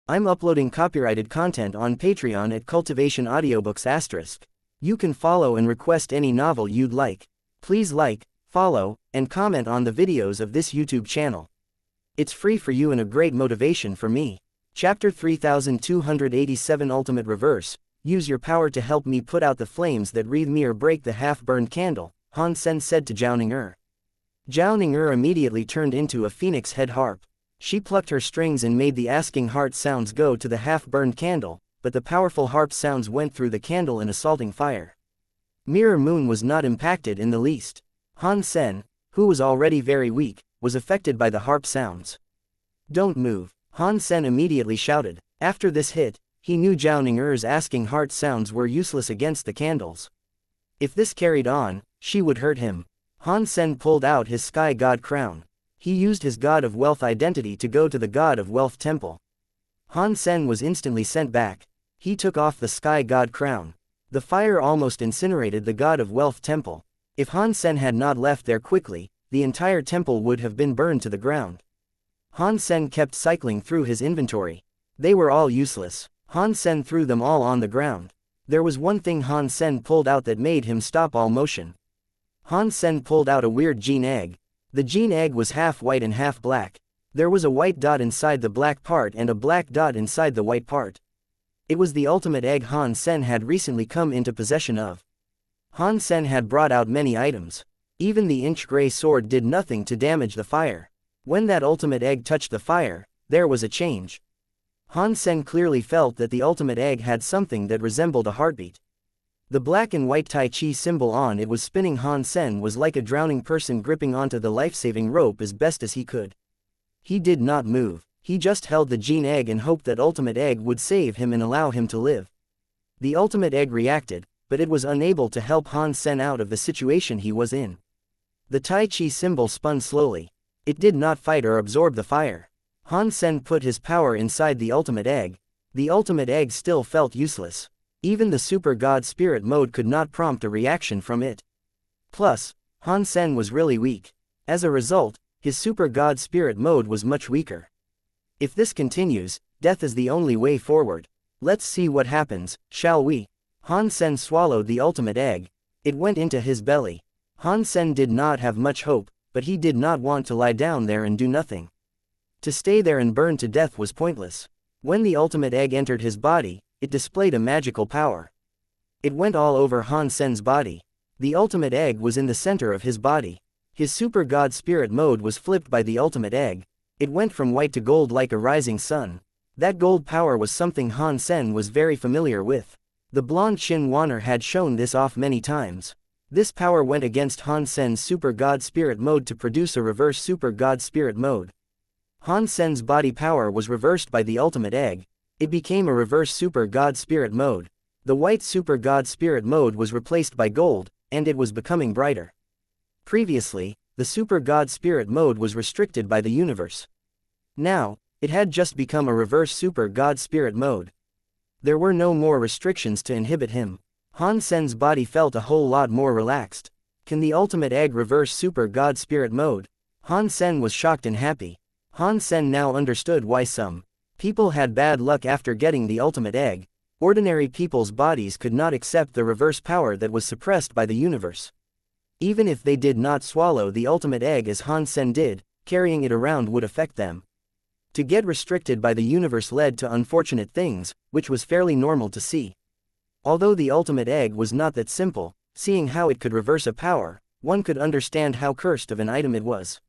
I'm uploading copyrighted content on Patreon at Cultivation Audiobooks*. You can follow and request any novel you'd like. Please like, follow, and comment on the videos of this YouTube channel. It's free for you and a great motivation for me. Chapter 3287 Ultimate Reverse. Use your power to help me put out the flames that wreathe me or break the half-burned candle, Han Sen said to Zhao Ning'er. Zhao Ning'er immediately turned into a phoenix head harp. She plucked her strings and made the asking heart sounds go to the half-burned candle, but the powerful harp sounds went through the candle in assaulting fire. Mirror Moon was not impacted in the least. Han Sen, who was already very weak, was affected by the harp sounds. Don't move, Han Sen immediately shouted. After this hit, he knew Zhao Ning'er's asking heart sounds were useless against the candles. If this carried on, she would hurt him. Han Sen pulled out his sky god crown. He used his god of wealth identity to go to the god of wealth temple. Han Sen was instantly sent back. He took off the sky god crown. The fire almost incinerated the god of wealth temple. If Han Sen had not left there quickly, the entire temple would have been burned to the ground. Han Sen kept cycling through his inventory. They were all useless. Han Sen threw them all on the ground. There was one thing Han Sen pulled out that made him stop all motion. Han Sen pulled out a weird gene egg. The gene egg was half white and half black. There was a white dot inside the black part and a black dot inside the white part. It was the ultimate egg Han Sen had recently come into possession of. Han Sen had brought out many items. Even the inch-gray sword did nothing to damage the fire. When that ultimate egg touched the fire, there was a change. Han Sen clearly felt that the ultimate egg had something that resembled a heartbeat. The black and white Tai Chi symbol on it was spinning. Han Sen was like a drowning person gripping onto the life-saving rope as best as he could. He did not move, he just held the gene egg and hoped that ultimate egg would save him and allow him to live. The ultimate egg reacted, but it was unable to help Han Sen out of the situation he was in. The Tai Chi symbol spun slowly. It did not fight or absorb the fire. Han Sen put his power inside the ultimate egg. The ultimate egg still felt useless. Even the Super God Spirit mode could not prompt a reaction from it. Plus, Han Sen was really weak. As a result, his Super God Spirit mode was much weaker. If this continues, death is the only way forward. Let's see what happens, shall we? Han Sen swallowed the ultimate egg. It went into his belly. Han Sen did not have much hope, but he did not want to lie down there and do nothing. To stay there and burn to death was pointless. When the ultimate egg entered his body, it displayed a magical power. It went all over Han Sen's body. The ultimate egg was in the center of his body. His Super God Spirit mode was flipped by the ultimate egg. It went from white to gold like a rising sun. That gold power was something Han Sen was very familiar with. The blonde Shin Wanner had shown this off many times. This power went against Han Sen's Super God Spirit mode to produce a reverse Super God Spirit mode. Han Sen's body power was reversed by the ultimate egg. It became a reverse Super God Spirit mode. The white Super God Spirit mode was replaced by gold, and it was becoming brighter. Previously, the Super God Spirit mode was restricted by the universe. Now, it had just become a reverse Super God Spirit mode. There were no more restrictions to inhibit him. Han Sen's body felt a whole lot more relaxed. Can the ultimate egg reverse Super God Spirit mode? Han Sen was shocked and happy. Han Sen now understood why some people had bad luck after getting the ultimate egg. Ordinary people's bodies could not accept the reverse power that was suppressed by the universe. Even if they did not swallow the ultimate egg as Han Sen did, carrying it around would affect them. To get restricted by the universe led to unfortunate things, which was fairly normal to see. Although the ultimate egg was not that simple, seeing how it could reverse a power, one could understand how cursed of an item it was.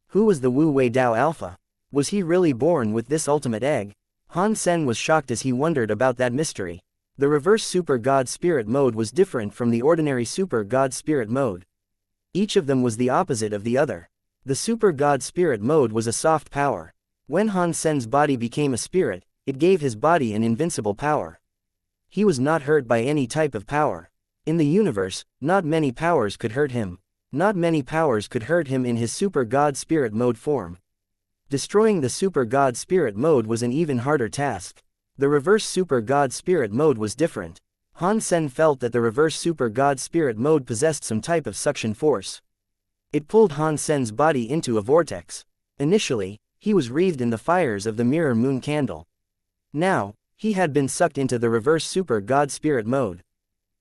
Who was the Wu Wei Dao Alpha? Was he really born with this ultimate egg? Han Sen was shocked as he wondered about that mystery. The reverse Super God Spirit mode was different from the ordinary Super God Spirit mode. Each of them was the opposite of the other. The Super God Spirit mode was a soft power. When Han Sen's body became a spirit, it gave his body an invincible power. He was not hurt by any type of power. In the universe, not many powers could hurt him. Not many powers could hurt him in his Super God Spirit mode form. Destroying the Super God Spirit mode was an even harder task. The reverse Super God Spirit mode was different. Han Sen felt that the reverse Super God Spirit mode possessed some type of suction force. It pulled Han Sen's body into a vortex. Initially, he was wreathed in the fires of the mirror moon candle. Now, he had been sucked into the reverse super god spirit mode.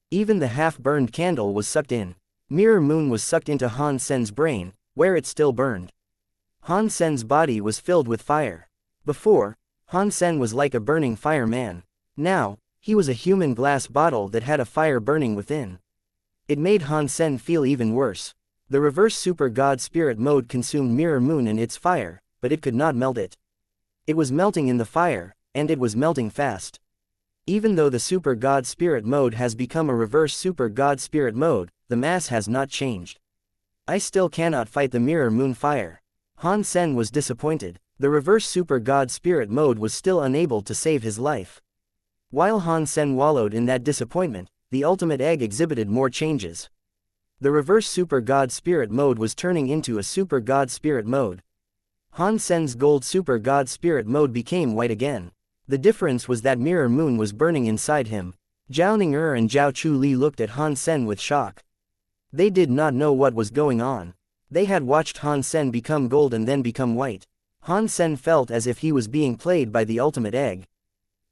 Even the half-burned candle was sucked in. Mirror Moon was sucked into Han Sen's brain, where it still burned. Han Sen's body was filled with fire. Before, Han Sen was like a burning fire man. Now, he was a human glass bottle that had a fire burning within. It made Han Sen feel even worse. The reverse super god spirit mode consumed Mirror Moon and its fire, but it could not melt it. It was melting in the fire, and it was melting fast. Even though the super god spirit mode has become a reverse super god spirit mode, the mass has not changed. I still cannot fight the Mirror Moon fire. Han Sen was disappointed. The reverse super god spirit mode was still unable to save his life. While Han Sen wallowed in that disappointment, the ultimate egg exhibited more changes. The reverse super god spirit mode was turning into a super god spirit mode. Han Sen's gold super god spirit mode became white again. The difference was that Mirror Moon was burning inside him. Zhao Ning'er and Zhao Chu-Li looked at Han Sen with shock. They did not know what was going on. They had watched Han Sen become gold and then become white. Han Sen felt as if he was being played by the ultimate egg.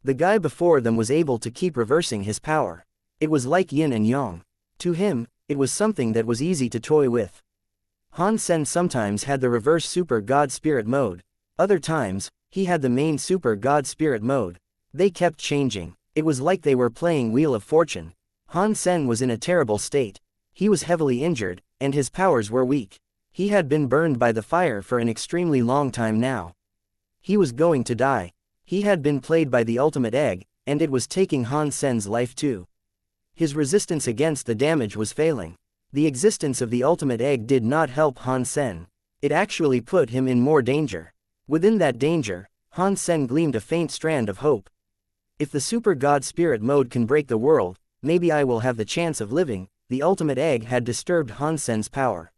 The guy before them was able to keep reversing his power. It was like yin and yang. To him, it was something that was easy to toy with. Han Sen sometimes had the reverse super god spirit mode. Other times, he had the main super god spirit mode. They kept changing. It was like they were playing Wheel of Fortune. Han Sen was in a terrible state. He was heavily injured, and his powers were weak. He had been burned by the fire for an extremely long time now. He was going to die. He had been played by the ultimate egg, and it was taking Han Sen's life too. His resistance against the damage was failing. The existence of the ultimate egg did not help Han Sen. It actually put him in more danger. Within that danger, Han Sen gleamed a faint strand of hope. If the super god spirit mode can break the world, maybe I will have the chance of living. The ultimate egg had disturbed Han Sen's power.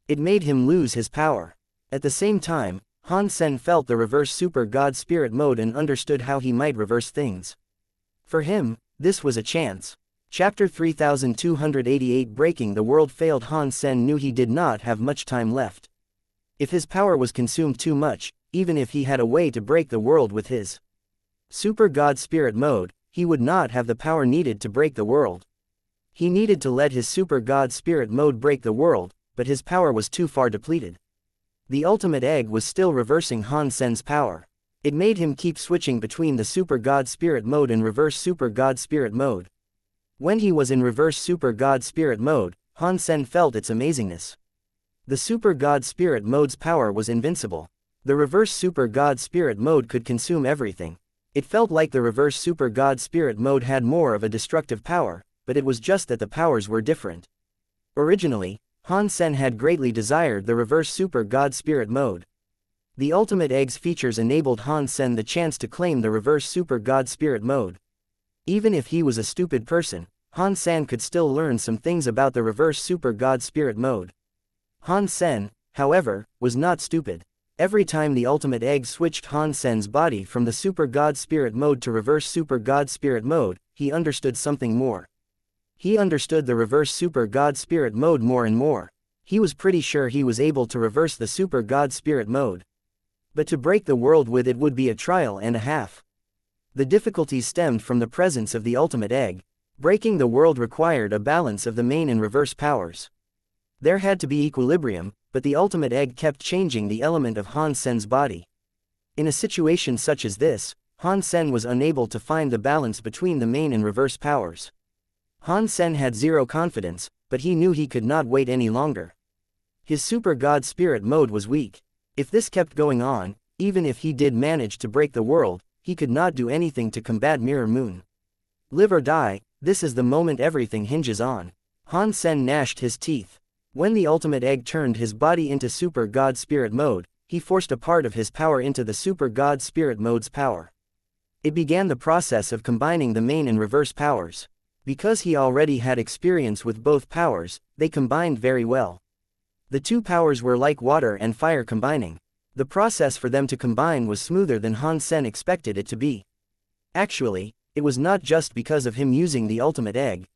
It made him lose his power. At the same time, Han Sen felt the reverse super god spirit mode and understood how he might reverse things. For him, this was a chance. Chapter 3288 Breaking the World failed. Han Sen knew he did not have much time left. If his power was consumed too much, even if he had a way to break the world with his super god spirit mode, he would not have the power needed to break the world. He needed to let his super god spirit mode break the world, but his power was too far depleted. The ultimate egg was still reversing Han Sen's power. It made him keep switching between the super god spirit mode and reverse super god spirit mode. When he was in reverse super god spirit mode, Han Sen felt its amazingness. The super god spirit mode's power was invincible. The reverse super god spirit mode could consume everything. It felt like the reverse super god spirit mode had more of a destructive power, but it was just that the powers were different. Originally, Han Sen had greatly desired the reverse super god spirit mode. The ultimate egg's features enabled Han Sen the chance to claim the reverse super god spirit mode. Even if he was a stupid person, Han Sen could still learn some things about the reverse super god spirit mode. Han Sen, however, was not stupid. Every time the ultimate egg switched Han Sen's body from the super god spirit mode to reverse super god spirit mode, he understood something more. He understood the reverse super god spirit mode more and more. He was pretty sure he was able to reverse the super god spirit mode. But to break the world with it would be a trial and a half. The difficulties stemmed from the presence of the ultimate egg. Breaking the world required a balance of the main and reverse powers. There had to be equilibrium, but the ultimate egg kept changing the element of Han Sen's body. In a situation such as this, Han Sen was unable to find the balance between the main and reverse powers. Han Sen had zero confidence, but he knew he could not wait any longer. His super god spirit mode was weak. If this kept going on, even if he did manage to break the world, he could not do anything to combat Mirror Moon. Live or die, this is the moment everything hinges on. Han Sen gnashed his teeth. When the ultimate egg turned his body into super god spirit mode, he forced a part of his power into the super god spirit mode's power. It began the process of combining the main and reverse powers. Because he already had experience with both powers, they combined very well. The two powers were like water and fire combining. The process for them to combine was smoother than Han Sen expected it to be. Actually, it was not just because of him using the ultimate egg.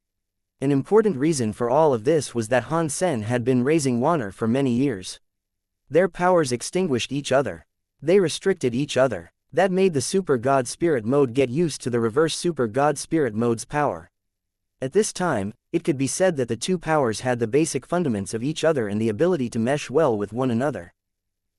An important reason for all of this was that Han Sen had been raising water for many years. Their powers extinguished each other. They restricted each other. That made the Super God Spirit mode get used to the reverse Super God Spirit mode's power. At this time, it could be said that the two powers had the basic fundaments of each other and the ability to mesh well with one another.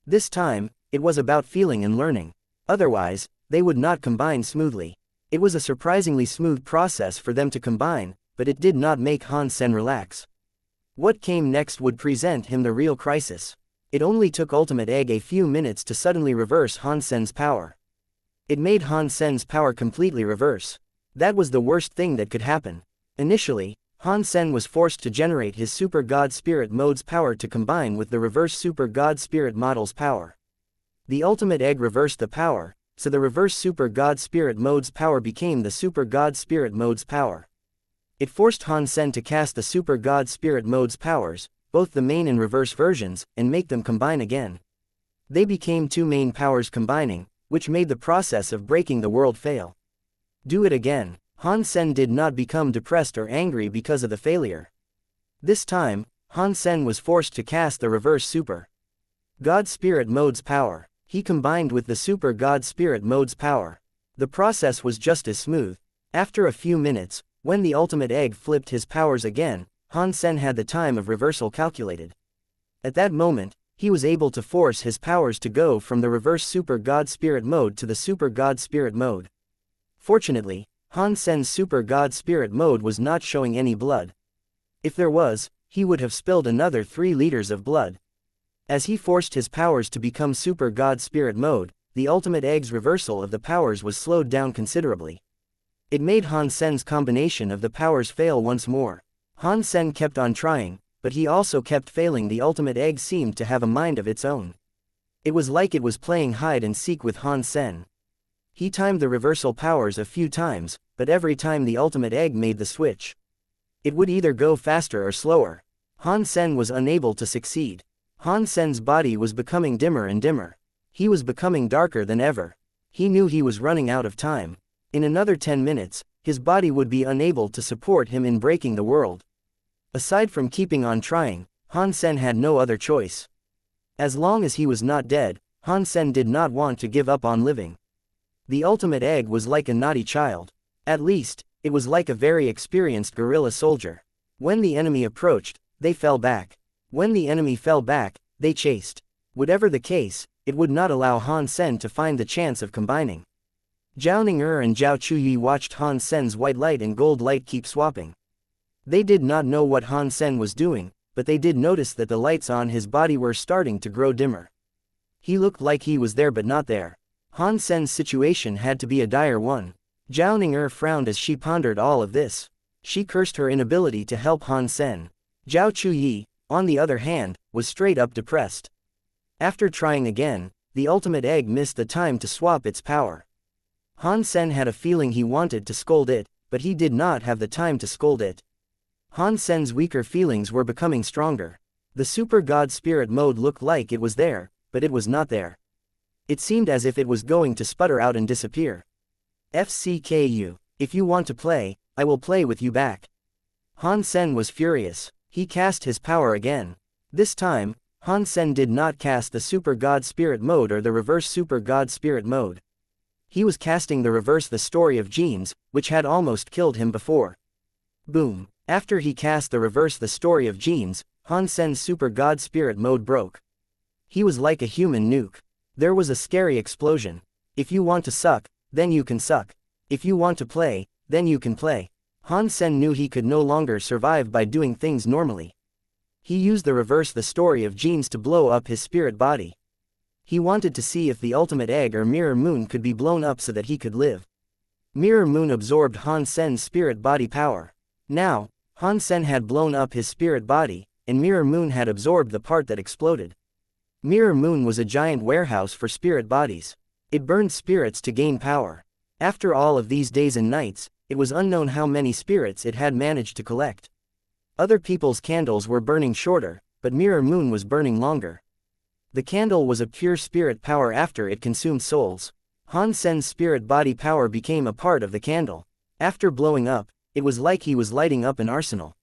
This time, it was about feeling and learning. Otherwise, they would not combine smoothly. It was a surprisingly smooth process for them to combine, but it did not make Han Sen relax. What came next would present him the real crisis. It only took Ultimate Egg a few minutes to suddenly reverse Han Sen's power. It made Han Sen's power completely reverse. That was the worst thing that could happen. Initially, Han Sen was forced to generate his Super God Spirit mode's power to combine with the reverse Super God Spirit model's power. The Ultimate Egg reversed the power, so the reverse Super God Spirit mode's power became the Super God Spirit mode's power. It forced Han Sen to cast the Super God Spirit mode's powers, both the main and reverse versions, and make them combine again. They became two main powers combining, which made the process of breaking the world fail. Do it again. Han Sen did not become depressed or angry because of the failure. This time, Han Sen was forced to cast the reverse Super God Spirit mode's power. He combined with the Super God Spirit mode's power. The process was just as smooth. After a few minutes, when the Ultimate Egg flipped his powers again, Han Sen had the time of reversal calculated. At that moment, he was able to force his powers to go from the reverse Super God Spirit mode to the Super God Spirit mode. Fortunately, Han Sen's Super God Spirit mode was not showing any blood. If there was, he would have spilled another 3 liters of blood. As he forced his powers to become Super God Spirit mode, the Ultimate Egg's reversal of the powers was slowed down considerably. It made Han Sen's combination of the powers fail once more. Han Sen kept on trying, but he also kept failing. The Ultimate Egg seemed to have a mind of its own. It was like it was playing hide and seek with Han Sen. He timed the reversal powers a few times, but every time the Ultimate Egg made the switch, it would either go faster or slower. Han Sen was unable to succeed. Han Sen's body was becoming dimmer and dimmer. He was becoming darker than ever. He knew he was running out of time. In another 10 minutes, his body would be unable to support him in breaking the world. Aside from keeping on trying, Han Sen had no other choice. As long as he was not dead, Han Sen did not want to give up on living. The Ultimate Egg was like a naughty child. At least, it was like a very experienced guerrilla soldier. When the enemy approached, they fell back. When the enemy fell back, they chased. Whatever the case, it would not allow Han Sen to find the chance of combining. Zhao Ning'er and Zhao Chuyi watched Han Sen's white light and gold light keep swapping. They did not know what Han Sen was doing, but they did notice that the lights on his body were starting to grow dimmer. He looked like he was there but not there. Han Sen's situation had to be a dire one. Zhao Ning'er frowned as she pondered all of this. She cursed her inability to help Han Sen. Zhao Chuyi, on the other hand, was straight up depressed. After trying again, the Ultimate Egg missed the time to swap its power. Han Sen had a feeling he wanted to scold it, but he did not have the time to scold it. Han Sen's weaker feelings were becoming stronger. The Super God Spirit mode looked like it was there, but it was not there. It seemed as if it was going to sputter out and disappear. FCKU. If you want to play, I will play with you back. Han Sen was furious. He cast his power again. This time, Han Sen did not cast the Super God Spirit mode or the reverse Super God Spirit mode. He was casting the reverse the story of Gene's, which had almost killed him before. Boom. After he cast the reverse the story of Gene's, Han Sen's Super God Spirit mode broke. He was like a human nuke. There was a scary explosion. If you want to suck, then you can suck. If you want to play, then you can play. Han Sen knew he could no longer survive by doing things normally. He used the reverse the story of Gene's to blow up his spirit body. He wanted to see if the Ultimate Egg or Mirror Moon could be blown up so that he could live. Mirror Moon absorbed Han Sen's spirit body power. Now, Han Sen had blown up his spirit body, and Mirror Moon had absorbed the part that exploded. Mirror Moon was a giant warehouse for spirit bodies. It burned spirits to gain power. After all of these days and nights, it was unknown how many spirits it had managed to collect. Other people's candles were burning shorter, but Mirror Moon was burning longer. The candle was a pure spirit power after it consumed souls. Han Sen's spirit body power became a part of the candle. After blowing up, it was like he was lighting up an arsenal.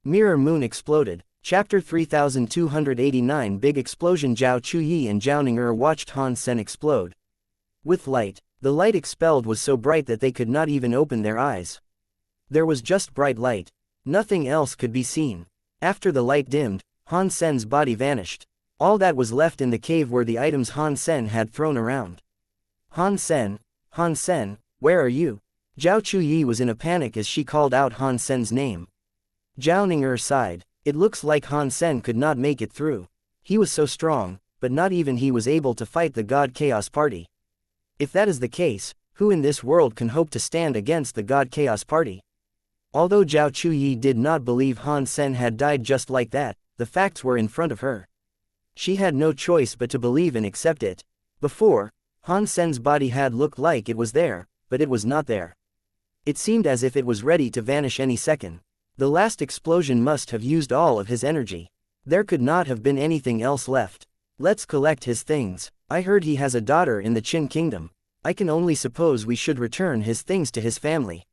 Mirror Moon exploded. Chapter 3289 Big Explosion. Zhao Chuyi and Zhao Ning'er watched Han Sen explode. With light, the light expelled was so bright that they could not even open their eyes. There was just bright light. Nothing else could be seen. After the light dimmed, Han Sen's body vanished. All that was left in the cave were the items Han Sen had thrown around. Han Sen, where are you? Zhao Chuyi was in a panic as she called out Han Sen's name. Zhao Ning'er sighed. It looks like Han Sen could not make it through. He was so strong, but not even he was able to fight the God Chaos Party. If that is the case, who in this world can hope to stand against the God Chaos Party? Although Zhao Chuyi did not believe Han Sen had died just like that, the facts were in front of her. She had no choice but to believe and accept it. Before, Han Sen's body had looked like it was there, but it was not there. It seemed as if it was ready to vanish any second. The last explosion must have used all of his energy. There could not have been anything else left. Let's collect his things. I heard he has a daughter in the Qin Kingdom. I can only suppose we should return his things to his family.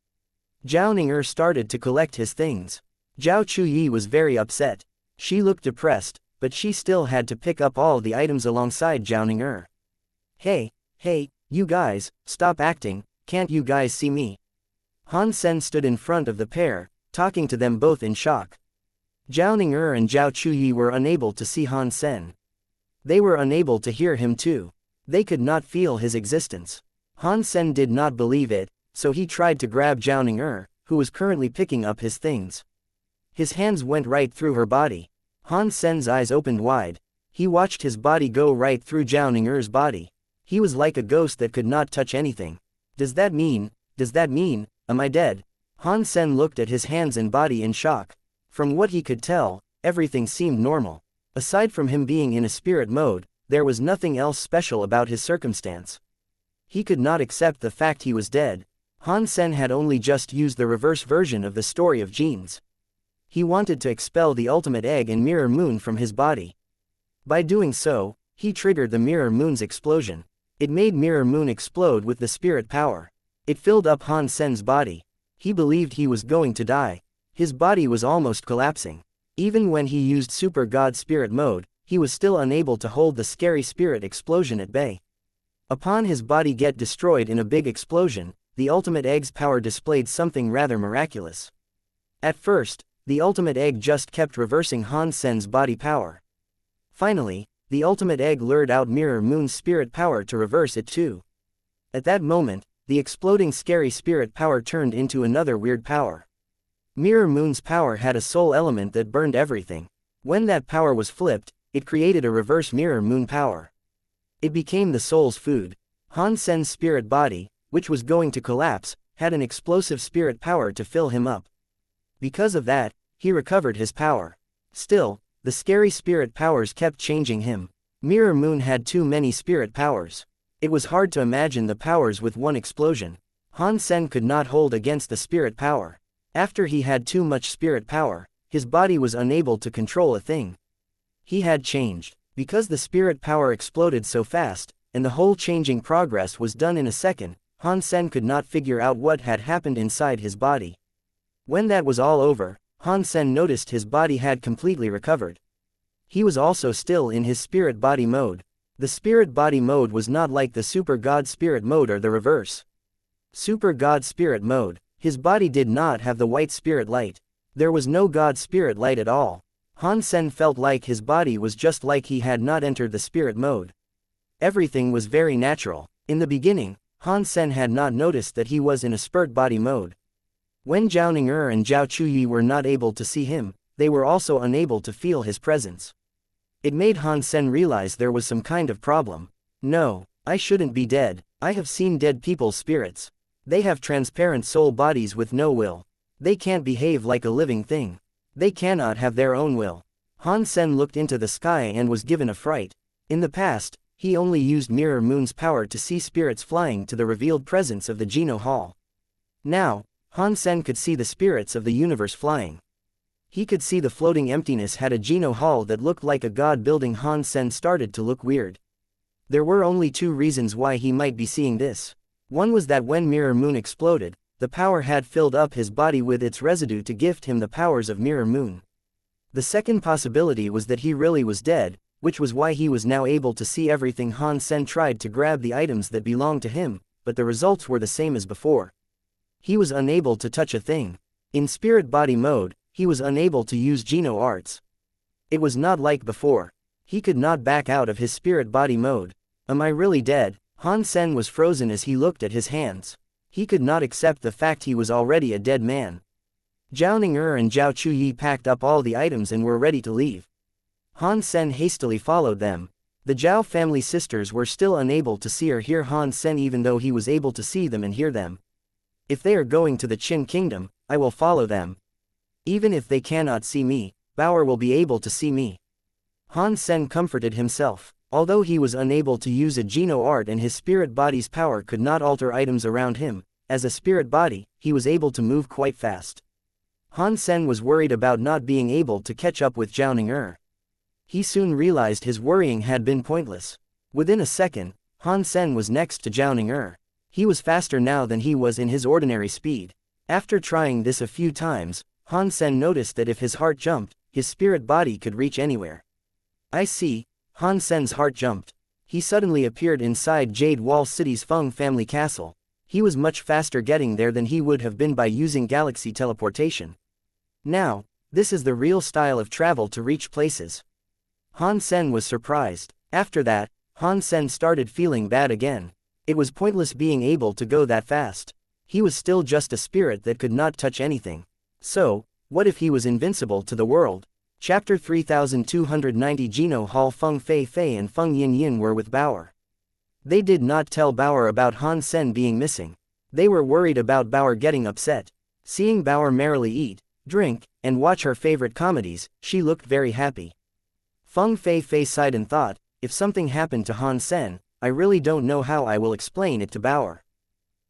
Zhao Ning'er started to collect his things. Zhao Chuyi was very upset. She looked depressed, but she still had to pick up all the items alongside Zhao Ning'er. Hey, you guys, stop acting, can't you guys see me? Han Sen stood in front of the pair, talking to them both in shock. Zhao Ning'er and Zhao Chuyi were unable to see Han Sen. They were unable to hear him too. They could not feel his existence. Han Sen did not believe it, so he tried to grab Zhao Ning'er, who was currently picking up his things. His hands went right through her body. Han Sen's eyes opened wide. He watched his body go right through Zhao Ning'er's body. He was like a ghost that could not touch anything. Does that mean, am I dead? Han Sen looked at his hands and body in shock. From what he could tell, everything seemed normal. Aside from him being in a spirit mode, there was nothing else special about his circumstance. He could not accept the fact he was dead. Han Sen had only just used the reverse version of the story of genes. He wanted to expel the ultimate egg and mirror moon from his body. By doing so, he triggered the mirror moon's explosion. It made mirror moon explode with the spirit power. It filled up Han Sen's body. He believed he was going to die. His body was almost collapsing. Even when he used Super God Spirit mode, he was still unable to hold the scary spirit explosion at bay. Upon his body get destroyed in a big explosion, the ultimate egg's power displayed something rather miraculous. At first, the ultimate egg just kept reversing Han Sen's body power. Finally, the ultimate egg lured out Mirror Moon's spirit power to reverse it too. At that moment, the exploding scary spirit power turned into another weird power. Mirror Moon's power had a soul element that burned everything. When that power was flipped, it created a reverse Mirror Moon power. It became the soul's food. Han Sen's spirit body, which was going to collapse, had an explosive spirit power to fill him up. Because of that, he recovered his power. Still, the scary spirit powers kept changing him. Mirror Moon had too many spirit powers. It was hard to imagine the powers with one explosion. Han Sen could not hold against the spirit power. After he had too much spirit power, his body was unable to control a thing. He had changed. Because the spirit power exploded so fast, and the whole changing progress was done in a second, Han Sen could not figure out what had happened inside his body. When that was all over, Han Sen noticed his body had completely recovered. He was also still in his spirit body mode. The spirit body mode was not like the Super God Spirit mode or the reverse. Super God Spirit mode, his body did not have the white spirit light. There was no God Spirit light at all. Han Sen felt like his body was just like he had not entered the spirit mode. Everything was very natural. In the beginning, Han Sen had not noticed that he was in a spirit body mode. When Zhao Ning'er and Zhao Chuyi were not able to see him, they were also unable to feel his presence. It made Han Sen realize there was some kind of problem. No, I shouldn't be dead. I have seen dead people's spirits. They have transparent soul bodies with no will. They can't behave like a living thing. They cannot have their own will. Han Sen looked into the sky and was given a fright. In the past, he only used Mirror Moon's power to see spirits flying to the revealed presence of the Geno Hall. Now, Han Sen could see the spirits of the universe flying. He could see the floating emptiness had a Geno Hall that looked like a god building. Han Sen started to look weird. There were only two reasons why he might be seeing this. One was that when Mirror Moon exploded, the power had filled up his body with its residue to gift him the powers of Mirror Moon. The second possibility was that he really was dead, which was why he was now able to see everything. Han Sen tried to grab the items that belonged to him, but the results were the same as before. He was unable to touch a thing. In spirit body mode, he was unable to use Geno arts. It was not like before. He could not back out of his spirit body mode. Am I really dead? Han Sen was frozen as he looked at his hands. He could not accept the fact he was already a dead man. Zhao Ning'er and Zhao Chuyi packed up all the items and were ready to leave. Han Sen hastily followed them. The Zhao family sisters were still unable to see or hear Han Sen even though he was able to see them and hear them. If they are going to the Qin kingdom, I will follow them. Even if they cannot see me, Bauer will be able to see me. Han Sen comforted himself. Although he was unable to use a Geno art and his spirit body's power could not alter items around him, as a spirit body, he was able to move quite fast. Han Sen was worried about not being able to catch up with Zhao Ning'er. He soon realized his worrying had been pointless. Within a second, Han Sen was next to Zhao Ning'er. He was faster now than he was in his ordinary speed. After trying this a few times, Han Sen noticed that if his heart jumped, his spirit body could reach anywhere. I see. Han Sen's heart jumped. He suddenly appeared inside Jade Wall City's Feng family castle. He was much faster getting there than he would have been by using galaxy teleportation. Now, this is the real style of travel to reach places. Han Sen was surprised. After that, Han Sen started feeling bad again. It was pointless being able to go that fast. He was still just a spirit that could not touch anything. So, what if he was invincible to the world? Chapter 3290 Geno Hall. Feng Fei Fei and Feng Yin Yin were with Bauer. They did not tell Bauer about Han Sen being missing. They were worried about Bauer getting upset. Seeing Bauer merrily eat, drink, and watch her favorite comedies, she looked very happy. Feng Fei Fei sighed and thought, if something happened to Han Sen, I really don't know how I will explain it to Bauer.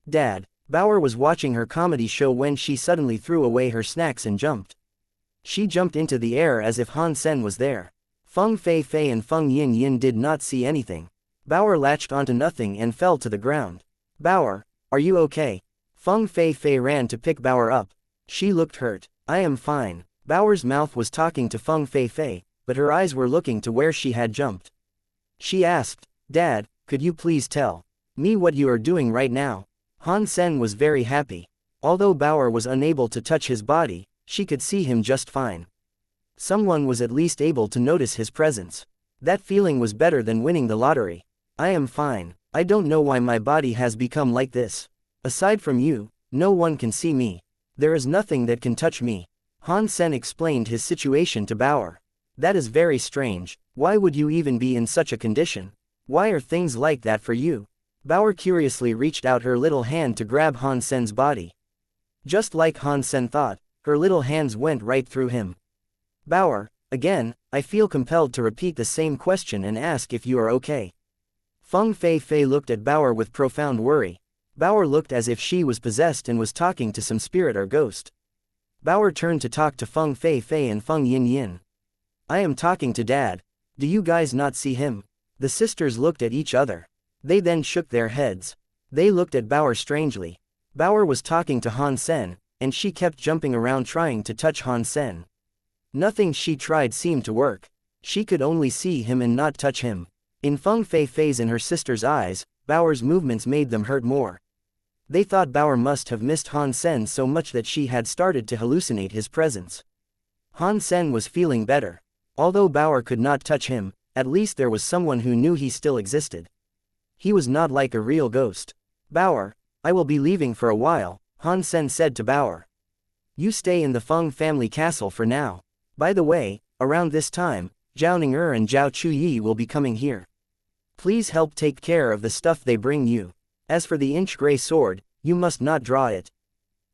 Dad. Bauer was watching her comedy show when she suddenly threw away her snacks and jumped. She jumped into the air as if Han Sen was there. Feng Fei Fei and Feng Yin Yin did not see anything. Bauer latched onto nothing and fell to the ground. Bauer, are you okay? Feng Fei Fei ran to pick Bauer up. She looked hurt. I am fine. Bauer's mouth was talking to Feng Fei Fei, but her eyes were looking to where she had jumped. She asked, Dad, could you please tell me what you are doing right now? Han Sen was very happy. Although Bauer was unable to touch his body, she could see him just fine. Someone was at least able to notice his presence. That feeling was better than winning the lottery. I am fine. I don't know why my body has become like this. Aside from you, no one can see me. There is nothing that can touch me. Han Sen explained his situation to Bauer. That is very strange. Why would you even be in such a condition? Why are things like that for you? Bauer curiously reached out her little hand to grab Han Sen's body. Just like Han Sen thought, her little hands went right through him. Bauer, again, I feel compelled to repeat the same question and ask if you are okay. Feng Fei Fei looked at Bauer with profound worry. Bauer looked as if she was possessed and was talking to some spirit or ghost. Bauer turned to talk to Feng Fei Fei and Feng Yin Yin. I am talking to Dad. Do you guys not see him? The sisters looked at each other. They then shook their heads. They looked at Bauer strangely. Bauer was talking to Han Sen, and she kept jumping around trying to touch Han Sen. Nothing she tried seemed to work. She could only see him and not touch him. In Feng Fei Fei's and her sister's eyes, Bauer's movements made them hurt more. They thought Bauer must have missed Han Sen so much that she had started to hallucinate his presence. Han Sen was feeling better. Although Bauer could not touch him, at least there was someone who knew he still existed. He was not like a real ghost. Bauer, I will be leaving for a while, Han Sen said to Bauer. You stay in the Feng family castle for now. By the way, around this time, Zhao Ning'er and Zhao Chuyi will be coming here. Please help take care of the stuff they bring you. As for the inch-gray sword, you must not draw it.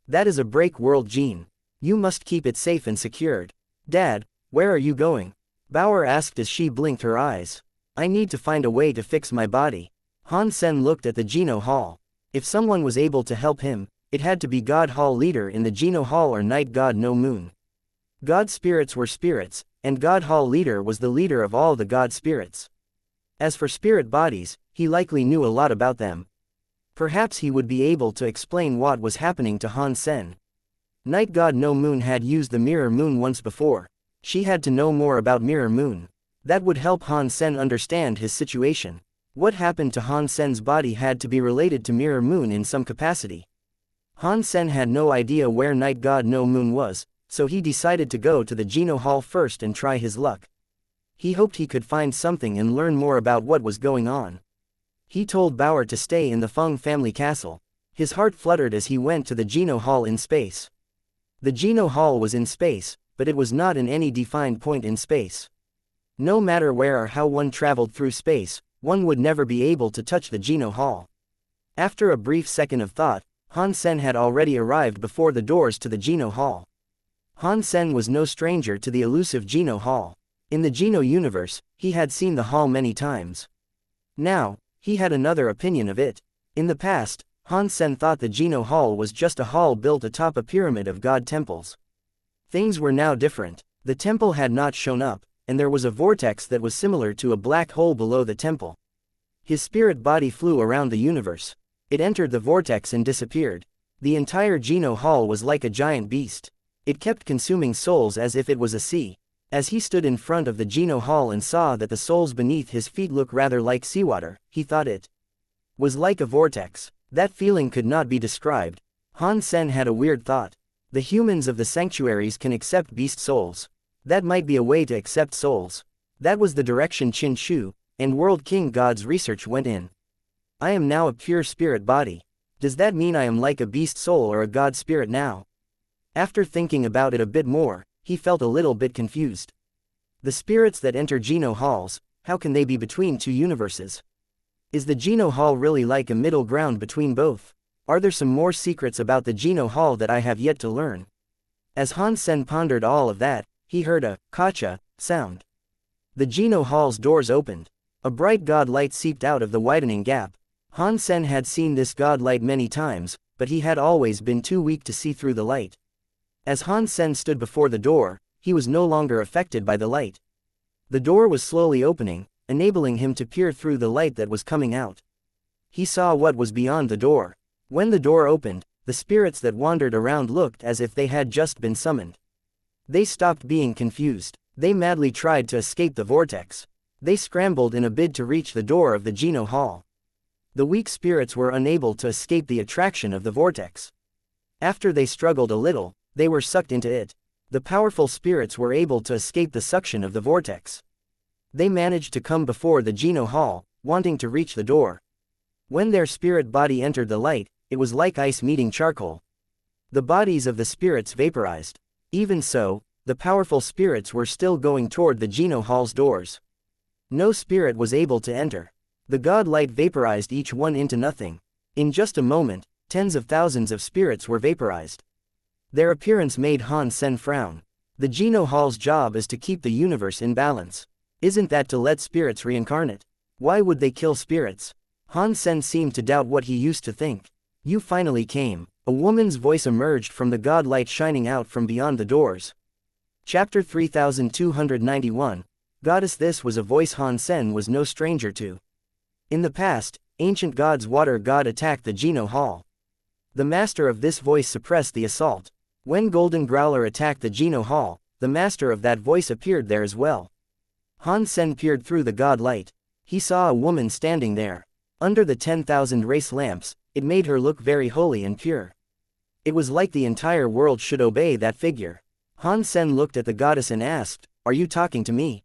That is a break-world gene. You must keep it safe and secured. Dad, where are you going? Bauer asked as she blinked her eyes. I need to find a way to fix my body. Han Sen looked at the Geno Hall. If someone was able to help him, it had to be God Hall leader in the Geno Hall or Night God No Moon. God spirits were spirits, and God Hall leader was the leader of all the God spirits. As for spirit bodies, he likely knew a lot about them. Perhaps he would be able to explain what was happening to Han Sen. Night God No Moon had used the Mirror Moon once before. She had to know more about Mirror Moon. That would help Han Sen understand his situation. What happened to Han Sen's body had to be related to Mirror Moon in some capacity. Han Sen had no idea where Night God No Moon was, so he decided to go to the Geno Hall first and try his luck. He hoped he could find something and learn more about what was going on. He told Bauer to stay in the Feng family castle. His heart fluttered as he went to the Geno Hall in space. The Geno Hall was in space, but it was not in any defined point in space. No matter where or how one traveled through space, one would never be able to touch the Geno Hall. After a brief second of thought, Han Sen had already arrived before the doors to the Geno Hall. Han Sen was no stranger to the elusive Geno Hall. In the Geno universe, he had seen the hall many times. Now, he had another opinion of it. In the past, Han Sen thought the Geno Hall was just a hall built atop a pyramid of god temples. Things were now different. The temple had not shown up, and there was a vortex that was similar to a black hole below the temple. His spirit body flew around the universe. It entered the vortex and disappeared. The entire Geno Hall was like a giant beast. It kept consuming souls as if it was a sea. As he stood in front of the Geno Hall and saw that the souls beneath his feet looked rather like seawater, he thought it was like a vortex. That feeling could not be described. Han Sen had a weird thought. The humans of the sanctuaries can accept beast souls. That might be a way to accept souls. That was the direction Qin Shu and World King God's research went in. I am now a pure spirit body. Does that mean I am like a beast soul or a god spirit now? After thinking about it a bit more, he felt a little bit confused. The spirits that enter Geno Halls, how can they be between two universes? Is the Geno Hall really like a middle ground between both? Are there some more secrets about the Geno Hall that I have yet to learn? As Han Sen pondered all of that, he heard a "Kacha" sound. The Geno Hall's doors opened. A bright god light seeped out of the widening gap. Han Sen had seen this god light many times, but he had always been too weak to see through the light. As Han Sen stood before the door, he was no longer affected by the light. The door was slowly opening, enabling him to peer through the light that was coming out. He saw what was beyond the door. When the door opened, the spirits that wandered around looked as if they had just been summoned. They stopped being confused. They madly tried to escape the vortex. They scrambled in a bid to reach the door of the Geno Hall. The weak spirits were unable to escape the attraction of the vortex. After they struggled a little, they were sucked into it. The powerful spirits were able to escape the suction of the vortex. They managed to come before the Geno Hall, wanting to reach the door. When their spirit body entered the light, it was like ice meeting charcoal. The bodies of the spirits vaporized. Even so, the powerful spirits were still going toward the Geno Hall's doors. No spirit was able to enter. The god light vaporized each one into nothing. In just a moment, tens of thousands of spirits were vaporized. Their appearance made Han Sen frown. The Geno Hall's job is to keep the universe in balance. Isn't that to let spirits reincarnate? Why would they kill spirits? Han Sen seemed to doubt what he used to think. You finally came. A woman's voice emerged from the god light shining out from beyond the doors. Chapter 3291. Goddess. This was a voice Han Sen was no stranger to. In the past, ancient god's water god attacked the Geno Hall. The master of this voice suppressed the assault. When Golden Growler attacked the Geno Hall, the master of that voice appeared there as well. Han Sen peered through the god light. He saw a woman standing there. Under the 10,000 race lamps, it made her look very holy and pure. It was like the entire world should obey that figure. Han Sen looked at the goddess and asked, "Are you talking to me?"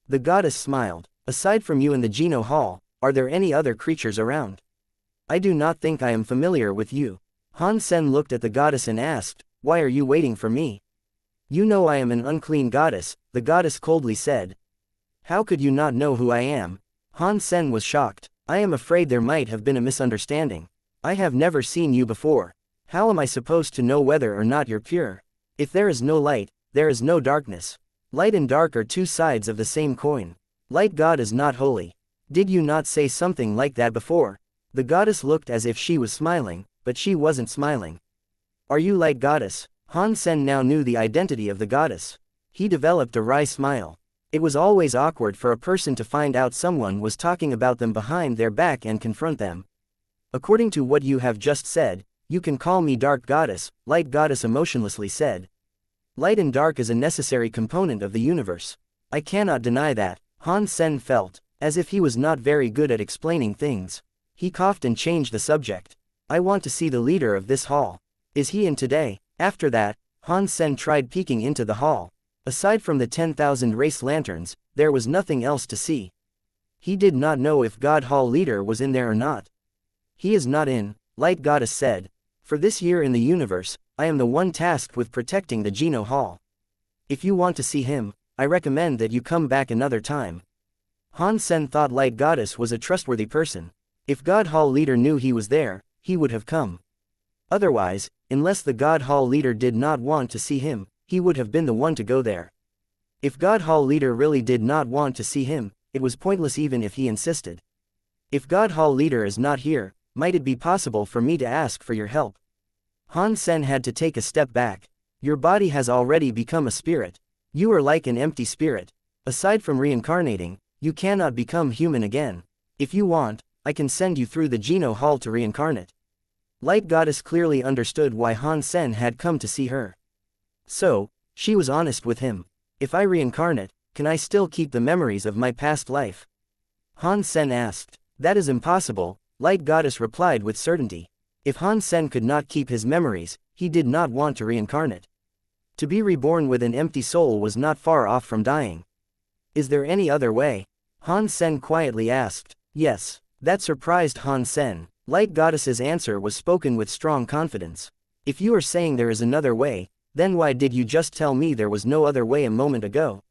The goddess smiled. "Aside from you and the Geno Hall, are there any other creatures around? I do not think I am familiar with you." Han Sen looked at the goddess and asked, "Why are you waiting for me?" "You know I am an unclean goddess," the goddess coldly said. "How could you not know who I am?" Han Sen was shocked. "I am afraid there might have been a misunderstanding. I have never seen you before. How am I supposed to know whether or not you're pure? If there is no light, there is no darkness. Light and dark are two sides of the same coin. Light god is not holy. Did you not say something like that before?" The goddess looked as if she was smiling, but she wasn't smiling. "Are you light goddess?" Han Sen now knew the identity of the goddess. He developed a wry smile. It was always awkward for a person to find out someone was talking about them behind their back and confront them. "According to what you have just said, you can call me Dark Goddess," Light Goddess emotionlessly said. "Light and dark is a necessary component of the universe. I cannot deny that." Han Sen felt as if he was not very good at explaining things. He coughed and changed the subject. I want to see the leader of this hall. Is he in today? After that, Han Sen tried peeking into the hall. Aside from the 10,000 race lanterns, there was nothing else to see. He did not know if God Hall leader was in there or not. He is not in, Light Goddess said. For this year in the universe, I am the one tasked with protecting the Geno Hall. If you want to see him, I recommend that you come back another time. Han Sen thought Light Goddess was a trustworthy person. If God Hall leader knew he was there, he would have come. Otherwise, unless the God Hall leader did not want to see him, he would have been the one to go there. If God Hall leader really did not want to see him, it was pointless even if he insisted. If God Hall leader is not here, might it be possible for me to ask for your help? Han Sen had to take a step back. Your body has already become a spirit. You are like an empty spirit. Aside from reincarnating, you cannot become human again. If you want, I can send you through the Geno Hall to reincarnate. Light Goddess clearly understood why Han Sen had come to see her. So, she was honest with him. If I reincarnate, can I still keep the memories of my past life? Han Sen asked. That is impossible, Light Goddess replied with certainty. If Han Sen could not keep his memories, he did not want to reincarnate. To be reborn with an empty soul was not far off from dying. Is there any other way? Han Sen quietly asked. Yes. That surprised Han Sen. Light Goddess's answer was spoken with strong confidence. If you are saying there is another way, then why did you just tell me there was no other way a moment ago?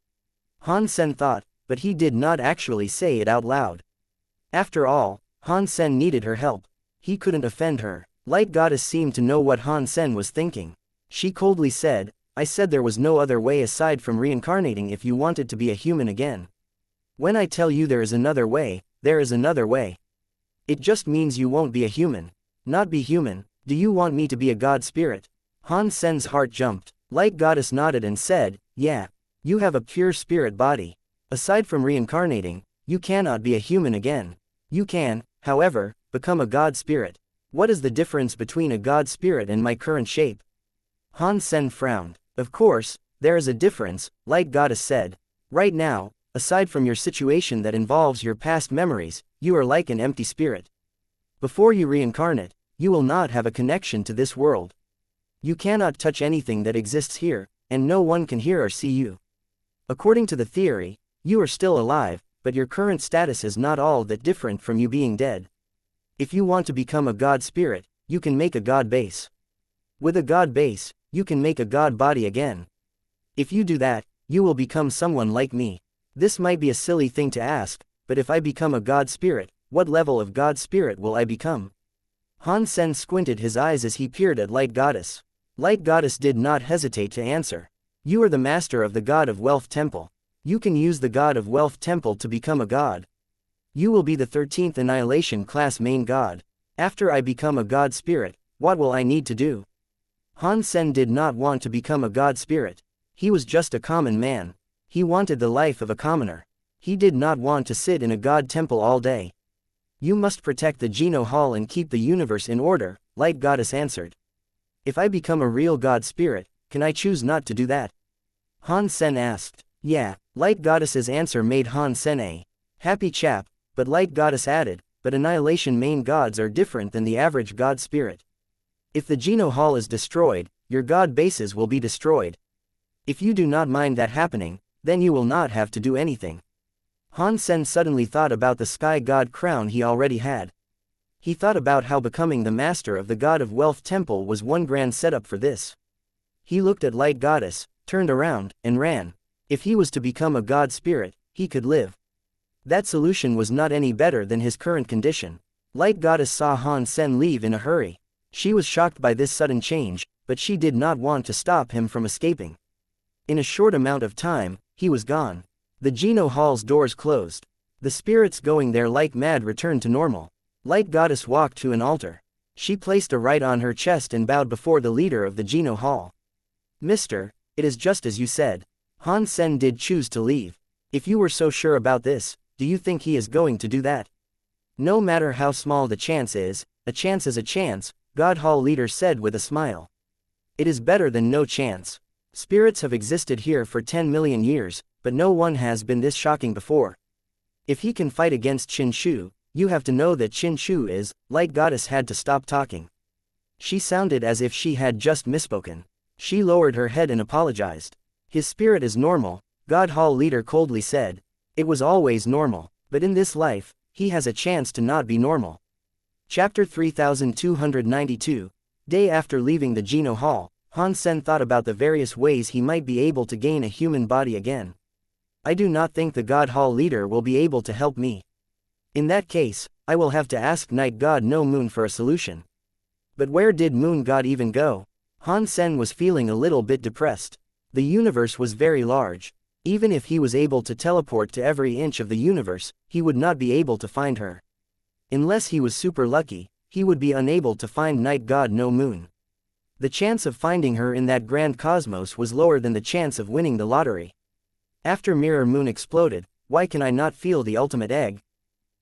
Han Sen thought, but he did not actually say it out loud. After all, Han Sen needed her help. He couldn't offend her. Light Goddess seemed to know what Han Sen was thinking. She coldly said, I said there was no other way aside from reincarnating if you wanted to be a human again. When I tell you there is another way, there is another way. It just means you won't be a human. Not be human. Do you want me to be a god spirit? Han Sen's heart jumped. Light Goddess nodded and said, yeah. You have a pure spirit body. Aside from reincarnating, you cannot be a human again. You can, however, become a god spirit. What is the difference between a god spirit and my current shape? Han Sen frowned. Of course, there is a difference, Light Goddess said. Right now, aside from your situation that involves your past memories, you are like an empty spirit. Before you reincarnate, you will not have a connection to this world. You cannot touch anything that exists here, and no one can hear or see you. According to the theory, you are still alive, but your current status is not all that different from you being dead. If you want to become a god spirit, you can make a god base. With a god base, you can make a god body again. If you do that, you will become someone like me. This might be a silly thing to ask, but if I become a god spirit, what level of god spirit will I become? Han Sen squinted his eyes as he peered at Light Goddess. Light Goddess did not hesitate to answer. You are the master of the God of Wealth Temple. You can use the God of Wealth Temple to become a god. You will be the 13th Annihilation class main god. After I become a god spirit, what will I need to do? Han Sen did not want to become a god spirit. He was just a common man. He wanted the life of a commoner. He did not want to sit in a god temple all day. You must protect the Geno Hall and keep the universe in order, Light Goddess answered. If I become a real god spirit, can I choose not to do that? Han Sen asked. Yeah, Light Goddess's answer made Han Sen a happy chap, but Light Goddess added, but Annihilation main gods are different than the average god spirit. If the Geno Hall is destroyed, your god bases will be destroyed. If you do not mind that happening, then you will not have to do anything. Han Sen suddenly thought about the sky god crown he already had. He thought about how becoming the master of the God of Wealth Temple was one grand setup for this. He looked at Light Goddess, turned around, and ran. If he was to become a god spirit, he could live. That solution was not any better than his current condition. Light Goddess saw Han Sen leave in a hurry. She was shocked by this sudden change, but she did not want to stop him from escaping. In a short amount of time, he was gone. The Geno Hall's doors closed. The spirits going there like mad returned to normal. Light Goddess walked to an altar. She placed a right on her chest and bowed before the leader of the Geno Hall. Mister, it is just as you said. Han Sen did choose to leave. If you were so sure about this, do you think he is going to do that? No matter how small the chance is a chance, God Hall leader said with a smile. It is better than no chance. Spirits have existed here for 10 million years, but no one has been this shocking before. If he can fight against Qin Shu, you have to know that Qin Shu is, Light Goddess had to stop talking. She sounded as if she had just misspoken. She lowered her head and apologized. His spirit is normal, God Hall leader coldly said. It was always normal, but in this life, he has a chance to not be normal. Chapter 3292. Day after leaving the Geno Hall, Han Sen thought about the various ways he might be able to gain a human body again. I do not think the God Hall leader will be able to help me. In that case, I will have to ask Night God No Moon for a solution. But where did Moon God even go? Han Sen was feeling a little bit depressed. The universe was very large. Even if he was able to teleport to every inch of the universe, he would not be able to find her. Unless he was super lucky, he would be unable to find Night God No Moon. The chance of finding her in that grand cosmos was lower than the chance of winning the lottery. After Mirror Moon exploded, why can I not feel the ultimate egg?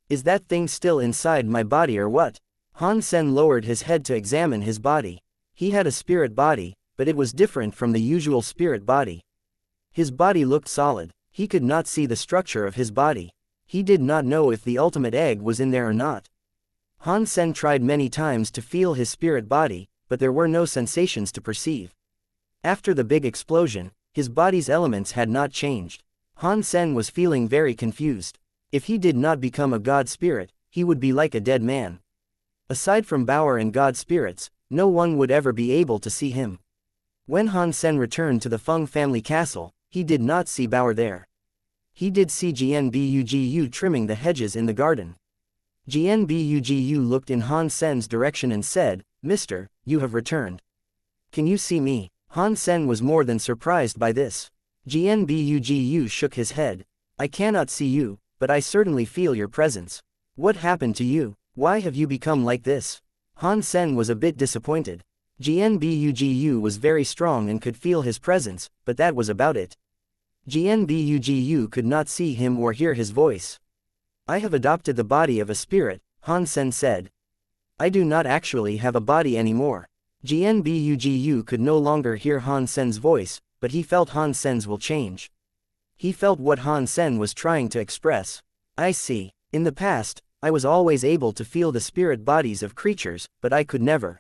Is that thing still inside my body or what? Han Sen lowered his head to examine his body. He had a spirit body, but it was different from the usual spirit body. His body looked solid. He could not see the structure of his body. He did not know if the ultimate egg was in there or not. Han Sen tried many times to feel his spirit body, but there were no sensations to perceive. After the big explosion, his body's elements had not changed. Han Sen was feeling very confused. If he did not become a god spirit, he would be like a dead man. Aside from Bauer and god spirits, no one would ever be able to see him. When Han Sen returned to the Feng family castle, he did not see Bauer there. He did see Jian trimming the hedges in the garden. Jian looked in Han Sen's direction and said, "Mister, you have returned. Can you see me?" Han Sen was more than surprised by this. Jian shook his head. "I cannot see you, but I certainly feel your presence. What happened to you? Why have you become like this?" Han Sen was a bit disappointed. Jian was very strong and could feel his presence, but that was about it. Jian could not see him or hear his voice. "I have adopted the body of a spirit," Han Sen said. "I do not actually have a body anymore." Jian could no longer hear Han Sen's voice, but he felt Han Sen's will change. He felt what Han Sen was trying to express. "I see. In the past, I was always able to feel the spirit bodies of creatures, but I could never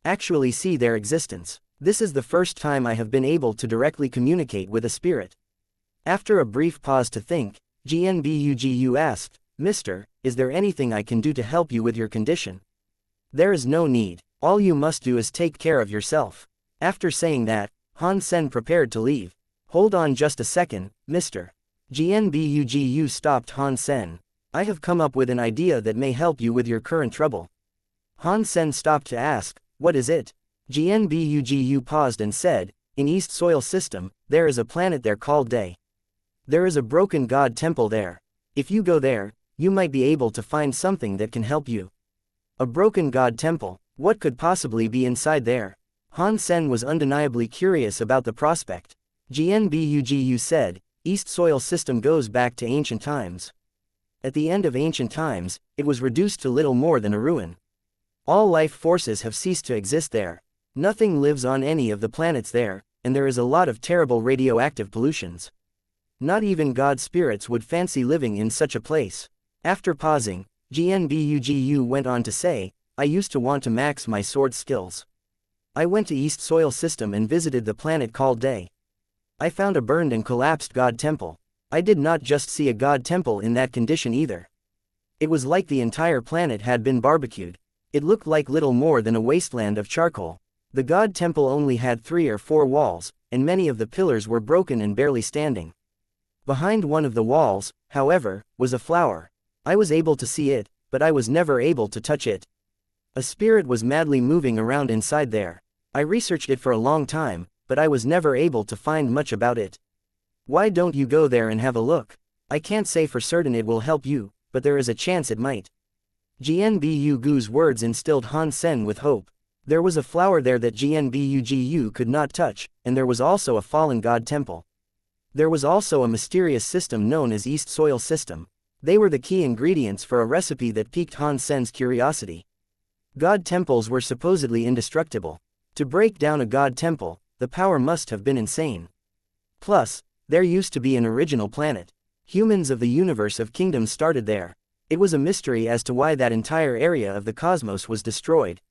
actually see their existence. This is the first time I have been able to directly communicate with a spirit." After a brief pause to think, Jian asked, "Mister, is there anything I can do to help you with your condition?" "There is no need. All you must do is take care of yourself." After saying that, Han Sen prepared to leave. "Hold on just a second, mister." Jian stopped Han Sen. "I have come up with an idea that may help you with your current trouble." Han Sen stopped to ask, "What is it?" Jian paused and said, "In East Soil System, there is a planet there called Day. There is a broken god temple there. If you go there, you might be able to find something that can help you." A broken god temple, what could possibly be inside there? Han Sen was undeniably curious about the prospect. Jian said, "East Soil System goes back to ancient times. At the end of ancient times, it was reduced to little more than a ruin. All life forces have ceased to exist there. Nothing lives on any of the planets there, and there is a lot of terrible radioactive pollutions. Not even god spirits would fancy living in such a place." After pausing, Jian went on to say, "I used to want to max my sword skills. I went to East Soil System and visited the planet called Day. I found a burned and collapsed god temple. I did not just see a god temple in that condition either. It was like the entire planet had been barbecued. It looked like little more than a wasteland of charcoal. The god temple only had 3 or 4 walls, and many of the pillars were broken and barely standing. Behind one of the walls, however, was a flower. I was able to see it, but I was never able to touch it. A spirit was madly moving around inside there. I researched it for a long time, but I was never able to find much about it. Why don't you go there and have a look? I can't say for certain it will help you, but there is a chance it might." Jian words instilled Han Sen with hope. There was a flower there that Jian could not touch, and there was also a fallen god temple. There was also a mysterious system known as East Soil System. They were the key ingredients for a recipe that piqued Han Sen's curiosity. God temples were supposedly indestructible. To break down a god temple, the power must have been insane. Plus, there used to be an original planet. Humans of the universe of kingdoms started there. It was a mystery as to why that entire area of the cosmos was destroyed.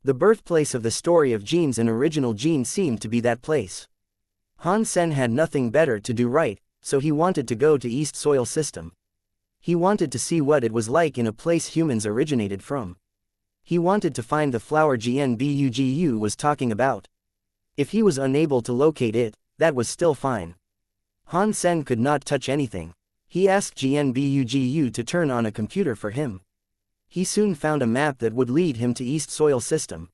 The birthplace of the story of genes and original genes seemed to be that place. Han Sen had nothing better to do, right, so he wanted to go to East Soil System. He wanted to see what it was like in a place humans originated from. He wanted to find the flower Gene Bugu was talking about. If he was unable to locate it, that was still fine. Han Sen could not touch anything. He asked Gene Bugu to turn on a computer for him. He soon found a map that would lead him to East Soil System.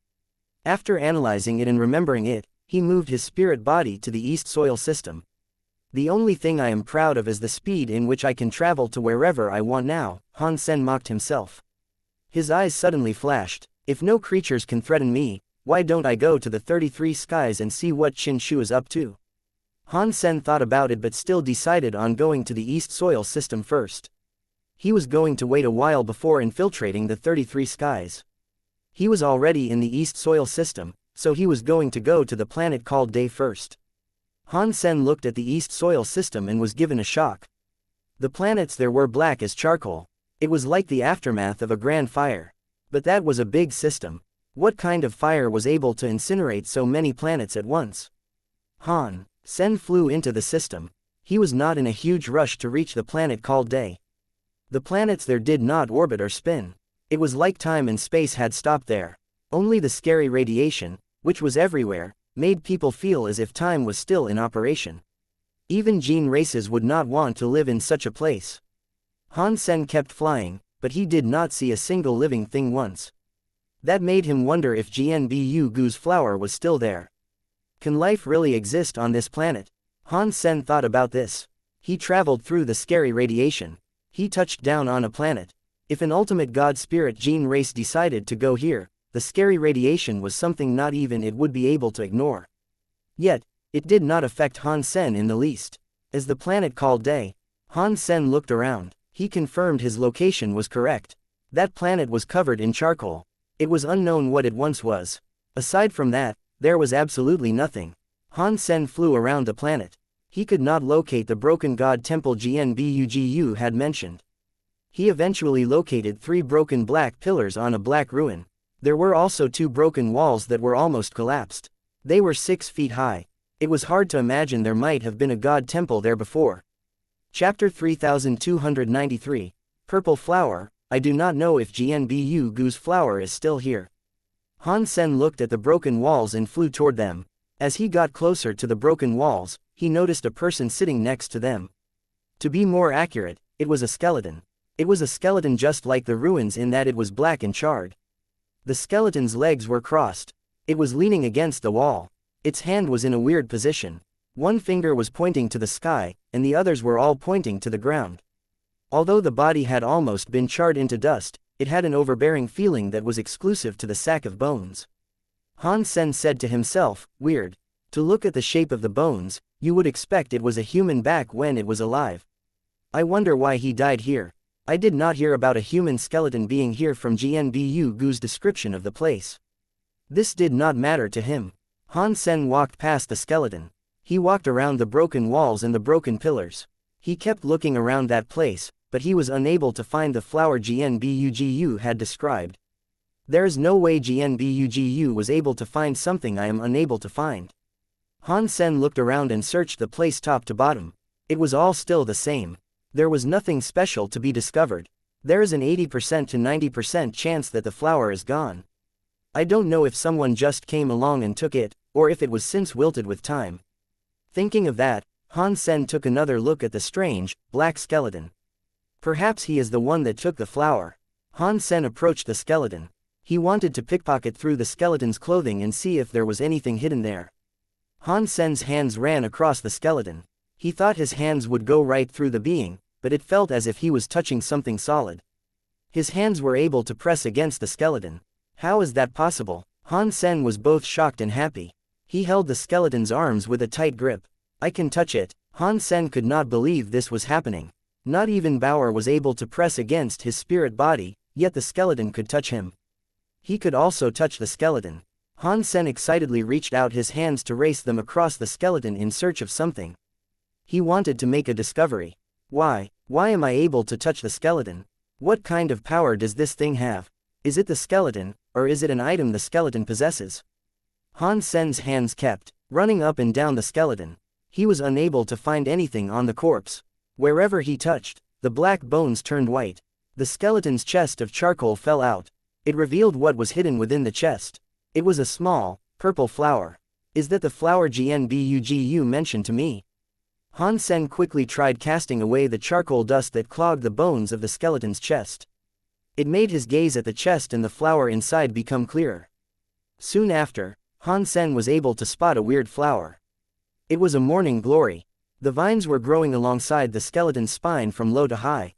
After analyzing it and remembering it, he moved his spirit body to the East Soil System. The only thing I am proud of is the speed in which I can travel to wherever I want now, Han Sen mocked himself. His eyes suddenly flashed. If no creatures can threaten me, why don't I go to the 33 skies and see what Qin Shu is up to? Han Sen thought about it but still decided on going to the East Soil System first. He was going to wait a while before infiltrating the 33 skies. He was already in the East Soil System, so he was going to go to the planet called Day first. Han Sen looked at the East Soil System and was given a shock. The planets there were black as charcoal. It was like the aftermath of a grand fire. But that was a big system. What kind of fire was able to incinerate so many planets at once? Han Sen flew into the system. He was not in a huge rush to reach the planet called Day. The planets there did not orbit or spin. It was like time and space had stopped there. Only the scary radiation, which was everywhere, made people feel as if time was still in operation. Even gene races would not want to live in such a place. Han Sen kept flying, but he did not see a single living thing once. That made him wonder if Gene Bugu's flower was still there. Can life really exist on this planet? Han Sen thought about this. He traveled through the scary radiation. He touched down on a planet. If an ultimate god spirit gene race decided to go here, the scary radiation was something not even it would be able to ignore. Yet, it did not affect Han Sen in the least. As the planet called Day, Han Sen looked around. He confirmed his location was correct. That planet was covered in charcoal. It was unknown what it once was. Aside from that, there was absolutely nothing. Han Sen flew around the planet. He could not locate the broken god temple Gene Bugu had mentioned. He eventually located 3 broken black pillars on a black ruin. There were also 2 broken walls that were almost collapsed. They were 6 feet high. It was hard to imagine there might have been a god temple there before. Chapter 3293, Purple Flower. I do not know if Gene Bugu's flower is still here. Han Sen looked at the broken walls and flew toward them. As he got closer to the broken walls, he noticed a person sitting next to them. To be more accurate, it was a skeleton. It was a skeleton just like the ruins in that it was black and charred. The skeleton's legs were crossed. It was leaning against the wall. Its hand was in a weird position. One finger was pointing to the sky, and the others were all pointing to the ground. Although the body had almost been charred into dust, it had an overbearing feeling that was exclusive to the sack of bones. Han Sen said to himself, weird. To look at the shape of the bones, you would expect it was a human back when it was alive. I wonder why he died here. I did not hear about a human skeleton being here from Gene Bugu's description of the place. This did not matter to him. Han Sen walked past the skeleton. He walked around the broken walls and the broken pillars. He kept looking around that place, but he was unable to find the flower Gene Bugu had described. There is no way Gene Bugu was able to find something I am unable to find. Han Sen looked around and searched the place top to bottom. It was all still the same. There was nothing special to be discovered. There is an 80% to 90% chance that the flower is gone. I don't know if someone just came along and took it, or if it was since wilted with time. Thinking of that, Han Sen took another look at the strange, black skeleton. Perhaps he is the one that took the flower. Han Sen approached the skeleton. He wanted to pickpocket through the skeleton's clothing and see if there was anything hidden there. Han Sen's hands ran across the skeleton. He thought his hands would go right through the being, but it felt as if he was touching something solid. His hands were able to press against the skeleton. How is that possible? Han Sen was both shocked and happy. He held the skeleton's arms with a tight grip. I can touch it. Han Sen could not believe this was happening. Not even Bauer was able to press against his spirit body, yet the skeleton could touch him. He could also touch the skeleton. Han Sen excitedly reached out his hands to race them across the skeleton in search of something. He wanted to make a discovery. Why am I able to touch the skeleton? What kind of power does this thing have? Is it the skeleton, or is it an item the skeleton possesses? Han Sen's hands kept running up and down the skeleton. He was unable to find anything on the corpse. Wherever he touched, the black bones turned white. The skeleton's chest of charcoal fell out. It revealed what was hidden within the chest. It was a small, purple flower. Is that the flower Genbugu mentioned to me? Han Sen quickly tried casting away the charcoal dust that clogged the bones of the skeleton's chest. It made his gaze at the chest and the flower inside become clearer. Soon after, Han Sen was able to spot a weird flower. It was a morning glory. The vines were growing alongside the skeleton's spine from low to high.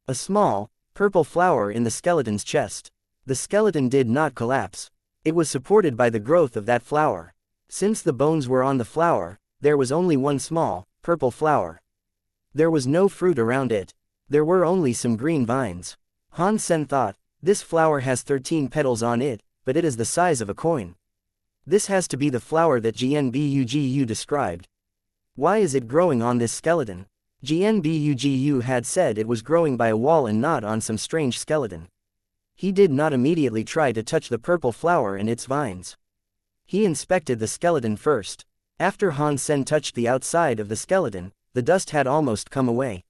A small, purple flower in the skeleton's chest. The skeleton did not collapse. It was supported by the growth of that flower. Since the bones were on the flower, there was only one small, purple flower. There was no fruit around it. There were only some green vines. Han Sen thought, this flower has 13 petals on it, but it is the size of a coin. This has to be the flower that Genbugu described. Why is it growing on this skeleton? Genbugu had said it was growing by a wall and not on some strange skeleton. He did not immediately try to touch the purple flower and its vines. He inspected the skeleton first. After Han Sen touched the outside of the skeleton, the dust had almost come away.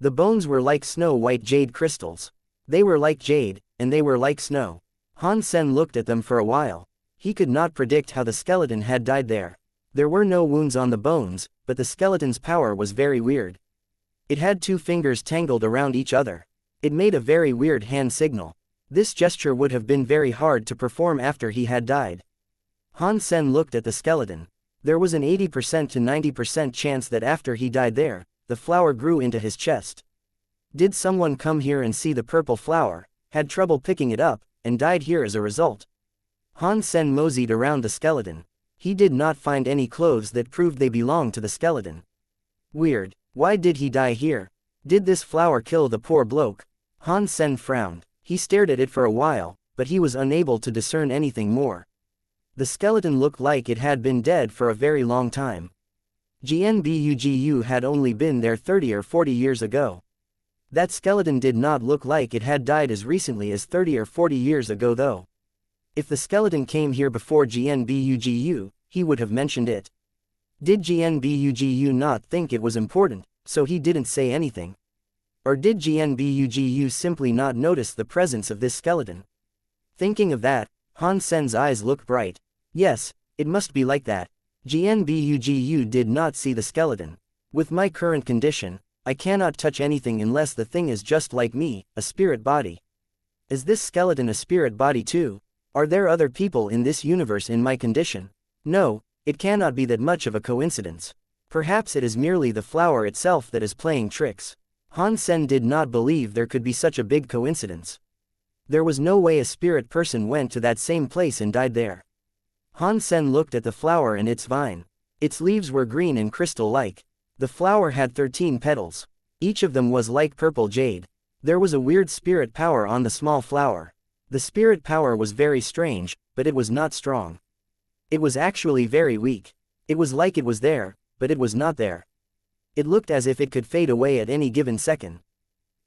The bones were like snow-white jade crystals. They were like jade, and they were like snow. Han Sen looked at them for a while. He could not predict how the skeleton had died there. There were no wounds on the bones, but the skeleton's power was very weird. It had two fingers tangled around each other. It made a very weird hand signal. This gesture would have been very hard to perform after he had died. Han Sen looked at the skeleton. There was an 80% to 90% chance that after he died there, the flower grew into his chest. Did someone come here and see the purple flower, had trouble picking it up, and died here as a result? Han Sen moseyed around the skeleton. He did not find any clothes that proved they belonged to the skeleton. Weird. Why did he die here? Did this flower kill the poor bloke? Han Sen frowned. He stared at it for a while, but he was unable to discern anything more. The skeleton looked like it had been dead for a very long time. Genbugu had only been there 30 or 40 years ago. That skeleton did not look like it had died as recently as 30 or 40 years ago though. If the skeleton came here before Genbugu, he would have mentioned it. Did Genbugu not think it was important, so he didn't say anything? Or did Genbugu simply not notice the presence of this skeleton? Thinking of that, Han Sen's eyes looked bright. Yes, it must be like that. Genbugu did not see the skeleton. With my current condition, I cannot touch anything unless the thing is just like me, a spirit body. Is this skeleton a spirit body too? Are there other people in this universe in my condition? No, it cannot be that much of a coincidence. Perhaps it is merely the flower itself that is playing tricks. Han Sen did not believe there could be such a big coincidence. There was no way a spirit person went to that same place and died there. Han Sen looked at the flower and its vine. Its leaves were green and crystal-like. The flower had 13 petals. Each of them was like purple jade. There was a weird spirit power on the small flower. The spirit power was very strange, but it was not strong. It was actually very weak. It was like it was there, but it was not there. It looked as if it could fade away at any given second.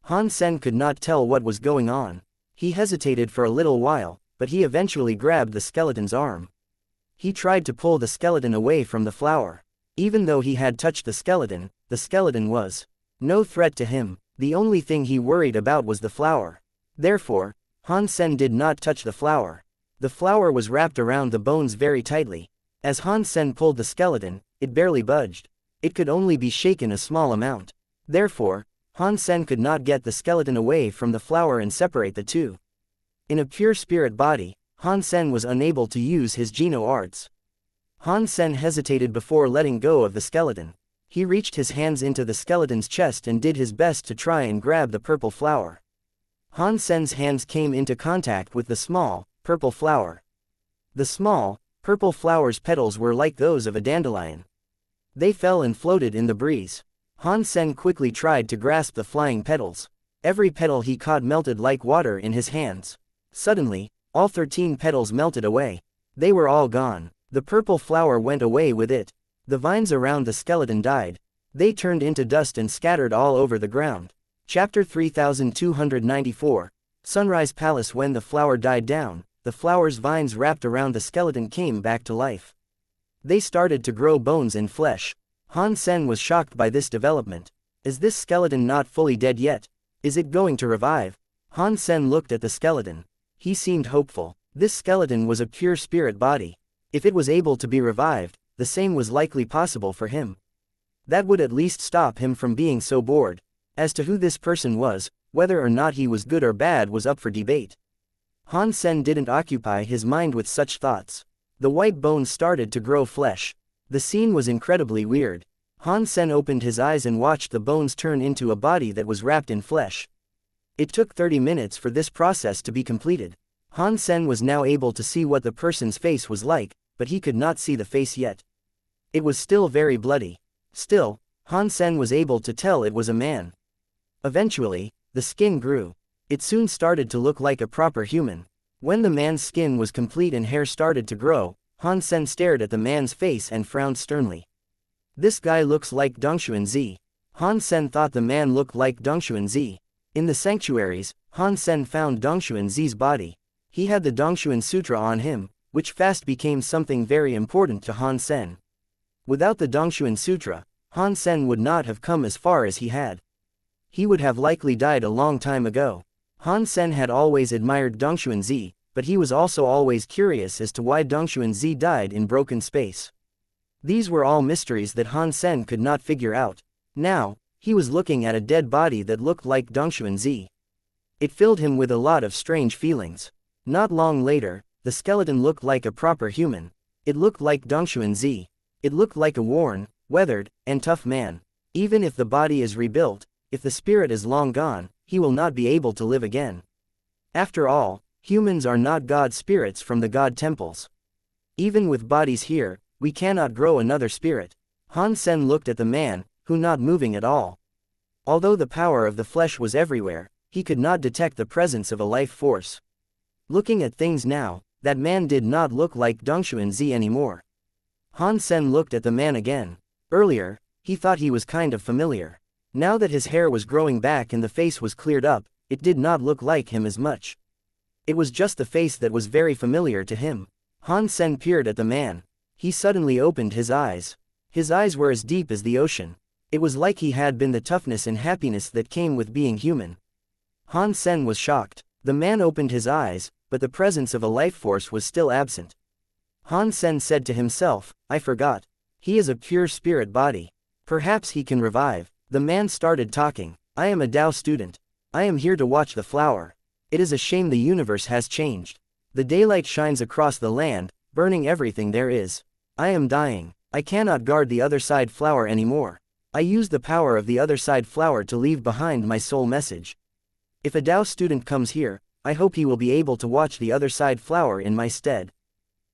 Han Sen could not tell what was going on. He hesitated for a little while, but he eventually grabbed the skeleton's arm. He tried to pull the skeleton away from the flower. Even though he had touched the skeleton was no threat to him. The only thing he worried about was the flower. Therefore, Han Sen did not touch the flower. The flower was wrapped around the bones very tightly. As Han Sen pulled the skeleton, it barely budged. It could only be shaken a small amount. Therefore, Han Sen could not get the skeleton away from the flower and separate the two. In a pure spirit body, Han Sen was unable to use his Geno arts. Han Sen hesitated before letting go of the skeleton. He reached his hands into the skeleton's chest and did his best to try and grab the purple flower. Han Sen's hands came into contact with the small, purple flower. The small, purple flower's petals were like those of a dandelion. They fell and floated in the breeze. Han Sen quickly tried to grasp the flying petals. Every petal he caught melted like water in his hands. Suddenly, all 13 petals melted away. They were all gone. The purple flower went away with it. The vines around the skeleton died. They turned into dust and scattered all over the ground. Chapter 3294. Sunrise Palace. When the flower died down, the flower's vines wrapped around the skeleton came back to life. They started to grow bones and flesh. Han Sen was shocked by this development. Is this skeleton not fully dead yet? Is it going to revive? Han Sen looked at the skeleton. He seemed hopeful. This skeleton was a pure spirit body. If it was able to be revived, the same was likely possible for him. That would at least stop him from being so bored. As to who this person was, whether or not he was good or bad was up for debate. Han Sen didn't occupy his mind with such thoughts. The white bones started to grow flesh. The scene was incredibly weird. Han Sen opened his eyes and watched the bones turn into a body that was wrapped in flesh. It took 30 minutes for this process to be completed. Han Sen was now able to see what the person's face was like, but he could not see the face yet. It was still very bloody. Still, Han Sen was able to tell it was a man. Eventually, the skin grew. It soon started to look like a proper human. When the man's skin was complete and hair started to grow, Han Sen stared at the man's face and frowned sternly. This guy looks like Dongxuan Zi. Han Sen thought the man looked like Dongxuan Zi. In the sanctuaries, Han Sen found Dongxuan Zi's body. He had the Dongxuan Sutra on him, which fast became something very important to Han Sen. Without the Dongxuan Sutra, Han Sen would not have come as far as he had. He would have likely died a long time ago. Han Sen had always admired Dongxuan Zi, but he was also always curious as to why Dongxuan Zi died in broken space. These were all mysteries that Han Sen could not figure out. Now, he was looking at a dead body that looked like Dongxuan Zi. It filled him with a lot of strange feelings. Not long later, the skeleton looked like a proper human. It looked like Dongxuan Zi. It looked like a worn, weathered, and tough man. Even if the body is rebuilt, if the spirit is long gone, he will not be able to live again. After all, humans are not god spirits from the god temples. Even with bodies here, we cannot grow another spirit. Han Sen looked at the man, who not moving at all. Although the power of the flesh was everywhere, he could not detect the presence of a life force. Looking at things now, that man did not look like Dongxuan Zi anymore. Han Sen looked at the man again. Earlier, he thought he was kind of familiar. Now that his hair was growing back and the face was cleared up, it did not look like him as much. It was just the face that was very familiar to him. Han Sen peered at the man. He suddenly opened his eyes. His eyes were as deep as the ocean. It was like he had been the toughness and happiness that came with being human. Han Sen was shocked. The man opened his eyes, but the presence of a life force was still absent. Han Sen said to himself, I forgot. He is a pure spirit body. Perhaps he can revive. The man started talking. I am a Dao student. I am here to watch the flower. It is a shame the universe has changed. The daylight shines across the land, burning everything there is. I am dying. I cannot guard the other side flower anymore. I use the power of the other side flower to leave behind my soul message. If a Dao student comes here, I hope he will be able to watch the other side flower in my stead.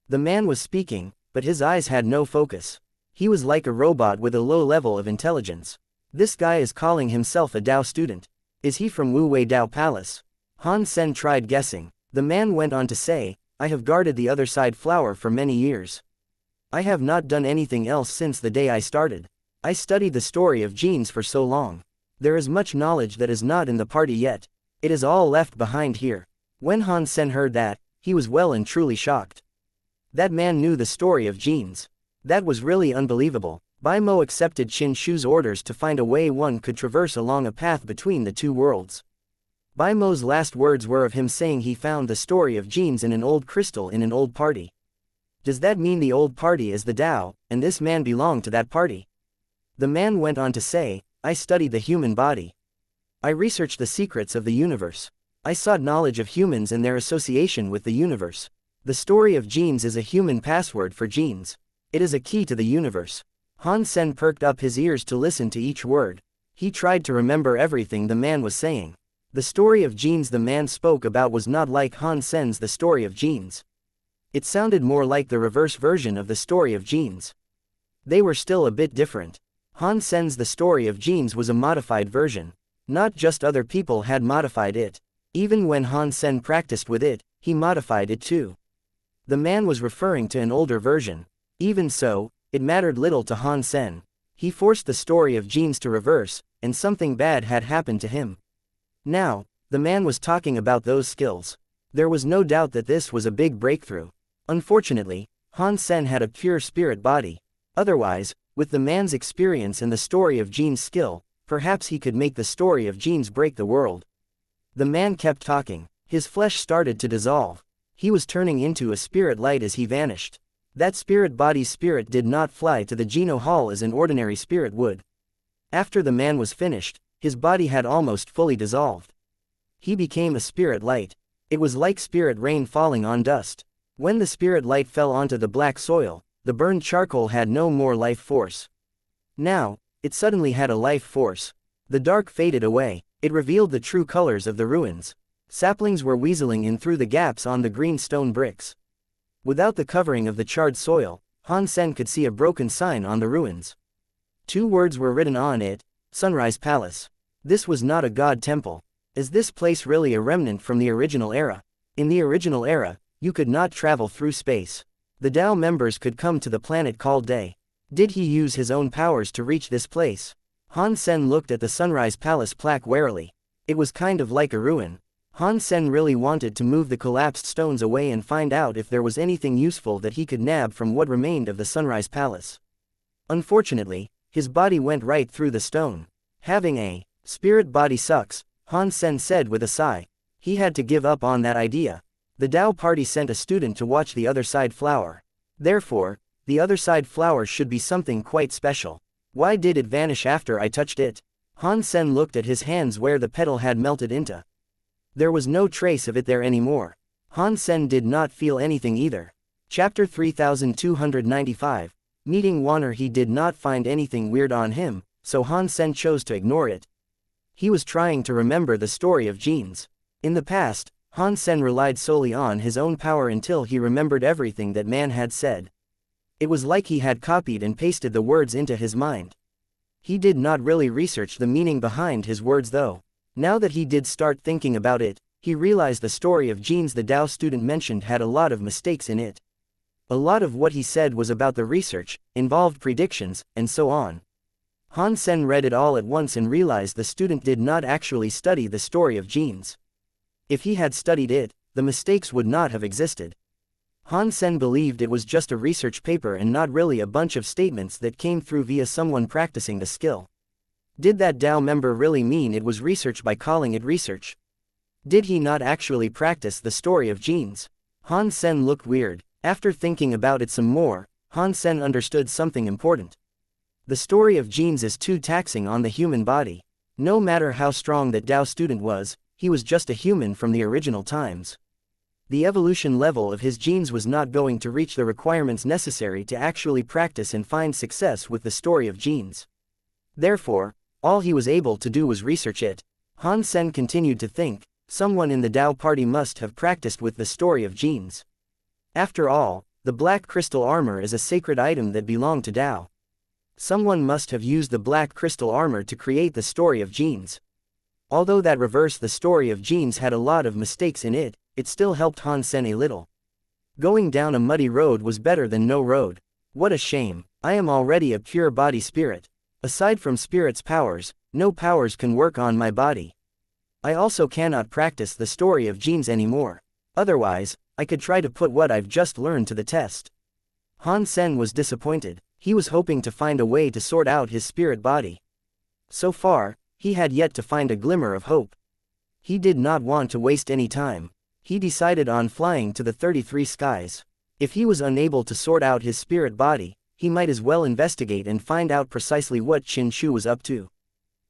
The man was speaking, but his eyes had no focus. He was like a robot with a low level of intelligence. This guy is calling himself a Dao student. Is he from Wu Wei Dao Palace? Han Sen tried guessing. The man went on to say, I have guarded the other side flower for many years. I have not done anything else since the day I started. I studied the story of genes for so long. There is much knowledge that is not in the party yet. It is all left behind here. When Han Sen heard that, he was well and truly shocked. That man knew the story of genes. That was really unbelievable. Bai Mo accepted Qin Shu's orders to find a way one could traverse along a path between the two worlds. Bai Mo's last words were of him saying he found the story of genes in an old crystal in an old party. Does that mean the old party is the Dao, and this man belonged to that party? The man went on to say, I studied the human body. I researched the secrets of the universe. I sought knowledge of humans and their association with the universe. The story of genes is a human password for genes. It is a key to the universe. Han Sen perked up his ears to listen to each word. He tried to remember everything the man was saying. The story of genes the man spoke about was not like Han Sen's The Story of Genes. It sounded more like the reverse version of The Story of Genes. They were still a bit different. Han Sen's The Story of Genes was a modified version. Not just other people had modified it. Even when Han Sen practiced with it, he modified it too. The man was referring to an older version. Even so, it mattered little to Han Sen. He forced the story of genes to reverse, and something bad had happened to him. Now, the man was talking about those skills. There was no doubt that this was a big breakthrough. Unfortunately, Han Sen had a pure spirit body. Otherwise, with the man's experience and the story of Gene's skill, perhaps he could make the story of genes break the world. The man kept talking. His flesh started to dissolve. He was turning into a spirit light as he vanished. That spirit body's spirit did not fly to the Geno Hall as an ordinary spirit would. After the man was finished, his body had almost fully dissolved. He became a spirit light. It was like spirit rain falling on dust. When the spirit light fell onto the black soil, the burned charcoal had no more life force. Now, it suddenly had a life force. The dark faded away. It revealed the true colors of the ruins. Saplings were weaseling in through the gaps on the green stone bricks. Without the covering of the charred soil, Han Sen could see a broken sign on the ruins. 2 words were written on it: Sunrise Palace. This was not a god temple. Is this place really a remnant from the original era? In the original era, you could not travel through space. The Tao members could come to the planet called Day. Did he use his own powers to reach this place? Han Sen looked at the Sunrise Palace plaque warily. It was kind of like a ruin. Han Sen really wanted to move the collapsed stones away and find out if there was anything useful that he could nab from what remained of the Sunrise Palace. Unfortunately, his body went right through the stone. Having a spirit body sucks, Han Sen said with a sigh. He had to give up on that idea. The Tao party sent a student to watch the other side flower. Therefore, the other side flower should be something quite special. Why did it vanish after I touched it? Han Sen looked at his hands where the petal had melted into. There was no trace of it there anymore. Han Sen did not feel anything either. Chapter 3295. Meeting Warner. He did not find anything weird on him, so Han Sen chose to ignore it. He was trying to remember the story of genes. In the past, Han Sen relied solely on his own power until he remembered everything that man had said. It was like he had copied and pasted the words into his mind. He did not really research the meaning behind his words though. Now that he did start thinking about it, he realized the story of genes the Tao student mentioned had a lot of mistakes in it. A lot of what he said was about the research, involved predictions, and so on. Han Sen read it all at once and realized the student did not actually study the story of genes. If he had studied it, the mistakes would not have existed. Han Sen believed it was just a research paper and not really a bunch of statements that came through via someone practicing the skill. Did that Tao member really mean it was research by calling it research? Did he not actually practice the story of genes? Han Sen looked weird. After thinking about it some more, Han Sen understood something important. The story of genes is too taxing on the human body. No matter how strong that Tao student was, he was just a human from the original times. The evolution level of his genes was not going to reach the requirements necessary to actually practice and find success with the story of genes. Therefore, all he was able to do was research it. Han Sen continued to think, someone in the Tao party must have practiced with the story of genes. After all, the black crystal armor is a sacred item that belonged to Tao. Someone must have used the black crystal armor to create the story of genes. Although that reverse the story of genes had a lot of mistakes in it, it still helped Han Sen a little. Going down a muddy road was better than no road. What a shame, I am already a pure body spirit. Aside from spirit's powers, no powers can work on my body. I also cannot practice the story of genes anymore. Otherwise, I could try to put what I've just learned to the test. Han Sen was disappointed. He was hoping to find a way to sort out his spirit body. So far, he had yet to find a glimmer of hope. He did not want to waste any time. He decided on flying to the 33 skies. If he was unable to sort out his spirit body, he might as well investigate and find out precisely what Qin Shu was up to.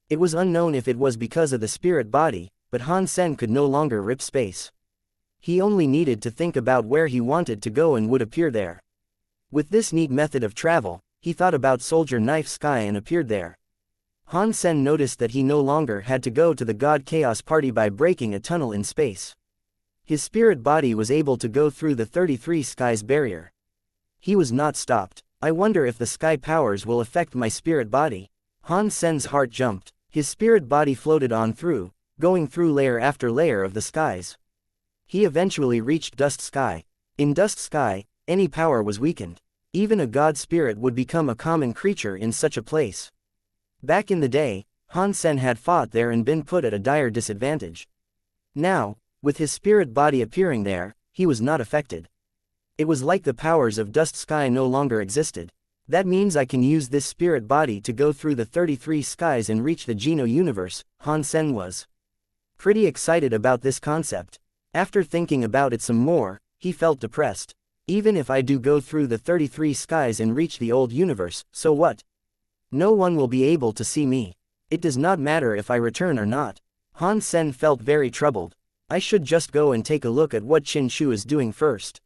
It was unknown if it was because of the spirit body, but Han Sen could no longer rip space. He only needed to think about where he wanted to go and would appear there. With this neat method of travel, he thought about Soldier Knife Sky and appeared there. Han Sen noticed that he no longer had to go to the God Chaos Party by breaking a tunnel in space. His spirit body was able to go through the 33 skies barrier. He was not stopped. I wonder if the sky powers will affect my spirit body. Han Sen's heart jumped. His spirit body floated on through, going through layer after layer of the skies. He eventually reached Dust Sky. In Dust Sky, any power was weakened. Even a god spirit would become a common creature in such a place. Back in the day, Han Sen had fought there and been put at a dire disadvantage. Now, with his spirit body appearing there, he was not affected. It was like the powers of Dust Sky no longer existed. That means I can use this spirit body to go through the 33 skies and reach the Geno universe. Han Sen was pretty excited about this concept. After thinking about it some more, he felt depressed. Even if I do go through the 33 skies and reach the old universe, so what? No one will be able to see me. It does not matter if I return or not. Han Sen felt very troubled. I should just go and take a look at what Qin Shu is doing first.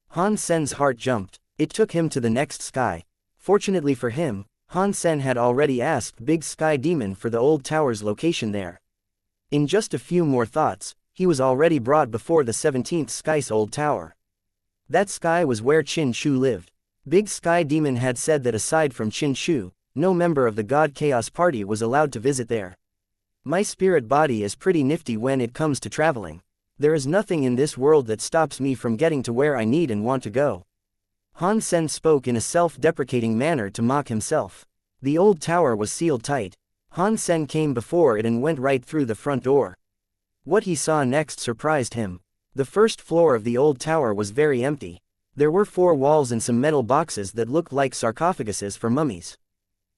Han Sen's heart jumped. It took him to the next sky. Fortunately for him, Han Sen had already asked Big Sky Demon for the old tower's location there. In just a few more thoughts, he was already brought before the 17th sky's old tower. That sky was where Qin Shu lived. Big Sky Demon had said that aside from Qin Shu, no member of the God Chaos Party was allowed to visit there. My spirit body is pretty nifty when it comes to traveling. There is nothing in this world that stops me from getting to where I need and want to go. Han Sen spoke in a self-deprecating manner to mock himself. The old tower was sealed tight. Han Sen came before it and went right through the front door. What he saw next surprised him. The first floor of the old tower was very empty. There were 4 walls and some metal boxes that looked like sarcophaguses for mummies.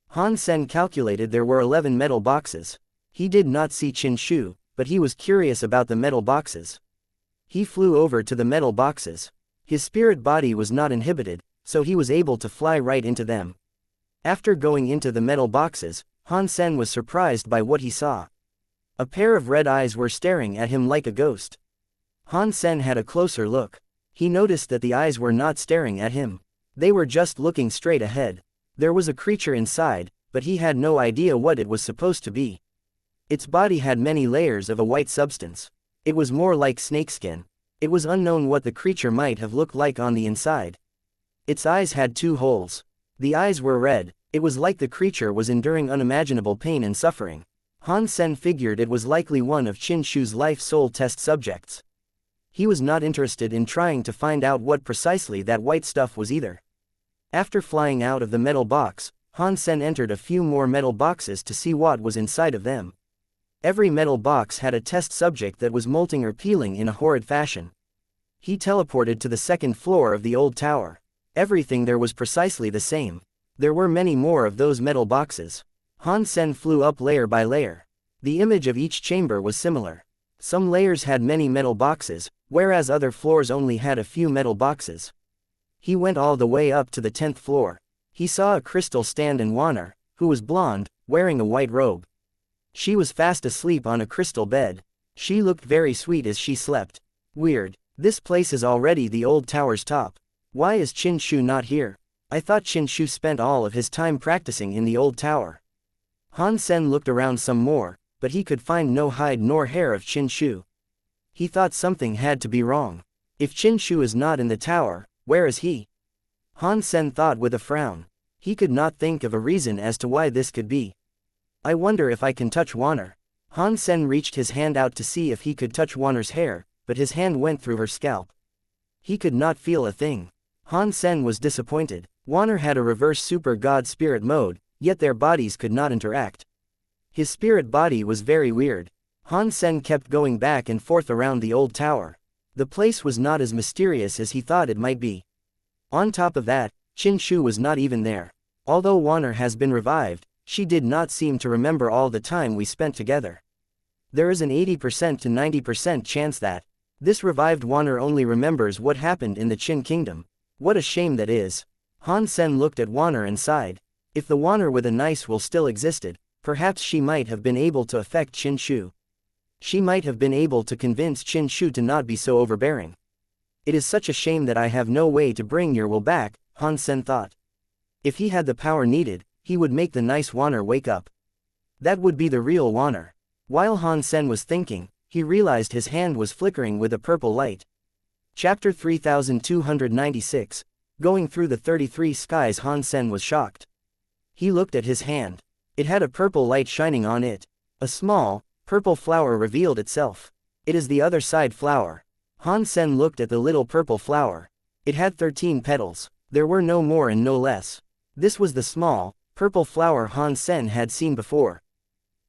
Han Sen calculated there were 11 metal boxes. He did not see Qin Shu, but he was curious about the metal boxes. He flew over to the metal boxes. His spirit body was not inhibited, so he was able to fly right into them. After going into the metal boxes, Han Sen was surprised by what he saw. A pair of red eyes were staring at him like a ghost. Han Sen had a closer look. He noticed that the eyes were not staring at him. They were just looking straight ahead. There was a creature inside, but he had no idea what it was supposed to be. Its body had many layers of a white substance. It was more like snakeskin. It was unknown what the creature might have looked like on the inside. Its eyes had 2 holes. The eyes were red. It was like the creature was enduring unimaginable pain and suffering. Han Sen figured it was likely one of Qin Shu's life soul test subjects. He was not interested in trying to find out what precisely that white stuff was either. After flying out of the metal box, Han Sen entered a few more metal boxes to see what was inside of them. Every metal box had a test subject that was molting or peeling in a horrid fashion. He teleported to the 2nd floor of the old tower. Everything there was precisely the same. There were many more of those metal boxes. Han Sen flew up layer by layer. The image of each chamber was similar. Some layers had many metal boxes, whereas other floors only had a few metal boxes. He went all the way up to the 10th floor. He saw a crystal stand and Wanner, who was blonde, wearing a white robe. She was fast asleep on a crystal bed. She looked very sweet as she slept. Weird. This place is already the old tower's top. Why is Qin Shu not here? I thought Qin Shu spent all of his time practicing in the old tower. Han Sen looked around some more, but he could find no hide nor hair of Qin Shu. He thought something had to be wrong. If Qin Shu is not in the tower, where is he? Han Sen thought with a frown. He could not think of a reason as to why this could be. I wonder if I can touch Wanner. Han Sen reached his hand out to see if he could touch Wanner's hair, but his hand went through her scalp. He could not feel a thing. Han Sen was disappointed. Wanner had a reverse super god spirit mode, yet their bodies could not interact. His spirit body was very weird. Han Sen kept going back and forth around the old tower. The place was not as mysterious as he thought it might be. On top of that, Qin Shu was not even there. Although Wanner has been revived, she did not seem to remember all the time we spent together. There is an 80% to 90% chance that this revived Wanner only remembers what happened in the Qin Kingdom. What a shame that is. Han Sen looked at Wanner and sighed. If the Wanner with a nice will still existed, perhaps she might have been able to affect Qin Shu. She might have been able to convince Qin Shu to not be so overbearing. It is such a shame that I have no way to bring your will back, Han Sen thought. If he had the power needed, he would make the nice Wanner wake up. That would be the real Wanner. While Han Sen was thinking, he realized his hand was flickering with a purple light. Chapter 3296. Going through the 33 skies. Han Sen was shocked. He looked at his hand. It had a purple light shining on it. A small, purple flower revealed itself. It is the other side flower. Han Sen looked at the little purple flower. It had 13 petals. There were no more and no less. This was the small, purple flower Han Sen had seen before.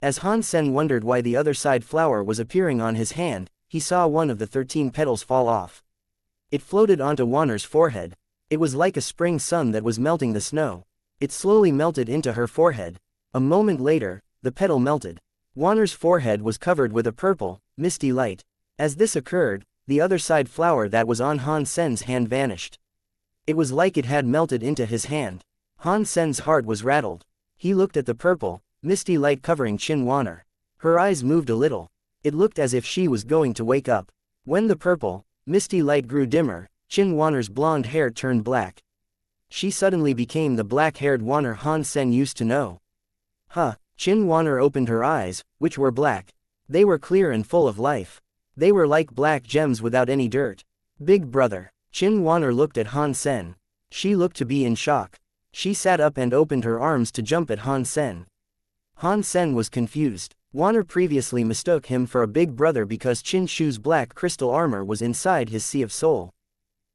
As Han Sen wondered why the other side flower was appearing on his hand, he saw one of the 13 petals fall off. It floated onto Wanner's forehead. It was like a spring sun that was melting the snow. It slowly melted into her forehead. A moment later, the petal melted. Wanner's forehead was covered with a purple, misty light. As this occurred, the other side flower that was on Han Sen's hand vanished. It was like it had melted into his hand. Han Sen's heart was rattled. He looked at the purple, misty light covering Qin Wanner. Her eyes moved a little. It looked as if she was going to wake up. When the purple, misty light grew dimmer, Qin Wanner's blonde hair turned black. She suddenly became the black-haired Wanner Han Sen used to know. Huh, Qin Wanner opened her eyes, which were black. They were clear and full of life. They were like black gems without any dirt. Big brother. Qin Wanner looked at Han Sen. She looked to be in shock. She sat up and opened her arms to jump at Han Sen. Han Sen was confused. Wanner previously mistook him for a big brother because Qin Shu's black crystal armor was inside his Sea of Soul.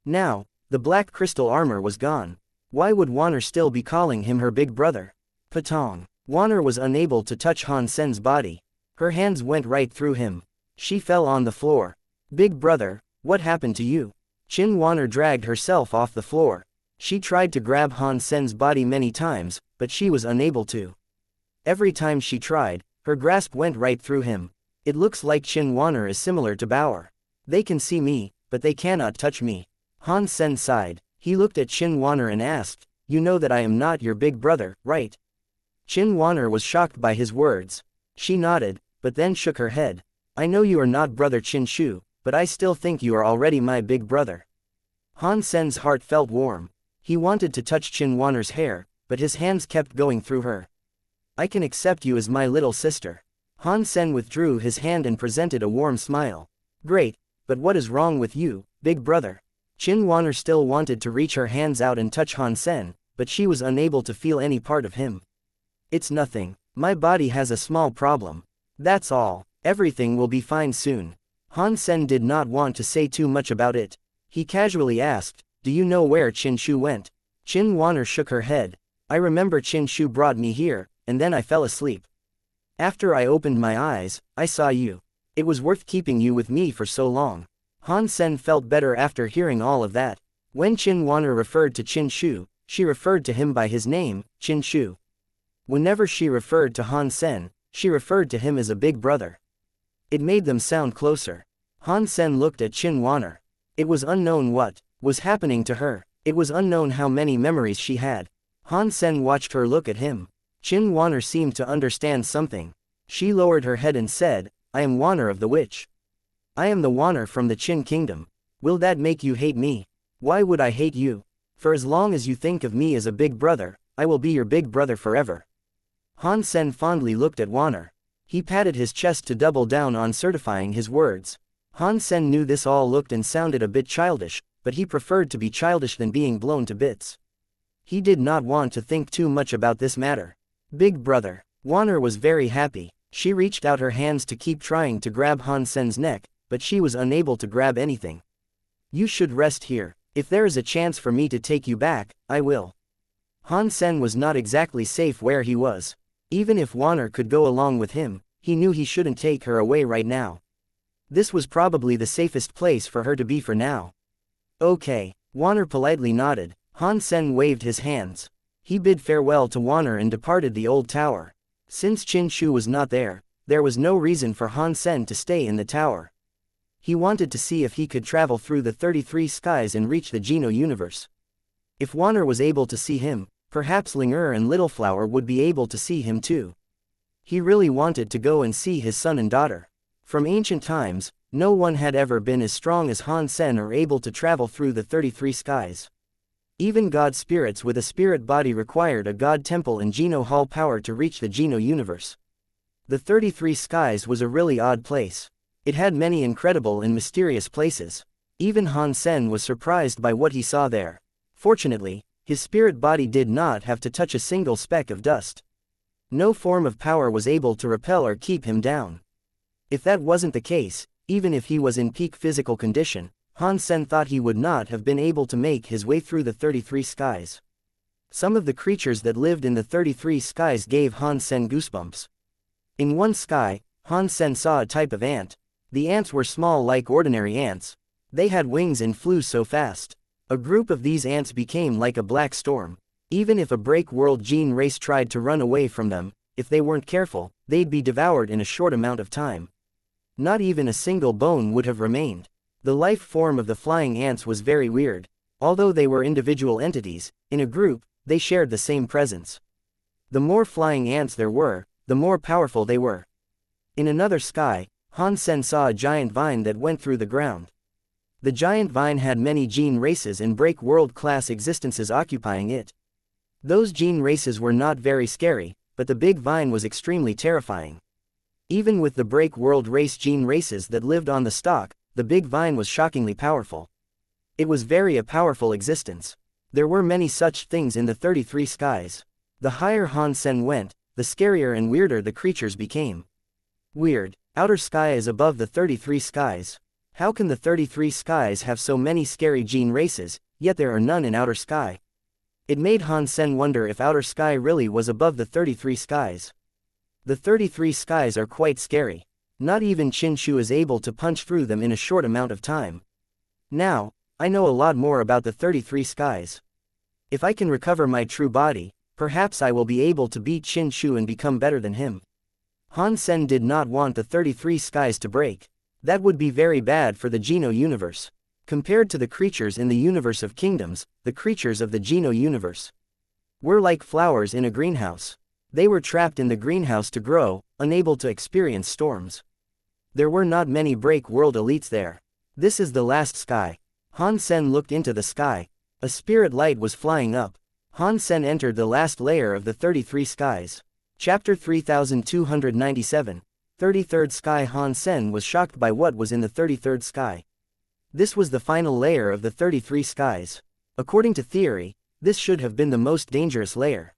Now, the black crystal armor was gone. Why would Wanner still be calling him her big brother? Patong. Wanner was unable to touch Han Sen's body. Her hands went right through him. She fell on the floor. Big brother, what happened to you? Qin Wanner dragged herself off the floor. She tried to grab Han Sen's body many times, but she was unable to. Every time she tried, her grasp went right through him. It looks like Qin Wanner is similar to Bauer. They can see me, but they cannot touch me. Han Sen sighed. He looked at Qin Wanner and asked, "You know that I am not your big brother, right?" Qin Wanner was shocked by his words. She nodded, but then shook her head. "I know you are not brother Qin Shu, but I still think you are already my big brother." Han Sen's heart felt warm. He wanted to touch Qin Wanner's hair, but his hands kept going through her. "I can accept you as my little sister." Han Sen withdrew his hand and presented a warm smile. "Great, but what is wrong with you, big brother?" Qin Wanner still wanted to reach her hands out and touch Han Sen, but she was unable to feel any part of him. "It's nothing. My body has a small problem. That's all. Everything will be fine soon." Han Sen did not want to say too much about it. He casually asked, "Do you know where Qin Shu went?" Qin Wanner shook her head. "I remember Qin Shu brought me here, and then I fell asleep. After I opened my eyes, I saw you. It was worth keeping you with me for so long." Han Sen felt better after hearing all of that. When Qin Wanner referred to Qin Shu, she referred to him by his name, Qin Shu. Whenever she referred to Han Sen, she referred to him as a big brother. It made them sound closer. Han Sen looked at Qin Wanner. It was unknown what was happening to her. It was unknown how many memories she had. Han Sen watched her look at him. Qin Wanner seemed to understand something. She lowered her head and said, "I am Wanner of the Witch. I am the Wanner from the Qin Kingdom. Will that make you hate me?" "Why would I hate you? For as long as you think of me as a big brother, I will be your big brother forever." Han Sen fondly looked at Wanner. He patted his chest to double down on certifying his words. Han Sen knew this all looked and sounded a bit childish, but he preferred to be childish than being blown to bits. He did not want to think too much about this matter. Big brother. Wanner was very happy. She reached out her hands to keep trying to grab Han Sen's neck, but she was unable to grab anything. "You should rest here. If there is a chance for me to take you back, I will." Han Sen was not exactly safe where he was. Even if Wanner could go along with him, he knew he shouldn't take her away right now. This was probably the safest place for her to be for now. "Okay." Wanner politely nodded. Han Sen waved his hands. He bid farewell to Wanner and departed the old tower. Since Qin Shu was not there, there was no reason for Han Sen to stay in the tower. He wanted to see if he could travel through the 33 skies and reach the Geno universe. If Wanner was able to see him, perhaps Ling and Little Flower would be able to see him too. He really wanted to go and see his son and daughter. From ancient times, no one had ever been as strong as Han Sen or able to travel through the 33 skies. Even god spirits with a spirit body required a god temple and Geno Hall power to reach the Geno universe. The 33 skies was a really odd place. It had many incredible and mysterious places. Even Han Sen was surprised by what he saw there. Fortunately, his spirit body did not have to touch a single speck of dust. No form of power was able to repel or keep him down. If that wasn't the case, even if he was in peak physical condition, Han Sen thought he would not have been able to make his way through the 33 skies. Some of the creatures that lived in the 33 skies gave Han Sen goosebumps. In one sky, Han Sen saw a type of ant. The ants were small like ordinary ants. They had wings and flew so fast. A group of these ants became like a black storm. Even if a break world gene race tried to run away from them, if they weren't careful, they'd be devoured in a short amount of time. Not even a single bone would have remained. The life form of the flying ants was very weird. Although they were individual entities, in a group, they shared the same presence. The more flying ants there were, the more powerful they were. In another sky, Han Sen saw a giant vine that went through the ground. The giant vine had many gene races and break world-class existences occupying it. Those gene races were not very scary, but the big vine was extremely terrifying. Even with the break world race gene races that lived on the stalk, the big vine was shockingly powerful. It was very a powerful existence. There were many such things in the 33 skies. The higher Han Sen went, the scarier and weirder the creatures became. Weird. Outer sky is above the 33 skies. How can the 33 skies have so many scary gene races, yet there are none in outer sky? It made Han Sen wonder if outer sky really was above the 33 skies. The 33 skies are quite scary. Not even Qin Shu is able to punch through them in a short amount of time. Now, I know a lot more about the 33 skies. If I can recover my true body, perhaps I will be able to beat Qin Shu and become better than him. Han Sen did not want the 33 skies to break. That would be very bad for the Geno universe. Compared to the creatures in the universe of kingdoms, the creatures of the Geno universe were like flowers in a greenhouse. They were trapped in the greenhouse to grow, unable to experience storms. There were not many break world elites there. This is the last sky. Han Sen looked into the sky. A spirit light was flying up. Han Sen entered the last layer of the 33 skies. Chapter 3297. 33rd Sky. Han Sen was shocked by what was in the 33rd sky. This was the final layer of the 33 skies. According to theory, this should have been the most dangerous layer.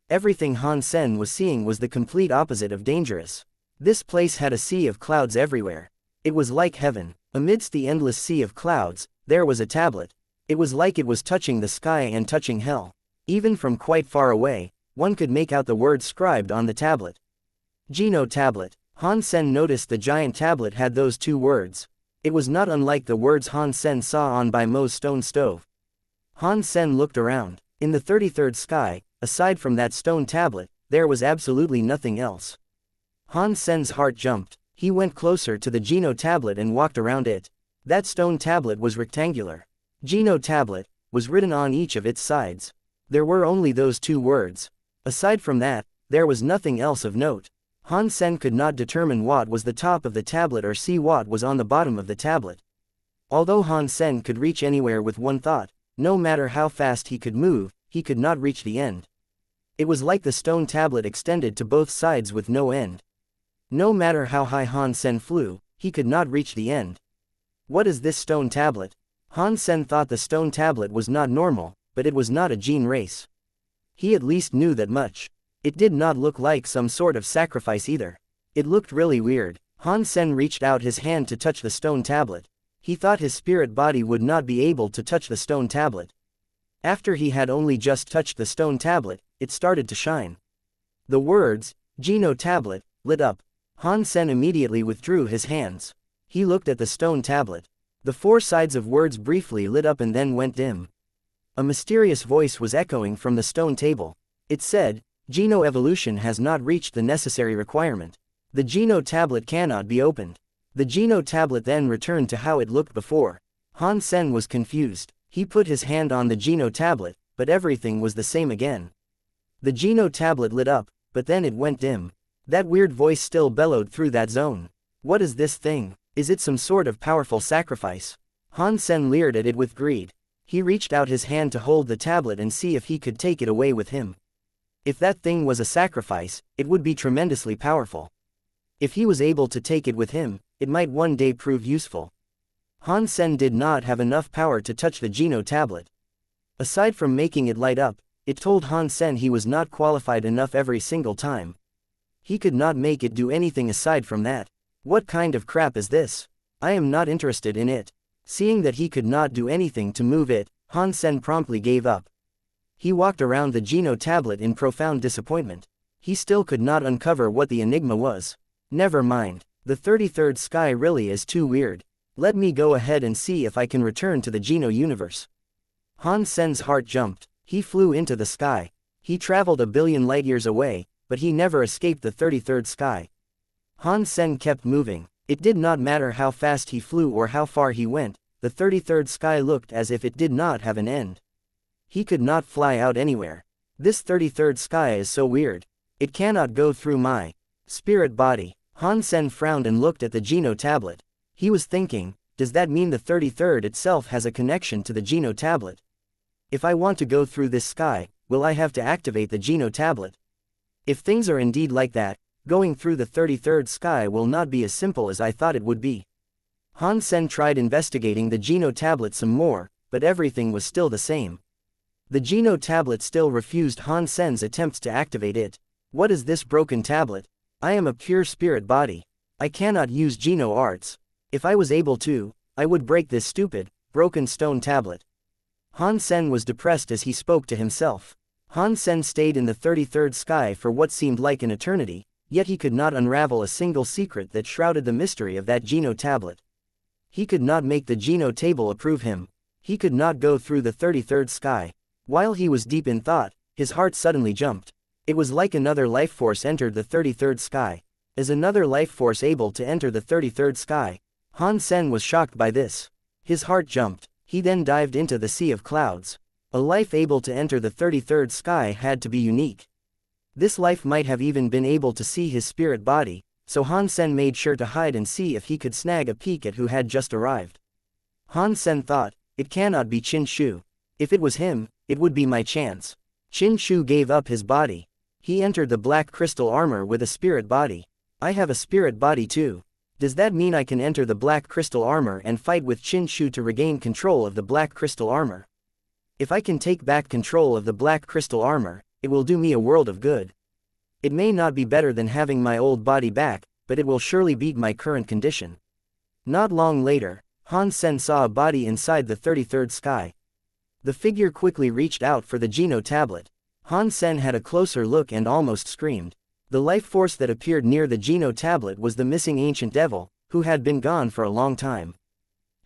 Everything Han Sen was seeing was the complete opposite of dangerous. This place had a sea of clouds everywhere. It was like heaven. Amidst the endless sea of clouds, there was a tablet. It was like it was touching the sky and touching hell. Even from quite far away, one could make out the words scribed on the tablet. Geno tablet. Han Sen noticed the giant tablet had those two words. It was not unlike the words Han Sen saw on Bai Mo's stone stove. Han Sen looked around. In the 33rd sky, aside from that stone tablet, there was absolutely nothing else. Han Sen's heart jumped. He went closer to the Geno tablet and walked around it. That stone tablet was rectangular. Geno tablet was written on each of its sides. There were only those two words. Aside from that, there was nothing else of note. Han Sen could not determine what was the top of the tablet or see what was on the bottom of the tablet. Although Han Sen could reach anywhere with one thought, no matter how fast he could move, he could not reach the end. It was like the stone tablet extended to both sides with no end. No matter how high Han Sen flew, he could not reach the end. What is this stone tablet? Han Sen thought the stone tablet was not normal, but it was not a gene race. He at least knew that much. It did not look like some sort of sacrifice either. It looked really weird. Han Sen reached out his hand to touch the stone tablet. He thought his spirit body would not be able to touch the stone tablet. After he had only just touched the stone tablet, it started to shine. The words, Geno tablet, lit up. Han Sen immediately withdrew his hands. He looked at the stone tablet. The four sides of words briefly lit up and then went dim. A mysterious voice was echoing from the stone table. It said, Geno evolution has not reached the necessary requirement. The Geno tablet cannot be opened. The Geno tablet then returned to how it looked before. Han Sen was confused. He put his hand on the Geno tablet, but everything was the same again. The Geno tablet lit up, but then it went dim. That weird voice still bellowed through that zone. What is this thing? Is it some sort of powerful sacrifice? Han Sen leered at it with greed. He reached out his hand to hold the tablet and see if he could take it away with him. If that thing was a sacrifice, it would be tremendously powerful. If he was able to take it with him, it might one day prove useful. Han Sen did not have enough power to touch the Geno tablet. Aside from making it light up, it told Han Sen he was not qualified enough every single time. He could not make it do anything aside from that. What kind of crap is this? I am not interested in it. Seeing that he could not do anything to move it, Han Sen promptly gave up. He walked around the Geno tablet in profound disappointment. He still could not uncover what the enigma was. Never mind. The 33rd sky really is too weird. Let me go ahead and see if I can return to the Geno universe. Han Sen's heart jumped. He flew into the sky. He traveled a billion light-years away, but he never escaped the 33rd sky. Han Sen kept moving. It did not matter how fast he flew or how far he went, the 33rd sky looked as if it did not have an end. He could not fly out anywhere. This 33rd sky is so weird. It cannot go through my spirit body. Han Sen frowned and looked at the Geno tablet. He was thinking, does that mean the 33rd itself has a connection to the Geno tablet? If I want to go through this sky, will I have to activate the Geno tablet? If things are indeed like that, going through the 33rd sky will not be as simple as I thought it would be. Han Sen tried investigating the Geno tablet some more, but everything was still the same. The Geno tablet still refused Han Sen's attempts to activate it. What is this broken tablet? I am a pure spirit body. I cannot use Geno arts. If I was able to, I would break this stupid, broken stone tablet. Han Sen was depressed as he spoke to himself. Han Sen stayed in the 33rd sky for what seemed like an eternity, yet he could not unravel a single secret that shrouded the mystery of that Geno tablet. He could not make the Geno table approve him. He could not go through the 33rd sky. While he was deep in thought, his heart suddenly jumped. It was like another life force entered the 33rd sky. Is another life force able to enter the 33rd sky? Han Sen was shocked by this. His heart jumped. He then dived into the sea of clouds. A life able to enter the 33rd sky had to be unique. This life might have even been able to see his spirit body, so Han Sen made sure to hide and see if he could snag a peek at who had just arrived. Han Sen thought, it cannot be Qin Shu. If it was him, it would be my chance. Qin Shu gave up his body. He entered the black crystal armor with a spirit body. I have a spirit body too. Does that mean I can enter the black crystal armor and fight with Qin Shu to regain control of the black crystal armor? If I can take back control of the black crystal armor, it will do me a world of good. It may not be better than having my old body back, but it will surely beat my current condition. Not long later, Han Sen saw a body inside the 33rd sky. The figure quickly reached out for the Geno tablet. Han Sen had a closer look and almost screamed. The life force that appeared near the Geno tablet was the missing ancient devil, who had been gone for a long time.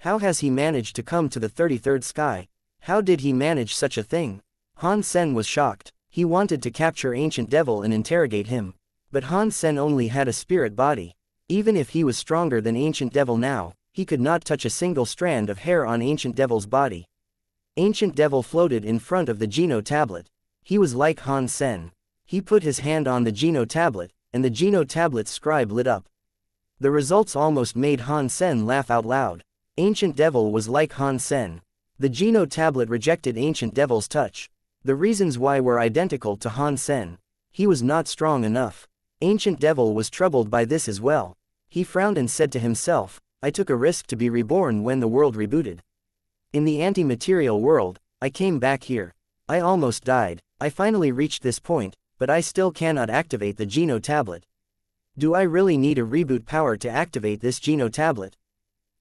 How has he managed to come to the 33rd sky? How did he manage such a thing? Han Sen was shocked. He wanted to capture ancient devil and interrogate him. But Han Sen only had a spirit body. Even if he was stronger than ancient devil now, he could not touch a single strand of hair on ancient devil's body. Ancient devil floated in front of the Geno tablet. He was like Han Sen. He put his hand on the Geno tablet, and the Geno tablet's scribe lit up. The results almost made Han Sen laugh out loud. Ancient devil was like Han Sen. The Geno tablet rejected ancient devil's touch. The reasons why were identical to Han Sen. He was not strong enough. Ancient devil was troubled by this as well. He frowned and said to himself, I took a risk to be reborn when the world rebooted. In the anti-material world, I came back here. I almost died. I finally reached this point, but I still cannot activate the Geno tablet. Do I really need a reboot power to activate this Geno tablet?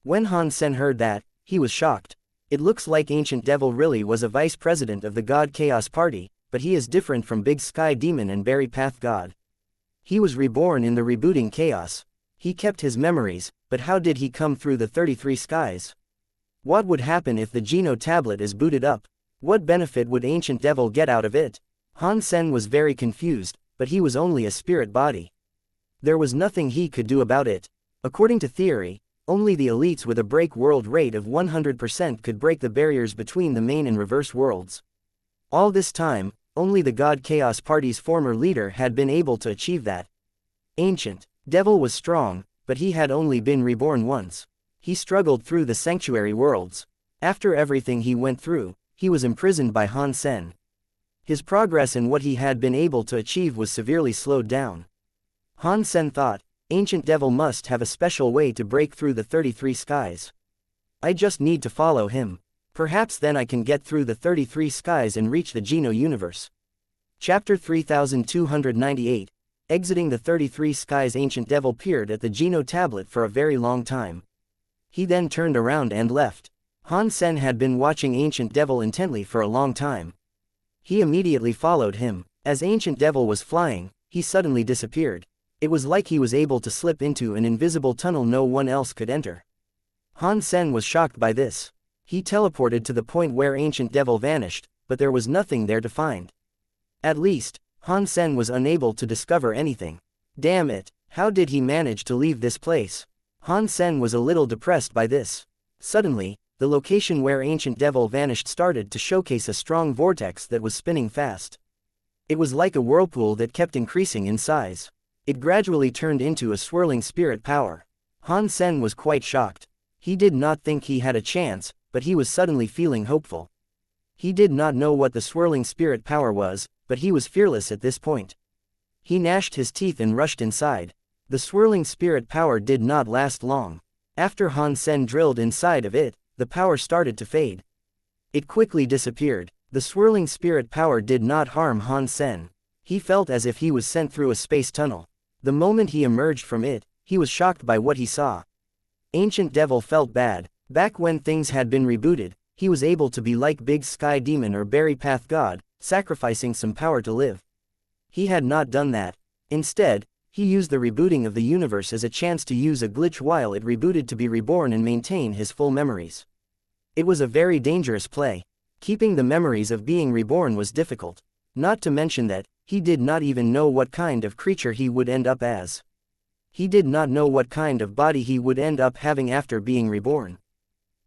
When Han Sen heard that, he was shocked. It looks like Ancient Devil really was a vice president of the God Chaos Party, but he is different from Big Sky Demon and Berry Path God. He was reborn in the rebooting chaos. He kept his memories, but how did he come through the 33 skies? What would happen if the Geno tablet is booted up? What benefit would Ancient Devil get out of it? Han Sen was very confused, but he was only a spirit body. There was nothing he could do about it. According to theory, only the elites with a break world rate of 100% could break the barriers between the main and reverse worlds. All this time, only the God Chaos Party's former leader had been able to achieve that. Ancient Devil was strong, but he had only been reborn once. He struggled through the sanctuary worlds. After everything he went through, he was imprisoned by Han Sen. His progress in what he had been able to achieve was severely slowed down. Han Sen thought, Ancient Devil must have a special way to break through the 33 skies. I just need to follow him. Perhaps then I can get through the 33 skies and reach the Geno universe. Chapter 3298. Exiting the 33 skies. Ancient Devil peered at the Geno tablet for a very long time. He then turned around and left. Han Sen had been watching Ancient Devil intently for a long time. He immediately followed him. As Ancient Devil was flying, he suddenly disappeared. It was like he was able to slip into an invisible tunnel no one else could enter. Han Sen was shocked by this. He teleported to the point where Ancient Devil vanished, but there was nothing there to find. At least, Han Sen was unable to discover anything. Damn it, how did he manage to leave this place? Han Sen was a little depressed by this. Suddenly, the location where Ancient Devil vanished started to showcase a strong vortex that was spinning fast. It was like a whirlpool that kept increasing in size. It gradually turned into a swirling spirit power. Han Sen was quite shocked. He did not think he had a chance, but he was suddenly feeling hopeful. He did not know what the swirling spirit power was, but he was fearless at this point. He gnashed his teeth and rushed inside. The swirling spirit power did not last long. After Han Sen drilled inside of it, the power started to fade. It quickly disappeared. The swirling spirit power did not harm Han Sen. He felt as if he was sent through a space tunnel. The moment he emerged from it, he was shocked by what he saw. Ancient Devil felt bad. Back when things had been rebooted, he was able to be like Big Sky Demon or Berry Path God, sacrificing some power to live. He had not done that. Instead, he used the rebooting of the universe as a chance to use a glitch while it rebooted to be reborn and maintain his full memories. It was a very dangerous play. Keeping the memories of being reborn was difficult. Not to mention that, he did not even know what kind of creature he would end up as. He did not know what kind of body he would end up having after being reborn.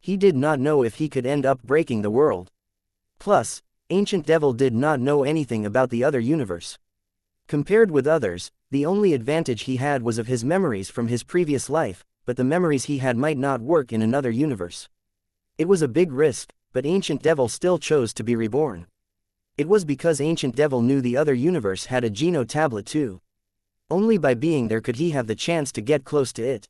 He did not know if he could end up breaking the world. Plus, Ancient Devil did not know anything about the other universe. Compared with others, the only advantage he had was of his memories from his previous life, but the memories he had might not work in another universe. It was a big risk, but Ancient Devil still chose to be reborn. It was because Ancient Devil knew the other universe had a Geno tablet too. Only by being there could he have the chance to get close to it.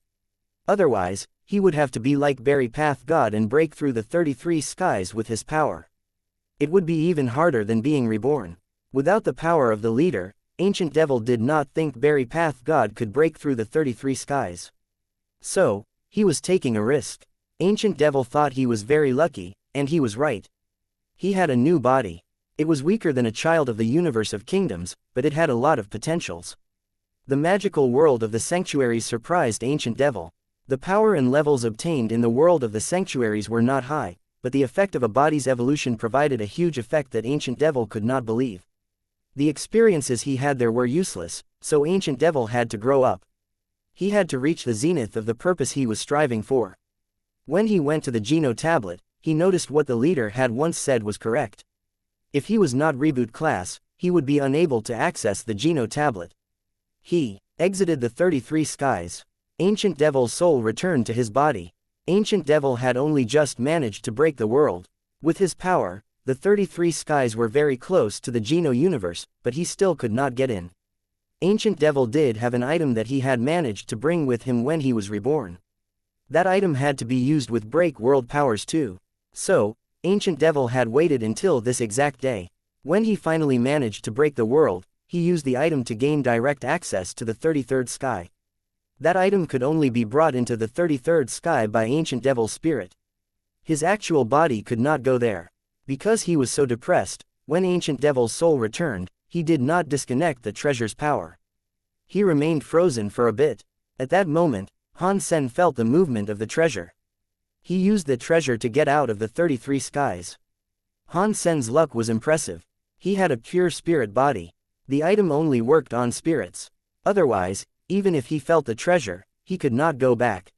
Otherwise, he would have to be like Berry Path God and break through the 33 skies with his power. It would be even harder than being reborn. Without the power of the leader, Ancient Devil did not think Berry Path God could break through the 33 skies. So, he was taking a risk. Ancient Devil thought he was very lucky, and he was right. He had a new body. It was weaker than a child of the universe of kingdoms, but it had a lot of potentials. The magical world of the sanctuaries surprised Ancient Devil. The power and levels obtained in the world of the sanctuaries were not high, but the effect of a body's evolution provided a huge effect that Ancient Devil could not believe. The experiences he had there were useless, so Ancient Devil had to grow up. He had to reach the zenith of the purpose he was striving for. When he went to the Geno tablet, he noticed what the leader had once said was correct. If he was not reboot class, he would be unable to access the Geno tablet. He exited the 33 skies. Ancient Devil's soul returned to his body. Ancient Devil had only just managed to break the world. With his power, the 33 skies were very close to the Geno universe, but he still could not get in. Ancient Devil did have an item that he had managed to bring with him when he was reborn. That item had to be used with break world powers too. So, Ancient Devil had waited until this exact day. When he finally managed to break the world, he used the item to gain direct access to the 33rd sky. That item could only be brought into the 33rd sky by Ancient Devil's spirit. His actual body could not go there. Because he was so depressed, when Ancient Devil's soul returned, he did not disconnect the treasure's power. He remained frozen for a bit. At that moment, Han Sen felt the movement of the treasure. He used the treasure to get out of the 33 skies. Han Sen's luck was impressive. He had a pure spirit body. The item only worked on spirits. Otherwise, even if he felt the treasure, he could not go back.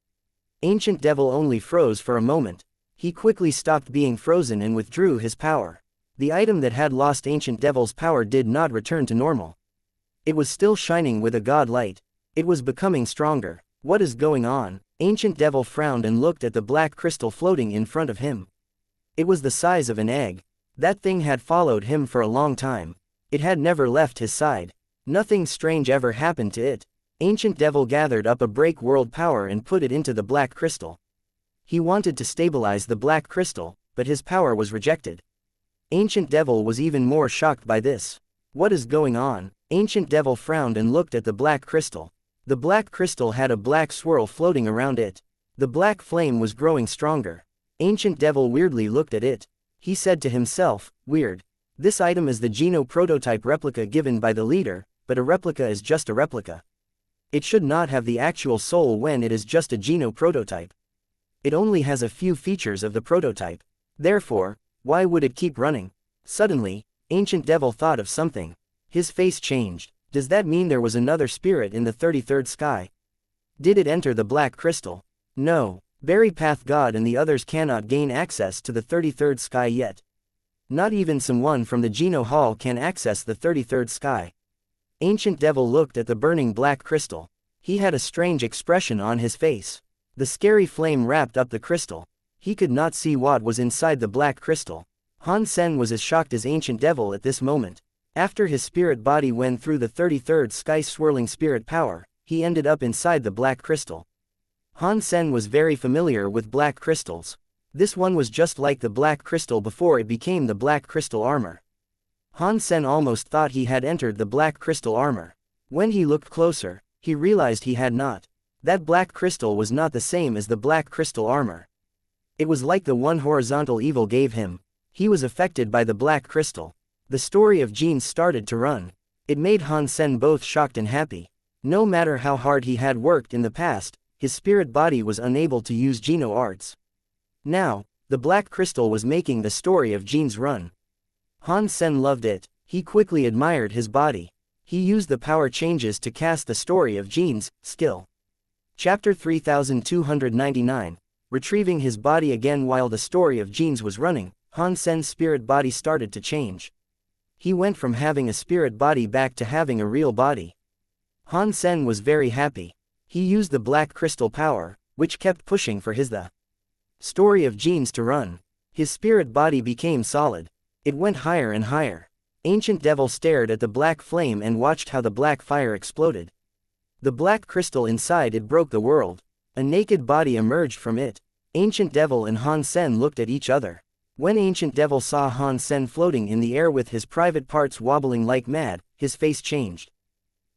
Ancient Devil only froze for a moment. He quickly stopped being frozen and withdrew his power. The item that had lost Ancient Devil's power did not return to normal. It was still shining with a god light. It was becoming stronger. What is going on? Ancient Devil frowned and looked at the black crystal floating in front of him. It was the size of an egg. That thing had followed him for a long time. It had never left his side. Nothing strange ever happened to it. Ancient Devil gathered up a break world power and put it into the black crystal. He wanted to stabilize the black crystal, but his power was rejected. Ancient Devil was even more shocked by this. What is going on? Ancient Devil frowned and looked at the black crystal. The black crystal had a black swirl floating around it. The black flame was growing stronger. Ancient Devil weirdly looked at it. He said to himself, weird. This item is the Geno prototype replica given by the leader, but a replica is just a replica. It should not have the actual soul when it is just a Geno prototype. It only has a few features of the prototype. Therefore, why would it keep running? Suddenly, Ancient Devil thought of something. His face changed. Does that mean there was another spirit in the 33rd sky? Did it enter the black crystal? No. Berry Path God and the others cannot gain access to the 33rd sky yet. Not even someone from the Geno Hall can access the 33rd sky. Ancient Devil looked at the burning black crystal. He had a strange expression on his face. The scary flame wrapped up the crystal. He could not see what was inside the black crystal. Han Sen was as shocked as Ancient Devil at this moment. After his spirit body went through the 33rd sky swirling spirit power, he ended up inside the black crystal. Han Sen was very familiar with black crystals. This one was just like the black crystal before it became the black crystal armor. Han Sen almost thought he had entered the black crystal armor. When he looked closer, he realized he had not. That black crystal was not the same as the black crystal armor. It was like the one horizontal evil gave him. He was affected by the black crystal. The story of Gene started to run. It made Han Sen both shocked and happy. No matter how hard he had worked in the past, his spirit body was unable to use Geno arts. Now, the black crystal was making the story of Gene's run. Han Sen loved it. He quickly admired his body. He used the power changes to cast the story of Gene's skill. Chapter 3299. Retrieving his body again. While the story of Gene's was running, Han Sen's spirit body started to change. He went from having a spirit body back to having a real body. Han Sen was very happy. He used the black crystal power, which kept pushing for the story of Gene's to run. His spirit body became solid. It went higher and higher. Ancient Devil stared at the black flame and watched how the black fire exploded. The black crystal inside it broke the world. A naked body emerged from it. Ancient Devil and Han Sen looked at each other. When Ancient Devil saw Han Sen floating in the air with his private parts wobbling like mad, his face changed.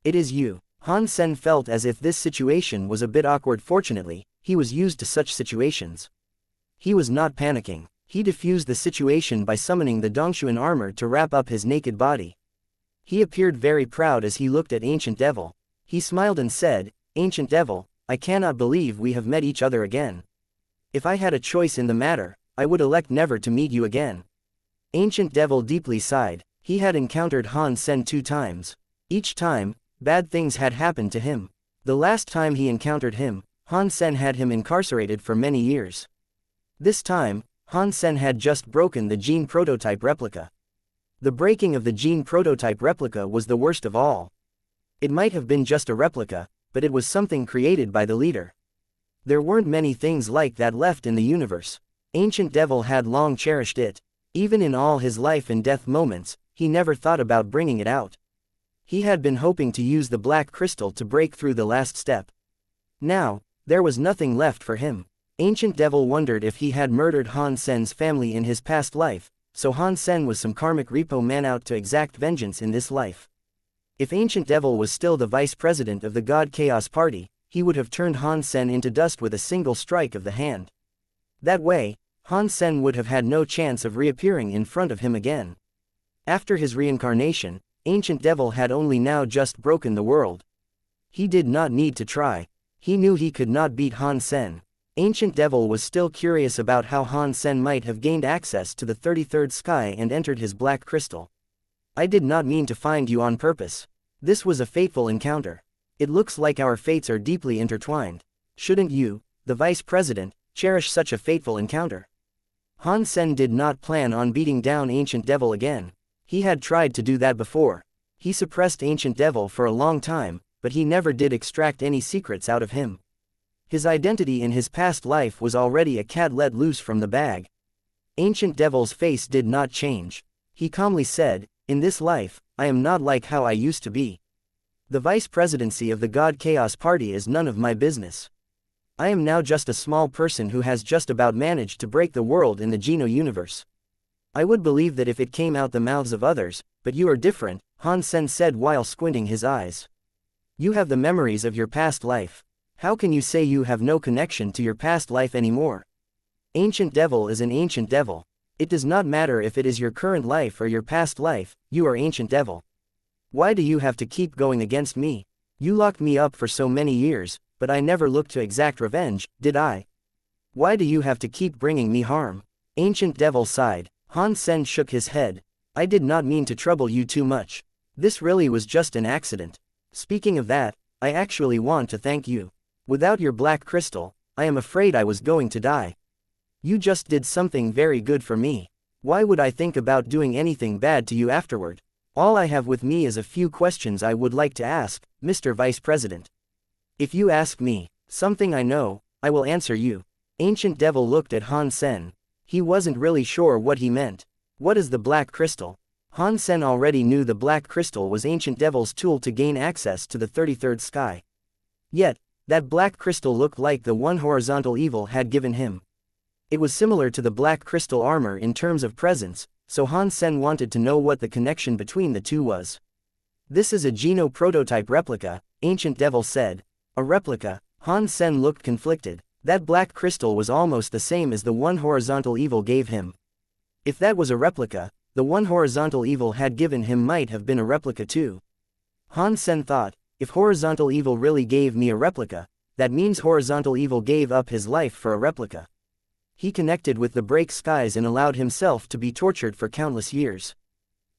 It is you. Han Sen felt as if this situation was a bit awkward. Fortunately, he was used to such situations. He was not panicking. He diffused the situation by summoning the Dongshuan armor to wrap up his naked body. He appeared very proud as he looked at Ancient Devil. He smiled and said, Ancient Devil, I cannot believe we have met each other again. If I had a choice in the matter, I would elect never to meet you again. Ancient Devil deeply sighed. He had encountered Han Sen 2 times. Each time, bad things had happened to him. The last time he encountered him, Han Sen had him incarcerated for many years. This time, Han Sen had just broken the Gene prototype replica. The breaking of the Gene prototype replica was the worst of all. It might have been just a replica, but it was something created by the leader. There weren't many things like that left in the universe. Ancient Devil had long cherished it. Even in all his life and death moments, he never thought about bringing it out. He had been hoping to use the black crystal to break through the last step. Now, there was nothing left for him. Ancient Devil wondered if he had murdered Han Sen's family in his past life, so Han Sen was some karmic repo man out to exact vengeance in this life. If Ancient Devil was still the vice president of the God Chaos Party, he would have turned Han Sen into dust with a single strike of the hand. That way, Han Sen would have had no chance of reappearing in front of him again. After his reincarnation, Ancient Devil had only now just broken the world. He did not need to try. He knew he could not beat Han Sen. Ancient Devil was still curious about how Han Sen might have gained access to the 33rd sky and entered his black crystal. I did not mean to find you on purpose. This was a fateful encounter. It looks like our fates are deeply intertwined. Shouldn't you, the vice president, cherish such a fateful encounter? Han Sen did not plan on beating down Ancient Devil again. He had tried to do that before. He suppressed Ancient Devil for a long time, but he never did extract any secrets out of him. His identity in his past life was already a cat let loose from the bag. Ancient Devil's face did not change. He calmly said, in this life, I am not like how I used to be. The vice presidency of the God Chaos Party is none of my business. I am now just a small person who has just about managed to break the world in the Geno universe. I would believe that if it came out the mouths of others, but you are different, Han Sen said while squinting his eyes. You have the memories of your past life. How can you say you have no connection to your past life anymore? Ancient devil is an ancient devil. It does not matter if it is your current life or your past life, you are ancient devil. Why do you have to keep going against me? You locked me up for so many years, but I never looked to exact revenge, did I? Why do you have to keep bringing me harm? Ancient devil sighed. Han Sen shook his head. I did not mean to trouble you too much. This really was just an accident. Speaking of that, I actually want to thank you. Without your black crystal, I am afraid I was going to die. You just did something very good for me. Why would I think about doing anything bad to you afterward? All I have with me is a few questions I would like to ask, Mr. Vice President. If you ask me something I know, I will answer you. Ancient devil looked at Han Sen. He wasn't really sure what he meant. What is the black crystal? Han Sen already knew the black crystal was ancient devil's tool to gain access to the 33rd sky. Yet, that black crystal looked like the one horizontal evil had given him. It was similar to the black crystal armor in terms of presence, so Han Sen wanted to know what the connection between the two was. This is a Geno prototype replica, Ancient Devil said. A replica? Han Sen looked conflicted. That black crystal was almost the same as the one horizontal evil gave him. If that was a replica, the one horizontal evil had given him might have been a replica too. Han Sen thought, if horizontal evil really gave me a replica, that means horizontal evil gave up his life for a replica. He connected with the break skies and allowed himself to be tortured for countless years.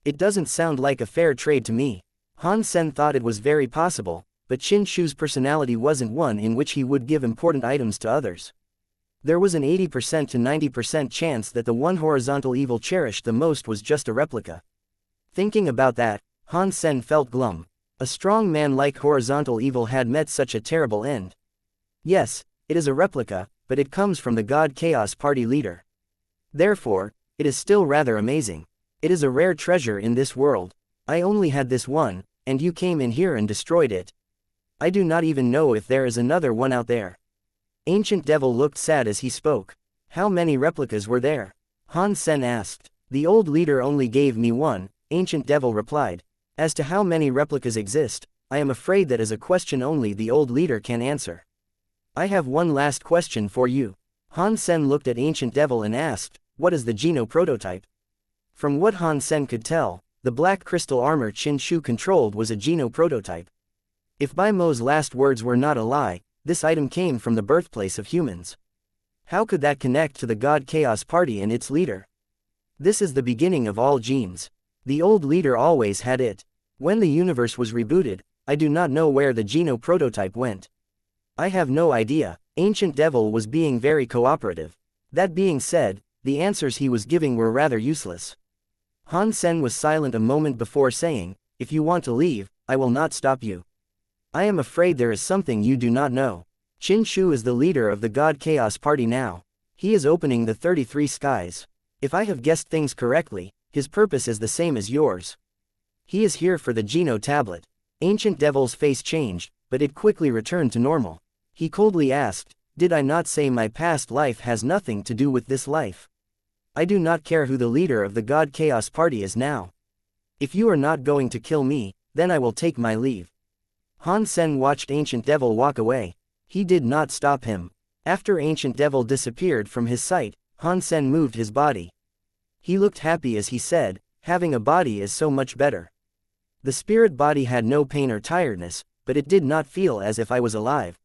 It doesn't sound like a fair trade to me. Han Sen thought it was very possible, but Qin Shu's personality wasn't one in which he would give important items to others. There was an 80% to 90% chance that the one horizontal evil cherished the most was just a replica. Thinking about that, Han Sen felt glum. A strong man like horizontal evil had met such a terrible end. Yes, it is a replica, but it comes from the God Chaos Party leader. Therefore, it is still rather amazing. It is a rare treasure in this world. I only had this one, and you came in here and destroyed it. I do not even know if there is another one out there. Ancient Devil looked sad as he spoke. How many replicas were there? Han Sen asked. The old leader only gave me one, Ancient Devil replied. As to how many replicas exist, I am afraid that is a question only the old leader can answer. I have one last question for you. Han Sen looked at Ancient Devil and asked, what is the Geno prototype? From what Han Sen could tell, the black crystal armor Qin Shu controlled was a Geno prototype. If Bai Mo's last words were not a lie, this item came from the birthplace of humans. How could that connect to the God Chaos Party and its leader? This is the beginning of all genes. The old leader always had it. When the universe was rebooted, I do not know where the Geno prototype went. I have no idea. Ancient Devil was being very cooperative. That being said, the answers he was giving were rather useless. Han Sen was silent a moment before saying, if you want to leave, I will not stop you. I am afraid there is something you do not know. Qin Shu is the leader of the God Chaos Party now. He is opening the 33 skies. If I have guessed things correctly, his purpose is the same as yours. He is here for the Geno tablet. Ancient Devil's face changed, but it quickly returned to normal. He coldly asked, did I not say my past life has nothing to do with this life? I do not care who the leader of the God Chaos Party is now. If you are not going to kill me, then I will take my leave. Han Sen watched Ancient Devil walk away. He did not stop him. After Ancient Devil disappeared from his sight, Han Sen moved his body. He looked happy as he said, having a body is so much better. The spirit body had no pain or tiredness, but it did not feel as if I was alive.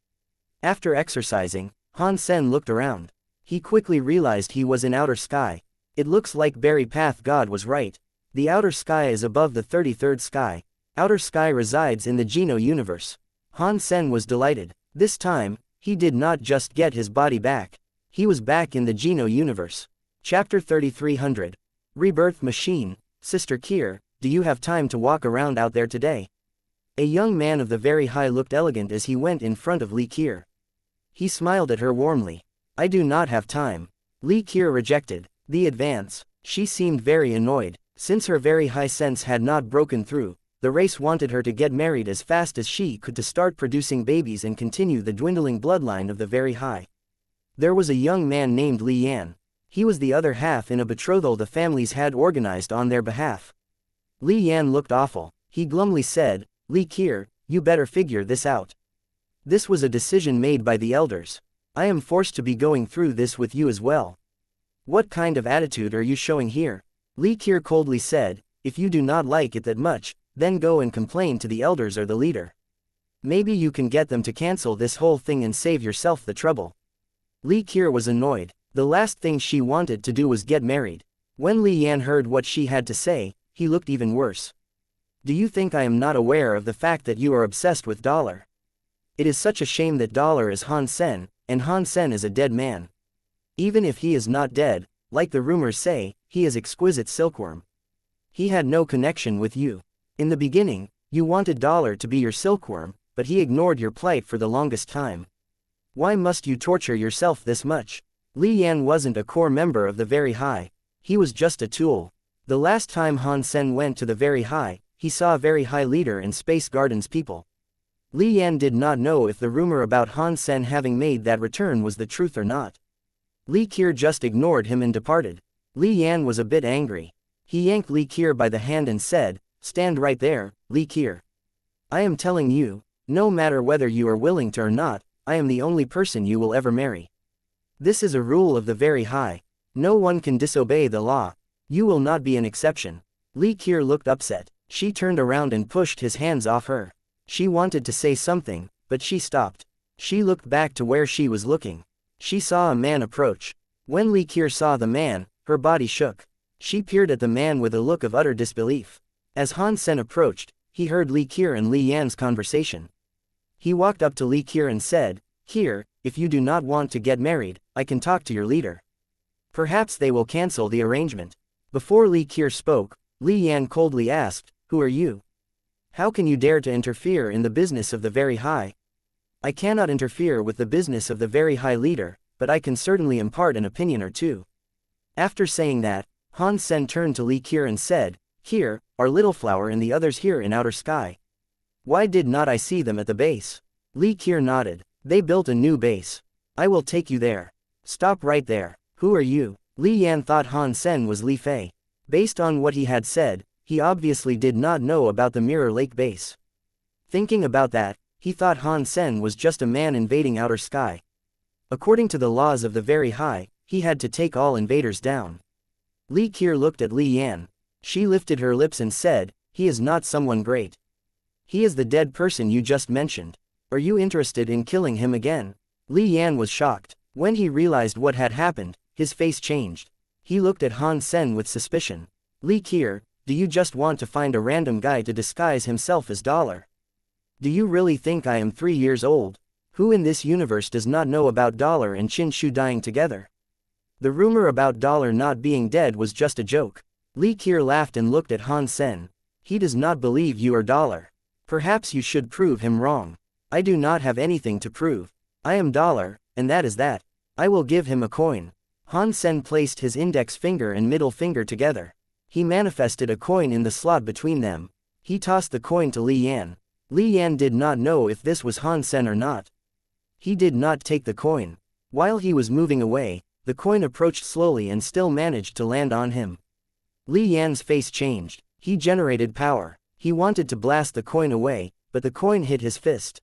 After exercising, Han Sen looked around. He quickly realized he was in outer sky. It looks like Berry Path God was right. The outer sky is above the 33rd sky. Outer sky resides in the Geno universe. Han Sen was delighted. This time, he did not just get his body back. He was back in the Geno universe. Chapter 3300. Rebirth Machine. Sister Kier, do you have time to walk around out there today? A young man of the very high looked elegant as he went in front of Li Kier. He smiled at her warmly. I do not have time. Li Kier rejected the advance. She seemed very annoyed. Since her very high sense had not broken through, the race wanted her to get married as fast as she could to start producing babies and continue the dwindling bloodline of the very high. There was a young man named Li Yan. He was the other half in a betrothal the families had organized on their behalf. Li Yan looked awful. He glumly said, Li Kier, you better figure this out. This was a decision made by the elders. I am forced to be going through this with you as well. What kind of attitude are you showing here? Li Qiu coldly said, if you do not like it that much, then go and complain to the elders or the leader. Maybe you can get them to cancel this whole thing and save yourself the trouble. Li Qiu was annoyed. The last thing she wanted to do was get married. When Li Yan heard what she had to say, he looked even worse. Do you think I am not aware of the fact that you are obsessed with dollar? It is such a shame that dollar is Han Sen, and Han Sen is a dead man. Even if he is not dead, like the rumors say, he is exquisite silkworm. He had no connection with you. In the beginning, you wanted dollar to be your silkworm, but he ignored your plight for the longest time. Why must you torture yourself this much? Li Yan wasn't a core member of the Very High. He was just a tool. The last time Han Sen went to the Very High, he saw a Very High leader and Space Garden's people. Li Yan did not know if the rumor about Han Sen having made that return was the truth or not. Li Qiu just ignored him and departed. Li Yan was a bit angry. He yanked Li Qiu by the hand and said, stand right there, Li Qiu. I am telling you, no matter whether you are willing to or not, I am the only person you will ever marry. This is a rule of the Very High. No one can disobey the law. You will not be an exception. Li Qiu looked upset. She turned around and pushed his hands off her. She wanted to say something, but she stopped. She looked back to where she was looking. She saw a man approach. When Li Qiu saw the man, her body shook. She peered at the man with a look of utter disbelief. As Han Sen approached, he heard Li Qiu and Li Yan's conversation. He walked up to Li Qiu and said, here, if you do not want to get married, I can talk to your leader. Perhaps they will cancel the arrangement. Before Li Qiu spoke, Li Yan coldly asked, who are you? How can you dare to interfere in the business of the Very High? I cannot interfere with the business of the Very High leader, but I can certainly impart an opinion or two. After saying that, Han Sen turned to Li Qiu and said, here, are Little Flower and the others here in outer sky. Why did not I see them at the base? Li Qiu nodded. They built a new base. I will take you there. Stop right there. Who are you? Li Yan thought Han Sen was Li Fei. Based on what he had said, he obviously did not know about the Mirror Lake base. Thinking about that, he thought Han Sen was just a man invading outer sky. According to the laws of the Very High, he had to take all invaders down. Li Qiu looked at Li Yan. She lifted her lips and said, he is not someone great. He is the dead person you just mentioned. Are you interested in killing him again? Li Yan was shocked. When he realized what had happened, his face changed. He looked at Han Sen with suspicion. Li Qiu, do you just want to find a random guy to disguise himself as dollar? Do you really think I am 3 years old? Who in this universe does not know about dollar and Qin Shu dying together? The rumor about dollar not being dead was just a joke. Li Qiu laughed and looked at Han Sen. He does not believe you are dollar. Perhaps you should prove him wrong. I do not have anything to prove. I am dollar, and that is that. I will give him a coin. Han Sen placed his index finger and middle finger together. He manifested a coin in the slot between them. He tossed the coin to Li Yan. Li Yan did not know if this was Han Sen or not. He did not take the coin. While he was moving away, the coin approached slowly and still managed to land on him. Li Yan's face changed. He generated power. He wanted to blast the coin away, but the coin hit his fist.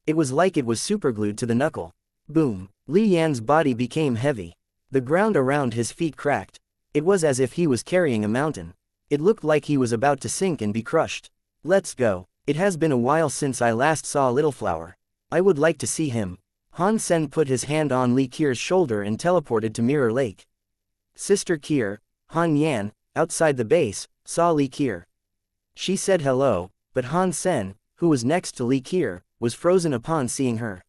It was like it was superglued to the knuckle. Boom! Li Yan's body became heavy. The ground around his feet cracked. It was as if he was carrying a mountain. It looked like he was about to sink and be crushed. Let's go. It has been a while since I last saw Little Flower. I would like to see him. Han Sen put his hand on Li Qiu's shoulder and teleported to Mirror Lake. Sister Qiu, Han Yan, outside the base, saw Li Qiu. She said hello, but Han Sen, who was next to Li Qiu, was frozen upon seeing her.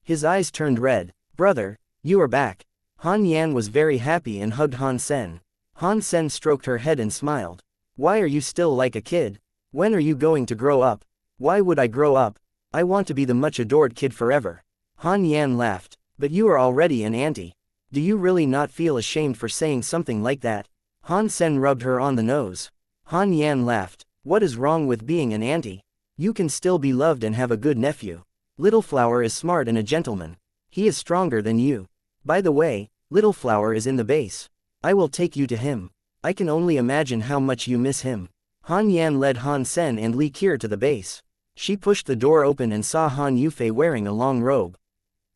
His eyes turned red. Brother, you are back. Han Yan was very happy and hugged Han Sen. Han Sen stroked her head and smiled. Why are you still like a kid? When are you going to grow up? Why would I grow up? I want to be the much adored kid forever. Han Yan laughed. But you are already an auntie. Do you really not feel ashamed for saying something like that? Han Sen rubbed her on the nose. Han Yan laughed. What is wrong with being an auntie? You can still be loved and have a good nephew. Little Flower is smart and a gentleman. He is stronger than you. By the way, Little Flower is in the base. I will take you to him. I can only imagine how much you miss him. Han Yan led Han Sen and Li Qiu to the base. She pushed the door open and saw Han Yufei wearing a long robe.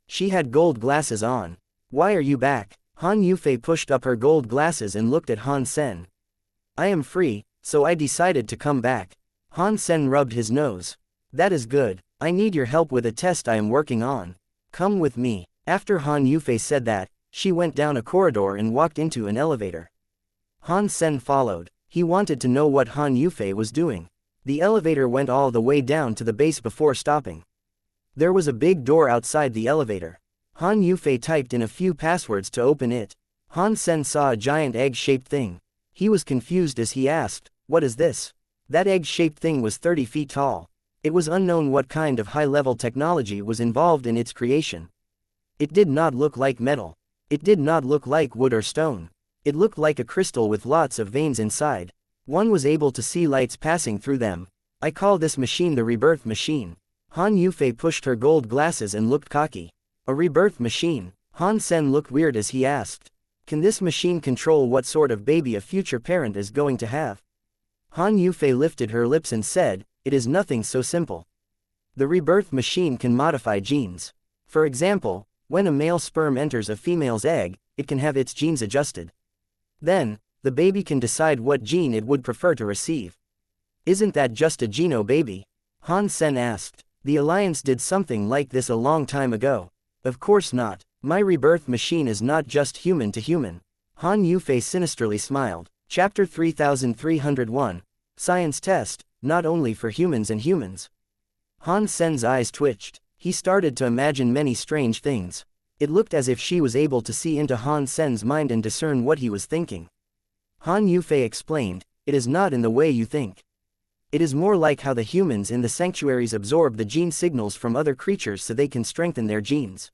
She had gold glasses on. "Why are you back?" Han Yufei pushed up her gold glasses and looked at Han Sen. "I am free, so I decided to come back." Han Sen rubbed his nose. "That is good. I need your help with a test I am working on. Come with me." After Han Yufei said that, she went down a corridor and walked into an elevator. Han Sen followed. He wanted to know what Han Yufei was doing. The elevator went all the way down to the base before stopping. There was a big door outside the elevator. Han Yufei typed in a few passwords to open it. Han Sen saw a giant egg-shaped thing. He was confused as he asked, "What is this?" That egg-shaped thing was 30 feet tall. It was unknown what kind of high-level technology was involved in its creation. It did not look like metal. It did not look like wood or stone. It looked like a crystal with lots of veins inside. One was able to see lights passing through them. "I call this machine the rebirth machine." Han Yufei pushed her gold glasses and looked cocky. "A rebirth machine?" Han Sen looked weird as he asked. "Can this machine control what sort of baby a future parent is going to have?" Han Yufei lifted her lips and said, "It is nothing so simple. The rebirth machine can modify genes. For example, when a male sperm enters a female's egg, it can have its genes adjusted. Then, the baby can decide what gene it would prefer to receive." "Isn't that just a Geno baby?" Han Sen asked. "The Alliance did something like this a long time ago." "Of course not. My rebirth machine is not just human to human." Han Yufei sinisterly smiled. Chapter 3301. Science Test, not only for humans and humans. Han Sen's eyes twitched. He started to imagine many strange things. It looked as if she was able to see into Han Sen's mind and discern what he was thinking. Han Yufei explained, "It is not in the way you think. It is more like how the humans in the sanctuaries absorb the gene signals from other creatures so they can strengthen their genes.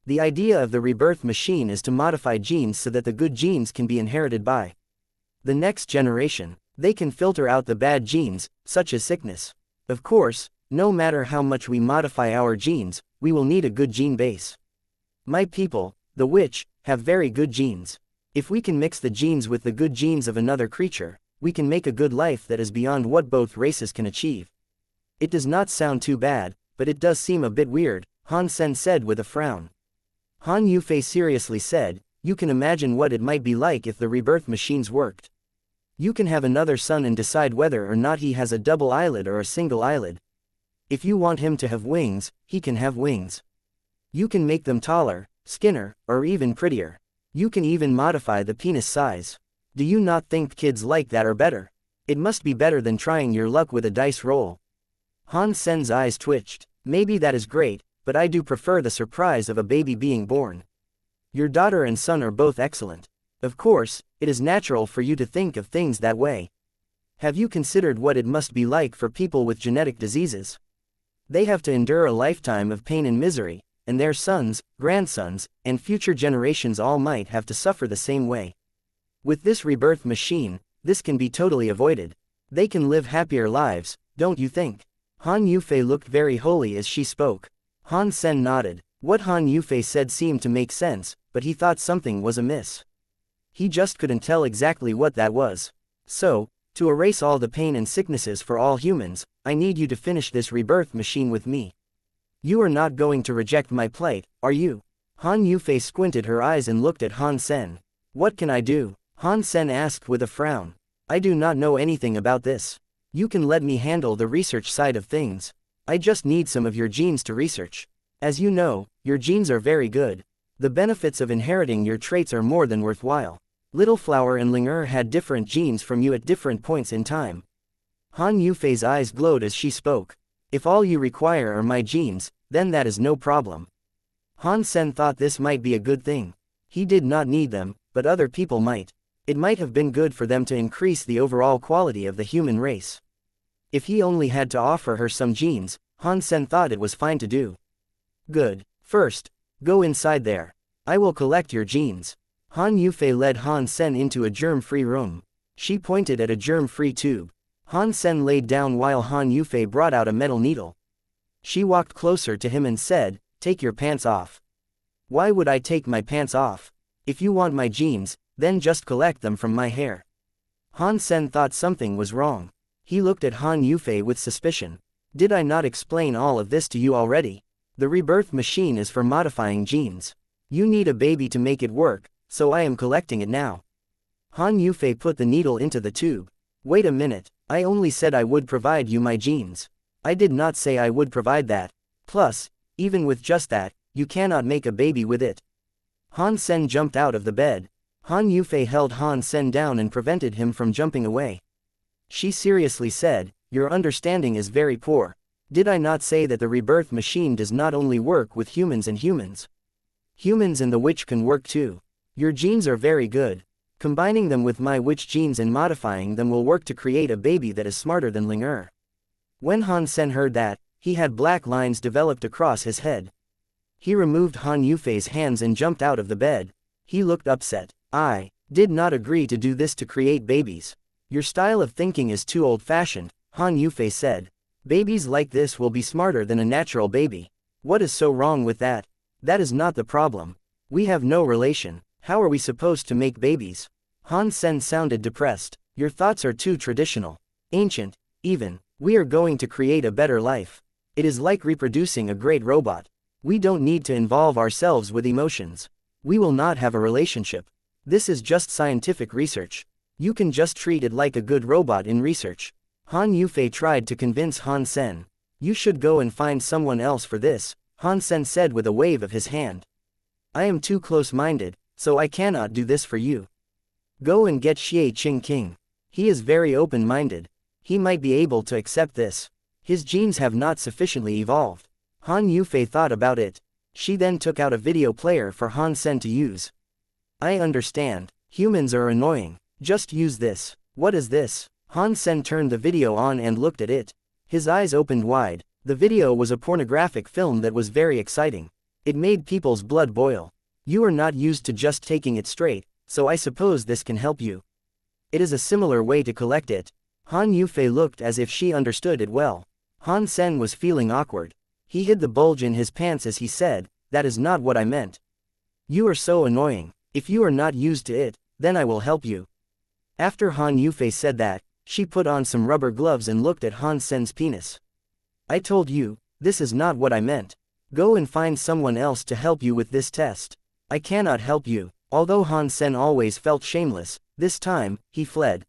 The idea of the rebirth machine is to modify genes so that the good genes can be inherited by the next generation. They can filter out the bad genes, such as sickness. Of course, no matter how much we modify our genes, we will need a good gene base. My people, the witch, have very good genes. If we can mix the genes with the good genes of another creature, we can make a good life that is beyond what both races can achieve." "It does not sound too bad, but it does seem a bit weird," Han Sen said with a frown. Han Yufei seriously said, "You can imagine what it might be like if the rebirth machines worked. You can have another son and decide whether or not he has a double eyelid or a single eyelid. If you want him to have wings, he can have wings. You can make them taller, skinnier, or even prettier. You can even modify the penis size. Do you not think kids like that are better? It must be better than trying your luck with a dice roll." Han Sen's eyes twitched. "Maybe that is great, but I do prefer the surprise of a baby being born. Your daughter and son are both excellent. Of course, it is natural for you to think of things that way. Have you considered what it must be like for people with genetic diseases? They have to endure a lifetime of pain and misery, and their sons, grandsons, and future generations all might have to suffer the same way. With this rebirth machine, this can be totally avoided. They can live happier lives, don't you think?" Han Yufei looked very holy as she spoke. Han Sen nodded. What Han Yufei said seemed to make sense, but he thought something was amiss. He just couldn't tell exactly what that was. "So, to erase all the pain and sicknesses for all humans, I need you to finish this rebirth machine with me. You are not going to reject my plight, are you?" Han Yufei squinted her eyes and looked at Han Sen. "What can I do?" Han Sen asked with a frown. "I do not know anything about this. You can let me handle the research side of things. I just need some of your genes to research. As you know, your genes are very good. The benefits of inheriting your traits are more than worthwhile. Little Flower and Ling had different genes from you at different points in time." Han Yufei's eyes glowed as she spoke. "If all you require are my genes, then that is no problem." Han Sen thought this might be a good thing. He did not need them, but other people might. It might have been good for them to increase the overall quality of the human race. If he only had to offer her some genes, Han Sen thought it was fine to do. "Good. First, go inside there. I will collect your genes." Han Yufei led Han Sen into a germ-free room. She pointed at a germ-free tube. Han Sen laid down while Han Yufei brought out a metal needle. She walked closer to him and said, "Take your pants off." "Why would I take my pants off? If you want my genes, then just collect them from my hair." Han Sen thought something was wrong. He looked at Han Yufei with suspicion. Did I not explain all of this to you already? The rebirth machine is for modifying genes. You need a baby to make it work, so I am collecting it now. Han Yufei put the needle into the tube. Wait a minute, I only said I would provide you my genes. I did not say I would provide that. Plus, even with just that, you cannot make a baby with it. Han Sen jumped out of the bed. Han Yufei held Han Sen down and prevented him from jumping away. She seriously said, "Your understanding is very poor. Did I not say that the rebirth machine does not only work with humans and humans? Humans and the witch can work too. Your genes are very good. Combining them with my witch genes and modifying them will work to create a baby that is smarter than Ling. When Han Sen heard that, he had black lines developed across his head. He removed Han Yufei's hands and jumped out of the bed. He looked upset. I did not agree to do this to create babies. Your style of thinking is too old-fashioned, Han Yufei said. Babies like this will be smarter than a natural baby. What is so wrong with that? That is not the problem. We have no relation. How are we supposed to make babies? Han Sen sounded depressed. Your thoughts are too traditional. Ancient, even. We are going to create a better life. It is like reproducing a great robot. We don't need to involve ourselves with emotions. We will not have a relationship. This is just scientific research. You can just treat it like a good robot in research. Han Yufei tried to convince Han Sen. You should go and find someone else for this, Han Sen said with a wave of his hand. I am too close-minded, so I cannot do this for you. Go and get Xie Qingqing. He is very open-minded. He might be able to accept this. His genes have not sufficiently evolved. Han Yufei thought about it. She then took out a video player for Han Sen to use. I understand. Humans are annoying. Just use this. What is this? Han Sen turned the video on and looked at it. His eyes opened wide. The video was a pornographic film that was very exciting. It made people's blood boil. You are not used to just taking it straight, so I suppose this can help you. It is a similar way to collect it. Han Yufei looked as if she understood it well. Han Sen was feeling awkward. He hid the bulge in his pants as he said, that is not what I meant. You are so annoying. If you are not used to it, then I will help you. After Han Yufei said that, she put on some rubber gloves and looked at Han Sen's penis. I told you, this is not what I meant. Go and find someone else to help you with this test. I cannot help you. Although Han Sen always felt shameless, this time, he fled.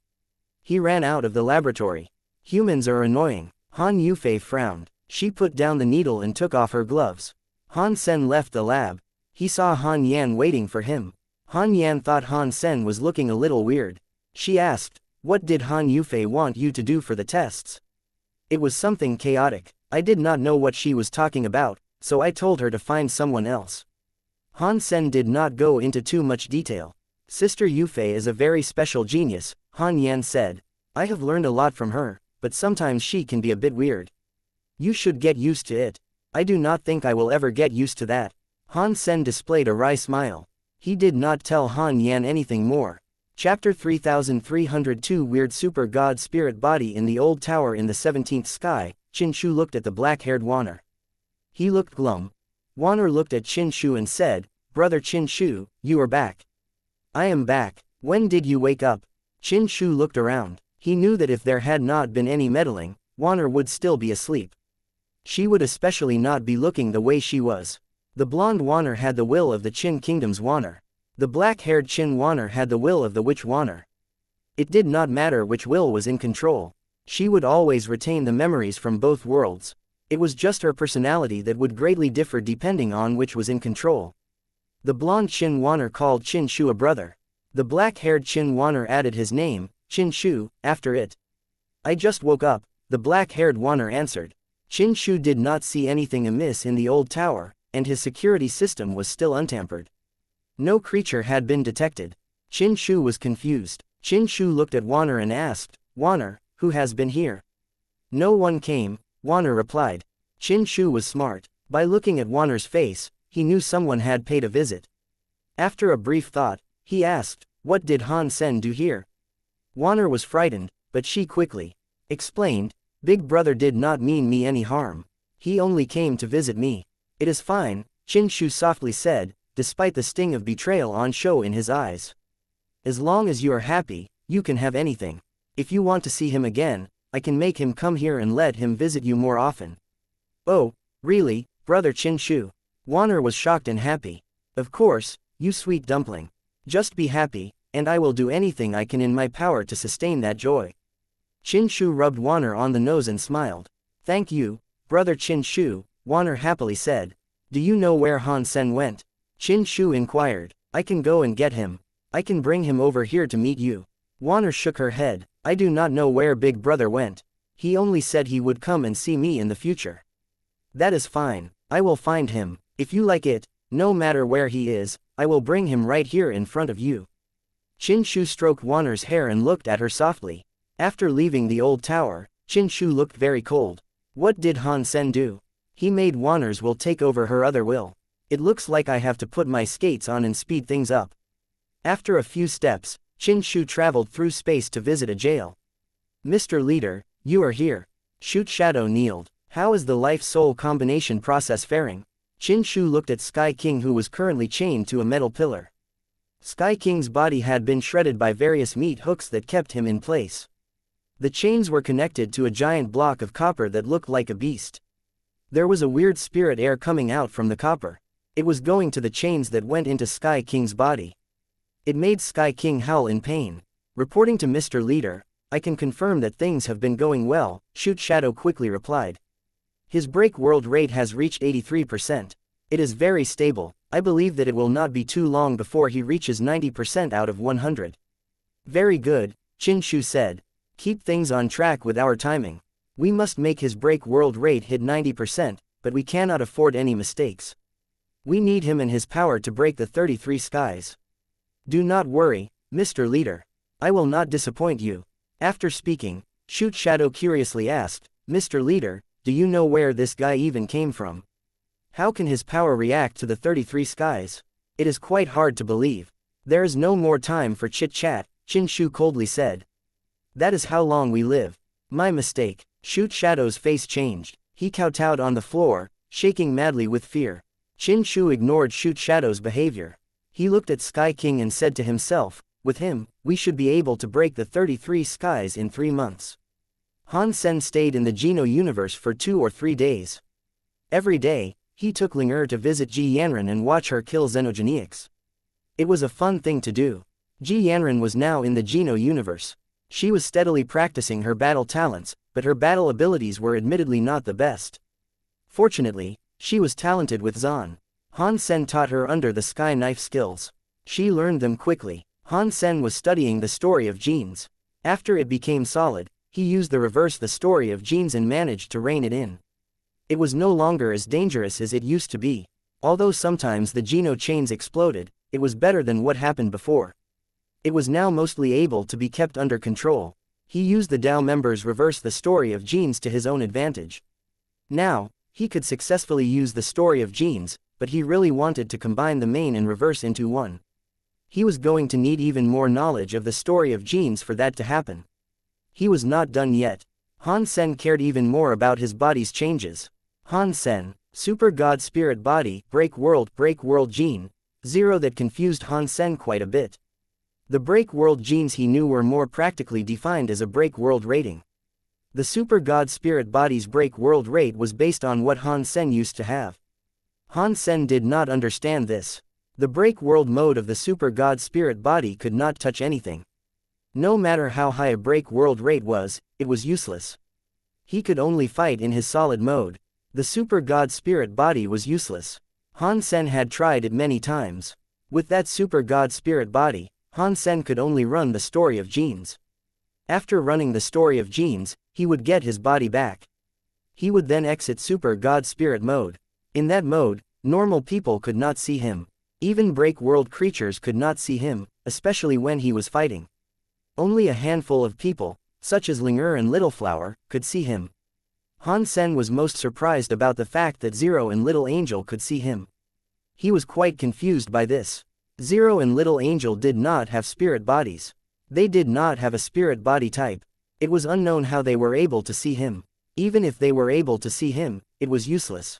He ran out of the laboratory. Humans are annoying. Han Yufei frowned. She put down the needle and took off her gloves. Han Sen left the lab. He saw Han Yan waiting for him. Han Yan thought Han Sen was looking a little weird. She asked, what did Han Yufei want you to do for the tests? It was something chaotic. I did not know what she was talking about, so I told her to find someone else. Han Sen did not go into too much detail. Sister Yufei is a very special genius, Han Yan said. I have learned a lot from her, but sometimes she can be a bit weird. You should get used to it. I do not think I will ever get used to that. Han Sen displayed a wry smile. He did not tell Han Yan anything more. Chapter 3302 Weird Super God Spirit Body in the Old Tower in the 17th Sky. Qin Shu looked at the black-haired Wanner. He looked glum. Wanner looked at Qin Shu and said, Brother Qin Shu, you are back. I am back. When did you wake up? Qin Shu looked around. He knew that if there had not been any meddling, Wanner would still be asleep. She would especially not be looking the way she was. The blonde Wanner had the will of the Qin Kingdom's Wanner. The black-haired Qin Wanner had the will of the witch Wanner. It did not matter which will was in control. She would always retain the memories from both worlds. It was just her personality that would greatly differ depending on which was in control. The blonde Qin Wanner called Qin Shu a brother. The black-haired Qin Wanner added his name, Qin Shu, after it. I just woke up, the black-haired Wanner answered. Qin Shu did not see anything amiss in the old tower, and his security system was still untampered. No creature had been detected. Qin Shu was confused. Qin Shu looked at Wanner and asked, Wanner, who has been here? No one came, Wanner replied. Qin Shu was smart. By looking at Wanner's face, he knew someone had paid a visit. After a brief thought, he asked, what did Han Sen do here? Wanner was frightened, but she quickly explained, Big Brother did not mean me any harm. He only came to visit me. It is fine, Qin Shu softly said, despite the sting of betrayal on show in his eyes. As long as you are happy, you can have anything. If you want to see him again, I can make him come here and let him visit you more often. Oh, really, brother Qin Shu? Wanner was shocked and happy. Of course, you sweet dumpling. Just be happy, and I will do anything I can in my power to sustain that joy. Qin Shu rubbed Wanner on the nose and smiled. Thank you, brother Qin Shu, Wanner happily said. Do you know where Han Sen went? Qin Shu inquired. I can go and get him. I can bring him over here to meet you. Wanner shook her head. I do not know where big brother went. He only said he would come and see me in the future. That is fine. I will find him. If you like it, no matter where he is, I will bring him right here in front of you. Qin Shu stroked Wanner's hair and looked at her softly. After leaving the old tower, Qin Shu looked very cold. What did Han Sen do? He made Wanner's will take over her other will. It looks like I have to put my skates on and speed things up. After a few steps, Qin Shu traveled through space to visit a jail. Mr. Leader, you are here. Shoot Shadow kneeled. How is the life-soul combination process faring? Qin Shu looked at Sky King, who was currently chained to a metal pillar. Sky King's body had been shredded by various meat hooks that kept him in place. The chains were connected to a giant block of copper that looked like a beast. There was a weird spirit air coming out from the copper. It was going to the chains that went into Sky King's body. It made Sky King howl in pain. Reporting to Mr. Leader, I can confirm that things have been going well, Shoot Shadow quickly replied. His break world rate has reached 83%. It is very stable. I believe that it will not be too long before he reaches 90% out of 100. Very good, Qin Shu said. Keep things on track with our timing. We must make his break world rate hit 90%, but we cannot afford any mistakes. We need him and his power to break the 33 skies. Do not worry, Mr. Leader. I will not disappoint you. After speaking, Shoot Shadow curiously asked, Mr. Leader, do you know where this guy even came from? How can his power react to the 33 skies? It is quite hard to believe. There is no more time for chit-chat, Qin Shu coldly said. That is how long we live. My mistake. Shoot Shadow's face changed. He kowtowed on the floor, shaking madly with fear. Qin Shu ignored Shoot Shadow's behavior. He looked at Sky King and said to himself, with him, we should be able to break the 33 skies in 3 months. Han Sen stayed in the Geno universe for 2 or 3 days. Every day, he took Ling to visit Ji Yanran and watch her kill xenogenics. It was a fun thing to do. Ji Yanran was now in the Geno universe. She was steadily practicing her battle talents, but her battle abilities were admittedly not the best. Fortunately, she was talented with Zhen. Han Sen taught her under the sky knife skills. She learned them quickly. Han Sen was studying the story of genes. After it became solid, he used the reverse the story of genes and managed to rein it in. It was no longer as dangerous as it used to be. Although sometimes the Geno chains exploded, it was better than what happened before. It was now mostly able to be kept under control. He used the Dao members reverse the story of genes to his own advantage. Now, he could successfully use the story of genes, but he really wanted to combine the main and reverse into one. He was going to need even more knowledge of the story of genes for that to happen. He was not done yet. Han Sen cared even more about his body's changes. Han Sen, Super God Spirit Body, Break World Gene, 0 that confused Han Sen quite a bit. The Break World genes he knew were more practically defined as a Break World rating. The Super God Spirit Body's Break World rate was based on what Han Sen used to have. Han Sen did not understand this. The Break World mode of the Super God Spirit Body could not touch anything. No matter how high a Break World rate was, it was useless. He could only fight in his solid mode. The Super God Spirit Body was useless. Han Sen had tried it many times. With that Super God Spirit Body, Han Sen could only run the story of genes. After running the story of genes, he would get his body back. He would then exit Super God Spirit mode. In that mode, normal people could not see him. Even Break World creatures could not see him, especially when he was fighting. Only a handful of people, such as Ling and Little Flower, could see him. Han Sen was most surprised about the fact that Zero and Little Angel could see him. He was quite confused by this. Zero and Little Angel did not have spirit bodies. They did not have a spirit body type. It was unknown how they were able to see him. Even if they were able to see him, it was useless.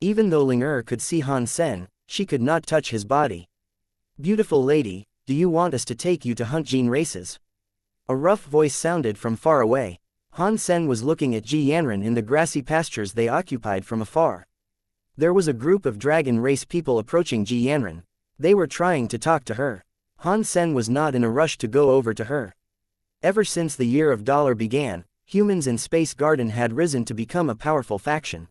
Even though Ling could see Han Sen, she could not touch his body. Beautiful lady, do you want us to take you to hunt gene races? A rough voice sounded from far away. Han Sen was looking at Ji Yanran in the grassy pastures they occupied from afar. There was a group of dragon race people approaching Ji Yanran. They were trying to talk to her. Han Sen was not in a rush to go over to her. Ever since the Year of Dollar began, humans in Space Garden had risen to become a powerful faction.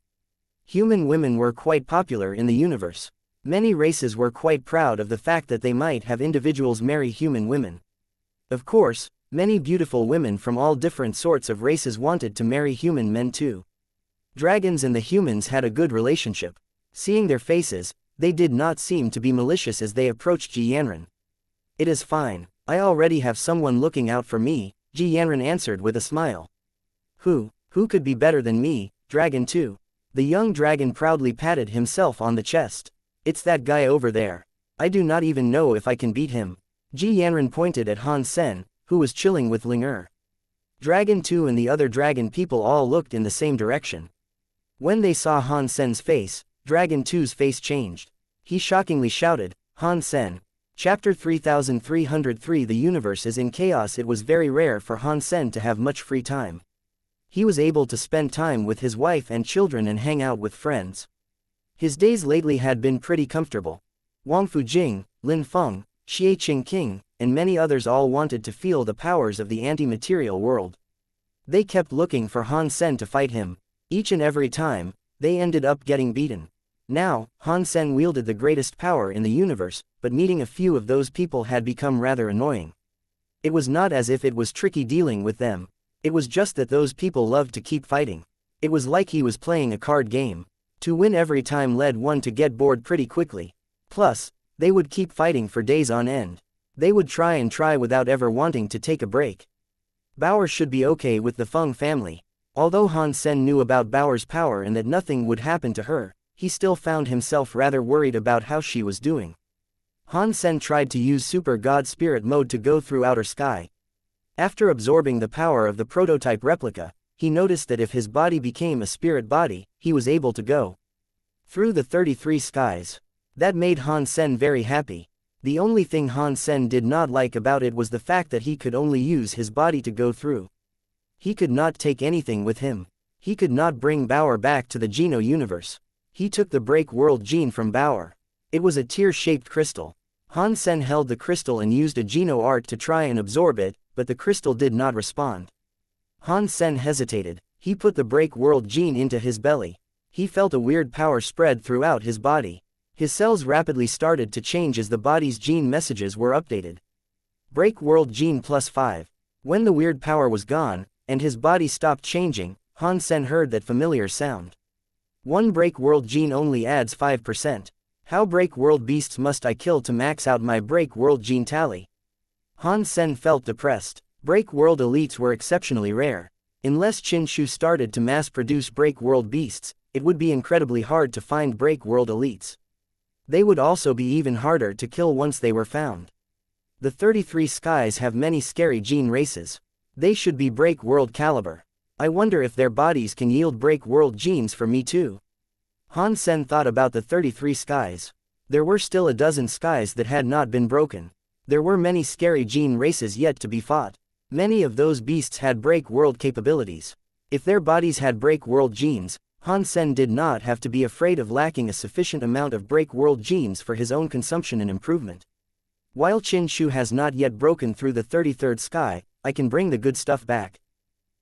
Human women were quite popular in the universe. Many races were quite proud of the fact that they might have individuals marry human women. Of course, many beautiful women from all different sorts of races wanted to marry human men too. Dragons and the humans had a good relationship. Seeing their faces, they did not seem to be malicious as they approached Ji Yanran. "It is fine, I already have someone looking out for me," Ji Yanran answered with a smile. Who could be better than me, Dragon 2? The young dragon proudly patted himself on the chest. "It's that guy over there. I do not even know if I can beat him." Ji Yanran pointed at Han Sen, who was chilling with Ling Er. Dragon 2 and the other dragon people all looked in the same direction. When they saw Han Sen's face, Dragon 2's face changed. He shockingly shouted, "Han Sen." Chapter 3303. The universe is in chaos. It was very rare for Han Sen to have much free time. He was able to spend time with his wife and children and hang out with friends. His days lately had been pretty comfortable. Wang Fujing, Lin Feng, Xie Qingqing, and many others all wanted to feel the powers of the anti-material world. They kept looking for Han Sen to fight him. Each and every time, they ended up getting beaten. Now, Han Sen wielded the greatest power in the universe, but meeting a few of those people had become rather annoying. It was not as if it was tricky dealing with them. It was just that those people loved to keep fighting. It was like he was playing a card game. To win every time led one to get bored pretty quickly. Plus, they would keep fighting for days on end. They would try and try without ever wanting to take a break. Bauer should be okay with the Feng family. Although Han Sen knew about Bauer's power and that nothing would happen to her, he still found himself rather worried about how she was doing. Han Sen tried to use Super God Spirit mode to go through outer sky. After absorbing the power of the prototype replica, he noticed that if his body became a spirit body, he was able to go through the 33 skies. That made Han Sen very happy. The only thing Han Sen did not like about it was the fact that he could only use his body to go through. He could not take anything with him. He could not bring Bauer back to the Geno universe. He took the Break World gene from Bauer. It was a tear-shaped crystal. Han Sen held the crystal and used a Geno art to try and absorb it, but the crystal did not respond. Han Sen hesitated. He put the Break World gene into his belly. He felt a weird power spread throughout his body. His cells rapidly started to change as the body's gene messages were updated. Break World gene +5. When the weird power was gone, and his body stopped changing, Han Sen heard that familiar sound. One Break World gene only adds 5%. How Break World beasts must I kill to max out my Break World gene tally? Han Sen felt depressed. Break World elites were exceptionally rare. Unless Qin Shu started to mass-produce Break World beasts, it would be incredibly hard to find Break World elites. They would also be even harder to kill once they were found. The 33 skies have many scary gene races. They should be Break World caliber. I wonder if their bodies can yield Break World genes for me too. Han Sen thought about the 33 skies. There were still a dozen skies that had not been broken. There were many scary gene races yet to be fought. Many of those beasts had Break World capabilities. If their bodies had Break World genes, Han Sen did not have to be afraid of lacking a sufficient amount of Break World genes for his own consumption and improvement. While Qin Shu has not yet broken through the 33rd sky, I can bring the good stuff back.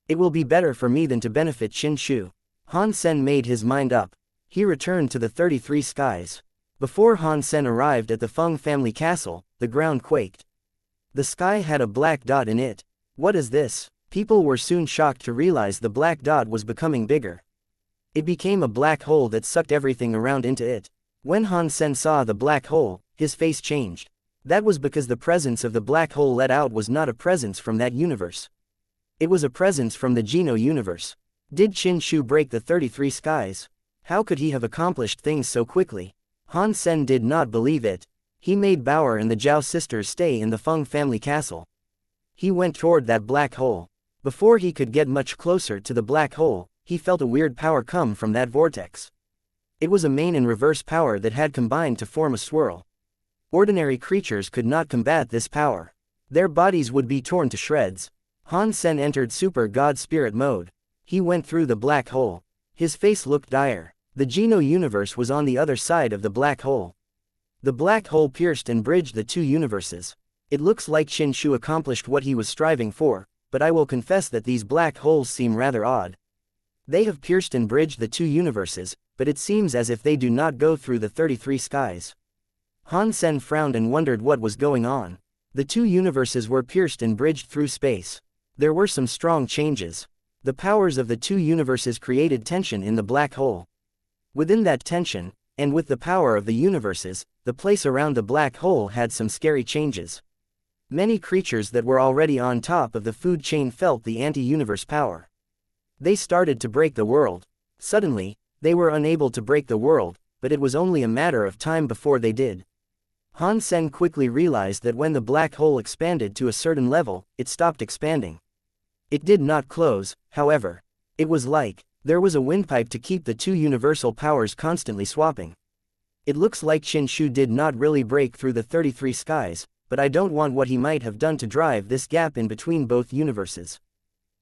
It will be better for me than to benefit Qin Shu. Han Sen made his mind up. He returned to the 33 skies. Before Han Sen arrived at the Feng family castle, the ground quaked. The sky had a black dot in it. What is this? People were soon shocked to realize the black dot was becoming bigger. It became a black hole that sucked everything around into it. When Han Sen saw the black hole, his face changed. That was because the presence of the black hole let out was not a presence from that universe. It was a presence from the Geno universe. Did Qin Shu break the 33 skies? How could he have accomplished things so quickly? Han Sen did not believe it. He made Bauer and the Zhao sisters stay in the Feng family castle. He went toward that black hole. Before he could get much closer to the black hole, he felt a weird power come from that vortex. It was a main and reverse power that had combined to form a swirl. Ordinary creatures could not combat this power. Their bodies would be torn to shreds. Han Sen entered Super God Spirit mode. He went through the black hole. His face looked dire. The Geno universe was on the other side of the black hole. The black hole pierced and bridged the two universes. It looks like Qin Shu accomplished what he was striving for, but I will confess that these black holes seem rather odd. They have pierced and bridged the two universes, but it seems as if they do not go through the 33 skies. Han Sen frowned and wondered what was going on. The two universes were pierced and bridged through space. There were some strong changes. The powers of the two universes created tension in the black hole. Within that tension, and with the power of the universes, the place around the black hole had some scary changes. Many creatures that were already on top of the food chain felt the anti-universe power. They started to break the world. Suddenly, they were unable to break the world, but it was only a matter of time before they did. Han Sen quickly realized that when the black hole expanded to a certain level, it stopped expanding. It did not close, however. It was like there was a windpipe to keep the two universal powers constantly swapping. It looks like Qin Shu did not really break through the 33 skies, but I don't want what he might have done to drive this gap in between both universes.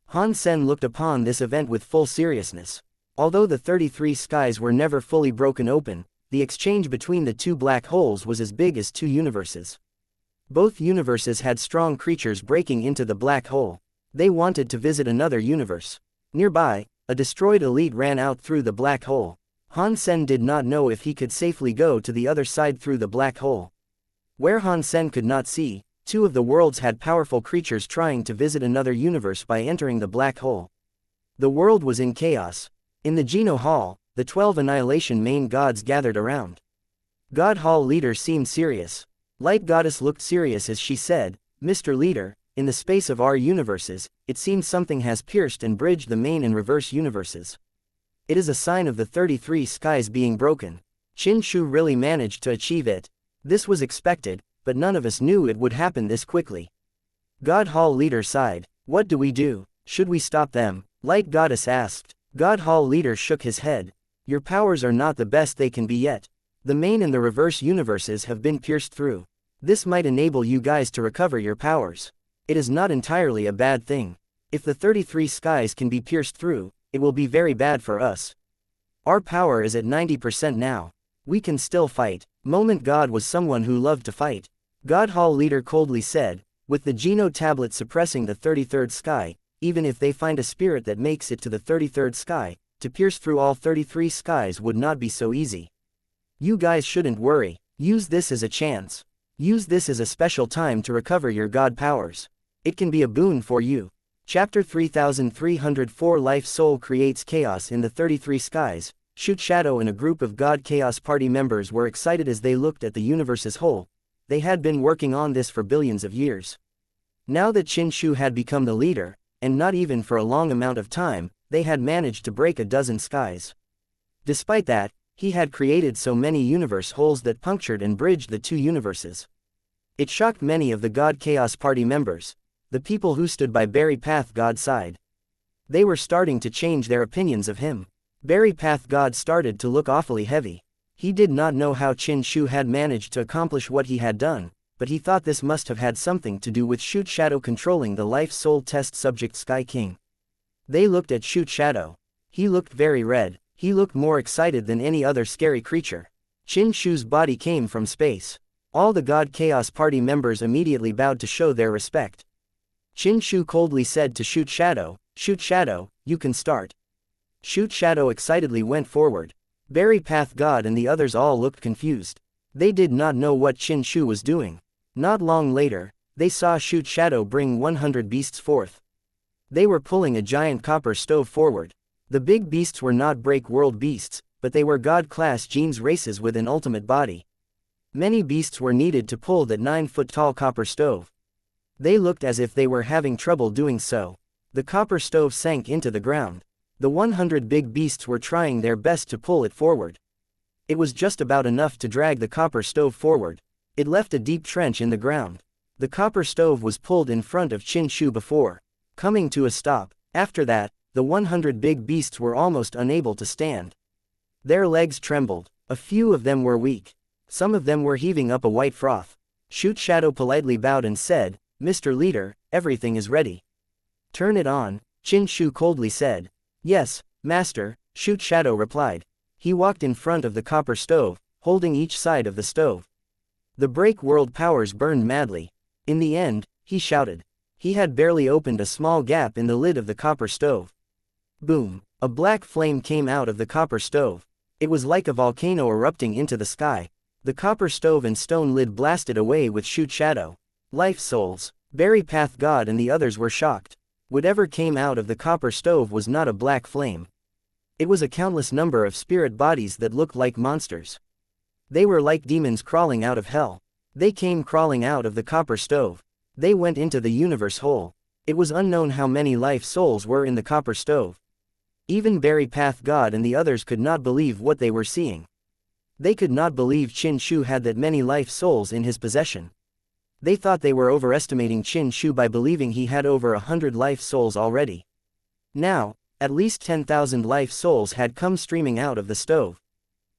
Han Sen looked upon this event with full seriousness. Although the 33 skies were never fully broken open, the exchange between the two black holes was as big as two universes. Both universes had strong creatures breaking into the black hole. They wanted to visit another universe. Nearby, a destroyed elite ran out through the black hole. Han Sen did not know if he could safely go to the other side through the black hole. Where Han Sen could not see, two of the worlds had powerful creatures trying to visit another universe by entering the black hole. The world was in chaos. In the Geno Hall, the 12 Annihilation main gods gathered around. God Hall leader seemed serious. Light Goddess looked serious as she said, "Mr. Leader, in the space of our universes, it seems something has pierced and bridged the main and reverse universes. It is a sign of the 33 skies being broken. Qin Shu really managed to achieve it. This was expected, but none of us knew it would happen this quickly." God Hall leader sighed. "What do we do? Should we stop them?" Light Goddess asked. God Hall leader shook his head. "Your powers are not the best they can be yet. The main and the reverse universes have been pierced through. This might enable you guys to recover your powers. It is not entirely a bad thing. If the 33 skies can be pierced through, it will be very bad for us. Our power is at 90% now. We can still fight." Moment God was someone who loved to fight. God Hall leader coldly said, "With the Geno tablet suppressing the 33rd sky, even if they find a spirit that makes it to the 33rd sky, to pierce through all 33 skies would not be so easy. You guys shouldn't worry. Use this as a chance. Use this as a special time to recover your god powers. It can be a boon for you." Chapter 3304 Life Soul creates chaos in the 33 skies. Shoot Shadow and a group of God Chaos Party members were excited as they looked at the universe's whole. They had been working on this for billions of years. Now that Qin Shu had become the leader, and not even for a long amount of time, they had managed to break a dozen skies. Despite that, he had created so many universe holes that punctured and bridged the two universes. It shocked many of the God Chaos Party members, the people who stood by Berry Path God's side. They were starting to change their opinions of him. Berry Path God started to look awfully heavy. He did not know how Qin Shu had managed to accomplish what he had done, but he thought this must have had something to do with Shoot Shadow controlling the Life Soul test subject Sky King. They looked at Shoot Shadow. He looked very red. He looked more excited than any other scary creature. Qin Shu's body came from space. All the God Chaos Party members immediately bowed to show their respect. Qin Shu coldly said to Shoot Shadow, "Shoot Shadow, you can start." Shoot Shadow excitedly went forward. Berry Path God and the others all looked confused. They did not know what Qin Shu was doing. Not long later, they saw Shoot Shadow bring 100 beasts forth. They were pulling a giant copper stove forward. The big beasts were not break world beasts, but they were God-class Gene's races with an ultimate body. Many beasts were needed to pull that 9-foot-tall copper stove. They looked as if they were having trouble doing so. The copper stove sank into the ground. The 100 big beasts were trying their best to pull it forward. It was just about enough to drag the copper stove forward. It left a deep trench in the ground. The copper stove was pulled in front of Qin Shu before coming to a stop. After that, the 100 big beasts were almost unable to stand. Their legs trembled. A few of them were weak. Some of them were heaving up a white froth. Shoot Shadow politely bowed and said, "Mr. Leader, everything is ready." Turn it on, Qin Shu coldly said. Yes, master, Shoot Shadow replied. He walked in front of the copper stove, holding each side of the stove. The break world powers burned madly. In the end, he shouted. He had barely opened a small gap in the lid of the copper stove. Boom! A black flame came out of the copper stove. It was like a volcano erupting into the sky. The copper stove and stone lid blasted away with Shoot Shadow. Life souls. Berry Path God and the others were shocked. Whatever came out of the copper stove was not a black flame. It was a countless number of spirit bodies that looked like monsters. They were like demons crawling out of hell. They came crawling out of the copper stove. They went into the universe whole. It was unknown how many life souls were in the copper stove. Even Berry Path God and the others could not believe what they were seeing. They could not believe Qin Shu had that many life souls in his possession. They thought they were overestimating Qin Shu by believing he had over 100 life souls already. Now, at least 10,000 life souls had come streaming out of the stove.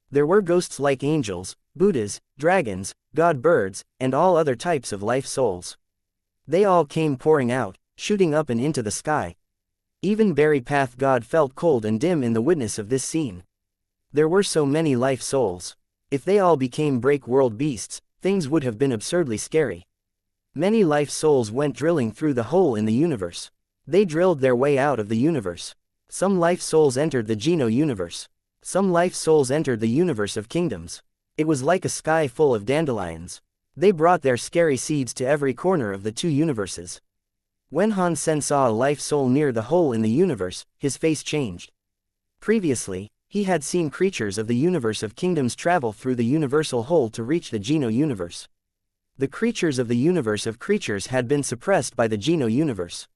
There were ghosts like angels, Buddhas, dragons, god birds, and all other types of life souls. They all came pouring out, shooting up and into the sky. Even Berry Path God felt cold and dim in the witness of this scene. There were so many life souls. If they all became break world beasts, things would have been absurdly scary. Many life souls went drilling through the hole in the universe. They drilled their way out of the universe. Some life souls entered the Geno universe. Some life souls entered the universe of kingdoms. It was like a sky full of dandelions. They brought their scary seeds to every corner of the two universes. When Han Sen saw a life soul near the hole in the universe, his face changed. Previously, he had seen creatures of the universe of kingdoms travel through the universal hole to reach the Geno universe. The creatures of the universe of creatures had been suppressed by the Geno universe.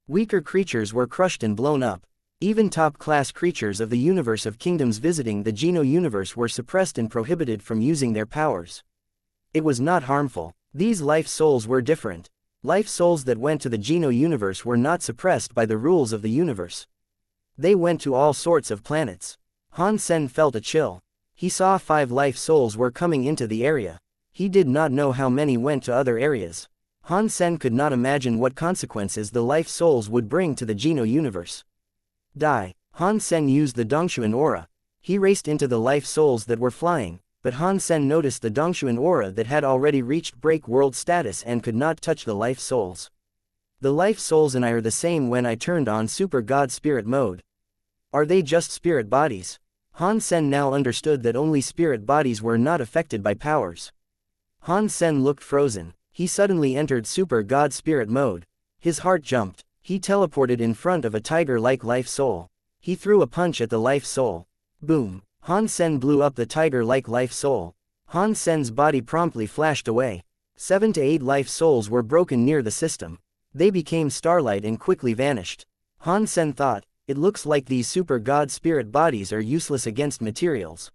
Weaker creatures were crushed and blown up. Even top-class creatures of the universe of kingdoms visiting the Geno universe were suppressed and prohibited from using their powers. It was not harmful. These life souls were different. Life souls that went to the Geno universe were not suppressed by the rules of the universe. They went to all sorts of planets. Han Sen felt a chill. He saw 5 life souls were coming into the area. He did not know how many went to other areas. Han Sen could not imagine what consequences the life souls would bring to the Geno universe. Die. Han Sen used the Dongshuan aura. He raced into the life souls that were flying, but Han Sen noticed the Dongshuan aura that had already reached break world status and could not touch the life souls. The life souls and I are the same when I turned on Super God Spirit mode. Are they just spirit bodies? Han Sen now understood that only spirit bodies were not affected by powers. Han Sen looked frozen. He suddenly entered Super God Spirit mode. His heart jumped. He teleported in front of a tiger-like life soul. He threw a punch at the life soul. Boom! Han Sen blew up the tiger-like life soul. Han Sen's body promptly flashed away. 7 to 8 life souls were broken near the system. They became starlight and quickly vanished. Han Sen thought, it looks like these super god spirit bodies are useless against materials.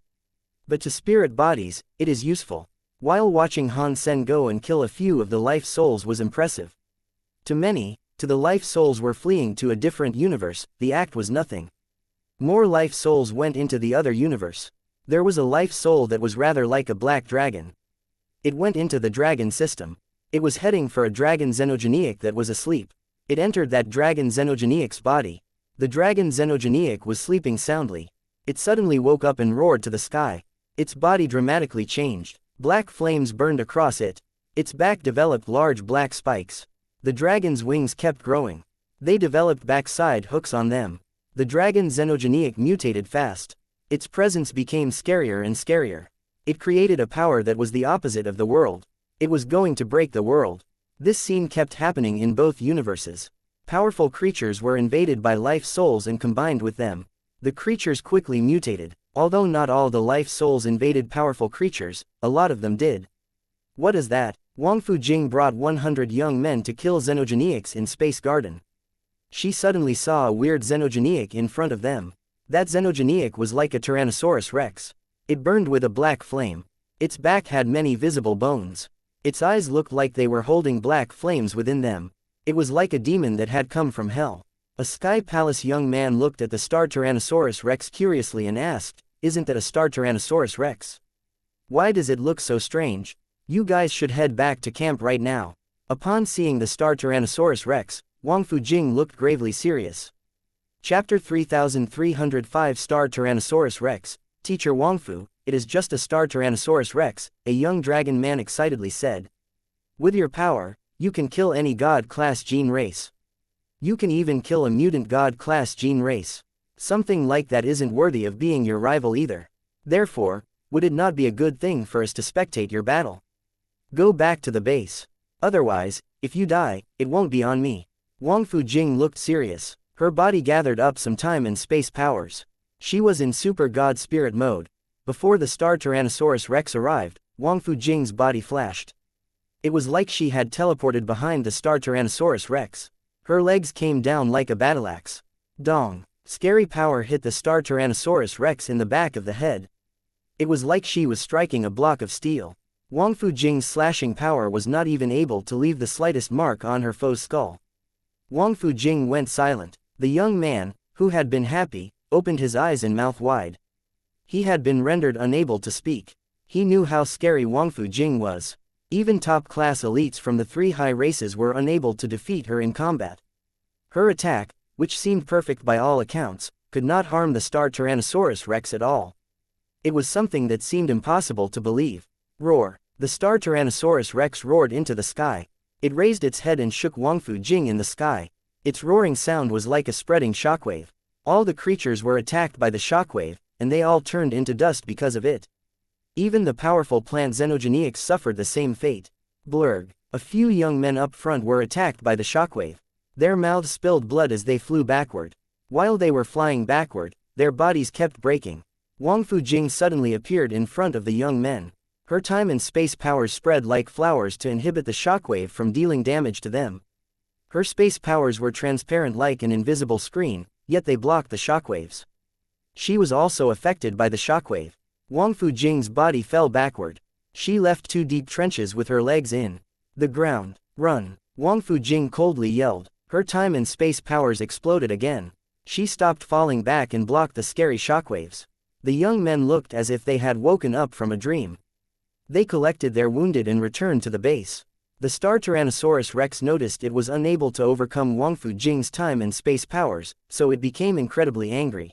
But to spirit bodies, it is useful. While watching Han Sen go and kill a few of the life souls was impressive. To many, to the life souls were fleeing to a different universe, the act was nothing. More life souls went into the other universe. There was a life soul that was rather like a black dragon. It went into the dragon system. It was heading for a dragon xenogeniac that was asleep. It entered that dragon xenogeniac's body. The dragon xenogeniac was sleeping soundly. It suddenly woke up and roared to the sky. Its body dramatically changed. Black flames burned across it. Its back developed large black spikes. The dragon's wings kept growing. They developed backside hooks on them. The dragon xenogeniac mutated fast. Its presence became scarier and scarier. It created a power that was the opposite of the world. It was going to break the world. This scene kept happening in both universes. Powerful creatures were invaded by life souls and combined with them. The creatures quickly mutated. Although not all the life souls invaded powerful creatures, a lot of them did. What is that? Wang Fujing brought 100 young men to kill xenogeniacs in Space Garden. She suddenly saw a weird xenogeniac in front of them. That xenogeniac was like a Tyrannosaurus Rex. It burned with a black flame. Its back had many visible bones. Its eyes looked like they were holding black flames within them. It was like a demon that had come from hell. A Sky Palace young man looked at the star Tyrannosaurus Rex curiously and asked, "Isn't that a star Tyrannosaurus Rex? Why does it look so strange? You guys should head back to camp right now." Upon seeing the star Tyrannosaurus Rex, Wang Fujing looked gravely serious. Chapter 3305 Star Tyrannosaurus Rex. Teacher Wangfu, it is just a Star Tyrannosaurus Rex, a young dragon man excitedly said. With your power, you can kill any god-class gene race. You can even kill a mutant god-class gene race. Something like that isn't worthy of being your rival either. Therefore, would it not be a good thing for us to spectate your battle? Go back to the base. Otherwise, if you die, it won't be on me. Wang Fujing looked serious. Her body gathered up some time and space powers. She was in super god spirit mode. Before the Star Tyrannosaurus Rex arrived, Wang Fujing's body flashed. It was like she had teleported behind the Star Tyrannosaurus Rex. Her legs came down like a battle axe. Dong! Scary power hit the Star Tyrannosaurus Rex in the back of the head. It was like she was striking a block of steel. Wang Fujing's slashing power was not even able to leave the slightest mark on her foe's skull. Wang Fujing went silent. The young man, who had been happy, opened his eyes and mouth wide. He had been rendered unable to speak. He knew how scary Wang Fujing was. Even top-class elites from the three high races were unable to defeat her in combat. Her attack, which seemed perfect by all accounts, could not harm the Star Tyrannosaurus Rex at all. It was something that seemed impossible to believe. Roar! The Star Tyrannosaurus Rex roared into the sky. It raised its head and shook Wang Fujing in the sky. Its roaring sound was like a spreading shockwave. All the creatures were attacked by the shockwave, and they all turned into dust because of it. Even the powerful plant xenogenics suffered the same fate. Blurg! A few young men up front were attacked by the shockwave. Their mouths spilled blood as they flew backward. While they were flying backward, their bodies kept breaking. Wang Fujing suddenly appeared in front of the young men. Her time and space powers spread like flowers to inhibit the shockwave from dealing damage to them. Her space powers were transparent like an invisible screen, yet they blocked the shockwaves. She was also affected by the shockwave. Wang Fujing's body fell backward. She left two deep trenches with her legs in the ground. Run! Wang Fujing coldly yelled. Her time and space powers exploded again. She stopped falling back and blocked the scary shockwaves. The young men looked as if they had woken up from a dream. They collected their wounded and returned to the base. The Star Tyrannosaurus Rex noticed it was unable to overcome Wang Fujing's time and space powers, so it became incredibly angry.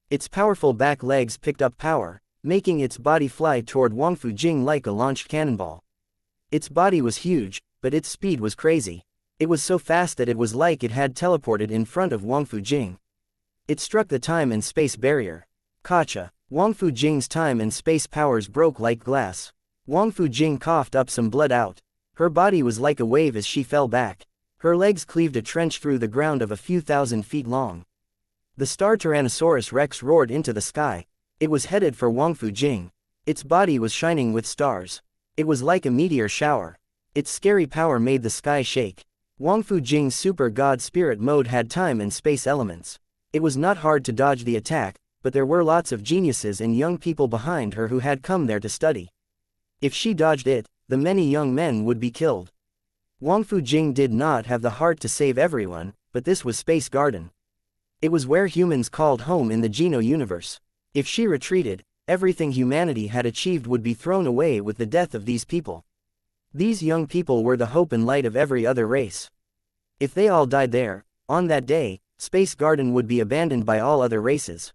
Its powerful back legs picked up power, making its body fly toward Wang Fujing like a launched cannonball. Its body was huge, but its speed was crazy. It was so fast that it was like it had teleported in front of Wang Fujing. It struck the time and space barrier. Gotcha! Wang Fujing's time and space powers broke like glass. Wang Fujing coughed up some blood out. Her body was like a wave as she fell back. Her legs cleaved a trench through the ground of a few thousand feet long. The Star Tyrannosaurus Rex roared into the sky. It was headed for Wang Fujing. Its body was shining with stars. It was like a meteor shower. Its scary power made the sky shake. Wang Fujing's super god spirit mode had time and space elements. It was not hard to dodge the attack, but there were lots of geniuses and young people behind her who had come there to study. If she dodged it, the many young men would be killed. Wang Fujing did not have the heart to save everyone, but this was Space Garden. It was where humans called home in the Geno universe. If she retreated, everything humanity had achieved would be thrown away with the death of these people. These young people were the hope and light of every other race. If they all died there, on that day, Space Garden would be abandoned by all other races.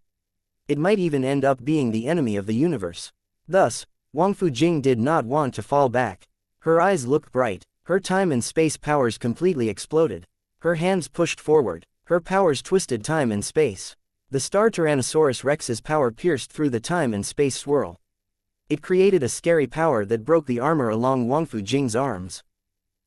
It might even end up being the enemy of the universe. Thus, Wang Fujing did not want to fall back. Her eyes looked bright. Her time and space powers completely exploded. Her hands pushed forward. Her powers twisted time and space. The Star Tyrannosaurus Rex's power pierced through the time and space swirl. It created a scary power that broke the armor along Wang Fujing's arms.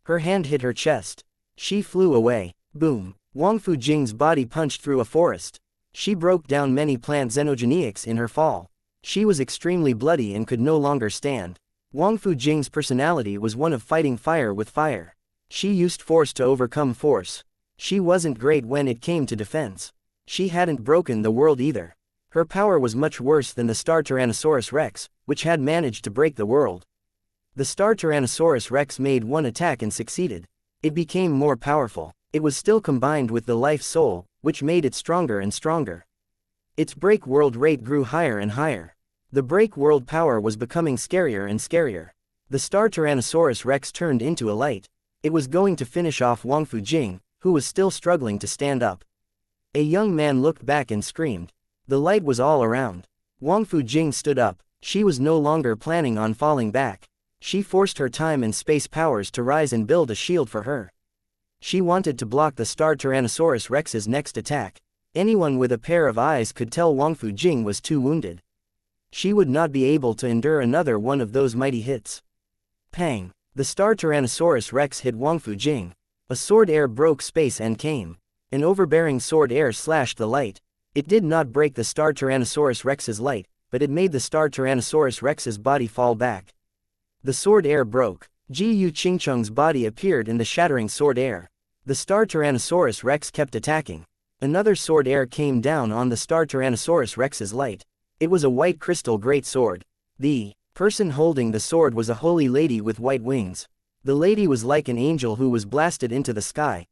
Her hand hit her chest. She flew away. Boom! Wang Fujing's body punched through a forest. She broke down many plant xenogenics in her fall. She was extremely bloody and could no longer stand. Wang Fujing's personality was one of fighting fire with fire. She used force to overcome force. She wasn't great when it came to defense. She hadn't broken the world either. Her power was much worse than the Star Tyrannosaurus Rex, which had managed to break the world. The Star Tyrannosaurus Rex made one attack and succeeded. It became more powerful. It was still combined with the life soul, which made it stronger and stronger. Its break world rate grew higher and higher. The break world power was becoming scarier and scarier. The Star Tyrannosaurus Rex turned into a light. It was going to finish off Wang Fujing, who was still struggling to stand up. A young man looked back and screamed. The light was all around. Wang Fujing stood up. She was no longer planning on falling back. She forced her time and space powers to rise and build a shield for her. She wanted to block the Star Tyrannosaurus Rex's next attack. Anyone with a pair of eyes could tell Wang Fujing was too wounded. She would not be able to endure another one of those mighty hits. Pang! The Star Tyrannosaurus Rex hit Wang Fujing. A sword air broke space and came. An overbearing sword air slashed the light. It did not break the Star Tyrannosaurus Rex's light, but it made the Star Tyrannosaurus Rex's body fall back. The sword air broke. Ji Yu Qingcheng's body appeared in the shattering sword air. The Star Tyrannosaurus Rex kept attacking. Another sword air came down on the Star Tyrannosaurus Rex's light. It was a white crystal great sword. The person holding the sword was a holy lady with white wings. The lady was like an angel who was blasted into the sky.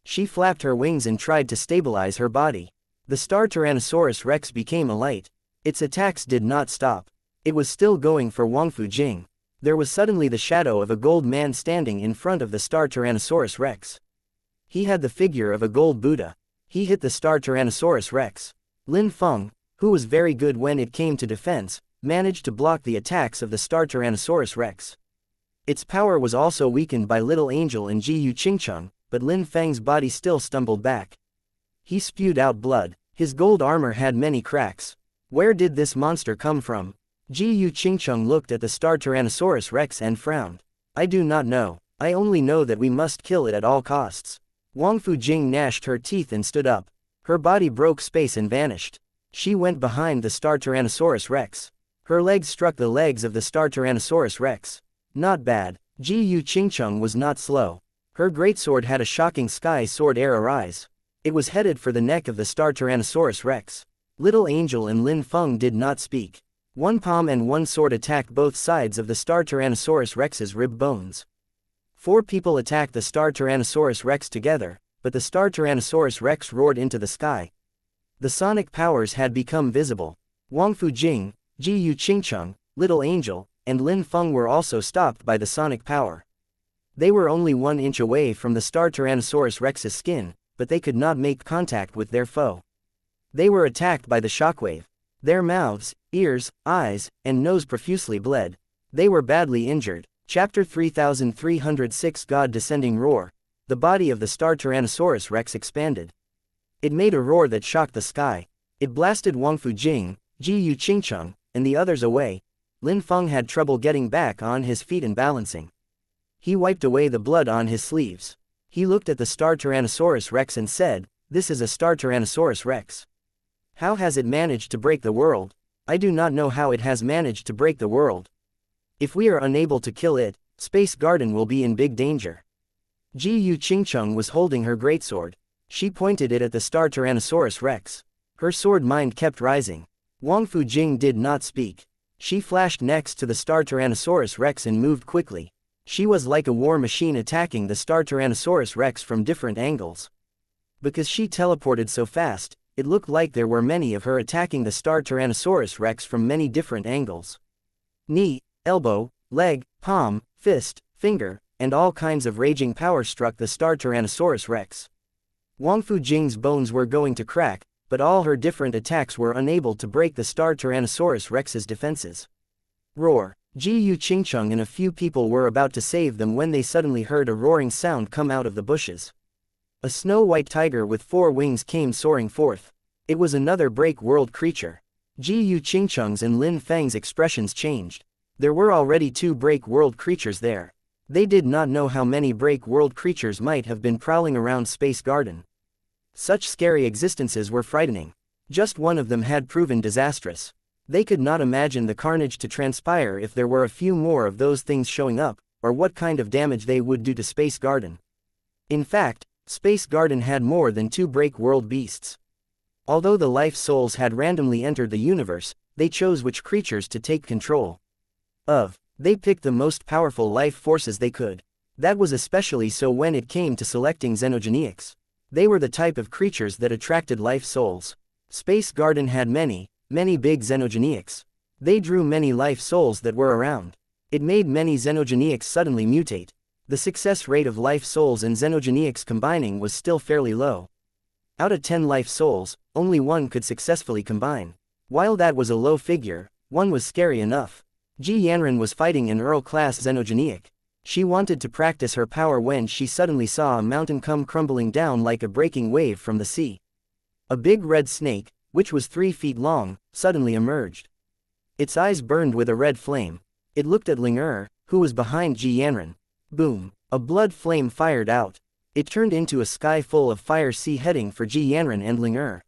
She flapped her wings and tried to stabilize her body. The Star Tyrannosaurus Rex became a light. Its attacks did not stop. It was still going for Wang Fujing. There was suddenly the shadow of a gold man standing in front of the Star Tyrannosaurus Rex. He had the figure of a gold Buddha. He hit the Star Tyrannosaurus Rex. Lin Feng, who was very good when it came to defense, managed to block the attacks of the Star Tyrannosaurus Rex. Its power was also weakened by Little Angel and Ji Yu Qingcheng, but Lin Feng's body still stumbled back. He spewed out blood. His gold armor had many cracks. Where did this monster come from? Ji Yu Qingcheng looked at the Star Tyrannosaurus Rex and frowned. I do not know. I only know that we must kill it at all costs. Wang Fujing gnashed her teeth and stood up. Her body broke space and vanished. She went behind the Star Tyrannosaurus Rex. Her legs struck the legs of the Star Tyrannosaurus Rex. Not bad. Ji Yu Qingcheng was not slow. Her greatsword had a shocking sky sword air arise. It was headed for the neck of the Star Tyrannosaurus Rex. Little Angel and Lin Feng did not speak. One palm and one sword attacked both sides of the Star Tyrannosaurus Rex's rib bones. 4 people attacked the Star Tyrannosaurus Rex together, but the Star Tyrannosaurus Rex roared into the sky. The sonic powers had become visible. Wang Fujing, Ji Yu Qingcheng, Little Angel, and Lin Feng were also stopped by the sonic power. They were only 1 inch away from the Star Tyrannosaurus Rex's skin, but they could not make contact with their foe. They were attacked by the shockwave. Their mouths, ears, eyes, and nose profusely bled. They were badly injured. Chapter 3306 God Descending Roar. The body of the Star Tyrannosaurus Rex expanded. It made a roar that shocked the sky. It blasted Wang Fujing, Ji Yu Qingcheng, and the others away. Lin Feng had trouble getting back on his feet and balancing. He wiped away the blood on his sleeves. He looked at the Star Tyrannosaurus Rex and said, "This is a Star Tyrannosaurus Rex. How has it managed to break the world? I do not know how it has managed to break the world. If we are unable to kill it, Space Garden will be in big danger." Ji Yu Qingcheng was holding her greatsword. She pointed it at the Star Tyrannosaurus Rex. Her sword mind kept rising. Wang Fujing did not speak. She flashed next to the Star Tyrannosaurus Rex and moved quickly. She was like a war machine attacking the Star Tyrannosaurus Rex from different angles. Because she teleported so fast, it looked like there were many of her attacking the Star Tyrannosaurus Rex from many different angles. Knee, elbow, leg, palm, fist, finger, and all kinds of raging power struck the Star Tyrannosaurus Rex. Wang Fujing's bones were going to crack, but all her different attacks were unable to break the Star Tyrannosaurus Rex's defenses. Roar! Ji Yu Qingcheng and a few people were about to save them when they suddenly heard a roaring sound come out of the bushes. A snow-white tiger with 4 wings came soaring forth. It was another break world creature. Ji Yu Qingcheng's and Lin Feng's expressions changed. There were already 2 break world creatures there. They did not know how many break world creatures might have been prowling around Space Garden. Such scary existences were frightening. Just one of them had proven disastrous. They could not imagine the carnage to transpire if there were a few more of those things showing up, or what kind of damage they would do to Space Garden. In fact, Space Garden had more than 2 break world beasts. Although the life souls had randomly entered the universe, they chose which creatures to take control of. They picked the most powerful life forces they could. That was especially so when it came to selecting xenogenics. They were the type of creatures that attracted life souls. Space Garden had many big xenogenics. They drew many life souls that were around. It made many xenogenics suddenly mutate. The success rate of life souls and xenogenics combining was still fairly low. Out of 10 life souls, only 1 could successfully combine. While that was a low figure, 1 was scary enough. Ji Yanran was fighting an Earl-class xenogenic. She wanted to practice her power when she suddenly saw a mountain come crumbling down like a breaking wave from the sea. A big red snake, which was 3 feet long, suddenly emerged. Its eyes burned with a red flame. It looked at Ling who was behind Ji Yanran. Boom! A blood flame fired out. It turned into a sky full of fire sea heading for Ji Yanran and Ling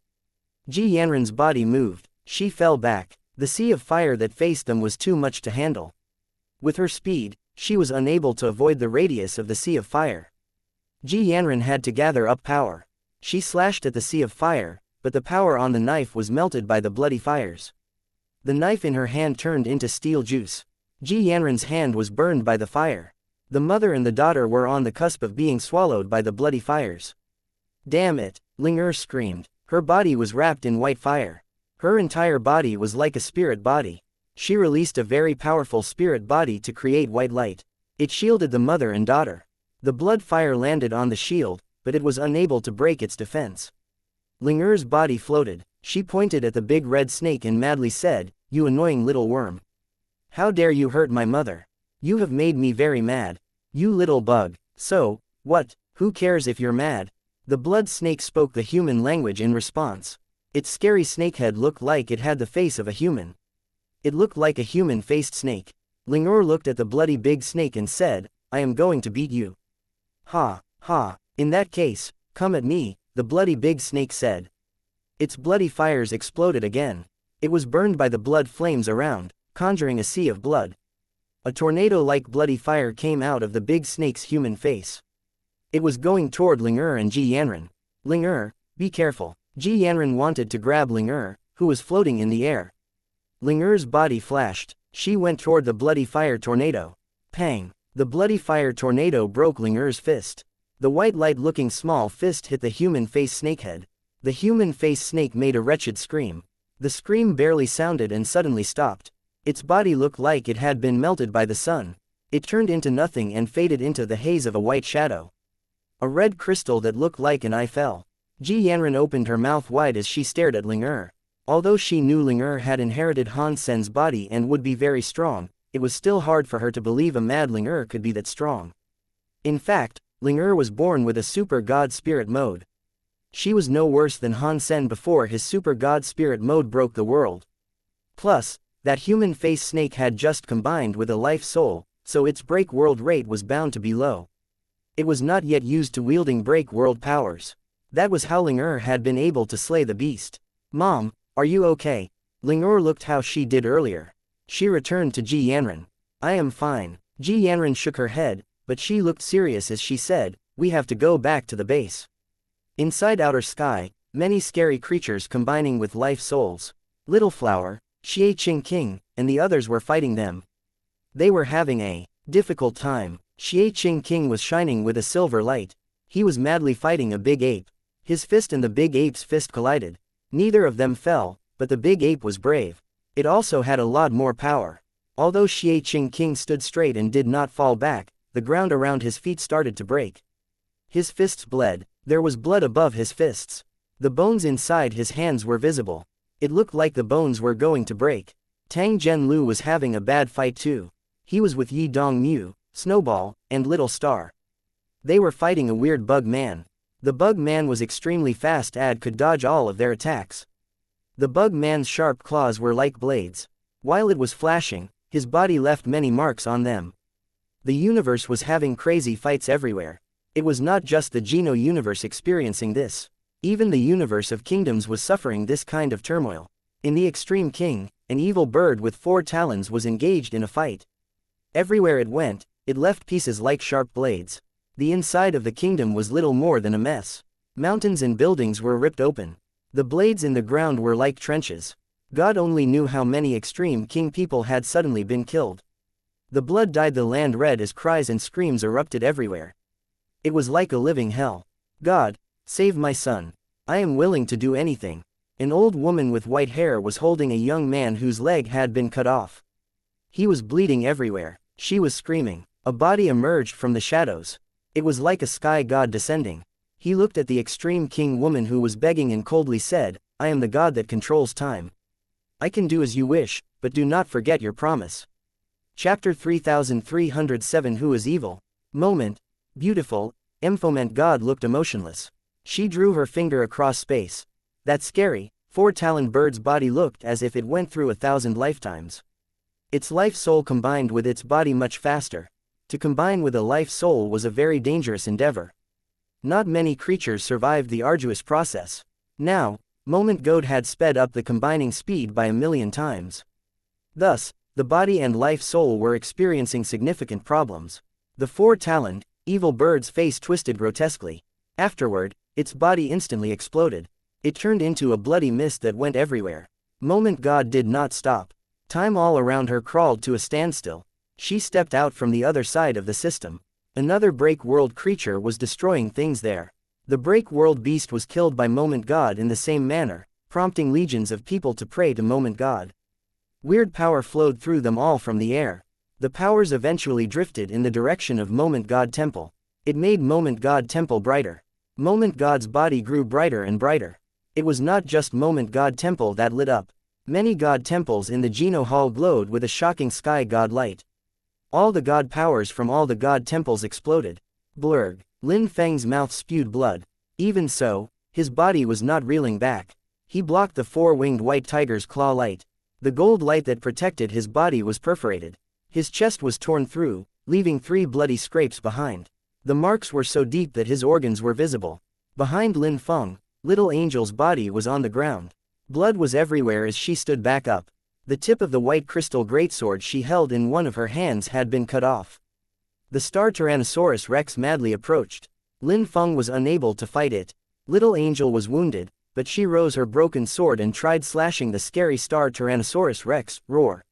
Ji Yanran's body moved. She fell back. The sea of fire that faced them was too much to handle. With her speed, she was unable to avoid the radius of the sea of fire. Ji Yanran had to gather up power. She slashed at the sea of fire, but the power on the knife was melted by the bloody fires. The knife in her hand turned into steel juice. Ji Yanran's hand was burned by the fire. The mother and the daughter were on the cusp of being swallowed by the bloody fires. Damn it! Ling screamed. Her body was wrapped in white fire. Her entire body was like a spirit body. She released a very powerful spirit body to create white light. It shielded the mother and daughter. The blood fire landed on the shield, but it was unable to break its defense. Ling body floated. She pointed at the big red snake and madly said, "You annoying little worm. How dare you hurt my mother? You have made me very mad. You little bug." "So, what? Who cares if you're mad?" The blood snake spoke the human language in response. Its scary snakehead looked like it had the face of a human. It looked like a human-faced snake. Ling looked at the bloody big snake and said, "I am going to beat you." "Ha, ha, in that case, come at me," the bloody big snake said. Its bloody fires exploded again. It was burned by the blood flames around, conjuring a sea of blood. A tornado-like bloody fire came out of the big snake's human face. It was going toward Ling and Ji Yanran. "Ling be careful." Ji Yanran wanted to grab Ling who was floating in the air. Ling body flashed. She went toward the bloody fire tornado. Pang! The bloody fire tornado broke Ling fist. The white light-looking small fist hit the human face snakehead. The human face snake made a wretched scream. The scream barely sounded and suddenly stopped. Its body looked like it had been melted by the sun. It turned into nothing and faded into the haze of a white shadow. A red crystal that looked like an eye fell. Ji Yanran opened her mouth wide as she stared at Ling Although she knew Ling had inherited Han Sen's body and would be very strong, it was still hard for her to believe a mad Ling could be that strong. In fact, Ling was born with a super god spirit mode. She was no worse than Han Sen before his super god spirit mode broke the world. Plus, that human face snake had just combined with a life soul, so its break world rate was bound to be low. It was not yet used to wielding break world powers. That was how Ling had been able to slay the beast. "Mom, are you okay?" Ling looked how she did earlier. She returned to Ji Yanran. "I am fine." Ji Yanran shook her head, but she looked serious as she said, "We have to go back to the base." Inside outer sky, many scary creatures combining with life souls. Little Flower, Xie King, and the others were fighting them. They were having a difficult time. Xie King was shining with a silver light. He was madly fighting a big ape. His fist and the big ape's fist collided. Neither of them fell, but the big ape was brave. It also had a lot more power. Although Xie King stood straight and did not fall back, the ground around his feet started to break. His fists bled. There was blood above his fists. The bones inside his hands were visible. It looked like the bones were going to break. Tang Zhenlu was having a bad fight too. He was with Yi Dongmu, Snowball, and Little Star. They were fighting a weird bug man. The bug man was extremely fast and could dodge all of their attacks. The bug man's sharp claws were like blades. While it was flashing, his body left many marks on them. The universe was having crazy fights everywhere. It was not just the Geno universe experiencing this. Even the universe of kingdoms was suffering this kind of turmoil. In the Extreme King, an evil bird with 4 talons was engaged in a fight. Everywhere it went, it left pieces like sharp blades. The inside of the kingdom was little more than a mess. Mountains and buildings were ripped open. The blades in the ground were like trenches. God only knew how many Extreme King people had suddenly been killed. The blood dyed the land red as cries and screams erupted everywhere. It was like a living hell. "God, save my son. I am willing to do anything." An old woman with white hair was holding a young man whose leg had been cut off. He was bleeding everywhere. She was screaming. A body emerged from the shadows. It was like a sky god descending. He looked at the extreme king woman who was begging and coldly said, "I am the god that controls time. I can do as you wish, but do not forget your promise." Chapter 3307 Who is Evil? Moment. Beautiful. Foment God looked emotionless. She drew her finger across space. That scary, four-taloned bird's body looked as if it went through 1,000 lifetimes. Its life soul combined with its body much faster. To combine with a life soul was a very dangerous endeavor. Not many creatures survived the arduous process. Now, Moment God had sped up the combining speed by 1,000,000 times. Thus, the body and life soul were experiencing significant problems. The four-taloned, evil bird's face twisted grotesquely. Afterward, its body instantly exploded. It turned into a bloody mist that went everywhere. Moment God did not stop. Time all around her crawled to a standstill. She stepped out from the other side of the system. Another break world creature was destroying things there. The break world beast was killed by Moment God in the same manner, prompting legions of people to pray to Moment God. Weird power flowed through them all from the air. The powers eventually drifted in the direction of Moment God Temple. It made Moment God Temple brighter. Moment God's body grew brighter and brighter. It was not just Moment God Temple that lit up. Many god temples in the Geno Hall glowed with a shocking sky god light. All the god powers from all the god temples exploded. Blurg. Lin Feng's mouth spewed blood. Even so, his body was not reeling back. He blocked the four-winged white tiger's claw light. The gold light that protected his body was perforated. His chest was torn through, leaving 3 bloody scrapes behind. The marks were so deep that his organs were visible. Behind Lin Feng, Little Angel's body was on the ground. Blood was everywhere as she stood back up. The tip of the white crystal greatsword she held in one of her hands had been cut off. The star Tyrannosaurus Rex madly approached. Lin Feng was unable to fight it. Little Angel was wounded, but she rose her broken sword and tried slashing the scary star Tyrannosaurus Rex. Roar.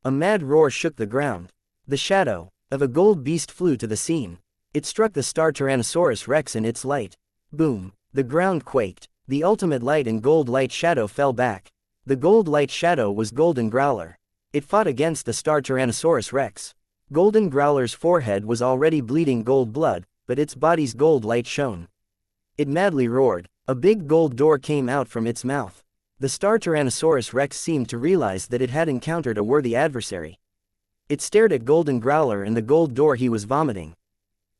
A mad roar shook the ground. The shadow of a gold beast flew to the scene. It struck the star Tyrannosaurus Rex in its light. Boom. The ground quaked. The ultimate light and gold light shadow fell back. The gold light shadow was Golden Growler. It fought against the star Tyrannosaurus Rex. Golden Growler's forehead was already bleeding gold blood, but its body's gold light shone. It madly roared. A big gold door came out from its mouth. The star Tyrannosaurus Rex seemed to realize that it had encountered a worthy adversary. It stared at Golden Growler and the gold door he was vomiting.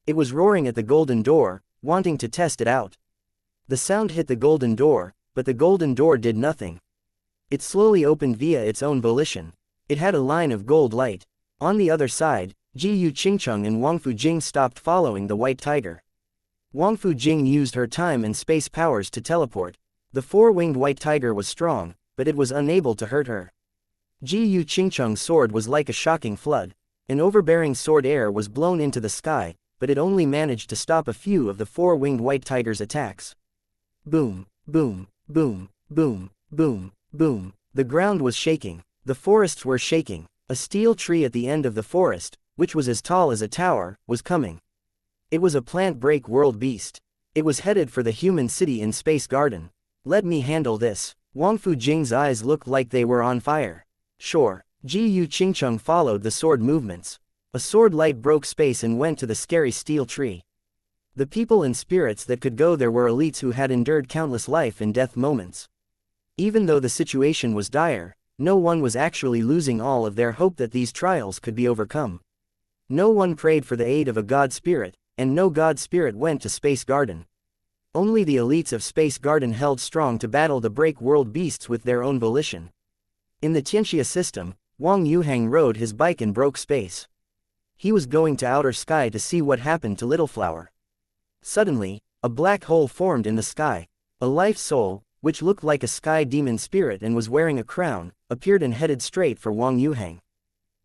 It was roaring at the golden door, wanting to test it out. The sound hit the golden door, but the golden door did nothing. It slowly opened via its own volition. It had a line of gold light. On the other side, Ji Yu Qingcheng and Wang Fujing stopped following the white tiger. Wang Fujing used her time and space powers to teleport. The four-winged white tiger was strong, but it was unable to hurt her. Ji Yu Qingcheng's sword was like a shocking flood. An overbearing sword air was blown into the sky, but it only managed to stop a few of the four-winged white tiger's attacks. Boom, boom, boom, boom, boom, boom. The ground was shaking. The forests were shaking. A steel tree at the end of the forest, which was as tall as a tower, was coming. It was a plant break world beast. It was headed for the human city in Space Garden. Let me handle this. Wang Fujing's eyes looked like they were on fire. Sure. Ji Yu Qingcheng followed the sword movements. A sword light broke space and went to the scary steel tree. The people and spirits that could go there were elites who had endured countless life and death moments. Even though the situation was dire, no one was actually losing all of their hope that these trials could be overcome. No one prayed for the aid of a god spirit, and no god spirit went to Space Garden. Only the elites of Space Garden held strong to battle the break world beasts with their own volition. In the xianxia system, Wang Yuhang rode his bike and broke space. He was going to outer sky to see what happened to Little Flower. Suddenly, a black hole formed in the sky. A life soul, which looked like a sky demon spirit and was wearing a crown, appeared and headed straight for Wang Yuhang.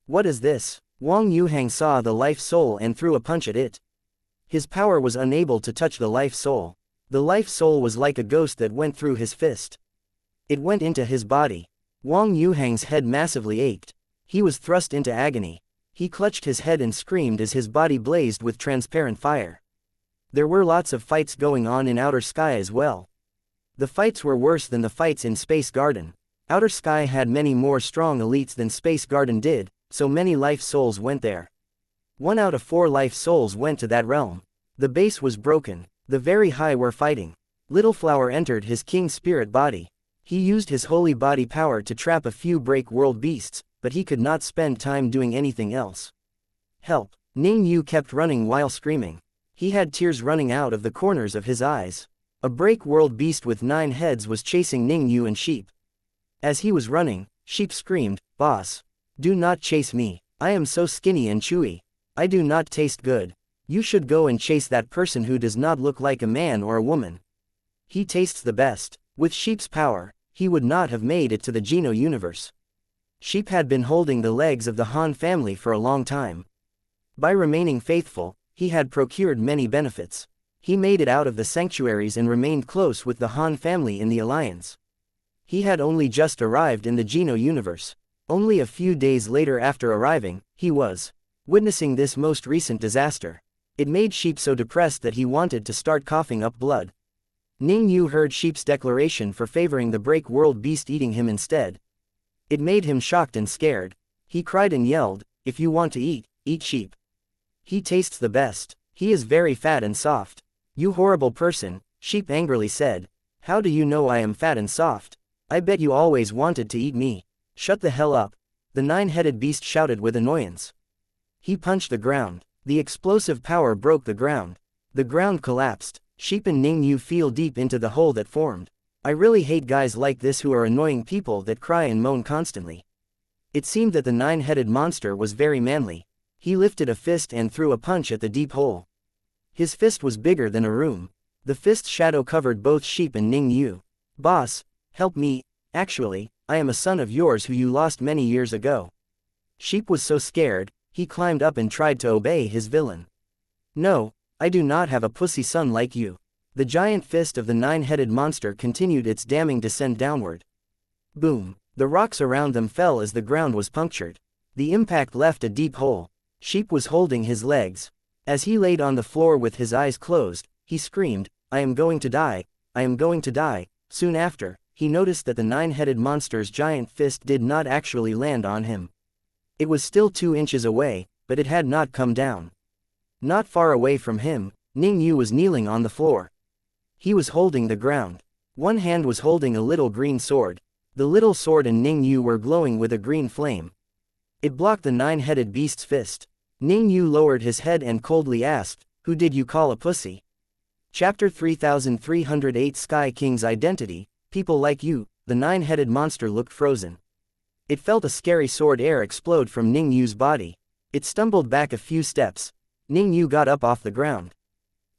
What is this? Wang Yuhang saw the life soul and threw a punch at it. His power was unable to touch the life soul. The life soul was like a ghost that went through his fist. It went into his body. Wang Yuhang's head massively ached. He was thrust into agony. He clutched his head and screamed as his body blazed with transparent fire. There were lots of fights going on in outer sky as well. The fights were worse than the fights in Space Garden. Outer sky had many more strong elites than Space Garden did, so many life souls went there. 1 out of 4 life souls went to that realm. The base was broken. The very high were fighting. Little Flower entered his king spirit body. He used his holy body power to trap a few break world beasts, but he could not spend time doing anything else. Help! Ning Yu kept running while screaming. He had tears running out of the corners of his eyes. A break world beast with 9 heads was chasing Ning Yu and Sheep. As he was running, Sheep screamed, "Boss! Do not chase me. I am so skinny and chewy. I do not taste good. You should go and chase that person who does not look like a man or a woman. He tastes the best." With Sheep's power, he would not have made it to the Geno universe. Sheep had been holding the legs of the Han family for a long time. By remaining faithful, he had procured many benefits. He made it out of the sanctuaries and remained close with the Han family in the alliance. He had only just arrived in the Geno universe. Only a few days later after arriving, he was witnessing this most recent disaster. It made Sheep so depressed that he wanted to start coughing up blood. Ning Yu heard Sheep's declaration for favoring the break world beast eating him instead. It made him shocked and scared. He cried and yelled, "If you want to eat, eat Sheep. He tastes the best. He is very fat and soft." "You horrible person," Sheep angrily said. "How do you know I am fat and soft? I bet you always wanted to eat me." "Shut the hell up," the 9-headed beast shouted with annoyance. He punched the ground. The explosive power broke the ground. The ground collapsed. Sheep and Ning Yu fell deep into the hole that formed. "I really hate guys like this who are annoying people that cry and moan constantly." It seemed that the 9-headed monster was very manly. He lifted a fist and threw a punch at the deep hole. His fist was bigger than a room. The fist's shadow covered both Sheep and Ning Yu. "Boss, help me. Actually, I am a son of yours who you lost many years ago." Sheep was so scared, he climbed up and tried to obey his villain. "No, I do not have a pussy son like you." The giant fist of the 9-headed monster continued its damning descent downward. Boom! The rocks around them fell as the ground was punctured. The impact left a deep hole. Sheep was holding his legs. As he laid on the floor with his eyes closed, he screamed, "I am going to die, I am going to die." Soon after, he noticed that the 9-headed monster's giant fist did not actually land on him. It was still 2 inches away, but it had not come down. Not far away from him, Ning Yu was kneeling on the floor. He was holding the ground. One hand was holding a little green sword. The little sword and Ning Yu were glowing with a green flame. It blocked the 9-headed beast's fist. Ning Yu lowered his head and coldly asked, "Who did you call a pussy?" Chapter 3308 Sky King's Identity. "People like you." The 9-headed monster looked frozen. It felt a scary sword air explode from Ning Yu's body. It stumbled back a few steps. Ning Yu got up off the ground.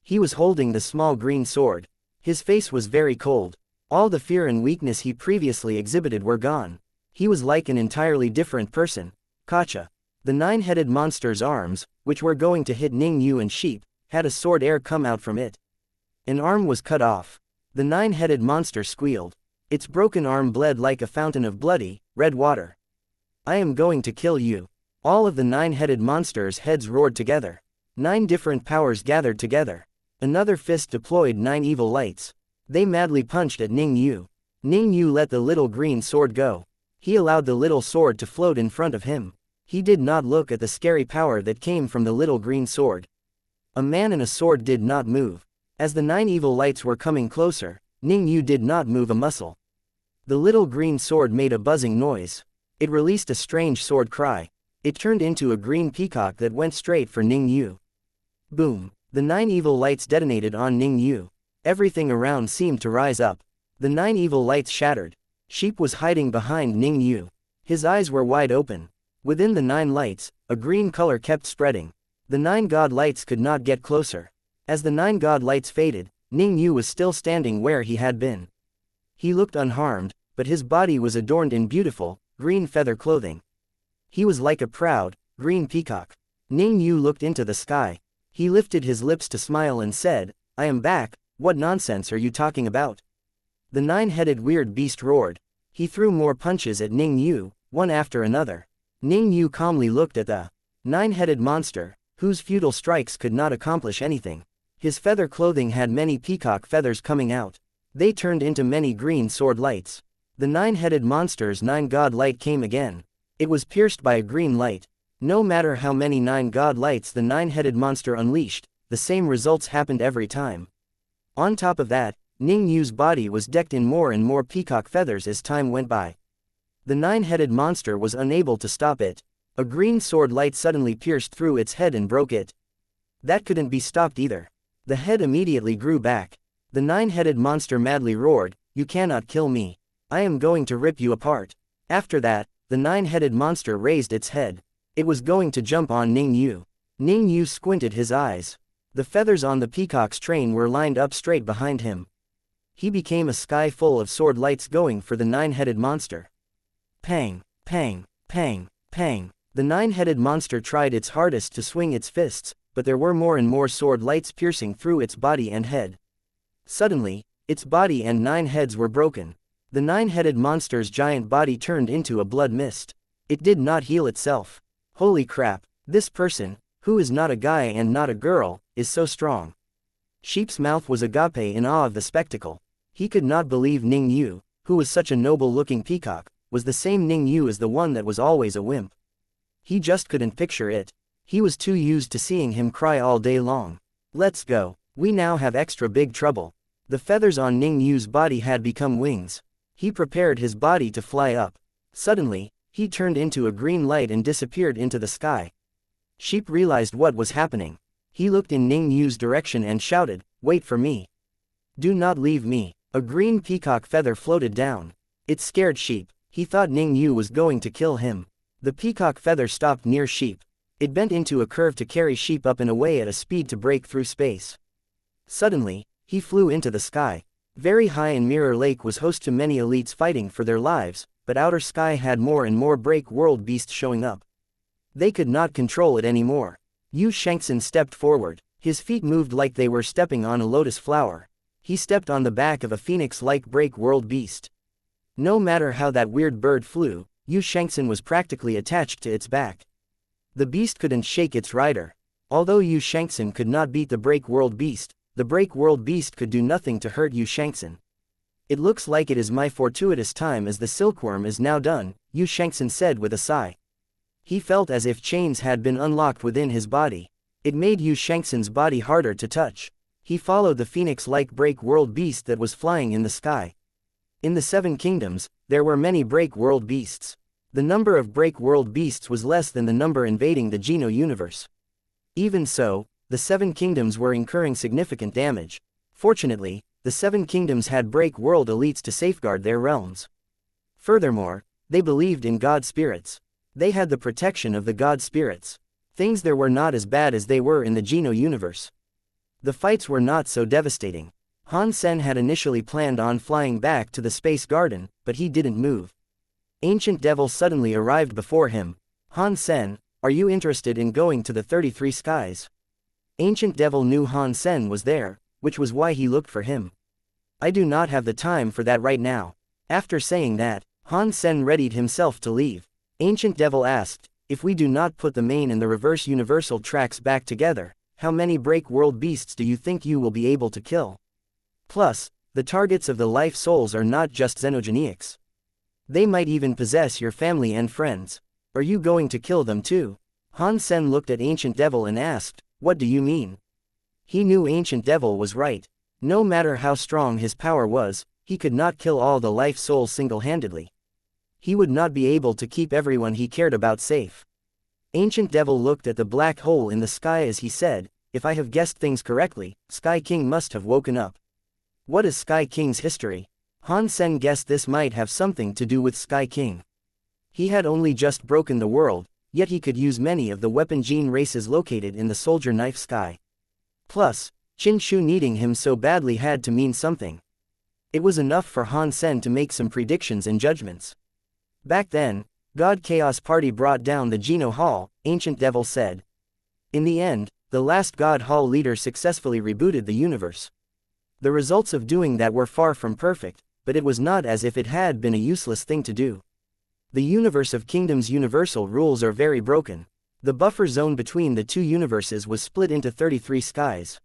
He was holding the small green sword. His face was very cold. All the fear and weakness he previously exhibited were gone. He was like an entirely different person. Kacha. The 9-headed monster's arms, which were going to hit Ning Yu and Sheep, had a sword air come out from it. An arm was cut off. The 9-headed monster squealed. Its broken arm bled like a fountain of bloody, red water. "I am going to kill you." All of the 9-headed monster's heads roared together. 9 different powers gathered together. Another fist deployed 9 evil lights. They madly punched at Ning Yu. Ning Yu let the little green sword go. He allowed the little sword to float in front of him. He did not look at the scary power that came from the little green sword. A man and a sword did not move. As the 9 evil lights were coming closer, Ning Yu did not move a muscle. The little green sword made a buzzing noise. It released a strange sword cry. It turned into a green peacock that went straight for Ning Yu. Boom! The 9 evil lights detonated on Ning Yu. Everything around seemed to rise up. The 9 evil lights shattered. Sheep was hiding behind Ning Yu. His eyes were wide open. Within the 9 lights, a green color kept spreading. The 9 god lights could not get closer. As the 9 god lights faded, Ning Yu was still standing where he had been. He looked unharmed, but his body was adorned in beautiful, green feather clothing. He was like a proud, green peacock. Ning Yu looked into the sky. He lifted his lips to smile and said, "I am back. What nonsense are you talking about?" The 9-headed weird beast roared. He threw more punches at Ning Yu, one after another. Ning Yu calmly looked at the 9-headed monster, whose futile strikes could not accomplish anything. His feather clothing had many peacock feathers coming out. They turned into many green sword lights. The 9-headed monster's 9 god light came again. It was pierced by a green light. No matter how many 9 god lights the 9-headed monster unleashed, the same results happened every time. On top of that, Ning Yu's body was decked in more and more peacock feathers as time went by. The 9-headed monster was unable to stop it. A green sword light suddenly pierced through its head and broke it. That couldn't be stopped either. The head immediately grew back. The 9-headed monster madly roared, "You cannot kill me. I am going to rip you apart." After that, the 9-headed monster raised its head. It was going to jump on Ning Yu. Ning Yu squinted his eyes. The feathers on the peacock's train were lined up straight behind him. He became a sky full of sword lights going for the 9-headed monster. Pang, pang, pang, pang. The 9-headed monster tried its hardest to swing its fists, but there were more and more sword lights piercing through its body and head. Suddenly, its body and 9 heads were broken. The 9-headed monster's giant body turned into a blood mist. It did not heal itself. Holy crap, this person, who is not a guy and not a girl, is so strong. Sheep's mouth was agape in awe of the spectacle. He could not believe Ning Yu, who was such a noble-looking peacock, was the same Ning Yu as the one that was always a wimp. He just couldn't picture it. He was too used to seeing him cry all day long. Let's go. We now have extra big trouble. The feathers on Ning Yu's body had become wings. He prepared his body to fly up. Suddenly, he turned into a green light and disappeared into the sky. Sheep realized what was happening. He looked in Ning Yu's direction and shouted, "Wait for me. Do not leave me." A green peacock feather floated down. It scared Sheep. He thought Ning Yu was going to kill him. The peacock feather stopped near Sheep. It bent into a curve to carry Sheep up and away at a speed to break through space. Suddenly, he flew into the sky. Very high in Mirror Lake was host to many elites fighting for their lives, but outer sky had more and more break world beasts showing up. They could not control it anymore. Yu Shangxin stepped forward. His feet moved like they were stepping on a lotus flower. He stepped on the back of a phoenix-like break world beast. No matter how that weird bird flew, Yu Shangxin was practically attached to its back. The beast couldn't shake its rider. Although Yu Shangxin could not beat the break world beast, the break world beast could do nothing to hurt Yu Shangxin. "It looks like it is my fortuitous time as the silkworm is now done," Yu Shangxin said with a sigh. He felt as if chains had been unlocked within his body. It made Yu Shangxin's body harder to touch. He followed the phoenix-like break world beast that was flying in the sky. In the 7 kingdoms, there were many break world beasts. The number of break world beasts was less than the number invading the Geno universe. Even so, the 7 kingdoms were incurring significant damage. Fortunately, the 7 kingdoms had break world elites to safeguard their realms. Furthermore, they believed in god spirits. They had the protection of the god spirits. Things there were not as bad as they were in the Geno universe. The fights were not so devastating. Han Sen had initially planned on flying back to the space garden, but he didn't move. Ancient Devil suddenly arrived before him. "Han Sen, are you interested in going to the 33 skies?" Ancient Devil knew Han Sen was there, which was why he looked for him. "I do not have the time for that right now." After saying that, Han Sen readied himself to leave. Ancient Devil asked, "If we do not put the main and the reverse universal tracks back together, how many break world beasts do you think you will be able to kill? Plus, the targets of the life souls are not just xenogenics. They might even possess your family and friends. Are you going to kill them too?" Han Sen looked at Ancient Devil and asked, "What do you mean?" He knew Ancient Devil was right. No matter how strong his power was, he could not kill all the life souls single-handedly. He would not be able to keep everyone he cared about safe. Ancient Devil looked at the black hole in the sky as he said, "If I have guessed things correctly, Sky King must have woken up." What is Sky King's history? Han Sen guessed this might have something to do with Sky King. He had only just broken the world, yet he could use many of the weapon gene races located in the soldier knife sky. Plus, Qin Shu needing him so badly had to mean something. It was enough for Han Sen to make some predictions and judgments. Back then, God Chaos Party brought down the Geno Hall, Ancient Devil said. In the end, the last God Hall leader successfully rebooted the universe. The results of doing that were far from perfect, but it was not as if it had been a useless thing to do. The universe of kingdoms' universal rules are very broken. The buffer zone between the two universes was split into 33 skies.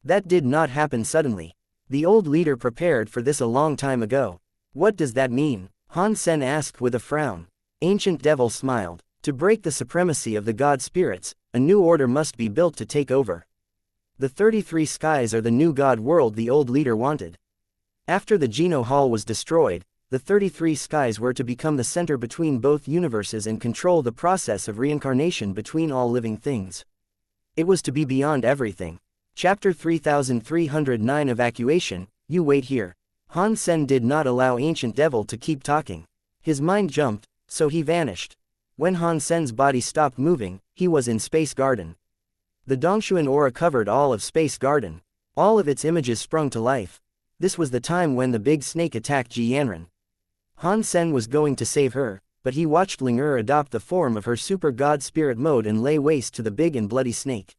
That did not happen suddenly. The old leader prepared for this a long time ago. What does that mean? Han Sen asked with a frown. Ancient Devil smiled. To break the supremacy of the god spirits, a new order must be built to take over. The 33 skies are the new god world the old leader wanted. After the Geno Hall was destroyed, the 33 skies were to become the center between both universes and control the process of reincarnation between all living things. It was to be beyond everything. Chapter 3309 Evacuation. You wait here. Han Sen did not allow Ancient Devil to keep talking. His mind jumped, so he vanished. When Han Sen's body stopped moving, he was in Space Garden. The Dongshuan aura covered all of Space Garden. All of its images sprung to life. This was the time when the big snake attacked Ji Yanran. Han Sen was going to save her, but he watched Ling adopt the form of her super god spirit mode and lay waste to the big and bloody snake.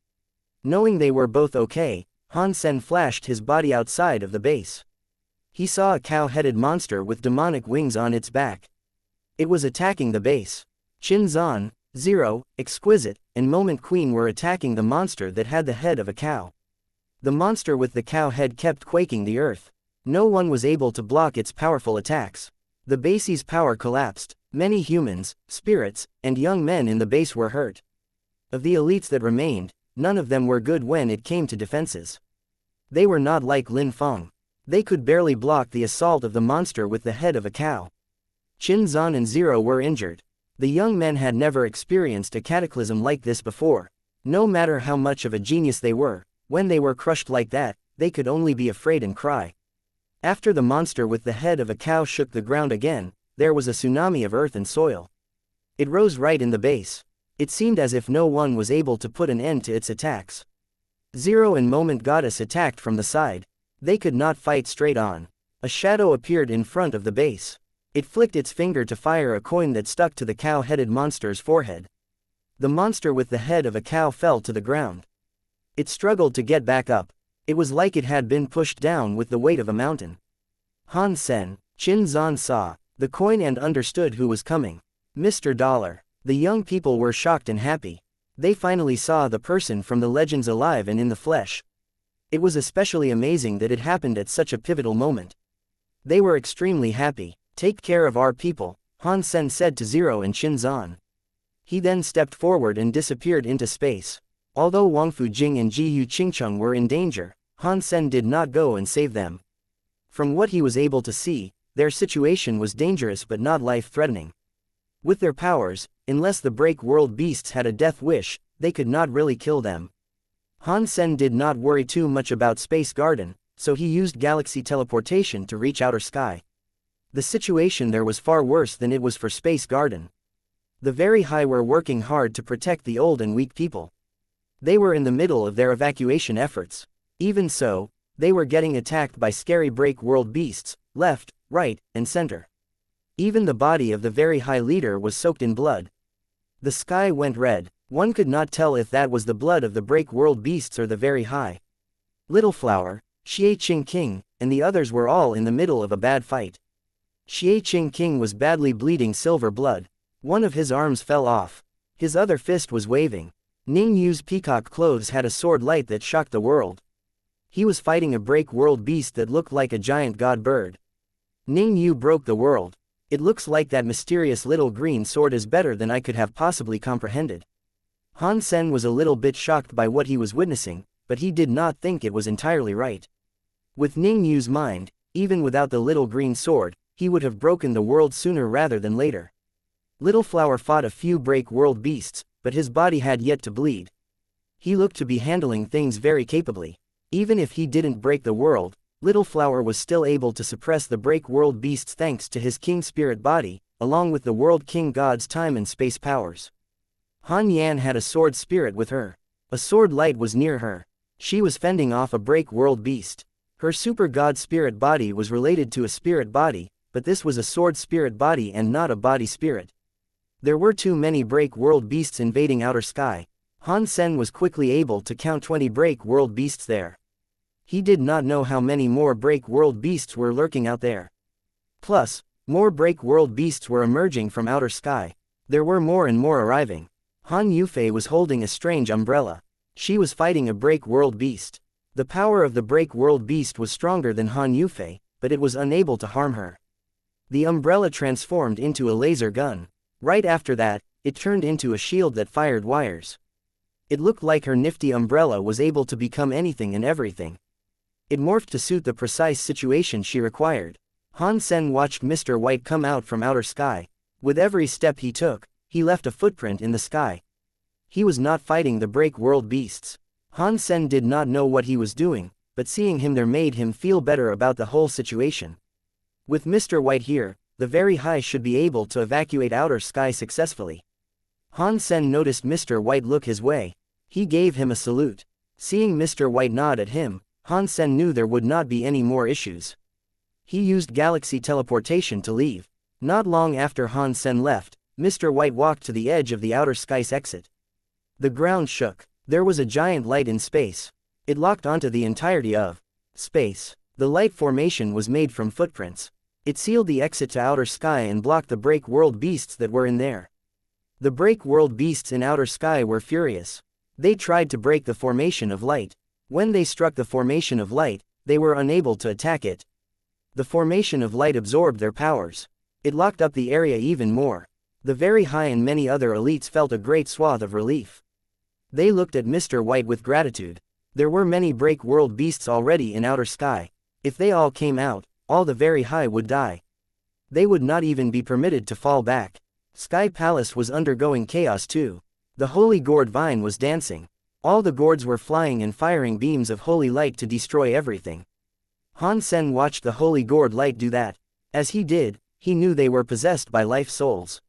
Knowing they were both okay, Han Sen flashed his body outside of the base. He saw a cow-headed monster with demonic wings on its back. It was attacking the base. Qin Zan, Zero, Exquisite, and Moment Queen were attacking the monster that had the head of a cow. The monster with the cow head kept quaking the earth. No one was able to block its powerful attacks. The base's power collapsed. Many humans, spirits, and young men in the base were hurt. Of the elites that remained, none of them were good when it came to defenses. They were not like Lin Feng. They could barely block the assault of the monster with the head of a cow. Qin Zan and Zero were injured. The young men had never experienced a cataclysm like this before. No matter how much of a genius they were, when they were crushed like that, they could only be afraid and cry. After the monster with the head of a cow shook the ground again, there was a tsunami of earth and soil. It rose right in the base. It seemed as if no one was able to put an end to its attacks. Zero and Moment Goddess attacked from the side. They could not fight straight on. A shadow appeared in front of the base. It flicked its finger to fire a coin that stuck to the cow-headed monster's forehead. The monster with the head of a cow fell to the ground. It struggled to get back up. It was like it had been pushed down with the weight of a mountain. Han Sen, Qin Zan saw the coin and understood who was coming. Mr. Dollar. The young people were shocked and happy. They finally saw the person from the legends alive and in the flesh. It was especially amazing that it happened at such a pivotal moment. They were extremely happy. Take care of our people, Han Sen said to Zero and Qin Zan. He then stepped forward and disappeared into space. Although Wang Fujing and Ji Yu Qingcheng were in danger, Han Sen did not go and save them. From what he was able to see, their situation was dangerous but not life-threatening. With their powers, unless the Break World beasts had a death wish, they could not really kill them. Han Sen did not worry too much about Space Garden, so he used galaxy teleportation to reach outer sky. The situation there was far worse than it was for Space Garden. The Very High were working hard to protect the old and weak people. They were in the middle of their evacuation efforts. Even so, they were getting attacked by scary Break World beasts, left, right, and center. Even the body of the Very High leader was soaked in blood. The sky went red. One could not tell if that was the blood of the Break World beasts or the Very High. Little Flower, Xie Qing King, and the others were all in the middle of a bad fight. Xie Qing King was badly bleeding silver blood. One of his arms fell off. His other fist was waving. Ning Yu's peacock clothes had a sword light that shocked the world. He was fighting a Break World beast that looked like a giant god bird. Ning Yu broke the world. It looks like that mysterious little green sword is better than I could have possibly comprehended. Han Sen was a little bit shocked by what he was witnessing, but he did not think it was entirely right. With Ning Yu's mind, even without the little green sword, he would have broken the world sooner rather than later. Little Flower fought a few Break World beasts, but his body had yet to bleed. He looked to be handling things very capably. Even if he didn't break the world, Little Flower was still able to suppress the Break World beasts thanks to his King Spirit body, along with the World King God's time and space powers. Han Yan had a sword spirit with her. A sword light was near her. She was fending off a Break World beast. Her super god spirit body was related to a spirit body, but this was a sword spirit body and not a body spirit. There were too many Break World beasts invading outer sky. Han Sen was quickly able to count 20 Break World beasts there. He did not know how many more Break World beasts were lurking out there. Plus, more Break World beasts were emerging from outer sky. There were more and more arriving. Han Yufei was holding a strange umbrella. She was fighting a Break World beast. The power of the Break World beast was stronger than Han Yufei, but it was unable to harm her. The umbrella transformed into a laser gun. Right after that, it turned into a shield that fired wires. It looked like her nifty umbrella was able to become anything and everything. It morphed to suit the precise situation she required. Han Sen watched Mr. White come out from outer sky. With every step he took, he left a footprint in the sky. He was not fighting the break world beasts. Han Sen did not know what he was doing, but seeing him there made him feel better about the whole situation. With Mr. White here, the very high should be able to evacuate outer sky successfully. Han Sen noticed Mr. White look his way. He gave him a salute. Seeing Mr. White nod at him, Han Sen knew there would not be any more issues. He used galaxy teleportation to leave. Not long after Han Sen left, Mr. White walked to the edge of the outer sky's exit. The ground shook. There was a giant light in space. It locked onto the entirety of space. The light formation was made from footprints. It sealed the exit to outer sky and blocked the break world beasts that were in there. The break world beasts in outer sky were furious. They tried to break the formation of light. When they struck the formation of light, they were unable to attack it. The formation of light absorbed their powers. It locked up the area even more. The very high and many other elites felt a great swath of relief. They looked at Mr. White with gratitude. There were many break world beasts already in outer sky. If they all came out, all the very high would die. They would not even be permitted to fall back. Sky Palace was undergoing chaos too. The holy gourd vine was dancing. All the gourds were flying and firing beams of holy light to destroy everything. Han Sen watched the holy gourd light do that. As he did, he knew they were possessed by life souls.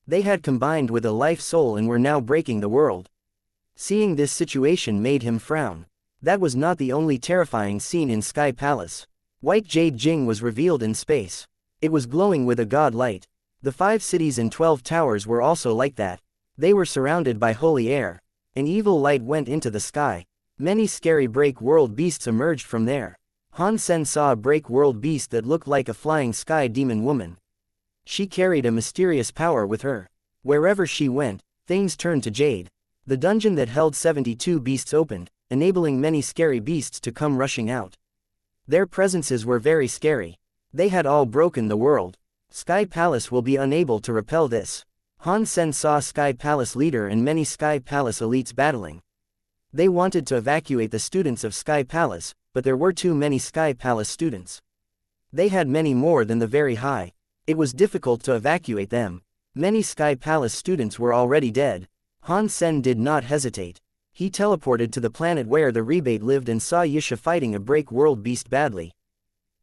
They had combined with a life soul and were now breaking the world. Seeing this situation made him frown. That was not the only terrifying scene in Sky Palace. White Jade Jing was revealed in space. It was glowing with a god light. The 5 cities and 12 towers were also like that. They were surrounded by holy air. An evil light went into the sky. Many scary break world beasts emerged from there. Han Sen saw a break world beast that looked like a flying sky demon woman. She carried a mysterious power with her. Wherever she went, things turned to jade. The dungeon that held 72 beasts opened, enabling many scary beasts to come rushing out. Their presences were very scary. They had all broken the world. Sky Palace will be unable to repel this. Han Sen saw Sky Palace leader and many Sky Palace elites battling. They wanted to evacuate the students of Sky Palace, but there were too many Sky Palace students. They had many more than the very high. It was difficult to evacuate them. Many Sky Palace students were already dead. Han Sen did not hesitate. He teleported to the planet where the rebate lived and saw Yisha fighting a break world beast badly.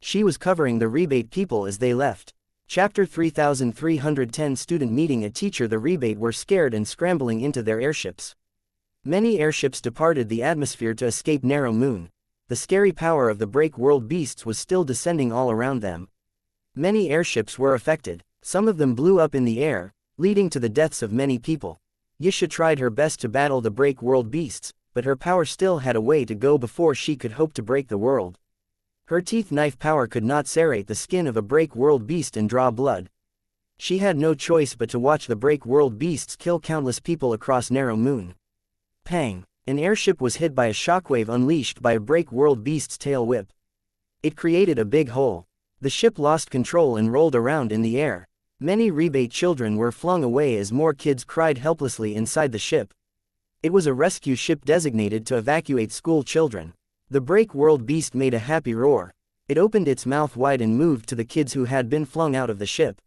She was covering the rebate people as they left. Chapter 3310 Student meeting a teacher. The rebate were scared and scrambling into their airships. Many airships departed the atmosphere to escape narrow moon. The scary power of the break world beasts was still descending all around them. Many airships were affected. Some of them blew up in the air, leading to the deaths of many people. Yisha tried her best to battle the break world beasts, but her power still had a way to go before she could hope to break the world. Her teeth knife power could not serrate the skin of a break world beast and draw blood. She had no choice but to watch the break world beasts kill countless people across narrow moon. Pang! An airship was hit by a shockwave unleashed by a break world beast's tail whip. It created a big hole. The ship lost control and rolled around in the air. Many rebate children were flung away as more kids cried helplessly inside the ship. It was a rescue ship designated to evacuate school children. The break world beast made a happy roar. It opened its mouth wide and moved to the kids who had been flung out of the ship.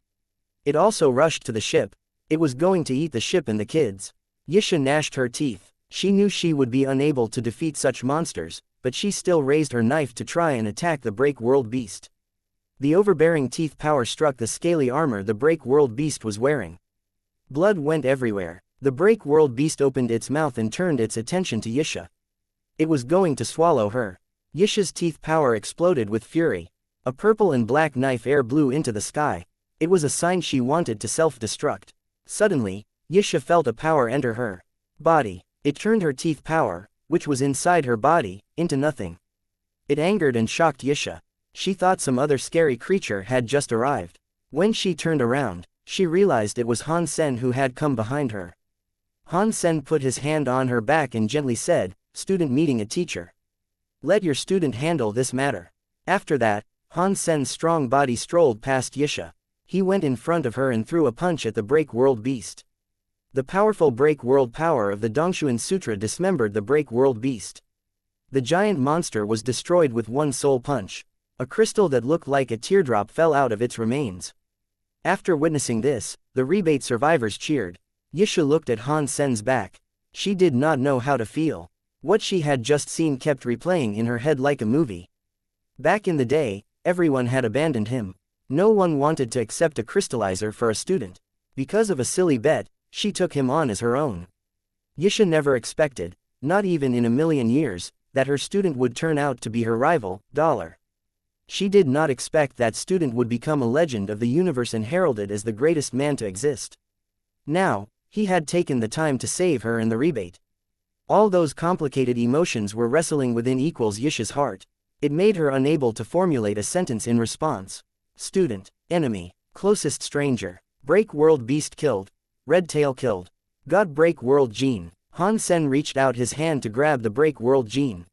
It also rushed to the ship. It was going to eat the ship and the kids. Yisha gnashed her teeth. She knew she would be unable to defeat such monsters, but she still raised her knife to try and attack the break world beast. The overbearing teeth power struck the scaly armor the break world beast was wearing. Blood went everywhere. The break world beast opened its mouth and turned its attention to Yisha. It was going to swallow her. Yisha's teeth power exploded with fury. A purple and black knife air blew into the sky. It was a sign she wanted to self-destruct. Suddenly, Yisha felt a power enter her body. It turned her teeth power, which was inside her body, into nothing. It angered and shocked Yisha. She thought some other scary creature had just arrived. When she turned around, she realized it was Han Sen who had come behind her. Han Sen put his hand on her back and gently said, "Student meeting a teacher. Let your student handle this matter." After that, Han Sen's strong body strolled past Yisha. He went in front of her and threw a punch at the break world beast. The powerful break world power of the Dongshuan Sutra dismembered the break world beast. The giant monster was destroyed with one sole punch. A crystal that looked like a teardrop fell out of its remains. After witnessing this, the rebate survivors cheered. Yisha looked at Han Sen's back. She did not know how to feel. What she had just seen kept replaying in her head like a movie. Back in the day, everyone had abandoned him. No one wanted to accept a crystallizer for a student. Because of a silly bet, she took him on as her own. Yisha never expected, not even in a million years, that her student would turn out to be her rival, Dollar. She did not expect that student would become a legend of the universe and heralded as the greatest man to exist. Now, he had taken the time to save her and the rebate. All those complicated emotions were wrestling within equals Yisha's heart. It made her unable to formulate a sentence in response. Student, enemy, closest stranger, break world beast killed, red tail killed. Got break world gene. Han Sen reached out his hand to grab the break world gene.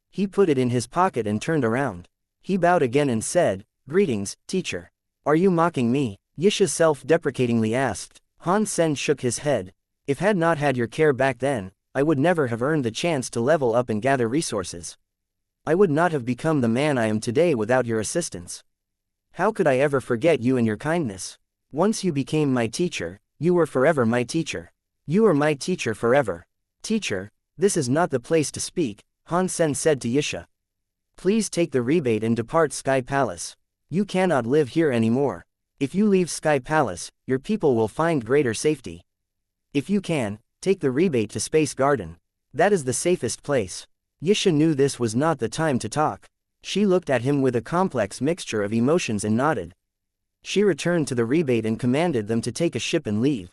He put it in his pocket and turned around. He bowed again and said, "Greetings, teacher. Are you mocking me?" Yisha self-deprecatingly asked. Han Sen shook his head. "If had not had your care back then, I would never have earned the chance to level up and gather resources. I would not have become the man I am today without your assistance. How could I ever forget you and your kindness? Once you became my teacher, you were forever my teacher. You are my teacher forever." "Teacher, this is not the place to speak," Han Sen said to Yisha. "Please take the rebate and depart Sky Palace. You cannot live here anymore. If you leave Sky Palace, your people will find greater safety. If you can, take the rebate to Space Garden. That is the safest place." Yisha knew this was not the time to talk. She looked at him with a complex mixture of emotions and nodded. She returned to the rebate and commanded them to take a ship and leave.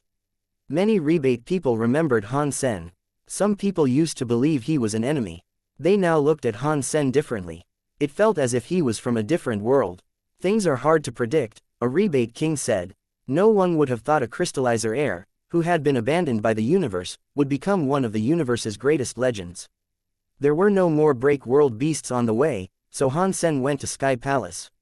Many rebate people remembered Han Sen. Some people used to believe he was an enemy. They now looked at Han Sen differently. It felt as if he was from a different world. "Things are hard to predict," a rebate king said. No one would have thought a crystallizer heir, who had been abandoned by the universe, would become one of the universe's greatest legends. There were no more break world beasts on the way, so Han Sen went to Sky Palace.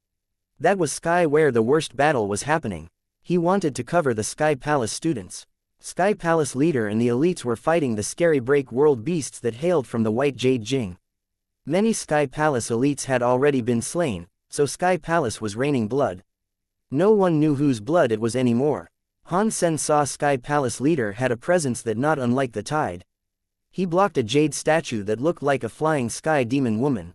That was Sky where the worst battle was happening. He wanted to cover the Sky Palace students. Sky Palace leader and the elites were fighting the scary break world beasts that hailed from the White Jade Jing. Many Sky Palace elites had already been slain, so Sky Palace was raining blood. No one knew whose blood it was anymore. Han Sen saw Sky Palace leader had a presence that not unlike the tide. He blocked a jade statue that looked like a flying sky demon woman.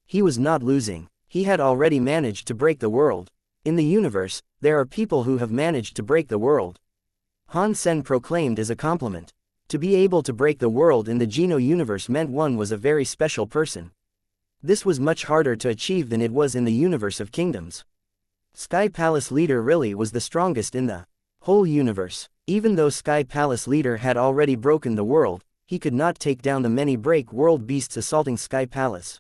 He was not losing. He had already managed to break the world. In the universe, there are people who have managed to break the world. Han Sen proclaimed as a compliment. To be able to break the world in the Geno universe meant one was a very special person. This was much harder to achieve than it was in the universe of kingdoms. Sky Palace leader really was the strongest in the whole universe. Even though Sky Palace leader had already broken the world, he could not take down the many break world beasts assaulting Sky Palace.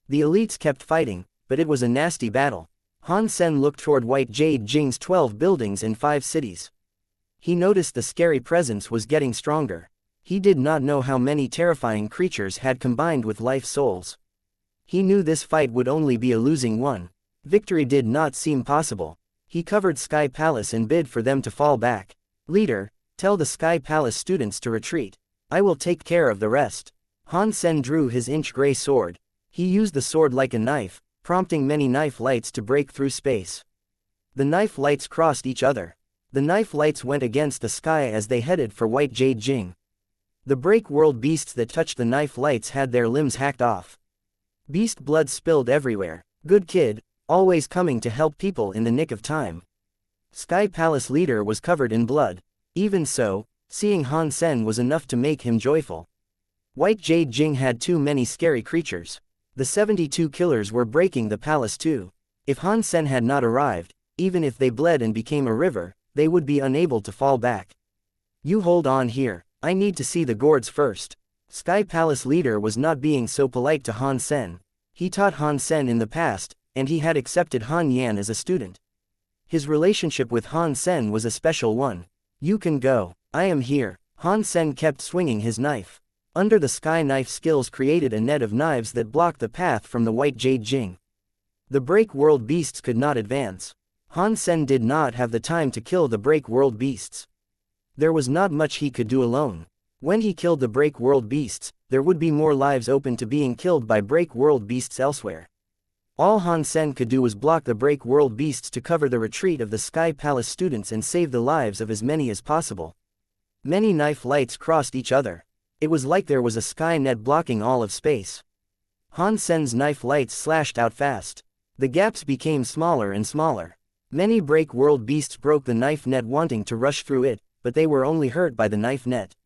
The elites kept fighting, but it was a nasty battle. Han Sen looked toward White Jade Jing's 12 buildings and 5 cities. He noticed the scary presence was getting stronger. He did not know how many terrifying creatures had combined with life souls. He knew this fight would only be a losing one. Victory did not seem possible. He covered Sky Palace and bid for them to fall back. "Leader, tell the Sky Palace students to retreat. I will take care of the rest." Han Sen drew his inch-gray sword. He used the sword like a knife, prompting many knife lights to break through space. The knife lights crossed each other. The knife lights went against the sky as they headed for White Jade Jing. The break world beasts that touched the knife lights had their limbs hacked off. Beast blood spilled everywhere. Good kid, always coming to help people in the nick of time. Sky Palace leader was covered in blood. Even so, seeing Han Sen was enough to make him joyful. White Jade Jing had too many scary creatures. The 72 killers were breaking the palace too. If Han Sen had not arrived, even if they bled and became a river, they would be unable to fall back. "You hold on here, I need to see the gourds first." Sky Palace leader was not being so polite to Han Sen. He taught Han Sen in the past, and he had accepted Han Yan as a student. His relationship with Han Sen was a special one. "You can go, I am here." Han Sen kept swinging his knife. Under the sky knife skills created a net of knives that blocked the path from the White Jade Jing. The break world beasts could not advance. Han Sen did not have the time to kill the break world beasts. There was not much he could do alone. When he killed the break world beasts, there would be more lives open to being killed by break world beasts elsewhere. All Han Sen could do was block the break world beasts to cover the retreat of the Sky Palace students and save the lives of as many as possible. Many knife lights crossed each other. It was like there was a sky net blocking all of space. Han Sen's knife lights slashed out fast. The gaps became smaller and smaller. Many break world beasts broke the knife net wanting to rush through it, but they were only hurt by the knife net.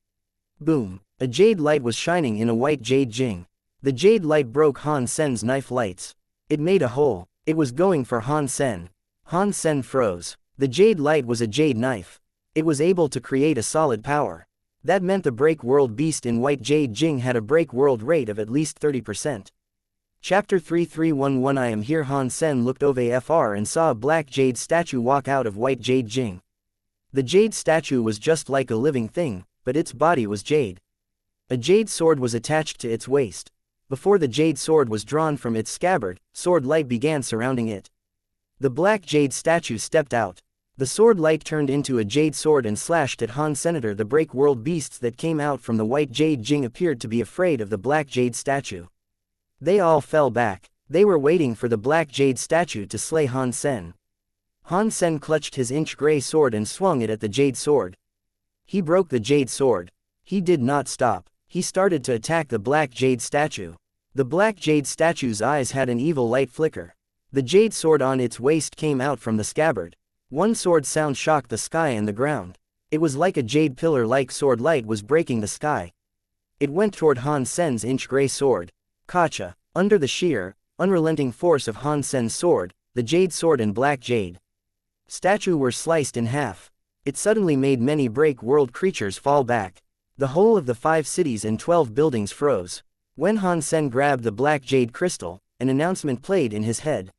Boom! A jade light was shining in a white jade jing. The jade light broke Han Sen's knife lights. It made a hole. It was going for Han Sen. Han Sen froze. The jade light was a jade knife. It was able to create a solid power. That meant the break world beast in white jade jing had a break world rate of at least 30%. Chapter 3311 I am here. Han Sen looked over far and saw a black jade statue walk out of white jade jing. The jade statue was just like a living thing, but its body was jade. A jade sword was attached to its waist. Before the jade sword was drawn from its scabbard, sword light began surrounding it. The black jade statue stepped out. The sword light turned into a jade sword and slashed at Han Senator. The break world beasts that came out from the white jade jing appeared to be afraid of the black jade statue. They all fell back. They were waiting for the black jade statue to slay Han Sen. Han Sen clutched his inch-gray sword and swung it at the jade sword. He broke the jade sword. He did not stop. He started to attack the black jade statue. The black jade statue's eyes had an evil light flicker. The jade sword on its waist came out from the scabbard. One sword sound shocked the sky and the ground. It was like a jade pillar-like sword light was breaking the sky. It went toward Han Sen's inch-gray sword. Gotcha! Under the sheer, unrelenting force of Han Sen's sword, the jade sword and black jade statue were sliced in half. It suddenly made many break world creatures fall back. The whole of the 5 cities and 12 buildings froze. When Han Sen grabbed the black jade crystal, an announcement played in his head.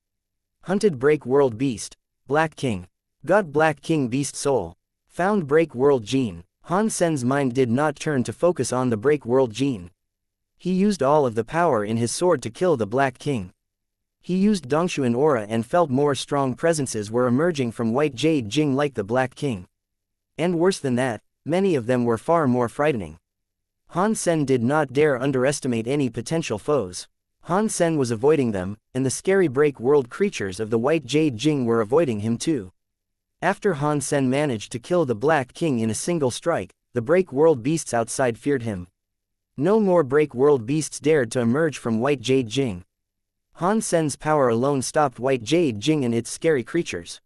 Hunted break world beast. Black King. Got Black King beast soul. Found break world gene. Han Sen's mind did not turn to focus on the break world gene. He used all of the power in his sword to kill the Black King. He used Dongshuan aura and felt more strong presences were emerging from white jade jing like the Black King. And worse than that, many of them were far more frightening. Han Sen did not dare underestimate any potential foes. Han Sen was avoiding them, and the scary break world creatures of the white jade jing were avoiding him too. After Han Sen managed to kill the Black King in a single strike, the break world beasts outside feared him. No more break world beasts dared to emerge from white jade jing. Han Sen's power alone stopped white jade jing and its scary creatures.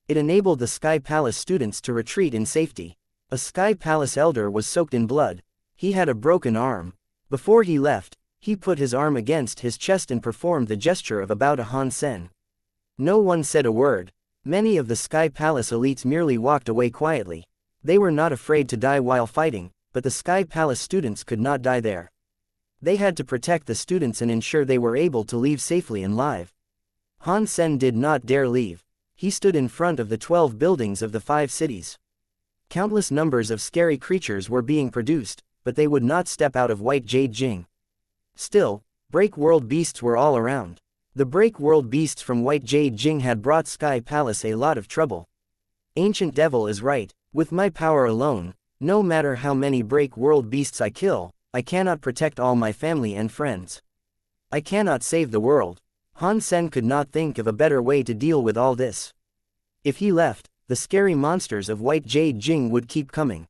It enabled the Sky Palace students to retreat in safety. A Sky Palace elder was soaked in blood. He had a broken arm. Before he left, he put his arm against his chest and performed the gesture of about a Han Sen. No one said a word. Many of the Sky Palace elites merely walked away quietly. They were not afraid to die while fighting, but the Sky Palace students could not die there. They had to protect the students and ensure they were able to leave safely and live. Han Sen did not dare leave. He stood in front of the 12 buildings of the 5 cities. Countless numbers of scary creatures were being produced, but they would not step out of white jade jing. Still, break world beasts were all around. The break world beasts from white jade jing had brought Sky Palace a lot of trouble. Ancient Devil is right. With my power alone, no matter how many break world beasts I kill, I cannot protect all my family and friends. I cannot save the world. Han Sen could not think of a better way to deal with all this. If he left, the scary monsters of white jade jing would keep coming.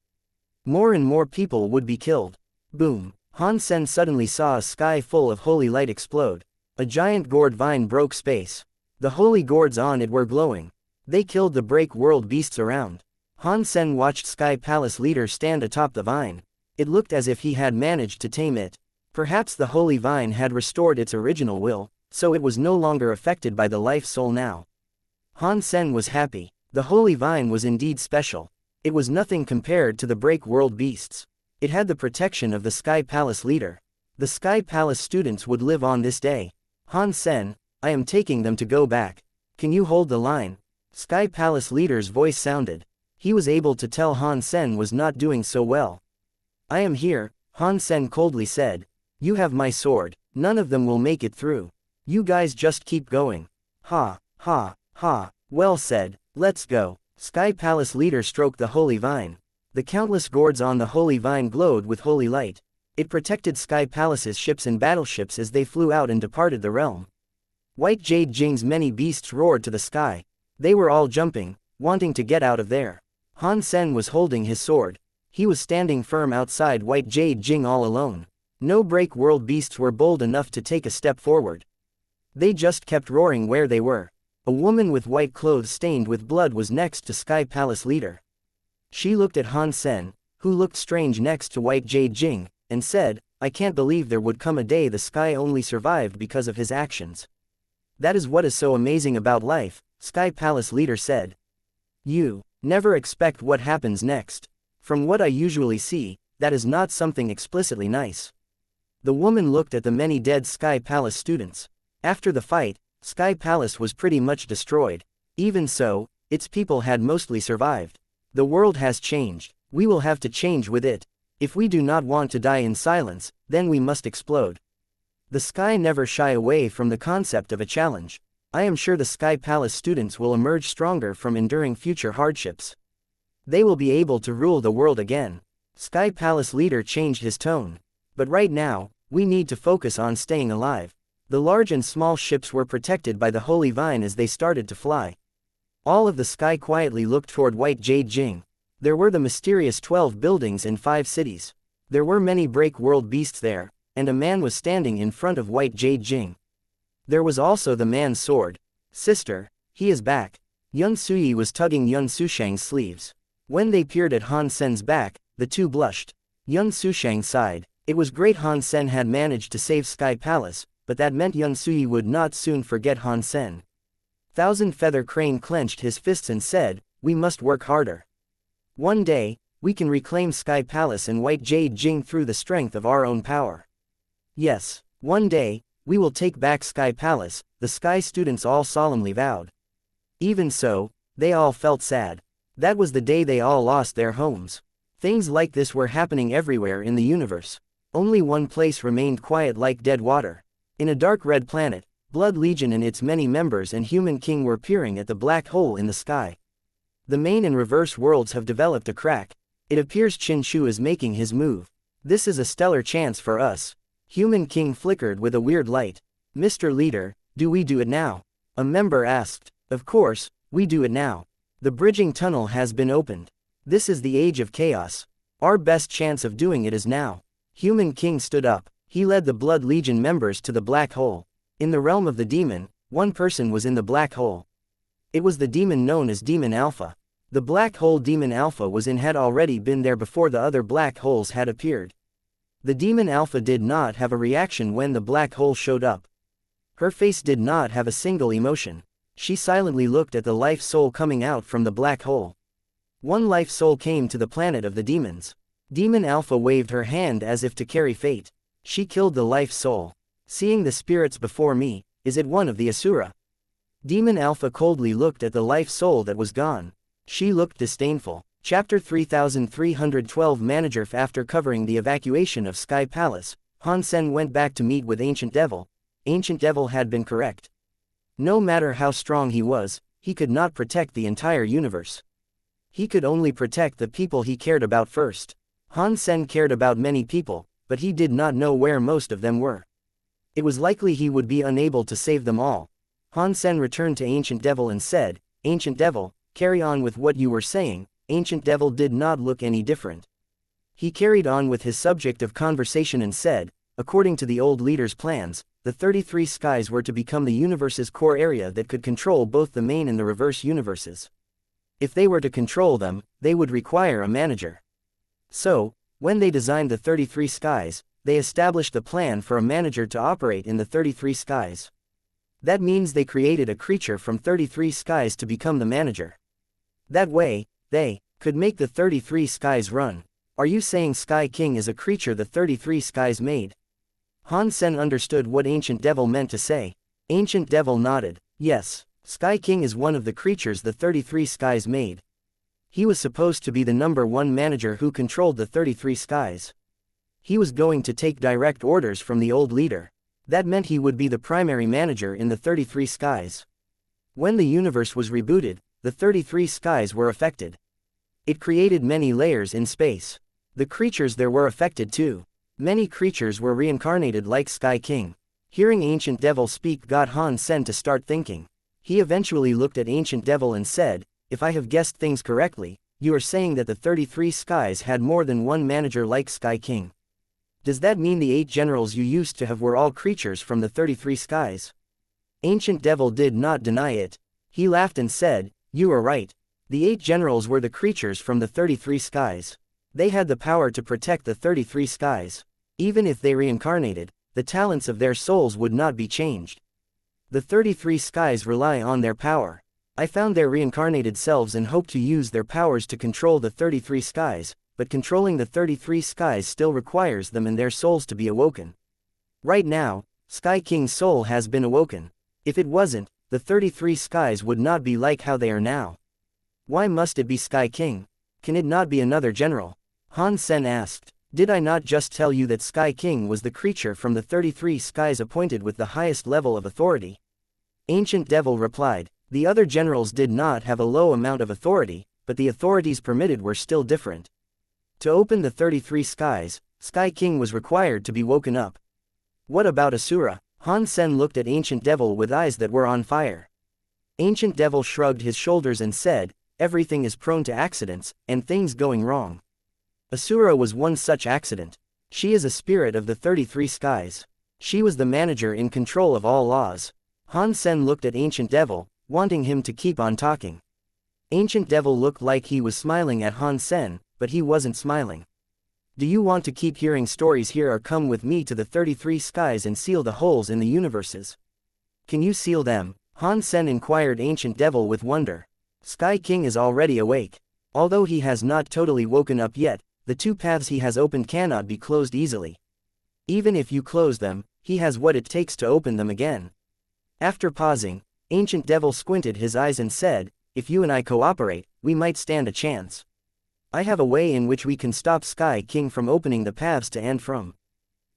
More and more people would be killed. Boom! Han Sen suddenly saw a sky full of holy light explode. A giant gourd vine broke space. The holy gourds on it were glowing. They killed the break world beasts around. Han Sen watched Sky Palace leader stand atop the vine. It looked as if he had managed to tame it. Perhaps the holy vine had restored its original will, so it was no longer affected by the life soul now. Han Sen was happy. The holy vine was indeed special. It was nothing compared to the break world beasts. It had the protection of the Sky Palace leader. The Sky Palace students would live on this day. Han Sen, I am taking them to go back. Can you hold the line? Sky Palace leader's voice sounded. He was able to tell Han Sen was not doing so well. I am here, Han Sen coldly said. You have my sword. None of them will make it through. You guys just keep going. Ha, ha, ha. Well said, let's go. Sky Palace leader stroked the holy vine. The countless gourds on the holy vine glowed with holy light. It protected Sky Palace's ships and battleships as they flew out and departed the realm. White Jade Jing's many beasts roared to the sky. They were all jumping, wanting to get out of there. Han Sen was holding his sword. He was standing firm outside White Jade Jing all alone. No break world beasts were bold enough to take a step forward. They just kept roaring where they were. A woman with white clothes stained with blood was next to Sky Palace leader. She looked at Han Sen, who looked strange next to White Jade Jing, and said, "I can't believe there would come a day the sky only survived because of his actions." "That is what is so amazing about life," Sky Palace leader said. "You never expect what happens next. From what I usually see, that is not something explicitly nice." The woman looked at the many dead Sky Palace students. After the fight, Sky Palace was pretty much destroyed. Even so, its people had mostly survived. The world has changed. We will have to change with it. If we do not want to die in silence, then we must explode. The sky never shy away from the concept of a challenge. I am sure the Sky Palace students will emerge stronger from enduring future hardships. They will be able to rule the world again. Sky Palace leader changed his tone. But right now, we need to focus on staying alive. The large and small ships were protected by the holy vine as they started to fly. All of the sky quietly looked toward White Jade Jing. There were the mysterious 12 buildings in 5 cities. There were many break world beasts there, and a man was standing in front of White Jade Jing. There was also the man's sword. "Sister, he is back." Yun Suyi was tugging Yun Sushang's sleeves. When they peered at Han Sen's back, the two blushed. Yun Sushang sighed. It was great Han Sen had managed to save Sky Palace, but that meant Yun Suyi would not soon forget Han Sen. Thousand Feather Crane clenched his fists and said, "We must work harder. One day, we can reclaim Sky Palace and White Jade Jing through the strength of our own power. Yes, one day, we will take back Sky Palace," the Sky students all solemnly vowed. Even so, they all felt sad. That was the day they all lost their homes. Things like this were happening everywhere in the universe. Only one place remained quiet like dead water. In a dark red planet, Blood Legion and its many members and Human King were peering at the black hole in the sky. The main and reverse worlds have developed a crack. It appears Qin Shu is making his move. This is a stellar chance for us. Human King flickered with a weird light. "Mr. Leader, do we do it now?" a member asked. "Of course, we do it now. The bridging tunnel has been opened. This is the age of chaos. Our best chance of doing it is now." Human King stood up. He led the Blood Legion members to the black hole. In the realm of the demon, one person was in the black hole. It was the demon known as Demon Alpha. The black hole Demon Alpha had already been there before the other black holes had appeared. The Demon Alpha did not have a reaction when the black hole showed up. Her face did not have a single emotion. She silently looked at the life soul coming out from the black hole. One life soul came to the planet of the demons. Demon Alpha waved her hand as if to carry fate. She killed the life soul. "Seeing the spirits before me, is it one of the Asura?" Demon Alpha coldly looked at the life soul that was gone. She looked disdainful. Chapter 3312 Manager. After covering the evacuation of Sky Palace, Han Sen went back to meet with Ancient Devil. Ancient Devil had been correct. No matter how strong he was, he could not protect the entire universe. He could only protect the people he cared about first. Han Sen cared about many people, but he did not know where most of them were. It was likely he would be unable to save them all. Han Sen returned to Ancient Devil and said, "Ancient Devil, carry on with what you were saying." Ancient Devil did not look any different. He carried on with his subject of conversation and said, "According to the old leader's plans, the 33 skies were to become the universe's core area that could control both the main and the reverse universes. If they were to control them, they would require a manager. So, when they designed the 33 skies, they established the plan for a manager to operate in the 33 skies. That means they created a creature from 33 skies to become the manager. That way, they could make the 33 skies run." "Are you saying Sky King is a creature the 33 skies made?" Han Sen understood what Ancient Devil meant to say. Ancient Devil nodded. "Yes, Sky King is one of the creatures the 33 skies made. He was supposed to be the #1 manager who controlled the 33 skies. He was going to take direct orders from the old leader. That meant he would be the primary manager in the 33 skies. When the universe was rebooted, the 33 skies were affected. It created many layers in space. The creatures there were affected too. Many creatures were reincarnated like Sky King. Hearing Ancient Devil speak got Han Sen to start thinking. He eventually looked at Ancient Devil and said, "If I have guessed things correctly, you are saying that the 33 skies had more than one manager like Sky King. Does that mean the 8 generals you used to have were all creatures from the 33 skies?" Ancient Devil did not deny it. He laughed and said, "You are right. The 8 generals were the creatures from the 33 skies. They had the power to protect the 33 skies. Even if they reincarnated, the talents of their souls would not be changed. The 33 skies rely on their power. I found their reincarnated selves and hope to use their powers to control the 33 skies, but controlling the 33 skies still requires them and their souls to be awoken. Right now, Sky King's soul has been awoken. If it wasn't, the 33 skies would not be like how they are now. Why must it be Sky King? Can it not be another general?" Han Sen asked. "Did I not just tell you that Sky King was the creature from the 33 skies appointed with the highest level of authority?" Ancient Devil replied. The other generals did not have a low amount of authority, but the authorities permitted were still different. To open the 33 skies, Sky King was required to be woken up. "What about Asura?" Han Sen looked at Ancient Devil with eyes that were on fire. Ancient Devil shrugged his shoulders and said, "Everything is prone to accidents, and things going wrong. Asura was one such accident. She is a spirit of the 33 skies. She was the manager in control of all laws." Han Sen looked at Ancient Devil, wanting him to keep on talking. Ancient Devil looked like he was smiling at Han Sen, but he wasn't smiling. "Do you want to keep hearing stories here or come with me to the 33 skies and seal the holes in the universes?" "Can you seal them?" Han Sen inquired Ancient Devil with wonder. Sky King is already awake. Although he has not totally woken up yet, the 2 paths he has opened cannot be closed easily. Even if you close them, he has what it takes to open them again. After pausing, Ancient Devil squinted his eyes and said, "If you and I cooperate, we might stand a chance. I have a way in which we can stop Sky King from opening the paths to and from."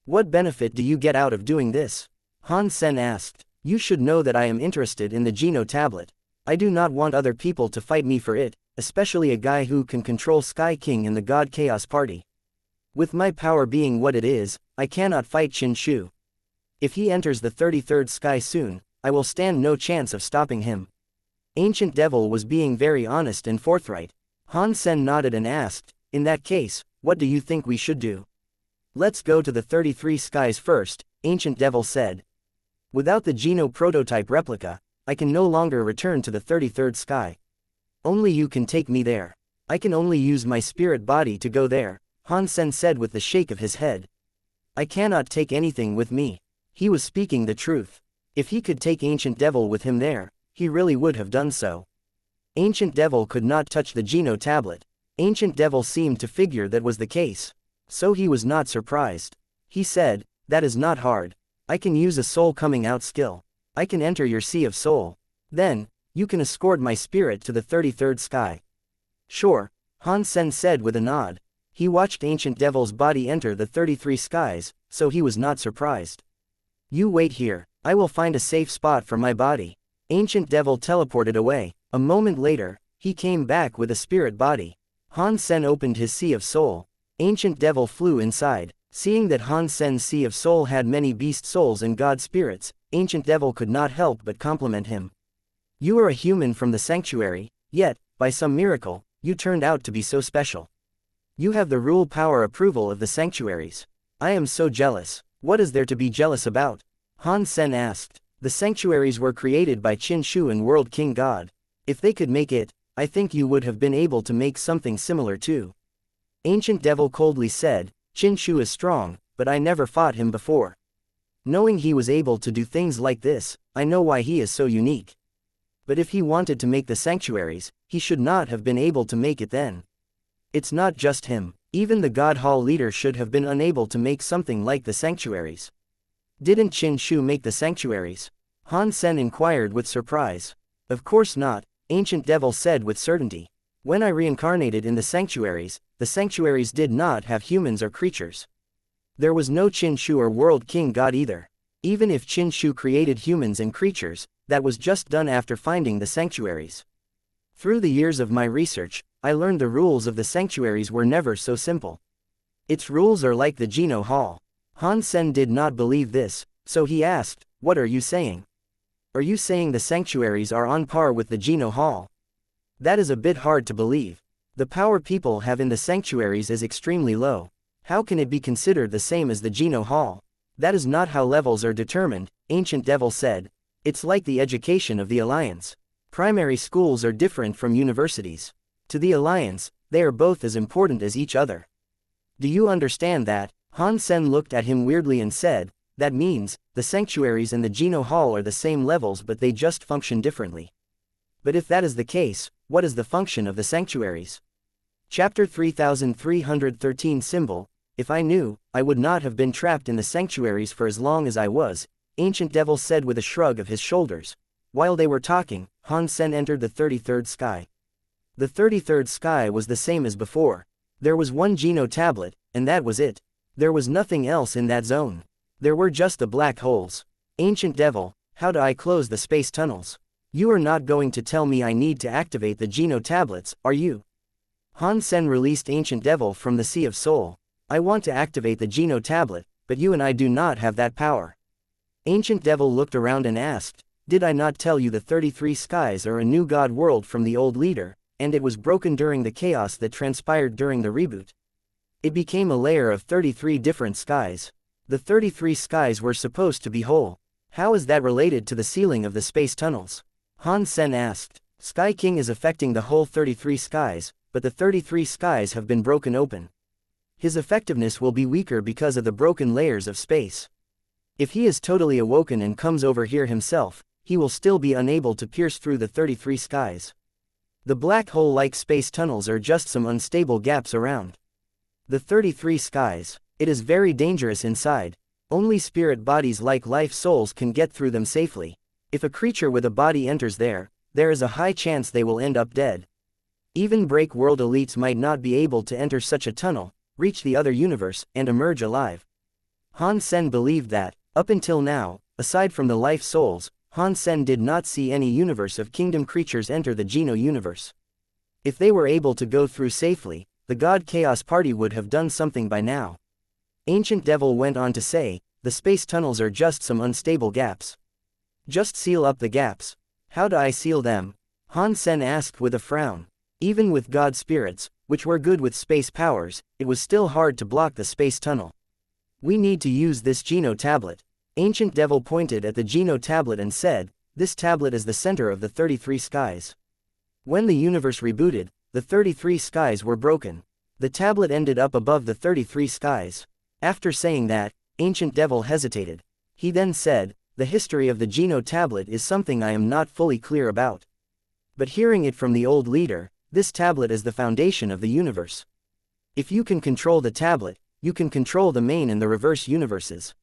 "What benefit do you get out of doing this?" Han Sen asked. "You should know that I am interested in the Geno tablet. I do not want other people to fight me for it, especially a guy who can control Sky King and the God Chaos Party. With my power being what it is, I cannot fight Qin Shu. If he enters the 33rd sky soon, I will stand no chance of stopping him." Ancient Devil was being very honest and forthright. Han Sen nodded and asked, "In that case, what do you think we should do?" "Let's go to the 33 skies first," Ancient Devil said. "Without the Geno prototype replica, I can no longer return to the 33rd sky. Only you can take me there. I can only use my spirit body to go there," Han Sen said with the shake of his head. "I cannot take anything with me." He was speaking the truth. If he could take Ancient Devil with him there, he really would have done so. Ancient Devil could not touch the Geno tablet. Ancient Devil seemed to figure that was the case. So he was not surprised. He said, "That is not hard. I can use a soul coming out skill. I can enter your sea of soul. Then, you can escort my spirit to the 33rd sky." "Sure," Han Sen said with a nod. He watched Ancient Devil's body enter the 33 skies, so he was not surprised. "You wait here. I will find a safe spot for my body." Ancient Devil teleported away. A moment later, he came back with a spirit body. Han Sen opened his sea of soul. Ancient Devil flew inside. Seeing that Han Sen's sea of soul had many beast souls and god spirits, Ancient Devil could not help but compliment him. "You are a human from the sanctuary, yet, by some miracle, you turned out to be so special. You have the rule power approval of the sanctuaries. I am so jealous." "What is there to be jealous about?" Han Sen asked. "The sanctuaries were created by Qin Shu and World King God. If they could make it, I think you would have been able to make something similar too." Ancient Devil coldly said, "Qin Shu is strong, but I never fought him before. Knowing he was able to do things like this, I know why he is so unique. But if he wanted to make the sanctuaries, he should not have been able to make it then. It's not just him, even the God Hall leader should have been unable to make something like the sanctuaries." "Didn't Qin Shu make the sanctuaries?" Han Sen inquired with surprise. "Of course not," Ancient Devil said with certainty. "When I reincarnated in the sanctuaries did not have humans or creatures. There was no Qin Shu or World King God either. Even if Qin Shu created humans and creatures, that was just done after finding the sanctuaries. Through the years of my research, I learned the rules of the sanctuaries were never so simple. Its rules are like the Geno Hall. Han Sen did not believe this, so he asked, "What are you saying? Are you saying the sanctuaries are on par with the Geno Hall?" That is a bit hard to believe. The power people have in the sanctuaries is extremely low. How can it be considered the same as the Geno Hall? That is not how levels are determined, Ancient Devil said. It's like the education of the Alliance. Primary schools are different from universities. To the Alliance, they are both as important as each other. Do you understand that? Han Sen looked at him weirdly and said, "That means, the sanctuaries and the Geno Hall are the same levels but they just function differently. But if that is the case, what is the function of the sanctuaries?" Chapter 3313 Symbol. If I knew, I would not have been trapped in the sanctuaries for as long as I was, Ancient Devil said with a shrug of his shoulders. While they were talking, Han Sen entered the 33rd sky. The 33rd sky was the same as before. There was one Geno tablet, and that was it. There was nothing else in that zone. There were just the black holes. Ancient Devil, how do I close the space tunnels? You are not going to tell me I need to activate the Geno tablets, are you? Han Sen released Ancient Devil from the Sea of Soul. I want to activate the Geno tablet, but you and I do not have that power. Ancient Devil looked around and asked, "Did I not tell you the 33 skies are a new god world from the old leader, and it was broken during the chaos that transpired during the reboot? It became a layer of 33 different skies. The 33 skies were supposed to be whole. How is that related to the ceiling of the space tunnels?" Han Sen asked. Sky King is affecting the whole 33 skies, but the 33 skies have been broken open. His effectiveness will be weaker because of the broken layers of space. If he is totally awoken and comes over here himself, he will still be unable to pierce through the 33 skies. The black hole-like space tunnels are just some unstable gaps around the 33 skies. It is very dangerous inside. Only spirit bodies like life souls can get through them safely. If a creature with a body enters there, there is a high chance they will end up dead. Even Break World elites might not be able to enter such a tunnel, reach the other universe, and emerge alive. Han Sen believed that, up until now, aside from the life souls, Han Sen did not see any universe of kingdom creatures enter the Geno universe. If they were able to go through safely, the God Chaos Party would have done something by now. Ancient Devil went on to say, "The space tunnels are just some unstable gaps. Just seal up the gaps." "How do I seal them?" Han Sen asked with a frown. Even with God spirits, which were good with space powers, it was still hard to block the space tunnel. "We need to use this Geno tablet." Ancient Devil pointed at the Geno tablet and said, "This tablet is the center of the 33 skies. When the universe rebooted, the 33 skies were broken. The tablet ended up above the 33 skies." After saying that, Ancient Devil hesitated. He then said, "The history of the Geno tablet is something I am not fully clear about. But hearing it from the old leader, this tablet is the foundation of the universe. If you can control the tablet, you can control the main and the reverse universes.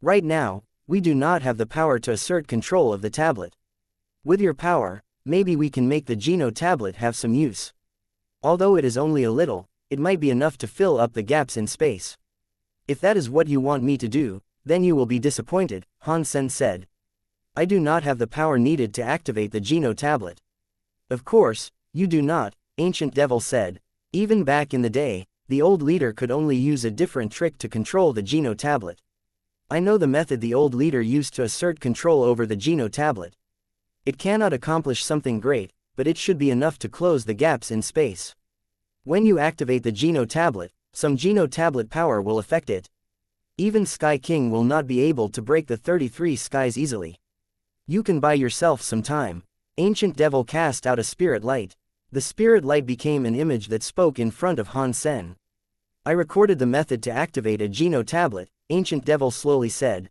Right now, we do not have the power to assert control of the tablet. With your power, maybe we can make the Geno tablet have some use. Although it is only a little, it might be enough to fill up the gaps in space. If that is what you want me to do, then you will be disappointed," Han Sen said. "I do not have the power needed to activate the Geno tablet." "Of course, you do not," Ancient Devil said. "Even back in the day, the old leader could only use a different trick to control the Geno tablet. I know the method the old leader used to assert control over the Geno tablet. It cannot accomplish something great, but it should be enough to close the gaps in space. When you activate the Geno tablet, some Geno tablet power will affect it. Even Sky King will not be able to break the 33 skies easily. You can buy yourself some time." Ancient Devil cast out a spirit light. The spirit light became an image that spoke in front of Han Sen. "I recorded the method to activate a Geno tablet," Ancient Devil slowly said.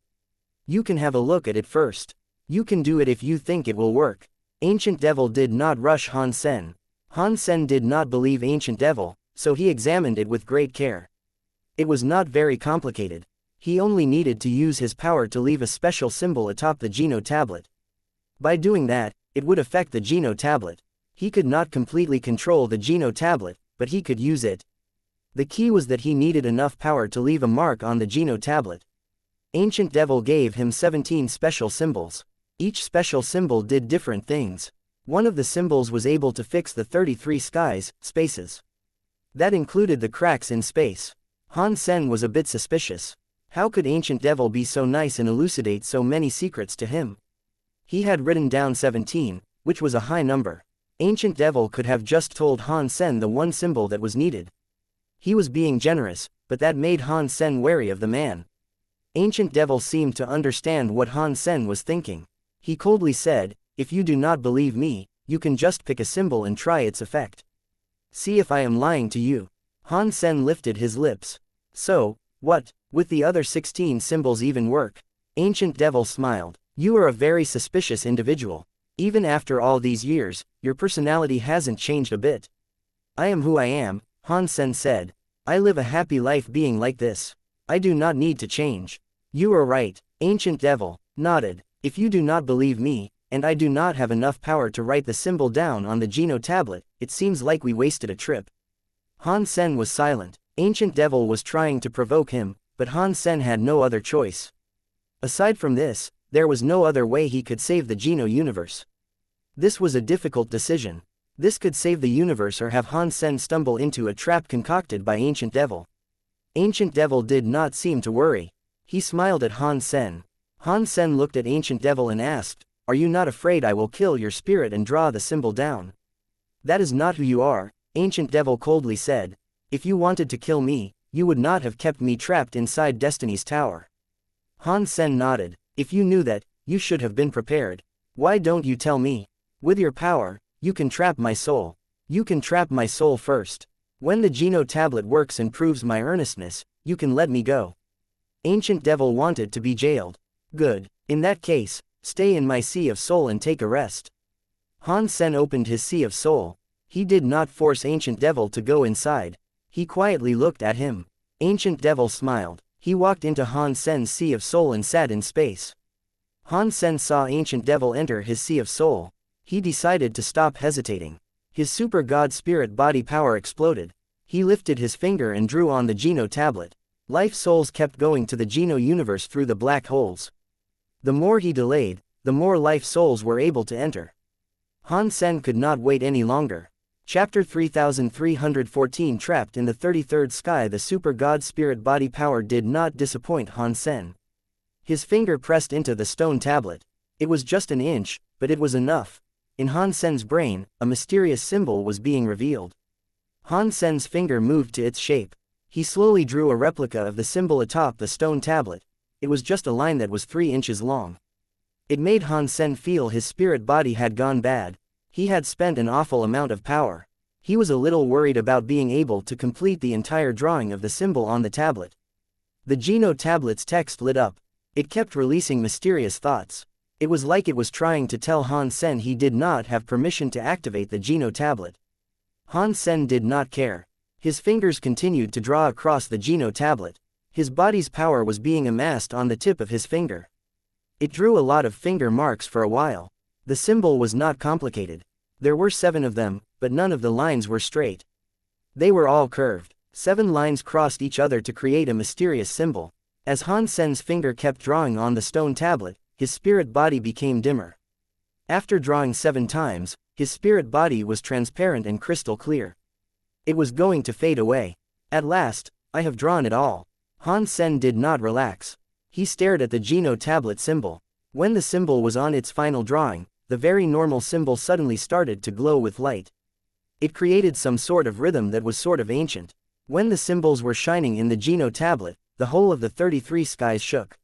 "You can have a look at it first. You can do it if you think it will work." Ancient Devil did not rush Han Sen. Han Sen did not believe Ancient Devil, so he examined it with great care. It was not very complicated. He only needed to use his power to leave a special symbol atop the Geno tablet. By doing that, it would affect the Geno tablet. He could not completely control the Geno tablet, but he could use it. The key was that he needed enough power to leave a mark on the Geno tablet. Ancient Devil gave him 17 special symbols. Each special symbol did different things. One of the symbols was able to fix the 33 skies, spaces. That included the cracks in space. Han Sen was a bit suspicious. How could Ancient Devil be so nice and elucidate so many secrets to him? He had written down 17, which was a high number. Ancient Devil could have just told Han Sen the one symbol that was needed. He was being generous, but that made Han Sen wary of the man. Ancient Devil seemed to understand what Han Sen was thinking. He coldly said, "If you do not believe me, you can just pick a symbol and try its effect. See if I am lying to you." Han Sen lifted his lips. "So, what, with the other 16 symbols even work?" Ancient Devil smiled. "You are a very suspicious individual. Even after all these years, your personality hasn't changed a bit." "I am who I am," Han Sen said. "I live a happy life being like this. I do not need to change." "You are right," Ancient Devil nodded. "If you do not believe me, and I do not have enough power to write the symbol down on the Geno tablet, it seems like we wasted a trip." Han Sen was silent. Ancient Devil was trying to provoke him, but Han Sen had no other choice. Aside from this, there was no other way he could save the Geno universe. This was a difficult decision. This could save the universe or have Han Sen stumble into a trap concocted by Ancient Devil. Ancient Devil did not seem to worry. He smiled at Han Sen. Han Sen looked at Ancient Devil and asked, "Are you not afraid I will kill your spirit and draw the symbol down?" "That is not who you are," Ancient Devil coldly said. "If you wanted to kill me, you would not have kept me trapped inside Destiny's tower." Han Sen nodded. "If you knew that, you should have been prepared. Why don't you tell me? With your power, you can trap my soul. You can trap my soul first. When the Geno tablet works and proves my earnestness, you can let me go." Ancient Devil wanted to be jailed. "Good. In that case, stay in my Sea of Soul and take a rest." Han Sen opened his Sea of Soul. He did not force Ancient Devil to go inside. He quietly looked at him. Ancient Devil smiled. He walked into Han Sen's Sea of Soul and sat in space. Han Sen saw Ancient Devil enter his Sea of Soul. He decided to stop hesitating. His super god spirit body power exploded. He lifted his finger and drew on the Geno tablet. Life souls kept going to the Geno universe through the black holes. The more he delayed, the more life souls were able to enter. Han Sen could not wait any longer. Chapter 3314 Trapped in the 33rd Sky. The super god spirit body power did not disappoint Han Sen. His finger pressed into the stone tablet. It was just an inch, but it was enough. In Han Sen's brain, a mysterious symbol was being revealed. Han Sen's finger moved to its shape. He slowly drew a replica of the symbol atop the stone tablet. It was just a line that was 3 inches long. It made Han Sen feel his spirit body had gone bad. He had spent an awful amount of power. He was a little worried about being able to complete the entire drawing of the symbol on the tablet. The Geno tablet's text lit up. It kept releasing mysterious thoughts. It was like it was trying to tell Han Sen he did not have permission to activate the Geno tablet. Han Sen did not care. His fingers continued to draw across the Geno tablet. His body's power was being amassed on the tip of his finger. It drew a lot of finger marks for a while. The symbol was not complicated. There were 7 of them, but none of the lines were straight. They were all curved. 7 lines crossed each other to create a mysterious symbol. As Han Sen's finger kept drawing on the stone tablet, his spirit body became dimmer. After drawing 7 times, his spirit body was transparent and crystal clear. It was going to fade away. At last, "I have drawn it all." Han Sen did not relax. He stared at the Geno tablet symbol. When the symbol was on its final drawing, the very normal symbol suddenly started to glow with light. It created some sort of rhythm that was sort of ancient. When the symbols were shining in the Geno tablet, the whole of the 33 skies shook.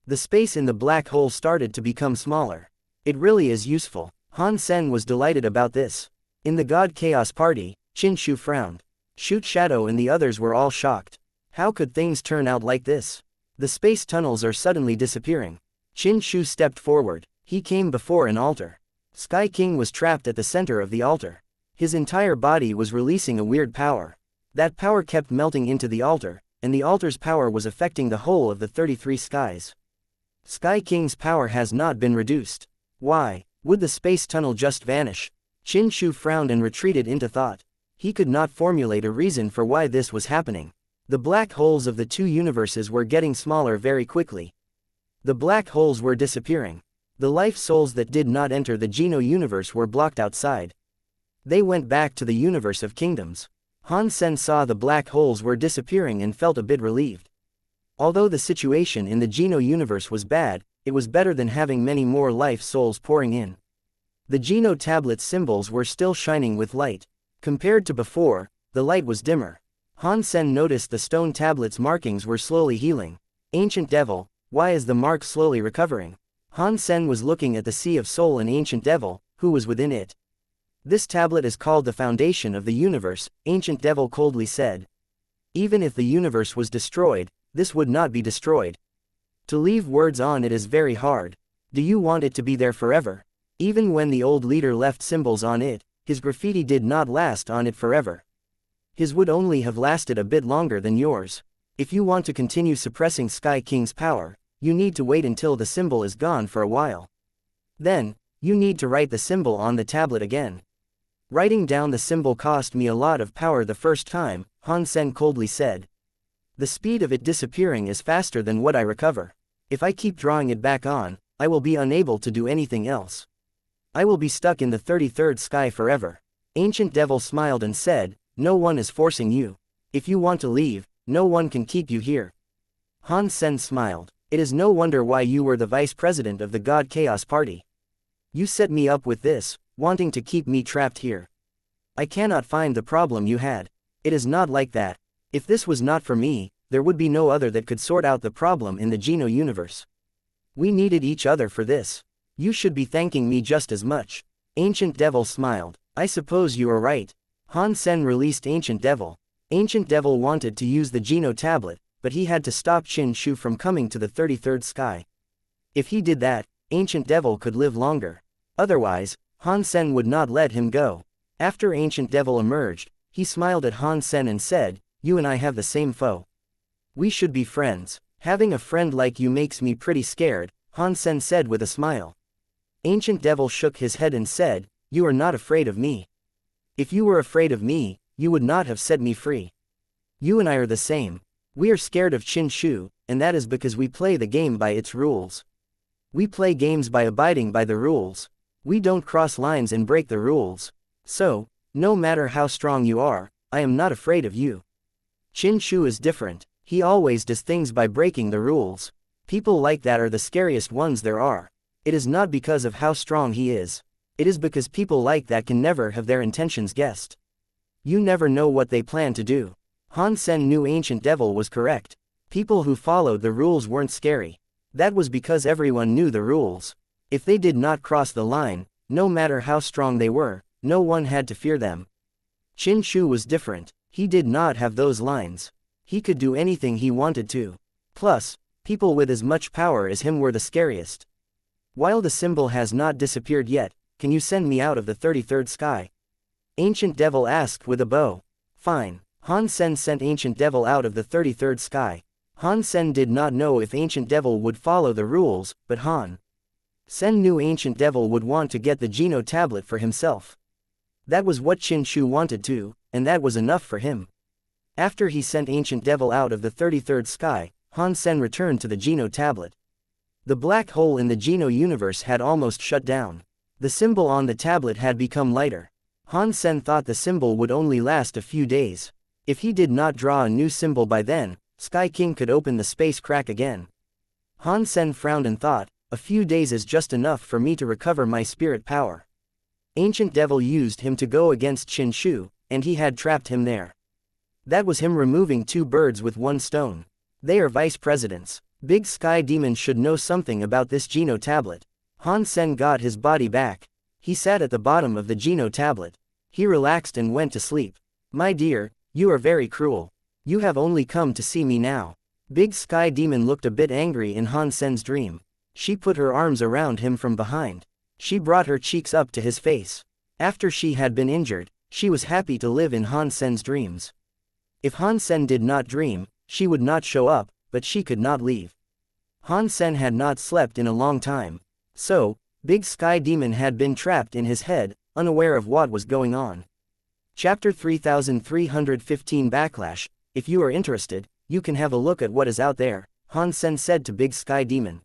The space in the black hole started to become smaller. It really is useful. Han Sen was delighted about this. In the God Chaos Party, Qin Shu frowned. Shoot Shadow and the others were all shocked. How could things turn out like this? The space tunnels are suddenly disappearing. Qin Shu stepped forward. He came before an altar. Sky King was trapped at the center of the altar. His entire body was releasing a weird power. That power kept melting into the altar, and the altar's power was affecting the whole of the 33 skies. Sky King's power has not been reduced. Why? Would the space tunnel just vanish? Qin Shu frowned and retreated into thought. He could not formulate a reason for why this was happening. The black holes of the 2 universes were getting smaller very quickly. The black holes were disappearing. The life souls that did not enter the Geno universe were blocked outside. They went back to the universe of kingdoms. Han Sen saw the black holes were disappearing and felt a bit relieved. Although the situation in the Geno universe was bad, it was better than having many more life souls pouring in. The Geno tablet's symbols were still shining with light. Compared to before, the light was dimmer. Han Sen noticed the stone tablet's markings were slowly healing. Ancient Devil, why is the mark slowly recovering? Han Sen was looking at the Sea of Soul and Ancient Devil, who was within it. This tablet is called the foundation of the universe, Ancient Devil coldly said. Even if the universe was destroyed, this would not be destroyed. To leave words on it is very hard. Do you want it to be there forever? Even when the old leader left symbols on it, his graffiti did not last on it forever. His would only have lasted a bit longer than yours. If you want to continue suppressing Sky King's power, you need to wait until the symbol is gone for a while. Then, you need to write the symbol on the tablet again. Writing down the symbol cost me a lot of power the first time, Han Sen coldly said. The speed of it disappearing is faster than what I recover. If I keep drawing it back on, I will be unable to do anything else. I will be stuck in the 33rd sky forever. Ancient Devil smiled and said, no one is forcing you. If you want to leave, no one can keep you here. Han Sen smiled. It is no wonder why you were the vice president of the God Chaos Party. You set me up with this, wanting to keep me trapped here. I cannot find the problem you had. It is not like that. If this was not for me, there would be no other that could sort out the problem in the Geno universe. We needed each other for this. You should be thanking me just as much. Ancient Devil smiled. I suppose you are right. Han Sen released Ancient Devil. Ancient Devil wanted to use the Geno tablet, but he had to stop Qin Shu from coming to the 33rd sky. If he did that, Ancient Devil could live longer. Otherwise, Han Sen would not let him go. After Ancient Devil emerged, he smiled at Han Sen and said, you and I have the same foe. We should be friends. Having a friend like you makes me pretty scared, Han Sen said with a smile. Ancient Devil shook his head and said, you are not afraid of me. If you were afraid of me, you would not have set me free. You and I are the same. We are scared of Qin Shu, and that is because we play the game by its rules. We play games by abiding by the rules. We don't cross lines and break the rules. So, no matter how strong you are, I am not afraid of you. Qin Shu is different. He always does things by breaking the rules. People like that are the scariest ones there are. It is not because of how strong he is. It is because people like that can never have their intentions guessed. You never know what they plan to do. Han Sen knew Ancient Devil was correct. People who followed the rules weren't scary. That was because everyone knew the rules. If they did not cross the line, no matter how strong they were, no one had to fear them. Qin Shu was different. He did not have those lines. He could do anything he wanted to. Plus, people with as much power as him were the scariest. While the symbol has not disappeared yet, can you send me out of the 33rd sky? Ancient Devil asked with a bow. Fine. Han Sen sent Ancient Devil out of the 33rd sky. Han Sen did not know if Ancient Devil would follow the rules, but Han Sen knew Ancient Devil would want to get the Geno tablet for himself. That was what Qin Shu wanted to, and that was enough for him. After he sent Ancient Devil out of the 33rd sky, Han Sen returned to the Geno tablet. The black hole in the Geno universe had almost shut down. The symbol on the tablet had become lighter. Han Sen thought the symbol would only last a few days. If he did not draw a new symbol by then, Sky King could open the space crack again. Han Sen frowned and thought, a few days is just enough for me to recover my spirit power. Ancient Devil used him to go against Qin Shu, and he had trapped him there. That was him removing two birds with one stone. They are vice presidents. Big Sky Demon should know something about this Geno tablet. Han Sen got his body back. He sat at the bottom of the Geno tablet. He relaxed and went to sleep. My dear, you are very cruel. You have only come to see me now. Big Sky Demon looked a bit angry in Han Sen's dream. She put her arms around him from behind. She brought her cheeks up to his face. After she had been injured, she was happy to live in Han Sen's dreams. If Han Sen did not dream, she would not show up, but she could not leave. Han Sen had not slept in a long time. So, Big Sky Demon had been trapped in his head, unaware of what was going on. Chapter 3315 Backlash. If you are interested, you can have a look at what is out there, Han Sen said to Big Sky Demon.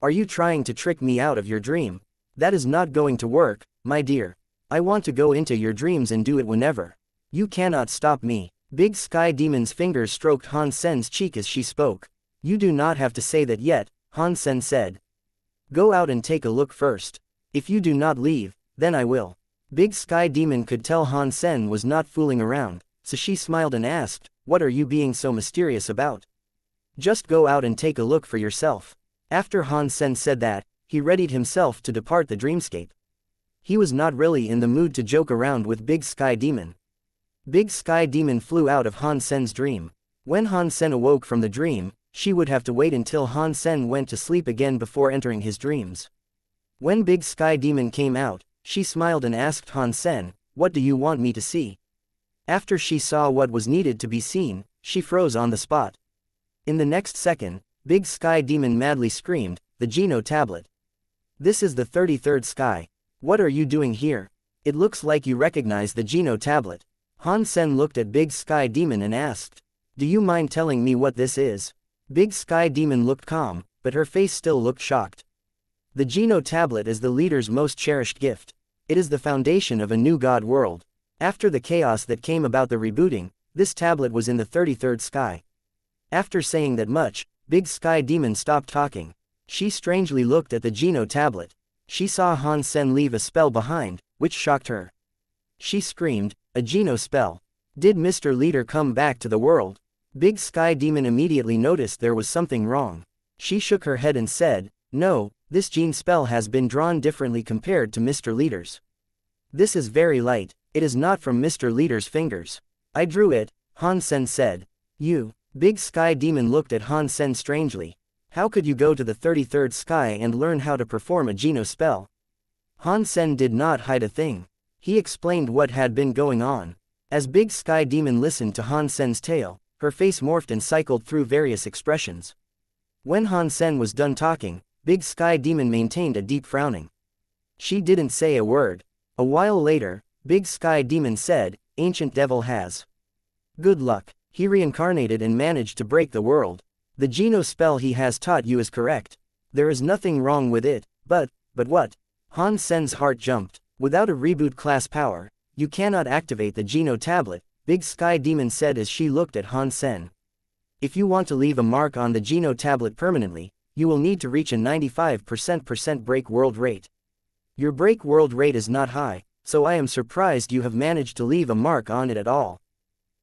Are you trying to trick me out of your dream? That is not going to work, my dear. I want to go into your dreams and do it whenever. You cannot stop me. Big Sky Demon's fingers stroked Han Sen's cheek as she spoke. You do not have to say that yet, Han Sen said. Go out and take a look first. If you do not leave, then I will. Big Sky Demon could tell Han Sen was not fooling around, so she smiled and asked, what are you being so mysterious about? Just go out and take a look for yourself. After Han Sen said that, he readied himself to depart the dreamscape. He was not really in the mood to joke around with Big Sky Demon. Big Sky Demon flew out of Han Sen's dream. When Han Sen awoke from the dream, she would have to wait until Han Sen went to sleep again before entering his dreams. When Big Sky Demon came out, she smiled and asked Han Sen, what do you want me to see? After she saw what was needed to be seen, she froze on the spot. In the next second, Big Sky Demon madly screamed, the Geno tablet. This is the 33rd sky. What are you doing here? It looks like you recognize the Geno tablet. Han Sen looked at Big Sky Demon and asked, do you mind telling me what this is? Big Sky Demon looked calm, but her face still looked shocked. The Geno tablet is the leader's most cherished gift. It is the foundation of a new god world. After the chaos that came about the rebooting, this tablet was in the 33rd sky. After saying that much, Big Sky Demon stopped talking. She strangely looked at the Geno tablet. She saw Han Sen leave a spell behind, which shocked her. She screamed, a Geno spell. Did Mr. Leader come back to the world? Big Sky Demon immediately noticed there was something wrong. She shook her head and said, no, this Gene spell has been drawn differently compared to Mr. Leader's. This is very light, it is not from Mr. Leader's fingers. I drew it, Han Sen said. You. Big Sky Demon looked at Han Sen strangely. How could you go to the 33rd sky and learn how to perform a Geno spell? Han Sen did not hide a thing. He explained what had been going on. As Big Sky Demon listened to Han Sen's tale, her face morphed and cycled through various expressions. When Han Sen was done talking, Big Sky Demon maintained a deep frowning. She didn't say a word. A while later, Big Sky Demon said, Ancient Devil has. Good luck. He reincarnated and managed to break the world. The Geno spell he has taught you is correct. There is nothing wrong with it, but what? Han Sen's heart jumped. Without a reboot class power, you cannot activate the Geno tablet, Big Sky Demon said as she looked at Han Sen. If you want to leave a mark on the Geno tablet permanently, you will need to reach a 95% break world rate. Your break world rate is not high, so I am surprised you have managed to leave a mark on it at all.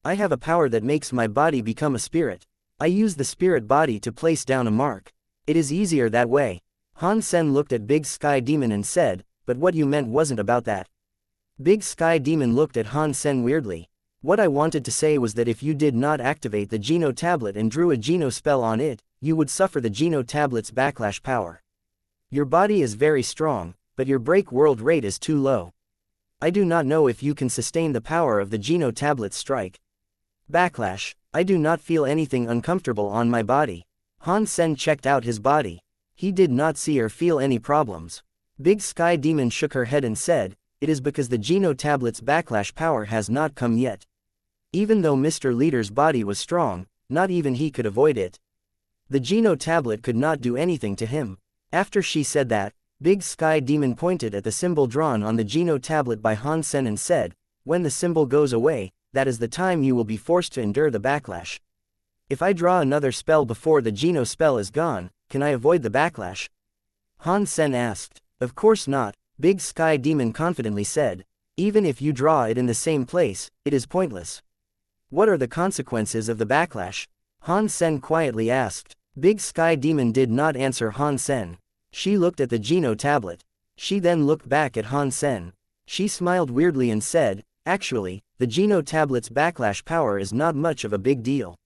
I have a power that makes my body become a spirit. I use the spirit body to place down a mark. It is easier that way. Han Sen looked at Big Sky Demon and said, but what you meant wasn't about that. Big Sky Demon looked at Han Sen weirdly. What I wanted to say was that if you did not activate the Geno tablet and drew a Geno spell on it, you would suffer the Geno tablet's backlash power. Your body is very strong, but your break world rate is too low. I do not know if you can sustain the power of the Geno tablet's strike. Backlash. I do not feel anything uncomfortable on my body. Han Sen checked out his body. He did not see or feel any problems. Big Sky Demon shook her head and said, it is because the Geno tablet's backlash power has not come yet. Even though Mr. Leader's body was strong, not even he could avoid it. The Geno tablet could not do anything to him. After she said that, Big Sky Demon pointed at the symbol drawn on the Geno tablet by Han Sen and said, when the symbol goes away, that is the time you will be forced to endure the backlash. If I draw another spell before the Geno spell is gone, can I avoid the backlash? Han Sen asked. Of course not, Big Sky Demon confidently said. Even if you draw it in the same place, it is pointless. What are the consequences of the backlash? Han Sen quietly asked. Big Sky Demon did not answer Han Sen. She looked at the Geno tablet. She then looked back at Han Sen. She smiled weirdly and said, actually, the Geno tablet's backlash power is not much of a big deal.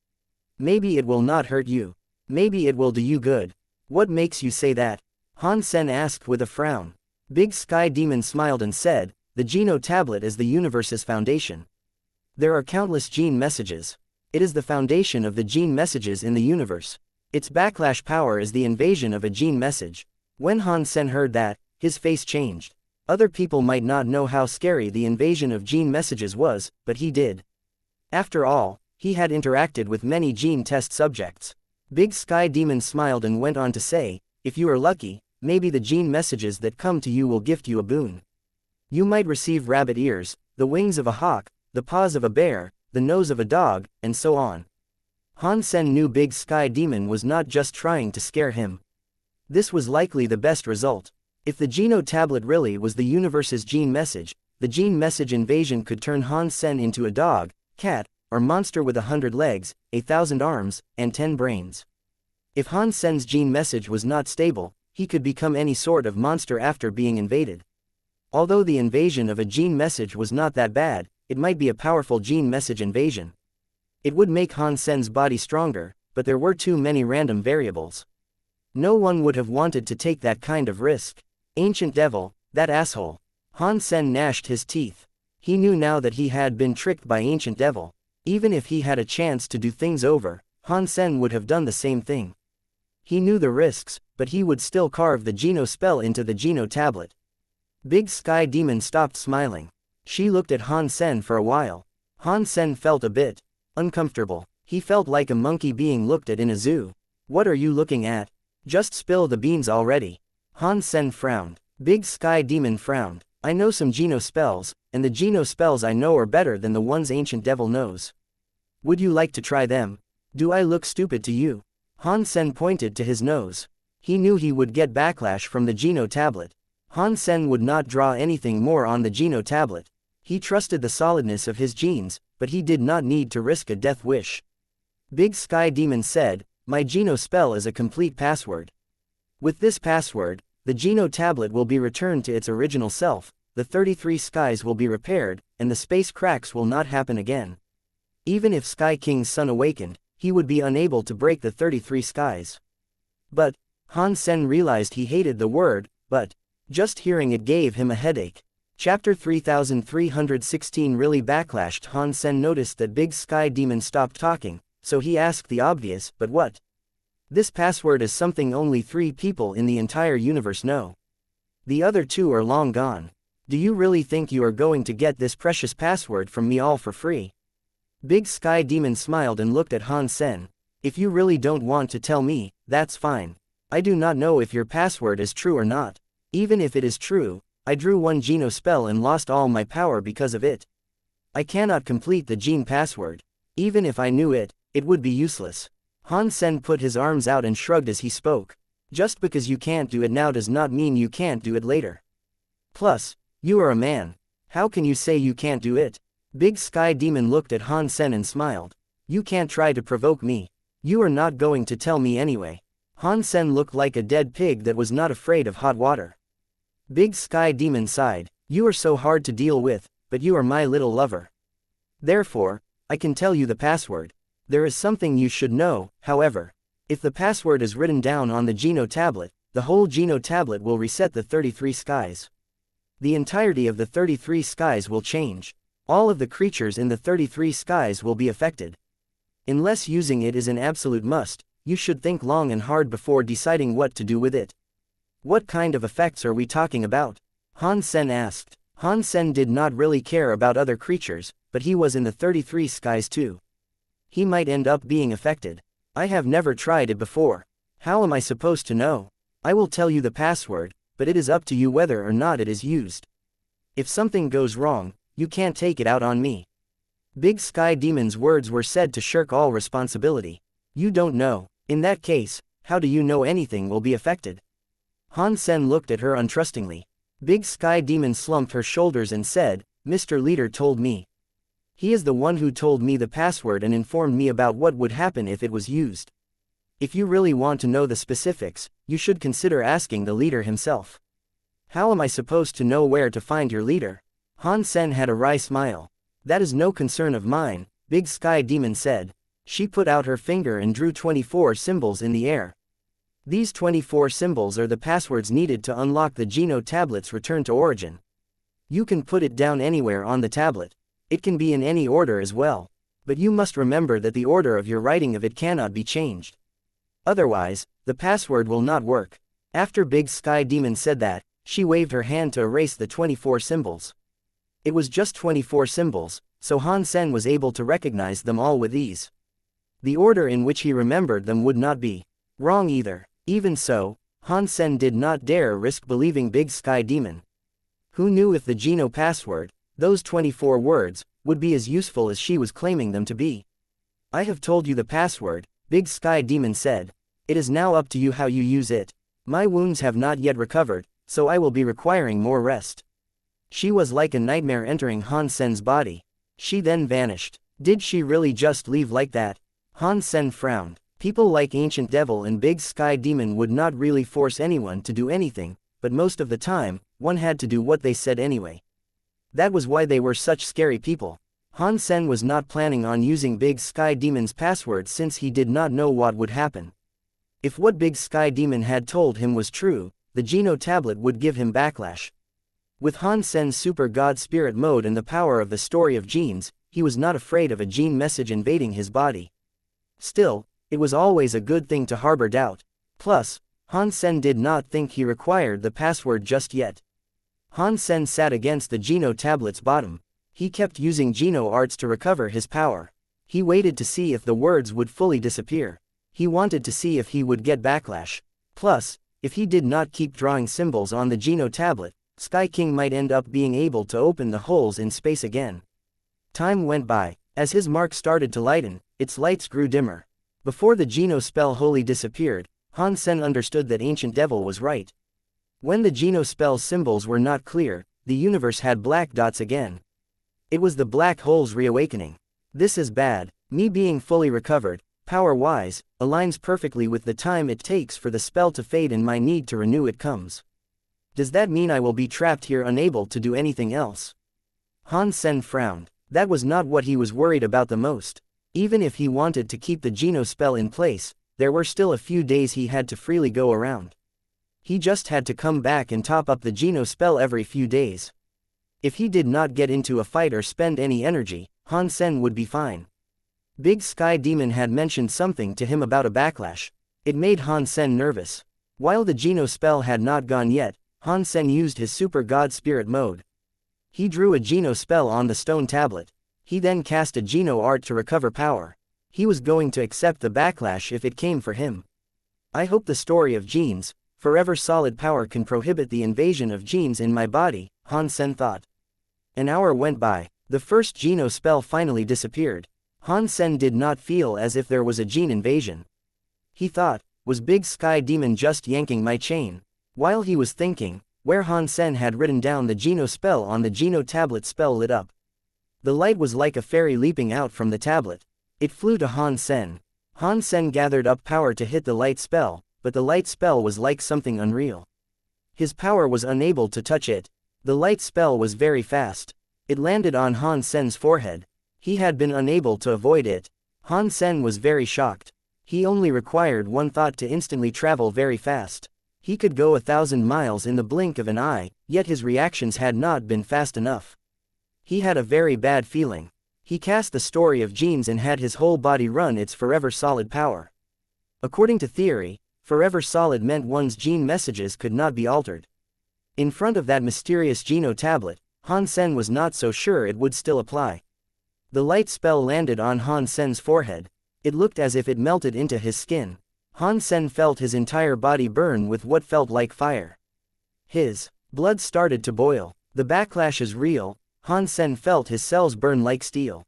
Maybe it will not hurt you. Maybe it will do you good. What makes you say that? Han Sen asked with a frown. Big Sky Demon smiled and said, the Geno tablet is the universe's foundation. There are countless gene messages. It is the foundation of the gene messages in the universe. Its backlash power is the invasion of a gene message. When Han Sen heard that, his face changed. Other people might not know how scary the invasion of gene messages was, but he did. After all, he had interacted with many gene test subjects. Big Sky Demon smiled and went on to say, if you are lucky, maybe the Gene messages that come to you will gift you a boon. You might receive rabbit ears, the wings of a hawk, the paws of a bear, the nose of a dog, and so on. Han Sen knew Big Sky Demon was not just trying to scare him. This was likely the best result. If the Geno tablet really was the universe's Gene message, the Gene message invasion could turn Han Sen into a dog, cat, or monster with 100 legs, 1,000 arms, and 10 brains. If Han Sen's Gene message was not stable, he could become any sort of monster after being invaded. Although the invasion of a Gene message was not that bad, it might be a powerful Gene message invasion. It would make Han Sen's body stronger, but there were too many random variables. No one would have wanted to take that kind of risk. Ancient Devil, that asshole. Han Sen gnashed his teeth. He knew now that he had been tricked by Ancient Devil. Even if he had a chance to do things over, Han Sen would have done the same thing. He knew the risks, but he would still carve the Geno spell into the Geno tablet. Big Sky Demon stopped smiling. She looked at Han Sen for a while. Han Sen felt a bit uncomfortable. He felt like a monkey being looked at in a zoo. What are you looking at? Just spill the beans already. Han Sen frowned. Big Sky Demon frowned. I know some Geno spells, and the Geno spells I know are better than the ones Ancient Devil knows. Would you like to try them? Do I look stupid to you? Han Sen pointed to his nose. He knew he would get backlash from the Geno tablet. Han Sen would not draw anything more on the Geno tablet. He trusted the solidness of his genes, but he did not need to risk a death wish. Big Sky Demon said, my Geno spell is a complete password. With this password, the Geno tablet will be returned to its original self, the 33 skies will be repaired, and the space cracks will not happen again. Even if Sky King's son awakened, he would be unable to break the 33 skies. But, Han Sen realized he hated the word, but. Just hearing it gave him a headache. Chapter 3316 really backlashed. Han Sen noticed that Big Sky Demon stopped talking, so he asked the obvious, but what? This password is something only 3 people in the entire universe know. The other 2 are long gone. Do you really think you are going to get this precious password from me all for free? Big Sky Demon smiled and looked at Han Sen. If you really don't want to tell me, that's fine. I do not know if your password is true or not. Even if it is true, I drew one Geno spell and lost all my power because of it. I cannot complete the Gene password. Even if I knew it, it would be useless. Han Sen put his arms out and shrugged as he spoke. Just because you can't do it now does not mean you can't do it later. Plus, you are a man. How can you say you can't do it? Big Sky Demon looked at Han Sen and smiled. You can't try to provoke me. You are not going to tell me anyway. Han Sen looked like a dead pig that was not afraid of hot water. Big Sky Demon sighed. You are so hard to deal with, but you are my little lover. Therefore, I can tell you the password. There is something you should know, however. If the password is written down on the Geno tablet, the whole Geno tablet will reset the 33 skies. The entirety of the 33 skies will change. All of the creatures in the 33 skies will be affected. Unless using it is an absolute must, you should think long and hard before deciding what to do with it. What kind of effects are we talking about? Han Sen asked. Han Sen did not really care about other creatures, but he was in the 33 skies too. He might end up being affected. I have never tried it before. How am I supposed to know? I will tell you the password, but it is up to you whether or not it is used. If something goes wrong, you can't take it out on me. Big Sky Demon's words were said to shirk all responsibility. You don't know. In that case, how do you know anything will be affected? Han Sen looked at her untrustingly. Big Sky Demon slumped her shoulders and said, Mr. Leader told me. He is the one who told me the password and informed me about what would happen if it was used. If you really want to know the specifics, you should consider asking the leader himself. How am I supposed to know where to find your leader? Han Sen had a wry smile. That is no concern of mine, Big Sky Demon said. She put out her finger and drew 24 symbols in the air. These 24 symbols are the passwords needed to unlock the Geno tablet's return to origin. You can put it down anywhere on the tablet. It can be in any order as well. But you must remember that the order of your writing of it cannot be changed. Otherwise, the password will not work. After Big Sky Demon said that, she waved her hand to erase the 24 symbols. It was just 24 symbols, so Han Sen was able to recognize them all with ease. The order in which he remembered them would not be wrong either. Even so, Han Sen did not dare risk believing Big Sky Demon. Who knew if the Geno password, those 24 words, would be as useful as she was claiming them to be? I have told you the password, Big Sky Demon said. It is now up to you how you use it. My wounds have not yet recovered, so I will be requiring more rest. She was like a nightmare entering Han Sen's body. She then vanished. Did she really just leave like that? Han Sen frowned. People like Ancient Devil and Big Sky Demon would not really force anyone to do anything, but most of the time, one had to do what they said anyway. That was why they were such scary people. Han Sen was not planning on using Big Sky Demon's password since he did not know what would happen. If what Big Sky Demon had told him was true, the Geno tablet would give him backlash. With Han Sen's Super God Spirit mode and the power of the story of genes, he was not afraid of a gene message invading his body. Still, it was always a good thing to harbor doubt. Plus, Han Sen did not think he required the password just yet. Han Sen sat against the Geno tablet's bottom. He kept using Geno arts to recover his power. He waited to see if the words would fully disappear. He wanted to see if he would get backlash. Plus, if he did not keep drawing symbols on the Geno tablet, Sky King might end up being able to open the holes in space again. Time went by. As his mark started to lighten, its lights grew dimmer. Before the Geno spell wholly disappeared, Han Sen understood that Ancient Devil was right. When the Geno spell's symbols were not clear, the universe had black dots again. It was the black hole's reawakening. This is bad. Me being fully recovered, power-wise, aligns perfectly with the time it takes for the spell to fade and my need to renew it comes. Does that mean I will be trapped here unable to do anything else? Han Sen frowned. That was not what he was worried about the most. Even if he wanted to keep the Geno spell in place, there were still a few days he had to freely go around. He just had to come back and top up the Geno spell every few days. If he did not get into a fight or spend any energy, Han Sen would be fine. Big Sky Demon had mentioned something to him about a backlash. It made Han Sen nervous. While the Geno spell had not gone yet, Han Sen used his Super God Spirit mode. He drew a Geno spell on the stone tablet. He then cast a Geno art to recover power. He was going to accept the backlash if it came for him. I hope the story of genes, forever solid power can prohibit the invasion of genes in my body, Han Sen thought. An hour went by. The first Geno spell finally disappeared. Han Sen did not feel as if there was a gene invasion. He thought, was Big Sky Demon just yanking my chain? While he was thinking, where Han Sen had written down the Geno spell on the Geno tablet spell lit up. The light was like a fairy leaping out from the tablet. It flew to Han Sen. Han Sen gathered up power to hit the light spell, but the light spell was like something unreal. His power was unable to touch it. The light spell was very fast. It landed on Han Sen's forehead. He had been unable to avoid it. Han Sen was very shocked. He only required one thought to instantly travel very fast. He could go 1,000 miles in the blink of an eye, yet his reactions had not been fast enough. He had a very bad feeling. He cast the story of genes and had his whole body run its forever solid power. According to theory, forever solid meant one's gene messages could not be altered. In front of that mysterious Geno tablet, Han Sen was not so sure it would still apply. The light spell landed on Han Sen's forehead. It looked as if it melted into his skin. Han Sen felt his entire body burn with what felt like fire. His blood started to boil. The backlash is real. Han Sen felt his cells burn like steel.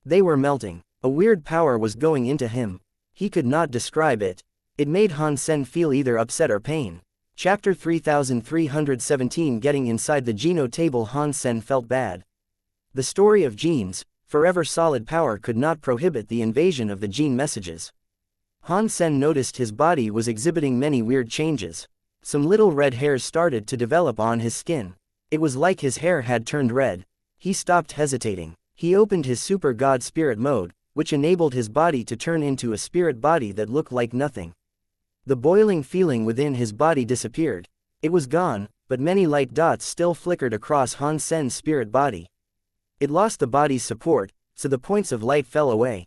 They were melting. A weird power was going into him. He could not describe it. It made Han Sen feel either upset or pain. Chapter 3317. Getting inside the Geno table. Han Sen felt bad. The story of genes, forever solid power could not prohibit the invasion of the gene messages. Han Sen noticed his body was exhibiting many weird changes. Some little red hairs started to develop on his skin. It was like his hair had turned red. He stopped hesitating. He opened his Super God Spirit mode, which enabled his body to turn into a spirit body that looked like nothing. The boiling feeling within his body disappeared. It was gone, but many light dots still flickered across Han Sen's spirit body. It lost the body's support, so the points of light fell away.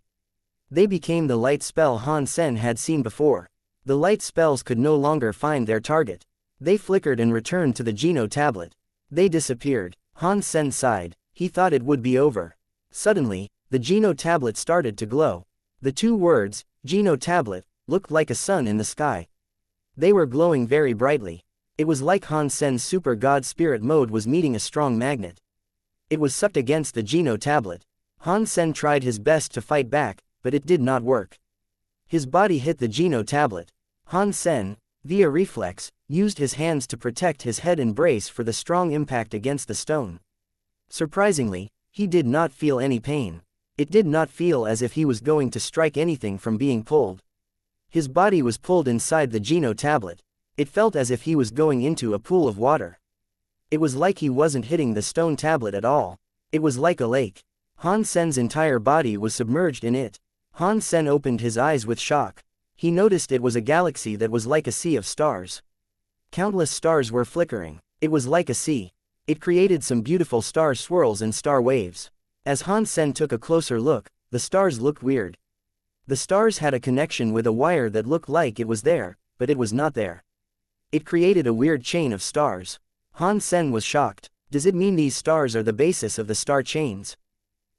They became the light spell Han Sen had seen before. The light spells could no longer find their target. They flickered and returned to the Geno tablet. They disappeared. Han Sen sighed. He thought it would be over. Suddenly, the Geno tablet started to glow. The two words, Geno tablet, looked like a sun in the sky. They were glowing very brightly. It was like Han Sen's super god spirit mode was meeting a strong magnet. It was sucked against the Geno tablet. Han Sen tried his best to fight back, but it did not work. His body hit the Geno tablet. Han Sen, via reflex, used his hands to protect his head and brace for the strong impact against the stone. Surprisingly, he did not feel any pain. It did not feel as if he was going to strike anything from being pulled. His body was pulled inside the Geno tablet. It felt as if he was going into a pool of water. It was like he wasn't hitting the stone tablet at all. It was like a lake. Han Sen's entire body was submerged in it. Han Sen opened his eyes with shock. He noticed it was a galaxy that was like a sea of stars. Countless stars were flickering. It was like a sea. It created some beautiful star swirls and star waves. As Han Sen took a closer look, the stars looked weird. The stars had a connection with a wire that looked like it was there, but it was not there. It created a weird chain of stars. Han Sen was shocked. Does it mean these stars are the basis of the star chains?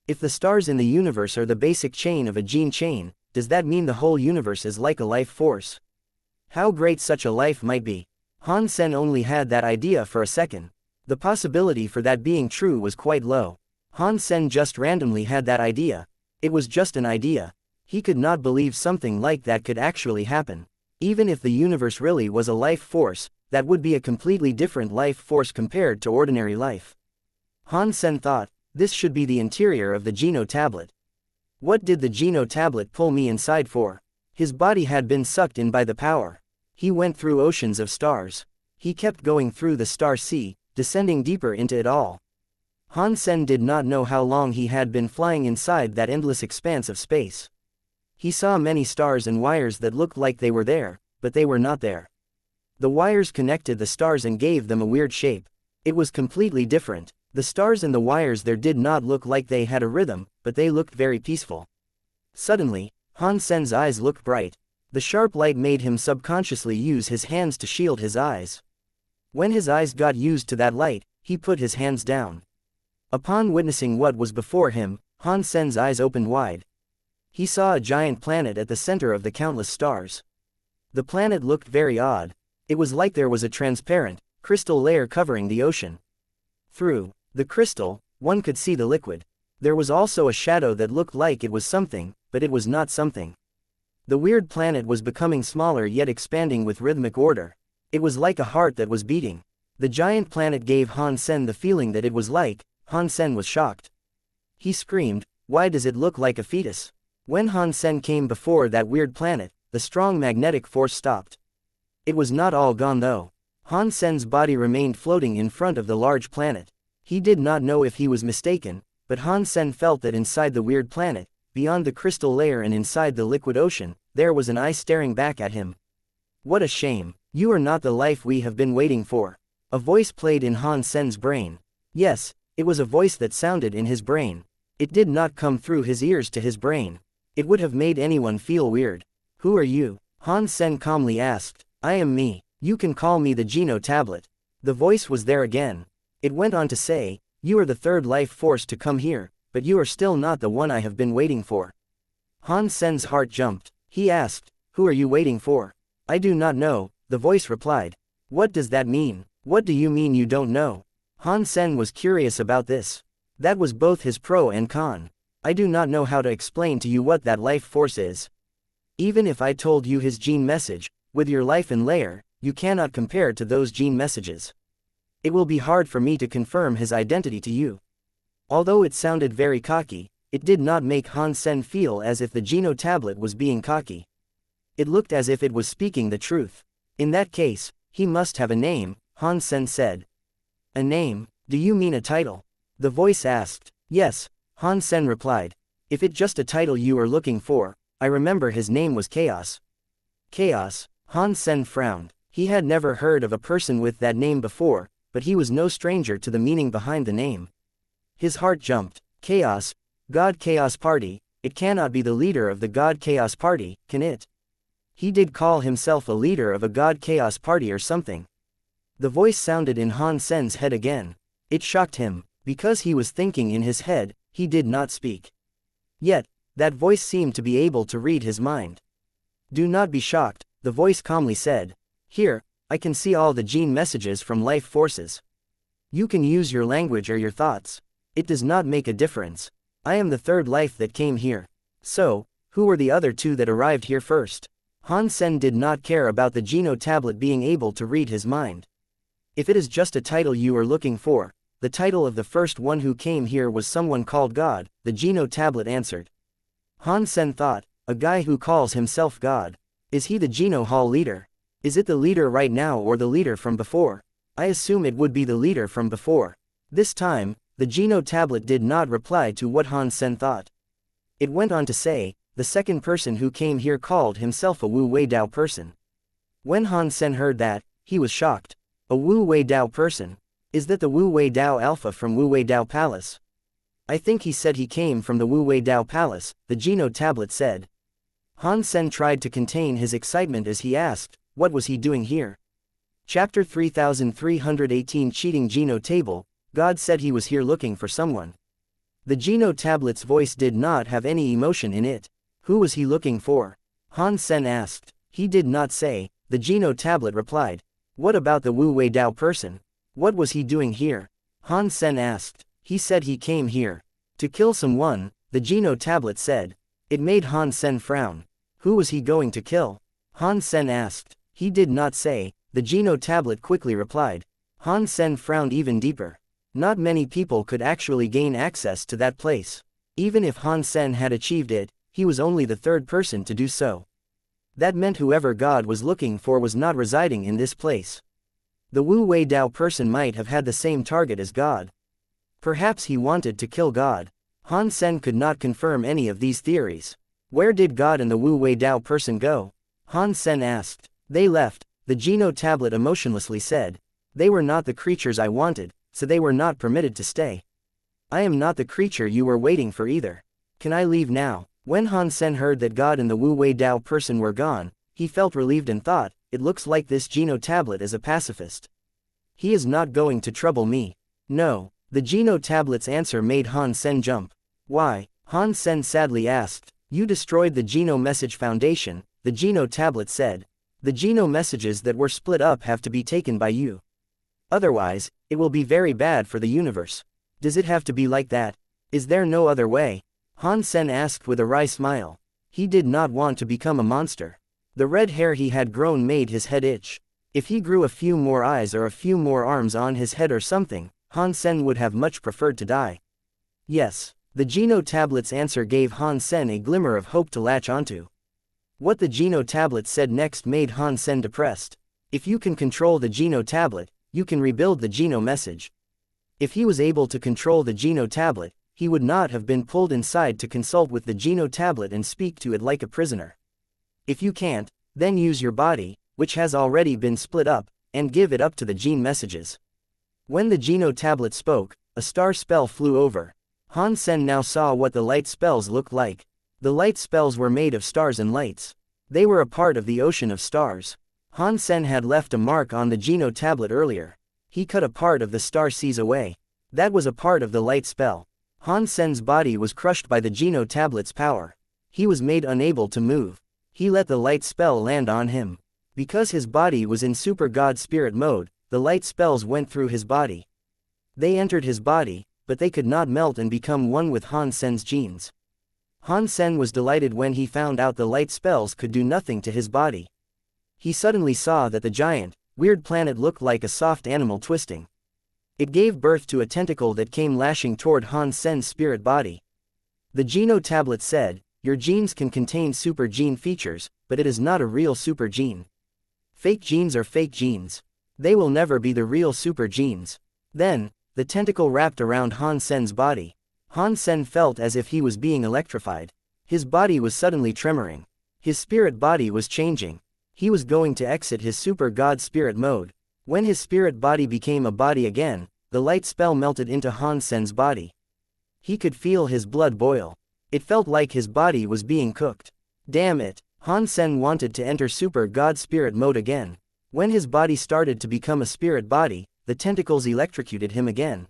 If the stars in the universe are the basic chain of a gene chain, does that mean the whole universe is like a life force? How great such a life might be. Han Sen only had that idea for a second. The possibility for that being true was quite low. Han Sen just randomly had that idea. It was just an idea. He could not believe something like that could actually happen. Even if the universe really was a life force, that would be a completely different life force compared to ordinary life. Han Sen thought, this should be the interior of the Geno tablet. What did the Geno tablet pull me inside for? His body had been sucked in by the power. He went through oceans of stars. He kept going through the star sea, descending deeper into it all. Han Sen did not know how long he had been flying inside that endless expanse of space. He saw many stars and wires that looked like they were there, but they were not there. The wires connected the stars and gave them a weird shape. It was completely different. The stars and the wires there did not look like they had a rhythm, but they looked very peaceful. Suddenly, Han Sen's eyes looked bright. The sharp light made him subconsciously use his hands to shield his eyes. When his eyes got used to that light, he put his hands down. Upon witnessing what was before him, Han Sen's eyes opened wide. He saw a giant planet at the center of the countless stars. The planet looked very odd. It was like there was a transparent, crystal layer covering the ocean. Through the crystal, one could see the liquid. There was also a shadow that looked like it was something, but it was not something. The weird planet was becoming smaller yet expanding with rhythmic order. It was like a heart that was beating. The giant planet gave Han Sen the feeling that it was like. Han Sen was shocked. He screamed, "Why does it look like a fetus?" When Han Sen came before that weird planet, the strong magnetic force stopped. It was not all gone though. Han Sen's body remained floating in front of the large planet. He did not know if he was mistaken, but Han Sen felt that inside the weird planet, beyond the crystal layer and inside the liquid ocean, there was an eye staring back at him. What a shame. You are not the life we have been waiting for. A voice played in Han Sen's brain. Yes, it was a voice that sounded in his brain. It did not come through his ears to his brain. It would have made anyone feel weird. Who are you? Han Sen calmly asked. I am me. You can call me the Geno tablet. The voice was there again. It went on to say, you are the third life force to come here, but you are still not the one I have been waiting for. Han Sen's heart jumped. He asked, who are you waiting for? I do not know, the voice replied. What does that mean? What do you mean you don't know? Han Sen was curious about this. That was both his pro and con. I do not know how to explain to you what that life force is. Even if I told you his gene message, with your life and layer, you cannot compare to those gene messages. It will be hard for me to confirm his identity to you. Although it sounded very cocky, it did not make Han Sen feel as if the Geno tablet was being cocky. It looked as if it was speaking the truth. In that case, he must have a name, Han Sen said. A name? Do you mean a title? The voice asked. Yes, Han Sen replied. If it's just a title you are looking for, I remember his name was Chaos. Chaos? Han Sen frowned. He had never heard of a person with that name before, but he was no stranger to the meaning behind the name. His heart jumped. Chaos? God Chaos Party? It cannot be the leader of the God Chaos Party, can it? He did call himself a leader of a God Chaos Party or something. The voice sounded in Han Sen's head again. It shocked him. Because he was thinking in his head, he did not speak. Yet, that voice seemed to be able to read his mind. Do not be shocked, the voice calmly said. Here, I can see all the gene messages from life forces. You can use your language or your thoughts. It does not make a difference. I am the third life that came here. So, who were the other two that arrived here first? Han Sen did not care about the Geno tablet being able to read his mind. If it is just a title you are looking for, the title of the first one who came here was someone called God, the Geno tablet answered. Han Sen thought, a guy who calls himself God. Is he the Geno Hall leader? Is it the leader right now or the leader from before? I assume it would be the leader from before. This time, the Geno tablet did not reply to what Han Sen thought. It went on to say, the second person who came here called himself a Wu Wei Dao person. When Han Sen heard that, he was shocked. A Wu Wei Dao person? Is that the Wu Wei Dao Alpha from Wu Wei Dao Palace? I think he said he came from the Wu Wei Dao Palace, the Geno tablet said. Han Sen tried to contain his excitement as he asked, what was he doing here? Chapter 3318 Cheating Geno Table. God said he was here looking for someone. The Geno tablet's voice did not have any emotion in it. Who was he looking for? Han Sen asked. He did not say, the Geno tablet replied. What about the Wu Wei Dao person? What was he doing here? Han Sen asked. He said he came here to kill someone, the Geno tablet said. It made Han Sen frown. Who was he going to kill? Han Sen asked. He did not say, the Geno tablet quickly replied. Han Sen frowned even deeper. Not many people could actually gain access to that place. Even if Han Sen had achieved it, he was only the third person to do so. That meant whoever God was looking for was not residing in this place. The Wu Wei Dao person might have had the same target as God. Perhaps he wanted to kill God. Han Sen could not confirm any of these theories. Where did God and the Wu Wei Dao person go? Han Sen asked. They left, the Geno tablet emotionlessly said. They were not the creatures I wanted, so they were not permitted to stay. I am not the creature you were waiting for either. Can I leave now? When Han Sen heard that God and the Wu Wei Dao person were gone, he felt relieved and thought, it looks like this Geno tablet is a pacifist. He is not going to trouble me. No, the Geno tablet's answer made Han Sen jump. Why? Han Sen sadly asked. You destroyed the Geno Message Foundation, the Geno tablet said. The Geno messages that were split up have to be taken by you. Otherwise, it will be very bad for the universe. Does it have to be like that? Is there no other way? Han Sen asked with a wry smile. He did not want to become a monster. The red hair he had grown made his head itch. If he grew a few more eyes or a few more arms on his head or something, Han Sen would have much preferred to die. Yes, the Geno tablet's answer gave Han Sen a glimmer of hope to latch onto. What the Geno tablet said next made Han Sen depressed. If you can control the Geno tablet, you can rebuild the Geno message. If he was able to control the Geno tablet, he would not have been pulled inside to consult with the Geno tablet and speak to it like a prisoner. If you can't, then use your body, which has already been split up, and give it up to the Gene messages. When the Geno tablet spoke, a star spell flew over. Han Sen now saw what the light spells looked like. The light spells were made of stars and lights. They were a part of the ocean of stars. Han Sen had left a mark on the Geno tablet earlier. He cut a part of the star seas away. That was a part of the light spell. Han Sen's body was crushed by the Geno tablet's power. He was made unable to move. He let the light spell land on him. Because his body was in Super God Spirit mode, the light spells went through his body. They entered his body, but they could not melt and become one with Han Sen's genes. Han Sen was delighted when he found out the light spells could do nothing to his body. He suddenly saw that the giant, weird planet looked like a soft animal twisting. It gave birth to a tentacle that came lashing toward Han Sen's spirit body. The Geno tablet said, your genes can contain super gene features, but it is not a real super gene. Fake genes are fake genes. They will never be the real super genes. Then, the tentacle wrapped around Han Sen's body. Han Sen felt as if he was being electrified. His body was suddenly tremoring. His spirit body was changing. He was going to exit his Super God Spirit mode. When his spirit body became a body again, the light spell melted into Han Sen's body. He could feel his blood boil. It felt like his body was being cooked. Damn it, Han Sen wanted to enter Super God Spirit mode again. When his body started to become a spirit body, the tentacles electrocuted him again.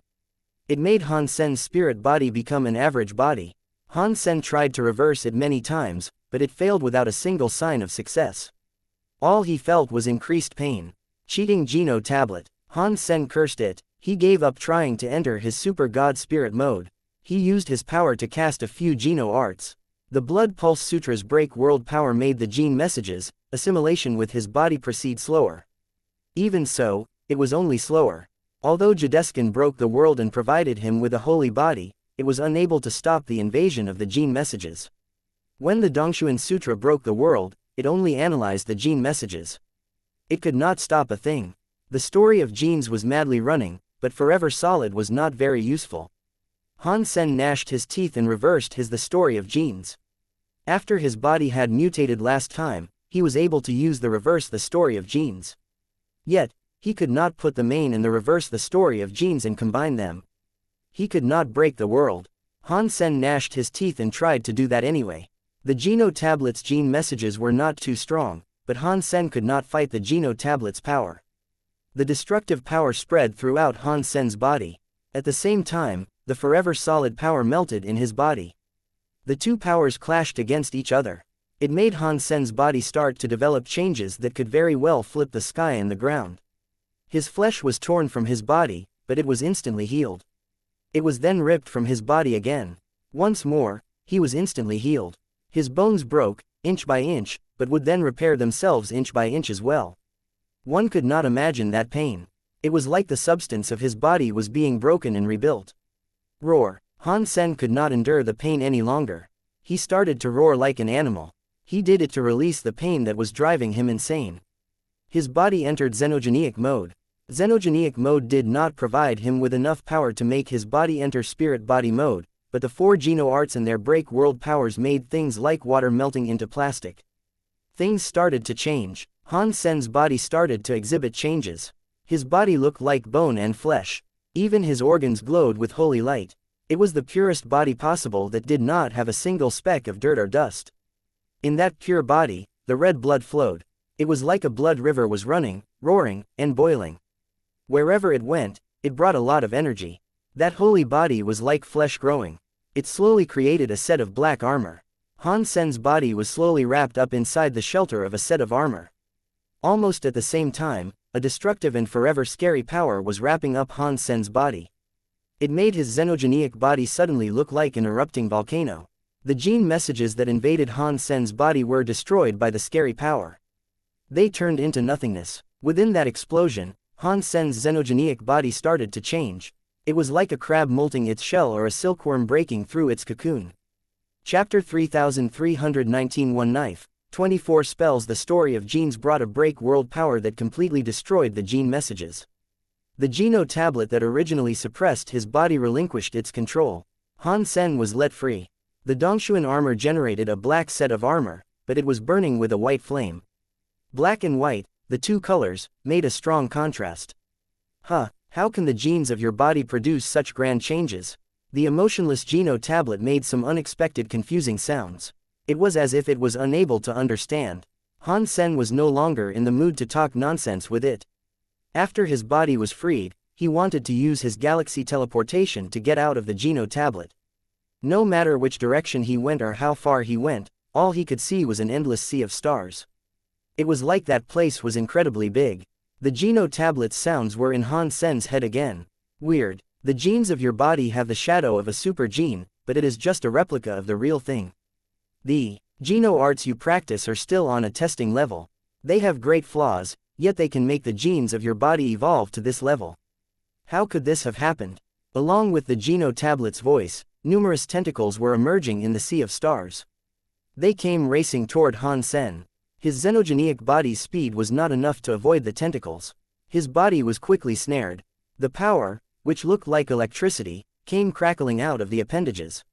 It made Han Sen's spirit body become an average body. Han Sen tried to reverse it many times, but it failed without a single sign of success. All he felt was increased pain. Cheating Geno tablet. Han Sen cursed it. He gave up trying to enter his super god spirit mode. He used his power to cast a few Geno arts. The Blood Pulse Sutra's break world power made the gene messages, assimilation with his body proceed slower. Even so, it was only slower. Although Jadeskin broke the world and provided him with a holy body, it was unable to stop the invasion of the gene messages. When the Dongshuan Sutra broke the world, it only analyzed the gene messages. It could not stop a thing. The story of genes was madly running, but Forever Solid was not very useful. Han Sen gnashed his teeth and reversed the story of genes. After his body had mutated last time, he was able to use the reverse the story of genes. Yet, he could not put the main and the reverse the story of genes and combine them. He could not break the world. Han Sen gnashed his teeth and tried to do that anyway. The Geno tablet's gene messages were not too strong, but Han Sen could not fight the Geno tablet's power. The destructive power spread throughout Han Sen's body. At the same time, the Forever Solid power melted in his body. The two powers clashed against each other. It made Han Sen's body start to develop changes that could very well flip the sky and the ground. His flesh was torn from his body, but it was instantly healed. It was then ripped from his body again. Once more, he was instantly healed. His bones broke, inch by inch, but would then repair themselves inch by inch as well. One could not imagine that pain. It was like the substance of his body was being broken and rebuilt. Roar. Han Sen could not endure the pain any longer. He started to roar like an animal. He did it to release the pain that was driving him insane. His body entered xenogenic mode. Xenogenic mode did not provide him with enough power to make his body enter spirit body mode, but the four Geno arts and their break world powers made things like water melting into plastic. Things started to change. Han Sen's body started to exhibit changes. His body looked like bone and flesh. Even his organs glowed with holy light. It was the purest body possible that did not have a single speck of dirt or dust. In that pure body, the red blood flowed. It was like a blood river was running, roaring, and boiling. Wherever it went, it brought a lot of energy. That holy body was like flesh growing. It slowly created a set of black armor. Han Sen's body was slowly wrapped up inside the shelter of a set of armor. Almost at the same time, a destructive and forever scary power was wrapping up Han Sen's body. It made his xenogenic body suddenly look like an erupting volcano. The gene messages that invaded Han Sen's body were destroyed by the scary power. They turned into nothingness. Within that explosion, Han Sen's xenogenic body started to change. It was like a crab molting its shell or a silkworm breaking through its cocoon. Chapter 3319 One Knife, 24 Spells. The story of genes brought a break world power that completely destroyed the gene messages. The Geno tablet that originally suppressed his body relinquished its control. Han Sen was let free. The Dongshuan armor generated a black set of armor, but it was burning with a white flame. Black and white, the two colors, made a strong contrast. How can the genes of your body produce such grand changes? The emotionless Geno tablet made some unexpected confusing sounds. It was as if it was unable to understand. Han Sen was no longer in the mood to talk nonsense with it. After his body was freed, he wanted to use his galaxy teleportation to get out of the Geno tablet. No matter which direction he went or how far he went, all he could see was an endless sea of stars. It was like that place was incredibly big. The Geno tablet's sounds were in Han Sen's head again. Weird. The genes of your body have the shadow of a super gene, but it is just a replica of the real thing. The Geno arts you practice are still on a testing level. They have great flaws, yet they can make the genes of your body evolve to this level. How could this have happened? Along with the Geno tablet's voice, numerous tentacles were emerging in the sea of stars. They came racing toward Han Sen. His xenogenic body's speed was not enough to avoid the tentacles. His body was quickly snared. The power, which looked like electricity, came crackling out of the appendages.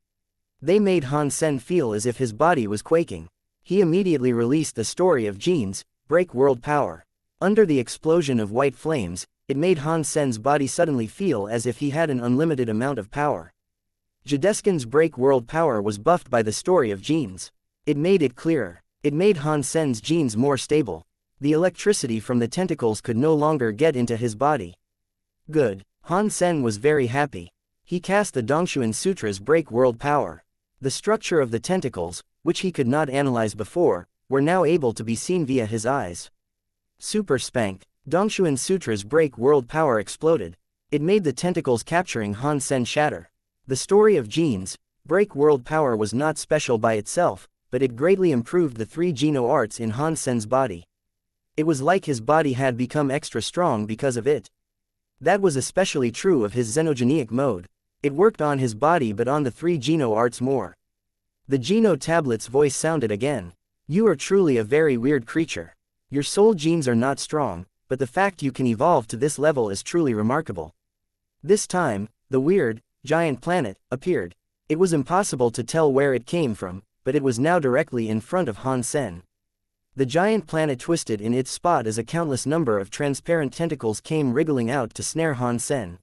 They made Han Sen feel as if his body was quaking. He immediately released the story of genes, break world power. Under the explosion of white flames, it made Han Sen's body suddenly feel as if he had an unlimited amount of power. Jadeskin's break world power was buffed by the story of genes. It made it clearer. It made Han Sen's genes more stable. The electricity from the tentacles could no longer get into his body. Good. Han Sen was very happy. He cast the Dongshuan Sutra's break world power. The structure of the tentacles, which he could not analyze before, were now able to be seen via his eyes. Super Spank. Dongshuan Sutra's break world power exploded. It made the tentacles capturing Han Sen shatter. The story of Gene's break world power was not special by itself, but it greatly improved the 3 Geno arts in Han Sen's body. It was like his body had become extra strong because of it. That was especially true of his xenogenic mode. It worked on his body but on the 3 Geno arts more. The Geno tablet's voice sounded again. You are truly a very weird creature. Your soul genes are not strong, but the fact you can evolve to this level is truly remarkable. This time, the weird, giant planet appeared. It was impossible to tell where it came from, but it was now directly in front of Han Sen. The giant planet twisted in its spot as a countless number of transparent tentacles came wriggling out to snare Han Sen.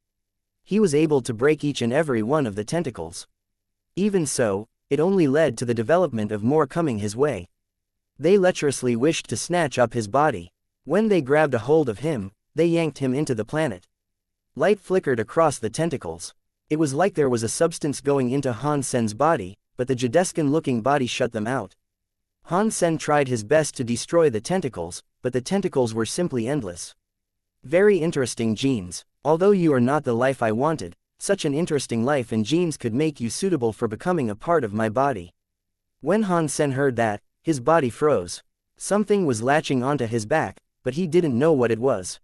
He was able to break each and every one of the tentacles. Even so, it only led to the development of more coming his way. They lecherously wished to snatch up his body. When they grabbed a hold of him, they yanked him into the planet. Light flickered across the tentacles. It was like there was a substance going into Han Sen's body, but the Jadescan-looking body shut them out. Han Sen tried his best to destroy the tentacles, but the tentacles were simply endless. Very interesting genes. Although you are not the life I wanted, such an interesting life and genes could make you suitable for becoming a part of my body. When Han Sen heard that, his body froze. Something was latching onto his back, but he didn't know what it was.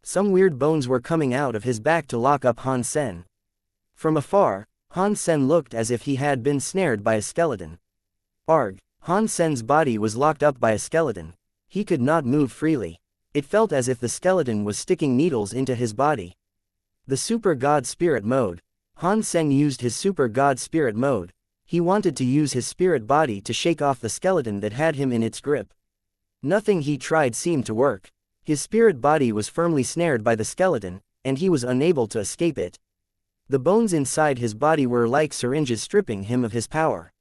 Some weird bones were coming out of his back to lock up Han Sen. From afar, Han Sen looked as if he had been snared by a skeleton. Arg! Han Sen's body was locked up by a skeleton. He could not move freely. It felt as if the skeleton was sticking needles into his body. The Super God Spirit Mode. Han Sen used his Super God Spirit Mode. He wanted to use his spirit body to shake off the skeleton that had him in its grip. Nothing he tried seemed to work. His spirit body was firmly snared by the skeleton, and he was unable to escape it. The bones inside his body were like syringes stripping him of his power.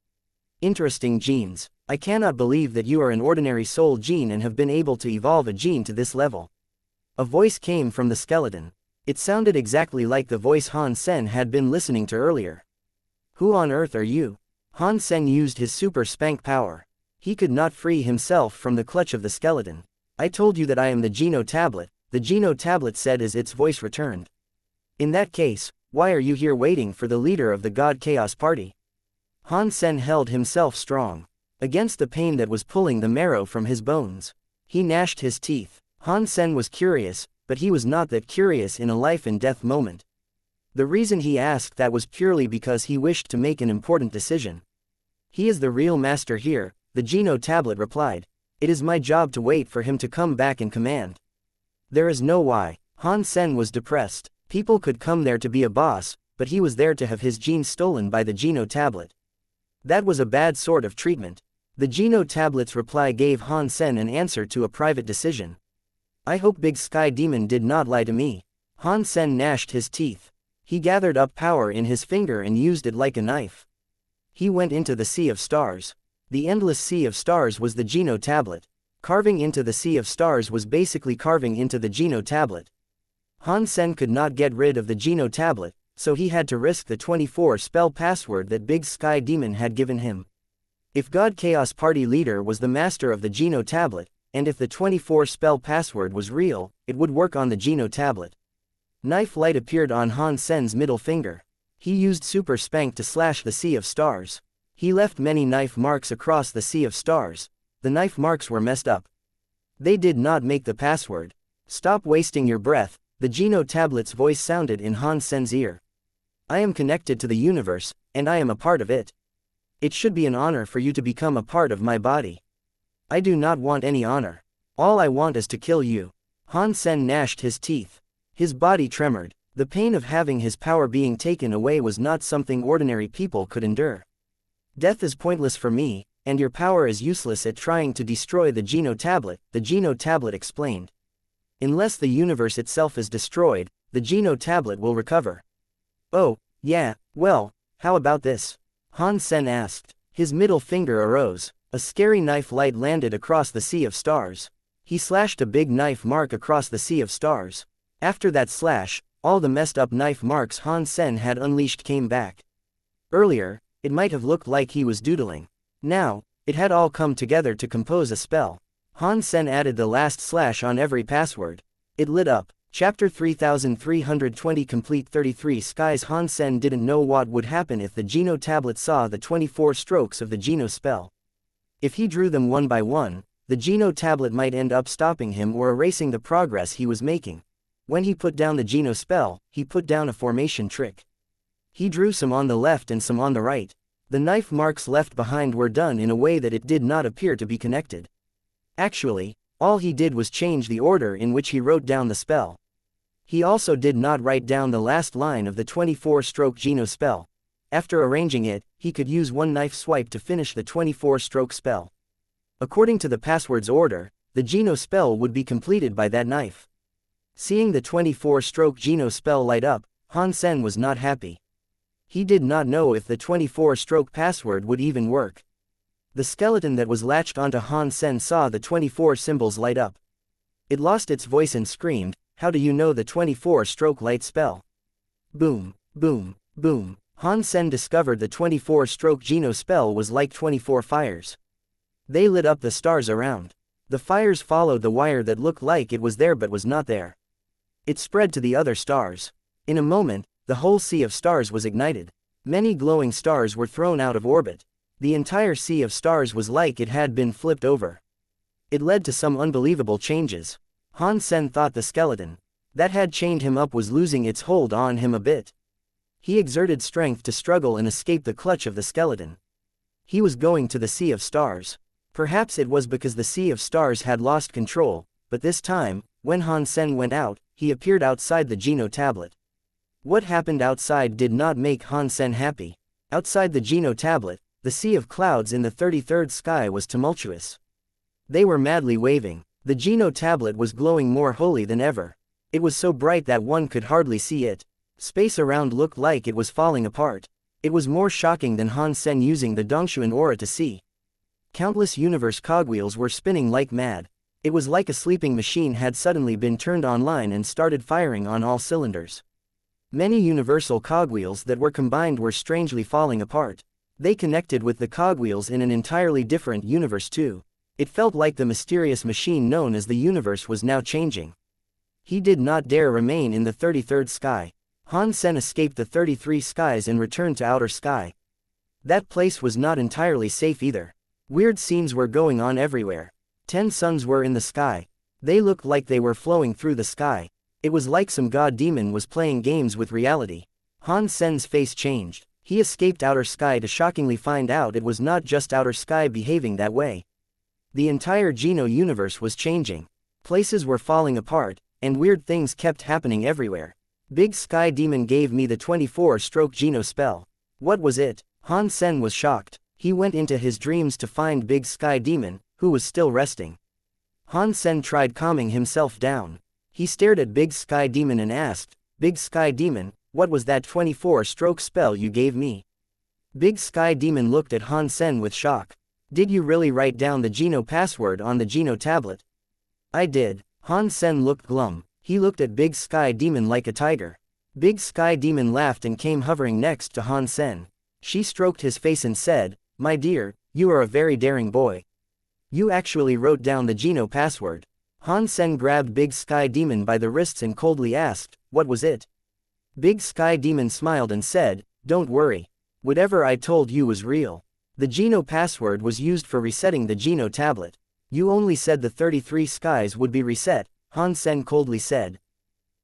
Interesting genes. I cannot believe that you are an ordinary soul gene and have been able to evolve a gene to this level. A voice came from the skeleton. It sounded exactly like the voice Han Sen had been listening to earlier. Who on earth are you? Han Sen used his super spank power. He could not free himself from the clutch of the skeleton. I told you that I am the Geno tablet, the Geno tablet said as its voice returned. In that case, why are you here waiting for the leader of the God Chaos Party? Han Sen held himself strong. Against the pain that was pulling the marrow from his bones. He gnashed his teeth. Han Sen was curious, but he was not that curious in a life-and-death moment. The reason he asked that was purely because he wished to make an important decision. He is the real master here, the Geno tablet replied. It is my job to wait for him to come back in command. There is no why. Han Sen was depressed. People could come there to be a boss, but he was there to have his genes stolen by the Geno tablet. That was a bad sort of treatment. The Geno tablet's reply gave Han Sen an answer to a private decision. I hope Big Sky Demon did not lie to me. Han Sen gnashed his teeth. He gathered up power in his finger and used it like a knife. He went into the Sea of Stars. The endless Sea of Stars was the Geno tablet. Carving into the Sea of Stars was basically carving into the Geno tablet. Han Sen could not get rid of the Geno tablet, so he had to risk the 24 spell password that Big Sky Demon had given him. If God Chaos Party leader was the master of the Geno tablet, and if the 24 spell password was real, it would work on the Geno tablet. Knife light appeared on Han Sen's middle finger. He used Super Spank to slash the Sea of Stars. He left many knife marks across the Sea of Stars. The knife marks were messed up. They did not make the password. Stop wasting your breath, the Geno tablet's voice sounded in Han Sen's ear. I am connected to the universe, and I am a part of it. It should be an honor for you to become a part of my body. I do not want any honor. All I want is to kill you. Han Sen gnashed his teeth. His body tremored. The pain of having his power being taken away was not something ordinary people could endure. Death is pointless for me, and your power is useless at trying to destroy the Geno tablet, the Geno tablet explained. Unless the universe itself is destroyed, the Geno tablet will recover. Oh, yeah, well, how about this? Han Sen asked. His middle finger arose. A scary knife light landed across the Sea of Stars. He slashed a big knife mark across the Sea of Stars. After that slash, all the messed up knife marks Han Sen had unleashed came back. Earlier, it might have looked like he was doodling. Now, it had all come together to compose a spell. Han Sen added the last slash on every password. It lit up. Chapter 3320 complete 33 skies. Han Sen didn't know what would happen if the Geno tablet saw the 24 strokes of the Geno spell. If he drew them one by one, the Geno tablet might end up stopping him or erasing the progress he was making. When he put down the Geno spell, he put down a formation trick. He drew some on the left and some on the right. The knife marks left behind were done in a way that it did not appear to be connected. Actually, all he did was change the order in which he wrote down the spell. He also did not write down the last line of the 24-stroke Geno spell. After arranging it, he could use one knife swipe to finish the 24-stroke spell. According to the password's order, the Geno spell would be completed by that knife. Seeing the 24-stroke Geno spell light up, Han Sen was not happy. He did not know if the 24-stroke password would even work. The skeleton that was latched onto Han Sen saw the 24 symbols light up. It lost its voice and screamed, "How do you know the 24-stroke light spell?" Boom, boom, boom. Han Sen discovered the 24-stroke Geno spell was like 24 fires. They lit up the stars around. The fires followed the wire that looked like it was there but was not there. It spread to the other stars. In a moment, the whole sea of stars was ignited. Many glowing stars were thrown out of orbit. The entire sea of stars was like it had been flipped over. It led to some unbelievable changes. Han Sen thought the skeleton that had chained him up was losing its hold on him a bit. He exerted strength to struggle and escape the clutch of the skeleton. He was going to the sea of stars. Perhaps it was because the sea of stars had lost control, but this time, when Han Sen went out, he appeared outside the Geno tablet. What happened outside did not make Han Sen happy. Outside the Geno tablet, the sea of clouds in the 33rd sky was tumultuous. They were madly waving. The Geno tablet was glowing more holy than ever. It was so bright that one could hardly see it. Space around looked like it was falling apart. It was more shocking than Han Sen using the Dongshuan aura to see. Countless universe cogwheels were spinning like mad. It was like a sleeping machine had suddenly been turned online and started firing on all cylinders. Many universal cogwheels that were combined were strangely falling apart. They connected with the cogwheels in an entirely different universe too. It felt like the mysterious machine known as the universe was now changing. He did not dare remain in the 33rd sky. Han Sen escaped the 33 skies and returned to outer sky. That place was not entirely safe either. Weird scenes were going on everywhere. 10 suns were in the sky. They looked like they were flowing through the sky. It was like some god demon was playing games with reality. Han Sen's face changed. He escaped outer sky to shockingly find out it was not just outer sky behaving that way. The entire Geno universe was changing. Places were falling apart, and weird things kept happening everywhere. Big Sky Demon gave me the 24-stroke Geno spell. What was it? Han Sen was shocked. He went into his dreams to find Big Sky Demon, who was still resting. Han Sen tried calming himself down. He stared at Big Sky Demon and asked, "Big Sky Demon, what was that 24-stroke spell you gave me?" Big Sky Demon looked at Han Sen with shock. "Did you really write down the Geno password on the Geno tablet?" "I did." Han Sen looked glum. He looked at Big Sky Demon like a tiger. Big Sky Demon laughed and came hovering next to Han Sen. She stroked his face and said, "My dear, you are a very daring boy. You actually wrote down the Geno password." Han Sen grabbed Big Sky Demon by the wrists and coldly asked, "What was it?" Big Sky Demon smiled and said, "Don't worry. Whatever I told you was real. The Geno password was used for resetting the Geno tablet. You only said the 33 skies would be reset," Han Sen coldly said.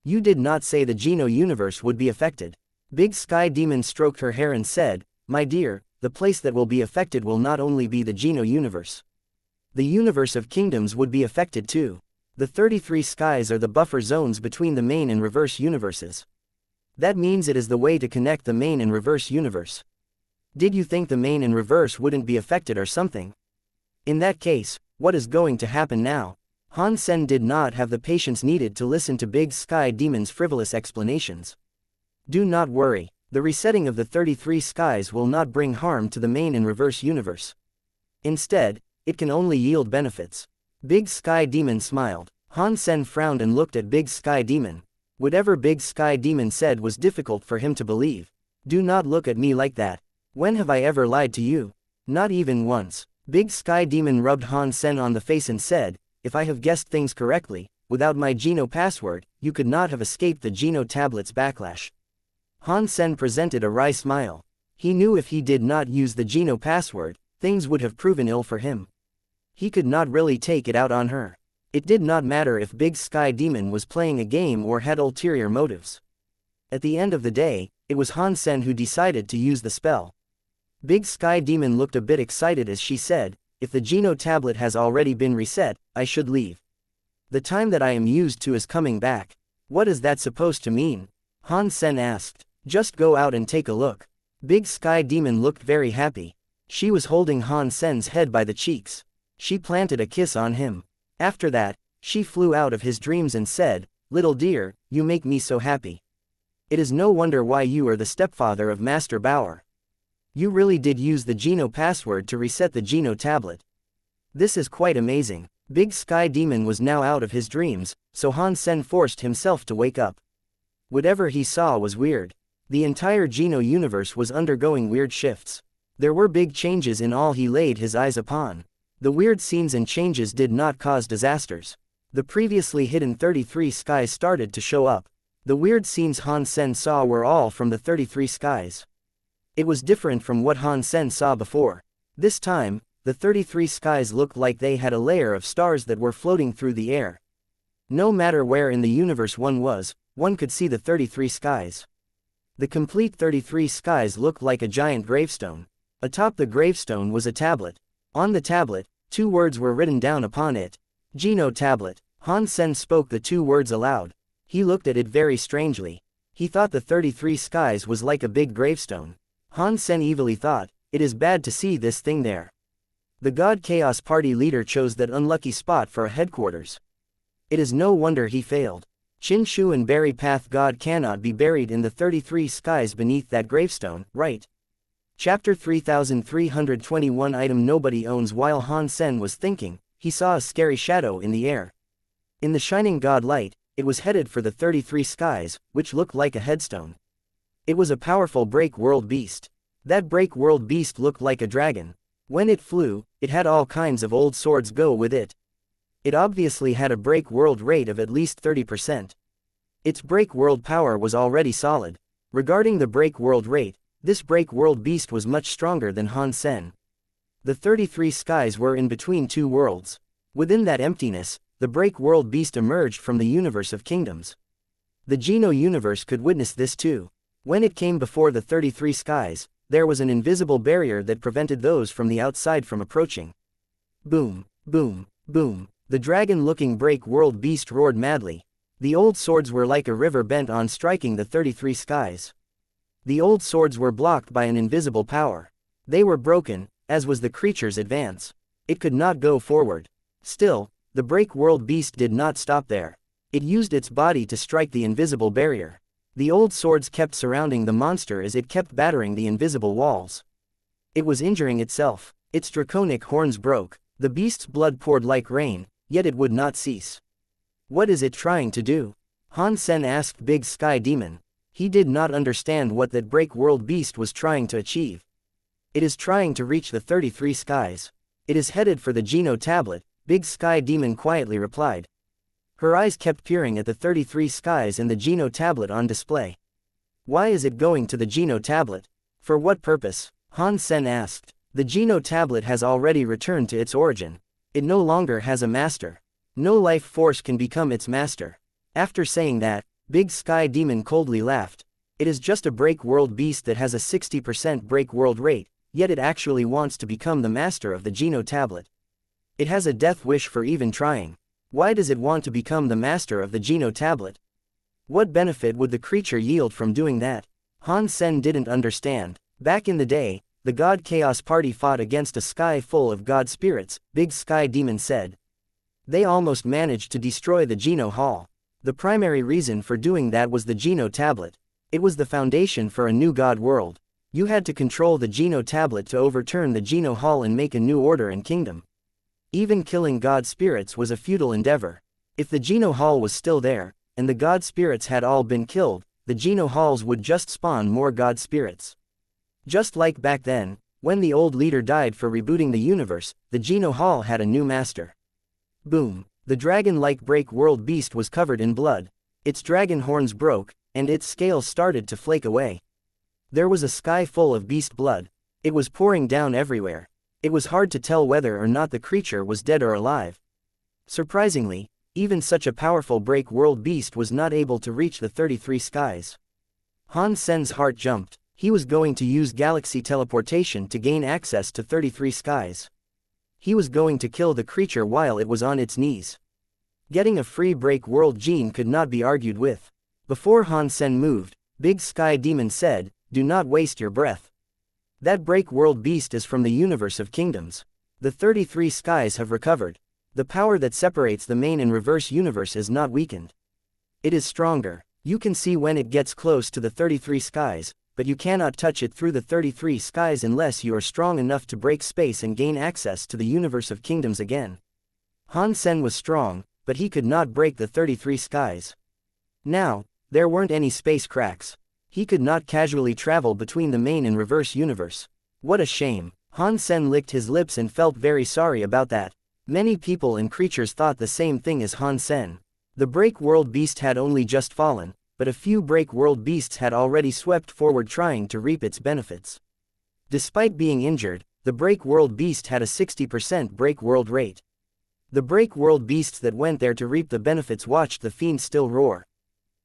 "You did not say the Geno universe would be affected." Big Sky Demon stroked her hair and said, "My dear, the place that will be affected will not only be the Geno universe. The universe of kingdoms would be affected too. The 33 skies are the buffer zones between the main and reverse universes. That means it is the way to connect the main and reverse universe. Did you think the main and reverse wouldn't be affected or something? In that case, what is going to happen now?" Han Sen did not have the patience needed to listen to Big Sky Demon's frivolous explanations. "Do not worry. The resetting of the 33 skies will not bring harm to the main and reverse universe. Instead, it can only yield benefits." Big Sky Demon smiled. Han Sen frowned and looked at Big Sky Demon. Whatever Big Sky Demon said was difficult for him to believe. "Do not look at me like that. When have I ever lied to you?" "Not even once." Big Sky Demon rubbed Han Sen on the face and said, if I have guessed things correctly, without my Geno password, you could not have escaped the Geno tablet's backlash. Han Sen presented a wry smile. He knew if he did not use the Geno password, things would have proven ill for him. He could not really take it out on her. It did not matter if Big Sky Demon was playing a game or had ulterior motives. At the end of the day, it was Han Sen who decided to use the spell. Big Sky Demon looked a bit excited as she said, if the Geno tablet has already been reset, I should leave. The time that I am used to is coming back. What is that supposed to mean? Han Sen asked. Just go out and take a look. Big Sky Demon looked very happy. She was holding Han Sen's head by the cheeks. She planted a kiss on him. After that, she flew out of his dreams and said, little dear, you make me so happy. It is no wonder why you are the stepfather of Master Bauer. You really did use the Geno password to reset the Geno tablet. This is quite amazing. Big Sky Demon was now out of his dreams, so Han Sen forced himself to wake up. Whatever he saw was weird. The entire Geno universe was undergoing weird shifts. There were big changes in all he laid his eyes upon. The weird scenes and changes did not cause disasters. The previously hidden 33 skies started to show up. The weird scenes Han Sen saw were all from the 33 skies. It was different from what Han Sen saw before. This time, the 33 skies looked like they had a layer of stars that were floating through the air. No matter where in the universe one was, one could see the 33 skies. The complete 33 skies looked like a giant gravestone. Atop the gravestone was a tablet. On the tablet, 2 words were written down upon it. Geno tablet. Han Sen spoke the 2 words aloud. He looked at it very strangely. He thought the 33 skies was like a big gravestone. Han Sen evilly thought, it is bad to see this thing there. The God Chaos Party leader chose that unlucky spot for a headquarters. It is no wonder he failed. Qin Shu and Berry Path God cannot be buried in the 33 skies beneath that gravestone, right? Chapter 3321 Item Nobody owns. While Han Sen was thinking, he saw a scary shadow in the air. In the shining god light, it was headed for the 33 skies, which looked like a headstone. It was a powerful break world beast. That break world beast looked like a dragon. When it flew, it had all kinds of old swords go with it. It obviously had a break world rate of at least 30%. Its break world power was already solid. Regarding the break world rate, this break world beast was much stronger than Han Sen. The 33 skies were in between 2 worlds. Within that emptiness, the break world beast emerged from the universe of kingdoms. The Geno universe could witness this too. When it came before the 33 skies, there was an invisible barrier that prevented those from the outside from approaching. Boom, boom, boom. The dragon-looking break world beast roared madly. The old swords were like a river bent on striking the 33 skies. The old swords were blocked by an invisible power. They were broken, as was the creature's advance. It could not go forward. Still, the break world beast did not stop there. It used its body to strike the invisible barrier. The old swords kept surrounding the monster as it kept battering the invisible walls. It was injuring itself. Its draconic horns broke. The beast's blood poured like rain, yet it would not cease. What is it trying to do? Han Sen asked Big Sky Demon. He did not understand what that break world beast was trying to achieve. It is trying to reach the 33 skies. It is headed for the Geno tablet, Big Sky Demon quietly replied. Her eyes kept peering at the 33 skies and the Geno tablet on display. Why is it going to the Geno tablet? For what purpose? Han Sen asked. The Geno tablet has already returned to its origin. It no longer has a master. No life force can become its master. After saying that, Big Sky Demon coldly laughed. It is just a break world beast that has a 60% break world rate, yet it actually wants to become the master of the Geno tablet. It has a death wish for even trying. Why does it want to become the master of the Geno tablet? What benefit would the creature yield from doing that? Han Sen didn't understand. Back in the day, the God Chaos Party fought against a sky full of god spirits, Big Sky Demon said. They almost managed to destroy the Geno Hall. The primary reason for doing that was the Geno tablet. It was the foundation for a new god world. You had to control the Geno tablet to overturn the Geno Hall and make a new order and kingdom. Even killing god spirits was a futile endeavor. If the Geno Hall was still there, and the god spirits had all been killed, the Geno Halls would just spawn more god spirits. Just like back then, when the old leader died for rebooting the universe, the Geno Hall had a new master. Boom, The dragon-like break world beast was covered in blood. Its dragon horns broke, and its scales started to flake away. There was a sky full of beast blood. It was pouring down everywhere. It was hard to tell whether or not the creature was dead or alive. Surprisingly, even such a powerful break world beast was not able to reach the 33 skies. Han Sen's heart jumped. He was going to use galaxy teleportation to gain access to 33 skies. He was going to kill the creature while it was on its knees. Getting a free break world gene could not be argued with. Before Han Sen moved, Big Sky Demon said, "Do not waste your breath. That break world beast is from the universe of kingdoms. The 33 skies have recovered. The power that separates the main and reverse universe is not weakened. It is stronger. You can see when it gets close to the 33 skies, but you cannot touch it through the 33 skies unless you are strong enough to break space and gain access to the universe of kingdoms again." Han Sen was strong, but he could not break the 33 skies. Now, there weren't any space cracks. He could not casually travel between the main and reverse universe. What a shame. Han Sen licked his lips and felt very sorry about that. Many people and creatures thought the same thing as Han Sen. The break world beast had only just fallen, but a few break world beasts had already swept forward trying to reap its benefits. Despite being injured, the break world beast had a 60% break world rate. The break world beasts that went there to reap the benefits watched the fiend still roar.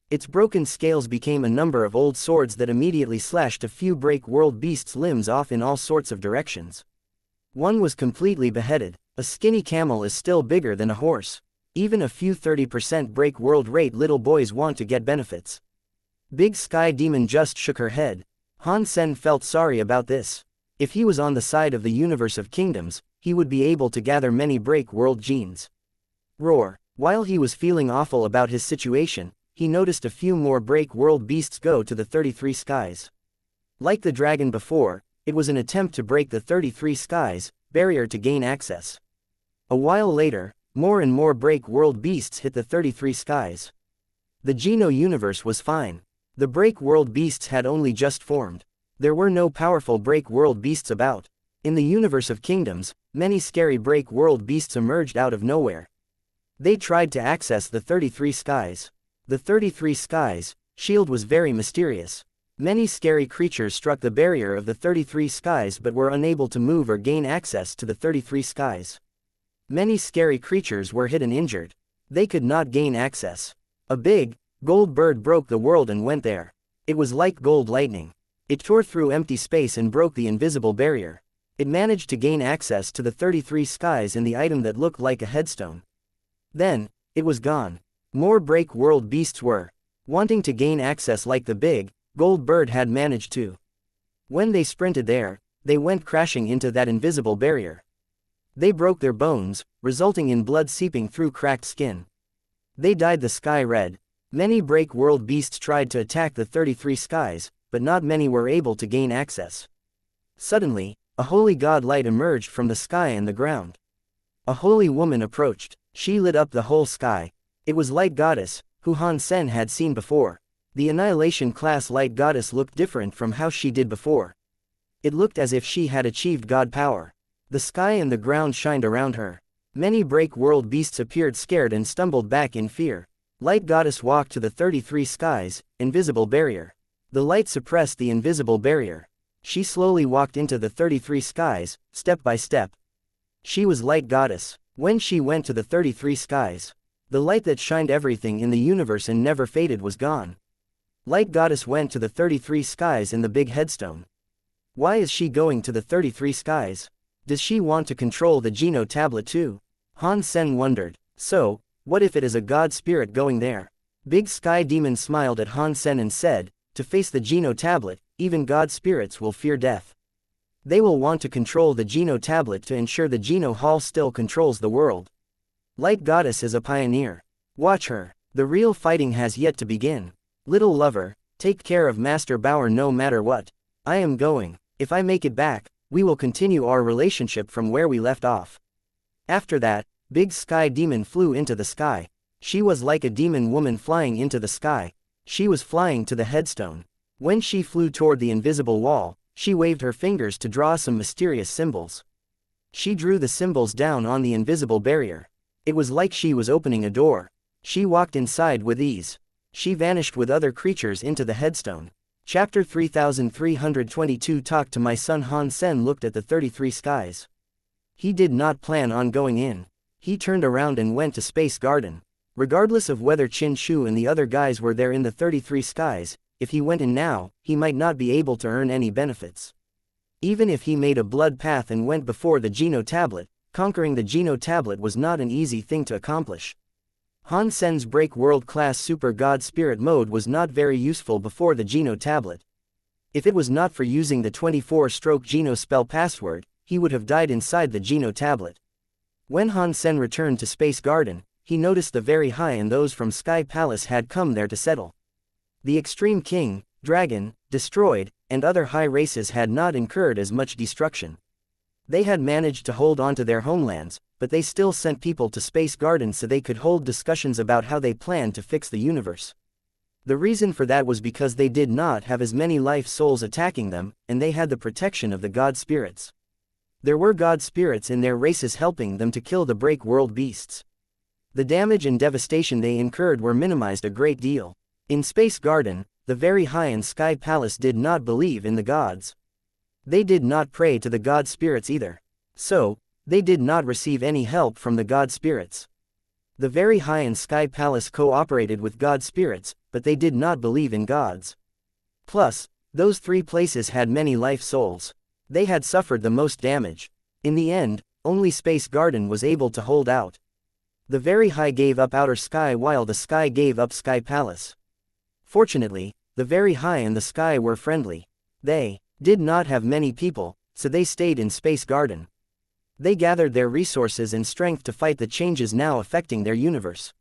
Its broken scales became a number of old swords that immediately slashed a few break world beasts' limbs off in all sorts of directions. One was completely beheaded. A skinny camel is still bigger than a horse. Even a few 30% break world rate little boys want to get benefits. Big Sky Demon just shook her head. Han Sen felt sorry about this. If he was on the side of the universe of kingdoms, he would be able to gather many break world genes. Roar. While he was feeling awful about his situation, he noticed a few more break world beasts go to the 33 skies. Like the dragon before, it was an attempt to break the 33 skies barrier to gain access. A while later, more and more break world beasts hit the 33 skies. The Geno universe was fine. The break world beasts had only just formed. There were no powerful break world beasts about. In the universe of kingdoms, many scary break world beasts emerged out of nowhere. They tried to access the 33 skies. The 33 skies shield was very mysterious. Many scary creatures struck the barrier of the 33 skies but were unable to move or gain access to the 33 skies. Many scary creatures were hit and injured. They could not gain access. A big, gold bird broke the world and went there. It was like gold lightning. It tore through empty space and broke the invisible barrier. It managed to gain access to the 33 skies and the item that looked like a headstone. Then, it was gone. More break world beasts were wanting to gain access like the big, gold bird had managed to. When they sprinted there, they went crashing into that invisible barrier. They broke their bones, resulting in blood seeping through cracked skin. They dyed the sky red. Many break world beasts tried to attack the 33 skies, but not many were able to gain access. Suddenly, a holy god light emerged from the sky and the ground. A holy woman approached. She lit up the whole sky. It was Light Goddess, who Han Sen had seen before. The Annihilation class Light Goddess looked different from how she did before. It looked as if she had achieved god power. The sky and the ground shined around her. Many break world beasts appeared scared and stumbled back in fear. Light Goddess walked to the 33 skies, invisible barrier. The light suppressed the invisible barrier. She slowly walked into the 33 skies, step by step. She was Light Goddess. When she went to the 33 skies, the light that shined everything in the universe and never faded was gone. Light Goddess went to the 33 skies in the big headstone. Why is she going to the 33 skies? Does she want to control the Geno tablet too? Han Sen wondered. So, what if it is a god spirit going there? Big Sky Demon smiled at Han Sen and said, to face the Geno tablet, even god spirits will fear death. They will want to control the Geno tablet to ensure the Geno Hall still controls the world. Light Goddess is a pioneer. Watch her. The real fighting has yet to begin. Little lover, take care of Master Bauer no matter what. I am going. If I make it back, we will continue our relationship from where we left off. After that, Big Sky Demon flew into the sky. She was like a demon woman flying into the sky. She was flying to the headstone. When she flew toward the invisible wall, she waved her fingers to draw some mysterious symbols. She drew the symbols down on the invisible barrier. It was like she was opening a door. She walked inside with ease. She vanished with other creatures into the headstone. Chapter 3322 Talk to my son. Han Sen looked at the 33 skies. He did not plan on going in. He turned around and went to Space Garden. Regardless of whether Qin Shu and the other guys were there in the 33 skies, if he went in now, he might not be able to earn any benefits. Even if he made a blood path and went before the Geno Tablet, conquering the Geno Tablet was not an easy thing to accomplish. Han Sen's break world-class Super God Spirit mode was not very useful before the Geno Tablet. If it was not for using the 24-stroke Geno spell password, he would have died inside the Geno Tablet. When Han Sen returned to Space Garden, he noticed the very high and those from Sky Palace had come there to settle. The Extreme King, Dragon, Destroyed, and other high races had not incurred as much destruction. They had managed to hold on to their homelands, but they still sent people to Space Garden so they could hold discussions about how they planned to fix the universe. The reason for that was because they did not have as many life souls attacking them, and they had the protection of the God Spirits. There were God Spirits in their races helping them to kill the break world beasts. The damage and devastation they incurred were minimized a great deal. In Space Garden, the very high and Sky Palace did not believe in the gods. They did not pray to the God Spirits either. So, they did not receive any help from the God Spirits. The very high and Sky Palace cooperated with God Spirits, but they did not believe in gods. Plus, those three places had many life souls. They had suffered the most damage. In the end, only Space Garden was able to hold out. The very high gave up Outer Sky while the Sky gave up Sky Palace. Fortunately, the very high and the Sky were friendly. They did not have many people, so they stayed in Space Garden. They gathered their resources and strength to fight the changes now affecting their universe.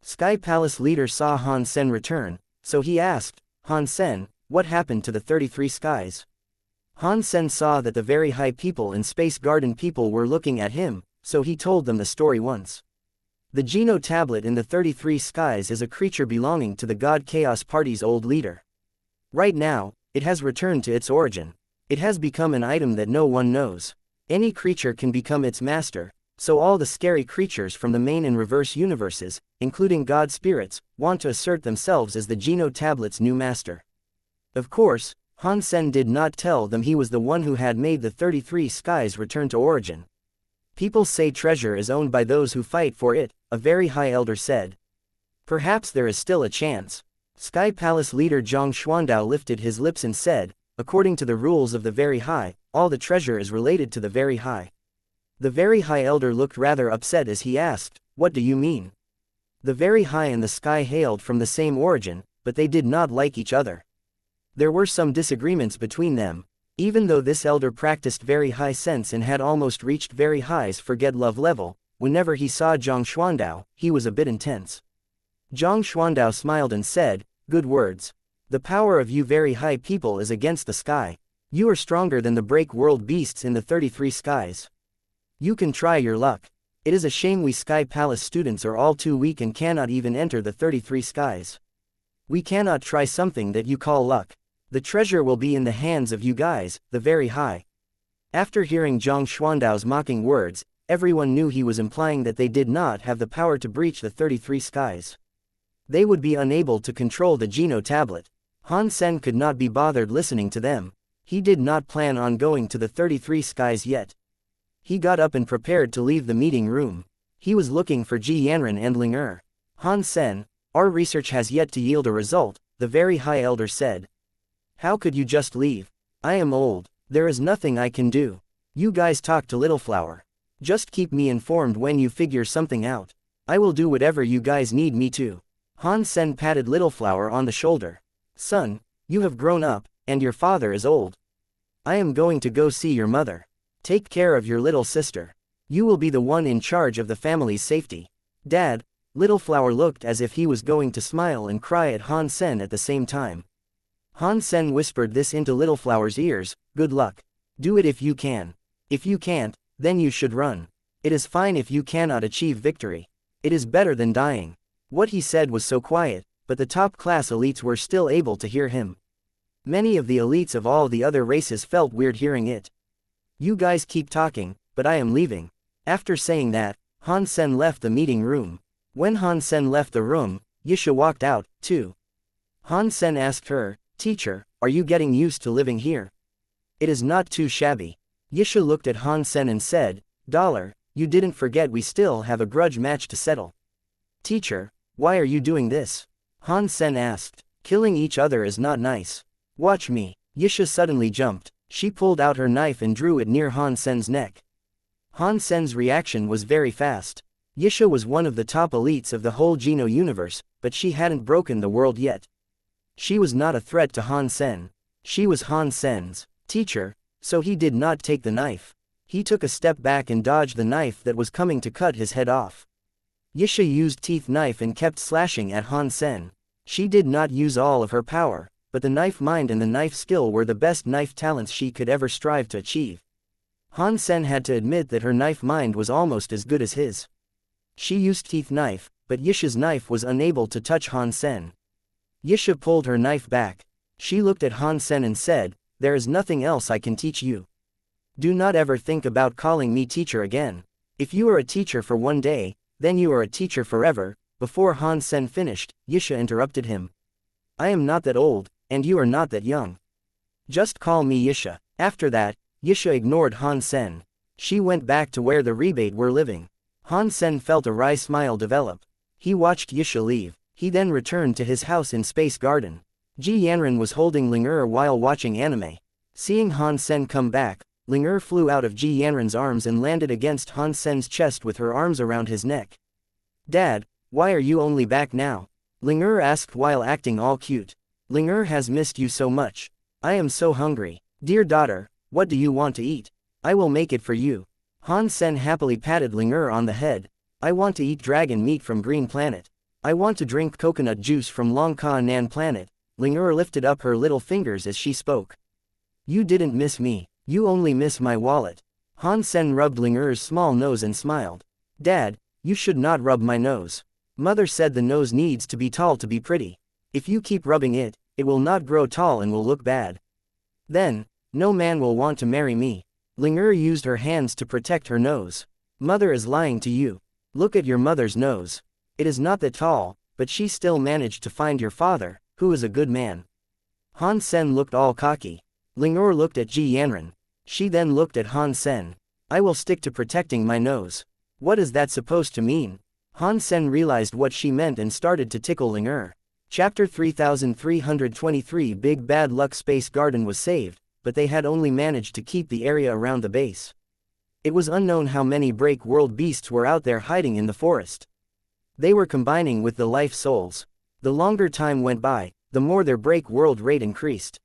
Sky Palace leader saw Han Sen return, so he asked, Han Sen, what happened to the 33 skies? Han Sen saw that the very high people and Space Garden people were looking at him, so he told them the story once. The Geno Tablet in the 33 skies is a creature belonging to the God Chaos Party's old leader. Right now, it has returned to its origin. It has become an item that no one knows. Any creature can become its master, so all the scary creatures from the main and reverse universes, including God Spirits, want to assert themselves as the Geno Tablet's new master. Of course, Han Sen did not tell them he was the one who had made the 33 skies return to origin. People say treasure is owned by those who fight for it, a very high elder said. Perhaps there is still a chance. Sky Palace leader Zhang Xuandao lifted his lips and said, according to the rules of the very high, all the treasure is related to the very high. The very high elder looked rather upset as he asked, what do you mean? The very high and the Sky hailed from the same origin, but they did not like each other. There were some disagreements between them. Even though this elder practiced very high sense and had almost reached very high's forget love level, whenever he saw Zhang Xuandao, he was a bit intense. Zhang Xuandao smiled and said, good words. The power of you very high people is against the Sky. You are stronger than the break world beasts in the 33 skies. You can try your luck. It is a shame we Sky Palace students are all too weak and cannot even enter the 33 skies. We cannot try something that you call luck. The treasure will be in the hands of you guys, the very high. After hearing Zhang Xuandao's mocking words, everyone knew he was implying that they did not have the power to breach the 33 skies. They would be unable to control the Geno Tablet. Han Sen could not be bothered listening to them. He did not plan on going to the 33 skies yet. He got up and prepared to leave the meeting room. He was looking for Ji Yanran and Ling Er. Han Sen, our research has yet to yield a result, the very high elder said. How could you just leave? I am old. There is nothing I can do. You guys talk to Little Flower. Just keep me informed when you figure something out. I will do whatever you guys need me to. Han Sen patted Little Flower on the shoulder. Son, you have grown up, and your father is old. I am going to go see your mother. Take care of your little sister. You will be the one in charge of the family's safety. Dad, Little Flower looked as if he was going to smile and cry at Han Sen at the same time. Han Sen whispered this into Little Flower's ears, good luck. Do it if you can. If you can't, then you should run. It is fine if you cannot achieve victory. It is better than dying. What he said was so quiet, but the top-class elites were still able to hear him. Many of the elites of all the other races felt weird hearing it. You guys keep talking, but I am leaving. After saying that, Han Sen left the meeting room. When Han Sen left the room, Yisha walked out, too. Han Sen asked her, "Teacher, are you getting used to living here? It is not too shabby." Yisha looked at Han Sen and said, "Dollar, you didn't forget we still have a grudge match to settle." "Teacher, why are you doing this?" Han Sen asked. "Killing each other is not nice. Watch me." Yisha suddenly jumped. She pulled out her knife and drew it near Han Sen's neck. Han Sen's reaction was very fast. Yisha was one of the top elites of the whole Geno universe, but she hadn't broken the world yet. She was not a threat to Han Sen. She was Han Sen's teacher, so he did not take the knife. He took a step back and dodged the knife that was coming to cut his head off. Yisha used teeth knife and kept slashing at Han Sen. She did not use all of her power, but the knife mind and the knife skill were the best knife talents she could ever strive to achieve. Han Sen had to admit that her knife mind was almost as good as his. She used teeth knife, but Yisha's knife was unable to touch Han Sen. Yisha pulled her knife back. She looked at Han Sen and said, "There is nothing else I can teach you. Do not ever think about calling me teacher again. If you are a teacher for one day, then you are a teacher forever." Before Han Sen finished, Yisha interrupted him. "I am not that old, and you are not that young. Just call me Yisha." After that, Yisha ignored Han Sen. She went back to where the rebate were living. Han Sen felt a wry smile develop. He watched Yisha leave. He then returned to his house in Space Garden. Ji Yanran was holding Ling while watching anime. Seeing Han Sen come back, Ling flew out of Ji Yanran's arms and landed against Han Sen's chest with her arms around his neck. "Dad, why are you only back now?" Ling asked while acting all cute. "Ling has missed you so much. I am so hungry." "Dear daughter, what do you want to eat? I will make it for you." Han Sen happily patted Ling on the head. "I want to eat dragon meat from Green Planet. I want to drink coconut juice from Long Ka Nan Planet." Ling lifted up her little fingers as she spoke. "You didn't miss me. You only miss my wallet." Han Sen rubbed Ling small nose and smiled. "Dad, you should not rub my nose. Mother said the nose needs to be tall to be pretty. If you keep rubbing it, it will not grow tall and will look bad. Then, no man will want to marry me." Ling used her hands to protect her nose. "Mother is lying to you. Look at your mother's nose. It is not that tall, but she still managed to find your father, who is a good man." Han Sen looked all cocky. Ling looked at Ji Yanran. She then looked at Han Sen. "I will stick to protecting my nose." "What is that supposed to mean?" Han Sen realized what she meant and started to tickle Ling Chapter 3323 Big Bad Luck. Space Garden was saved, but they had only managed to keep the area around the base. It was unknown how many break world beasts were out there hiding in the forest. They were combining with the life souls. The longer time went by, the more their break world rate increased.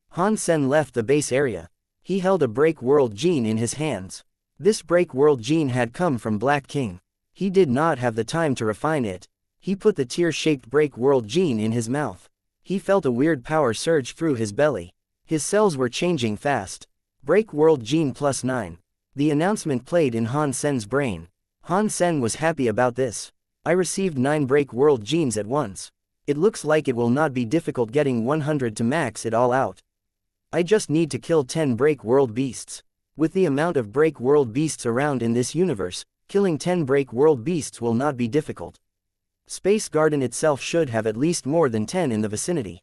Han Sen left the base area. He held a break world gene in his hands. This break world gene had come from Black King. He did not have the time to refine it. He put the tear-shaped break world gene in his mouth. He felt a weird power surge through his belly. His cells were changing fast. Break world gene +9. The announcement played in Han Sen's brain. Han Sen was happy about this. "I received 9 break world genes at once. It looks like it will not be difficult getting 100 to max it all out. I just need to kill 10 break world beasts." With the amount of break world beasts around in this universe, killing 10 break world beasts will not be difficult. Space Garden itself should have at least more than 10 in the vicinity.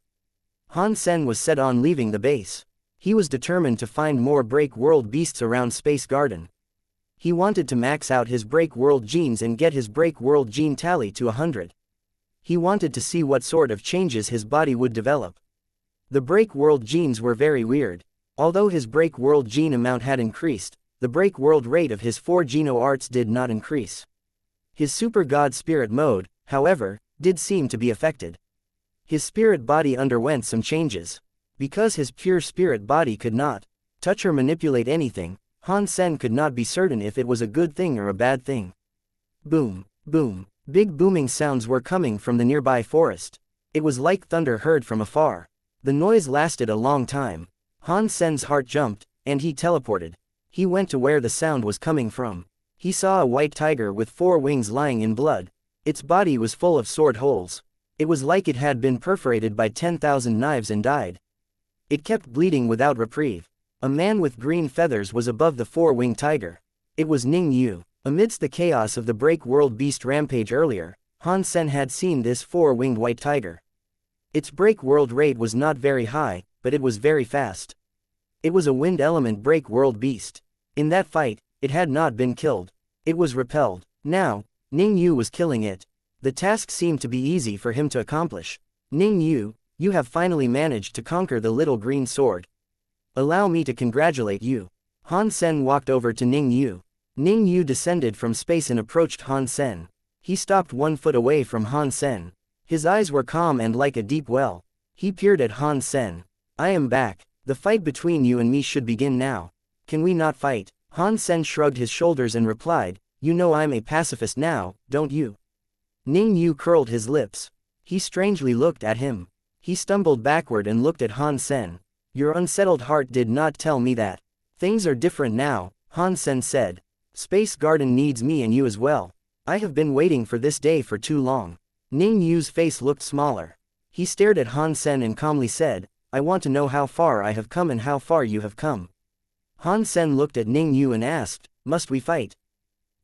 Han Sen was set on leaving the base. He was determined to find more break world beasts around Space Garden. He wanted to max out his break world genes and get his break world gene tally to 100. He wanted to see what sort of changes his body would develop. The break world genes were very weird. Although his break world gene amount had increased, the break world rate of his 4 Geno arts did not increase. His super god spirit mode, however, did seem to be affected. His spirit body underwent some changes. Because his pure spirit body could not touch or manipulate anything, Han Sen could not be certain if it was a good thing or a bad thing. Boom, boom. Big booming sounds were coming from the nearby forest. It was like thunder heard from afar. The noise lasted a long time. Han Sen's heart jumped, and he teleported. He went to where the sound was coming from. He saw a white tiger with 4 wings lying in blood. Its body was full of sword holes. It was like it had been perforated by 10,000 knives and died. It kept bleeding without reprieve. A man with green feathers was above the 4-winged tiger. It was Ning Yu. Amidst the chaos of the Break World Beast rampage earlier, Han Sen had seen this four-winged white tiger. Its Break World rate was not very high, but it was very fast. It was a wind element Break World Beast. In that fight, it had not been killed. It was repelled. Now, Ning Yu was killing it. The task seemed to be easy for him to accomplish. Ning Yu, you have finally managed to conquer the little green sword. Allow me to congratulate you. Han Sen walked over to Ning Yu. Ning Yu descended from space and approached Han Sen. He stopped 1 foot away from Han Sen. His eyes were calm and like a deep well. He peered at Han Sen. I am back. The fight between you and me should begin now. Can we not fight? Han Sen shrugged his shoulders and replied, you know I'm a pacifist now, don't you? Ning Yu curled his lips. He strangely looked at him. He stumbled backward and looked at Han Sen. Your unsettled heart did not tell me that. Things are different now, Han Sen said. Space Garden needs me and you as well. I have been waiting for this day for too long. Ning Yu's face looked smaller. He stared at Han Sen and calmly said, I want to know how far I have come and how far you have come. Han Sen looked at Ning Yu and asked, must we fight?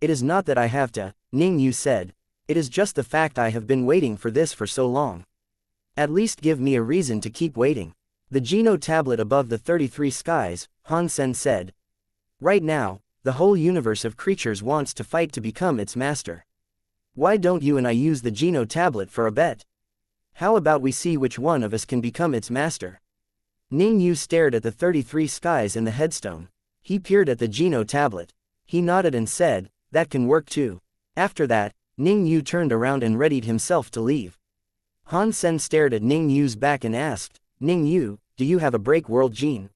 It is not that I have to, Ning Yu said. It is just the fact I have been waiting for this for so long. At least give me a reason to keep waiting. The Geno tablet above the 33 skies, Han Sen said. Right now, the whole universe of creatures wants to fight to become its master. Why don't you and I use the Geno tablet for a bet? How about we see which one of us can become its master? Ning Yu stared at the 33 skies and the headstone. He peered at the Geno tablet. He nodded and said, that can work too. After that, Ning Yu turned around and readied himself to leave. Han Sen stared at Ning Yu's back and asked, Ning Yu, do you have a Break World gene?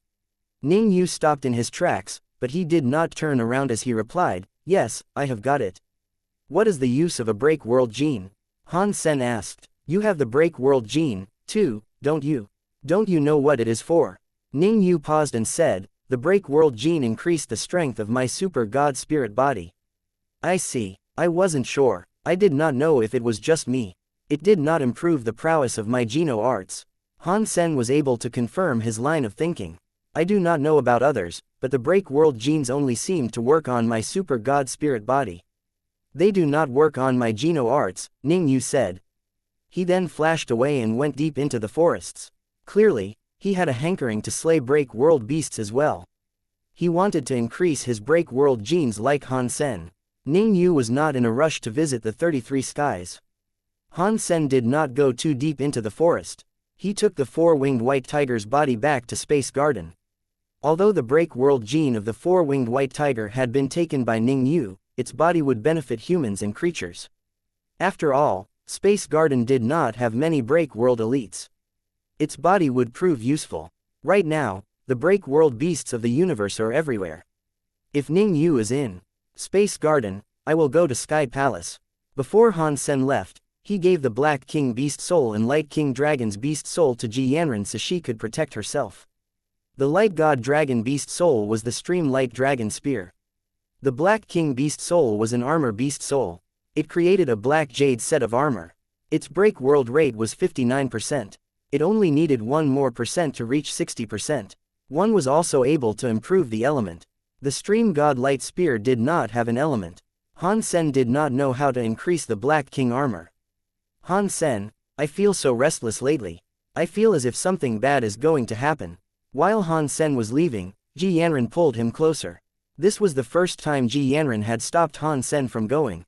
Ning Yu stopped in his tracks, but he did not turn around as he replied, yes, I have got it. What is the use of a Break World gene? Han Sen asked. You have the Break World gene, too, don't you? Don't you know what it is for? Ning Yu paused and said, the Break World gene increased the strength of my super god spirit body. I see. I wasn't sure. I did not know if it was just me. It did not improve the prowess of my Geno arts. Han Sen was able to confirm his line of thinking. I do not know about others, but the Break World genes only seem to work on my super god spirit body. They do not work on my Geno arts, Ning Yu said. He then flashed away and went deep into the forests. Clearly, he had a hankering to slay Break World beasts as well. He wanted to increase his Break World genes like Han Sen. Ning Yu was not in a rush to visit the 33 skies. Han Sen did not go too deep into the forest. He took the four-winged white tiger's body back to Space Garden. Although the Break World gene of the four-winged white tiger had been taken by Ning Yu, its body would benefit humans and creatures. After all, Space Garden did not have many Break World elites. Its body would prove useful. Right now, the Break World beasts of the universe are everywhere. If Ning Yu is in Space Garden, I will go to Sky Palace. Before Han Sen left, he gave the Black King Beast Soul and Light King Dragon's Beast Soul to Ji Yanran so she could protect herself. The Light God Dragon Beast Soul was the Stream Light Dragon Spear. The Black King Beast Soul was an Armor Beast Soul. It created a black jade set of armor. Its Break World rate was 59%. It only needed 1 more percent to reach 60%. One was also able to improve the element. The Stream God Light Spear did not have an element. Han Sen did not know how to increase the Black King armor. Han Sen, I feel so restless lately. I feel as if something bad is going to happen. While Han Sen was leaving, Ji Yanran pulled him closer. This was the first time Ji Yanran had stopped Han Sen from going.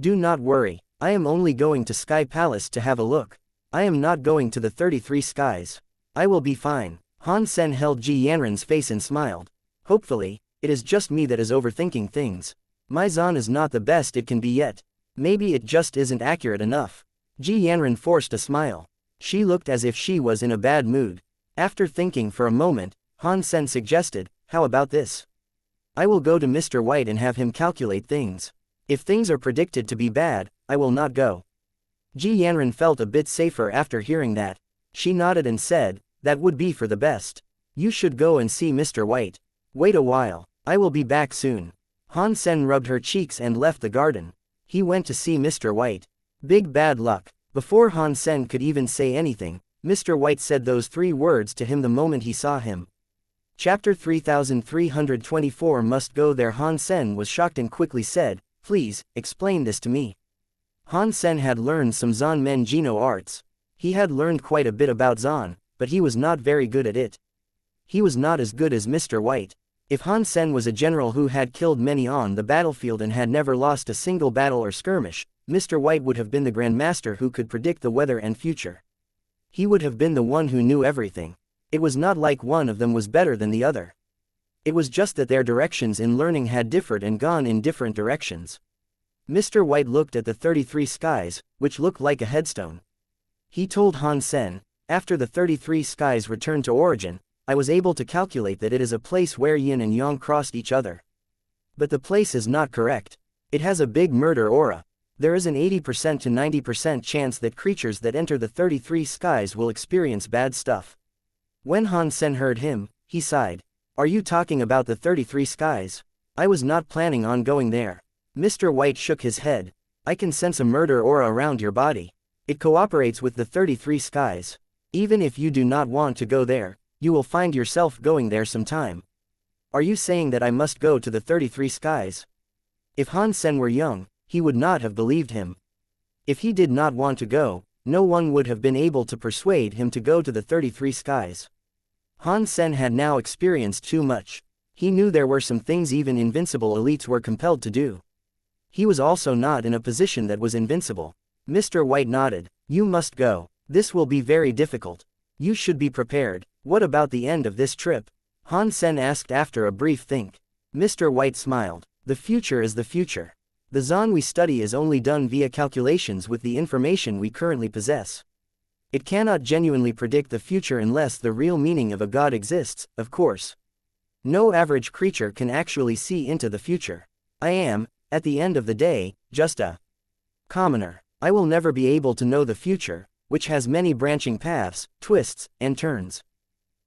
Do not worry, I am only going to Sky Palace to have a look. I am not going to the 33 skies. I will be fine. Han Sen held Ji Yanran's face and smiled. Hopefully, it is just me that is overthinking things. My Zhen is not the best it can be yet. Maybe it just isn't accurate enough. Ji Yanran forced a smile. She looked as if she was in a bad mood. After thinking for a moment, Han Sen suggested, how about this? I will go to Mr. White and have him calculate things. If things are predicted to be bad, I will not go. Ji Yanran felt a bit safer after hearing that. She nodded and said, that would be for the best. You should go and see Mr. White. Wait a while, I will be back soon. Han Sen rubbed her cheeks and left the garden. He went to see Mr. White. Big bad luck. Before Han Sen could even say anything, Mr. White said those 3 words to him the moment he saw him. Chapter 3324 Must go there. Han Sen was shocked and quickly said, "Please, explain this to me." Han Sen had learned some Zhan Men Geno arts. He had learned quite a bit about Zhan, but he was not very good at it. He was not as good as Mr. White. If Han Sen was a general who had killed many on the battlefield and had never lost a single battle or skirmish, Mr. White would have been the Grand Master who could predict the weather and future. He would have been the one who knew everything. It was not like one of them was better than the other. It was just that their directions in learning had differed and gone in different directions. Mr. White looked at the 33 skies, which looked like a headstone. He told Han Sen, "After the 33 skies returned to origin, I was able to calculate that it is a place where yin and yang crossed each other. But the place is not correct. It has a big murder aura. There is an 80% to 90% chance that creatures that enter the 33 skies will experience bad stuff." When Han Sen heard him, he sighed. "Are you talking about the 33 skies? I was not planning on going there." Mr. White shook his head. "I can sense a murder aura around your body. It cooperates with the 33 skies. Even if you do not want to go there, you will find yourself going there sometime." "Are you saying that I must go to the 33 skies?" If Han Sen were young, he would not have believed him. If he did not want to go, no one would have been able to persuade him to go to the 33 skies. Han Sen had now experienced too much. He knew there were some things even invincible elites were compelled to do. He was also not in a position that was invincible. Mr. White nodded. "You must go. This will be very difficult. You should be prepared." "What about the end of this trip?" Han Sen asked after a brief think. Mr. White smiled. "The future is the future. The Zhan we study is only done via calculations with the information we currently possess. It cannot genuinely predict the future unless the real meaning of a god exists, of course. No average creature can actually see into the future. I am, at the end of the day, just a commoner. I will never be able to know the future, which has many branching paths, twists, and turns.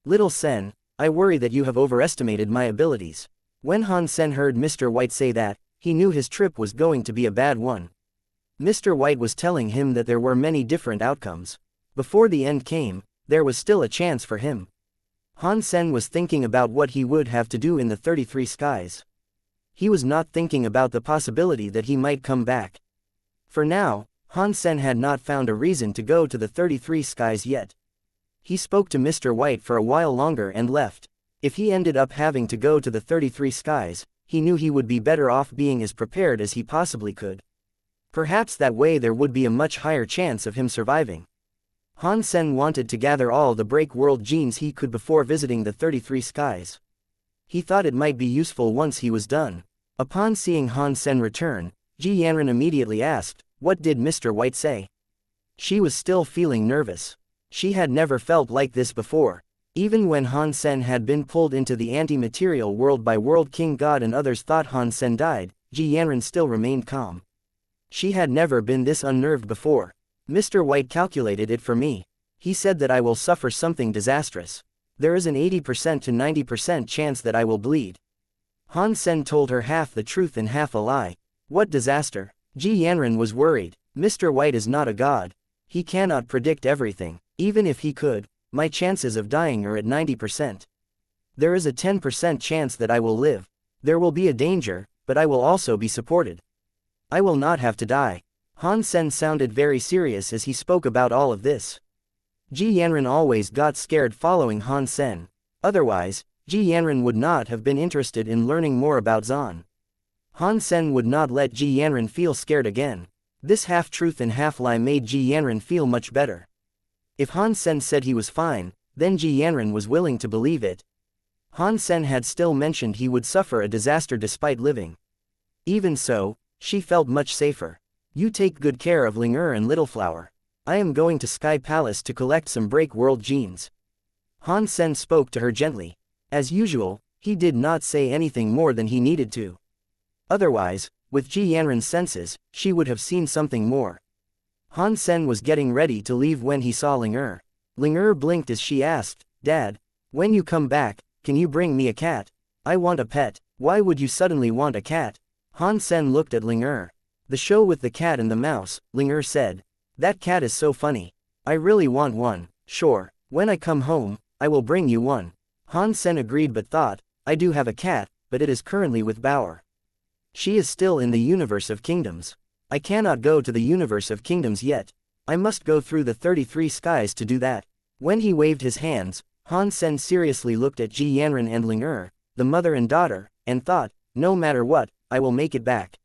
Little Sen, I worry that you have overestimated my abilities." When Han Sen heard Mr. White say that, he knew his trip was going to be a bad one. Mr. White was telling him that there were many different outcomes. Before the end came, there was still a chance for him. Han Sen was thinking about what he would have to do in the 33 skies. He was not thinking about the possibility that he might come back. For now, Han Sen had not found a reason to go to the 33 skies yet. He spoke to Mr. White for a while longer and left. If he ended up having to go to the 33 skies, he knew he would be better off being as prepared as he possibly could. Perhaps that way there would be a much higher chance of him surviving. Han Sen wanted to gather all the break world genes he could before visiting the 33 skies. He thought it might be useful once he was done. Upon seeing Han Sen return, Ji Yanran immediately asked, "What did Mr. White say?" She was still feeling nervous. She had never felt like this before. Even when Han Sen had been pulled into the anti-material world by World King God and others thought Han Sen died, Ji Yanran still remained calm. She had never been this unnerved before. "Mr. White calculated it for me. He said that I will suffer something disastrous. There is an 80% to 90% chance that I will bleed." Han Sen told her half the truth and half a lie. "What disaster?" Ji Yanran was worried. "Mr. White is not a god. He cannot predict everything. Even if he could, my chances of dying are at 90%. There is a 10% chance that I will live. There will be a danger, but I will also be supported. I will not have to die." Han Sen sounded very serious as he spoke about all of this. Ji Yanran always got scared following Han Sen. Otherwise, Ji Yanran would not have been interested in learning more about Zhan. Han Sen would not let Ji Yanran feel scared again. This half-truth and half-lie made Ji Yanran feel much better. If Han Sen said he was fine, then Ji Yanran was willing to believe it. Han Sen had still mentioned he would suffer a disaster despite living. Even so, she felt much safer. "You take good care of Ling and Little Flower. I am going to Sky Palace to collect some break world genes." Han Sen spoke to her gently. As usual, he did not say anything more than he needed to. Otherwise, with Ji Yanran's senses, she would have seen something more. Han Sen was getting ready to leave when he saw Ling Er blinked as she asked, "Dad, when you come back, can you bring me a cat? I want a pet." "Why would you suddenly want a cat?" Han Sen looked at Ling Er. "The show with the cat and the mouse," Ling Er said. "That cat is so funny. I really want one." "Sure, when I come home, I will bring you one." Han Sen agreed but thought, I do have a cat, but it is currently with Bauer. She is still in the universe of kingdoms. I cannot go to the universe of kingdoms yet. I must go through the 33 skies to do that. When he waved his hands, Han Sen seriously looked at Ji Yanran and Ling the mother and daughter, and thought, no matter what, I will make it back.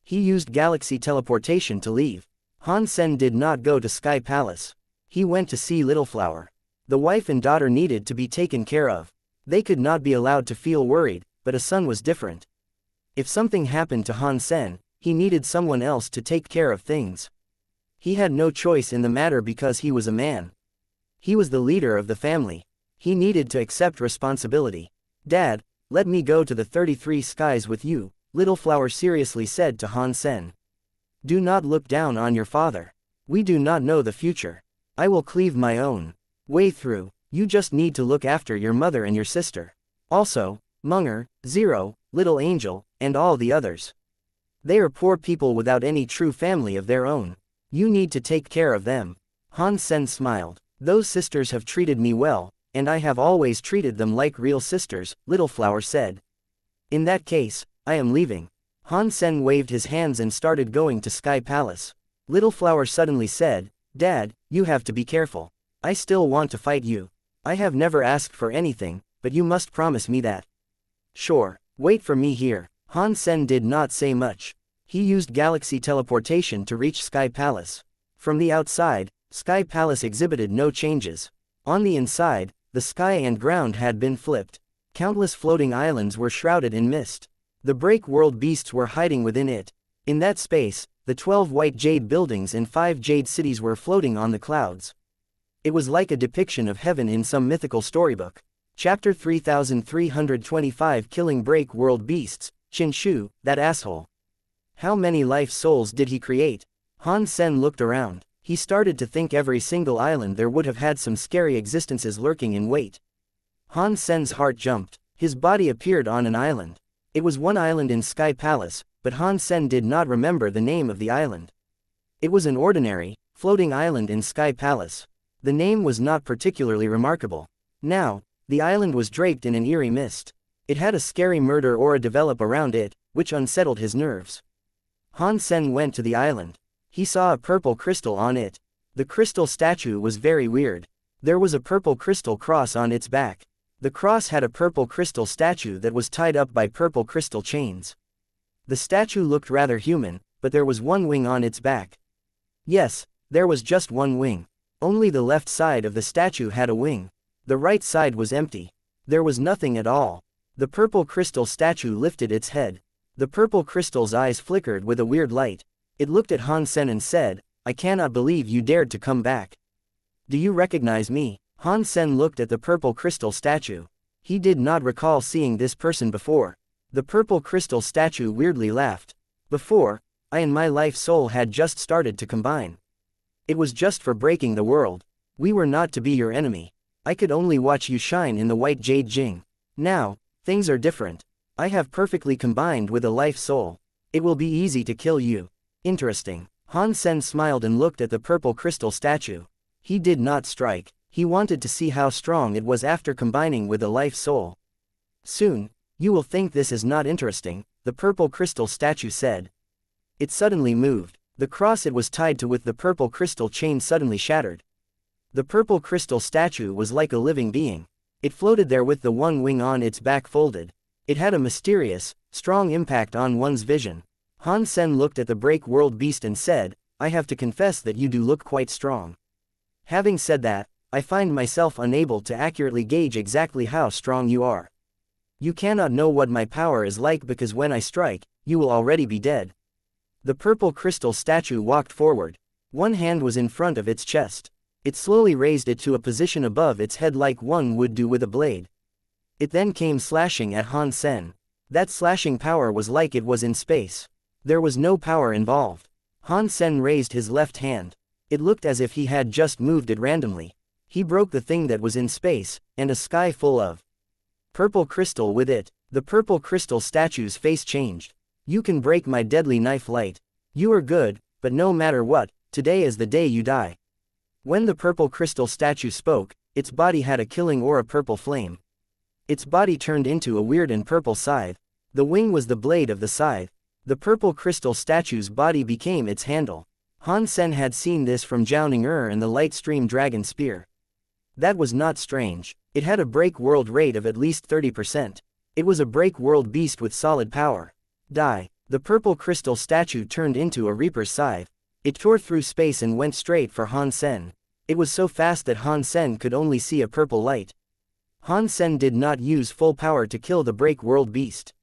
He used galaxy teleportation to leave. Han Sen did not go to Sky Palace. He went to see Little Flower. The wife and daughter needed to be taken care of. They could not be allowed to feel worried, but a son was different. If something happened to Han Sen, he needed someone else to take care of things. He had no choice in the matter because he was a man. He was the leader of the family. He needed to accept responsibility. Dad, let me go to the 33 skies with you, Little Flower seriously said to Han Sen. Do not look down on your father. We do not know the future. I will cleave my own way through. You just need to look after your mother and your sister. Also, Munger, Zero, Little Angel, and all the others. They are poor people without any true family of their own. You need to take care of them. Han Sen smiled. Those sisters have treated me well, and I have always treated them like real sisters, Little Flower said. In that case, I am leaving. Han Sen waved his hands and started going to Sky Palace. Little Flower suddenly said, Dad, you have to be careful. I still want to fight you. I have never asked for anything, but you must promise me that. Sure, wait for me here. Han Sen did not say much. He used galaxy teleportation to reach Sky Palace. From the outside, Sky Palace exhibited no changes. On the inside, the sky and ground had been flipped. Countless floating islands were shrouded in mist. The break world beasts were hiding within it. In that space, the 12 white jade buildings and 5 jade cities were floating on the clouds. It was like a depiction of heaven in some mythical storybook. Chapter 3325 Killing Break World Beasts, Qin Shu, that asshole. How many life souls did he create? Han Sen looked around. He started to think every single island there would have had some scary existences lurking in wait. Han Sen's heart jumped. His body appeared on an island. It was one island in Sky Palace, but Han Sen did not remember the name of the island. It was an ordinary, floating island in Sky Palace. The name was not particularly remarkable. Now, the island was draped in an eerie mist. It had a scary murder aura develop around it, which unsettled his nerves. Han Sen went to the island. He saw a purple crystal on it. The crystal statue was very weird. There was a purple crystal cross on its back. The cross had a purple crystal statue that was tied up by purple crystal chains. The statue looked rather human, but there was one wing on its back. Yes, there was just one wing. Only the left side of the statue had a wing. The right side was empty. There was nothing at all. The purple crystal statue lifted its head. The purple crystal's eyes flickered with a weird light. It looked at Han Sen and said, I cannot believe you dared to come back. Do you recognize me? Han Sen looked at the purple crystal statue. He did not recall seeing this person before. The purple crystal statue weirdly laughed. Before, I and my life soul had just started to combine. It was just for breaking the world. We were not to be your enemy. I could only watch you shine in the white jade Jing. Now, things are different. I have perfectly combined with a life soul. It will be easy to kill you. Interesting. Han Sen smiled and looked at the purple crystal statue. He did not strike. He wanted to see how strong it was after combining with a life soul. Soon, you will think this is not interesting, the purple crystal statue said. It suddenly moved. The cross it was tied to with the purple crystal chain suddenly shattered. The purple crystal statue was like a living being. It floated there with the one wing on its back folded. It had a mysterious, strong impact on one's vision. Han Sen looked at the break world beast and said, I have to confess that you do look quite strong. Having said that, I find myself unable to accurately gauge exactly how strong you are. You cannot know what my power is like because when I strike, you will already be dead. The purple crystal statue walked forward. One hand was in front of its chest. It slowly raised it to a position above its head like one would do with a blade. It then came slashing at Han Sen. That slashing power was like it was in space. There was no power involved. Han Sen raised his left hand. It looked as if he had just moved it randomly. He broke the thing that was in space, and a sky full of purple crystal with it. The purple crystal statue's face changed. You can break my deadly knife light. You are good, but no matter what, today is the day you die. When the purple crystal statue spoke, its body had a killing aura purple flame. Its body turned into a weird and purple scythe. The wing was the blade of the scythe. The purple crystal statue's body became its handle. Han Sen had seen this from Zhao and the light stream dragon spear. That was not strange. It had a break world rate of at least 30%. It was a break world beast with solid power. Die. The purple crystal statue turned into a reaper's scythe. It tore through space and went straight for Han Sen. It was so fast that Han Sen could only see a purple light. Han Sen did not use full power to kill the break world beast.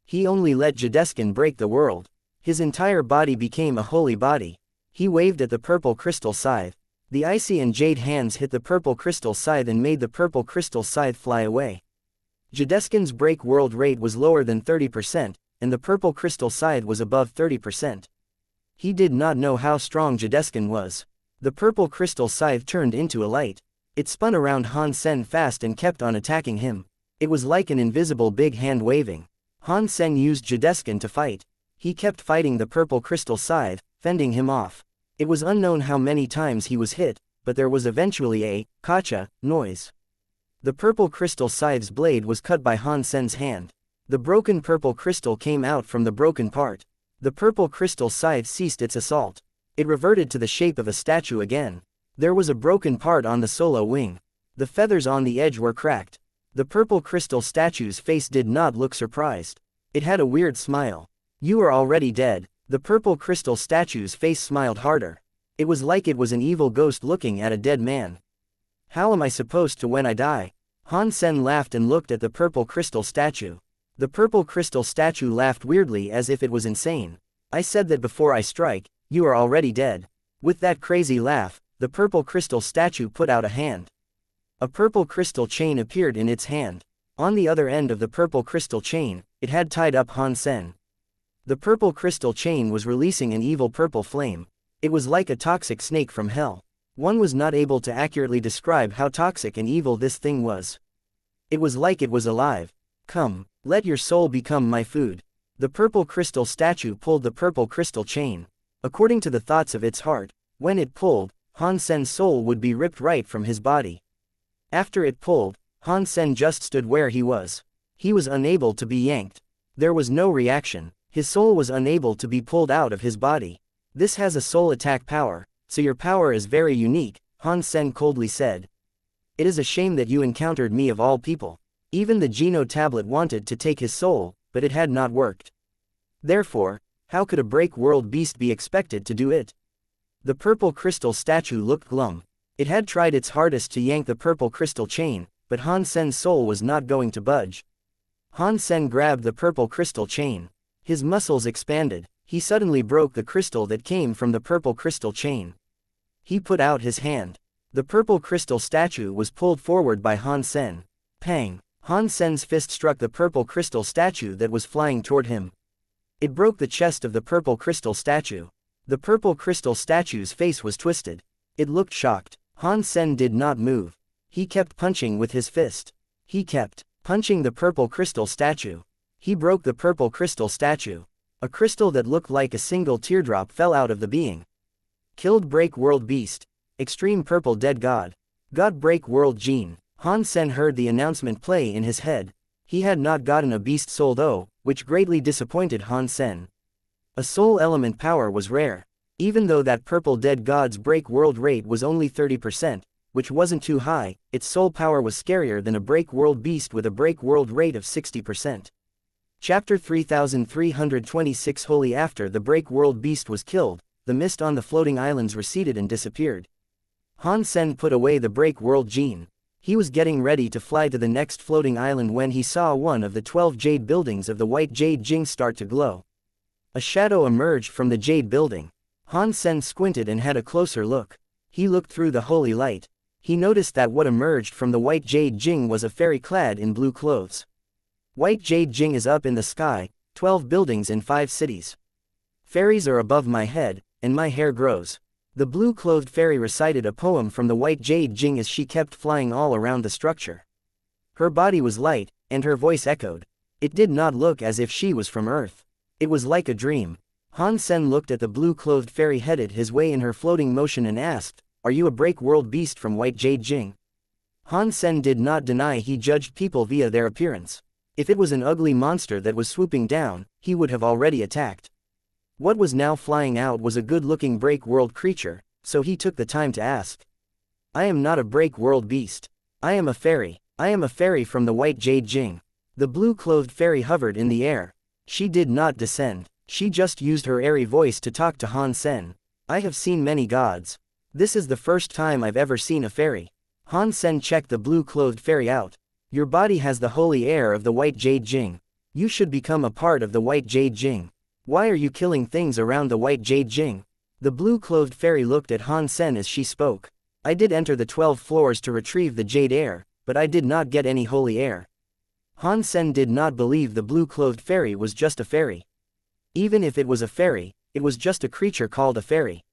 He only let Jadeskin break the world. His entire body became a holy body. He waved at the purple crystal scythe. The icy and jade hands hit the purple crystal scythe and made the purple crystal scythe fly away. Jadeskin's break world rate was lower than 30%, and the purple crystal scythe was above 30%. He did not know how strong Jadeskin was. The purple crystal scythe turned into a light. It spun around Han Sen fast and kept on attacking him. It was like an invisible big hand waving. Han Sen used Jadeskin to fight. He kept fighting the purple crystal scythe, fending him off. It was unknown how many times he was hit, but there was eventually a "kacha" noise. The purple crystal scythe's blade was cut by Han Sen's hand. The broken purple crystal came out from the broken part. The purple crystal scythe ceased its assault. It reverted to the shape of a statue again. There was a broken part on the solo wing. The feathers on the edge were cracked. The purple crystal statue's face did not look surprised. It had a weird smile. "You are already dead." The purple crystal statue's face smiled harder. It was like it was an evil ghost looking at a dead man. "How am I supposed to when I die?" Han Sen laughed and looked at the purple crystal statue. The purple crystal statue laughed weirdly as if it was insane. "I said that before I strike, you are already dead." With that crazy laugh, the purple crystal statue put out a hand. A purple crystal chain appeared in its hand. On the other end of the purple crystal chain, it had tied up Han Sen. The purple crystal chain was releasing an evil purple flame. It was like a toxic snake from hell. One was not able to accurately describe how toxic and evil this thing was. It was like it was alive. "Come, let your soul become my food." The purple crystal statue pulled the purple crystal chain. According to the thoughts of its heart, when it pulled, Han Sen's soul would be ripped right from his body. After it pulled, Han Sen just stood where he was. He was unable to be yanked. There was no reaction. His soul was unable to be pulled out of his body. "This has a soul attack power, so your power is very unique," Han Sen coldly said. "It is a shame that you encountered me of all people." Even the Geno tablet wanted to take his soul, but it had not worked. Therefore, how could a break world beast be expected to do it? The purple crystal statue looked glum. It had tried its hardest to yank the purple crystal chain, but Han Sen's soul was not going to budge. Han Sen grabbed the purple crystal chain. His muscles expanded. He suddenly broke the crystal that came from the purple crystal chain. He put out his hand. The purple crystal statue was pulled forward by Han Sen. Pang! Han Sen's fist struck the purple crystal statue that was flying toward him. It broke the chest of the purple crystal statue. The purple crystal statue's face was twisted. It looked shocked. Han Sen did not move. He kept punching with his fist. He kept punching the purple crystal statue. He broke the purple crystal statue. A crystal that looked like a single teardrop fell out of the being. Killed break world beast. Extreme purple dead god. God break world gene. Han Sen heard the announcement play in his head. He had not gotten a beast soul though, which greatly disappointed Han Sen. A soul element power was rare. Even though that purple dead god's break world rate was only 30%, which wasn't too high, its soul power was scarier than a break world beast with a break world rate of 60%. Chapter 3326 Holy After the break world beast was killed, the mist on the floating islands receded and disappeared. Han Sen put away the break world gene. He was getting ready to fly to the next floating island when he saw one of the 12 jade buildings of the white jade Jing start to glow. A shadow emerged from the jade building. Han Sen squinted and had a closer look. He looked through the holy light. He noticed that what emerged from the white jade Jing was a fairy clad in blue clothes. White jade Jing is up in the sky, 12 buildings in 5 cities. Fairies are above my head, and my hair grows. The blue-clothed fairy recited a poem from the white jade Jing as she kept flying all around the structure. Her body was light, and her voice echoed. It did not look as if she was from Earth. It was like a dream. Han Sen looked at the blue-clothed fairy headed his way in her floating motion and asked, "Are you a break world beast from white jade Jing?" Han Sen did not deny he judged people via their appearance. If it was an ugly monster that was swooping down, he would have already attacked. What was now flying out was a good-looking break-world creature, so he took the time to ask. I am not a break-world beast. I am a fairy. I am a fairy from the White Jade Jing. The blue-clothed fairy hovered in the air. She did not descend. She just used her airy voice to talk to Han Sen. I have seen many gods. This is the first time I've ever seen a fairy. Han Sen checked the blue-clothed fairy out. Your body has the holy air of the White Jade Jing. You should become a part of the White Jade Jing. Why are you killing things around the White Jade Jing? The blue-clothed fairy looked at Han Sen as she spoke. I did enter the 12 floors to retrieve the jade air, but I did not get any holy air. Han Sen did not believe the blue-clothed fairy was just a fairy. Even if it was a fairy, it was just a creature called a fairy.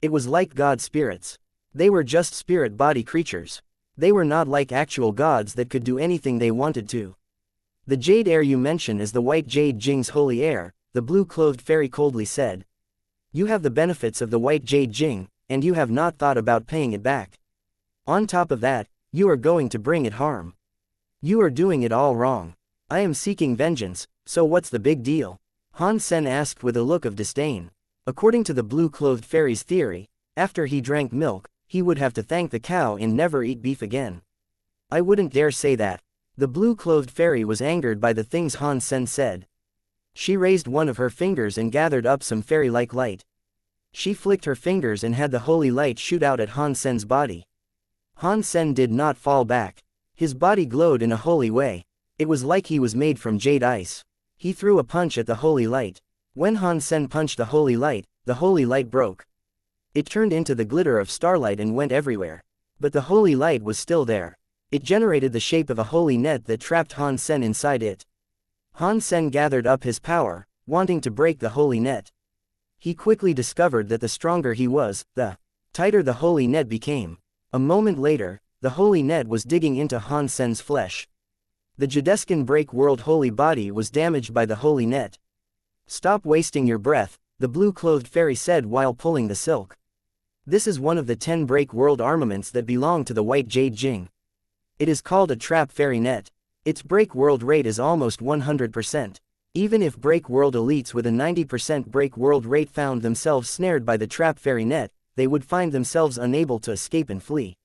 It was like god spirits. They were just spirit body creatures. They were not like actual gods that could do anything they wanted to. The jade air you mention is the White Jade Jing's holy air, the blue-clothed fairy coldly said. You have the benefits of the White Jade Jing, and you have not thought about paying it back. On top of that, you are going to bring it harm. You are doing it all wrong. I am seeking vengeance, so what's the big deal? Han Sen asked with a look of disdain. According to the blue-clothed fairy's theory, after he drank milk, he would have to thank the cow and never eat beef again. I wouldn't dare say that. The blue-clothed fairy was angered by the things Han Sen said. She raised one of her fingers and gathered up some fairy-like light. She flicked her fingers and had the holy light shoot out at Han Sen's body. Han Sen did not fall back. His body glowed in a holy way. It was like he was made from jade ice. He threw a punch at the holy light. When Han Sen punched the holy light broke. It turned into the glitter of starlight and went everywhere. But the holy light was still there. It generated the shape of a holy net that trapped Han Sen inside it. Han Sen gathered up his power, wanting to break the holy net. He quickly discovered that the stronger he was, the tighter the holy net became. A moment later, the holy net was digging into Han Sen's flesh. The Jadescan break-world holy body was damaged by the holy net. Stop wasting your breath, the blue-clothed fairy said while pulling the silk. This is one of the 10 break-world armaments that belong to the White Jade Jing. It is called a trap fairy net. Its break-world rate is almost 100%. Even if break-world elites with a 90% break-world rate found themselves snared by the trap fairy net, they would find themselves unable to escape and flee.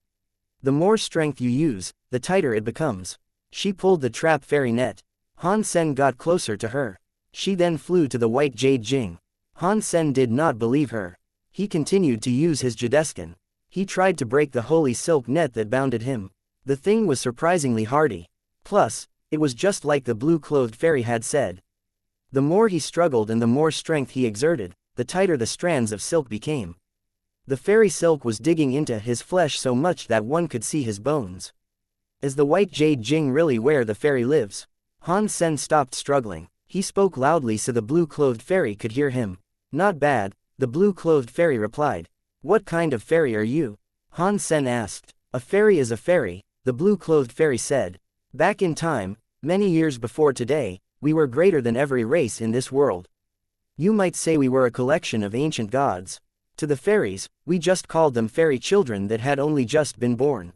The more strength you use, the tighter it becomes. She pulled the trap fairy net. Han Sen got closer to her. She then flew to the White Jade Jing. Han Sen did not believe her. He continued to use his Jadescan. He tried to break the holy silk net that bounded him. The thing was surprisingly hardy. Plus, it was just like the blue-clothed fairy had said. The more he struggled and the more strength he exerted, the tighter the strands of silk became. The fairy silk was digging into his flesh so much that one could see his bones. Is the White Jade Jing really where the fairy lives? Han Sen stopped struggling. He spoke loudly so the blue-clothed fairy could hear him. Not bad, the blue-clothed fairy replied. What kind of fairy are you? Han Sen asked. A fairy is a fairy, the blue-clothed fairy said. Back in time, many years before today, we were greater than every race in this world. You might say we were a collection of ancient gods. To the fairies, we just called them fairy children that had only just been born.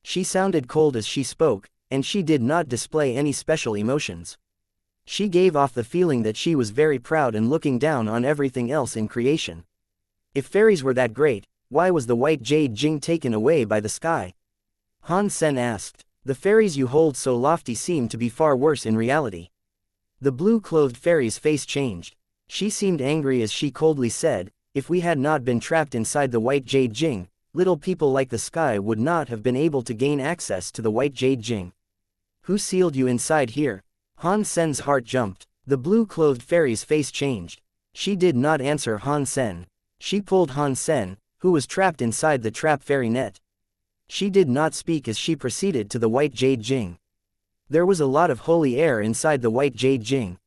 She sounded cold as she spoke, and she did not display any special emotions. She gave off the feeling that she was very proud and looking down on everything else in creation. If fairies were that great, why was the White Jade Jing taken away by the sky? Han Sen asked. The fairies you hold so lofty seem to be far worse in reality. The blue-clothed fairy's face changed. She seemed angry as she coldly said, if we had not been trapped inside the White Jade Jing, little people like the sky would not have been able to gain access to the White Jade Jing. Who sealed you inside here? Han Sen's heart jumped. The blue-clothed fairy's face changed. She did not answer Han Sen. She pulled Han Sen, who was trapped inside the trap fairy net. She did not speak as she proceeded to the White Jade Jing. There was a lot of holy air inside the White Jade Jing.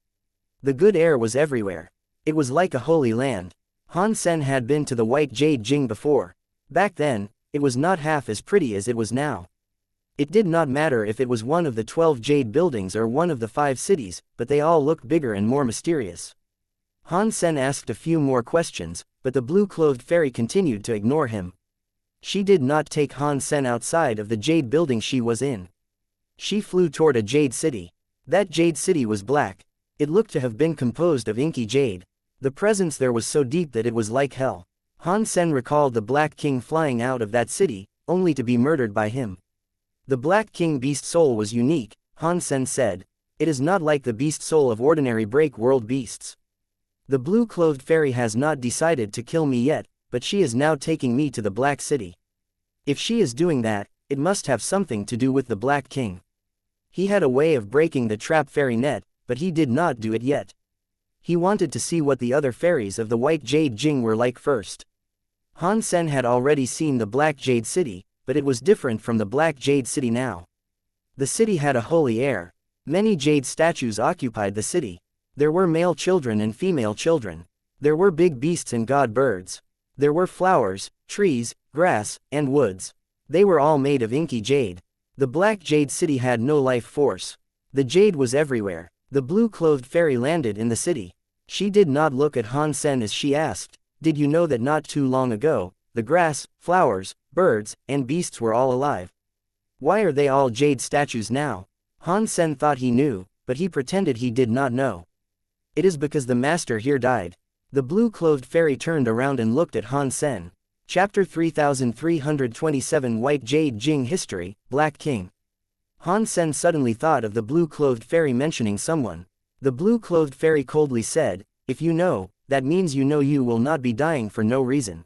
The good air was everywhere. It was like a holy land. Han Sen had been to the White Jade Jing before. Back then, it was not half as pretty as it was now. It did not matter if it was one of the 12 jade buildings or one of the 5 cities, but they all looked bigger and more mysterious. Han Sen asked a few more questions, but the blue-clothed fairy continued to ignore him. She did not take Han Sen outside of the jade building she was in. She flew toward a jade city. That jade city was black. It looked to have been composed of inky jade. The presence there was so deep that it was like hell. Han Sen recalled the Black King flying out of that city, only to be murdered by him. The Black King beast soul was unique, Han Sen said. It is not like the beast soul of ordinary break world beasts. The blue-clothed fairy has not decided to kill me yet, but she is now taking me to the Black City. If she is doing that, it must have something to do with the Black King. He had a way of breaking the trap fairy net, but he did not do it yet. He wanted to see what the other fairies of the White Jade Jing were like first. Han Sen had already seen the Black Jade City, but it was different from the Black Jade City now. The city had a holy air. Many jade statues occupied the city. There were male children and female children. There were big beasts and god birds. There were flowers, trees, grass, and woods. They were all made of inky jade. The Black Jade City had no life force. The jade was everywhere. The blue-clothed fairy landed in the city. She did not look at Han Sen as she asked, "Did you know that not too long ago, the grass, flowers, birds, and beasts were all alive? Why are they all jade statues now?" Han Sen thought he knew, but he pretended he did not know. "It is because the master here died." The blue-clothed fairy turned around and looked at Han Sen. Chapter 3327 White Jade Jing History, Black King. Han Sen suddenly thought of the blue-clothed fairy mentioning someone. The blue-clothed fairy coldly said, "If you know, that means you know you will not be dying for no reason.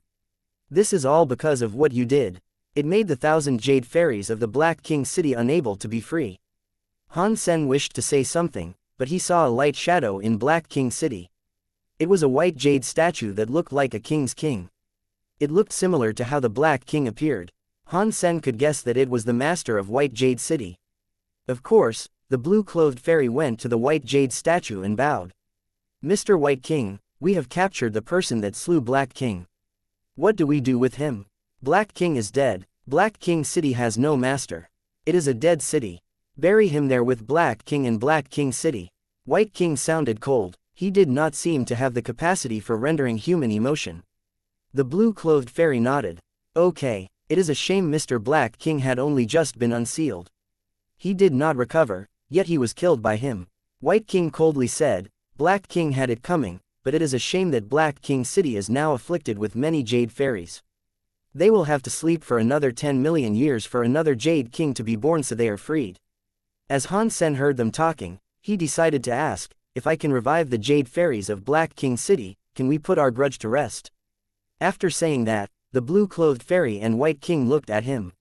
This is all because of what you did. It made the 1,000 jade fairies of the Black King City unable to be free." Han Sen wished to say something, but he saw a light shadow in Black King City. It was a white jade statue that looked like a king's king. It looked similar to how the Black King appeared. Han Sen could guess that it was the master of White Jade City. Of course, the blue-clothed fairy went to the white jade statue and bowed. "Mr. White King, we have captured the person that slew Black King. What do we do with him? Black King is dead. Black King City has no master. It is a dead city. Bury him there with Black King in Black King City." White King sounded cold. He did not seem to have the capacity for rendering human emotion. The blue-clothed fairy nodded. "Okay, it is a shame Mr. Black King had only just been unsealed. He did not recover, yet he was killed by him." White King coldly said, "Black King had it coming, but it is a shame that Black King City is now afflicted with many jade fairies. They will have to sleep for another 10 million years for another Jade King to be born so they are freed." As Han Sen heard them talking, he decided to ask, "If I can revive the jade fairies of Black King City, can we put our grudge to rest?" After saying that, the blue-clothed fairy and White King looked at him.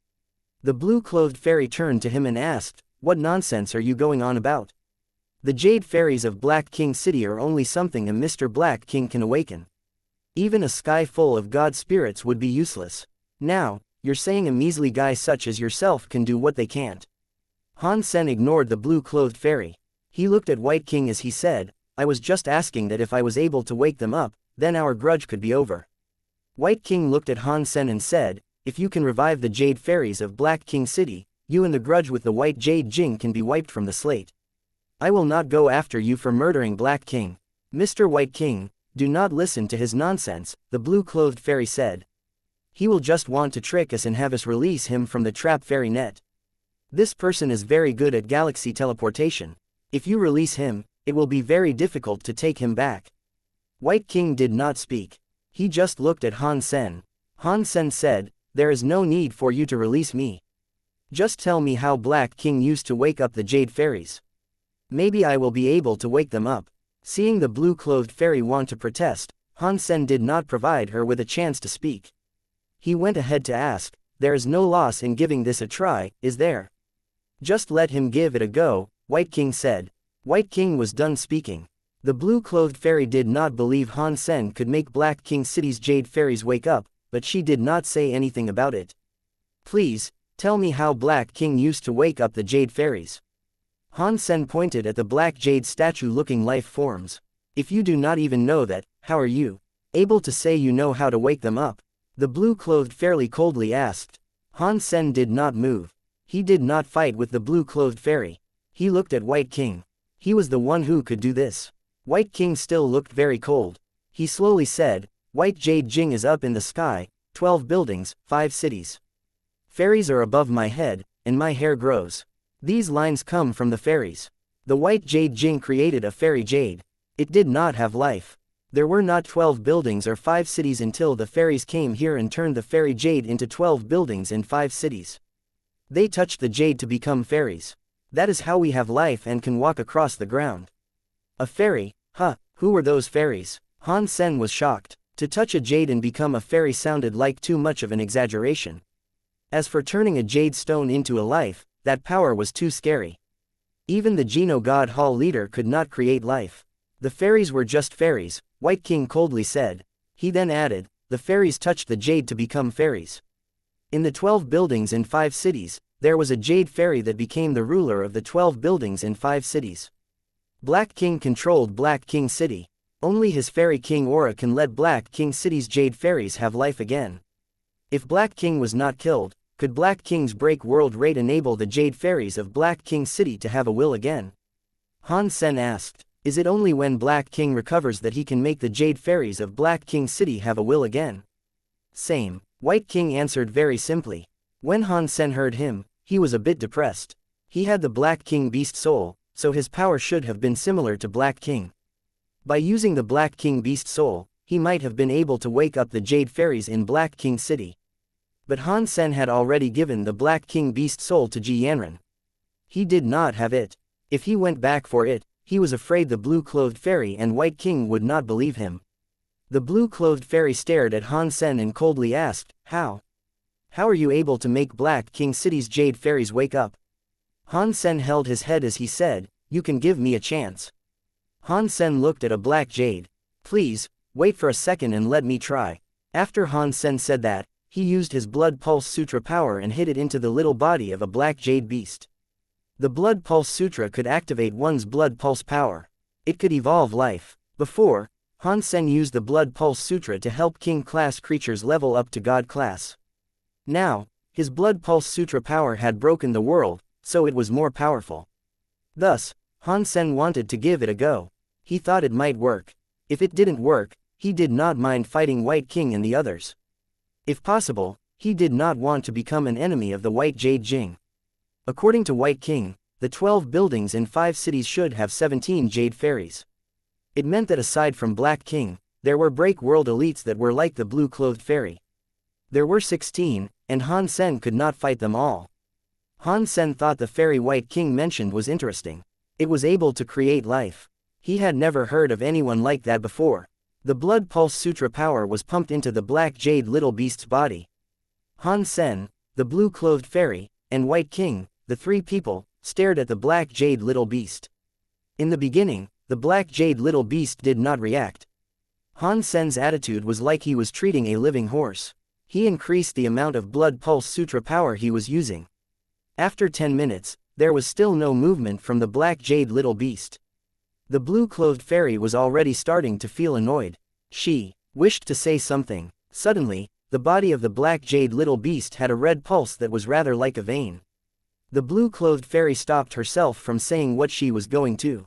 The blue-clothed fairy turned to him and asked, "What nonsense are you going on about? The jade fairies of Black King City are only something a Mr. Black King can awaken. Even a sky full of god spirits would be useless. Now, you're saying a measly guy such as yourself can do what they can't." Han Sen ignored the blue-clothed fairy. He looked at White King as he said, "I was just asking that if I was able to wake them up, then our grudge could be over." White King looked at Han Sen and said, "If you can revive the jade fairies of Black King City, you and the grudge with the White Jade Jing can be wiped from the slate. I will not go after you for murdering Black King." "Mr. White King, do not listen to his nonsense," the blue-clothed fairy said. "He will just want to trick us and have us release him from the trap fairy net. This person is very good at galaxy teleportation. If you release him, it will be very difficult to take him back." White King did not speak. He just looked at Han Sen. Han Sen said, "There is no need for you to release me. Just tell me how Black King used to wake up the jade fairies. Maybe I will be able to wake them up." Seeing the blue-clothed fairy want to protest, Han Sen did not provide her with a chance to speak. He went ahead to ask, "There is no loss in giving this a try, is there?" "Just let him give it a go," White King said. White King was done speaking. The blue-clothed fairy did not believe Han Sen could make Black King City's jade fairies wake up, but she did not say anything about it. "Please, tell me how Black King used to wake up the jade fairies." Han Sen pointed at the black jade statue-looking life forms. "If you do not even know that, how are you able to say you know how to wake them up?" The blue-clothed fairy coldly asked. Han Sen did not move. He did not fight with the blue-clothed fairy. He looked at White King. He was the one who could do this. White King still looked very cold. He slowly said, "White Jade Jing is up in the sky, 12 buildings, 5 cities. Fairies are above my head, and my hair grows. These lines come from the fairies. The white jade Jing created a fairy jade. It did not have life. There were not 12 buildings or 5 cities until the fairies came here and turned the fairy jade into 12 buildings and 5 cities. They touched the jade to become fairies. That is how we have life and can walk across the ground. A fairy? Huh, who were those fairies? Han Sen was shocked. To touch a jade and become a fairy sounded like too much of an exaggeration. As for turning a jade stone into a life, that power was too scary. Even the Geno God Hall leader could not create life. The fairies were just fairies, White King coldly said. He then added, the fairies touched the jade to become fairies. In the 12 buildings in 5 cities, there was a jade fairy that became the ruler of the 12 buildings in 5 cities. Black King controlled Black King City. Only his fairy king aura can let Black King City's jade fairies have life again. If Black King was not killed, could Black King's break world raid enable the jade fairies of Black King City to have a will again? Han Sen asked. Is it only when Black King recovers that he can make the jade fairies of Black King City have a will again? Same. White King answered very simply. When Han Sen heard him, he was a bit depressed. He had the Black King beast soul, so his power should have been similar to Black King. By using the Black King beast soul, he might have been able to wake up the jade fairies in Black King City. But Han Sen had already given the Black King beast soul to Ji Yanran. He did not have it. If he went back for it, he was afraid the blue-clothed fairy and White King would not believe him. The blue-clothed fairy stared at Han Sen and coldly asked, How? How are you able to make Black King City's jade fairies wake up? Han Sen held his head as he said, You can give me a chance. Han Sen looked at a black jade. Please, wait for a second and let me try. After Han Sen said that, he used his Blood Pulse Sutra power and hid it into the little body of a black jade beast. The Blood Pulse Sutra could activate one's Blood Pulse power. It could evolve life. Before, Han Sen used the Blood Pulse Sutra to help King-class creatures level up to God-class. Now, his Blood Pulse Sutra power had broken the world, so it was more powerful. Thus, Han Sen wanted to give it a go. He thought it might work. If it didn't work, he did not mind fighting White King and the others. If possible, he did not want to become an enemy of the White Jade Jing. According to White King, the 12 buildings in 5 cities should have 17 jade fairies. It meant that aside from Black King, there were break world elites that were like the blue-clothed fairy. There were 16, and Han Sen could not fight them all. Han Sen thought the fairy White King mentioned was interesting. It was able to create life. He had never heard of anyone like that before. The Blood Pulse Sutra power was pumped into the black jade little beast's body. Han Sen, the blue-clothed fairy, and White King, the 3 people, stared at the black jade little beast. In the beginning, the black jade little beast did not react. Han Sen's attitude was like he was treating a living horse. He increased the amount of Blood Pulse Sutra power he was using. After 10 minutes, there was still no movement from the black jade little beast. The blue-clothed fairy was already starting to feel annoyed. She wished to say something. Suddenly, the body of the black jade little beast had a red pulse that was rather like a vein. The blue-clothed fairy stopped herself from saying what she was going to.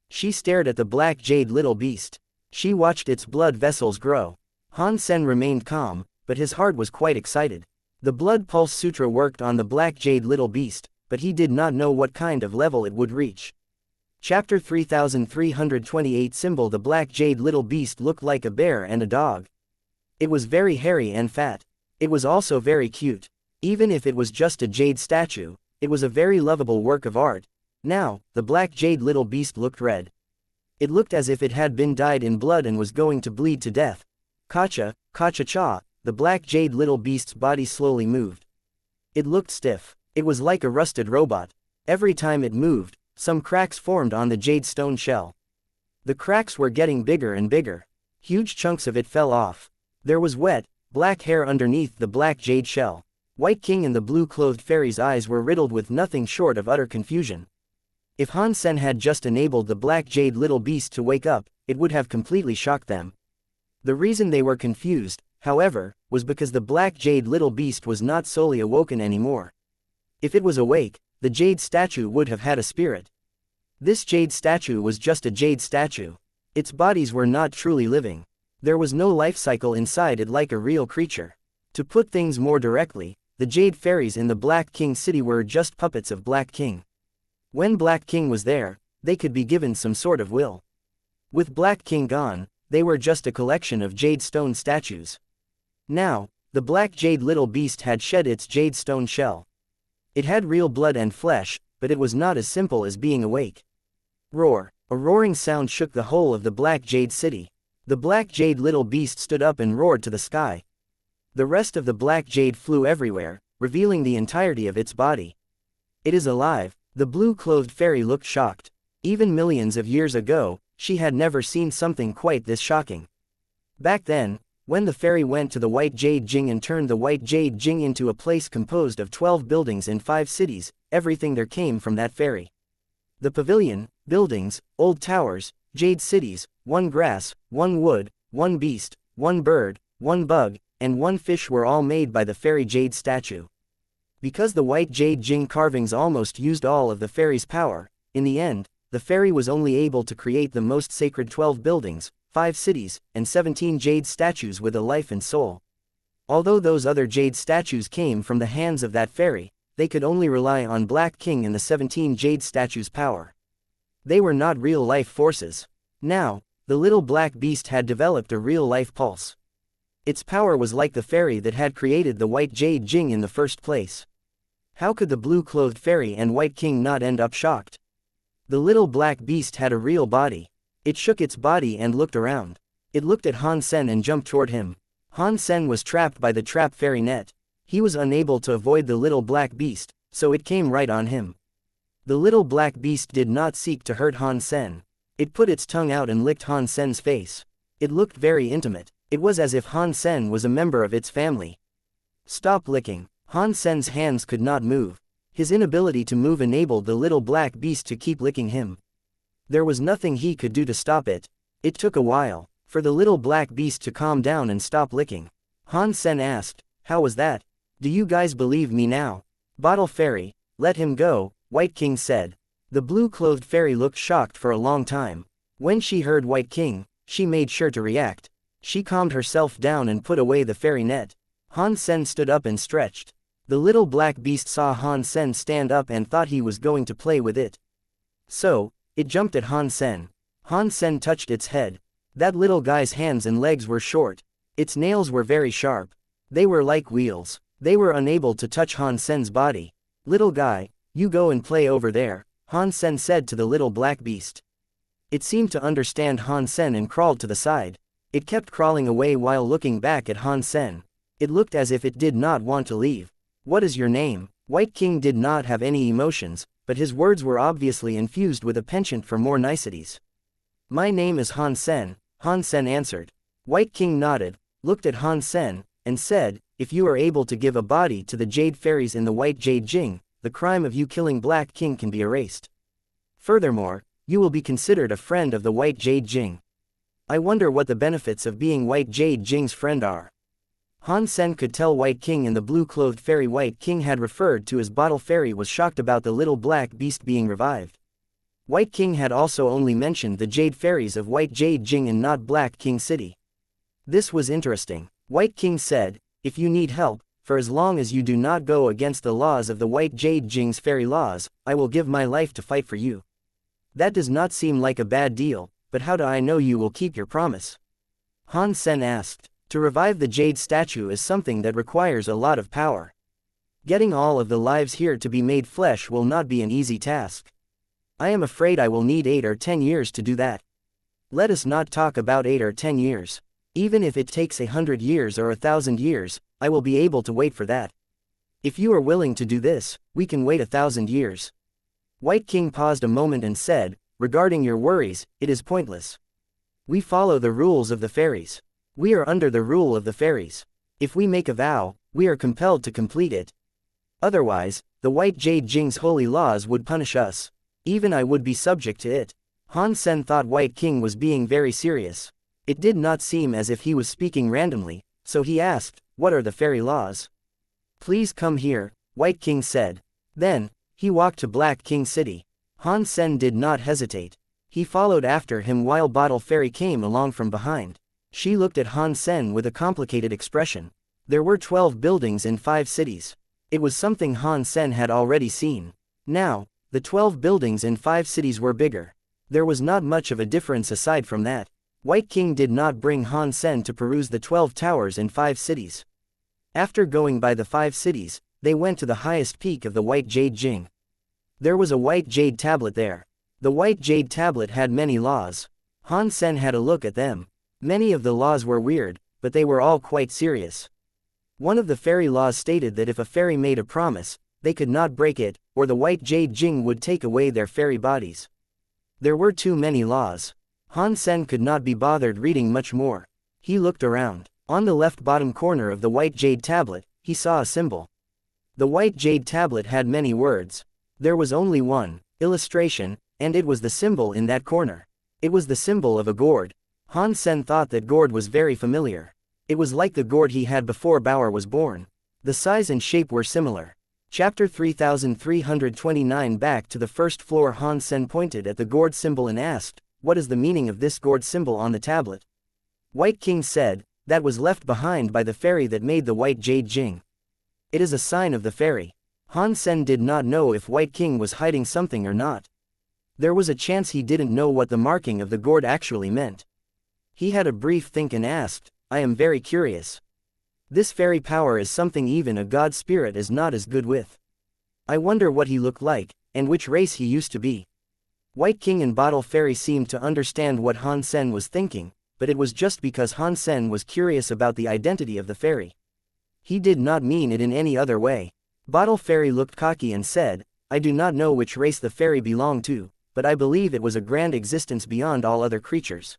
She stared at the black jade little beast. She watched its blood vessels grow. Han Sen remained calm, but his heart was quite excited. The Blood Pulse Sutra worked on the black jade little beast, but he did not know what kind of level it would reach. Chapter 3328 Symbol The black jade little beast looked like a bear and a dog. It was very hairy and fat. It was also very cute. Even if it was just a jade statue, it was a very lovable work of art. Now, the black jade little beast looked red. It looked as if it had been dyed in blood and was going to bleed to death. Kacha, kacha-cha, the black jade little beast's body slowly moved. It looked stiff. It was like a rusted robot. Every time it moved, some cracks formed on the jade stone shell. The cracks were getting bigger and bigger. Huge chunks of it fell off. There was wet, black hair underneath the black jade shell. White King and the blue-clothed fairy's eyes were riddled with nothing short of utter confusion. If Han Sen had just enabled the black jade little beast to wake up, it would have completely shocked them. The reason they were confused, however, was because the black jade little beast was not solely awoken anymore. If it was awake, the jade statue would have had a spirit. This jade statue was just a jade statue. Its bodies were not truly living. There was no life cycle inside it like a real creature. To put things more directly, the Jade Fairies in the Black King City were just puppets of Black King. When Black King was there, they could be given some sort of will. With Black King gone, they were just a collection of jade stone statues. Now, the black jade little beast had shed its jade stone shell. It had real blood and flesh, but it was not as simple as being awake. Roar! A roaring sound shook the whole of the Black Jade City. The black jade little beast stood up and roared to the sky. The rest of the black jade flew everywhere, revealing the entirety of its body. It is alive. The blue-clothed fairy looked shocked. Even millions of years ago, she had never seen something quite this shocking. Back then, when the fairy went to the White Jade Jing and turned the White Jade Jing into a place composed of 12 buildings in 5 cities, everything there came from that fairy. The pavilion, buildings, old towers, jade cities, 1 grass, 1 wood, 1 beast, 1 bird, 1 bug, and 1 fish were all made by the fairy jade statue. Because the White Jade Jing carvings almost used all of the fairy's power, in the end, the fairy was only able to create the most sacred 12 buildings, 5 cities, and 17 jade statues with a life and soul. Although those other jade statues came from the hands of that fairy, they could only rely on Black King and the 17 jade statues' power. They were not real-life forces. Now, the little black beast had developed a real-life pulse. Its power was like the fairy that had created the White Jade Jing in the first place. How could the blue-clothed fairy and White King not end up shocked? The little black beast had a real body. It shook its body and looked around. It looked at Han Sen and jumped toward him. Han Sen was trapped by the trap fairy net. He was unable to avoid the little black beast, so it came right on him. The little black beast did not seek to hurt Han Sen. It put its tongue out and licked Han Sen's face. It looked very intimate. It was as if Han Sen was a member of its family. Stop licking. Han Sen's hands could not move. His inability to move enabled the little black beast to keep licking him. There was nothing he could do to stop it. It took a while for the little black beast to calm down and stop licking. Han Sen asked, "How was that? Do you guys believe me now?" "Bottle Fairy, let him go," White King said. The blue-clothed fairy looked shocked for a long time. When she heard White King, she made sure to react. She calmed herself down and put away the fairy net. Han Sen stood up and stretched. The little black beast saw Han Sen stand up and thought he was going to play with it. So, it jumped at Han Sen. Han Sen touched its head. That little guy's hands and legs were short. Its nails were very sharp. They were like wheels. They were unable to touch Han Sen's body. "Little guy, you go and play over there," Han Sen said to the little black beast. It seemed to understand Han Sen and crawled to the side. It kept crawling away while looking back at Han Sen. It looked as if it did not want to leave. "What is your name?" White King did not have any emotions, but his words were obviously infused with a penchant for more niceties. "My name is Han Sen," Han Sen answered. White King nodded, looked at Han Sen, and said, "If you are able to give a body to the Jade Fairies in the White Jade Jing, the crime of you killing Black King can be erased. Furthermore, you will be considered a friend of the White Jade Jing. I wonder what the benefits of being White Jade Jing's friend are." Han Sen could tell White King and the blue-clothed fairy White King had referred to as Bottle Fairy was shocked about the little black beast being revived. White King had also only mentioned the Jade Fairies of White Jade Jing and not Black King City. This was interesting. White King said, "If you need help, for as long as you do not go against the laws of the White Jade Jing's fairy laws, I will give my life to fight for you." That does not seem like a bad deal, but how do I know you will keep your promise? Han Sen asked. To revive the jade statue is something that requires a lot of power. Getting all of the lives here to be made flesh will not be an easy task. I am afraid I will need 8 or 10 years to do that. Let us not talk about 8 or 10 years. Even if it takes 100 years or 1,000 years, I will be able to wait for that. If you are willing to do this, we can wait 1,000 years. White King paused a moment and said, "Regarding your worries, it is pointless. We follow the rules of the fairies. We are under the rule of the fairies. If we make a vow, we are compelled to complete it. Otherwise, the White Jade Jing's holy laws would punish us. Even I would be subject to it." Han Sen thought White King was being very serious. It did not seem as if he was speaking randomly, so he asked, "What are the fairy laws?" "Please come here," White King said. Then, he walked to Black King City. Han Sen did not hesitate. He followed after him while Bottle Fairy came along from behind. She looked at Han Sen with a complicated expression. There were 12 buildings in 5 cities. It was something Han Sen had already seen. Now, the 12 buildings in 5 cities were bigger. There was not much of a difference aside from that. White King did not bring Han Sen to peruse the 12 towers in 5 cities. After going by the 5 cities, they went to the highest peak of the White Jade Jing. There was a white jade tablet there. The white jade tablet had many laws. Han Sen had a look at them. Many of the laws were weird, but they were all quite serious. One of the fairy laws stated that if a fairy made a promise, they could not break it, or the White Jade Jing would take away their fairy bodies. There were too many laws. Han Sen could not be bothered reading much more. He looked around. On the left bottom corner of the White Jade tablet, he saw a symbol. The White Jade tablet had many words. There was only one illustration, and it was the symbol in that corner. It was the symbol of a gourd. Han Sen thought that gourd was very familiar. It was like the gourd he had before Bauer was born. The size and shape were similar. Chapter 3329. Back to the first floor. Han Sen pointed at the gourd symbol and asked, "What is the meaning of this gourd symbol on the tablet?" White King said, "That was left behind by the fairy that made the White Jade Jing. It is a sign of the fairy." Han Sen did not know if White King was hiding something or not. There was a chance he didn't know what the marking of the gourd actually meant. He had a brief think and asked, "I am very curious. This fairy power is something even a god spirit is not as good with. I wonder what he looked like, and which race he used to be." White King and Bottle Fairy seemed to understand what Han Sen was thinking, but it was just because Han Sen was curious about the identity of the fairy. He did not mean it in any other way. Bottle Fairy looked cocky and said, "I do not know which race the fairy belonged to, but I believe it was a grand existence beyond all other creatures.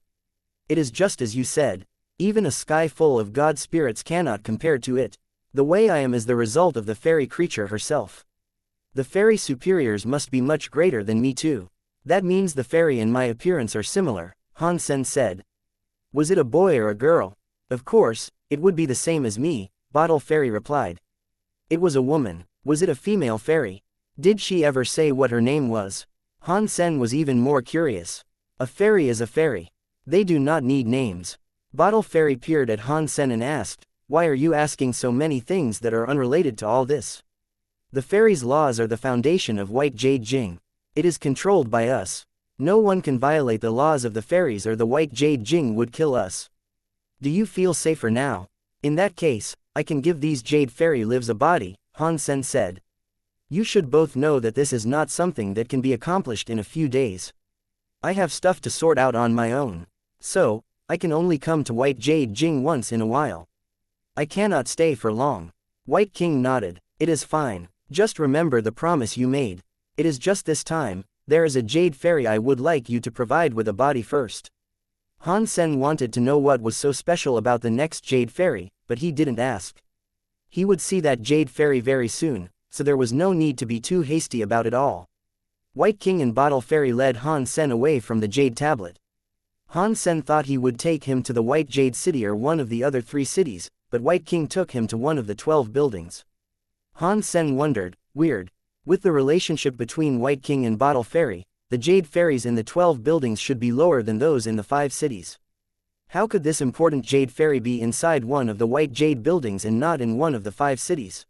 It is just as you said. Even a sky full of god spirits cannot compare to it. The way I am is the result of the fairy creature herself. The fairy superiors must be much greater than me too. That means the fairy and my appearance are similar," Han Sen said. "Was it a boy or a girl?" "Of course, it would be the same as me," Bottle Fairy replied. "It was a woman. Was it a female fairy? Did she ever say what her name was?" Han Sen was even more curious. "A fairy is a fairy. They do not need names." Bottle Fairy peered at Han Sen and asked, "Why are you asking so many things that are unrelated to all this?" "The fairy's laws are the foundation of White Jade Jing. It is controlled by us. No one can violate the laws of the fairies or the White Jade Jing would kill us. Do you feel safer now? In that case, I can give these Jade Fairy lives a body," Han Sen said. "You should both know that this is not something that can be accomplished in a few days. I have stuff to sort out on my own. So, I can only come to White Jade Jing once in a while. I cannot stay for long." White King nodded. "It is fine. Just remember the promise you made. It is just this time, there is a Jade Fairy I would like you to provide with a body first." Han Sen wanted to know what was so special about the next Jade Fairy, but he didn't ask. He would see that Jade Fairy very soon, so there was no need to be too hasty about it all. White King and Bottle Fairy led Han Sen away from the Jade Tablet. Han Sen thought he would take him to the White Jade City or one of the other 3 cities, but White King took him to one of the 12 buildings. Han Sen wondered, weird. With the relationship between White King and Bottle Fairy, the Jade Fairies in the 12 buildings should be lower than those in the 5 cities. How could this important Jade Fairy be inside one of the White Jade buildings and not in one of the 5 cities?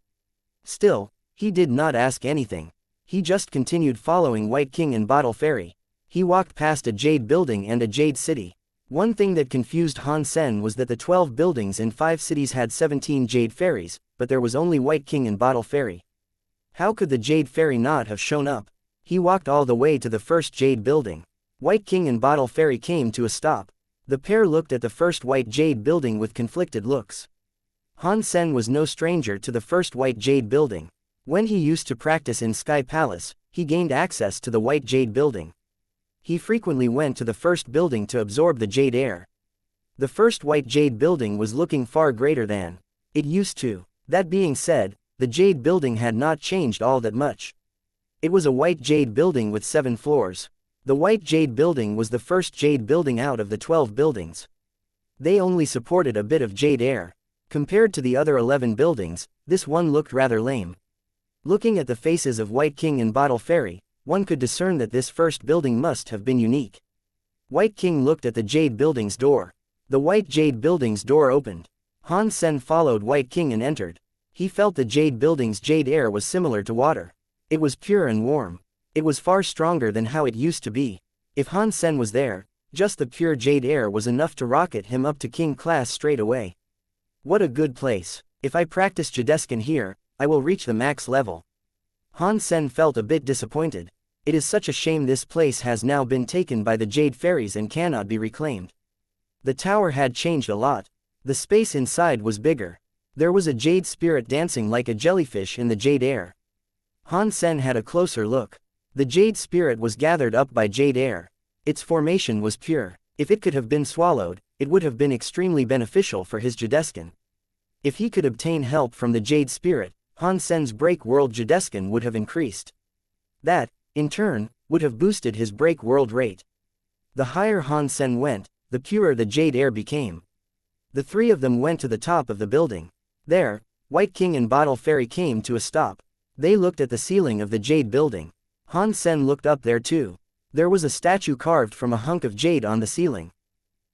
Still, he did not ask anything. He just continued following White King and Bottle Fairy. He walked past a Jade building and a Jade city. One thing that confused Han Sen was that the 12 buildings in 5 cities had 17 Jade Fairies, but there was only White King and Bottle Fairy. How could the Jade Fairy not have shown up? He walked all the way to the first Jade building. White King and Bottle Fairy came to a stop. The pair looked at the first White Jade building with conflicted looks. Han Sen was no stranger to the first White Jade building. When he used to practice in Sky Palace, he gained access to the White Jade building. He frequently went to the first building to absorb the jade air. The first White Jade building was looking far greater than it used to. That being said, the Jade building had not changed all that much. It was a White Jade building with 7 floors. The White Jade building was the first Jade building out of the 12 buildings. They only supported a bit of jade air. Compared to the other 11 buildings, this one looked rather lame. Looking at the faces of White King and Bottle Fairy, one could discern that this first building must have been unique. White King looked at the Jade building's door. The White Jade building's door opened. Han Sen followed White King and entered. He felt the jade building's jade air was similar to water. It was pure and warm. It was far stronger than how it used to be. If Han Sen was there, just the pure jade air was enough to rocket him up to king class straight away. What a good place. If I practice Jideskin here, I will reach the max level. Han Sen felt a bit disappointed. It is such a shame this place has now been taken by the Jade Fairies and cannot be reclaimed. The tower had changed a lot. The space inside was bigger. There was a jade spirit dancing like a jellyfish in the jade air. Han Sen had a closer look. The jade spirit was gathered up by jade air. Its formation was pure. If it could have been swallowed, it would have been extremely beneficial for his Jideskin. If he could obtain help from the jade spirit, Han Sen's break world Jideskin would have increased. That, in turn, would have boosted his break world rate. The higher Han Sen went, the purer the jade air became. The three of them went to the top of the building. There, White King and Bottle Fairy came to a stop. They looked at the ceiling of the jade building. Han Sen looked up there too. There was a statue carved from a hunk of jade on the ceiling.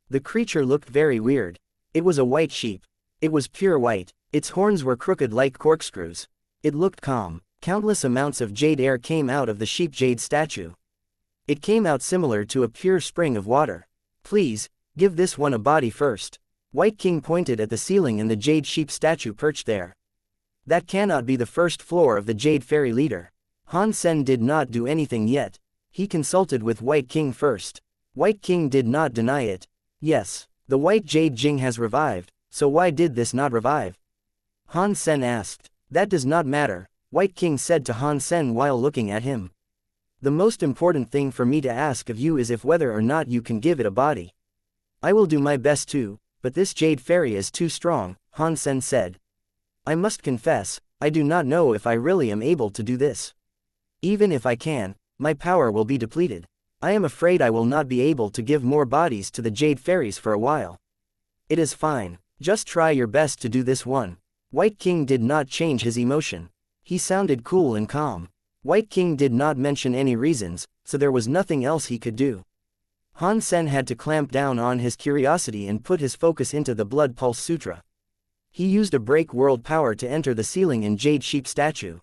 The creature looked very weird. It was a white sheep. It was pure white. Its horns were crooked like corkscrews. It looked calm. Countless amounts of jade air came out of the sheep jade statue. It came out similar to a pure spring of water. Please, give this one a body first. White King pointed at the ceiling and the jade sheep statue perched there. That cannot be the first floor of the Jade Fairy leader. Han Sen did not do anything yet. He consulted with White King first. White King did not deny it. Yes, the white jade Jing has revived, so why did this not revive? Han Sen asked. That does not matter, White King said to Han Sen while looking at him. The most important thing for me to ask of you is if whether or not you can give it a body. I will do my best too, but this Jade Fairy is too strong, Han Sen said. I must confess, I do not know if I really am able to do this. Even if I can, my power will be depleted. I am afraid I will not be able to give more bodies to the Jade Fairies for a while. It is fine, just try your best to do this one. White King did not change his emotion. He sounded cool and calm. White King did not mention any reasons, so there was nothing else he could do. Han Sen had to clamp down on his curiosity and put his focus into the Blood Pulse Sutra. He used a break world power to enter the ceiling in Jade Sheep statue.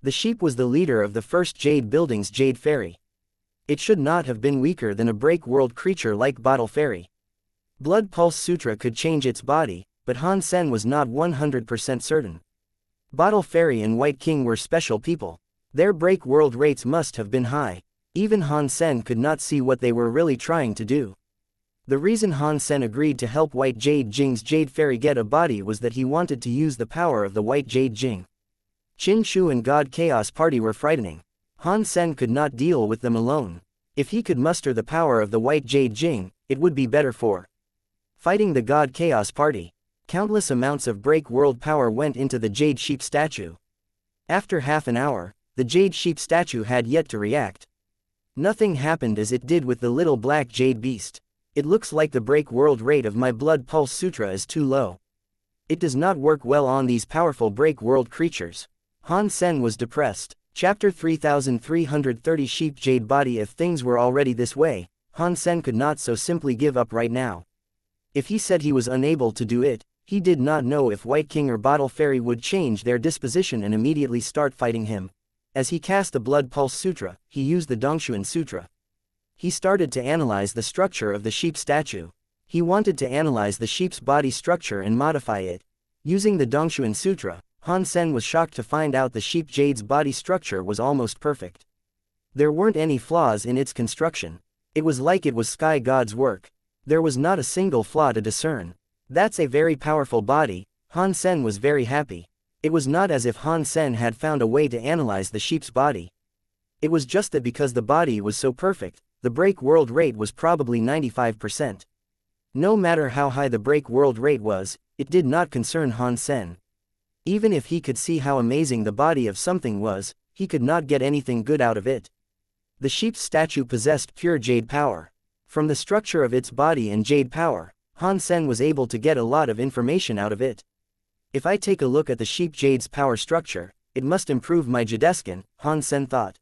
The sheep was the leader of the first Jade Building's Jade Fairy. It should not have been weaker than a break world creature like Bottle Fairy. Blood Pulse Sutra could change its body, but Han Sen was not 100% certain. Bottle Fairy and White King were special people. Their break world rates must have been high. Even Han Sen could not see what they were really trying to do. The reason Han Sen agreed to help White Jade Jing's Jade Fairy get a body was that he wanted to use the power of the White Jade Jing. Qin Shu and God Chaos Party were frightening. Han Sen could not deal with them alone. If he could muster the power of the White Jade Jing, it would be better for fighting the God Chaos Party. Countless amounts of break world power went into the Jade Sheep statue. After half an hour, the Jade Sheep statue had yet to react. Nothing happened as it did with the little black Jade Beast. It looks like the break world rate of my Blood Pulse Sutra is too low. It does not work well on these powerful break world creatures. Han Sen was depressed. Chapter 3330 Sheep Jade Body. If things were already this way, Han Sen could not so simply give up right now. If he said he was unable to do it, he did not know if White King or Bottle Fairy would change their disposition and immediately start fighting him. As he cast the Blood Pulse Sutra, he used the Dongshuan Sutra. He started to analyze the structure of the sheep statue. He wanted to analyze the sheep's body structure and modify it. Using the Dongshuan Sutra, Han Sen was shocked to find out the sheep jade's body structure was almost perfect. There weren't any flaws in its construction. It was like it was Sky God's work. There was not a single flaw to discern. That's a very powerful body. Han Sen was very happy. It was not as if Han Sen had found a way to analyze the sheep's body. It was just that because the body was so perfect, the break world rate was probably 95%. No matter how high the break world rate was, it did not concern Han Sen. Even if he could see how amazing the body of something was, he could not get anything good out of it. The sheep's statue possessed pure jade power. From the structure of its body and jade power, Han Sen was able to get a lot of information out of it. If I take a look at the sheep jade's power structure, it must improve my Jideskin, Han Sen thought.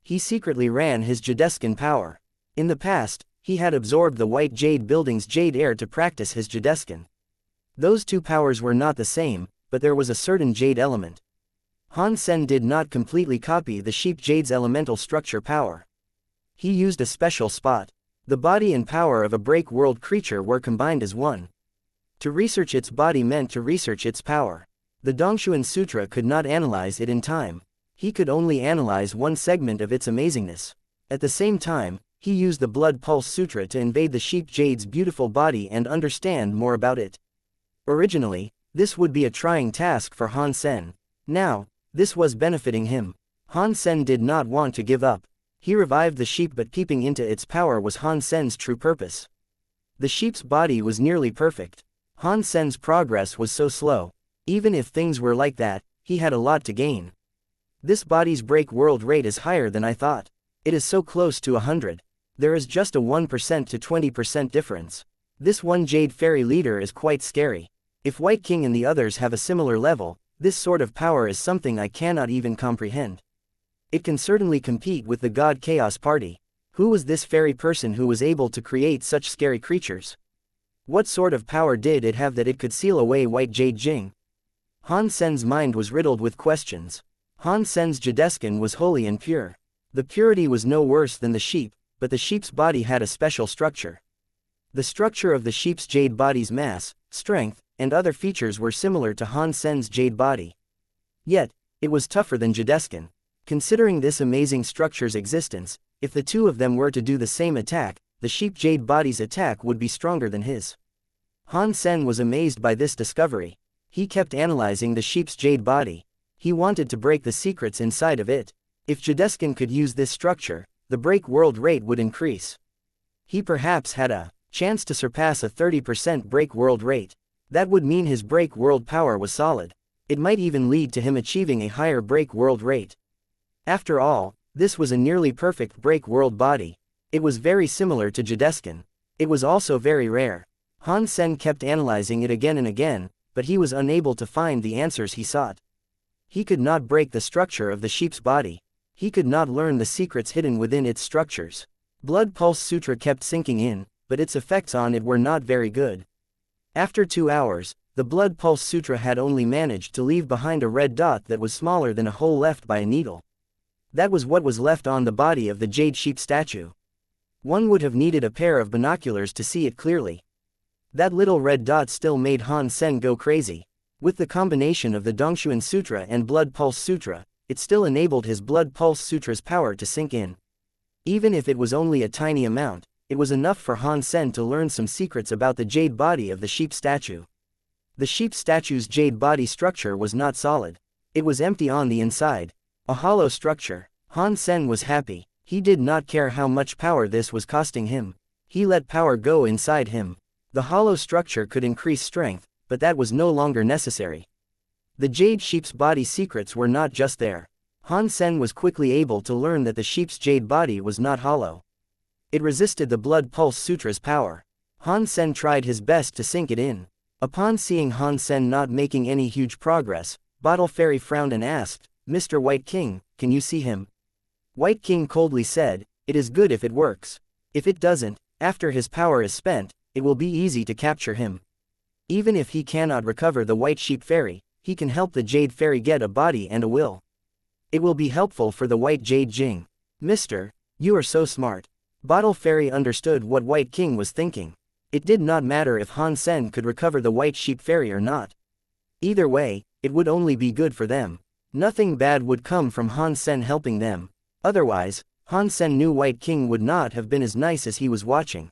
He secretly ran his Jideskin power. In the past, he had absorbed the White Jade Building's jade air to practice his Jideskin. Those two powers were not the same, but there was a certain jade element. Han Sen did not completely copy the sheep jade's elemental structure power. He used a special spot. The body and power of a break world creature were combined as one. To research its body meant to research its power. The Dongshuan Sutra could not analyze it in time. He could only analyze one segment of its amazingness. At the same time, he used the Blood Pulse Sutra to invade the sheep jade's beautiful body and understand more about it. Originally, this would be a trying task for Han Sen. Now, this was benefiting him. Han Sen did not want to give up. He revived the sheep, but peeping into its power was Han Sen's true purpose. The sheep's body was nearly perfect. Han Sen's progress was so slow. Even if things were like that, he had a lot to gain. This body's break world rate is higher than I thought. It is so close to 100. There is just a 1% to 20% difference. This one Jade Fairy leader is quite scary. If White King and the others have a similar level, this sort of power is something I cannot even comprehend. It can certainly compete with the God Chaos Party. Who was this fairy person who was able to create such scary creatures? What sort of power did it have that it could seal away White Jade Jing? Han Sen's mind was riddled with questions. Han Sen's Jadeskin was holy and pure. The purity was no worse than the sheep, but the sheep's body had a special structure. The structure of the sheep's jade body's mass, strength, and other features were similar to Han Sen's jade body. Yet, it was tougher than Jadeskin. Considering this amazing structure's existence, if the two of them were to do the same attack, the sheep jade body's attack would be stronger than his. Han Sen was amazed by this discovery. He kept analyzing the sheep's jade body. He wanted to break the secrets inside of it. If Jadeskin could use this structure, the break world rate would increase. He perhaps had a chance to surpass a 30% break world rate. That would mean his break world power was solid. It might even lead to him achieving a higher break world rate. After all, this was a nearly perfect break world body. It was very similar to Jadeskin. It was also very rare. Han Sen kept analyzing it again and again, but he was unable to find the answers he sought. He could not break the structure of the sheep's body. He could not learn the secrets hidden within its structures. Blood Pulse Sutra kept sinking in, but its effects on it were not very good. After 2 hours, the Blood Pulse Sutra had only managed to leave behind a red dot that was smaller than a hole left by a needle. That was what was left on the body of the jade sheep statue. One would have needed a pair of binoculars to see it clearly. That little red dot still made Han Sen go crazy. With the combination of the Dongshuan Sutra and Blood Pulse Sutra, it still enabled his Blood Pulse Sutra's power to sink in. Even if it was only a tiny amount, it was enough for Han Sen to learn some secrets about the jade body of the sheep statue. The sheep statue's jade body structure was not solid. It was empty on the inside. A hollow structure. Han Sen was happy. He did not care how much power this was costing him. He let power go inside him. The hollow structure could increase strength, but that was no longer necessary. The jade sheep's body secrets were not just there. Han Sen was quickly able to learn that the sheep's jade body was not hollow. It resisted the Blood Pulse Sutra's power. Han Sen tried his best to sink it in. Upon seeing Han Sen not making any huge progress, Bottle Fairy frowned and asked, "Mr. White King, can you see him?" White King coldly said, "It is good if it works. If it doesn't, after his power is spent, it will be easy to capture him. Even if he cannot recover the White Sheep Fairy, he can help the Jade Fairy get a body and a will. It will be helpful for the White Jade Jing." "Mister, you are so smart." Bottle Fairy understood what White King was thinking. It did not matter if Han Sen could recover the White Sheep Fairy or not. Either way, it would only be good for them. Nothing bad would come from Han Sen helping them. Otherwise, Han Sen knew White King would not have been as nice as he was watching.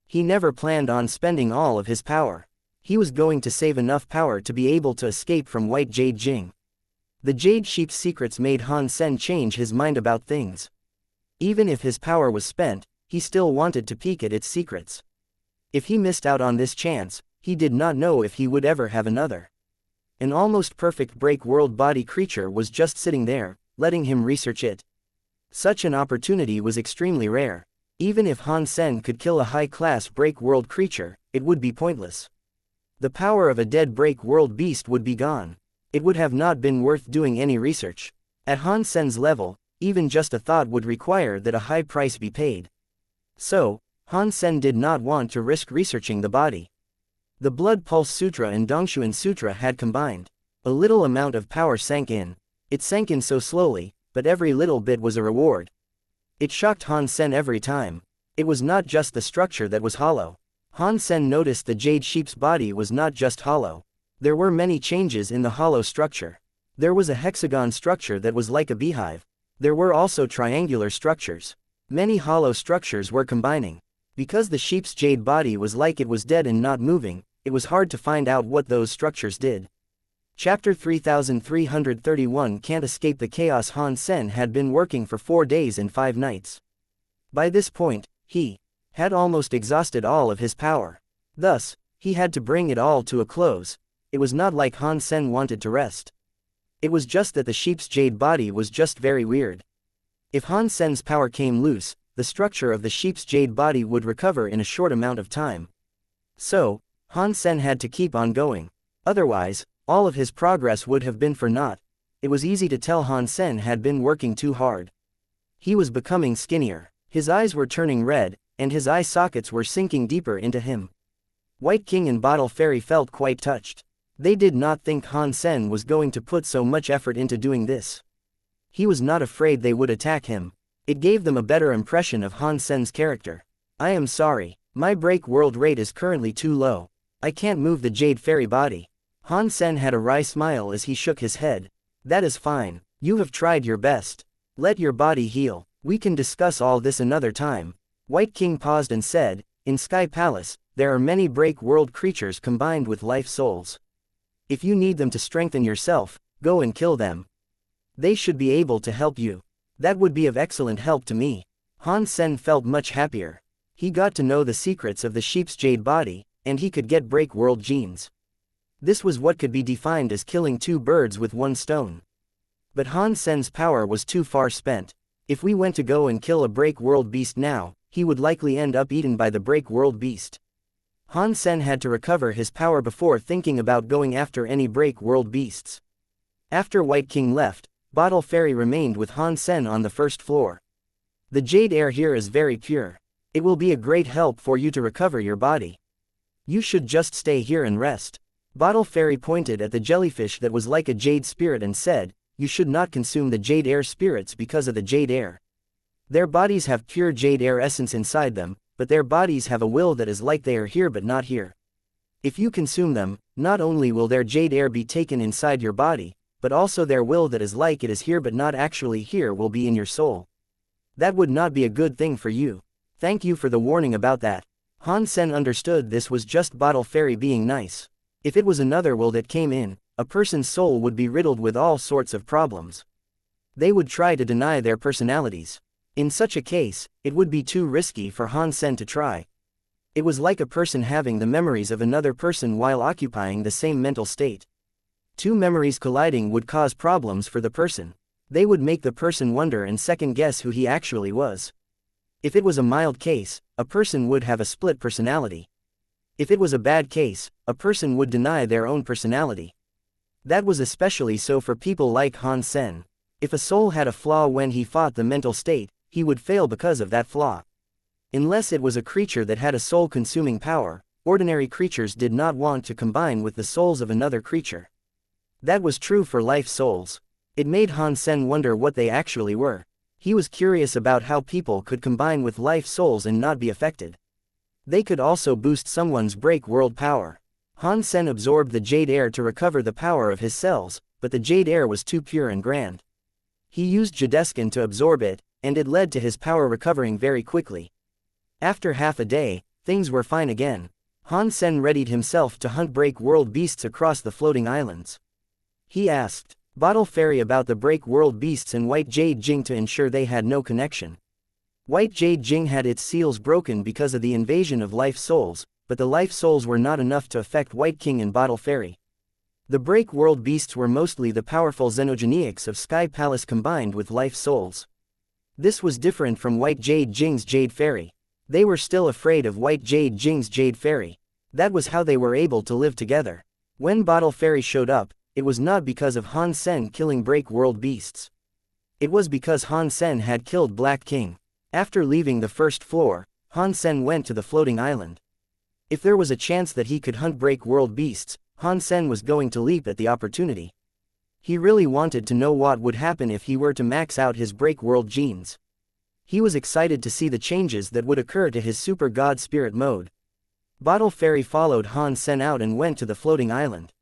He never planned on spending all of his power. He was going to save enough power to be able to escape from White Jade Jing. The Jade Sheep's secrets made Han Sen change his mind about things. Even if his power was spent, he still wanted to peek at its secrets. If he missed out on this chance, he did not know if he would ever have another. An almost perfect break world body creature was just sitting there, letting him research it. Such an opportunity was extremely rare. Even if Han Sen could kill a high-class break world creature, it would be pointless. The power of a dead break world beast would be gone. It would have not been worth doing any research. At Han Sen's level, even just a thought would require that a high price be paid. So, Han Sen did not want to risk researching the body. The Blood Pulse Sutra and Dongshuan Sutra had combined. A little amount of power sank in. It sank in so slowly, but every little bit was a reward. It shocked Han Sen every time. It was not just the structure that was hollow. Han Sen noticed the jade sheep's body was not just hollow. There were many changes in the hollow structure. There was a hexagon structure that was like a beehive. There were also triangular structures. Many hollow structures were combining. Because the sheep's jade body was like it was dead and not moving, it was hard to find out what those structures did. Chapter 3331 Can't Escape the Chaos. Han Sen had been working for 4 days and 5 nights. By this point, he had almost exhausted all of his power. Thus, he had to bring it all to a close. It was not like Han Sen wanted to rest. It was just that the sheep's jade body was just very weird. If Han Sen's power came loose, the structure of the sheep's jade body would recover in a short amount of time. So, Han Sen had to keep on going. Otherwise, all of his progress would have been for naught. It was easy to tell Han Sen had been working too hard. He was becoming skinnier. His eyes were turning red, and his eye sockets were sinking deeper into him. White King and Bottle Fairy felt quite touched. They did not think Han Sen was going to put so much effort into doing this. He was not afraid they would attack him. It gave them a better impression of Han Sen's character. I am sorry, my break world rate is currently too low. I can't move the Jade Fairy body. Han Sen had a wry smile as he shook his head. That is fine. You have tried your best. Let your body heal. We can discuss all this another time. White King paused and said, in Sky Palace, there are many break world creatures combined with life souls. If you need them to strengthen yourself, go and kill them. They should be able to help you. That would be of excellent help to me. Han Sen felt much happier. He got to know the secrets of the sheep's jade body, and he could get break world genes. This was what could be defined as killing 2 birds with 1 stone. But Han Sen's power was too far spent. If we went to go and kill a break world beast now, he would likely end up eaten by the break world beast. Han Sen had to recover his power before thinking about going after any break world beasts. After White King left, Bottle Fairy remained with Han Sen on the first floor. The jade air here is very pure. It will be a great help for you to recover your body. You should just stay here and rest. Bottle Fairy pointed at the jellyfish that was like a jade spirit and said, you should not consume the jade air spirits because of the jade air. Their bodies have pure jade air essence inside them, but their bodies have a will that is like they are here but not here. If you consume them, not only will their jade air be taken inside your body, but also their will that is like it is here but not actually here will be in your soul. That would not be a good thing for you. Thank you for the warning about that. Han Sen understood this was just Bottle Fairy being nice. If it was another will that came in, a person's soul would be riddled with all sorts of problems. They would try to deny their personalities. In such a case, it would be too risky for Han Sen to try. It was like a person having the memories of another person while occupying the same mental state. 2 memories colliding would cause problems for the person. They would make the person wonder and second guess who he actually was. If it was a mild case, a person would have a split personality. If it was a bad case, a person would deny their own personality. That was especially so for people like Han Sen. If a soul had a flaw when he fought the mental state, he would fail because of that flaw. Unless it was a creature that had a soul-consuming power, ordinary creatures did not want to combine with the souls of another creature. That was true for life souls. It made Han Sen wonder what they actually were. He was curious about how people could combine with life souls and not be affected. They could also boost someone's break world power. Han Sen absorbed the jade air to recover the power of his cells, but the jade air was too pure and grand. He used Jadeskin to absorb it, and it led to his power recovering very quickly. After half a day, things were fine again. Han Sen readied himself to hunt break world beasts across the floating islands. He asked Bottle Fairy about the break world beasts and White Jade Jing to ensure they had no connection. White Jade Jing had its seals broken because of the invasion of life souls, but the life souls were not enough to affect White King and Bottle Fairy. The break world beasts were mostly the powerful xenogeniacs of Sky Palace combined with life souls. This was different from White Jade Jing's Jade Fairy. They were still afraid of White Jade Jing's Jade Fairy. That was how they were able to live together. When Bottle Fairy showed up, it was not because of Han Sen killing break world beasts. It was because Han Sen had killed Black King. After leaving the first floor, Han Sen went to the floating island. If there was a chance that he could hunt break-world beasts, Han Sen was going to leap at the opportunity. He really wanted to know what would happen if he were to max out his break-world genes. He was excited to see the changes that would occur to his Super God Spirit mode. Bottle Fairy followed Han Sen out and went to the floating island.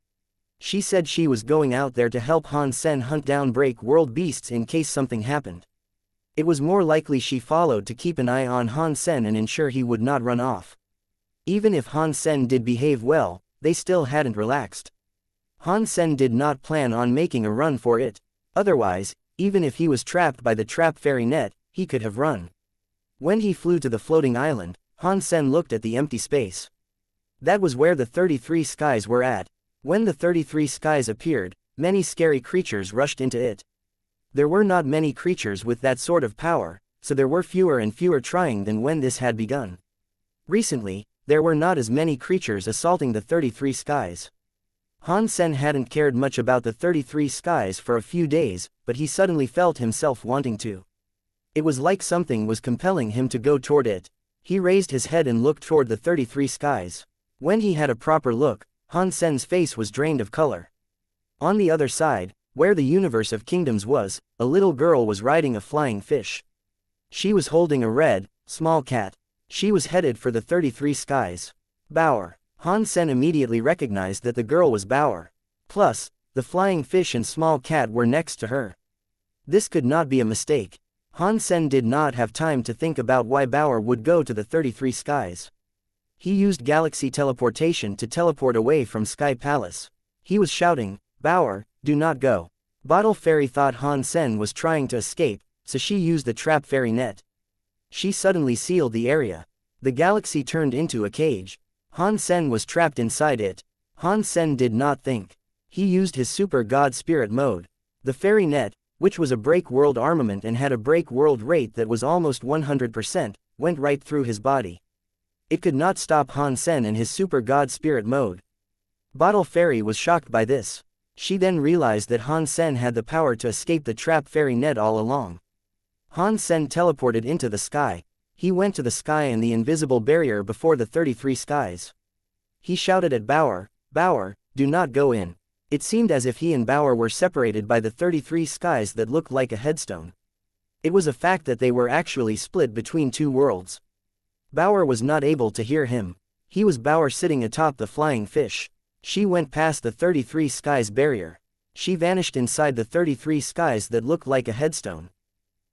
She said she was going out there to help Han Sen hunt down break-world beasts in case something happened. It was more likely she followed to keep an eye on Han Sen and ensure he would not run off. Even if Han Sen did behave well, they still hadn't relaxed. Han Sen did not plan on making a run for it. Otherwise, even if he was trapped by the trap fairy net, he could have run. When he flew to the floating island, Han Sen looked at the empty space. That was where the 33 skies were at. When the 33 skies appeared, many scary creatures rushed into it. There were not many creatures with that sort of power, so there were fewer and fewer trying than when this had begun. Recently, there were not as many creatures assaulting the 33 skies. Han Sen hadn't cared much about the 33 skies for a few days, but he suddenly felt himself wanting to. It was like something was compelling him to go toward it. He raised his head and looked toward the 33 skies. When he had a proper look, Han Sen's face was drained of color. On the other side, where the universe of kingdoms was, a little girl was riding a flying fish. She was holding a red, small cat. She was headed for the 33 skies. Bauer. Han Sen immediately recognized that the girl was Bauer. Plus, the flying fish and small cat were next to her. This could not be a mistake. Han Sen did not have time to think about why Bauer would go to the 33 skies. He used galaxy teleportation to teleport away from Sky Palace. He was shouting, "Bauer, do not go." Bottle Fairy thought Han Sen was trying to escape, so she used the trap fairy net. She suddenly sealed the area. The galaxy turned into a cage. Han Sen was trapped inside it. Han Sen did not think. He used his Super God Spirit mode. The fairy net, which was a break-world armament and had a break-world rate that was almost 100%, went right through his body. It could not stop Han Sen in his Super God Spirit mode. Bottle Fairy was shocked by this. She then realized that Han Sen had the power to escape the trap fairy net all along. Han Sen teleported into the sky. He went to the sky and the invisible barrier before the 33 skies. He shouted at Bauer, "Bauer, do not go in." It seemed as if he and Bauer were separated by the 33 skies that looked like a headstone. It was a fact that they were actually split between two worlds. Bauer was not able to hear him. He was Bauer sitting atop the flying fish. She went past the 33 skies barrier. She vanished inside the 33 skies that looked like a headstone.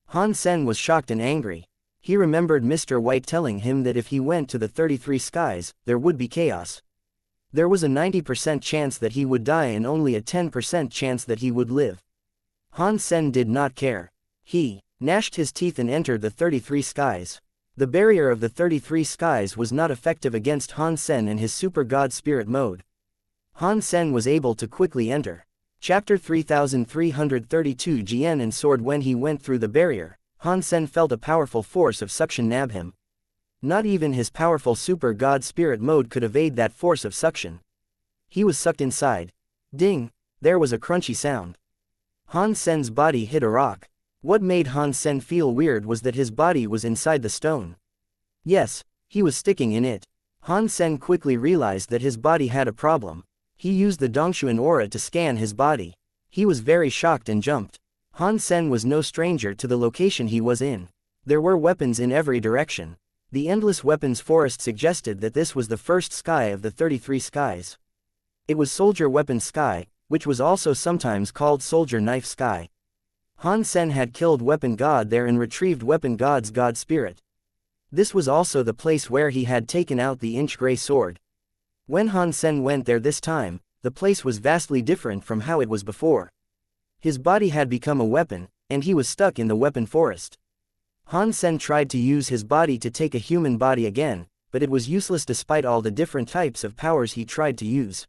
Han Sen was shocked and angry. He remembered Mr. White telling him that if he went to the 33 skies, there would be chaos. There was a 90% chance that he would die and only a 10% chance that he would live. Han Sen did not care. He gnashed his teeth and entered the 33 skies. The barrier of the 33 skies was not effective against Han Sen in his Super God Spirit mode. Han Sen was able to quickly enter. Chapter 3332 Jian and Sword. When he went through the barrier, Han Sen felt a powerful force of suction nab him. Not even his powerful Super God Spirit mode could evade that force of suction. He was sucked inside. Ding! There was a crunchy sound. Han Sen's body hit a rock. What made Han Sen feel weird was that his body was inside the stone. Yes, he was sticking in it. Han Sen quickly realized that his body had a problem. He used the Dongshuan aura to scan his body. He was very shocked and jumped. Han Sen was no stranger to the location he was in. There were weapons in every direction. The endless weapons forest suggested that this was the first sky of the 33 skies. It was Soldier Weapon Sky, which was also sometimes called Soldier Knife Sky. Han Sen had killed Weapon God there and retrieved Weapon God's God Spirit. This was also the place where he had taken out the inch-gray sword. When Han Sen went there this time, the place was vastly different from how it was before. His body had become a weapon, and he was stuck in the weapon forest. Han Sen tried to use his body to take a human body again, but it was useless despite all the different types of powers he tried to use.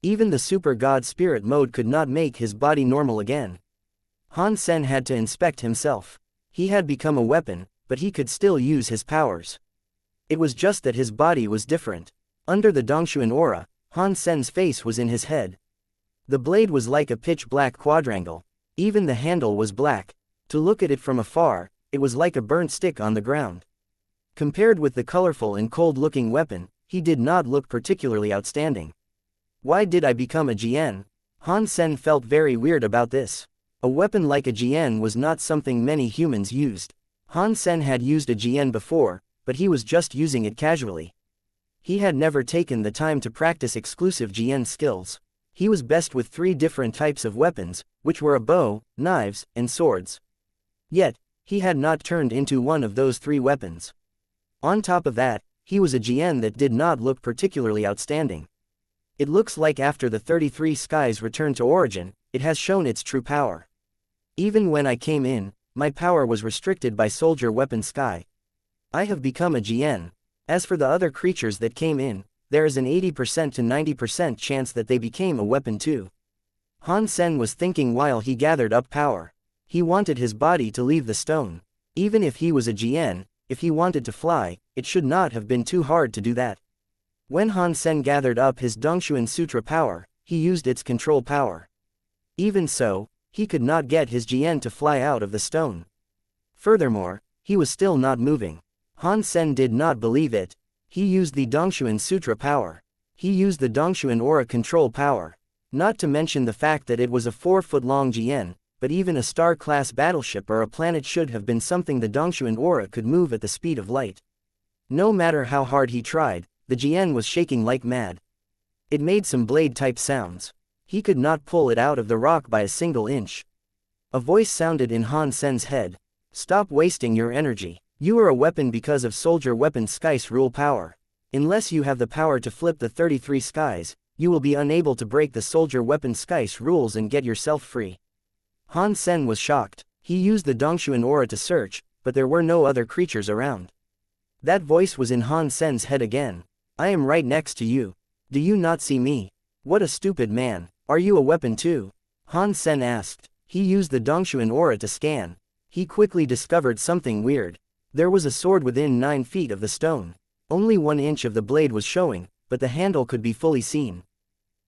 Even the Super God Spirit mode could not make his body normal again. Han Sen had to inspect himself. He had become a weapon, but he could still use his powers. It was just that his body was different. Under the Dongshuan aura, Han Sen's face was in his head. The blade was like a pitch-black quadrangle. Even the handle was black. To look at it from afar, it was like a burnt stick on the ground. Compared with the colorful and cold-looking weapon, he did not look particularly outstanding. Why did I become a Jian? Han Sen felt very weird about this. A weapon like a Jian was not something many humans used. Han Sen had used a Jian before, but he was just using it casually. He had never taken the time to practice exclusive Jian skills. He was best with 3 different types of weapons, which were a bow, knives, and swords. Yet, he had not turned into one of those 3 weapons. On top of that, he was a Jian that did not look particularly outstanding. It looks like after the 33 skies returned to origin, it has shown its true power. Even when I came in, my power was restricted by soldier weapon sky. I have become a Jian. As for the other creatures that came in, there is an 80% to 90% chance that they became a weapon too. Han Sen was thinking while he gathered up power. He wanted his body to leave the stone. Even if he was a Jian, if he wanted to fly, it should not have been too hard to do that. When Han Sen gathered up his Dongshuan Sutra power, he used its control power. Even so, he could not get his Jian to fly out of the stone. Furthermore, he was still not moving. Han Sen did not believe it. He used the Dongshuan Sutra power. He used the Dongshuan Aura control power. Not to mention the fact that it was a 4-foot-long Jian, but even a star-class battleship or a planet should have been something the Dongshuan Aura could move at the speed of light. No matter how hard he tried, the Jian was shaking like mad. It made some blade-type sounds. He could not pull it out of the rock by a single inch. A voice sounded in Han Sen's head. Stop wasting your energy. You are a weapon because of soldier weapon skies rule power. Unless you have the power to flip the 33 skies, you will be unable to break the soldier weapon skies rules and get yourself free. Han Sen was shocked. He used the Dongshuan Aura to search, but there were no other creatures around. That voice was in Han Sen's head again. I am right next to you. Do you not see me? What a stupid man. Are you a weapon too? Han Sen asked. He used the Dongshuan Aura to scan. He quickly discovered something weird. There was a sword within 9 feet of the stone. Only 1 inch of the blade was showing, but the handle could be fully seen.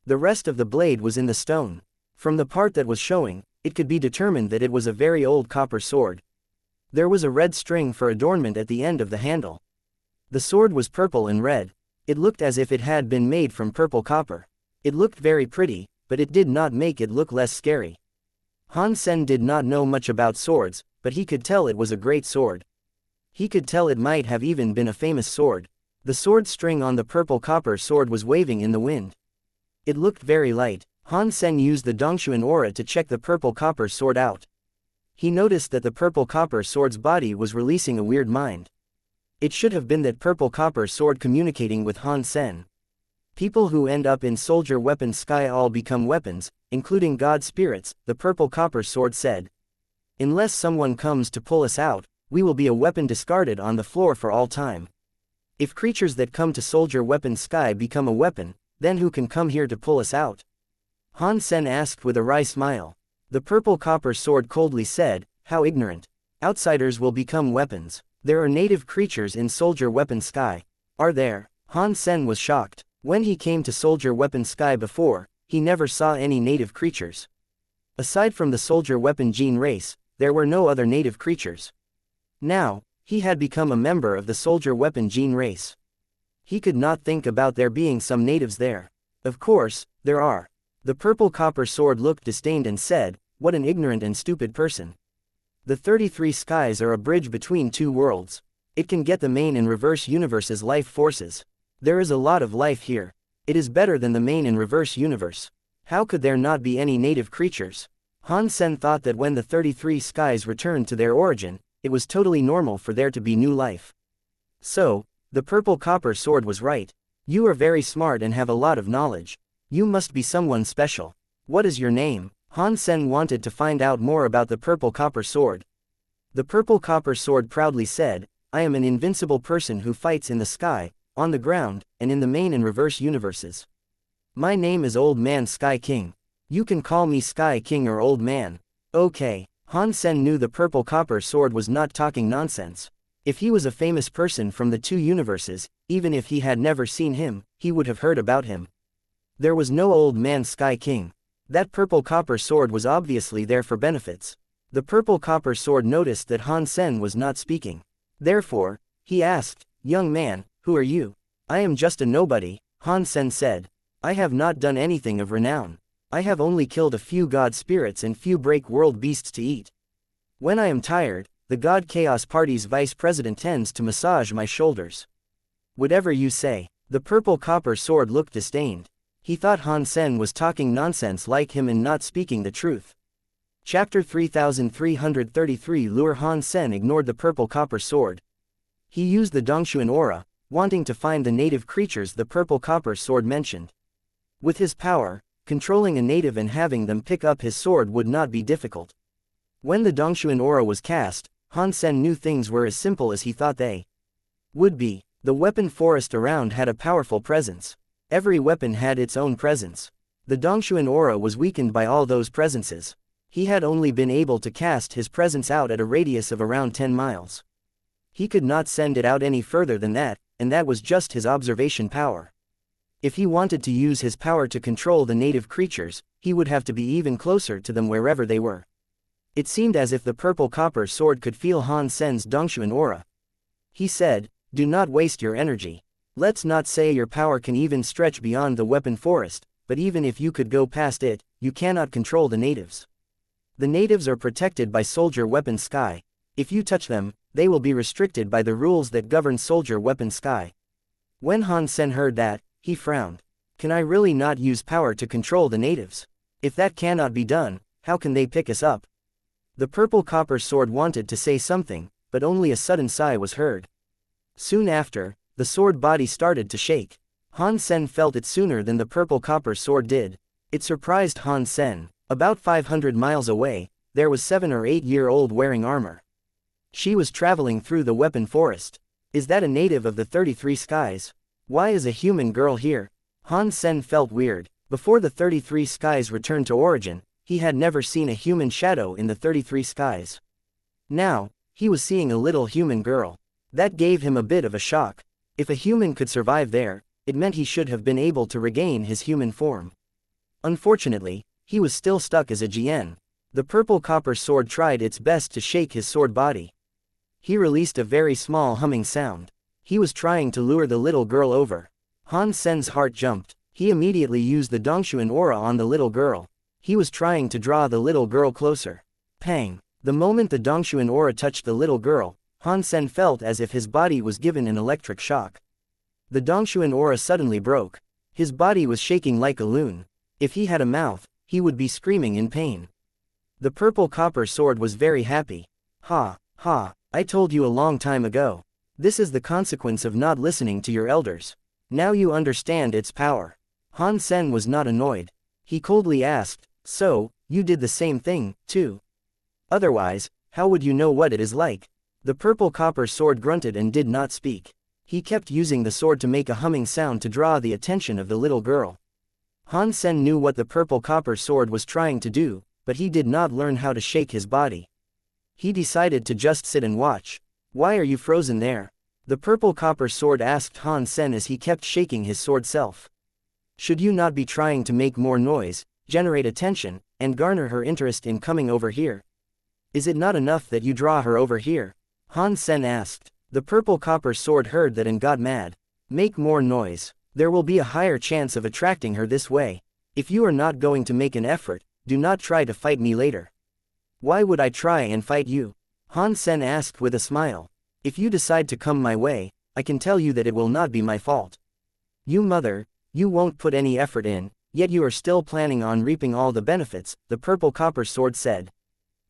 The rest of the blade was in the stone. From the part that was showing, it could be determined that it was a very old copper sword. There was a red string for adornment at the end of the handle. The sword was purple and red. It looked as if it had been made from purple copper. It looked very pretty, but it did not make it look less scary. Han Sen did not know much about swords, but he could tell it was a great sword. He could tell it might have even been a famous sword. The sword string on the purple copper sword was waving in the wind. It looked very light. Han Sen used the Dongshuan Aura to check the purple copper sword out. He noticed that the purple copper sword's body was releasing a weird mind. It should have been that purple copper sword communicating with Han Sen. People who end up in soldier weapon sky all become weapons, including god spirits, the purple copper sword said. Unless someone comes to pull us out, we will be a weapon discarded on the floor for all time. If creatures that come to soldier weapon sky become a weapon, then who can come here to pull us out? Han Sen asked with a wry smile. The purple copper sword coldly said, how ignorant. Outsiders will become weapons. There are native creatures in soldier weapon sky. Are there? Han Sen was shocked. When he came to soldier weapon sky before, he never saw any native creatures. Aside from the soldier weapon gene race, there were no other native creatures. Now, he had become a member of the soldier weapon gene race. He could not think about there being some natives there. Of course, there are. The purple copper sword looked disdained and said, what an ignorant and stupid person. The 33 skies are a bridge between 2 worlds. It can get the main and reverse universe's life forces. There is a lot of life here. It is better than the main and reverse universe. How could there not be any native creatures? Han Sen thought that when the 33 skies returned to their origin, it was totally normal for there to be new life. So, the purple copper sword was right. You are very smart and have a lot of knowledge. You must be someone special. What is your name? Han Sen wanted to find out more about the purple copper sword. The purple copper sword proudly said, I am an invincible person who fights in the sky, on the ground, and in the main and reverse universes. My name is Old Man Sky King. You can call me Sky King or Old Man. Okay. Han Sen knew the purple copper sword was not talking nonsense. If he was a famous person from the 2 universes, even if he had never seen him, he would have heard about him. There was no Old Man Sky King. That purple copper sword was obviously there for benefits. The purple copper sword noticed that Han Sen was not speaking. Therefore, he asked, young man, who are you? I am just a nobody, Han Sen said. I have not done anything of renown. I have only killed a few god spirits and few break world beasts to eat. When I am tired, the God Chaos Party's vice president tends to massage my shoulders. Whatever you say. The purple copper sword looked disdained. He thought Han Sen was talking nonsense like him and not speaking the truth. Chapter 3333 Lure. Han Sen ignored the purple copper sword. He used the Dongshuan aura, wanting to find the native creatures the purple copper sword mentioned. With his power, controlling a native and having them pick up his sword would not be difficult. When the Dongshuan aura was cast, Han Sen knew things were as simple as he thought they would be. The weapon forest around had a powerful presence. Every weapon had its own presence. The Dongshuan aura was weakened by all those presences. He had only been able to cast his presence out at a radius of around 10 miles. He could not send it out any further than that, and that was just his observation power. If he wanted to use his power to control the native creatures, he would have to be even closer to them wherever they were. It seemed as if the purple copper sword could feel Han Sen's Dongshuan aura. He said, "Do not waste your energy. Let's not say your power can even stretch beyond the weapon forest, but even if you could go past it, you cannot control the natives. The natives are protected by Soldier Weapon Sky. If you touch them, they will be restricted by the rules that govern Soldier Weapon Sky." When Han Sen heard that, he frowned. Can I really not use power to control the natives? If that cannot be done, how can they pick us up? The purple copper sword wanted to say something, but only a sudden sigh was heard. Soon after, the sword body started to shake. Han Sen felt it sooner than the purple copper sword did. It surprised Han Sen. About 500 miles away, there was 7 or 8-year-old wearing armor. She was traveling through the weapon forest. Is that a native of the 33 skies? Why is a human girl here? Han Sen felt weird. Before the 33 skies returned to origin, he had never seen a human shadow in the 33 skies. Now, he was seeing a little human girl. That gave him a bit of a shock. If a human could survive there, it meant he should have been able to regain his human form. Unfortunately, he was still stuck as a Jian. The purple copper sword tried its best to shake his sword body. He released a very small humming sound. He was trying to lure the little girl over. Han Sen's heart jumped. He immediately used the Dongshuan aura on the little girl. He was trying to draw the little girl closer. Pang! The moment the Dongshuan aura touched the little girl, Han Sen felt as if his body was given an electric shock. The Dongshuan aura suddenly broke. His body was shaking like a loon. If he had a mouth, he would be screaming in pain. The purple copper sword was very happy. Ha, ha, I told you a long time ago. This is the consequence of not listening to your elders. Now you understand its power. Han Sen was not annoyed. He coldly asked, "So, you did the same thing, too? Otherwise, how would you know what it is like?" The purple copper sword grunted and did not speak. He kept using the sword to make a humming sound to draw the attention of the little girl. Han Sen knew what the purple copper sword was trying to do, but he did not learn how to shake his body. He decided to just sit and watch. "Why are you frozen there?" The purple copper sword asked Han Sen as he kept shaking his sword self. "Should you not be trying to make more noise, generate attention, and garner her interest in coming over here? Is it not enough that you draw her over here?" Han Sen asked. The purple copper sword heard that and got mad. "Make more noise. There will be a higher chance of attracting her this way. If you are not going to make an effort, do not try to fight me later." "Why would I try and fight you?" Han Sen asked with a smile. "If you decide to come my way, I can tell you that it will not be my fault. You mother, you won't put any effort in, yet you are still planning on reaping all the benefits," the purple copper sword said.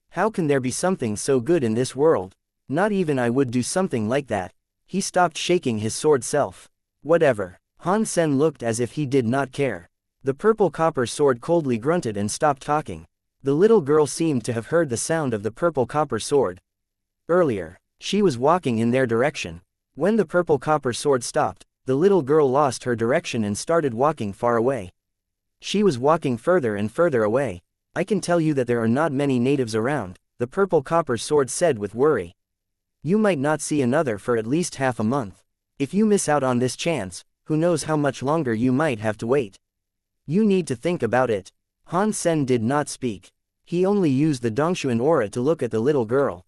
"How can there be something so good in this world? Not even I would do something like that." He stopped shaking his sword self. "Whatever." Han Sen looked as if he did not care. The purple copper sword coldly grunted and stopped talking. The little girl seemed to have heard the sound of the purple copper sword. Earlier, she was walking in their direction. When the purple copper sword stopped, the little girl lost her direction and started walking far away. She was walking further and further away. "I can tell you that there are not many natives around," the purple copper sword said with worry. "You might not see another for at least half a month. If you miss out on this chance, who knows how much longer you might have to wait. You need to think about it." Han Sen did not speak. He only used the Dongshuan aura to look at the little girl.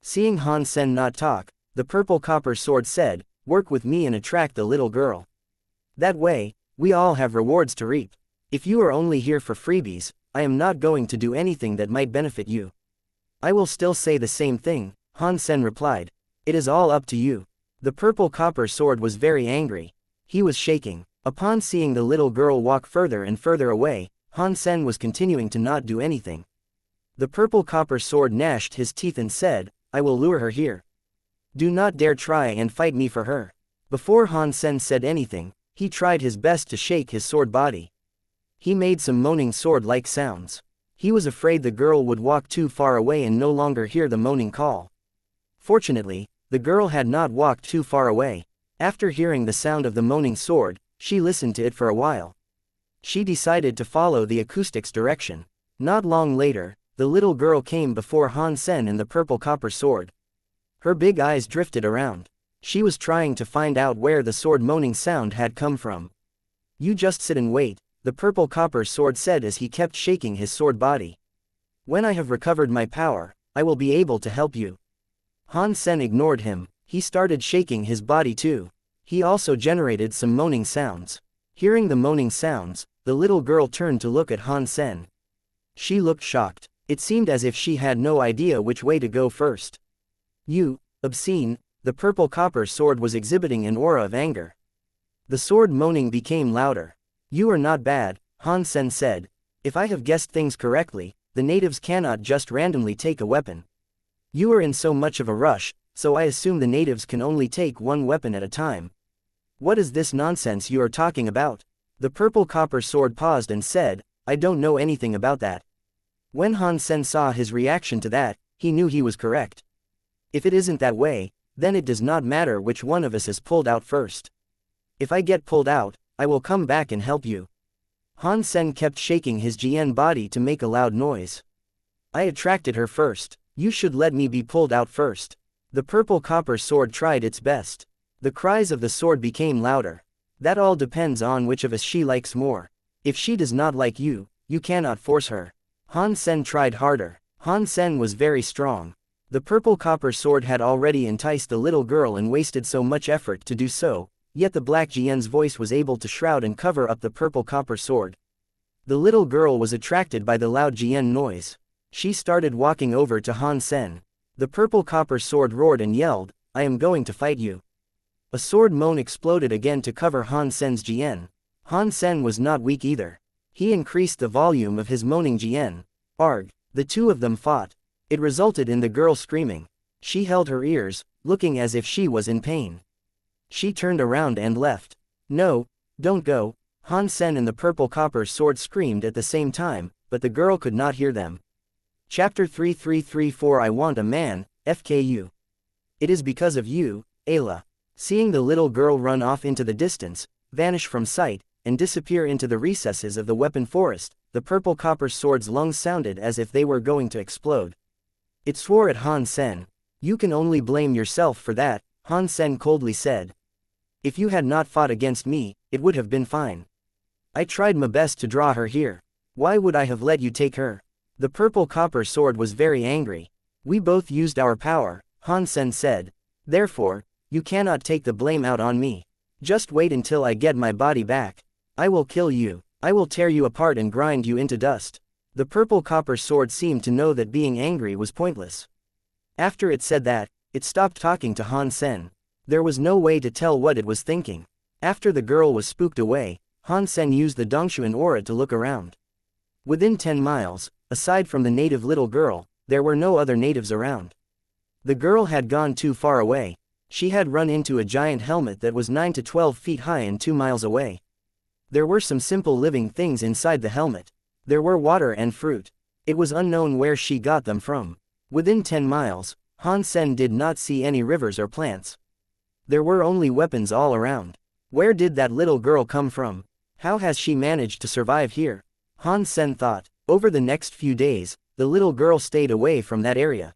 Seeing Han Sen not talk, the purple copper sword said, Work with me and attract the little girl. That way, we all have rewards to reap. If you are only here for freebies, I am not going to do anything that might benefit you. I will still say the same thing, Han Sen replied. It is all up to you. The purple copper sword was very angry. He was shaking. Upon seeing the little girl walk further and further away, Han Sen was continuing to not do anything. The purple copper sword gnashed his teeth and said, I will lure her here. Do not dare try and fight me for her. Before Han Sen said anything, he tried his best to shake his sword body. He made some moaning sword-like sounds. He was afraid the girl would walk too far away and no longer hear the moaning call. Fortunately, the girl had not walked too far away. After hearing the sound of the moaning sword, she listened to it for a while. She decided to follow the acoustic's direction. Not long later, the little girl came before Han Sen and the purple copper sword. Her big eyes drifted around. She was trying to find out where the sword moaning sound had come from. You just sit and wait, the purple copper sword said as he kept shaking his sword body. When I have recovered my power, I will be able to help you. Han Sen ignored him. He started shaking his body too. He also generated some moaning sounds. Hearing the moaning sounds, the little girl turned to look at Han Sen. She looked shocked. It seemed as if she had no idea which way to go first. You, obscene, the purple copper sword was exhibiting an aura of anger. The sword moaning became louder. You are not bad, Han Sen said. If I have guessed things correctly, the natives cannot just randomly take a weapon. You are in so much of a rush, so I assume the natives can only take one weapon at a time. What is this nonsense you are talking about? The purple copper sword paused and said, I don't know anything about that. When Han Sen saw his reaction to that, he knew he was correct. If it isn't that way, then it does not matter which one of us is pulled out first. If I get pulled out, I will come back and help you. Han Sen kept shaking his Jian body to make a loud noise. I attracted her first. You should let me be pulled out first. The purple copper sword tried its best. The cries of the sword became louder. That all depends on which of us she likes more. If she does not like you, you cannot force her. Han Sen tried harder. Han Sen was very strong. The purple copper sword had already enticed the little girl and wasted so much effort to do so, yet the black Jian's voice was able to shroud and cover up the purple copper sword. The little girl was attracted by the loud Jian noise. She started walking over to Han Sen. The purple copper sword roared and yelled, I am going to fight you. A sword moan exploded again to cover Han Sen's Jian. Han Sen was not weak either. He increased the volume of his moaning Jian. Arg! The two of them fought. It resulted in the girl screaming. She held her ears, looking as if she was in pain. She turned around and left. No, don't go. Han Sen and the purple copper sword screamed at the same time, but the girl could not hear them. Chapter 3334 I Want a Man, FKU. It is because of you, Ayla. Seeing the little girl run off into the distance, vanish from sight, and disappear into the recesses of the weapon forest, the purple copper sword's lungs sounded as if they were going to explode. It swore at Han Sen. You can only blame yourself for that, Han Sen coldly said. If you had not fought against me, it would have been fine. I tried my best to draw her here. Why would I have let you take her? The purple copper sword was very angry. We both used our power, Han Sen said. Therefore, you cannot take the blame out on me. Just wait until I get my body back. I will kill you. I will tear you apart and grind you into dust. The purple copper sword seemed to know that being angry was pointless. After it said that, it stopped talking to Han Sen. There was no way to tell what it was thinking. After the girl was spooked away, Han Sen used the Dongshuan aura to look around. Within 10 miles, aside from the native little girl, there were no other natives around. The girl had gone too far away. She had run into a giant helmet that was 9 to 12 feet high and 2 miles away. There were some simple living things inside the helmet. There were water and fruit. It was unknown where she got them from. Within 10 miles, Han Sen did not see any rivers or plants. There were only weapons all around. Where did that little girl come from? How has she managed to survive here? Han Sen thought. Over the next few days, the little girl stayed away from that area.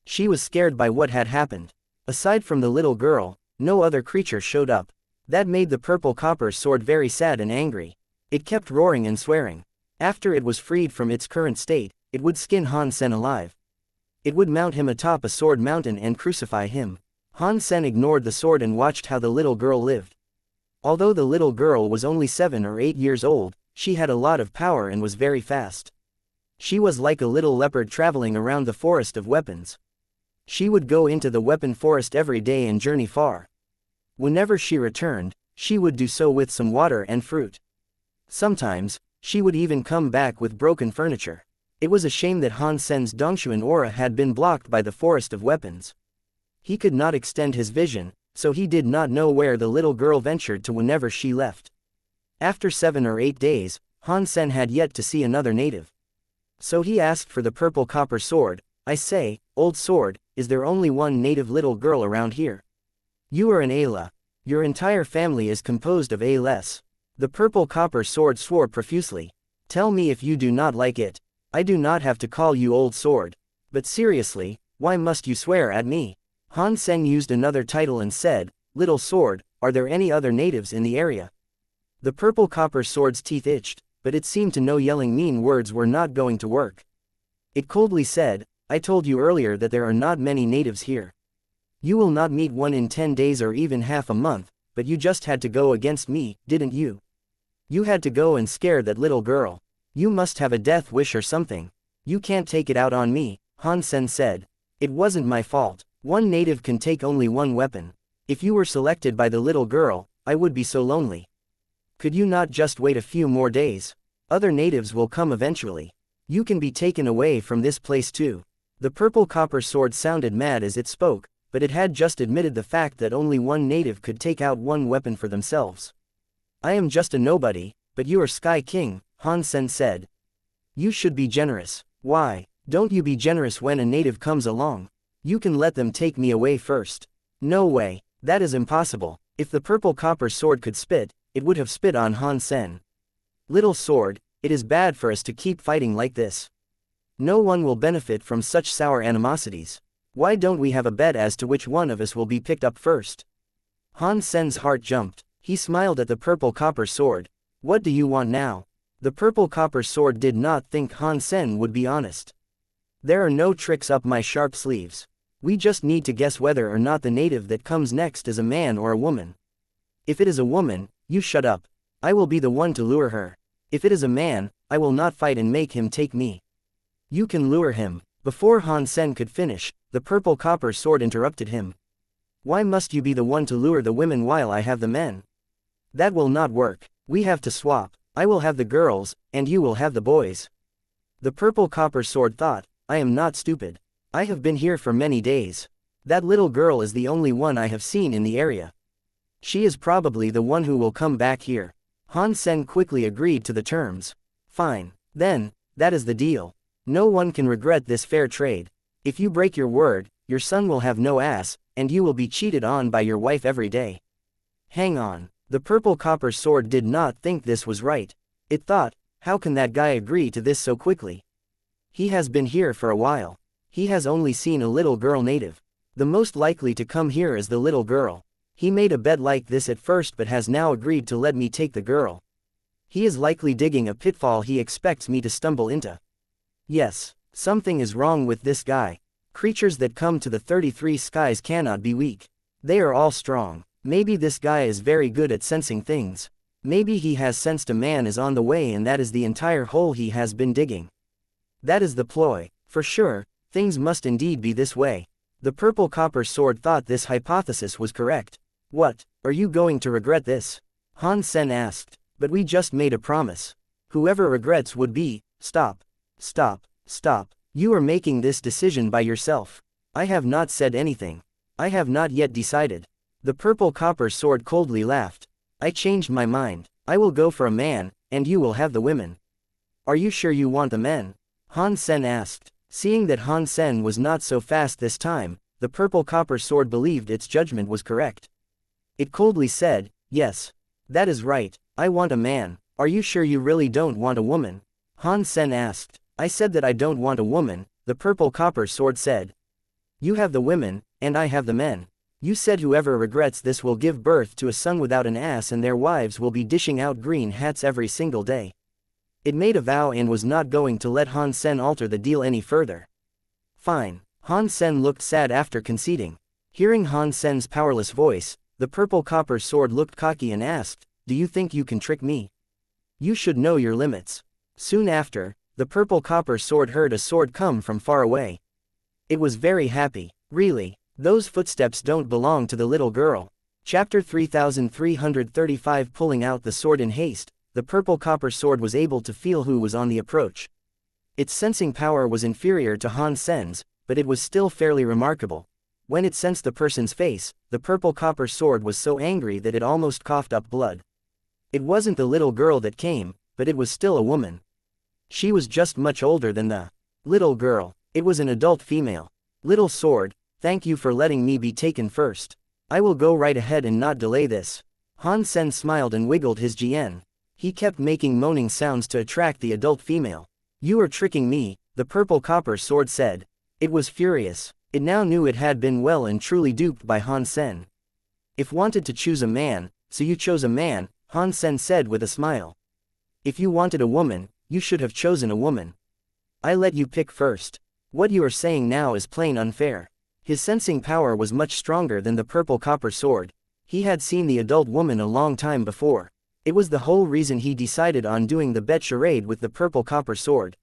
She was scared by what had happened. Aside from the little girl, no other creature showed up. That made the purple copper sword very sad and angry. It kept roaring and swearing. After it was freed from its current state, it would skin Han Sen alive. It would mount him atop a sword mountain and crucify him. Han Sen ignored the sword and watched how the little girl lived. Although the little girl was only 7 or 8 years old, she had a lot of power and was very fast. She was like a little leopard traveling around the forest of weapons. She would go into the weapon forest every day and journey far. Whenever she returned, she would do so with some water and fruit. Sometimes, she would even come back with broken furniture. It was a shame that Han Sen's Dongshuan aura had been blocked by the forest of weapons. He could not extend his vision, so he did not know where the little girl ventured to whenever she left. After 7 or 8 days, Han Sen had yet to see another native. So he asked for the purple copper sword. I say, old sword, is there only one native little girl around here? You are an Ayla. Your entire family is composed of Ayles. The purple copper sword swore profusely. Tell me if you do not like it. I do not have to call you old sword. But seriously, why must you swear at me? Han Sen used another title and said, Little sword, are there any other natives in the area? The purple copper sword's teeth itched, but it seemed to know yelling mean words were not going to work. It coldly said, I told you earlier that there are not many natives here. You will not meet one in 10 days or even half a month, but you just had to go against me, didn't you? You had to go and scare that little girl. You must have a death wish or something. You can't take it out on me, Han Sen said. It wasn't my fault. One native can take only one weapon. If you were selected by the little girl, I would be so lonely. Could you not just wait a few more days? Other natives will come eventually. You can be taken away from this place too. The purple copper sword sounded mad as it spoke, but it had just admitted the fact that only one native could take out one weapon for themselves. I am just a nobody, but you are Sky King, Han Sen said. You should be generous. Why don't you be generous when a native comes along? You can let them take me away first. No way, that is impossible. If the purple copper sword could spit, it would have spit on Han Sen. Little sword, it is bad for us to keep fighting like this. No one will benefit from such sour animosities. Why don't we have a bet as to which one of us will be picked up first? Han Sen's heart jumped. He smiled at the purple copper sword. What do you want now? The purple copper sword did not think Han Sen would be honest. There are no tricks up my sharp sleeves. We just need to guess whether or not the native that comes next is a man or a woman. If it is a woman, you shut up. I will be the one to lure her. If it is a man, I will not fight and make him take me. You can lure him. Before Han Sen could finish, the purple copper sword interrupted him. Why must you be the one to lure the women while I have the men? That will not work. We have to swap. I will have the girls, and you will have the boys. The purple copper sword thought, I am not stupid. I have been here for many days. That little girl is the only one I have seen in the area. She is probably the one who will come back here. Han Sen quickly agreed to the terms. Fine. Then, that is the deal. No one can regret this fair trade. If you break your word, your son will have no ass, and you will be cheated on by your wife every day. Hang on. The purple copper sword did not think this was right. It thought, how can that guy agree to this so quickly? He has been here for a while. He has only seen a little girl native. The most likely to come here is the little girl. He made a bet like this at first but has now agreed to let me take the girl. He is likely digging a pitfall he expects me to stumble into. Yes, something is wrong with this guy. Creatures that come to the 33 skies cannot be weak. They are all strong. Maybe this guy is very good at sensing things. Maybe he has sensed a man is on the way and that is the entire hole he has been digging. That is the ploy. For sure, things must indeed be this way. The purple copper sword thought this hypothesis was correct. What, are you going to regret this? Han Sen asked. But we just made a promise. Whoever regrets would be, stop. Stop, stop. You are making this decision by yourself. I have not said anything. I have not yet decided. The purple copper sword coldly laughed. I changed my mind. I will go for a man, and you will have the women. Are you sure you want the men? Han Sen asked. Seeing that Han Sen was not so fast this time, the purple copper sword believed its judgment was correct. It coldly said, yes. That is right, I want a man. Are you sure you really don't want a woman? Han Sen asked. I said that I don't want a woman, the purple copper sword said. You have the women, and I have the men. You said whoever regrets this will give birth to a son without an ass and their wives will be dishing out green hats every single day. It made a vow and was not going to let Han Sen alter the deal any further. Fine. Han Sen looked sad after conceding. Hearing Han Sen's powerless voice, the purple copper sword looked cocky and asked, "Do you think you can trick me? You should know your limits." Soon after, the purple copper sword heard a sword come from far away. It was very happy. Really, those footsteps don't belong to the little girl. Chapter 3335. Pulling out the sword in haste, the purple copper sword was able to feel who was on the approach. Its sensing power was inferior to Han Sen's, but it was still fairly remarkable. When it sensed the person's face, the purple copper sword was so angry that it almost coughed up blood. It wasn't the little girl that came, but it was still a woman. She was just much older than the little girl. It was an adult female. "Little sword, thank you for letting me be taken first. I will go right ahead and not delay this." Han Sen smiled and wiggled his Zhen. He kept making moaning sounds to attract the adult female. "You are tricking me," the purple copper sword said. It was furious. It now knew it had been well and truly duped by Han Sen. "If wanted to choose a man, so you chose a man," Han Sen said with a smile. "If you wanted a woman, you should have chosen a woman. I let you pick first. What you are saying now is plain unfair." His sensing power was much stronger than the purple copper sword. He had seen the adult woman a long time before. It was the whole reason he decided on doing the bet charade with the purple copper sword.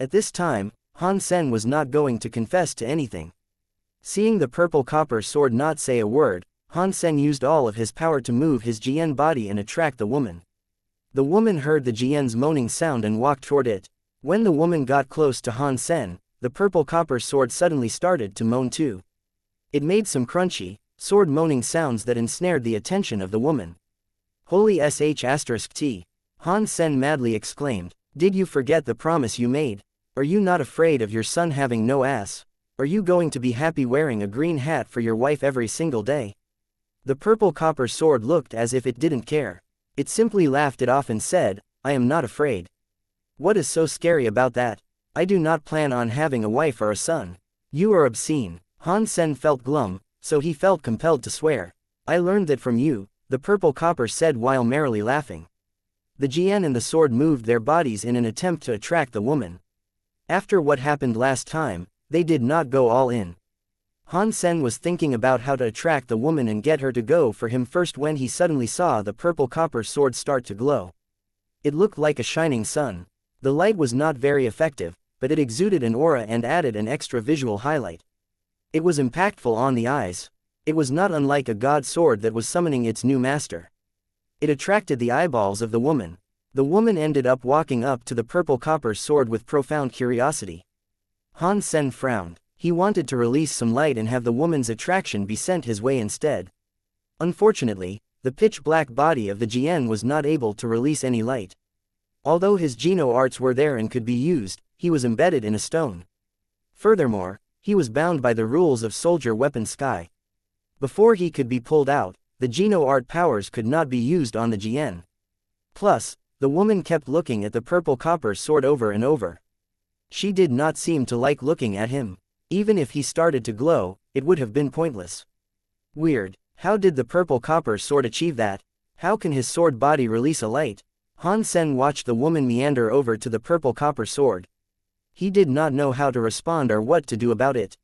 At this time, Han Sen was not going to confess to anything. Seeing the purple copper sword not say a word, Han Sen used all of his power to move his Zhen body and attract the woman. The woman heard the Zhen's moaning sound and walked toward it. When the woman got close to Han Sen, the purple copper sword suddenly started to moan too. It made some crunchy, sword moaning sounds that ensnared the attention of the woman. "Holy sh*t!" Han Sen madly exclaimed. "Did you forget the promise you made? Are you not afraid of your son having no ass? Are you going to be happy wearing a green hat for your wife every single day?" The purple copper sword looked as if it didn't care. It simply laughed it off and said, "I am not afraid. What is so scary about that? I do not plan on having a wife or a son. You are obscene." Han Sen felt glum, so he felt compelled to swear. "I learned that from you," the purple copper said while merrily laughing. The Zhen and the sword moved their bodies in an attempt to attract the woman. After what happened last time, they did not go all in. Han Sen was thinking about how to attract the woman and get her to go for him first when he suddenly saw the purple copper sword start to glow. It looked like a shining sun. The light was not very effective, but it exuded an aura and added an extra visual highlight. It was impactful on the eyes. It was not unlike a god sword that was summoning its new master. It attracted the eyeballs of the woman. The woman ended up walking up to the purple copper sword with profound curiosity. Han Sen frowned. He wanted to release some light and have the woman's attraction be sent his way instead. Unfortunately, the pitch-black body of the Zhen was not able to release any light. Although his Geno arts were there and could be used, he was embedded in a stone. Furthermore, he was bound by the rules of Soldier Weapon Sky. Before he could be pulled out, the Geno art powers could not be used on the Zhen. Plus, the woman kept looking at the purple copper sword over and over. She did not seem to like looking at him. Even if he started to glow, it would have been pointless. Weird. How did the purple copper sword achieve that? How can his sword body release a light? Han Sen watched the woman meander over to the purple copper sword. He did not know how to respond or what to do about it.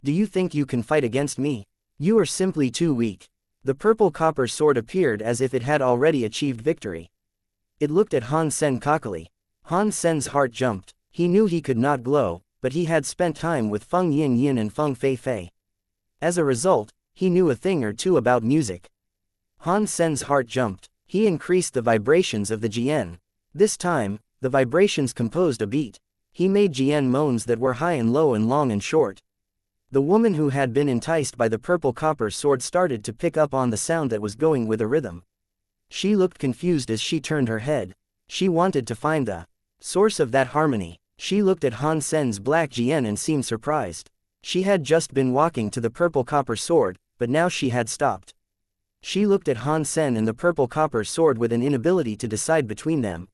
"Do you think you can fight against me? You are simply too weak." The purple copper sword appeared as if it had already achieved victory. It looked at Han Sen cockily. Han Sen's heart jumped. He knew he could not glow, but he had spent time with Feng Yin Yin and Feng Fei Fei. As a result, he knew a thing or two about music. Han Sen's heart jumped. He increased the vibrations of the Zhen. This time, the vibrations composed a beat. He made Zhen moans that were high and low and long and short. The woman who had been enticed by the purple copper sword started to pick up on the sound that was going with a rhythm. She looked confused as she turned her head. She wanted to find the source of that harmony. She looked at Han Sen's black Zhen and seemed surprised. She had just been walking to the purple copper sword, but now she had stopped. She looked at Han Sen and the purple copper sword with an inability to decide between them.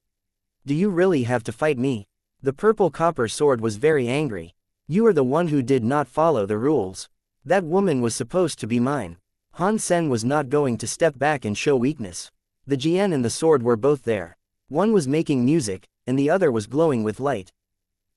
"Do you really have to fight me?" The purple copper sword was very angry. "You are the one who did not follow the rules. That woman was supposed to be mine." Han Sen was not going to step back and show weakness. The Zhen and the sword were both there. One was making music, and the other was glowing with light.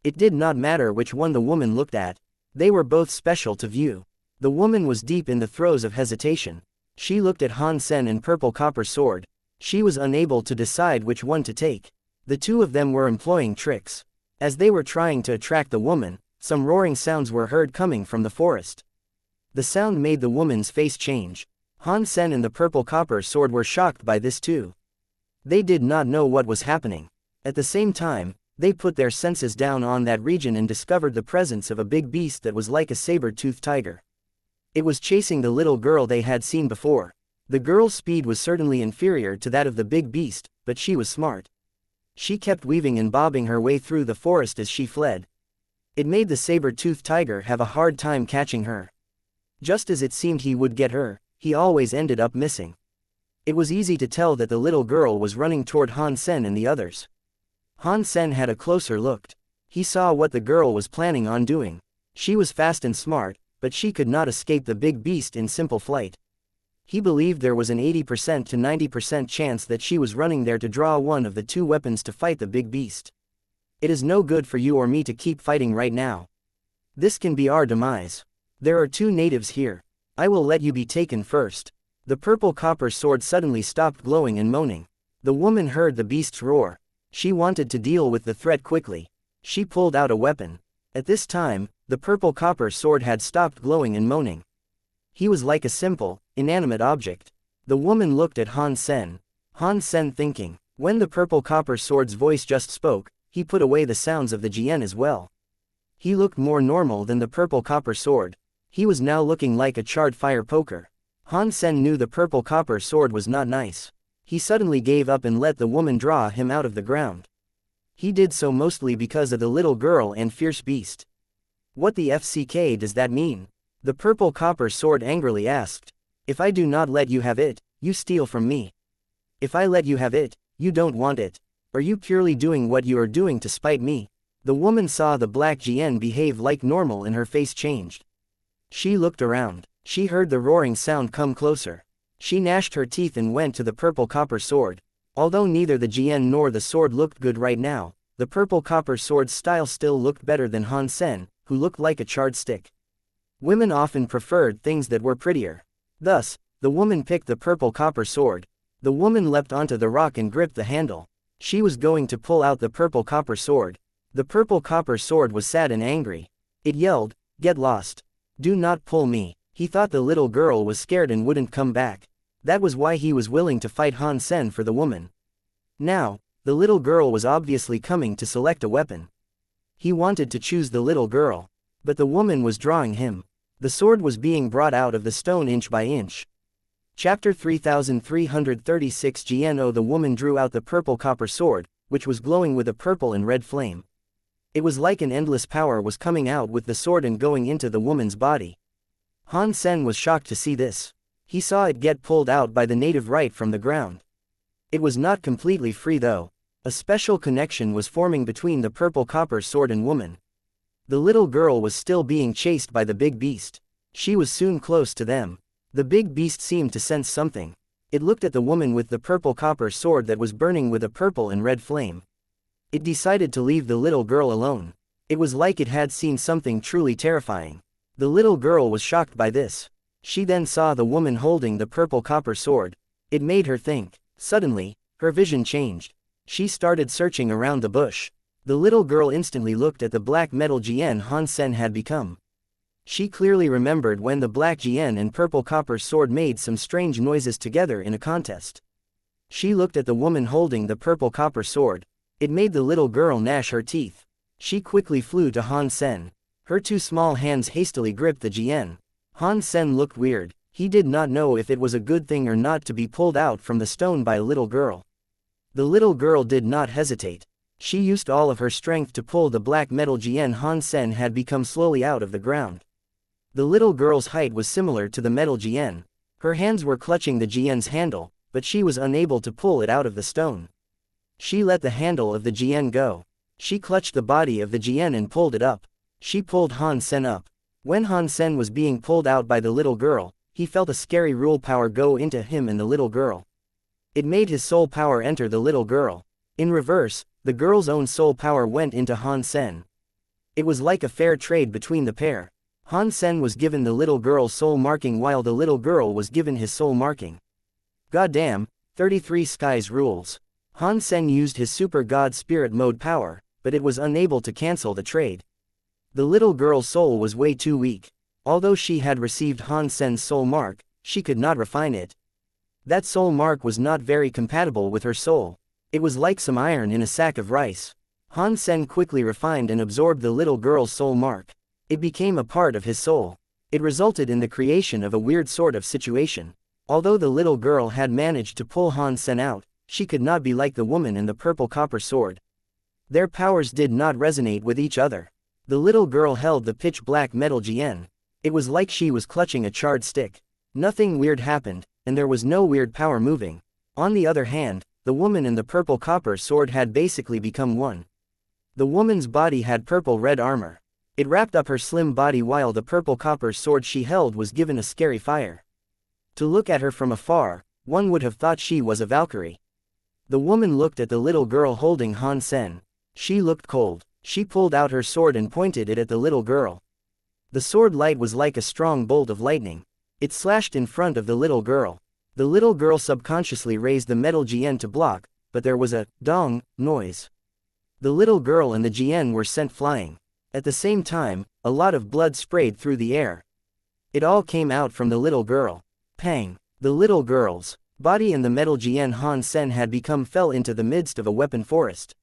It did not matter which one the woman looked at. They were both special to view. The woman was deep in the throes of hesitation. She looked at Han Sen and purple copper sword. She was unable to decide which one to take. The two of them were employing tricks. As they were trying to attract the woman, some roaring sounds were heard coming from the forest. The sound made the woman's face change. Han Sen and the purple copper sword were shocked by this too. They did not know what was happening. At the same time, they put their senses down on that region and discovered the presence of a big beast that was like a saber-toothed tiger. It was chasing the little girl they had seen before. The girl's speed was certainly inferior to that of the big beast, but she was smart. She kept weaving and bobbing her way through the forest as she fled. It made the saber-toothed tiger have a hard time catching her. Just as it seemed he would get her, he always ended up missing. It was easy to tell that the little girl was running toward Han Sen and the others. Han Sen had a closer look. He saw what the girl was planning on doing. She was fast and smart, but she could not escape the big beast in simple flight. He believed there was an 80% to 90% chance that she was running there to draw one of the two weapons to fight the big beast. It is no good for you or me to keep fighting right now. This can be our demise. There are two natives here. I will let you be taken first. The purple copper sword suddenly stopped glowing and moaning. The woman heard the beast's roar. She wanted to deal with the threat quickly. She pulled out a weapon. At this time, the purple copper sword had stopped glowing and moaning. He was like a simple, inanimate object. The woman looked at Han Sen. Han Sen thinking. When the purple copper sword's voice just spoke, he put away the sounds of the Zhen as well. He looked more normal than the purple copper sword. He was now looking like a charred fire poker. Han Sen knew the purple copper sword was not nice. He suddenly gave up and let the woman draw him out of the ground. He did so mostly because of the little girl and fierce beast. What the FCK does that mean? The purple copper sword angrily asked. If I do not let you have it, you steal from me. If I let you have it, you don't want it. Are you purely doing what you are doing to spite me? The woman saw the black Zhen behave like normal and her face changed. She looked around. She heard the roaring sound come closer. She gnashed her teeth and went to the purple copper sword. Although neither the Zhen nor the sword looked good right now, the purple copper sword's style still looked better than Han Sen, who looked like a charred stick. Women often preferred things that were prettier. Thus, the woman picked the purple copper sword. The woman leapt onto the rock and gripped the handle. She was going to pull out the purple copper sword. The purple copper sword was sad and angry. It yelled, "Get lost. Do not pull me." He thought the little girl was scared and wouldn't come back. That was why he was willing to fight Han Sen for the woman. Now, the little girl was obviously coming to select a weapon. He wanted to choose the little girl. But the woman was drawing him. The sword was being brought out of the stone inch by inch. Chapter 3336 GNO. The woman drew out the purple copper sword, which was glowing with a purple and red flame. It was like an endless power was coming out with the sword and going into the woman's body. Han Sen was shocked to see this. He saw it get pulled out by the native right from the ground. It was not completely free though. A special connection was forming between the purple copper sword and woman. The little girl was still being chased by the big beast. She was soon close to them. The big beast seemed to sense something. It looked at the woman with the purple copper sword that was burning with a purple and red flame. It decided to leave the little girl alone. It was like it had seen something truly terrifying. The little girl was shocked by this. She then saw the woman holding the purple copper sword. It made her think. Suddenly, her vision changed. She started searching around the bush. The little girl instantly looked at the black metal Zhen Han Sen had become. She clearly remembered when the black Zhen and purple copper sword made some strange noises together in a contest. She looked at the woman holding the purple copper sword. It made the little girl gnash her teeth. She quickly flew to Han Sen. Her two small hands hastily gripped the Zhen. Han Sen looked weird. He did not know if it was a good thing or not to be pulled out from the stone by a little girl. The little girl did not hesitate. She used all of her strength to pull the black metal Zhen Han Sen had become slowly out of the ground. The little girl's height was similar to the metal Zhen. Her hands were clutching the Zhen's handle, but she was unable to pull it out of the stone. She let the handle of the Zhen go. She clutched the body of the Zhen and pulled it up. She pulled Han Sen up. When Han Sen was being pulled out by the little girl, he felt a scary rule power go into him and the little girl. It made his soul power enter the little girl. In reverse, the girl's own soul power went into Han Sen. It was like a fair trade between the pair. Han Sen was given the little girl's soul marking while the little girl was given his soul marking. Goddamn, 33 skies rules. Han Sen used his super god spirit mode power, but it was unable to cancel the trade. The little girl's soul was way too weak. Although she had received Han Sen's soul mark, she could not refine it. That soul mark was not very compatible with her soul. It was like some iron in a sack of rice. Han Sen quickly refined and absorbed the little girl's soul mark. It became a part of his soul. It resulted in the creation of a weird sort of situation. Although the little girl had managed to pull Han Sen out, she could not be like the woman in the purple copper sword. Their powers did not resonate with each other. The little girl held the pitch-black metal Zhen. It was like she was clutching a charred stick. Nothing weird happened, and there was no weird power moving. On the other hand, the woman in the purple copper sword had basically become one. The woman's body had purple-red armor. It wrapped up her slim body while the purple copper sword she held was given a scary fire. To look at her from afar, one would have thought she was a Valkyrie. The woman looked at the little girl holding Han Sen. She looked cold. She pulled out her sword and pointed it at the little girl. The sword light was like a strong bolt of lightning. It slashed in front of the little girl. The little girl subconsciously raised the metal Zhen to block, but there was a dong noise. The little girl and the Zhen were sent flying. At the same time, a lot of blood sprayed through the air. It all came out from the little girl. Pang! The little girl's body and the metal Zhen Han Sen had become fell into the midst of a weapon forest.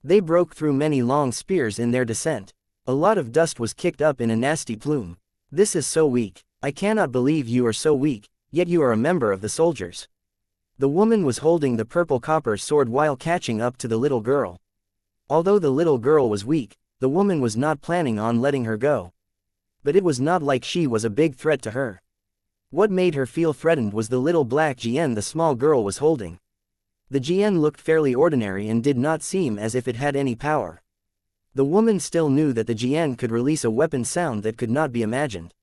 They broke through many long spears in their descent. A lot of dust was kicked up in a nasty plume. This is so weak. I cannot believe you are so weak, yet you are a member of the soldiers. The woman was holding the purple copper sword while catching up to the little girl. Although the little girl was weak, the woman was not planning on letting her go. But it was not like she was a big threat to her. What made her feel threatened was the little black Zhen the small girl was holding. The Zhen looked fairly ordinary and did not seem as if it had any power. The woman still knew that the Zhen could release a weapon sound that could not be imagined.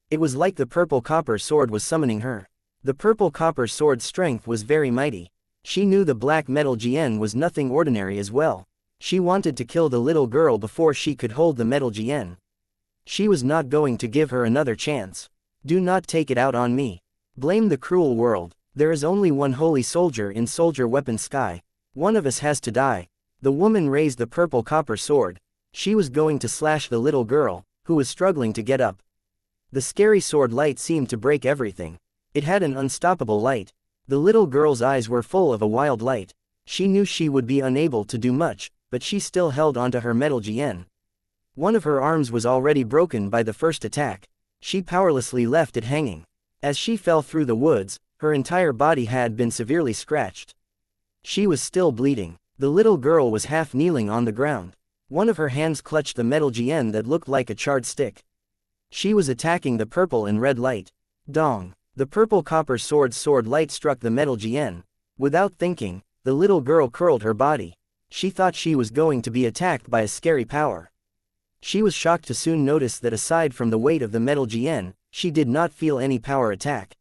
It was like the purple copper sword was summoning her. The purple copper sword's strength was very mighty. She knew the black metal Zhen was nothing ordinary as well. She wanted to kill the little girl before she could hold the metal Zhen. She was not going to give her another chance. Do not take it out on me. Blame the cruel world. There is only one holy soldier in soldier weapon sky. One of us has to die. The woman raised the purple copper sword. She was going to slash the little girl, who was struggling to get up. The scary sword light seemed to break everything. It had an unstoppable light. The little girl's eyes were full of a wild light. She knew she would be unable to do much, but she still held onto her metal Zhen. One of her arms was already broken by the first attack. She powerlessly left it hanging. As she fell through the woods, her entire body had been severely scratched. She was still bleeding. The little girl was half kneeling on the ground. One of her hands clutched the metal Zhen that looked like a charred stick. She was attacking the purple and red light. Dong! The purple copper sword light struck the metal Zhen. Without thinking, the little girl curled her body. She thought she was going to be attacked by a scary power. She was shocked to soon notice that aside from the weight of the metal Zhen, she did not feel any power attack.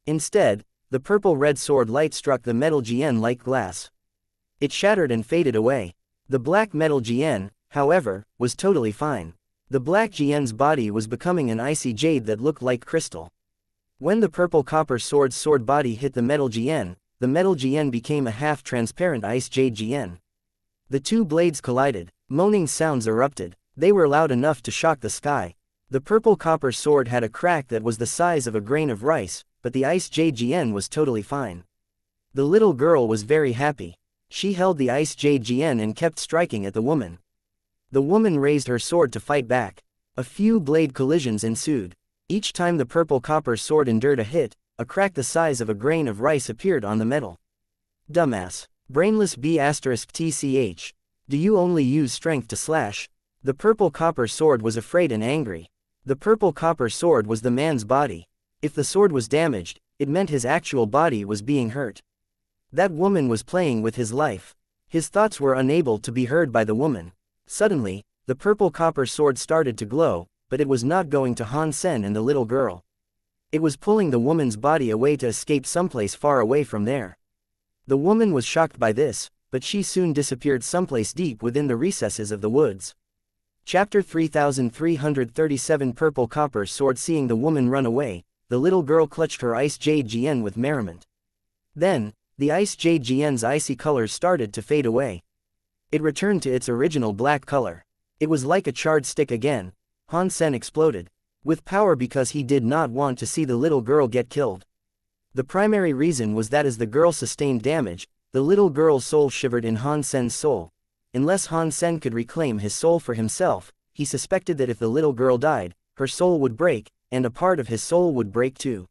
Instead, the purple-red sword light struck the metal Zhen like glass. It shattered and faded away. The black metal Zhen, however, was totally fine. The black Zhen's body was becoming an icy jade that looked like crystal. When the purple copper sword body hit the metal Zhen became a half-transparent ice jade Zhen. The two blades collided. Moaning sounds erupted. They were loud enough to shock the sky. The purple copper sword had a crack that was the size of a grain of rice, but the ice jade Zhen was totally fine. The little girl was very happy. She held the ice jade Zhen and kept striking at the woman. The woman raised her sword to fight back. A few blade collisions ensued. Each time the purple copper sword endured a hit, a crack the size of a grain of rice appeared on the metal. Dumbass. Brainless B***tch. Do you only use strength to slash? The purple copper sword was afraid and angry. The purple copper sword was the man's body. If the sword was damaged, it meant his actual body was being hurt. That woman was playing with his life. His thoughts were unable to be heard by the woman. Suddenly, the purple copper sword started to glow, but it was not going to Han Sen and the little girl. It was pulling the woman's body away to escape someplace far away from there. The woman was shocked by this, but she soon disappeared someplace deep within the recesses of the woods. Chapter 3337 Purple Copper Sword. Seeing the woman run away, the little girl clutched her ice jade Jian with merriment. Then, the ice jade Jian's icy colors started to fade away. It returned to its original black color. It was like a charred stick again. Han Sen exploded. With power because he did not want to see the little girl get killed. The primary reason was that as the girl sustained damage, the little girl's soul shivered in Han Sen's soul. Unless Han Sen could reclaim his soul for himself, he suspected that if the little girl died, her soul would break, and a part of his soul would break too.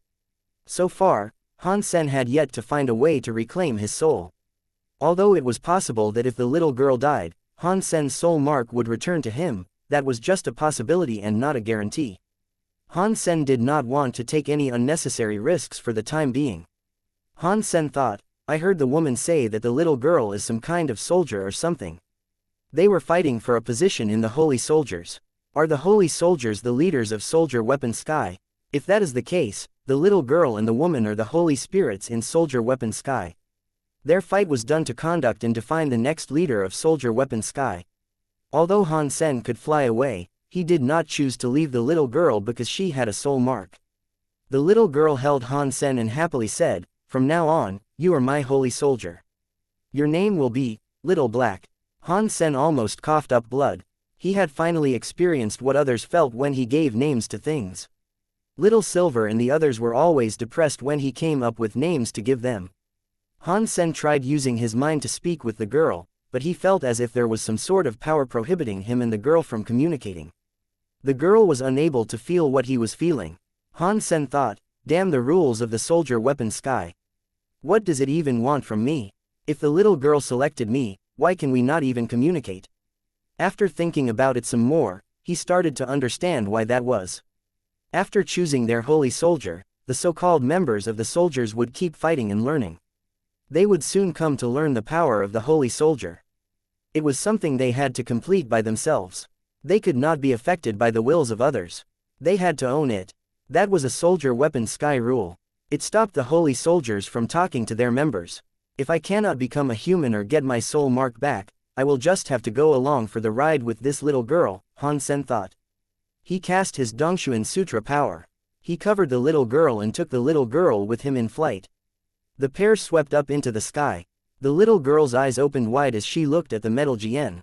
So far, Han Sen had yet to find a way to reclaim his soul. Although it was possible that if the little girl died, Han Sen's soul mark would return to him, that was just a possibility and not a guarantee. Han Sen did not want to take any unnecessary risks for the time being. Han Sen thought, I heard the woman say that the little girl is some kind of soldier or something. They were fighting for a position in the Holy Soldiers. Are the Holy Soldiers the leaders of Soldier Weapon Sky? If that is the case, the little girl and the woman are the Holy Spirits in Soldier Weapon Sky. Their fight was done to conduct and define the next leader of Soldier Weapon Sky. Although Han Sen could fly away, he did not choose to leave the little girl because she had a soul mark. The little girl held Han Sen and happily said, "From now on, you are my holy soldier. Your name will be Little Black." Han Sen almost coughed up blood. He had finally experienced what others felt when he gave names to things. Little Silver and the others were always depressed when he came up with names to give them. Han Sen tried using his mind to speak with the girl, but he felt as if there was some sort of power prohibiting him and the girl from communicating. The girl was unable to feel what he was feeling. Han Sen thought, damn the rules of the Soldier Weapon Sky. What does it even want from me? If the little girl selected me, why can we not even communicate? After thinking about it some more, he started to understand why that was. After choosing their holy soldier, the so-called members of the soldiers would keep fighting and learning. They would soon come to learn the power of the holy soldier. It was something they had to complete by themselves. They could not be affected by the wills of others. They had to own it. That was a Soldier Weapon Sky rule. It stopped the holy soldiers from talking to their members. If I cannot become a human or get my soul mark back, I will just have to go along for the ride with this little girl, Han Sen thought. He cast his Dongshuan Sutra power. He covered the little girl and took the little girl with him in flight. The pair swept up into the sky. The little girl's eyes opened wide as she looked at the metal Jian.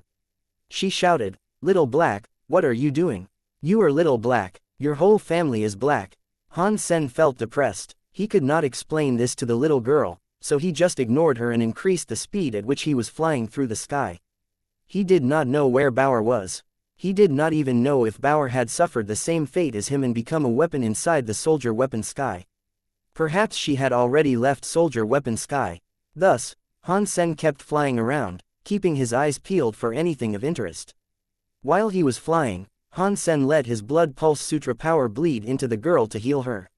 She shouted, "Little Black, what are you doing? You are Little Black, your whole family is black." Han Sen felt depressed. He could not explain this to the little girl, so he just ignored her and increased the speed at which he was flying through the sky. He did not know where Bauer was. He did not even know if Bauer had suffered the same fate as him and become a weapon inside the Soldier Weapon Sky. Perhaps she had already left Soldier Weapon Sky. Thus, Han Sen kept flying around, keeping his eyes peeled for anything of interest. While he was flying, Han Sen let his blood pulse sutra power bleed into the girl to heal her.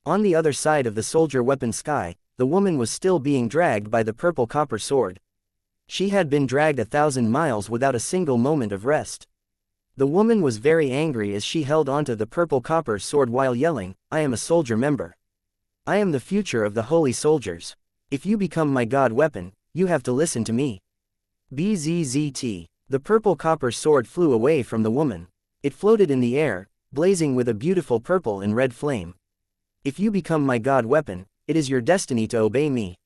On the other side of the Soldier Weapon Sky, the woman was still being dragged by the purple copper sword. She had been dragged 1,000 miles without a single moment of rest. The woman was very angry as she held onto the purple copper sword while yelling, "I am a soldier member. I am the future of the holy soldiers. If you become my god weapon, you have to listen to me." Bzzzt. The purple copper sword flew away from the woman. It floated in the air, blazing with a beautiful purple and red flame. "If you become my god weapon, it is your destiny to obey me."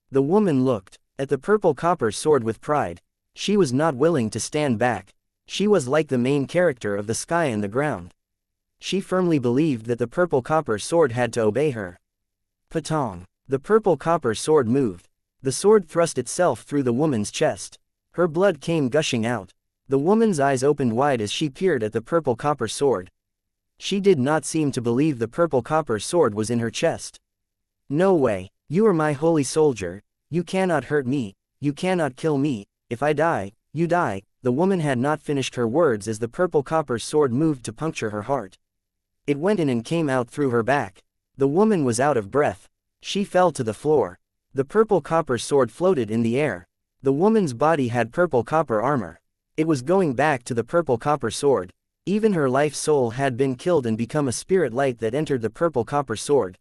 The woman looked at the purple copper sword with pride. She was not willing to stand back. She was like the main character of the sky and the ground. She firmly believed that the purple copper sword had to obey her. Patong. The purple copper sword moved. The sword thrust itself through the woman's chest. Her blood came gushing out. The woman's eyes opened wide as she peered at the purple copper sword. She did not seem to believe the purple copper sword was in her chest. "No way, you are my holy soldier, you cannot hurt me, you cannot kill me, if I die, you die." The woman had not finished her words as the purple copper sword moved to puncture her heart. It went in and came out through her back. The woman was out of breath. She fell to the floor. The purple copper sword floated in the air. The woman's body had purple copper armor. It was going back to the purple copper sword. Even her life soul had been killed and become a spirit light that entered the purple copper sword.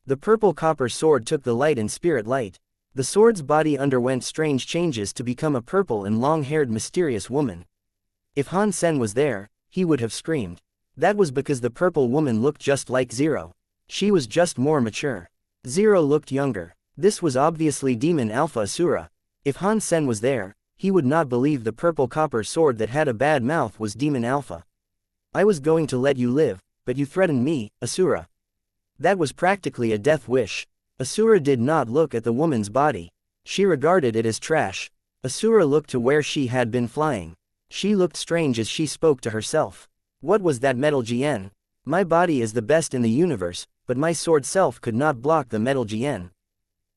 The purple copper sword took the light and spirit light. The sword's body underwent strange changes to become a purple and long-haired mysterious woman. If Han Sen was there, he would have screamed. That was because the purple woman looked just like Zero. She was just more mature. Zero looked younger. This was obviously Demon Alpha Asura. If Han Sen was there, he would not believe the purple copper sword that had a bad mouth was Demon Alpha. I was going to let you live, but you threatened me, Asura. That was practically a death wish. Asura did not look at the woman's body. She regarded it as trash. Asura looked to where she had been flying. She looked strange as she spoke to herself. What was that metal Zhen? My body is the best in the universe, but my sword self could not block the metal Zhen.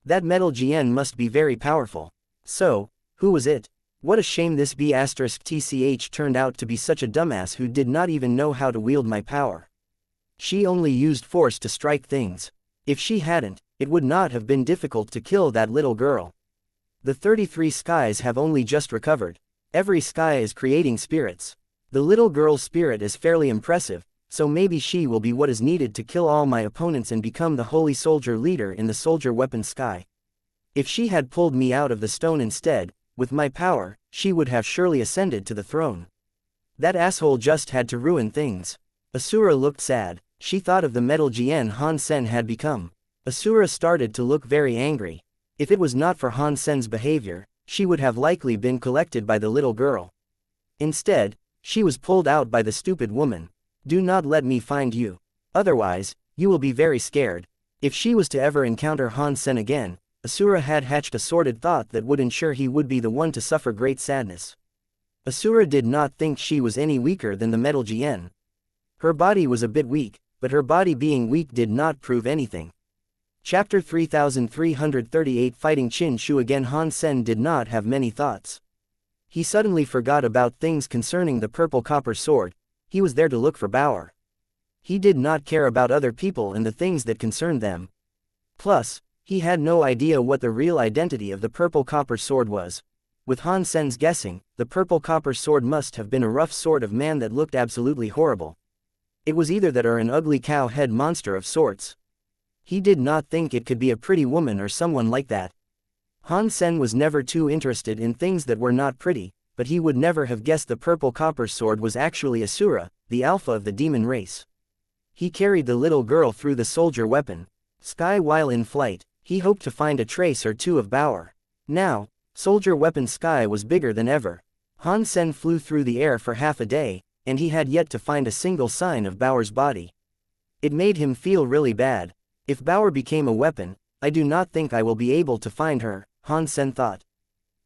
That metal Zhen must be very powerful. So, who was it? What a shame this B*TCH turned out to be such a dumbass who did not even know how to wield my power. She only used force to strike things. If she hadn't, it would not have been difficult to kill that little girl. The 33 skies have only just recovered. Every sky is creating spirits. The little girl's spirit is fairly impressive, so maybe she will be what is needed to kill all my opponents and become the holy soldier leader in the soldier weapon sky. If she had pulled me out of the stone instead, with my power, she would have surely ascended to the throne. That asshole just had to ruin things. Asura looked sad. She thought of the metal Zhen Han Sen had become. Asura started to look very angry. If it was not for Han Sen's behavior, she would have likely been collected by the little girl. Instead, she was pulled out by the stupid woman. Do not let me find you. Otherwise, you will be very scared. If she was to ever encounter Han Sen again, Asura had hatched a sordid thought that would ensure he would be the one to suffer great sadness. Asura did not think she was any weaker than the metal Zhen. Her body was a bit weak, but her body being weak did not prove anything. Chapter 3338 Fighting Qin Shu again. Han Sen did not have many thoughts. He suddenly forgot about things concerning the purple copper sword. He was there to look for Bauer. He did not care about other people and the things that concerned them. Plus, he had no idea what the real identity of the purple copper sword was. With Han Sen's guessing, the purple copper sword must have been a rough sort of man that looked absolutely horrible. It was either that or an ugly cow-head monster of sorts. He did not think it could be a pretty woman or someone like that. Han Sen was never too interested in things that were not pretty, but he would never have guessed the purple copper sword was actually Asura, the alpha of the demon race. He carried the little girl through the soldier weapon sky while in flight. He hoped to find a trace or two of Bauer. Now, soldier weapon sky was bigger than ever. Han Sen flew through the air for half a day, and he had yet to find a single sign of Bauer's body. It made him feel really bad. If Bauer became a weapon, I do not think I will be able to find her, Han Sen thought.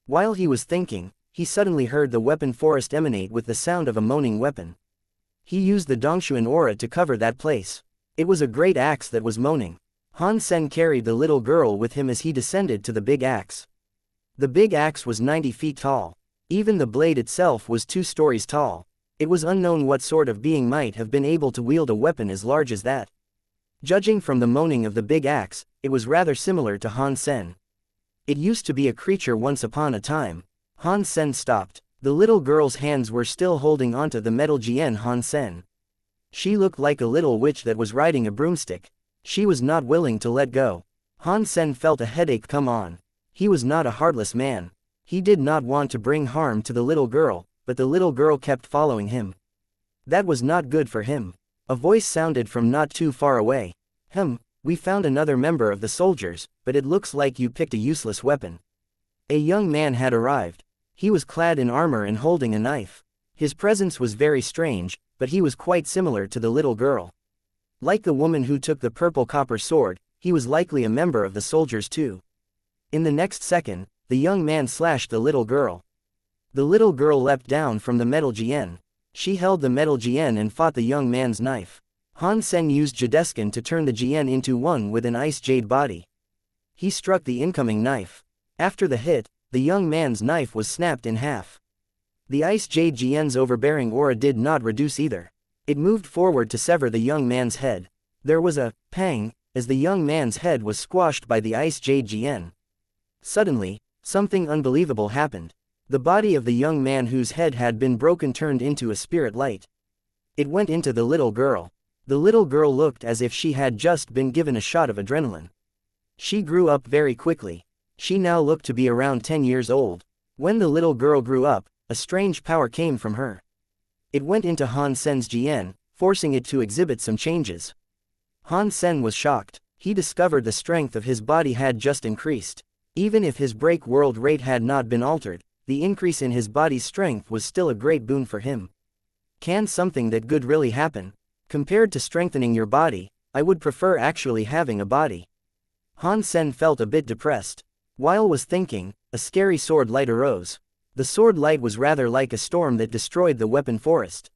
While he was thinking, he suddenly heard the weapon forest emanate with the sound of a moaning weapon. He used the Dongshuan aura to cover that place. It was a great axe that was moaning. Han Sen carried the little girl with him as he descended to the big axe. The big axe was 90 feet tall. Even the blade itself was 2 stories tall. It was unknown what sort of being might have been able to wield a weapon as large as that. Judging from the moaning of the big axe, it was rather similar to Han Sen. It used to be a creature once upon a time. Han Sen stopped. The little girl's hands were still holding onto the metal Zhen Han Sen. She looked like a little witch that was riding a broomstick. She was not willing to let go. Han Sen felt a headache come on. He was not a heartless man. He did not want to bring harm to the little girl, but the little girl kept following him. That was not good for him. A voice sounded from not too far away. We found another member of the soldiers, but it looks like you picked a useless weapon. A young man had arrived. He was clad in armor and holding a knife. His presence was very strange, but he was quite similar to the little girl. Like the woman who took the purple copper sword, he was likely a member of the soldiers too. In the next second, the young man slashed the little girl. The little girl leapt down from the metal Zhen. She held the metal Zhen and fought the young man's knife. Han Sen used Jadeskin to turn the Zhen into one with an ice jade body. He struck the incoming knife. After the hit, the young man's knife was snapped in half. The ice jade Zhen's overbearing aura did not reduce either. It moved forward to sever the young man's head. There was a pang as the young man's head was squashed by the ice jade Zhen. Suddenly, something unbelievable happened. The body of the young man whose head had been broken turned into a spirit light. It went into the little girl. The little girl looked as if she had just been given a shot of adrenaline. She grew up very quickly. She now looked to be around 10 years old. When the little girl grew up, a strange power came from her. It went into Han Sen's Jian, forcing it to exhibit some changes. Han Sen was shocked. He discovered the strength of his body had just increased. Even if his break world rate had not been altered, the increase in his body's strength was still a great boon for him. Can something that good really happen? Compared to strengthening your body, I would prefer actually having a body. Han Sen felt a bit depressed. While was thinking, a scary sword light arose. The sword light was rather like a storm that destroyed the weapon forest.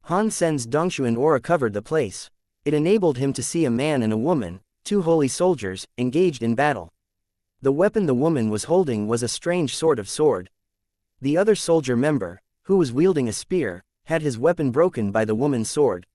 Han Sen's Dongshuan aura covered the place. It enabled him to see a man and a woman, two holy soldiers, engaged in battle. The weapon the woman was holding was a strange sort of sword. The other soldier member, who was wielding a spear, had his weapon broken by the woman's sword.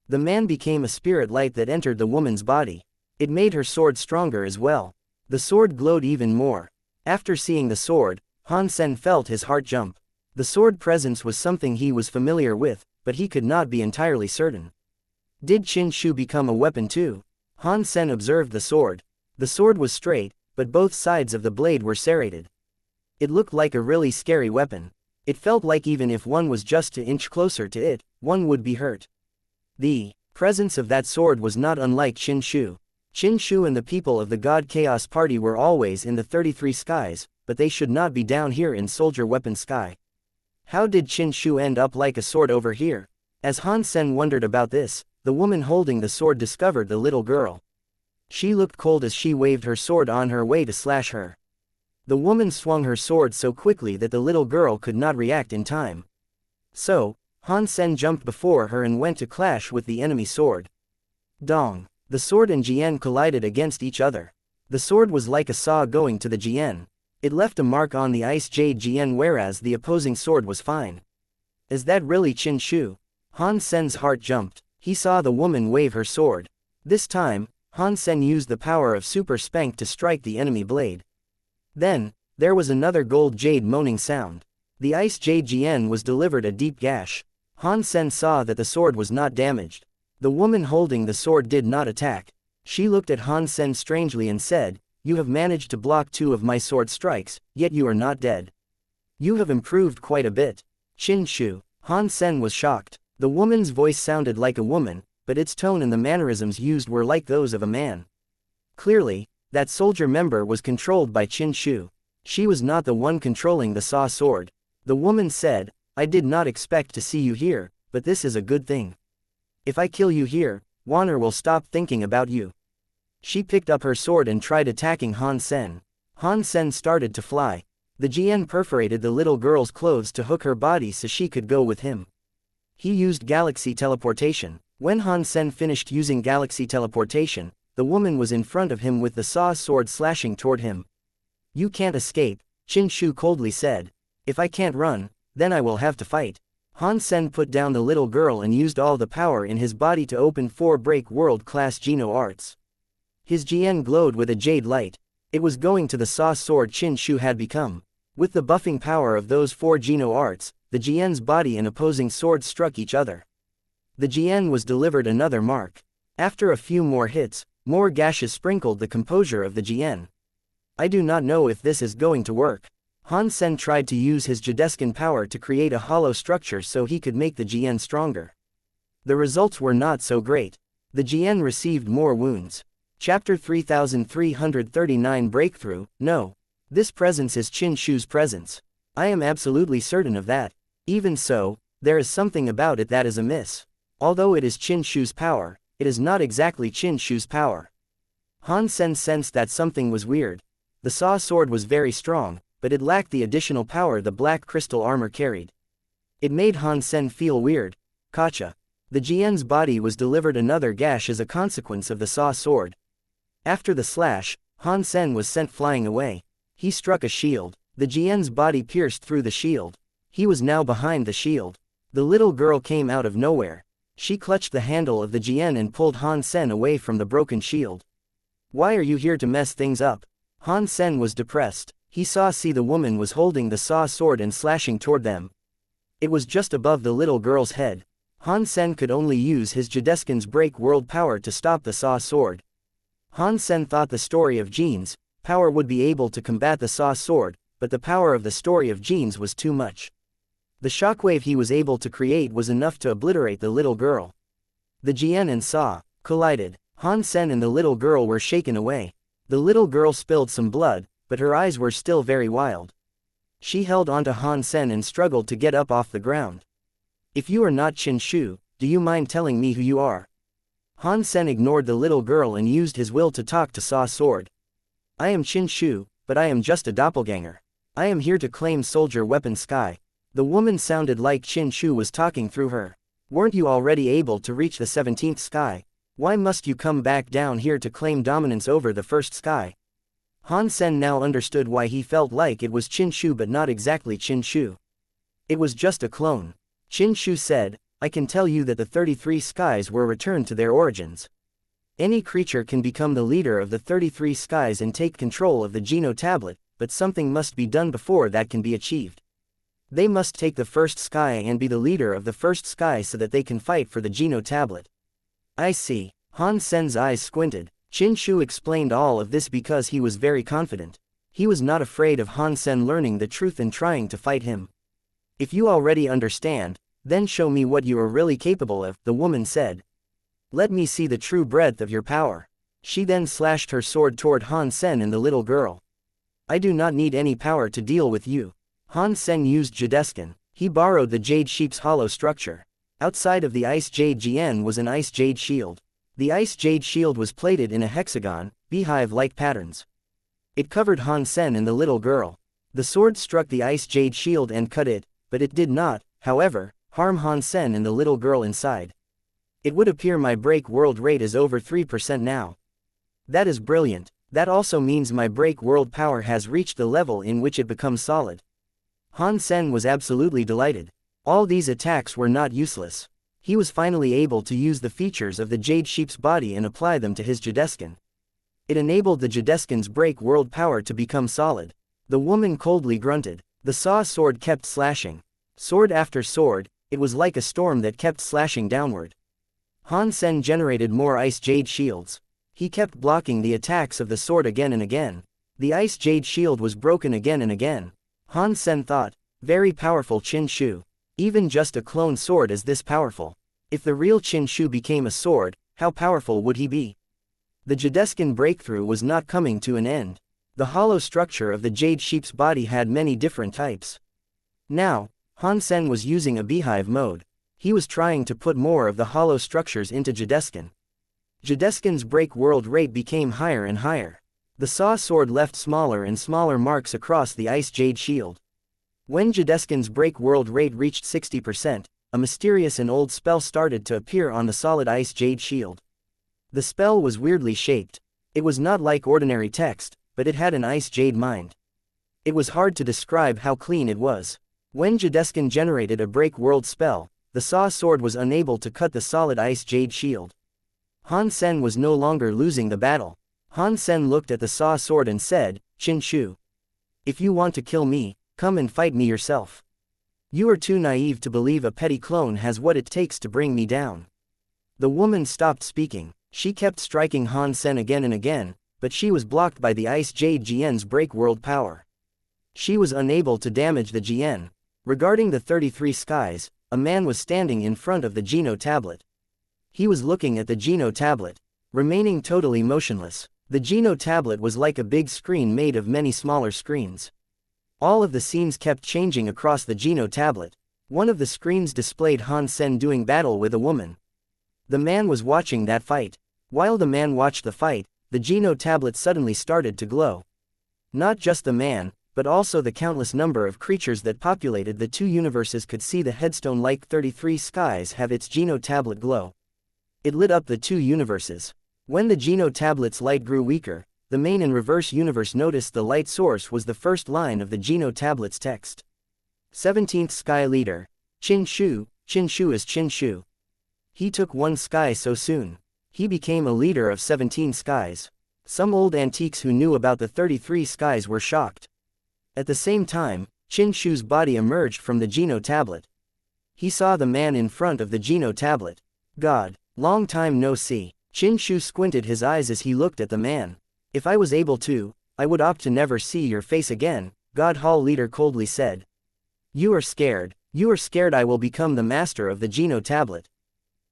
The man became a spirit light that entered the woman's body. It made her sword stronger as well. The sword glowed even more. After seeing the sword, Han Sen felt his heart jump. The sword presence was something he was familiar with, but he could not be entirely certain. Did Qin Shu become a weapon too? Han Sen observed the sword. The sword was straight, but both sides of the blade were serrated. It looked like a really scary weapon. It felt like even if one was just an inch closer to it, one would be hurt. The presence of that sword was not unlike Qin Shu. Qin Shu and the people of the God Chaos Party were always in the 33 skies, but they should not be down here in Soldier Weapon Sky. How did Qin Shu end up like a sword over here? As Han Sen wondered about this, the woman holding the sword discovered the little girl. She looked cold as she waved her sword on her way to slash her. The woman swung her sword so quickly that the little girl could not react in time. So, Han Sen jumped before her and went to clash with the enemy sword. Dong! The sword and Jian collided against each other. The sword was like a saw going to the Jian. It left a mark on the ice jade Jian, whereas the opposing sword was fine. Is that really Qin Shu? Han Sen's heart jumped. He saw the woman wave her sword. This time, Han Sen used the power of Super Spank to strike the enemy blade. Then, there was another gold jade moaning sound. The ice jade Jian was delivered a deep gash. Han Sen saw that the sword was not damaged. The woman holding the sword did not attack. She looked at Han Sen strangely and said, "You have managed to block 2 of my sword strikes, yet you are not dead. You have improved quite a bit." Qin Shu. Han Sen was shocked. The woman's voice sounded like a woman, but its tone and the mannerisms used were like those of a man. Clearly, that soldier member was controlled by Qin Shu. She was not the one controlling the saw sword. The woman said, "I did not expect to see you here, but this is a good thing. If I kill you here, Wanner will stop thinking about you." She picked up her sword and tried attacking Han Sen. Han Sen started to fly. The Jian perforated the little girl's clothes to hook her body so she could go with him. He used galaxy teleportation. When Han Sen finished using galaxy teleportation, the woman was in front of him with the saw sword slashing toward him. "You can't escape," Qin Shu coldly said. "If I can't run, then I will have to fight." Han Sen put down the little girl and used all the power in his body to open 4 break world-class Geno arts. His Jian glowed with a jade light. It was going to the saw sword Qin Shu had become. With the buffing power of those 4 Geno arts, the Jian's body and opposing swords struck each other. The Jian was delivered another mark. After a few more hits, more gashes sprinkled the composure of the Jian. "I do not know if this is going to work." Han Sen tried to use his Jideskin power to create a hollow structure so he could make the Jian stronger. The results were not so great. The Jian received more wounds. Chapter 3339 Breakthrough. No. This presence is Qin Shu's presence. I am absolutely certain of that. Even so, there is something about it that is amiss. Although it is Qin Shu's power, it is not exactly Qin Shu's power. Han Sen sensed that something was weird. The saw sword was very strong, but it lacked the additional power the black crystal armor carried. It made Han Sen feel weird. Gotcha. The Jian's body was delivered another gash as a consequence of the saw sword. After the slash, Han Sen was sent flying away. He struck a shield. The Jian's body pierced through the shield. He was now behind the shield. The little girl came out of nowhere. She clutched the handle of the Jian and pulled Han Sen away from the broken shield. "Why are you here to mess things up?" Han Sen was depressed. He saw the woman was holding the saw sword and slashing toward them. It was just above the little girl's head. Han Sen could only use his Jideskin's break world power to stop the saw sword. Han Sen thought the story of Gene's power would be able to combat the saw sword, but the power of the story of Gene's was too much. The shockwave he was able to create was enough to obliterate the little girl. The Jian and Sa collided. Han Sen and the little girl were shaken away. The little girl spilled some blood, but her eyes were still very wild. She held onto Han Sen and struggled to get up off the ground. If you are not Qin Shu, do you mind telling me who you are? Han Sen ignored the little girl and used his will to talk to Sa's sword. I am Qin Shu, but I am just a doppelganger. I am here to claim soldier weapon Sky. The woman sounded like Qin Shu was talking through her. Weren't you already able to reach the 17th sky? Why must you come back down here to claim dominance over the first sky? Han Sen now understood why he felt like it was Qin Shu but not exactly Qin Shu. It was just a clone. Qin Shu said, I can tell you that the 33 skies were returned to their origins. Any creature can become the leader of the 33 skies and take control of the Geno tablet, but something must be done before that can be achieved. They must take the first sky and be the leader of the first sky so that they can fight for the Geno tablet. I see. Han Sen's eyes squinted. Qin Shu explained all of this because he was very confident. He was not afraid of Han Sen learning the truth and trying to fight him. If you already understand, then show me what you are really capable of, the woman said. Let me see the true breadth of your power. She then slashed her sword toward Han Sen and the little girl. I do not need any power to deal with you. Han Sen used Jadeskin. He borrowed the Jade Sheep's hollow structure. Outside of the Ice Jade Jian was an Ice Jade Shield. The Ice Jade Shield was plated in a hexagon, beehive-like patterns. It covered Han Sen and the little girl. The sword struck the Ice Jade Shield and cut it, but it did not, however, harm Han Sen and the little girl inside. It would appear my break world rate is over 3% now. That is brilliant. That also means my break world power has reached the level in which it becomes solid. Han Sen was absolutely delighted. All these attacks were not useless. He was finally able to use the features of the Jade Sheep's body and apply them to his Jadeskin. It enabled the Jadeskin's break world power to become solid. The woman coldly grunted. The saw sword kept slashing. Sword after sword, it was like a storm that kept slashing downward. Han Sen generated more Ice Jade Shields. He kept blocking the attacks of the sword again and again. The Ice Jade Shield was broken again and again. Han Sen thought, very powerful Qin Shu. Even just a clone sword is this powerful. If the real Qin Shu became a sword, how powerful would he be? The Jadeskin breakthrough was not coming to an end. The hollow structure of the Jade Sheep's body had many different types. Now, Han Sen was using a beehive mode. He was trying to put more of the hollow structures into Jadeskin. Jadeskin's break world rate became higher and higher. The saw sword left smaller and smaller marks across the Ice Jade Shield. When Jadeskin's break world rate reached 60%, a mysterious and old spell started to appear on the solid Ice Jade Shield. The spell was weirdly shaped. It was not like ordinary text, but it had an Ice Jade mind. It was hard to describe how clean it was. When Jadeskin generated a break world spell, the saw sword was unable to cut the solid Ice Jade Shield. Han Sen was no longer losing the battle. Han Sen looked at the saw sword and said, Qin Shu. If you want to kill me, come and fight me yourself. You are too naive to believe a petty clone has what it takes to bring me down. The woman stopped speaking. She kept striking Han Sen again and again, but she was blocked by the Ice Jade Jian's break world power. She was unable to damage the Jian. Regarding the 33 skies, a man was standing in front of the Geno tablet. He was looking at the Geno tablet, remaining totally motionless. The Geno tablet was like a big screen made of many smaller screens. All of the scenes kept changing across the Geno tablet. One of the screens displayed Han Sen doing battle with a woman. The man was watching that fight. While the man watched the fight, the Geno tablet suddenly started to glow. Not just the man, but also the countless number of creatures that populated the two universes could see the headstone like 33 skies have its Geno tablet glow. It lit up the two universes. When the Geno tablet's light grew weaker, the main and reverse universe noticed the light source was the first line of the Geno tablet's text. 17th Sky Leader. Qin Shu is Qin Shu. He took one sky so soon. He became a leader of 17 skies. Some old antiques who knew about the 33 skies were shocked. At the same time, Qin Shu's body emerged from the Geno tablet. He saw the man in front of the Geno tablet. God, long time no see. Qin Shu squinted his eyes as he looked at the man. If I was able to, I would opt to never see your face again, God Hall leader coldly said. You are scared. You are scared I will become the master of the Geno tablet.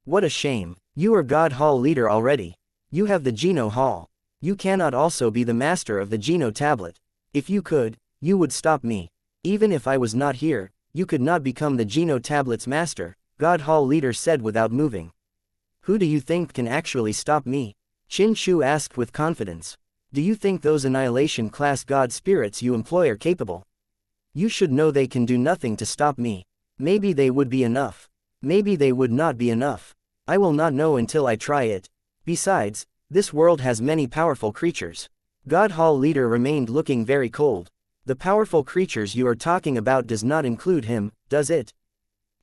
What a shame. You are God Hall leader already. You have the Geno Hall. You cannot also be the master of the Geno tablet. If you could, you would stop me. Even if I was not here, you could not become the Geno tablet's master, God Hall leader said without moving. Who do you think can actually stop me? Qin Shu asked with confidence. Do you think those annihilation class god spirits you employ are capable? You should know they can do nothing to stop me. Maybe they would be enough. Maybe they would not be enough. I will not know until I try it. Besides, this world has many powerful creatures. God Hall leader remained looking very cold. The powerful creatures you are talking about does not include him, does it?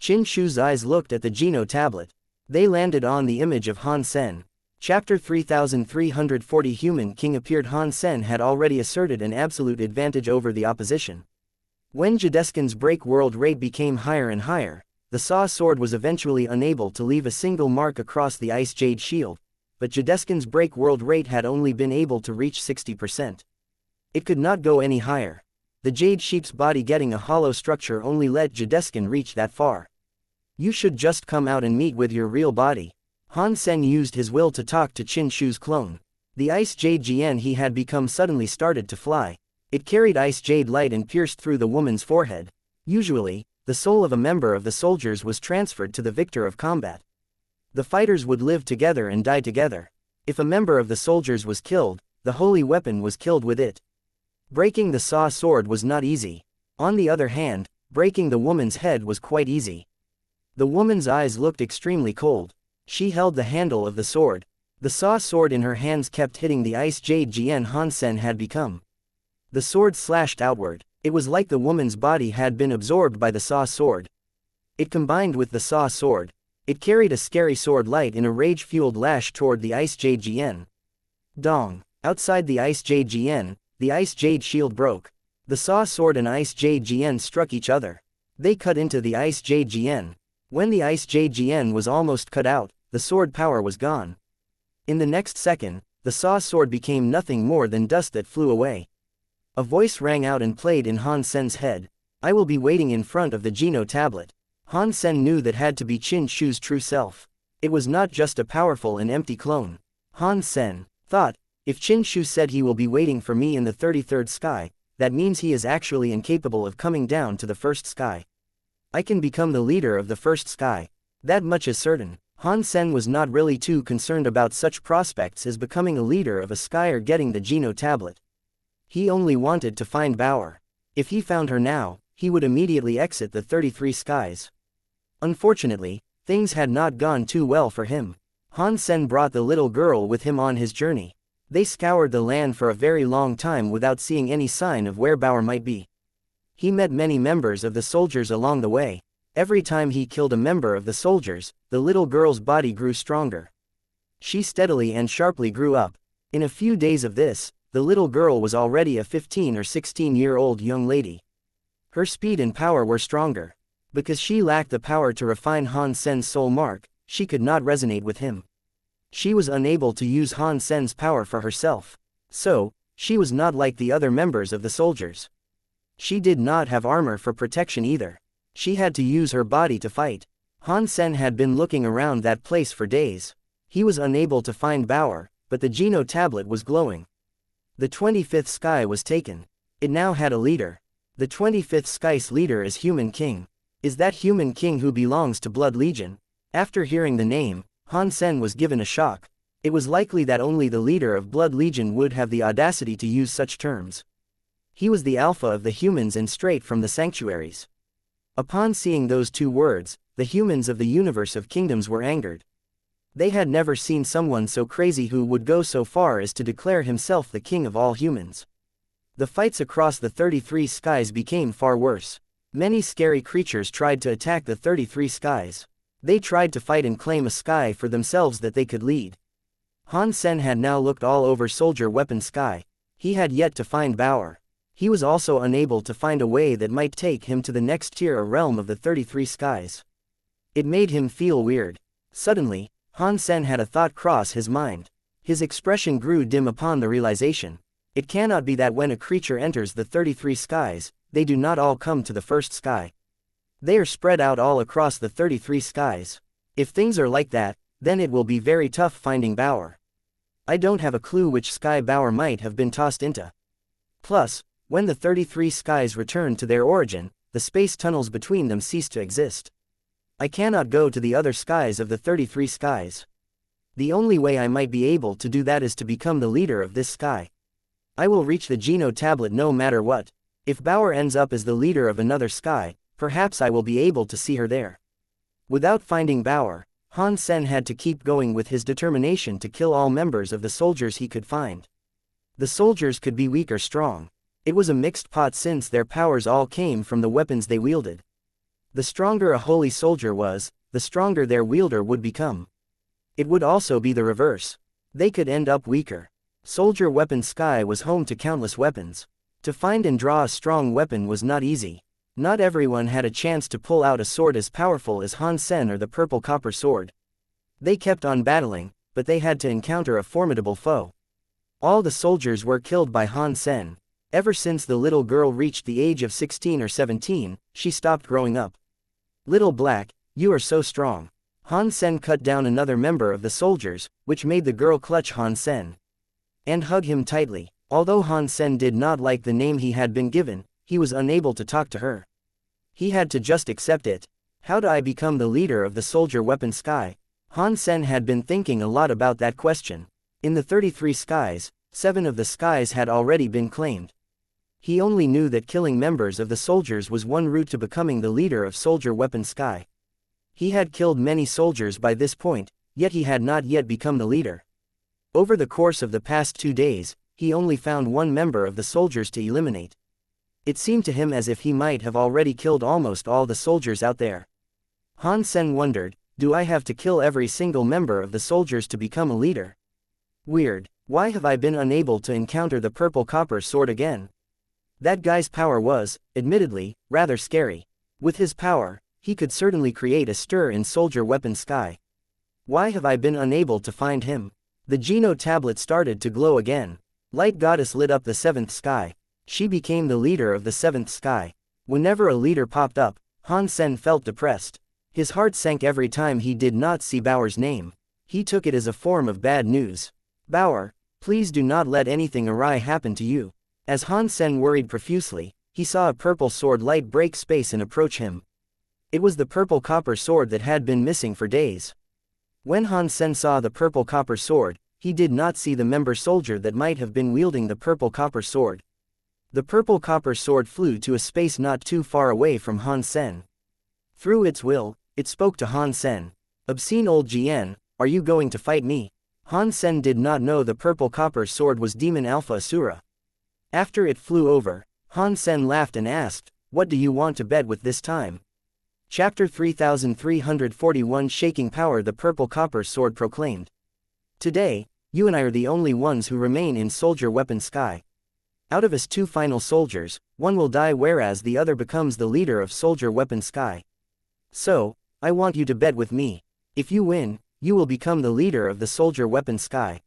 Qin Shu's eyes looked at the Geno tablet. They landed on the image of Han Sen. Chapter 3340 Human King appeared. Han Sen had already asserted an absolute advantage over the opposition. When Jadeskin's break world rate became higher and higher, the Saw sword was eventually unable to leave a single mark across the Ice Jade shield, but Jadeskin's break world rate had only been able to reach 60%. It could not go any higher. The Jade Sheep's body getting a hollow structure only let Jadeskin reach that far. You should just come out and meet with your real body. Han Sen used his will to talk to Qin Shu's clone. The Ice Jade Jian he had become suddenly started to fly. It carried Ice Jade light and pierced through the woman's forehead. Usually, the soul of a member of the soldiers was transferred to the victor of combat. The fighters would live together and die together. If a member of the soldiers was killed, the holy weapon was killed with it. Breaking the Saw sword was not easy. On the other hand, breaking the woman's head was quite easy. The woman's eyes looked extremely cold. She held the handle of the sword. The Saw sword in her hands kept hitting the Ice Jade Jian Han Sen had become. The sword slashed outward. It was like the woman's body had been absorbed by the Saw sword. It combined with the Saw sword. It carried a scary sword light in a rage-fueled lash toward the Ice Jade Jian. Dong. Outside the Ice Jade Jian, the Ice Jade shield broke. The Saw sword and Ice Jade Jian struck each other. They cut into the Ice Jade Jian. When the Ice Jade Jian was almost cut out, the sword power was gone. In the next second, the Saw sword became nothing more than dust that flew away. A voice rang out and played in Han Sen's head. I will be waiting in front of the Geno tablet. Han Sen knew that had to be Qin Shu's true self. It was not just a powerful and empty clone. Han Sen thought, if Qin Shu said he will be waiting for me in the 33rd sky, that means he is actually incapable of coming down to the first sky. I can become the leader of the first sky. That much is certain. Han Sen was not really too concerned about such prospects as becoming a leader of a sky or getting the Geno tablet. He only wanted to find Bauer. If he found her now, he would immediately exit the 33 skies. Unfortunately, things had not gone too well for him. Han Sen brought the little girl with him on his journey. They scoured the land for a very long time without seeing any sign of where Bauer might be. He met many members of the soldiers along the way. Every time he killed a member of the soldiers, the little girl's body grew stronger. She steadily and sharply grew up. In a few days of this, the little girl was already a 15 or 16-year-old young lady. Her speed and power were stronger. Because she lacked the power to refine Han Sen's soul mark, she could not resonate with him. She was unable to use Han Sen's power for herself. So, she was not like the other members of the soldiers. She did not have armor for protection either. She had to use her body to fight. Han Sen had been looking around that place for days. He was unable to find Bauer, but the Geno tablet was glowing. The 25th sky was taken. It now had a leader. The 25th sky's leader is Human King. Is that Human King who belongs to Blood Legion? After hearing the name, Han Sen was given a shock. It was likely that only the leader of Blood Legion would have the audacity to use such terms. He was the alpha of the humans and straight from the sanctuaries. Upon seeing those two words, the humans of the universe of kingdoms were angered. They had never seen someone so crazy who would go so far as to declare himself the king of all humans. The fights across the 33 skies became far worse. Many scary creatures tried to attack the 33 skies. They tried to fight and claim a sky for themselves that they could lead. Han Sen had now looked all over Soldier Weapon Sky. He had yet to find Bauer. He was also unable to find a way that might take him to the next tier or realm of the 33 skies. It made him feel weird. Suddenly, Han Sen had a thought cross his mind. His expression grew dim upon the realization. It cannot be that when a creature enters the 33 skies, they do not all come to the first sky. They are spread out all across the 33 skies. If things are like that, then it will be very tough finding Bauer. I don't have a clue which sky Bauer might have been tossed into. Plus, when the 33 skies return to their origin, the space tunnels between them cease to exist. I cannot go to the other skies of the 33 skies. The only way I might be able to do that is to become the leader of this sky. I will reach the Geno tablet no matter what. If Bauer ends up as the leader of another sky, perhaps I will be able to see her there. Without finding Bauer, Han Sen had to keep going with his determination to kill all members of the soldiers he could find. The soldiers could be weak or strong. It was a mixed pot since their powers all came from the weapons they wielded. The stronger a holy soldier was, the stronger their wielder would become. It would also be the reverse. They could end up weaker. Soldier Weapon Sky was home to countless weapons. To find and draw a strong weapon was not easy. Not everyone had a chance to pull out a sword as powerful as Han Sen or the purple copper sword. They kept on battling, but they had to encounter a formidable foe. All the soldiers were killed by Han Sen. Ever since the little girl reached the age of 16 or 17, she stopped growing up. Little Black, you are so strong. Han Sen cut down another member of the soldiers, which made the girl clutch Han Sen and hug him tightly. Although Han Sen did not like the name he had been given, he was unable to talk to her. He had to just accept it. How do I become the leader of the Soldier Weapon Sky? Han Sen had been thinking a lot about that question. In the 33 skies, 7 of the skies had already been claimed. He only knew that killing members of the soldiers was one route to becoming the leader of Soldier Weapon Sky. He had killed many soldiers by this point, yet he had not yet become the leader. Over the course of the past 2 days, he only found one member of the soldiers to eliminate. It seemed to him as if he might have already killed almost all the soldiers out there. Han Sen wondered, do I have to kill every single member of the soldiers to become a leader? Weird. Why have I been unable to encounter the purple copper sword again? That guy's power was, admittedly, rather scary. With his power, he could certainly create a stir in Soldier Weapon Sky. Why have I been unable to find him? The Geno tablet started to glow again. Light Goddess lit up the 7th sky. She became the leader of the 7th sky. Whenever a leader popped up, Han Sen felt depressed. His heart sank every time he did not see Bauer's name. He took it as a form of bad news. Bauer, please do not let anything awry happen to you. As Han Sen worried profusely, he saw a purple sword light break space and approach him. It was the purple copper sword that had been missing for days. When Han Sen saw the purple copper sword, he did not see the member soldier that might have been wielding the purple copper sword. The purple copper sword flew to a space not too far away from Han Sen. Through its will, it spoke to Han Sen. Obscene old Jian, are you going to fight me? Han Sen did not know the purple copper sword was Demon Alpha Asura. After it flew over, Han Sen laughed and asked, what do you want to bet with this time? Chapter 3341 Shaking Power. The purple copper sword proclaimed. Today, you and I are the only ones who remain in Soldier Weapon Sky. Out of us 2 final soldiers, one will die whereas the other becomes the leader of Soldier Weapon Sky. So, I want you to bet with me. If you win, you will become the leader of the Soldier Weapon Sky.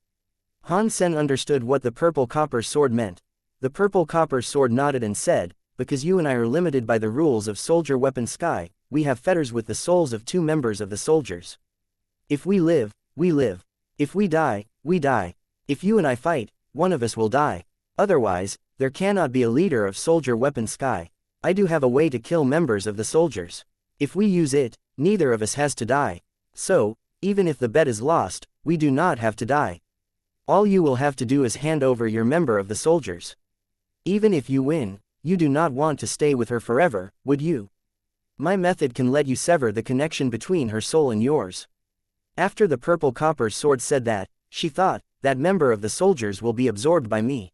Han Sen understood what the purple copper sword meant. The purple copper sword nodded and said, because you and I are limited by the rules of Soldier Weapon Sky, we have fetters with the souls of 2 members of the soldiers. If we live, we live. If we die, we die. If you and I fight, one of us will die. Otherwise, there cannot be a leader of Soldier Weapon Sky. I do have a way to kill members of the soldiers. If we use it, neither of us has to die. So, even if the bet is lost, we do not have to die. All you will have to do is hand over your member of the soldiers. Even if you win, you do not want to stay with her forever, would you? My method can let you sever the connection between her soul and yours. After the purple copper sword said that, she thought, that member of the soldiers will be absorbed by me.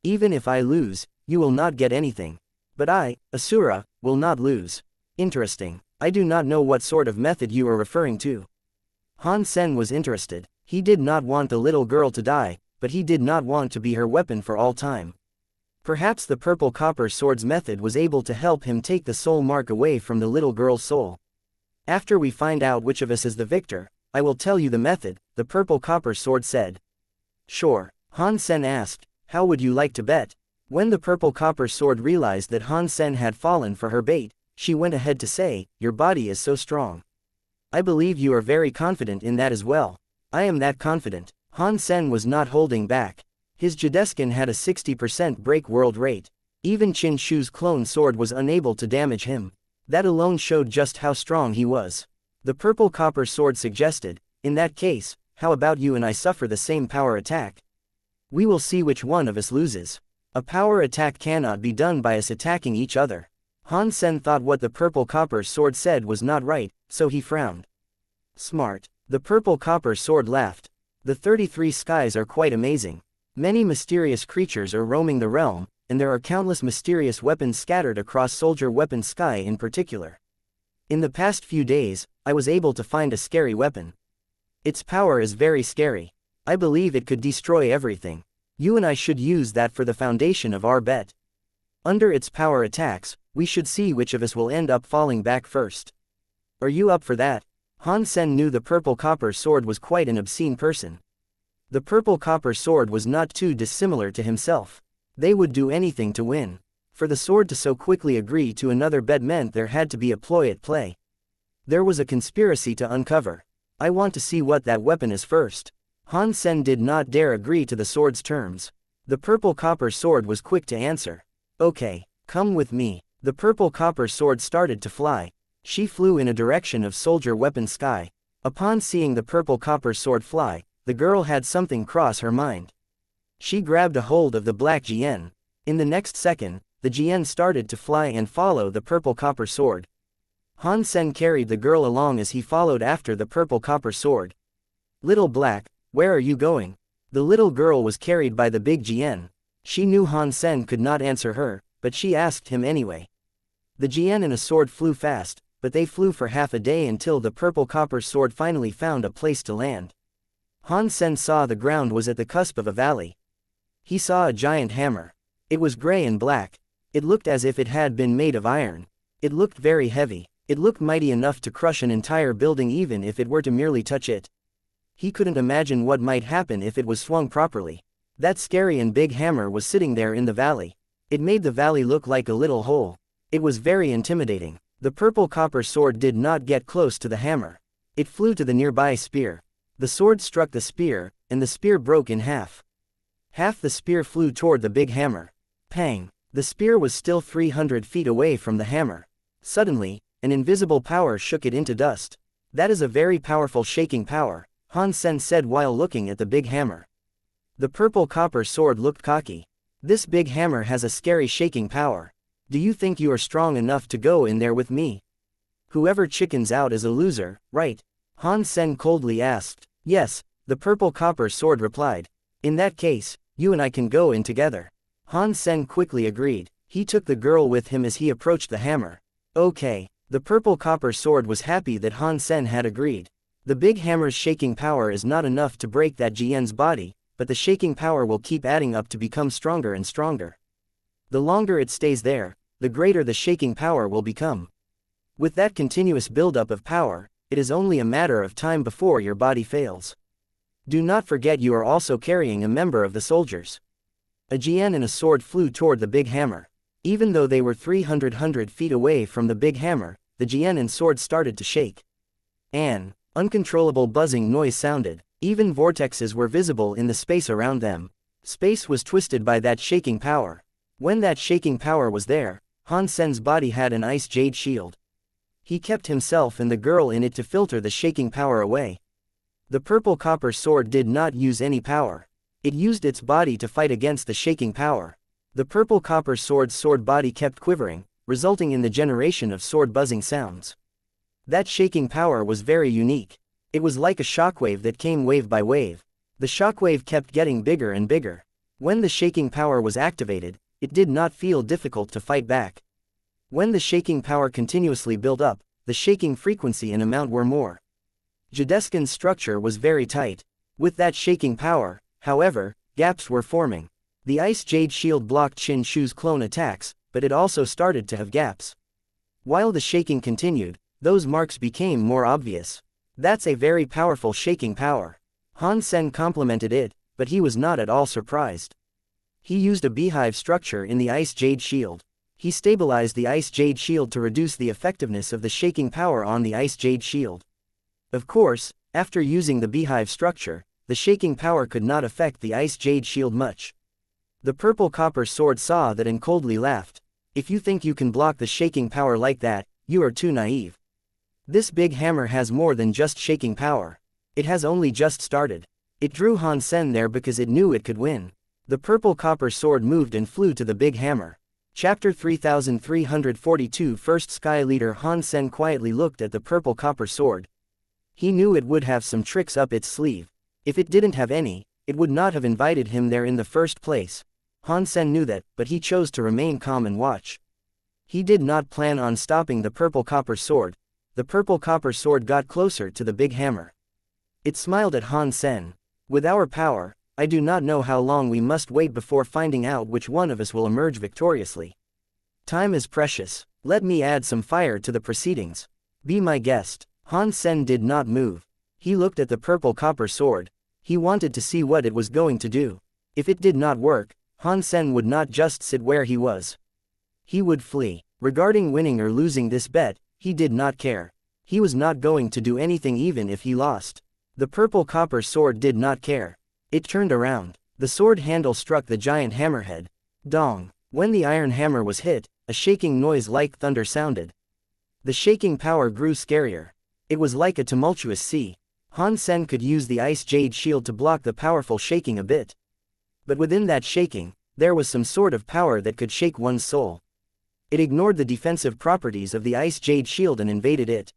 Even if I lose, you will not get anything. But I, Asura, will not lose. Interesting. I do not know what sort of method you are referring to. Han Sen was interested. He did not want the little girl to die, but he did not want to be her weapon for all time. Perhaps the purple copper sword's method was able to help him take the soul mark away from the little girl's soul. After we find out which of us is the victor, I will tell you the method, the purple copper sword said. Sure. Han Sen asked, how would you like to bet? When the purple copper sword realized that Han Sen had fallen for her bait, She went ahead to say, "Your body is so strong. I believe you are very confident in that as well." "I am that confident." Han Sen was not holding back. His Jideskin had a 60% break world rate. Even Qin Shu's clone sword was unable to damage him. That alone showed just how strong he was. The purple copper sword suggested, "In that case, how about you and I suffer the same power attack? We will see which one of us loses." A power attack cannot be done by us attacking each other. Han Sen thought what the purple copper sword said was not right, so he frowned. "Smart." The purple copper sword laughed. "The 33 skies are quite amazing. Many mysterious creatures are roaming the realm, and there are countless mysterious weapons scattered across Soldier Weapon Sky in particular. In the past few days, I was able to find a scary weapon. Its power is very scary. I believe it could destroy everything. You and I should use that for the foundation of our bet. Under its power attacks, we should see which of us will end up falling back first. Are you up for that?" Han Sen knew the purple copper sword was quite an obscene person. The purple copper sword was not too dissimilar to himself. They would do anything to win. For the sword to so quickly agree to another bet meant there had to be a ploy at play. There was a conspiracy to uncover. "I want to see what that weapon is first." Han Sen did not dare agree to the sword's terms. The purple copper sword was quick to answer. "Okay, come with me." The purple copper sword started to fly. She flew in a direction of Soldier Weapon Sky. Upon seeing the purple copper sword fly, the girl had something cross her mind. She grabbed a hold of the black Jian. In the next second, the Jian started to fly and follow the purple copper sword. Han Sen carried the girl along as he followed after the purple copper sword. "Little Black, where are you going?" The little girl was carried by the big Jian. She knew Han Sen could not answer her, but she asked him anyway. The Jian and a sword flew fast, but they flew for half a day until the purple copper sword finally found a place to land. Han Sen saw the ground was at the cusp of a valley. He saw a giant hammer. It was gray and black. It looked as if it had been made of iron. It looked very heavy. It looked mighty enough to crush an entire building even if it were to merely touch it. He couldn't imagine what might happen if it was swung properly. That scary and big hammer was sitting there in the valley. It made the valley look like a little hole. It was very intimidating. The purple copper sword did not get close to the hammer. It flew to the nearby spear. The sword struck the spear, and the spear broke in half. Half the spear flew toward the big hammer. Pang! The spear was still 300 feet away from the hammer. Suddenly, an invisible power shook it into dust. "That is a very powerful shaking power," Han Sen said while looking at the big hammer. The purple copper sword looked cocky. "This big hammer has a scary shaking power. Do you think you are strong enough to go in there with me? Whoever chickens out is a loser, right?" Han Sen coldly asked. "Yes," the purple copper sword replied. "In that case, you and I can go in together." Han Sen quickly agreed. He took the girl with him as he approached the hammer. "Okay." The purple copper sword was happy that Han Sen had agreed. The big hammer's shaking power is not enough to break that Jian's body, but the shaking power will keep adding up to become stronger and stronger. The longer it stays there, the greater the shaking power will become. With that continuous buildup of power, it is only a matter of time before your body fails. Do not forget you are also carrying a member of the soldiers. A Jian and a sword flew toward the big hammer. Even though they were 300 feet away from the big hammer, the Jian and sword started to shake. An uncontrollable buzzing noise sounded. Even vortexes were visible in the space around them. Space was twisted by that shaking power. When that shaking power was there, Han Sen's body had an ice jade shield. He kept himself and the girl in it to filter the shaking power away. The purple copper sword did not use any power. It used its body to fight against the shaking power. The purple copper sword's sword body kept quivering, resulting in the generation of sword buzzing sounds. That shaking power was very unique. It was like a shockwave that came wave by wave. The shockwave kept getting bigger and bigger. When the shaking power was activated, it did not feel difficult to fight back. When the shaking power continuously built up, the shaking frequency and amount were more. Jideskin's structure was very tight. With that shaking power, however, gaps were forming. The ice jade shield blocked Qin Shu's clone attacks, but it also started to have gaps. While the shaking continued, those marks became more obvious. That's a very powerful shaking power. Han Sen complimented it, but he was not at all surprised. He used a beehive structure in the ice jade shield. He stabilized the Ice Jade Shield to reduce the effectiveness of the shaking power on the Ice Jade Shield. Of course, after using the beehive structure, the shaking power could not affect the Ice Jade Shield much. The purple copper sword saw that and coldly laughed. If you think you can block the shaking power like that, you are too naive. This big hammer has more than just shaking power. It has only just started. It drew Han Sen there because it knew it could win. The purple copper sword moved and flew to the big hammer. Chapter 3342 First Sky Leader Han Sen quietly looked at the purple copper sword. He knew it would have some tricks up its sleeve. If it didn't have any, it would not have invited him there in the first place. Han Sen knew that, but he chose to remain calm and watch. He did not plan on stopping the purple copper sword. The purple copper sword got closer to the big hammer. It smiled at Han Sen. With our power, I do not know how long we must wait before finding out which one of us will emerge victoriously. Time is precious. Let me add some fire to the proceedings. Be my guest. Han Sen did not move. He looked at the purple copper sword. He wanted to see what it was going to do. If it did not work, Han Sen would not just sit where he was. He would flee. Regarding winning or losing this bet, he did not care. He was not going to do anything even if he lost. The purple copper sword did not care. It turned around. The sword handle struck the giant hammerhead. Dong. When the iron hammer was hit, a shaking noise like thunder sounded. The shaking power grew scarier. It was like a tumultuous sea. Han Sen could use the Ice Jade Shield to block the powerful shaking a bit. But within that shaking, there was some sort of power that could shake one's soul. It ignored the defensive properties of the Ice Jade Shield and invaded it.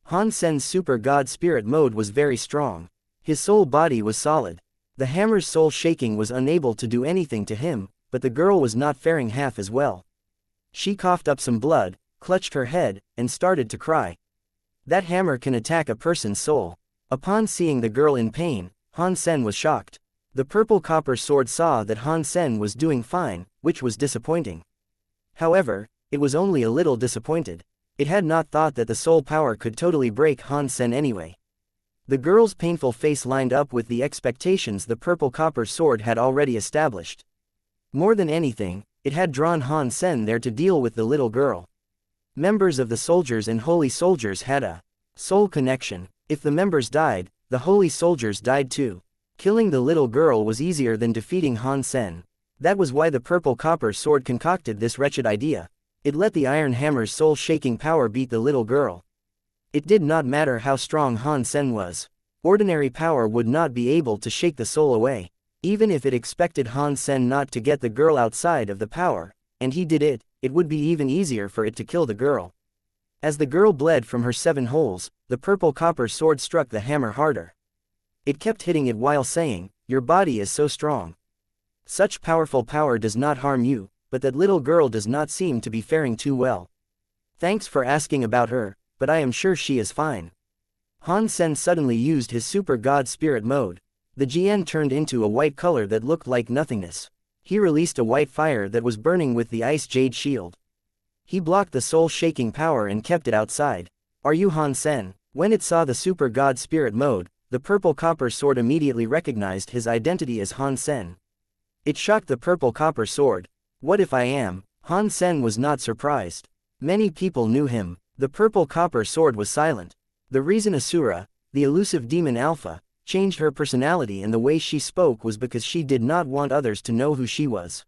Han Sen's Super God Spirit mode was very strong. His soul body was solid. The hammer's soul shaking was unable to do anything to him, but the girl was not faring half as well. She coughed up some blood, clutched her head, and started to cry. That hammer can attack a person's soul. Upon seeing the girl in pain, Han Sen was shocked. The purple copper sword saw that Han Sen was doing fine, which was disappointing. However, it was only a little disappointed. It had not thought that the soul power could totally break Han Sen anyway. The girl's painful face lined up with the expectations the purple copper sword had already established. More than anything, it had drawn Han Sen there to deal with the little girl. Members of the soldiers and holy soldiers had a soul connection. If the members died, the holy soldiers died too. Killing the little girl was easier than defeating Han Sen. That was why the purple copper sword concocted this wretched idea. It let the iron hammer's soul-shaking power beat the little girl. It did not matter how strong Han Sen was. Ordinary power would not be able to shake the soul away. Even if it expected Han Sen not to get the girl outside of the power, and he did it, it would be even easier for it to kill the girl. As the girl bled from her 7 holes, the purple copper sword struck the hammer harder. It kept hitting it while saying, "Your body is so strong. Such powerful power does not harm you, but that little girl does not seem to be faring too well. Thanks for asking about her, but I am sure she is fine." Han Sen suddenly used his Super God Spirit mode. The Jian turned into a white color that looked like nothingness. He released a white fire that was burning with the Ice Jade Shield. He blocked the soul-shaking power and kept it outside. "Are you Han Sen?" When it saw the Super God Spirit mode, the purple copper sword immediately recognized his identity as Han Sen. It shocked the purple copper sword. "What if I am?" Han Sen was not surprised. Many people knew him. The purple copper sword was silent. The reason Asura, the elusive demon Alpha, changed her personality and the way she spoke was because she did not want others to know who she was.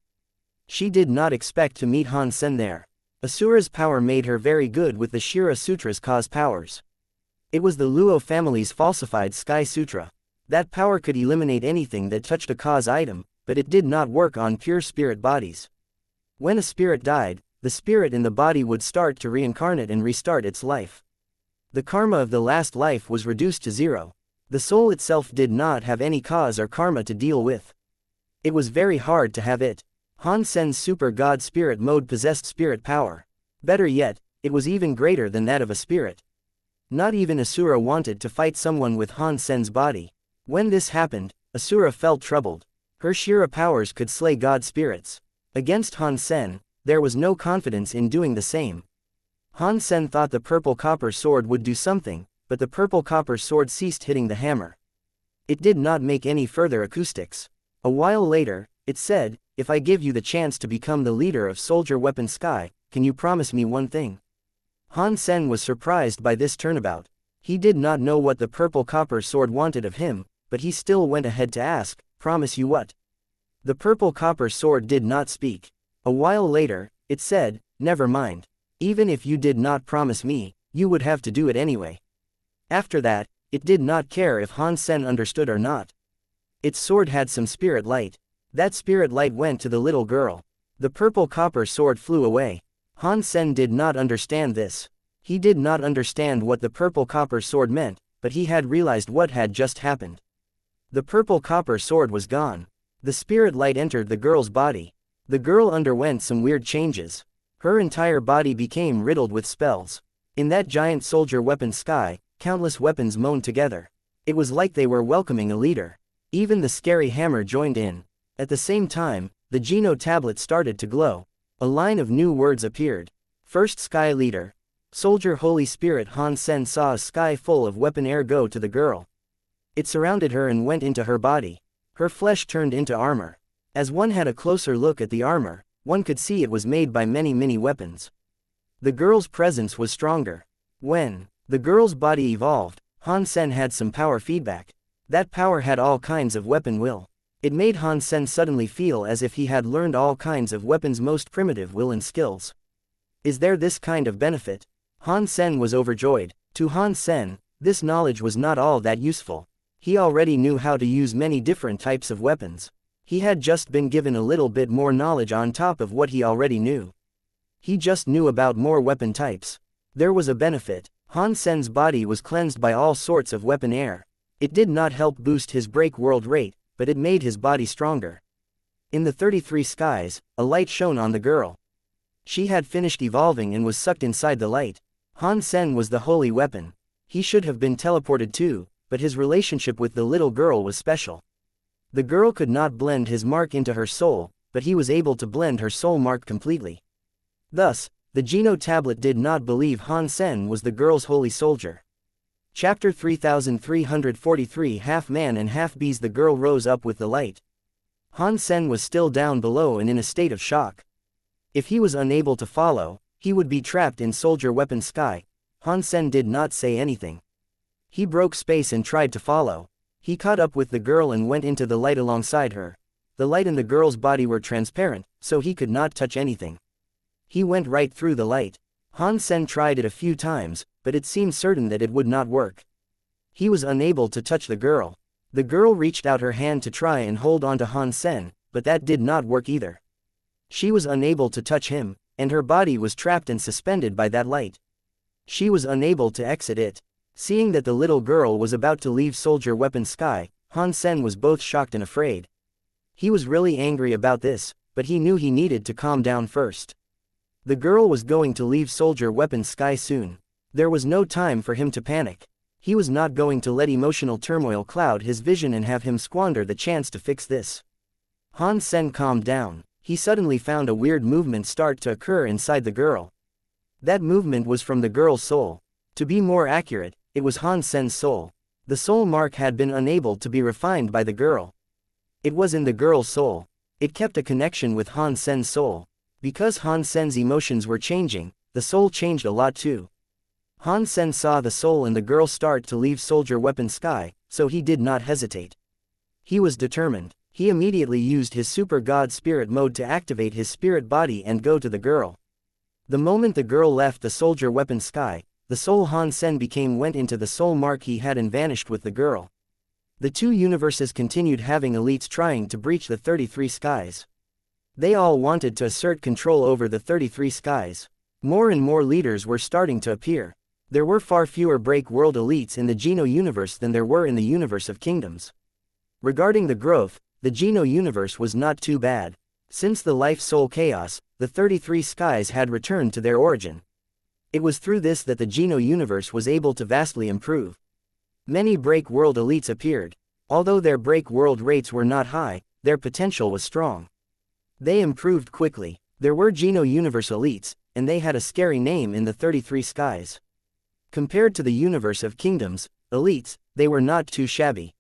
She did not expect to meet Han Sen there. Asura's power made her very good with the Shira Sutra's cause powers. It was the Luo family's falsified Sky Sutra. That power could eliminate anything that touched a cause item, but it did not work on pure spirit bodies. When a spirit died, the spirit in the body would start to reincarnate and restart its life. The karma of the last life was reduced to 0. The soul itself did not have any cause or karma to deal with. It was very hard to have it. Han Sen's Super God Spirit mode possessed spirit power. Better yet, it was even greater than that of a spirit. Not even Asura wanted to fight someone with Han Sen's body. When this happened, Asura felt troubled. Her Shira powers could slay god spirits. Against Han Sen, there was no confidence in doing the same. Han Sen thought the purple copper sword would do something, but the purple copper sword ceased hitting the hammer. It did not make any further acoustics. A while later, It said, if I give you the chance to become the leader of Soldier Weapon Sky, can you promise me one thing? Han Sen was surprised by this turnabout. He did not know what the purple copper sword wanted of him, but he still went ahead to ask, promise you what? The purple copper sword did not speak. A while later, it said, never mind. Even if you did not promise me, you would have to do it anyway. After that, it did not care if Han Sen understood or not. Its sword had some spirit light. That spirit light went to the little girl. The purple copper sword flew away. Han Sen did not understand this. He did not understand what the purple copper sword meant, but he had realized what had just happened. The purple copper sword was gone. The spirit light entered the girl's body. The girl underwent some weird changes. Her entire body became riddled with spells. In that giant soldier weapon sky, countless weapons moaned together. It was like they were welcoming a leader. Even the scary hammer joined in. At the same time, the Geno tablet started to glow. A line of new words appeared. First Sky Leader. Soldier Holy Spirit. Han Sen saw a sky full of weapon air go to the girl. It surrounded her and went into her body. Her flesh turned into armor. As one had a closer look at the armor, one could see it was made by many weapons. The girl's presence was stronger. When the girl's body evolved, Han Sen had some power feedback. That power had all kinds of weapon will. It made Han Sen suddenly feel as if he had learned all kinds of weapons' most primitive will and skills. Is there this kind of benefit? Han Sen was overjoyed. To Han Sen, this knowledge was not all that useful. He already knew how to use many different types of weapons. He had just been given a little bit more knowledge on top of what he already knew. He just knew about more weapon types. There was a benefit. Han Sen's body was cleansed by all sorts of weapon air. It did not help boost his break world rate, but it made his body stronger. In the 33 skies, a light shone on the girl. She had finished evolving and was sucked inside the light. Han Sen was the holy weapon. He should have been teleported too, but his relationship with the little girl was special. The girl could not blend his mark into her soul, but he was able to blend her soul mark completely. Thus, the Geno tablet did not believe Han Sen was the girl's holy soldier. Chapter 3343 Half Man and Half Bees. The girl rose up with the light. Han Sen was still down below and in a state of shock. If he was unable to follow, he would be trapped in Soldier Weapon Sky. Han Sen did not say anything. He broke space and tried to follow. He caught up with the girl and went into the light alongside her. The light and the girl's body were transparent, so he could not touch anything. He went right through the light. Han Sen tried it a few times, but it seemed certain that it would not work. He was unable to touch the girl. The girl reached out her hand to try and hold on to Han Sen, but that did not work either. She was unable to touch him, and her body was trapped and suspended by that light. She was unable to exit it. Seeing that the little girl was about to leave Soldier Weapon Sky, Han Sen was both shocked and afraid. He was really angry about this, but he knew he needed to calm down first. The girl was going to leave Soldier Weapon Sky soon. There was no time for him to panic. He was not going to let emotional turmoil cloud his vision and have him squander the chance to fix this. Han Sen calmed down. He suddenly found a weird movement start to occur inside the girl. That movement was from the girl's soul. To be more accurate, it was Han Sen's soul. The soul mark had been unable to be refined by the girl. It was in the girl's soul. It kept a connection with Han Sen's soul. Because Han Sen's emotions were changing, the soul changed a lot too. Han Sen saw the soul in the girl start to leave Soldier Weapon Sky, so he did not hesitate. He was determined. He immediately used his Super God Spirit mode to activate his spirit body and go to the girl. The moment the girl left the Soldier Weapon Sky, the soul Han Sen became went into the soul mark he had and vanished with the girl. The two universes continued having elites trying to breach the 33 skies. They all wanted to assert control over the 33 skies. More and more leaders were starting to appear. There were far fewer break world elites in the Geno universe than there were in the universe of kingdoms. Regarding the growth, the Geno universe was not too bad. Since the life soul chaos, the 33 skies had returned to their origin. It was through this that the Geno universe was able to vastly improve. Many break world elites appeared. Although their break world rates were not high, their potential was strong. They improved quickly. There were Geno universe elites, and they had a scary name in the 33 skies. Compared to the universe of kingdoms, elites, they were not too shabby.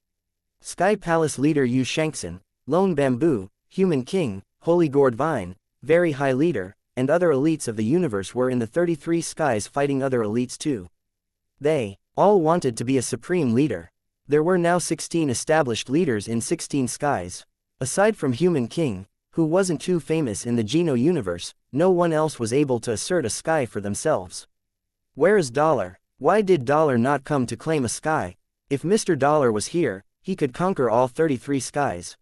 Sky Palace leader Xianxia, Lone Bamboo, Human King, Holy Gourd Vine, Very High Leader, and other elites of the universe were in the 33 skies fighting other elites too. They all wanted to be a supreme leader. There were now 16 established leaders in 16 skies. Aside from Human King, who wasn't too famous in the Geno universe, no one else was able to assert a sky for themselves. Where is Dollar? Why did Dollar not come to claim a sky? If Mr. Dollar was here, he could conquer all 33 skies.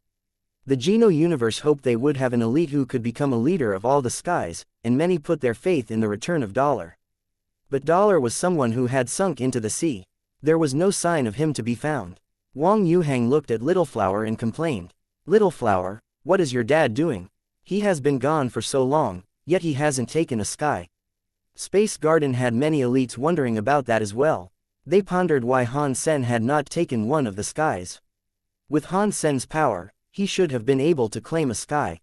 The Geno universe hoped they would have an elite who could become a leader of all the skies, and many put their faith in the return of Dollar. But Dollar was someone who had sunk into the sea. There was no sign of him to be found. Wang Yuhang looked at Little Flower and complained. Little Flower, what is your dad doing? He has been gone for so long, yet he hasn't taken a sky. Space Garden had many elites wondering about that as well. They pondered why Han Sen had not taken one of the skies. With Han Sen's power, he should have been able to claim a sky.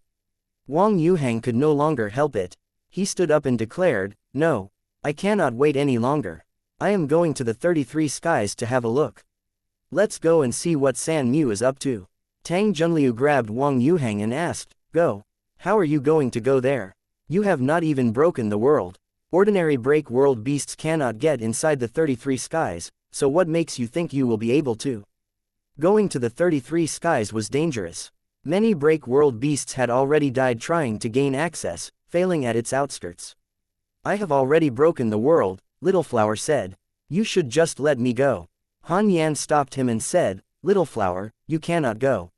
Wang Yuhang could no longer help it. He stood up and declared, "No, I cannot wait any longer. I am going to the 33 skies to have a look. Let's go and see what San Mu is up to." Tang Junliu grabbed Wang Yuhang and asked, "Go. How are you going to go there? You have not even broken the world. Ordinary break world beasts cannot get inside the 33 skies, so what makes you think you will be able to?" Going to the 33 skies was dangerous. Many break world beasts had already died trying to gain access, failing at its outskirts. "I have already broken the world," Little Flower said. "You should just let me go." Han Yan stopped him and said, "Little Flower, you cannot go.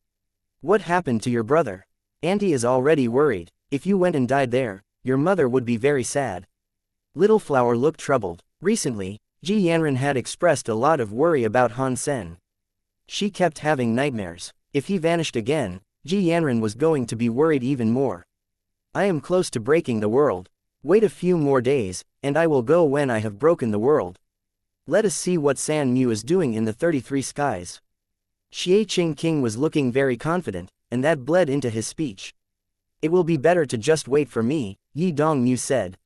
What happened to your brother? Auntie is already worried. If you went and died there, your mother would be very sad." Little Flower looked troubled. Recently, Ji Yanran had expressed a lot of worry about Han Sen. She kept having nightmares. If he vanished again, Ji Yanran was going to be worried even more. "I am close to breaking the world. Wait a few more days, and I will go when I have broken the world. Let us see what San Mu is doing in the 33 skies." Xie Qing King was looking very confident, and that bled into his speech. "It will be better to just wait for me," Yi Dongmu said.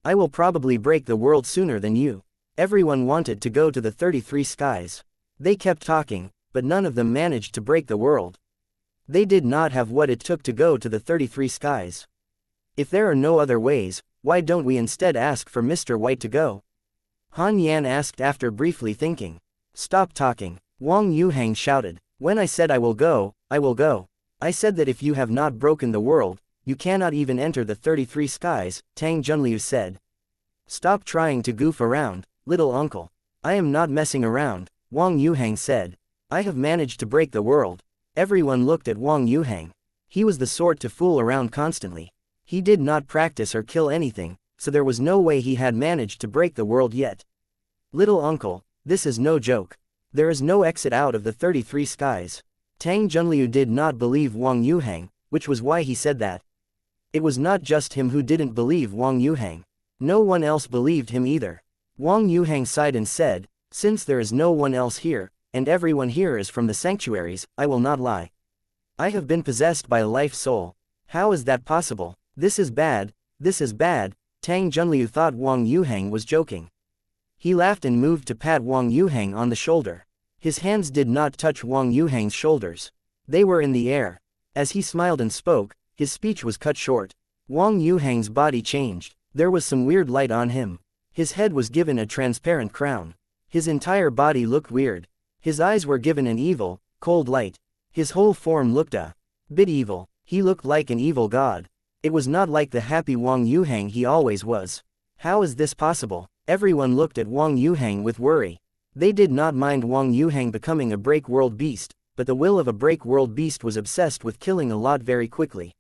"I will probably break the world sooner than you." Everyone wanted to go to the 33 skies. They kept talking, but none of them managed to break the world. They did not have what it took to go to the 33 skies. "If there are no other ways, why don't we instead ask for Mr. White to go?" Han Yan asked after briefly thinking. "Stop talking," Wang Yuhang shouted. "When I said I will go, I will go. I said that if you have not broken the world, you cannot even enter the 33 skies," Tang Junliu said. "Stop trying to goof around, little uncle. I am not messing around," Wang Yuhang said. "I have managed to break the world." Everyone looked at Wang Yuhang. He was the sort to fool around constantly. He did not practice or kill anything, so there was no way he had managed to break the world yet. "Little uncle, this is no joke. There is no exit out of the 33 skies." Tang Junliu did not believe Wang Yuhang, which was why he said that. It was not just him who didn't believe Wang Yuhang. No one else believed him either. Wang Yuhang sighed and said, "Since there is no one else here, and everyone here is from the sanctuaries, I will not lie. I have been possessed by a life soul. How is that possible? This is bad, this is bad." Tang Junliu thought Wang Yuhang was joking. He laughed and moved to pat Wang Yuhang on the shoulder. His hands did not touch Wang Yuhang's shoulders. They were in the air. As he smiled and spoke, his speech was cut short. Wang Yuhang's body changed. There was some weird light on him. His head was given a transparent crown. His entire body looked weird. His eyes were given an evil, cold light. His whole form looked a bit evil. He looked like an evil god. It was not like the happy Wang Yuhang he always was. How is this possible? Everyone looked at Wang Yuhang with worry. They did not mind Wang Yuhang becoming a break world beast, but the will of a break world beast was obsessed with killing a lot very quickly.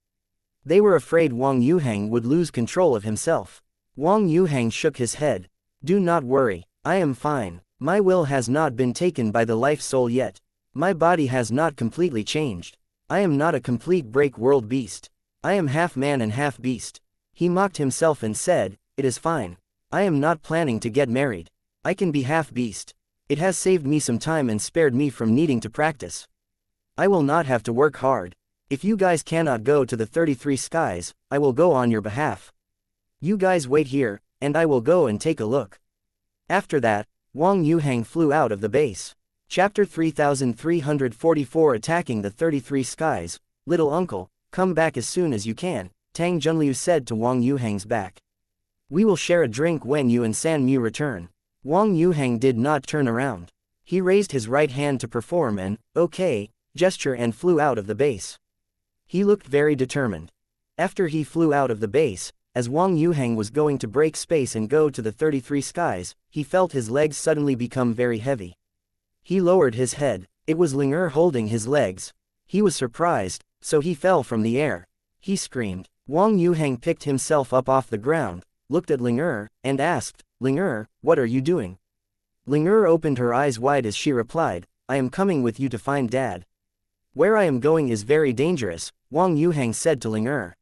They were afraid Wang Yuhang would lose control of himself. Wang Yuhang shook his head. "Do not worry, I am fine. My will has not been taken by the life soul yet. My body has not completely changed. I am not a complete break world beast. I am half man and half beast." He mocked himself and said, "It is fine. I am not planning to get married. I can be half beast. It has saved me some time and spared me from needing to practice. I will not have to work hard. If you guys cannot go to the 33 skies, I will go on your behalf. You guys wait here, and I will go and take a look." After that, Wang Yuhang flew out of the base. Chapter 3344 Attacking the 33 Skies. "Little uncle, come back as soon as you can, Tang Junliu said to Wang Yuhang's back. We will share a drink when you and San Mu return. Wang Yuhang did not turn around. He raised his right hand to perform an, okay, gesture and flew out of the base. He looked very determined. After he flew out of the base, as Wang Yuhang was going to break space and go to the 33 skies, he felt his legs suddenly become very heavy. He lowered his head. It was Ling Er holding his legs. He was surprised, so he fell from the air. He screamed. Wang Yuhang picked himself up off the ground, looked at Ling Er, and asked, Ling Er, what are you doing? Ling Er opened her eyes wide as she replied, I am coming with you to find Dad. Where I am going is very dangerous, Wang Yuhang said to Ling Er.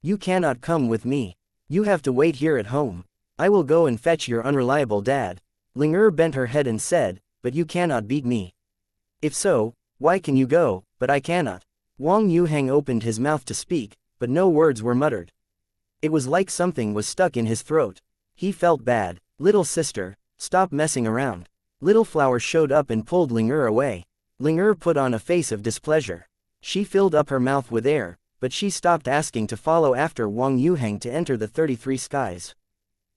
You cannot come with me. You have to wait here at home. I will go and fetch your unreliable dad. Ling Er bent her head and said, but you cannot beat me. If so, why can you go, but I cannot? Wang Yuhang opened his mouth to speak, but no words were muttered. It was like something was stuck in his throat. He felt bad. Little sister, stop messing around. Little Flower showed up and pulled Ling Er away. Ling Er put on a face of displeasure. She filled up her mouth with air, but she stopped asking to follow after Wang Yuhang to enter the 33 skies.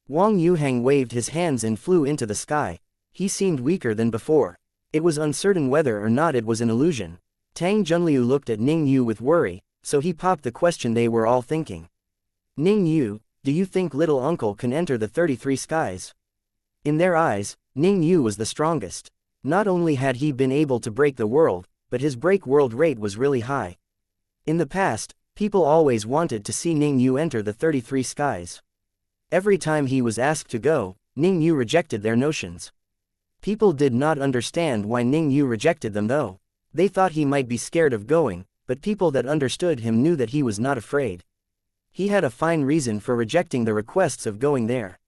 Wang Yuhang waved his hands and flew into the sky. He seemed weaker than before. It was uncertain whether or not it was an illusion. Tang Junliu looked at Ning Yu with worry, so he popped the question they were all thinking. Ning Yu, do you think little uncle can enter the 33 skies? In their eyes, Ning Yu was the strongest. Not only had he been able to break the world, but his break world rate was really high. In the past, people always wanted to see Ning Yu enter the 33 skies. Every time he was asked to go, Ning Yu rejected their notions. People did not understand why Ning Yu rejected them though. They thought he might be scared of going, but people that understood him knew that he was not afraid. He had a fine reason for rejecting the requests of going there.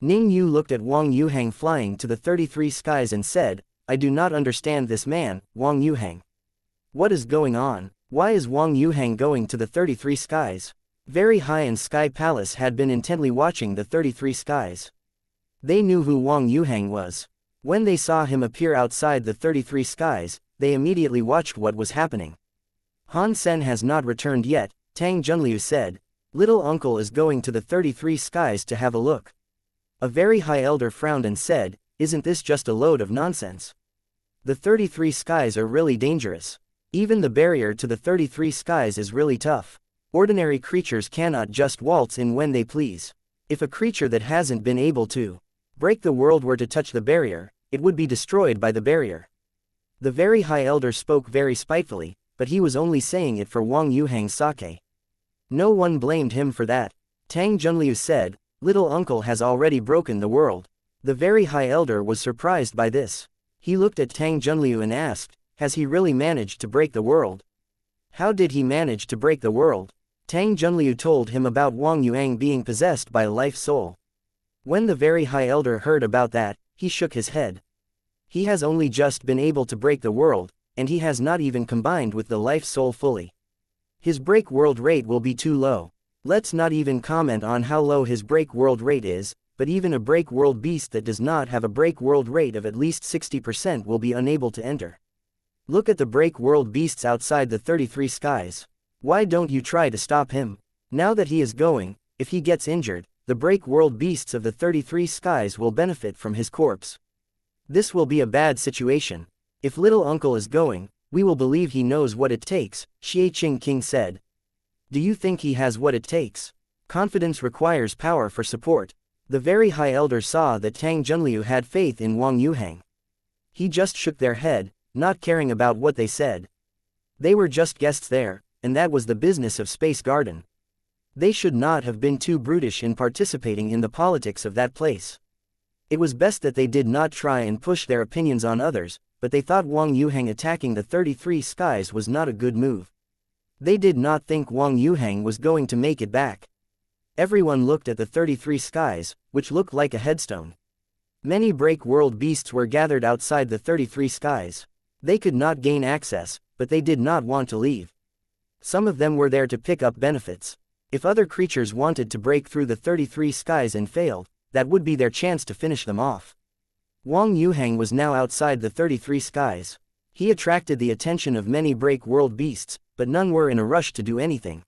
Ning Yu looked at Wang Yuhang flying to the 33 skies and said, I do not understand this man, Wang Yuhang. What is going on? Why is Wang Yuhang going to the 33 skies? Very High and Sky Palace had been intently watching the 33 skies. They knew who Wang Yuhang was. When they saw him appear outside the 33 skies, they immediately watched what was happening. Han Sen has not returned yet, Tang Junliu said. Little uncle is going to the 33 skies to have a look. A very high elder frowned and said, isn't this just a load of nonsense? The 33 skies are really dangerous. Even the barrier to the 33 skies is really tough. Ordinary creatures cannot just waltz in when they please. If a creature that hasn't been able to break the world were to touch the barrier, it would be destroyed by the barrier. The very high elder spoke very spitefully, but he was only saying it for Wang Yuhang's sake. No one blamed him for that. Tang Junliu said, little uncle has already broken the world. The very high elder was surprised by this. He looked at Tang Junliu and asked, has he really managed to break the world? How did he manage to break the world? Tang Junliu told him about Wang Yuhang being possessed by a life soul. When the very high elder heard about that, he shook his head. He has only just been able to break the world, and he has not even combined with the life soul fully. His break world rate will be too low. Let's not even comment on how low his break world rate is, but even a break world beast that does not have a break world rate of at least 60% will be unable to enter. Look at the break world beasts outside the 33 skies. Why don't you try to stop him? Now that he is going, if he gets injured, the break world beasts of the 33 skies will benefit from his corpse. This will be a bad situation. If little uncle is going, we will believe he knows what it takes, Xie Qingqing said. Do you think he has what it takes? Confidence requires power for support. The very high elder saw that Tang Junliu had faith in Wang Yuhang. He just shook their head, not caring about what they said. They were just guests there, and that was the business of Space Garden. They should not have been too brutish in participating in the politics of that place. It was best that they did not try and push their opinions on others, but they thought Wang Yuhang attacking the 33 skies was not a good move. They did not think Wang Yuhang was going to make it back. Everyone looked at the 33 skies, which looked like a headstone. Many break world beasts were gathered outside the 33 skies. They could not gain access, but they did not want to leave. Some of them were there to pick up benefits. If other creatures wanted to break through the 33 skies and failed, that would be their chance to finish them off. Wang Yuhang was now outside the 33 skies. He attracted the attention of many break world beasts, but none were in a rush to do anything.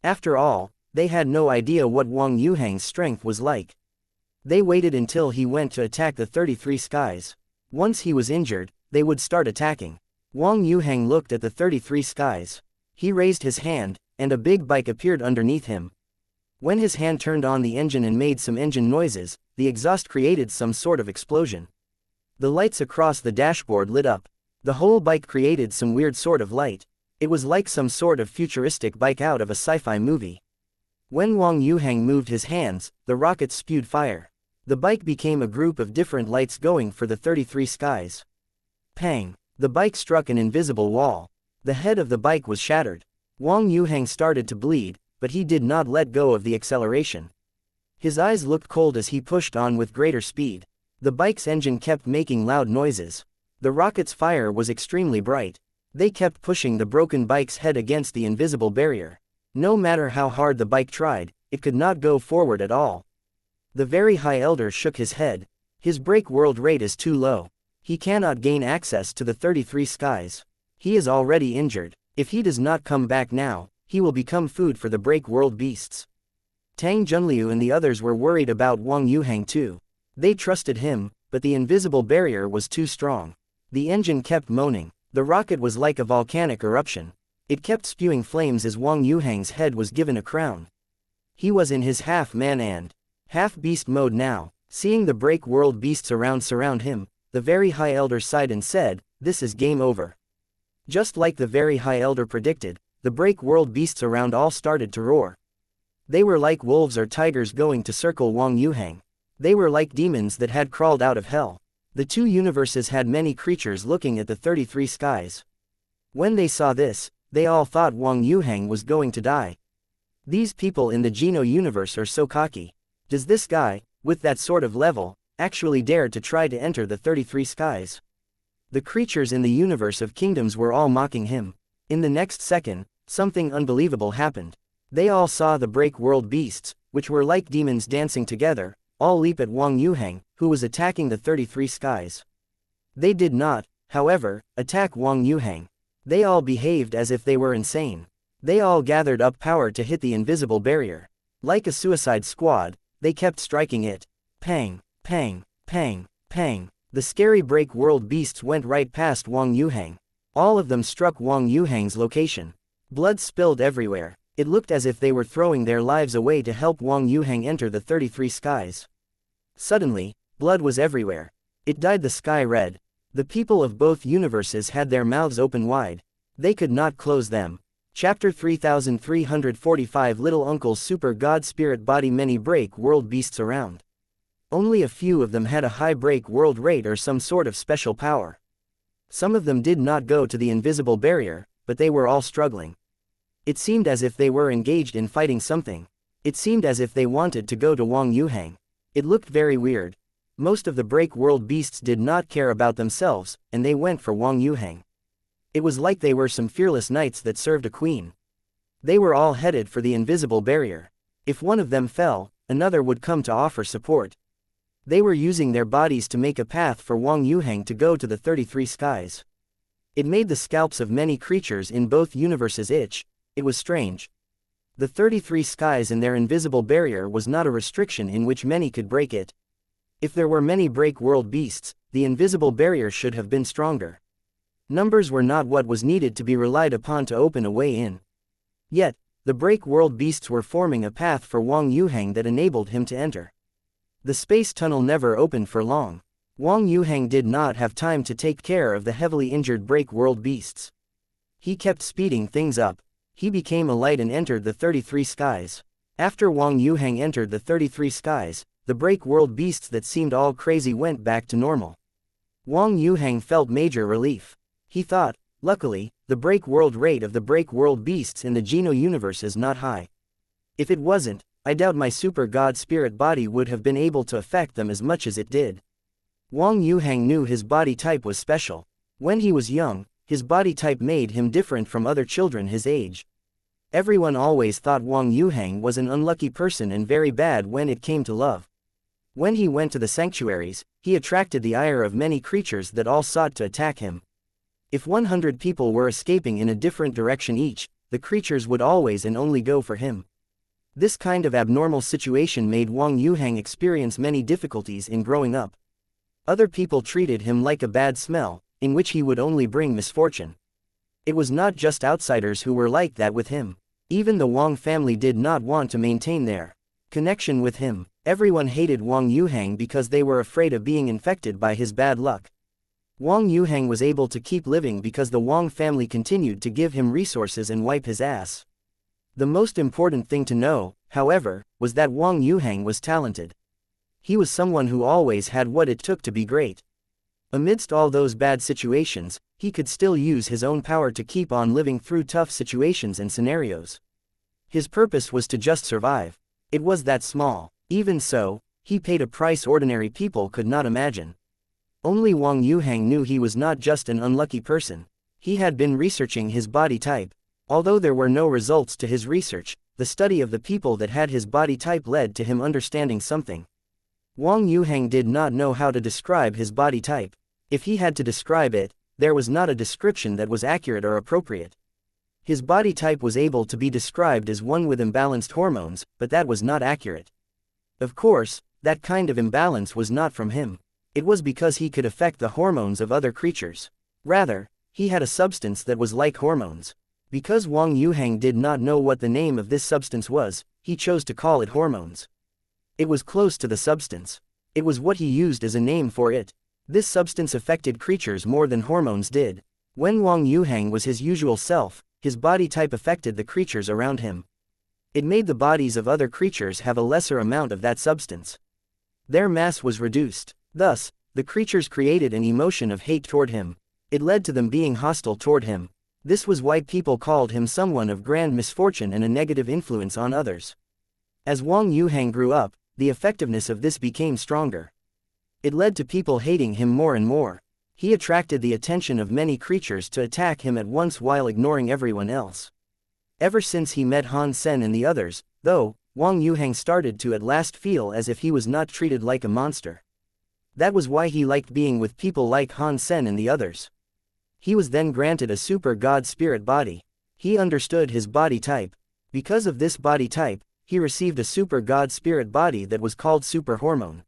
After all, they had no idea what Wang Yuhang's strength was like. They waited until he went to attack the 33 skies. Once he was injured, they would start attacking. Wang Yuhang looked at the 33 skies. He raised his hand, and a big bike appeared underneath him. When his hand turned on the engine and made some engine noises, the exhaust created some sort of explosion. The lights across the dashboard lit up. The whole bike created some weird sort of light. It was like some sort of futuristic bike out of a sci-fi movie. When Wang Yuhang moved his hands, the rockets spewed fire. The bike became a group of different lights going for the 33 skies. Pang! The bike struck an invisible wall. The head of the bike was shattered. Wang Yuhang started to bleed, but he did not let go of the acceleration. His eyes looked cold as he pushed on with greater speed. The bike's engine kept making loud noises. The rocket's fire was extremely bright. They kept pushing the broken bike's head against the invisible barrier. No matter how hard the bike tried, it could not go forward at all. The very high elder shook his head. His break world rate is too low. He cannot gain access to the 33 skies. He is already injured. If he does not come back now, he will become food for the break world beasts. Tang Junliu and the others were worried about Wang Yuhang too. They trusted him, but the invisible barrier was too strong. The engine kept moaning. The rocket was like a volcanic eruption. It kept spewing flames as Wang Yuhang's head was given a crown. He was in his half-man and half-beast mode now. Seeing the break world beasts surround him, the very high elder sighed and said, "This is game over." Just like the very high elder predicted, the break world beasts around all started to roar. They were like wolves or tigers going to circle Wang Yuhang. They were like demons that had crawled out of hell. The two universes had many creatures looking at the 33 skies. When they saw this, they all thought Wang Yuhang was going to die. These people in the Geno universe are so cocky. Does this guy, with that sort of level, actually dare to try to enter the 33 skies? The creatures in the universe of kingdoms were all mocking him. In the next second, something unbelievable happened. They all saw the break world beasts, which were like demons dancing together, all leap at Wang Yuhang, who was attacking the 33 skies. They did not, however, attack Wang Yuhang. They all behaved as if they were insane. They all gathered up power to hit the invisible barrier. Like a suicide squad, they kept striking it. Pang, pang, pang, pang. The scary break world beasts went right past Wang Yuhang. All of them struck Wang Yuhang's location. Blood spilled everywhere. It looked as if they were throwing their lives away to help Wang Yuhang enter the 33 skies. Suddenly, blood was everywhere. It dyed the sky red. The people of both universes had their mouths open wide. They could not close them. Chapter 3345 Little Uncle's Super God Spirit Body. Many break world beasts around. Only a few of them had a high break world rate or some sort of special power. Some of them did not go to the invisible barrier, but they were all struggling. It seemed as if they were engaged in fighting something. It seemed as if they wanted to go to Wang Yuhang. It looked very weird. Most of the break world beasts did not care about themselves, and they went for Wang Yuhang. It was like they were some fearless knights that served a queen. They were all headed for the invisible barrier. If one of them fell, another would come to offer support. They were using their bodies to make a path for Wang Yuhang to go to the 33 skies. It made the scalps of many creatures in both universes itch. It was strange. The 33 skies and their invisible barrier was not a restriction in which many could break it. If there were many break world beasts, the invisible barrier should have been stronger. Numbers were not what was needed to be relied upon to open a way in. Yet, the break world beasts were forming a path for Wang Yuhang that enabled him to enter. The space tunnel never opened for long. Wang Yuhang did not have time to take care of the heavily injured break world beasts. He kept speeding things up. He became a light and entered the 33 skies. After Wang Yuhang entered the 33 skies, the break world beasts that seemed all crazy went back to normal. Wang Yuhang felt major relief. He thought, luckily, the break world rate of the break world beasts in the Geno universe is not high. If it wasn't, I doubt my super god spirit body would have been able to affect them as much as it did. Wang Yuhang knew his body type was special. When he was young, his body type made him different from other children his age. Everyone always thought Wang Yuhang was an unlucky person and very bad when it came to love. When he went to the sanctuaries, he attracted the ire of many creatures that all sought to attack him. If 100 people were escaping in a different direction each, the creatures would always and only go for him. This kind of abnormal situation made Wang Yuhang experience many difficulties in growing up. Other people treated him like a bad smell, in which he would only bring misfortune. It was not just outsiders who were like that with him. Even the Wang family did not want to maintain their connection with him. Everyone hated Wang Yuhang because they were afraid of being infected by his bad luck. Wang Yuhang was able to keep living because the Wang family continued to give him resources and wipe his ass. The most important thing to know, however, was that Wang Yuhang was talented. He was someone who always had what it took to be great. Amidst all those bad situations, he could still use his own power to keep on living through tough situations and scenarios. His purpose was to just survive. It was that small. Even so, he paid a price ordinary people could not imagine. Only Wang Yuhang knew he was not just an unlucky person. He had been researching his body type. Although there were no results to his research, the study of the people that had his body type led to him understanding something. Wang Yuhang did not know how to describe his body type. If he had to describe it, there was not a description that was accurate or appropriate. His body type was able to be described as one with imbalanced hormones, but that was not accurate. Of course, that kind of imbalance was not from him. It was because he could affect the hormones of other creatures. Rather, he had a substance that was like hormones. Because Wang Yuhang did not know what the name of this substance was, he chose to call it hormones. It was close to the substance. It was what he used as a name for it. This substance affected creatures more than hormones did. When Wang Yuhang was his usual self, his body type affected the creatures around him. It made the bodies of other creatures have a lesser amount of that substance. Their mass was reduced. Thus, the creatures created an emotion of hate toward him. It led to them being hostile toward him. This was why people called him someone of grand misfortune and a negative influence on others. As Wang Yuhang grew up, the effectiveness of this became stronger. It led to people hating him more and more. He attracted the attention of many creatures to attack him at once while ignoring everyone else. Ever since he met Han Sen and the others, though, Wang Yuhang started to at last feel as if he was not treated like a monster. That was why he liked being with people like Han Sen and the others. He was then granted a super god spirit body. He understood his body type. Because of this body type, he received a super god spirit body that was called super hormone.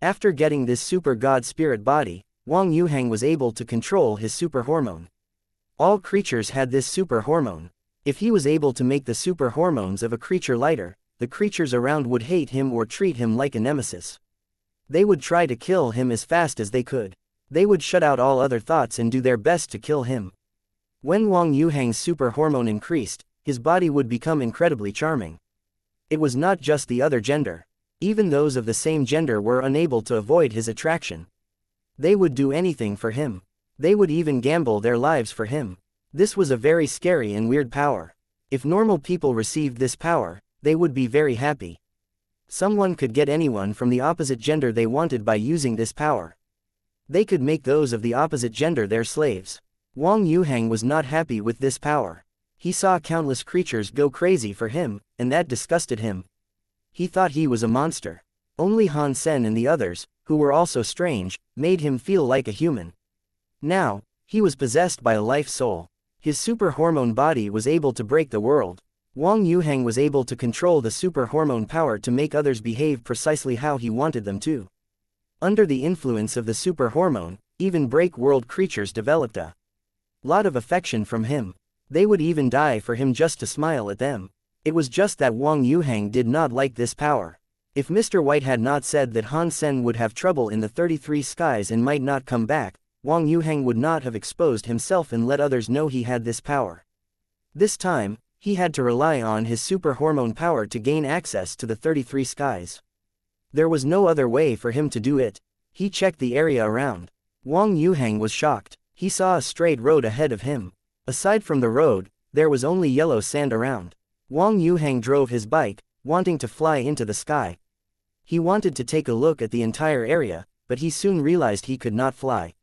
After getting this super god spirit body, Wang Yuhang was able to control his super hormone. All creatures had this super hormone. If he was able to make the super hormones of a creature lighter, the creatures around would hate him or treat him like a nemesis. They would try to kill him as fast as they could. They would shut out all other thoughts and do their best to kill him. When Wang Yuhang's super hormone increased, his body would become incredibly charming. It was not just the other gender. Even those of the same gender were unable to avoid his attraction. They would do anything for him. They would even gamble their lives for him. This was a very scary and weird power. If normal people received this power, they would be very happy. Someone could get anyone from the opposite gender they wanted by using this power. They could make those of the opposite gender their slaves. Wang Yuhang was not happy with this power. He saw countless creatures go crazy for him, and that disgusted him. He thought he was a monster. Only Han Sen and the others, who were also strange, made him feel like a human. Now, he was possessed by a life soul. His super hormone body was able to break the world. Wang Yuhang was able to control the super hormone power to make others behave precisely how he wanted them to. Under the influence of the super hormone, even break world creatures developed a lot of affection from him. They would even die for him just to smile at them. It was just that Wang Yuhang did not like this power. If Mr. White had not said that Han Sen would have trouble in the 33 skies and might not come back, Wang Yuhang would not have exposed himself and let others know he had this power. This time, he had to rely on his super hormone power to gain access to the 33 skies. There was no other way for him to do it. He checked the area around. Wang Yuhang was shocked. He saw a straight road ahead of him. Aside from the road, there was only yellow sand around. Wang Yuhang drove his bike, wanting to fly into the sky. He wanted to take a look at the entire area, but he soon realized he could not fly.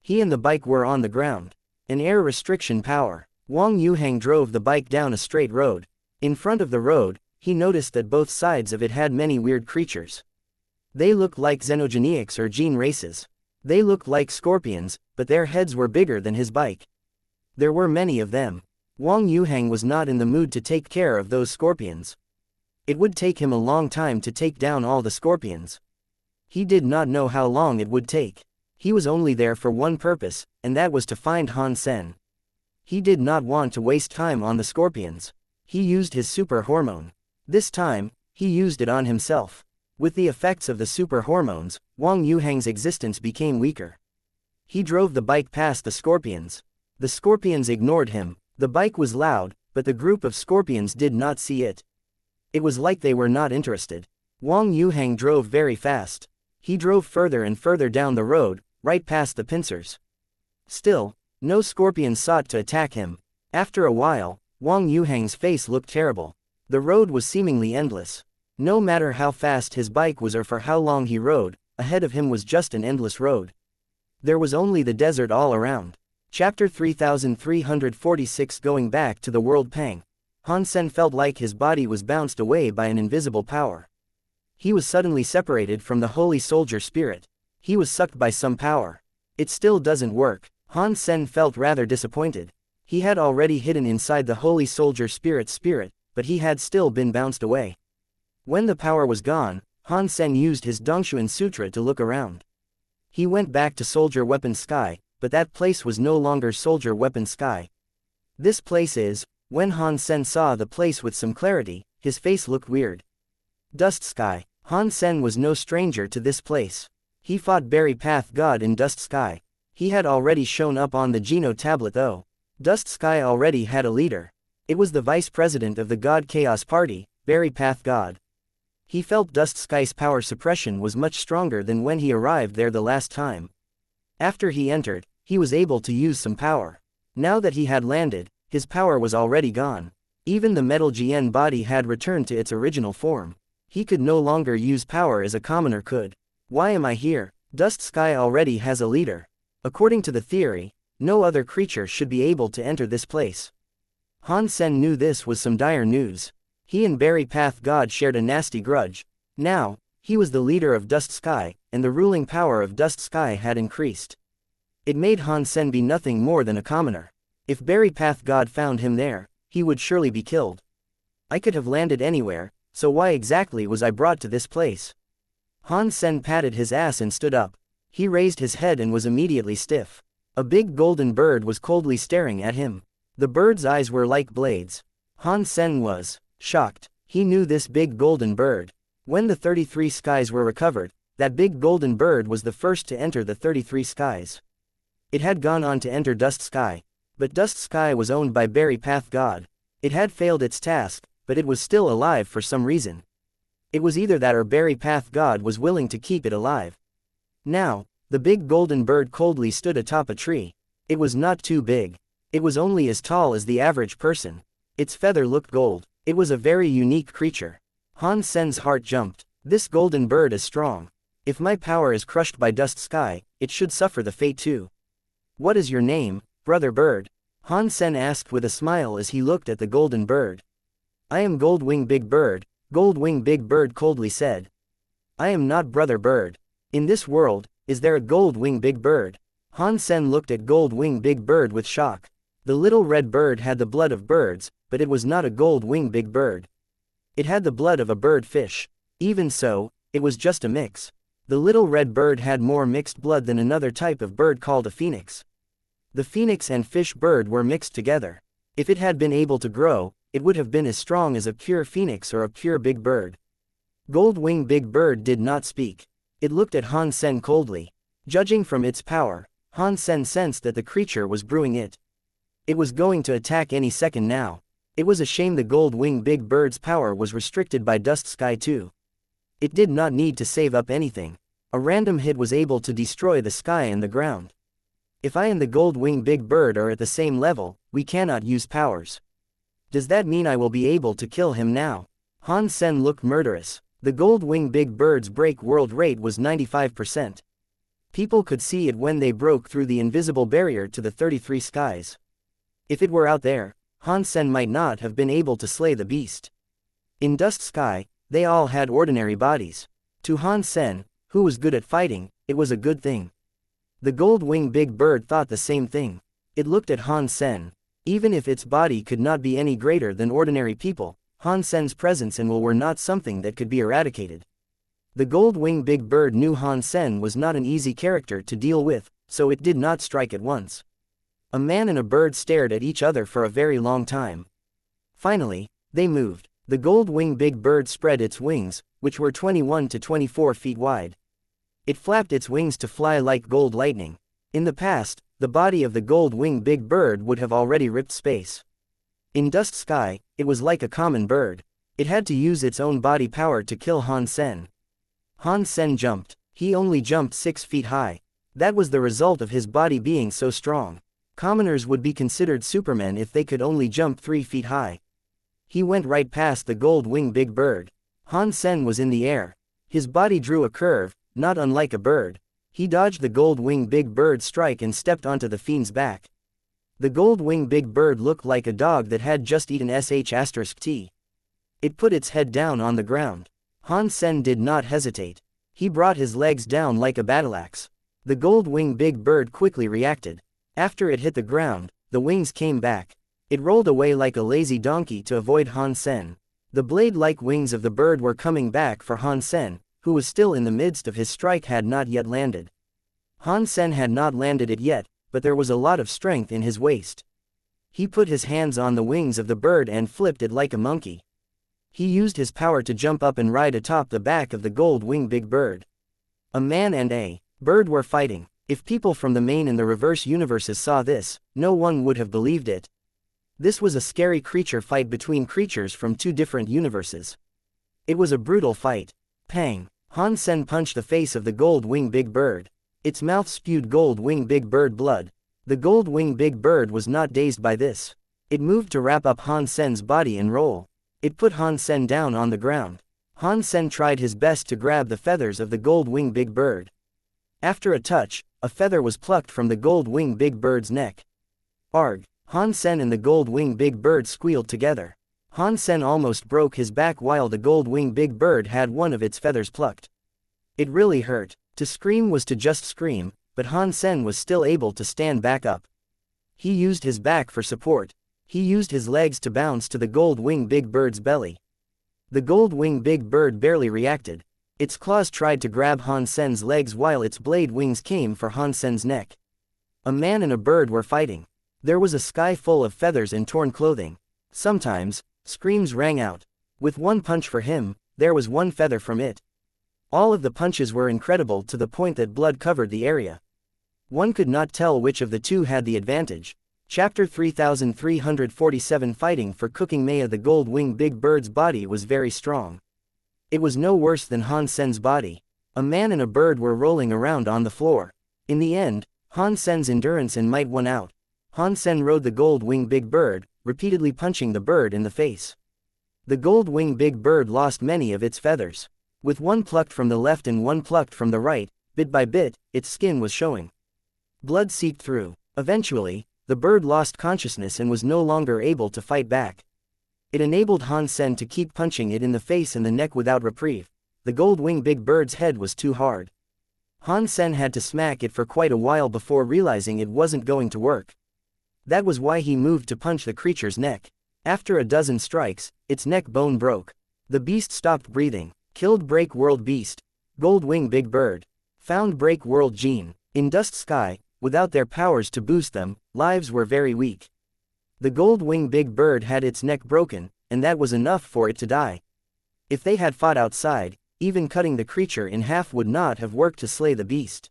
He and the bike were on the ground. An air restriction power. Wang Yuhang drove the bike down a straight road. In front of the road, he noticed that both sides of it had many weird creatures. They looked like xenogenics or gene races. They looked like scorpions, but their heads were bigger than his bike. There were many of them. Wang Yuhang was not in the mood to take care of those scorpions. It would take him a long time to take down all the scorpions. He did not know how long it would take. He was only there for one purpose, and that was to find Han Sen. He did not want to waste time on the scorpions. He used his super hormone. This time, he used it on himself. With the effects of the super hormones, Wang Yuhang's existence became weaker. He drove the bike past the scorpions. The scorpions ignored him. The bike was loud, but the group of scorpions did not see it. It was like they were not interested. Wang Yuhang drove very fast. He drove further and further down the road, right past the pincers. Still, no scorpions sought to attack him. After a while, Wang Yuhang's face looked terrible. The road was seemingly endless. No matter how fast his bike was or for how long he rode, ahead of him was just an endless road. There was only the desert all around. Chapter 3346. Going back to the world Pang. Han Sen felt like his body was bounced away by an invisible power. He was suddenly separated from the holy soldier spirit. He was sucked by some power. It still doesn't work. Han Sen felt rather disappointed. He had already hidden inside the holy soldier spirit, but he had still been bounced away. When the power was gone, Han Sen used his Dongshuan Sutra to look around. He went back to Soldier Weapon Sky, but that place was no longer Soldier Weapon Sky. This place is. When Han Sen saw the place with some clarity, his face looked weird. Dust Sky. Han Sen was no stranger to this place. He fought Berry Path God in Dust Sky. He had already shown up on the Geno tablet though. Dust Sky already had a leader. It was the vice president of the God Chaos Party, Berry Path God. He felt Dust Sky's power suppression was much stronger than when he arrived there the last time. After he entered, he was able to use some power. Now that he had landed, his power was already gone. Even the metal Jian body had returned to its original form. He could no longer use power as a commoner could. Why am I here? Dust Sky already has a leader. According to the theory, no other creature should be able to enter this place. Han Sen knew this was some dire news. He and Berry Path God shared a nasty grudge. Now, he was the leader of Dust Sky, and the ruling power of Dust Sky had increased. It made Han Sen be nothing more than a commoner. If Berry Path God found him there, he would surely be killed. I could have landed anywhere, so why exactly was I brought to this place? Han Sen patted his ass and stood up. He raised his head and was immediately stiff. A big golden bird was coldly staring at him. The bird's eyes were like blades. Han Sen was shocked. He knew this big golden bird. When the 33 skies were recovered, that big golden bird was the first to enter the 33 skies. It had gone on to enter Dust Sky. But Dust Sky was owned by Berry Path God. It had failed its task, but it was still alive for some reason. It was either that or Berry Path God was willing to keep it alive. Now, the big golden bird coldly stood atop a tree. It was not too big. It was only as tall as the average person. Its feather looked gold. It was a very unique creature. Han Sen's heart jumped. This golden bird is strong. If my power is crushed by Dust Sky, it should suffer the fate too. What is your name, Brother Bird? Han Sen asked with a smile as he looked at the golden bird. I am Goldwing Big Bird, Goldwing Big Bird coldly said. I am not Brother Bird. In this world, is there a Goldwing Big Bird? Han Sen looked at Goldwing Big Bird with shock. The little red bird had the blood of birds, but it was not a Goldwing Big Bird. It had the blood of a bird fish. Even so, it was just a mix. The little red bird had more mixed blood than another type of bird called a phoenix. The phoenix and fish bird were mixed together. If it had been able to grow, it would have been as strong as a pure phoenix or a pure big bird. Goldwing Big Bird did not speak. It looked at Han Sen coldly. Judging from its power, Han Sen sensed that the creature was brewing it. It was going to attack any second now. It was a shame the Goldwing Big Bird's power was restricted by Dust Sky too. It did not need to save up anything. A random hit was able to destroy the sky and the ground. If I and the Goldwing Big Bird are at the same level, we cannot use powers. Does that mean I will be able to kill him now? Han Sen looked murderous. The Goldwing Big Bird's break world rate was 95%. People could see it when they broke through the invisible barrier to the 33 skies. If it were out there, Han Sen might not have been able to slay the beast. In Dust Sky, they all had ordinary bodies. To Han Sen, who was good at fighting, it was a good thing. The gold-winged big bird thought the same thing. It looked at Han Sen. Even if its body could not be any greater than ordinary people, Han Sen's presence and will were not something that could be eradicated. The gold-winged big bird knew Han Sen was not an easy character to deal with, so it did not strike at once. A man and a bird stared at each other for a very long time. Finally, they moved. The gold-winged big bird spread its wings, which were 21 to 24 feet wide. It flapped its wings to fly like gold lightning. In the past, the body of the gold-winged big bird would have already ripped space. In Dust Sky, it was like a common bird. It had to use its own body power to kill Han Sen. Han Sen jumped. He only jumped 6 feet high. That was the result of his body being so strong. Commoners would be considered supermen if they could only jump 3 feet high. He went right past the gold-winged big bird. Han Sen was in the air. His body drew a curve, not unlike a bird. He dodged the gold-winged big bird's strike and stepped onto the fiend's back. The gold-winged big bird looked like a dog that had just eaten *T. It put its head down on the ground. Han Sen did not hesitate. He brought his legs down like a battleaxe. The gold-winged big bird quickly reacted. After it hit the ground, the wings came back. It rolled away like a lazy donkey to avoid Han Sen. The blade-like wings of the bird were coming back for Han Sen, who was still in the midst of his strike had not yet landed. Han Sen had not landed it yet, but there was a lot of strength in his waist. He put his hands on the wings of the bird and flipped it like a monkey. He used his power to jump up and ride atop the back of the gold-winged big bird. A man and a bird were fighting. If people from the main and the reverse universes saw this, no one would have believed it. This was a scary creature fight between creatures from 2 different universes. It was a brutal fight. Pang! Han Sen punched the face of the gold-winged big bird. Its mouth spewed gold-winged big bird blood. The gold-winged big bird was not dazed by this. It moved to wrap up Han Sen's body and roll. It put Han Sen down on the ground. Han Sen tried his best to grab the feathers of the gold-winged big bird. After a touch, a feather was plucked from the gold-winged big bird's neck. Arg! Han Sen and the gold-winged big bird squealed together. Han Sen almost broke his back while the gold-winged big bird had one of its feathers plucked. It really hurt. To scream was to just scream, but Han Sen was still able to stand back up. He used his back for support. He used his legs to bounce to the gold-winged big bird's belly. The gold-winged big bird barely reacted. Its claws tried to grab Han Sen's legs while its blade wings came for Han Sen's neck. A man and a bird were fighting. There was a sky full of feathers and torn clothing. Sometimes, screams rang out. With one punch for him, there was one feather from it. All of the punches were incredible to the point that blood covered the area. One could not tell which of the two had the advantage. Chapter 3347 Fighting for Cooking Maya. The gold-winged big bird's body was very strong. It was no worse than Han Sen's body. A man and a bird were rolling around on the floor. In the end, Han Sen's endurance and might won out. Han Sen rode the gold-winged big bird, repeatedly punching the bird in the face. The gold-winged big bird lost many of its feathers. With one plucked from the left and one plucked from the right, bit by bit, its skin was showing. Blood seeped through. Eventually, the bird lost consciousness and was no longer able to fight back. It enabled Han Sen to keep punching it in the face and the neck without reprieve. The gold-winged big bird's head was too hard. Han Sen had to smack it for quite a while before realizing it wasn't going to work. That was why he moved to punch the creature's neck. After a dozen strikes, its neck bone broke. The beast stopped breathing. Killed Break World Beast. Gold-winged big bird. Found Break World Gene. In Dust Sky, without their powers to boost them, lives were very weak. The gold-winged big bird had its neck broken, and that was enough for it to die. If they had fought outside, even cutting the creature in half would not have worked to slay the beast.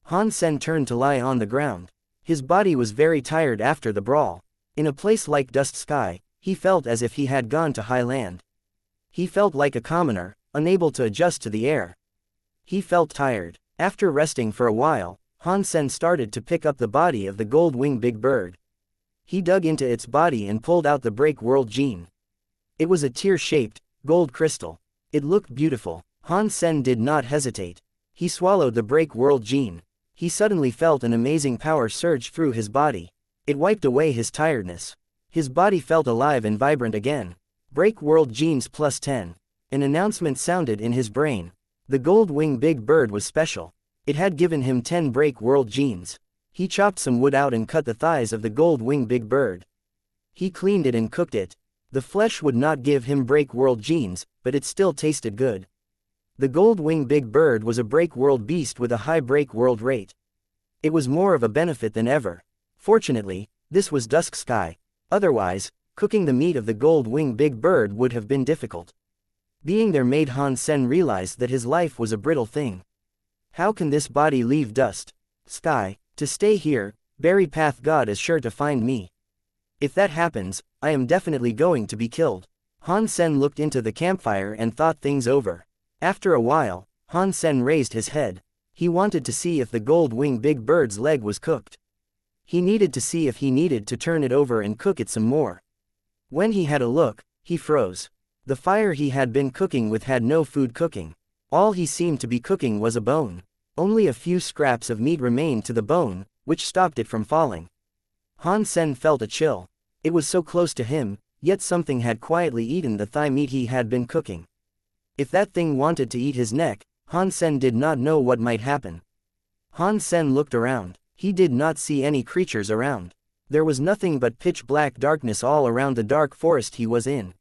Han Sen turned to lie on the ground. His body was very tired after the brawl. In a place like Dust Sky, he felt as if he had gone to high land. He felt like a commoner, unable to adjust to the air. He felt tired. After resting for a while, Han Sen started to pick up the body of the gold-winged big bird. He dug into its body and pulled out the Break World Gene. It was a tear-shaped, gold crystal. It looked beautiful. Han Sen did not hesitate. He swallowed the Break World Gene. He suddenly felt an amazing power surge through his body. It wiped away his tiredness. His body felt alive and vibrant again. Break World Genes +10. An announcement sounded in his brain. The gold-winged big bird was special. It had given him 10 break world genes. He chopped some wood out and cut the thighs of the gold-winged big bird. He cleaned it and cooked it. The flesh would not give him break world genes, but it still tasted good. The gold-winged big bird was a break world beast with a high break world rate. It was more of a benefit than ever. Fortunately, this was dusk sky. Otherwise, cooking the meat of the gold-winged big bird would have been difficult. Being there made Han Sen realize that his life was a brittle thing. How can this body leave dust sky to stay here? Berry Path God is sure to find me. If that happens, I am definitely going to be killed. Han Sen looked into the campfire and thought things over. After a while, Han Sen raised his head. He wanted to see if the gold-winged big bird's leg was cooked. He needed to see if he needed to turn it over and cook it some more. When he had a look, he froze. The fire he had been cooking with had no food cooking. All he seemed to be cooking was a bone. Only a few scraps of meat remained to the bone, which stopped it from falling. Han Sen felt a chill. It was so close to him, yet something had quietly eaten the thigh meat he had been cooking. If that thing wanted to eat his neck, Han Sen did not know what might happen. Han Sen looked around. He did not see any creatures around. There was nothing but pitch-black darkness all around the dark forest he was in.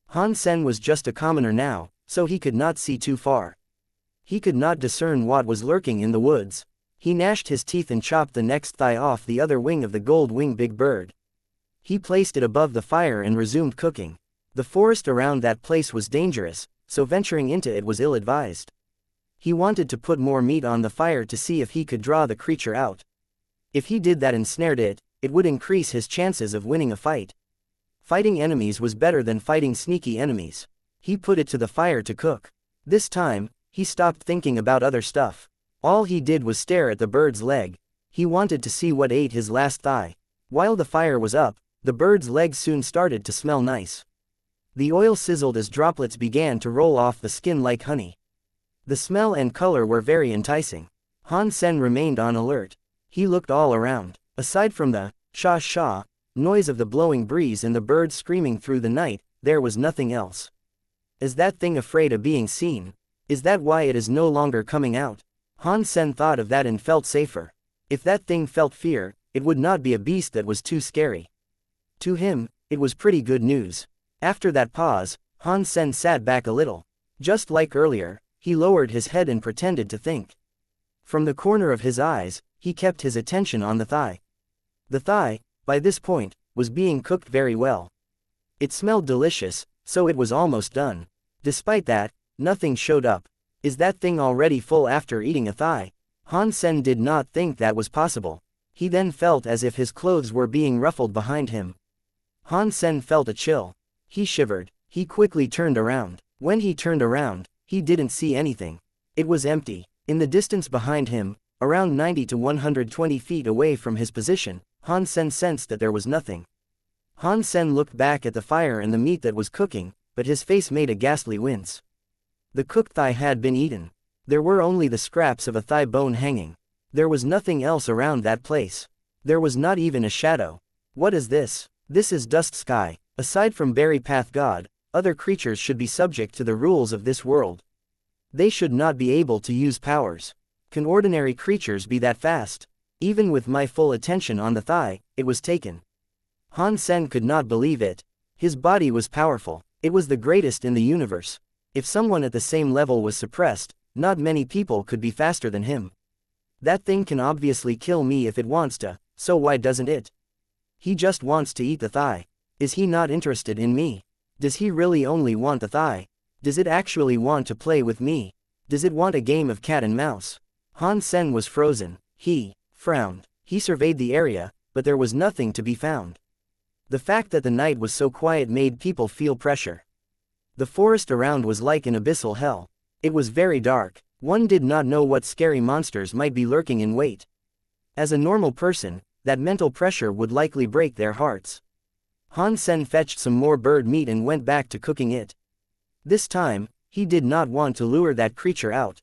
Han Sen was just a commoner now, so he could not see too far. He could not discern what was lurking in the woods. He gnashed his teeth and chopped the next thigh off the other wing of the gold-winged big bird. He placed it above the fire and resumed cooking. The forest around that place was dangerous, so venturing into it was ill-advised. He wanted to put more meat on the fire to see if he could draw the creature out. If he did that and snared it, it would increase his chances of winning a fight. Fighting enemies was better than fighting sneaky enemies. He put it to the fire to cook. This time, he stopped thinking about other stuff. All he did was stare at the bird's leg. He wanted to see what ate his last thigh. While the fire was up, the bird's leg soon started to smell nice. The oil sizzled as droplets began to roll off the skin like honey. The smell and color were very enticing. Han Sen remained on alert. He looked all around. Aside from the sha-sha noise of the blowing breeze and the birds screaming through the night, there was nothing else. Is that thing afraid of being seen? Is that why it is no longer coming out? Han Sen thought of that and felt safer. If that thing felt fear, it would not be a beast that was too scary. To him, it was pretty good news. After that pause, Han Sen sat back a little. Just like earlier, he lowered his head and pretended to think. From the corner of his eyes, he kept his attention on the thigh. The thigh, by this point, was being cooked very well. It smelled delicious, so it was almost done. Despite that, nothing showed up. Is that thing already full after eating a thigh? Han Sen did not think that was possible. He then felt as if his clothes were being ruffled behind him. Han Sen felt a chill. He shivered. He quickly turned around. When he turned around, he didn't see anything. It was empty. In the distance behind him, around 90 to 120 feet away from his position, Han Sen sensed that there was nothing. Han Sen looked back at the fire and the meat that was cooking, but his face made a ghastly wince. The cooked thigh had been eaten. There were only the scraps of a thigh bone hanging. There was nothing else around that place. There was not even a shadow. What is this? This is Dust Sky. Aside from Berry Path God, other creatures should be subject to the rules of this world. They should not be able to use powers. Can ordinary creatures be that fast? Even with my full attention on the thigh, it was taken. Han Sen could not believe it. His body was powerful. It was the greatest in the universe. If someone at the same level was suppressed, not many people could be faster than him. That thing can obviously kill me if it wants to, so why doesn't it? He just wants to eat the thigh. Is he not interested in me? Does he really only want the thigh? Does it actually want to play with me? Does it want a game of cat and mouse? Han Sen was frozen. He frowned. He surveyed the area, but there was nothing to be found. The fact that the night was so quiet made people feel pressure. The forest around was like an abyssal hell. It was very dark. One did not know what scary monsters might be lurking in wait. As a normal person, that mental pressure would likely break their hearts. Han Sen fetched some more bird meat and went back to cooking it. This time, he did not want to lure that creature out.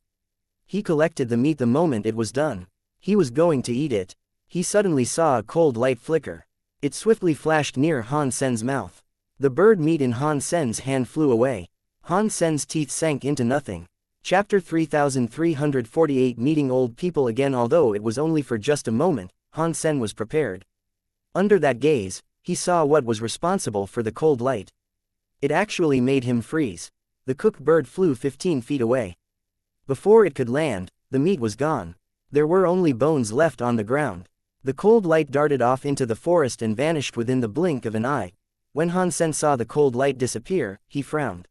He collected the meat the moment it was done. He was going to eat it. He suddenly saw a cold light flicker. It swiftly flashed near Han Sen's mouth. The bird meat in Han Sen's hand flew away. Han Sen's teeth sank into nothing. Chapter 3348 Meeting Old People Again. Although it was only for just a moment, Han Sen was prepared. Under that gaze, he saw what was responsible for the cold light. It actually made him freeze. The cooked bird flew 15 feet away. Before it could land, the meat was gone. There were only bones left on the ground. The cold light darted off into the forest and vanished within the blink of an eye. When Han Sen saw the cold light disappear, he frowned.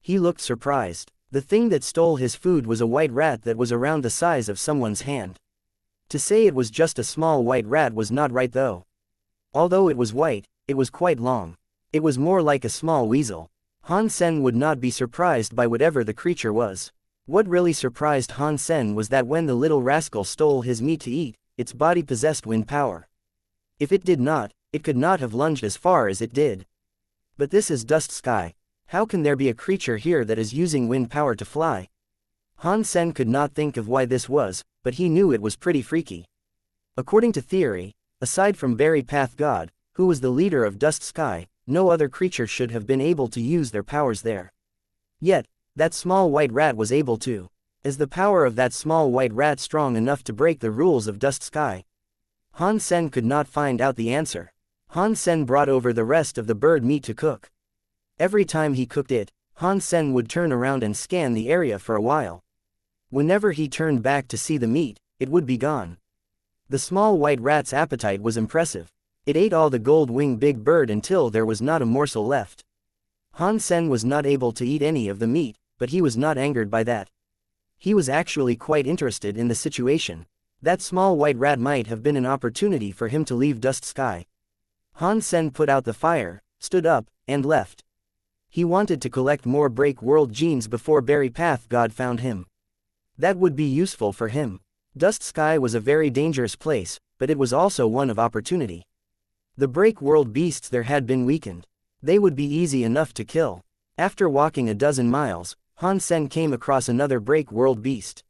He looked surprised. The thing that stole his food was a white rat that was around the size of someone's hand. To say it was just a small white rat was not right though. Although it was white, it was quite long. It was more like a small weasel. Han Sen would not be surprised by whatever the creature was. What really surprised Han Sen was that when the little rascal stole his meat to eat, its body possessed wind power. If it did not, it could not have lunged as far as it did. But this is Dust Sky. How can there be a creature here that is using wind power to fly? Han Sen could not think of why this was, but he knew it was pretty freaky. According to theory, aside from Berry Path God, who was the leader of Dust Sky, no other creature should have been able to use their powers there. Yet, that small white rat was able to. Is the power of that small white rat strong enough to break the rules of Dust Sky? Han Sen could not find out the answer. Han Sen brought over the rest of the bird meat to cook. Every time he cooked it, Han Sen would turn around and scan the area for a while. Whenever he turned back to see the meat, it would be gone. The small white rat's appetite was impressive. It ate all the gold-winged big bird until there was not a morsel left. Han Sen was not able to eat any of the meat, but he was not angered by that. He was actually quite interested in the situation. That small white rat might have been an opportunity for him to leave Dust Sky. Han Sen put out the fire, stood up, and left. He wanted to collect more Break World genes before Berry Path God found him. That would be useful for him. Dust Sky was a very dangerous place, but it was also one of opportunity. The Break World beasts there had been weakened. They would be easy enough to kill. After walking a dozen miles, Han Sen came across another Break World beast.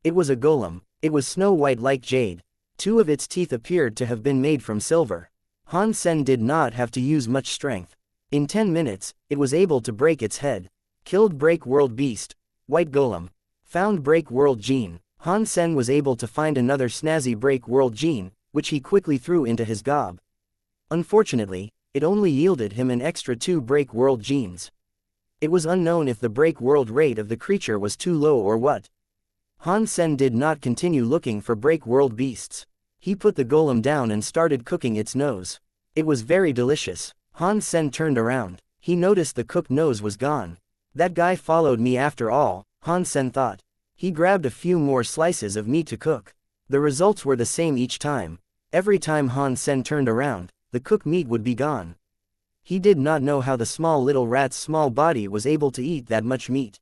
It was a golem. It was snow-white like jade. 2 of its teeth appeared to have been made from silver. Han Sen did not have to use much strength. In 10 minutes, it was able to break its head. Killed Break World beast. White golem. Found Break World gene. Han Sen was able to find another snazzy Break World gene, which he quickly threw into his gob. Unfortunately, it only yielded him an extra 2 Break World genes. It was unknown if the Break World rate of the creature was too low or what. Han Sen did not continue looking for Break World beasts. He put the golem down and started cooking its nose. It was very delicious. Han Sen turned around. He noticed the cooked nose was gone. That guy followed me after all, Han Sen thought. He grabbed a few more slices of meat to cook. The results were the same each time. Every time Han Sen turned around, the cooked meat would be gone. He did not know how the small little rat's small body was able to eat that much meat.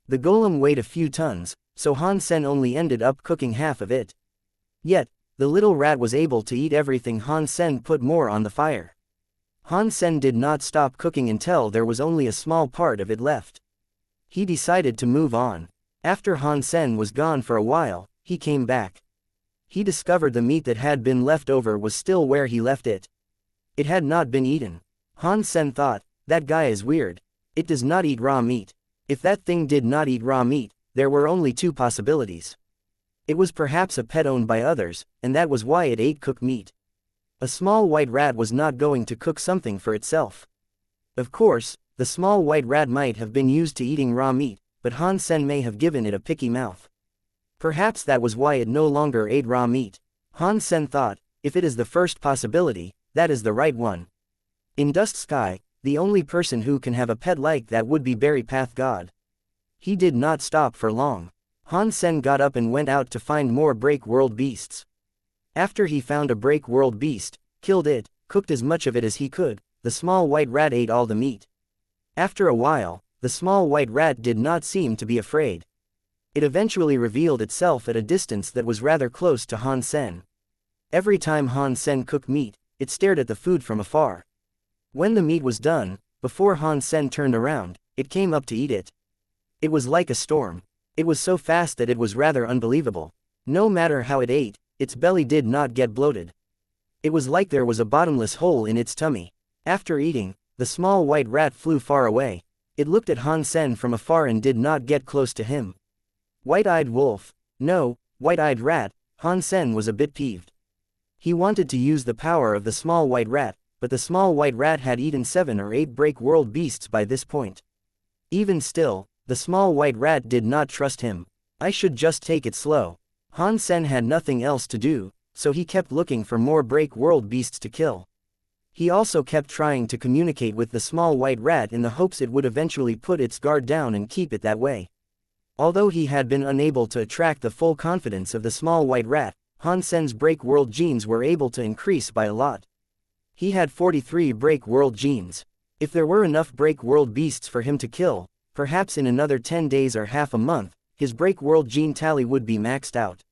The golem weighed a few tons, so Han Sen only ended up cooking half of it. Yet, the little rat was able to eat everything Han Sen put more on the fire. Han Sen did not stop cooking until there was only a small part of it left. He decided to move on. After Han Sen was gone for a while, he came back. He discovered the meat that had been left over was still where he left it. It had not been eaten. Han Sen thought, that guy is weird. It does not eat raw meat. If that thing did not eat raw meat, there were only 2 possibilities. It was perhaps a pet owned by others, and that was why it ate cooked meat. A small white rat was not going to cook something for itself. Of course, the small white rat might have been used to eating raw meat, but Han Sen may have given it a picky mouth. Perhaps that was why it no longer ate raw meat. Han Sen thought, if it is the first possibility, that is the right one. In Dust Sky, the only person who can have a pet like that would be Berry Path God. He did not stop for long. Han Sen got up and went out to find more Break World beasts. After he found a Break World beast, killed it, cooked as much of it as he could, the small white rat ate all the meat. After a while, the small white rat did not seem to be afraid. It eventually revealed itself at a distance that was rather close to Han Sen. Every time Han Sen cooked meat, it stared at the food from afar. When the meat was done, before Han Sen turned around, it came up to eat it. It was like a storm. It was so fast that it was rather unbelievable. No matter how it ate, its belly did not get bloated. It was like there was a bottomless hole in its tummy. After eating, the small white rat flew far away. It looked at Han Sen from afar and did not get close to him. White-eyed wolf. No, white-eyed rat. Han Sen was a bit peeved. He wanted to use the power of the small white rat, but the small white rat had eaten 7 or 8 break world beasts by this point. Even still, the small white rat did not trust him. I should just take it slow. Han Sen had nothing else to do, so he kept looking for more break world beasts to kill. He also kept trying to communicate with the small white rat in the hopes it would eventually put its guard down and keep it that way. Although he had been unable to attract the full confidence of the small white rat, Han Sen's break world genes were able to increase by a lot. He had 43 break world genes. If there were enough break world beasts for him to kill, perhaps in another 10 days or half a month, his break world gene tally would be maxed out.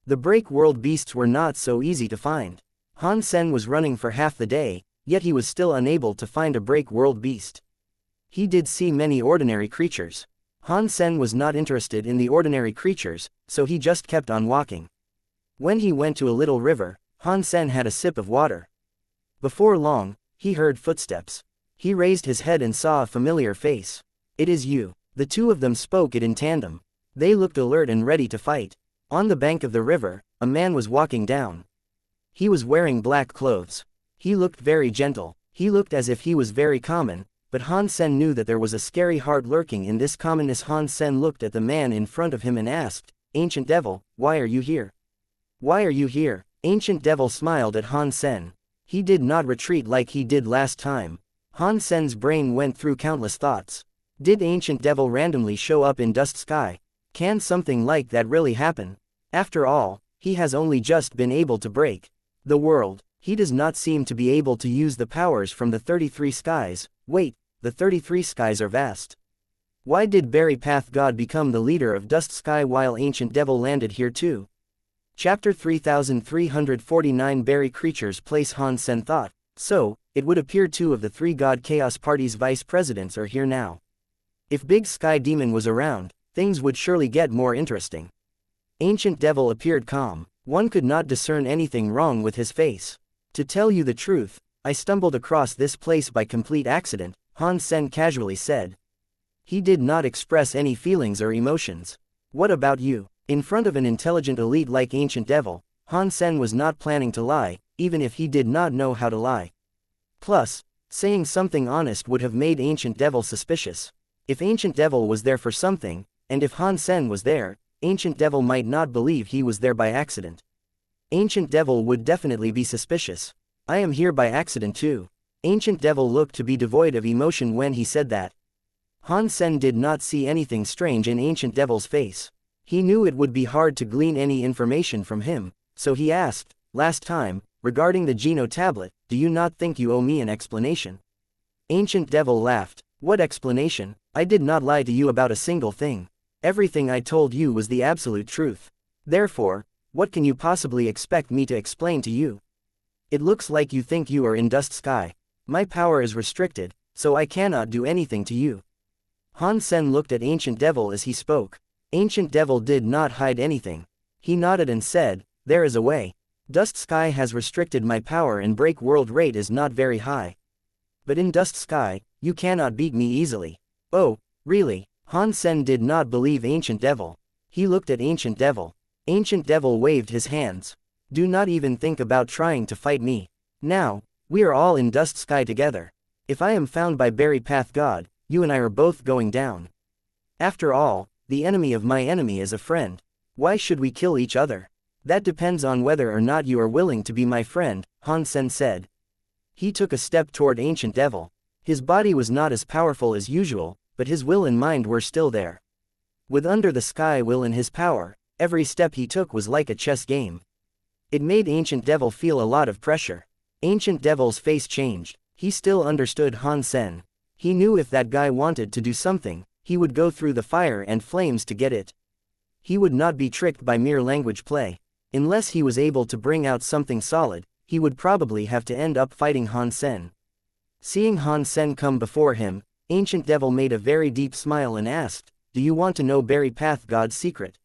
The break world beasts were not so easy to find. Han Sen was running for half the day, yet he was still unable to find a break world beast. He did see many ordinary creatures. Han Sen was not interested in the ordinary creatures, so he just kept on walking. When he went to a little river, Han Sen had a sip of water. Before long, he heard footsteps. He raised his head and saw a familiar face. "It is you." The two of them spoke it in tandem. They looked alert and ready to fight. On the bank of the river, a man was walking down. He was wearing black clothes. He looked very gentle. He looked as if he was very common, but Han Sen knew that there was a scary heart lurking in this commonness. Han Sen looked at the man in front of him and asked, "Ancient Devil, why are you here?" "Why are you here?" Ancient Devil smiled at Han Sen. He did not retreat like he did last time. Han Sen's brain went through countless thoughts. Did Ancient Devil randomly show up in Dust Sky? Can something like that really happen? After all, he has only just been able to break the world. He does not seem to be able to use the powers from the 33 skies. Wait, the 33 skies are vast. Why did Berry Path God become the leader of Dust Sky while Ancient Devil landed here too? Chapter 3349 Berry Creatures Place. Han Sen thought, so, it would appear 2 of the 3 God Chaos Party's vice presidents are here now. If Big Sky Demon was around, things would surely get more interesting. Ancient Devil appeared calm. One could not discern anything wrong with his face. To tell you the truth, I stumbled across this place by complete accident, Han Sen casually said. He did not express any feelings or emotions. What about you? In front of an intelligent elite like Ancient Devil, Han Sen was not planning to lie, even if he did not know how to lie. Plus, saying something honest would have made Ancient Devil suspicious. If Ancient Devil was there for something, and if Han Sen was there, Ancient Devil might not believe he was there by accident. Ancient Devil would definitely be suspicious. I am here by accident too. Ancient Devil looked to be devoid of emotion when he said that. Han Sen did not see anything strange in Ancient Devil's face. He knew it would be hard to glean any information from him, so he asked, "Last time, regarding the Geno tablet, do you not think you owe me an explanation?" Ancient Devil laughed. "What explanation? I did not lie to you about a single thing. Everything I told you was the absolute truth. Therefore, what can you possibly expect me to explain to you? It looks like you think you are in Dust Sky. My power is restricted, so I cannot do anything to you." Han Sen looked at Ancient Devil as he spoke. Ancient Devil did not hide anything. He nodded and said, "There is a way. Dust Sky has restricted my power and break world rate is not very high. But in Dust Sky, you cannot beat me easily." "Oh, really?" Han Sen did not believe Ancient Devil. He looked at Ancient Devil. Ancient Devil waved his hands. "Do not even think about trying to fight me. Now, we are all in Dust Sky together. If I am found by Berry Path God, you and I are both going down. After all, the enemy of my enemy is a friend. Why should we kill each other? That depends on whether or not you are willing to be my friend," Han Sen said. He took a step toward Ancient Devil. His body was not as powerful as usual, but his will and mind were still there. With Under the Sky will in his power, every step he took was like a chess game. It made Ancient Devil feel a lot of pressure. Ancient Devil's face changed. He still understood Han Sen. He knew if that guy wanted to do something, he would go through the fire and flames to get it. He would not be tricked by mere language play. Unless he was able to bring out something solid, he would probably have to end up fighting Han Sen. Seeing Han Sen come before him, Ancient Devil made a very deep smile and asked, "Do you want to know Berry Path God's secret?"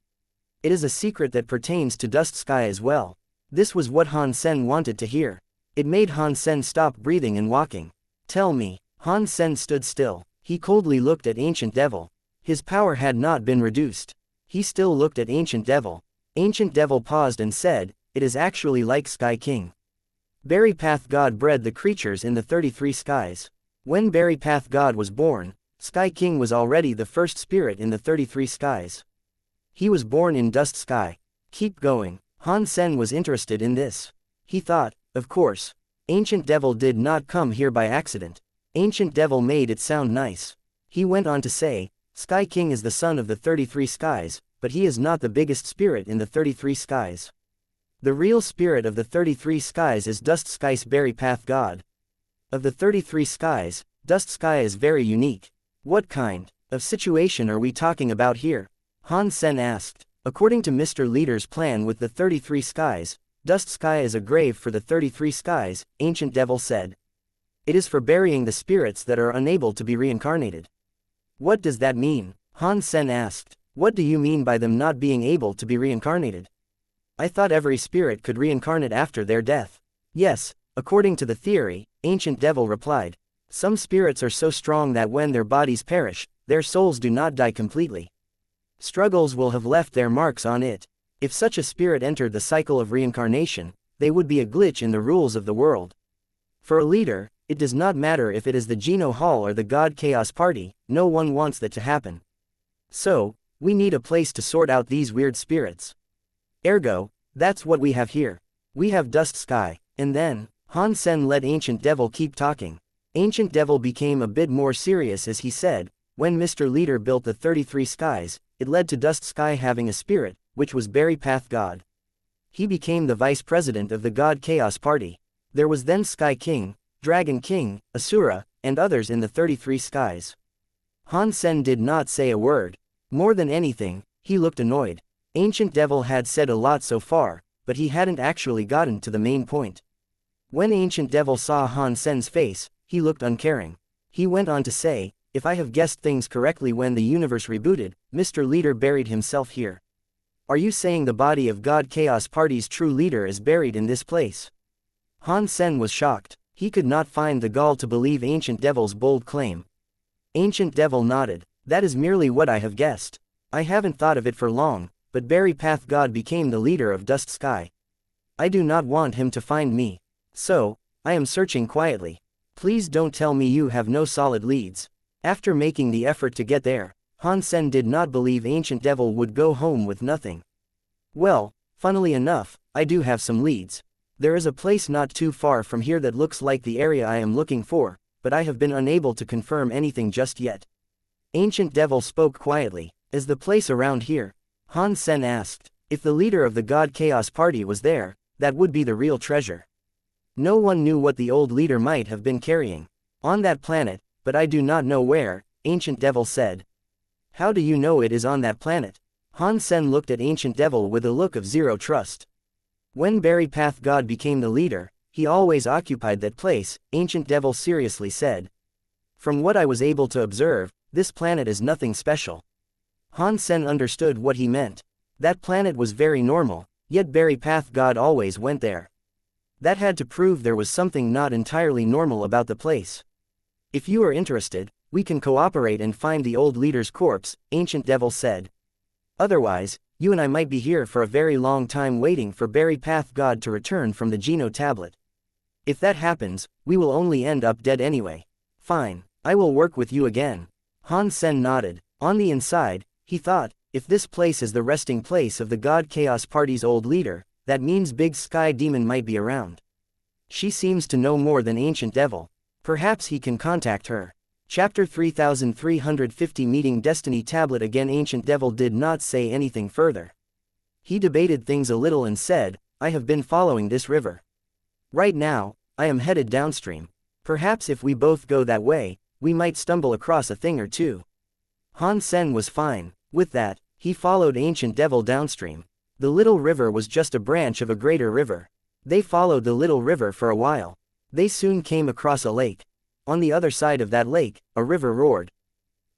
It is a secret that pertains to Dust Sky as well. This was what Han Sen wanted to hear. It made Han Sen stop breathing and walking. "Tell me." Han Sen stood still. He coldly looked at Ancient Devil. His power had not been reduced. He still looked at Ancient Devil. Ancient Devil paused and said, "It is actually like Sky King. Berry Path God bred the creatures in the 33 skies. When Berry Path God was born, Sky King was already the first spirit in the 33 skies. He was born in Dust Sky. Keep going." Han Sen was interested in this. He thought, of course. Ancient Devil did not come here by accident. Ancient Devil made it sound nice. He went on to say, Sky King is the son of the 33 skies, but he is not the biggest spirit in the 33 skies. The real spirit of the 33 skies is Dust Sky's Berry Path God. Of the 33 skies, Dust Sky is very unique. What kind of situation are we talking about here? Han Sen asked. According to Mr. Leader's plan with the 33 skies, Dust Sky is a grave for the 33 skies, Ancient Devil said. It is for burying the spirits that are unable to be reincarnated. What does that mean? Han Sen asked. What do you mean by them not being able to be reincarnated? I thought every spirit could reincarnate after their death. Yes, according to the theory, Ancient Devil replied. Some spirits are so strong that when their bodies perish, their souls do not die completely. Struggles will have left their marks on it. If such a spirit entered the cycle of reincarnation, they would be a glitch in the rules of the world. For a leader, it does not matter if it is the Geno Hall or the God Chaos Party, no one wants that to happen. So, we need a place to sort out these weird spirits. Ergo, that's what we have here. We have Dust Sky, and then, Han Sen let Ancient Devil keep talking. Ancient Devil became a bit more serious as he said, when Mr. Leader built the 33 skies, it led to Dust Sky having a spirit, which was Berry Path God. He became the vice president of the God Chaos Party. There was then Sky King, Dragon King, Asura, and others in the 33 skies. Han Sen did not say a word. More than anything, he looked annoyed. Ancient Devil had said a lot so far, but he hadn't actually gotten to the main point. When Ancient Devil saw Han Sen's face, he looked uncaring. He went on to say, if I have guessed things correctly when the universe rebooted, Mr. Leader buried himself here. Are you saying the body of God Chaos Party's true leader is buried in this place? Han Sen was shocked. He could not find the gall to believe Ancient Devil's bold claim. Ancient Devil nodded. That is merely what I have guessed. I haven't thought of it for long, but Berry Path God became the leader of Dust Sky. I do not want him to find me. So, I am searching quietly. Please don't tell me you have no solid leads. After making the effort to get there, Han Sen did not believe Ancient Devil would go home with nothing. Well, funnily enough, I do have some leads. There is a place not too far from here that looks like the area I am looking for, but I have been unable to confirm anything just yet. Ancient Devil spoke quietly. Is the place around here? Han Sen asked. If the leader of the God Chaos Party was there, that would be the real treasure. No one knew what the old leader might have been carrying. On that planet, but I do not know where, Ancient Devil said. How do you know it is on that planet? Han Sen looked at Ancient Devil with a look of zero trust. When Berry Path God became the leader, he always occupied that place, Ancient Devil seriously said. From what I was able to observe, this planet is nothing special. Han Sen understood what he meant. That planet was very normal, yet Berry Path God always went there. That had to prove there was something not entirely normal about the place. If you are interested, we can cooperate and find the old leader's corpse, Ancient Devil said. Otherwise, you and I might be here for a very long time waiting for Berry Path God to return from the Geno tablet. If that happens, we will only end up dead anyway. Fine, I will work with you again. Han Sen nodded. On the inside, he thought, if this place is the resting place of the God Chaos Party's old leader, that means Big Sky Demon might be around. She seems to know more than Ancient Devil. Perhaps he can contact her. Chapter 3350 Meeting Destiny Tablet. Again Ancient Devil did not say anything further. He debated things a little and said, I have been following this river. Right now, I am headed downstream. Perhaps if we both go that way, we might stumble across a thing or two. Han Sen was fine. With that, he followed Ancient Devil downstream. The little river was just a branch of a greater river. They followed the little river for a while. They soon came across a lake. On the other side of that lake, a river roared.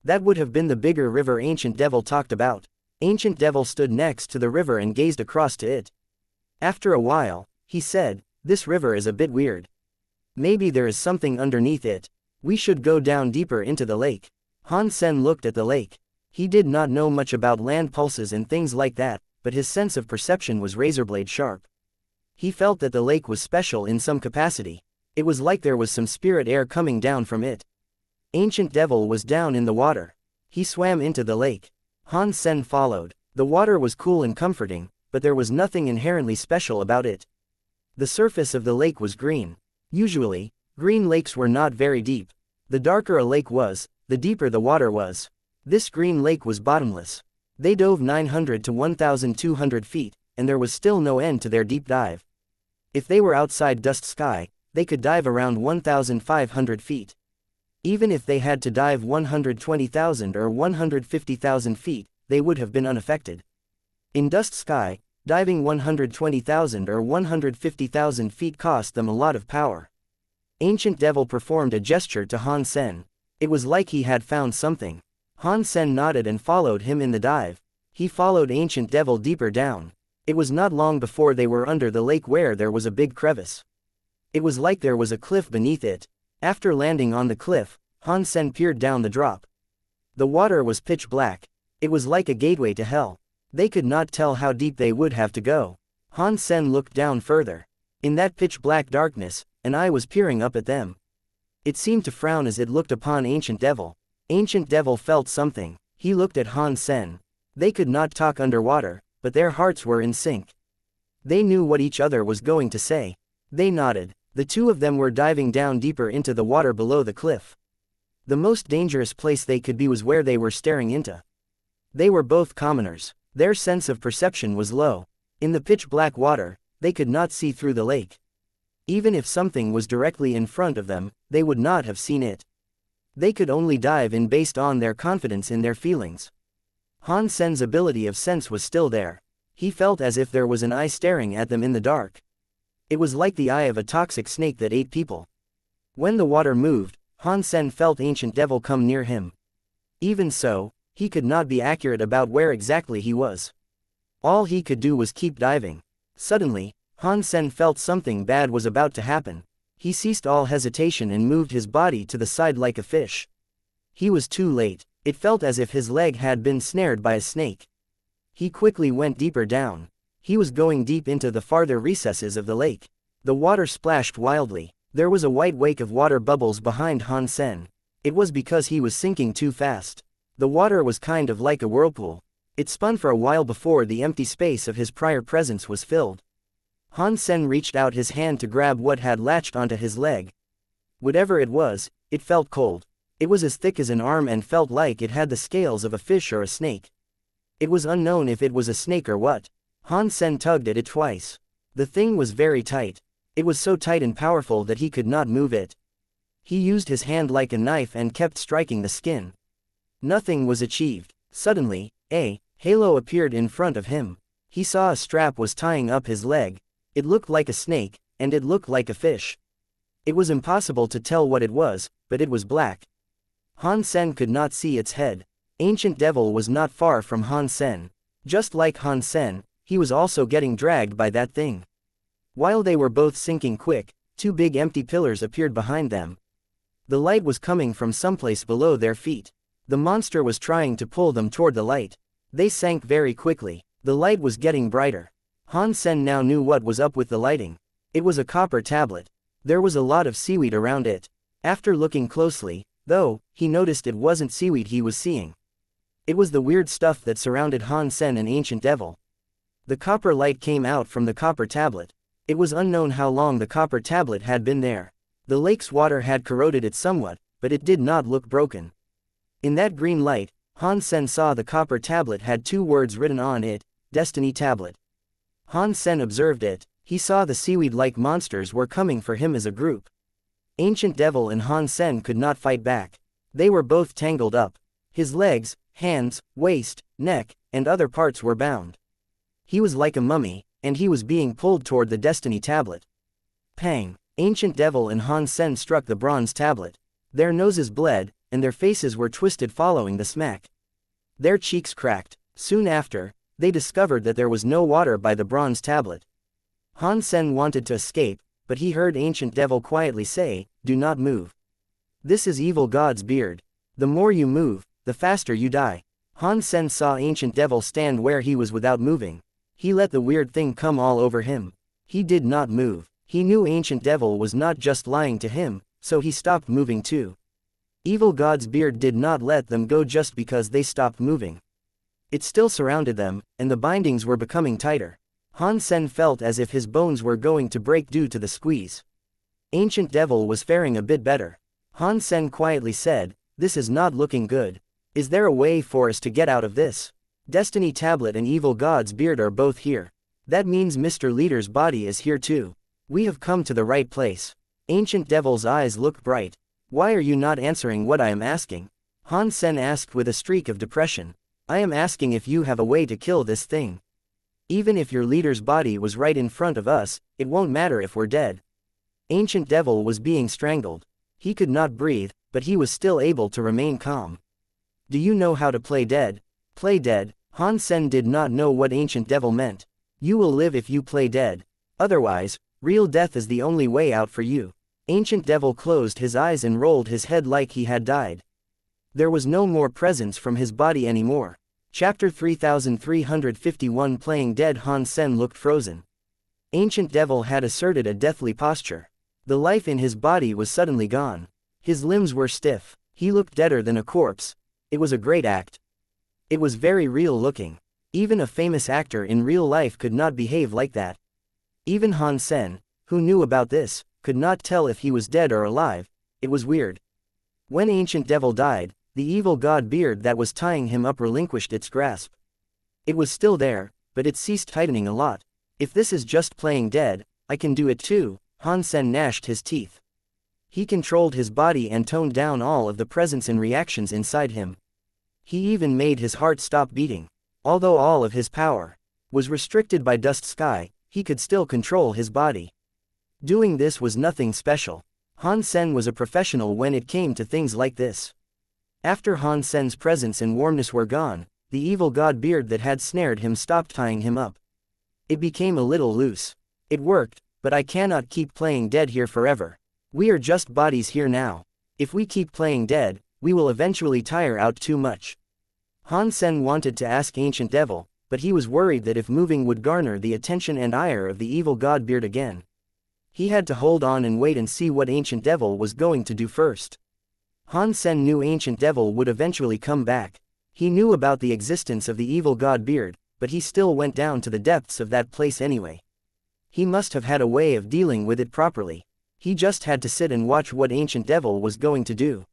That would have been the bigger river Ancient Devil talked about. Ancient Devil stood next to the river and gazed across to it. After a while, he said, this river is a bit weird. Maybe there is something underneath it. We should go down deeper into the lake. Han Sen looked at the lake. He did not know much about land pulses and things like that, but his sense of perception was razorblade sharp. He felt that the lake was special in some capacity. It was like there was some spirit air coming down from it. Ancient Devil was down in the water. He swam into the lake. Han Sen followed. The water was cool and comforting, but there was nothing inherently special about it. The surface of the lake was green. Usually, green lakes were not very deep. The darker a lake was, the deeper the water was. This green lake was bottomless. They dove 900 to 1,200 feet, and there was still no end to their deep dive. If they were outside dust sky, they could dive around 1,500 feet. Even if they had to dive 120,000 or 150,000 feet, they would have been unaffected. In dust sky, diving 120,000 or 150,000 feet cost them a lot of power. Ancient Devil performed a gesture to Han Sen. It was like he had found something. Han Sen nodded and followed him in the dive. He followed Ancient Devil deeper down. It was not long before they were under the lake where there was a big crevice. It was like there was a cliff beneath it. After landing on the cliff, Han Sen peered down the drop. The water was pitch black. It was like a gateway to hell. They could not tell how deep they would have to go. Han Sen looked down further. In that pitch black darkness, an eye was peering up at them. It seemed to frown as it looked upon Ancient Devil. Ancient Devil felt something. He looked at Han Sen. They could not talk underwater, but their hearts were in sync. They knew what each other was going to say. They nodded. The two of them were diving down deeper into the water below the cliff. The most dangerous place they could be was where they were staring into. They were both commoners. Their sense of perception was low. In the pitch-black water, they could not see through the lake. Even if something was directly in front of them, they would not have seen it. They could only dive in based on their confidence in their feelings. Han Sen's ability of sense was still there. He felt as if there was an eye staring at them in the dark. It was like the eye of a toxic snake that ate people. When the water moved, Han Sen felt Ancient Devil come near him. Even so, he could not be accurate about where exactly he was. All he could do was keep diving. Suddenly, Han Sen felt something bad was about to happen. He ceased all hesitation and moved his body to the side like a fish. He was too late. It felt as if his leg had been snared by a snake. He quickly went deeper down. He was going deep into the farther recesses of the lake. The water splashed wildly. There was a white wake of water bubbles behind Han Sen. It was because he was sinking too fast. The water was kind of like a whirlpool. It spun for a while before the empty space of his prior presence was filled. Han Sen reached out his hand to grab what had latched onto his leg. Whatever it was, it felt cold. It was as thick as an arm and felt like it had the scales of a fish or a snake. It was unknown if it was a snake or what. Han Sen tugged at it twice. The thing was very tight. It was so tight and powerful that he could not move it. He used his hand like a knife and kept striking the skin. Nothing was achieved. Suddenly, a halo appeared in front of him. He saw a strap was tying up his leg. It looked like a snake, and it looked like a fish. It was impossible to tell what it was, but it was black. Han Sen could not see its head. Ancient Devil was not far from Han Sen. Just like Han Sen, he was also getting dragged by that thing. While they were both sinking quick, two big empty pillars appeared behind them. The light was coming from someplace below their feet. The monster was trying to pull them toward the light. They sank very quickly. The light was getting brighter. Han Sen now knew what was up with the lighting. It was a copper tablet. There was a lot of seaweed around it. After looking closely, though, he noticed it wasn't seaweed he was seeing. It was the weird stuff that surrounded Han Sen and Ancient Devil. The copper light came out from the copper tablet. It was unknown how long the copper tablet had been there. The lake's water had corroded it somewhat, but it did not look broken. In that green light, Han Sen saw the copper tablet had two words written on it, Destiny Tablet. Han Sen observed it. He saw the seaweed-like monsters were coming for him as a group. Ancient Devil and Han Sen could not fight back. They were both tangled up. His legs, hands, waist, neck, and other parts were bound. He was like a mummy, and he was being pulled toward the Destiny Tablet. Pang! Ancient Devil and Han Sen struck the bronze tablet. Their noses bled, and their faces were twisted following the smack. Their cheeks cracked. Soon after, they discovered that there was no water by the bronze tablet. Han Sen wanted to escape, but he heard Ancient Devil quietly say, "Do not move. This is Evil God's beard." The more you move, the faster you die. Han Sen saw Ancient Devil stand where he was without moving. He let the weird thing come all over him. He did not move. He knew Ancient Devil was not just lying to him, so he stopped moving too. Evil God's beard did not let them go just because they stopped moving. It still surrounded them, and the bindings were becoming tighter. Han Sen felt as if his bones were going to break due to the squeeze. Ancient Devil was faring a bit better. Han Sen quietly said, "This is not looking good. Is there a way for us to get out of this? Destiny Tablet and Evil God's beard are both here. That means Mr. Leader's body is here too. We have come to the right place." Ancient Devil's eyes looked bright. "Why are you not answering what I am asking?" Han Sen asked with a streak of depression. "I am asking if you have a way to kill this thing. Even if your leader's body was right in front of us, it won't matter if we're dead." Ancient Devil was being strangled. He could not breathe, but he was still able to remain calm. "Do you know how to play dead?" Play dead? Han Sen did not know what Ancient Devil meant. "You will live if you play dead. Otherwise, real death is the only way out for you." Ancient Devil closed his eyes and rolled his head like he had died. There was no more presence from his body anymore. Chapter 3351 Playing Dead. Han Sen looked frozen. Ancient Devil had asserted a deathly posture. The life in his body was suddenly gone. His limbs were stiff. He looked deader than a corpse. It was a great act. It was very real looking. Even a famous actor in real life could not behave like that. Even Han Sen, who knew about this, could not tell if he was dead or alive. It was weird. When Ancient Devil died, the evil god beard that was tying him up relinquished its grasp. It was still there, but it ceased tightening a lot. "If this is just playing dead, I can do it too." Han Sen gnashed his teeth. He controlled his body and toned down all of the presence and reactions inside him. He even made his heart stop beating. Although all of his power was restricted by Dust Sky, he could still control his body. Doing this was nothing special. Han Sen was a professional when it came to things like this. After Han Sen's presence and warmness were gone, the evil god beard that had snared him stopped tying him up. It became a little loose. "It worked, but I cannot keep playing dead here forever. We are just bodies here now. If we keep playing dead, we will eventually tire out too much." Han Sen wanted to ask Ancient Devil, but he was worried that if moving would garner the attention and ire of the evil god beard again. He had to hold on and wait and see what Ancient Devil was going to do first. Han Sen knew Ancient Devil would eventually come back. He knew about the existence of the evil god beard, but he still went down to the depths of that place anyway. He must have had a way of dealing with it properly. He just had to sit and watch what Ancient Devil was going to do.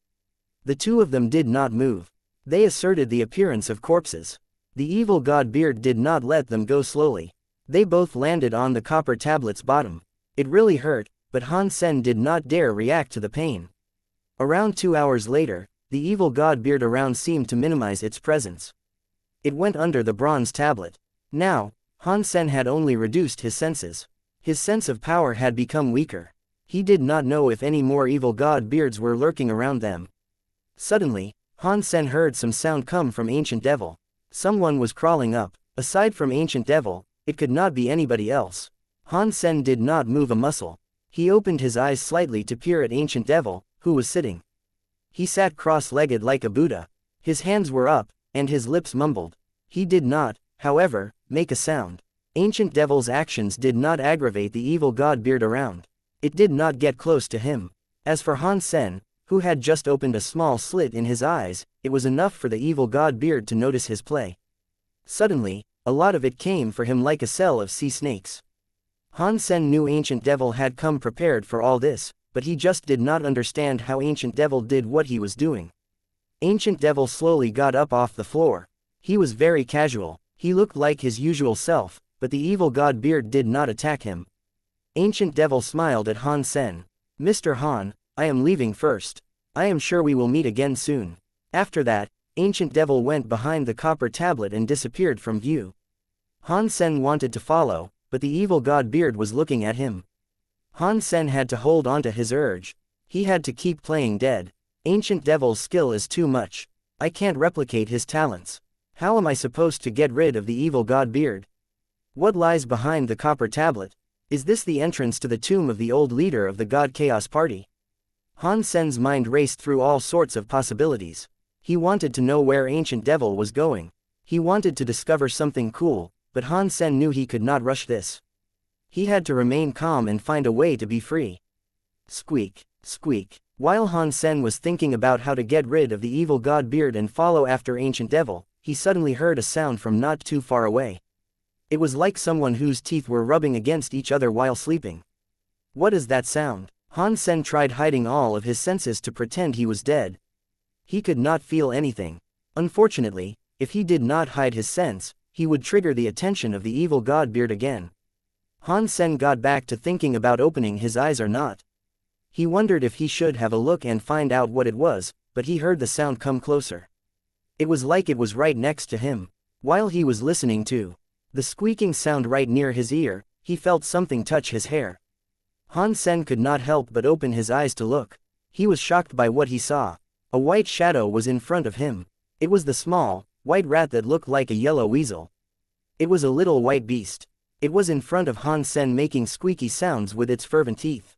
The two of them did not move. They asserted the appearance of corpses. The evil god beard did not let them go slowly. They both landed on the copper tablet's bottom. It really hurt, but Han Sen did not dare react to the pain. Around 2 hours later, the evil god beard around seemed to minimize its presence. It went under the bronze tablet. Now, Han Sen had only reduced his senses. His sense of power had become weaker. He did not know if any more evil god beards were lurking around them. Suddenly, Han Sen heard some sound come from Ancient Devil. Someone was crawling up. Aside from Ancient Devil, it could not be anybody else. Han Sen did not move a muscle. He opened his eyes slightly to peer at Ancient Devil, who was sitting. He sat cross-legged like a Buddha. His hands were up, and his lips mumbled. He did not, however, make a sound. Ancient Devil's actions did not aggravate the evil god beard around. It did not get close to him. As for Han Sen, who had just opened a small slit in his eyes, it was enough for the evil god beard to notice his play. Suddenly, a lot of it came for him like a cell of sea snakes. Han Sen knew Ancient Devil had come prepared for all this, but he just did not understand how Ancient Devil did what he was doing. Ancient Devil slowly got up off the floor. He was very casual. He looked like his usual self, but the evil god beard did not attack him. Ancient Devil smiled at Han Sen. "Mr. Han, I am leaving first. I am sure we will meet again soon." After that, Ancient Devil went behind the copper tablet and disappeared from view. Han Sen wanted to follow, but the evil god beard was looking at him. Han Sen had to hold on to his urge. He had to keep playing dead. Ancient Devil's skill is too much. I can't replicate his talents. How am I supposed to get rid of the evil god beard? What lies behind the copper tablet? Is this the entrance to the tomb of the old leader of the God Chaos Party? Han Sen's mind raced through all sorts of possibilities. He wanted to know where Ancient Devil was going. He wanted to discover something cool, but Han Sen knew he could not rush this. He had to remain calm and find a way to be free. Squeak, squeak. While Han Sen was thinking about how to get rid of the evil god beard and follow after Ancient Devil, he suddenly heard a sound from not too far away. It was like someone whose teeth were rubbing against each other while sleeping. What is that sound? Han Sen tried hiding all of his senses to pretend he was dead. He could not feel anything. Unfortunately, if he did not hide his sense, he would trigger the attention of the evil god beard again. Han Sen got back to thinking about opening his eyes or not. He wondered if he should have a look and find out what it was, but he heard the sound come closer. It was like it was right next to him. While he was listening to the squeaking sound right near his ear, he felt something touch his hair. Han Sen could not help but open his eyes to look. He was shocked by what he saw. A white shadow was in front of him. It was the small, white rat that looked like a yellow weasel. It was a little white beast. It was in front of Han Sen making squeaky sounds with its fervent teeth.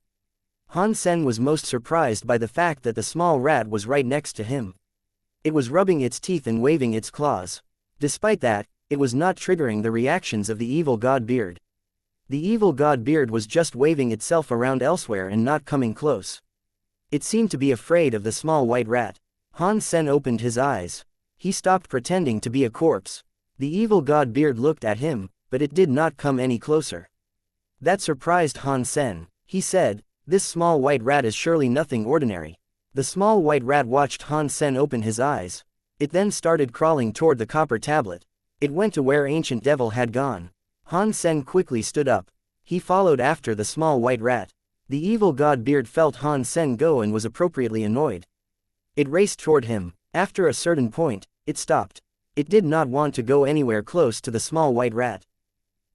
Han Sen was most surprised by the fact that the small rat was right next to him. It was rubbing its teeth and waving its claws. Despite that, it was not triggering the reactions of the evil god beard. The evil god beard was just waving itself around elsewhere and not coming close. It seemed to be afraid of the small white rat. Han Sen opened his eyes. He stopped pretending to be a corpse. The evil god beard looked at him, but it did not come any closer. That surprised Han Sen. He said, "This small white rat is surely nothing ordinary." The small white rat watched Han Sen open his eyes. It then started crawling toward the copper tablet. It went to where Ancient Devil had gone. Han Sen quickly stood up. He followed after the small white rat. The evil god beard felt Han Sen go and was appropriately annoyed. It raced toward him. After a certain point, it stopped. It did not want to go anywhere close to the small white rat.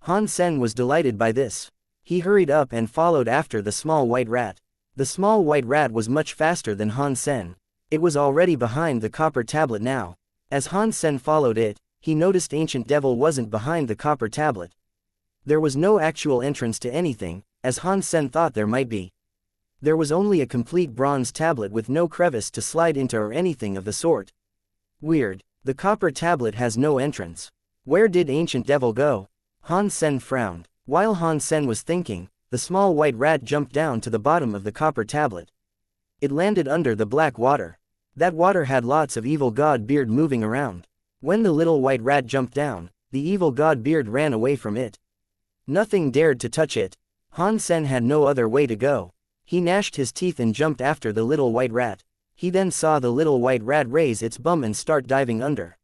Han Sen was delighted by this. He hurried up and followed after the small white rat. The small white rat was much faster than Han Sen. It was already behind the copper tablet now. As Han Sen followed it, he noticed Ancient Devil wasn't behind the copper tablet. There was no actual entrance to anything, as Han Sen thought there might be. There was only a complete bronze tablet with no crevice to slide into or anything of the sort. Weird. The copper tablet has no entrance. Where did Ancient Devil go? Han Sen frowned. While Han Sen was thinking, the small white rat jumped down to the bottom of the copper tablet. It landed under the black water. That water had lots of evil god beard moving around. When the little white rat jumped down, the evil god beard ran away from it. Nothing dared to touch it. Han Sen had no other way to go. He gnashed his teeth and jumped after the little white rat. He then saw the little white rat raise its bum and start diving under.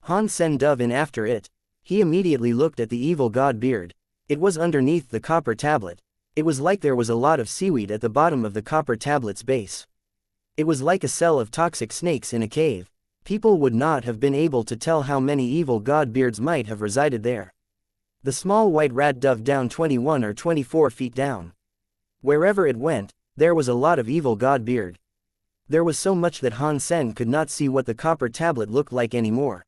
Han Sen dove in after it. He immediately looked at the evil god beard. It was underneath the copper tablet. It was like there was a lot of seaweed at the bottom of the copper tablet's base. It was like a cell of toxic snakes in a cave. People would not have been able to tell how many evil god beards might have resided there. The small white rat dove down 21 or 24 feet down. Wherever it went, there was a lot of evil god beard. There was so much that Han Sen could not see what the copper tablet looked like anymore.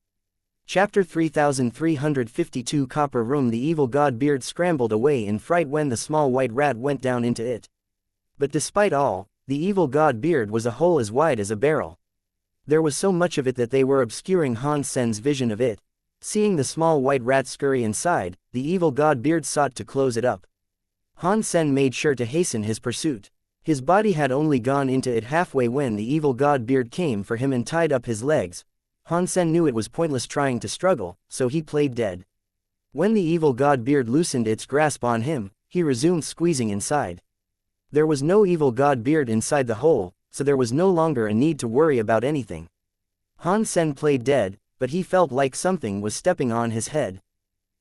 Chapter 3352 Copper Room. The evil god beard scrambled away in fright when the small white rat went down into it. But despite all, the evil god beard was a hole as wide as a barrel. There was so much of it that they were obscuring Han Sen's vision of it. Seeing the small white rat scurry inside, the evil god beard sought to close it up. Han Sen made sure to hasten his pursuit. His body had only gone into it halfway when the evil god beard came for him and tied up his legs. Han Sen knew it was pointless trying to struggle, so he played dead. When the evil god beard loosened its grasp on him, he resumed squeezing inside. There was no evil god beard inside the hole, so there was no longer a need to worry about anything. Han Sen played dead, but he felt like something was stepping on his head.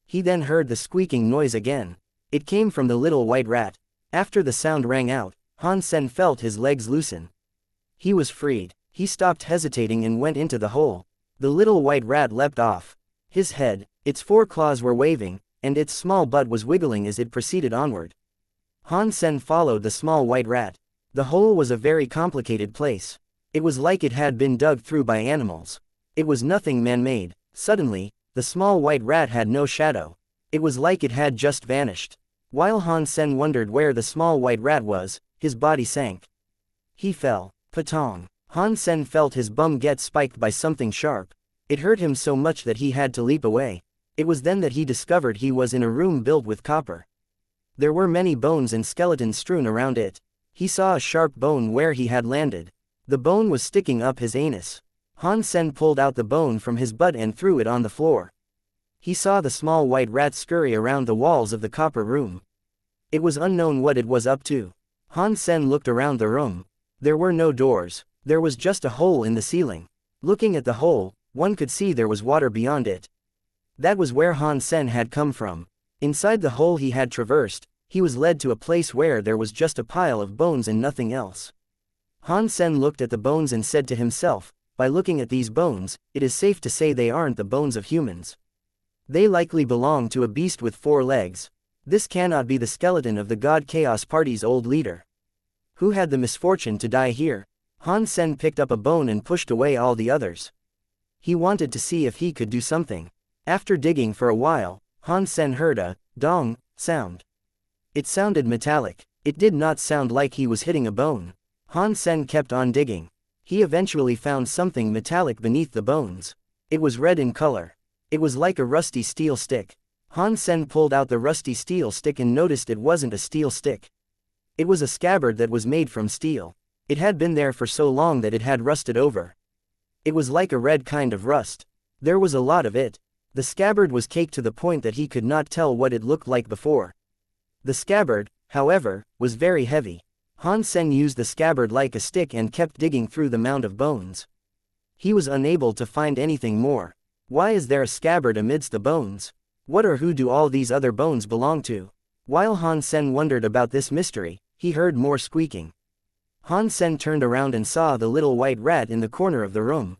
He then heard the squeaking noise again. It came from the little white rat. After the sound rang out, Han Sen felt his legs loosen. He was freed. He stopped hesitating and went into the hole. The little white rat leapt off. His head, its four claws were waving, and its small butt was wiggling as it proceeded onward. Han Sen followed the small white rat. The hole was a very complicated place. It was like it had been dug through by animals. It was nothing man-made. Suddenly, the small white rat had no shadow. It was like it had just vanished. While Han Sen wondered where the small white rat was, his body sank. He fell. Patong. Han Sen felt his bum get spiked by something sharp. It hurt him so much that he had to leap away. It was then that he discovered he was in a room built with copper. There were many bones and skeletons strewn around it. He saw a sharp bone where he had landed. The bone was sticking up his anus. Han Sen pulled out the bone from his butt and threw it on the floor. He saw the small white rat scurry around the walls of the copper room. It was unknown what it was up to. Han Sen looked around the room. There were no doors. There was just a hole in the ceiling. Looking at the hole, one could see there was water beyond it. That was where Han Sen had come from. Inside the hole he had traversed, he was led to a place where there was just a pile of bones and nothing else. Han Sen looked at the bones and said to himself, by looking at these bones, it is safe to say they aren't the bones of humans. They likely belong to a beast with 4 legs. This cannot be the skeleton of the God Chaos Party's old leader. Who had the misfortune to die here? Han Sen picked up a bone and pushed away all the others. He wanted to see if he could do something. After digging for a while, Han Sen heard a dong sound. It sounded metallic. It did not sound like he was hitting a bone. Han Sen kept on digging. He eventually found something metallic beneath the bones. It was red in color. It was like a rusty steel stick. Han Sen pulled out the rusty steel stick and noticed it wasn't a steel stick. It was a scabbard that was made from steel. It had been there for so long that it had rusted over. It was like a red kind of rust. There was a lot of it. The scabbard was caked to the point that he could not tell what it looked like before. The scabbard, however, was very heavy. Han Sen used the scabbard like a stick and kept digging through the mound of bones. He was unable to find anything more. Why is there a scabbard amidst the bones? What or who do all these other bones belong to? While Han Sen wondered about this mystery, he heard more squeaking. Han Sen turned around and saw the little white rat in the corner of the room.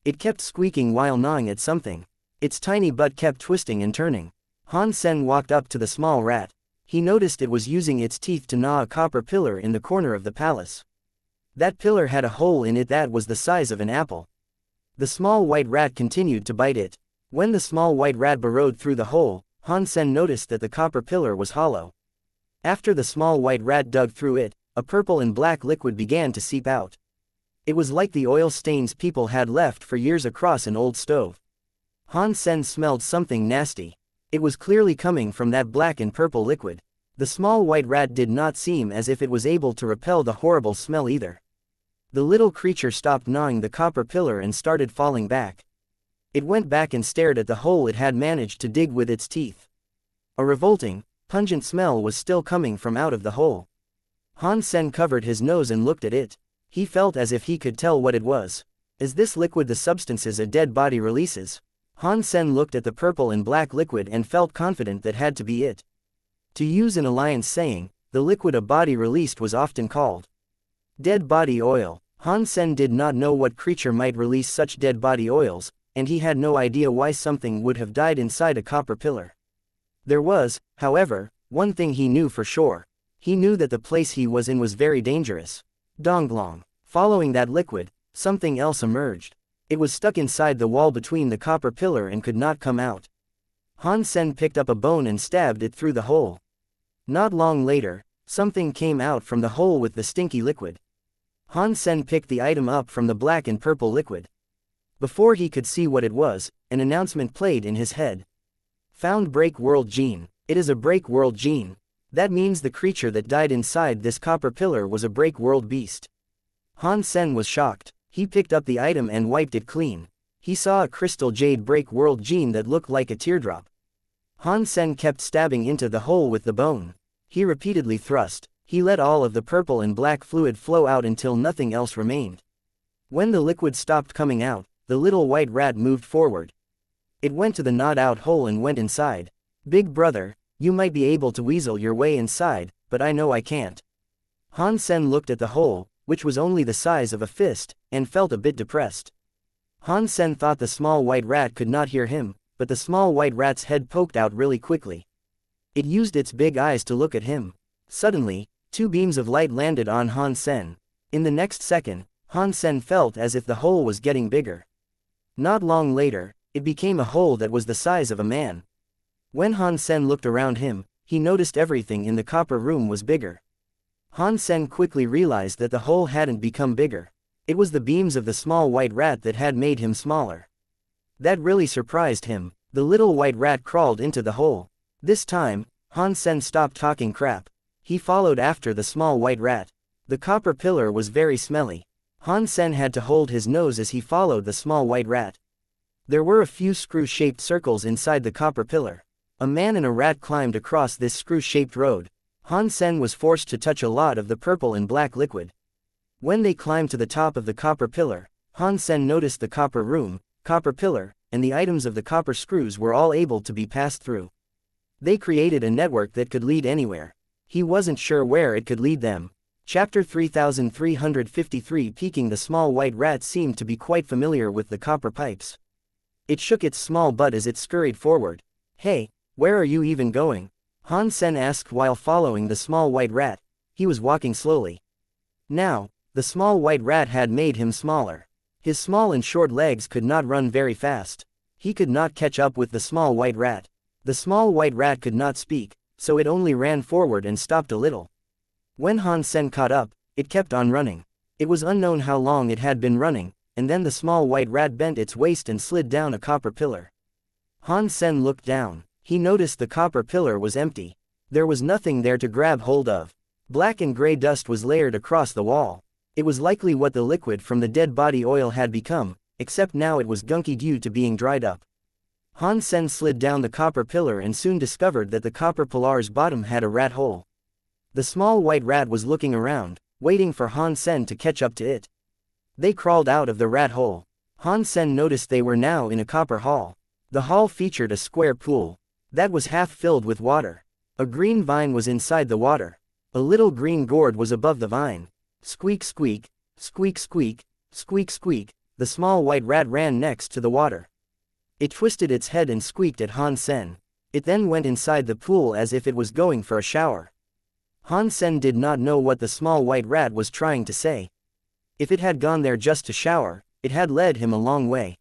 It kept squeaking while gnawing at something. Its tiny butt kept twisting and turning. Han Sen walked up to the small rat. He noticed it was using its teeth to gnaw a copper pillar in the corner of the palace. That pillar had a hole in it that was the size of an apple. The small white rat continued to bite it. When the small white rat burrowed through the hole, Han Sen noticed that the copper pillar was hollow. After the small white rat dug through it, a purple and black liquid began to seep out. It was like the oil stains people had left for years across an old stove. Han Sen smelled something nasty. It was clearly coming from that black and purple liquid. The small white rat did not seem as if it was able to repel the horrible smell either. The little creature stopped gnawing the copper pillar and started falling back. It went back and stared at the hole it had managed to dig with its teeth. A revolting, pungent smell was still coming from out of the hole. Han Sen covered his nose and looked at it. He felt as if he could tell what it was. Is this liquid the substances a dead body releases? Han Sen looked at the purple and black liquid and felt confident that had to be it. To use an alliance saying, the liquid a body released was often called dead body oil. Han Sen did not know what creature might release such dead body oils, and he had no idea why something would have died inside a copper pillar. There was, however, one thing he knew for sure. He knew that the place he was in was very dangerous. Donglong. Following that liquid, something else emerged. It was stuck inside the wall between the copper pillar and could not come out. Han Sen picked up a bone and stabbed it through the hole. Not long later, something came out from the hole with the stinky liquid. Han Sen picked the item up from the black and purple liquid. Before he could see what it was, an announcement played in his head. Found Break World Gene. It is a Break World Gene. That means the creature that died inside this copper pillar was a Break World beast. Han Sen was shocked. He picked up the item and wiped it clean. He saw a crystal jade Break World Gene that looked like a teardrop. Han Sen kept stabbing into the hole with the bone. He repeatedly thrust. He let all of the purple and black fluid flow out until nothing else remained. When the liquid stopped coming out, the little white rat moved forward. It went to the gnawed-out hole and went inside. Big brother, you might be able to weasel your way inside, but I know I can't. Han Sen looked at the hole, which was only the size of a fist, and felt a bit depressed. Han Sen thought the small white rat could not hear him, but the small white rat's head poked out really quickly. It used its big eyes to look at him. Suddenly, 2 beams of light landed on Han Sen. In the next second, Han Sen felt as if the hole was getting bigger. Not long later, it became a hole that was the size of a man. When Han Sen looked around him, he noticed everything in the copper room was bigger. Han Sen quickly realized that the hole hadn't become bigger. It was the beams of the small white rat that had made him smaller. That really surprised him. The little white rat crawled into the hole. This time, Han Sen stopped talking crap. He followed after the small white rat. The copper pillar was very smelly. Han Sen had to hold his nose as he followed the small white rat. There were a few screw-shaped circles inside the copper pillar. A man and a rat climbed across this screw-shaped road. Han Sen was forced to touch a lot of the purple and black liquid. When they climbed to the top of the copper pillar, Han Sen noticed the copper room, copper pillar, and the items of the copper screws were all able to be passed through. They created a network that could lead anywhere. He wasn't sure where it could lead them. Chapter 3353. Peeking. The small white rat seemed to be quite familiar with the copper pipes. It shook its small butt as it scurried forward. "Hey, where are you even going?" Han Sen asked while following the small white rat. He was walking slowly. Now, the small white rat had made him smaller. His small and short legs could not run very fast. He could not catch up with the small white rat. The small white rat could not speak, so it only ran forward and stopped a little. When Han Sen caught up, it kept on running. It was unknown how long it had been running, and then the small white rat bent its waist and slid down a copper pillar. Han Sen looked down. He noticed the copper pillar was empty. There was nothing there to grab hold of. Black and gray dust was layered across the wall. It was likely what the liquid from the dead body oil had become, except now it was gunky due to being dried up. Han Sen slid down the copper pillar and soon discovered that the copper pillar's bottom had a rat hole. The small white rat was looking around, waiting for Han Sen to catch up to it. They crawled out of the rat hole. Han Sen noticed they were now in a copper hall. The hall featured a square pool that was half filled with water. A green vine was inside the water. A little green gourd was above the vine. Squeak squeak, squeak squeak, squeak squeak, the small white rat ran next to the water. It twisted its head and squeaked at Han Sen. It then went inside the pool as if it was going for a shower. Han Sen did not know what the small white rat was trying to say. If it had gone there just to shower, it had led him a long way.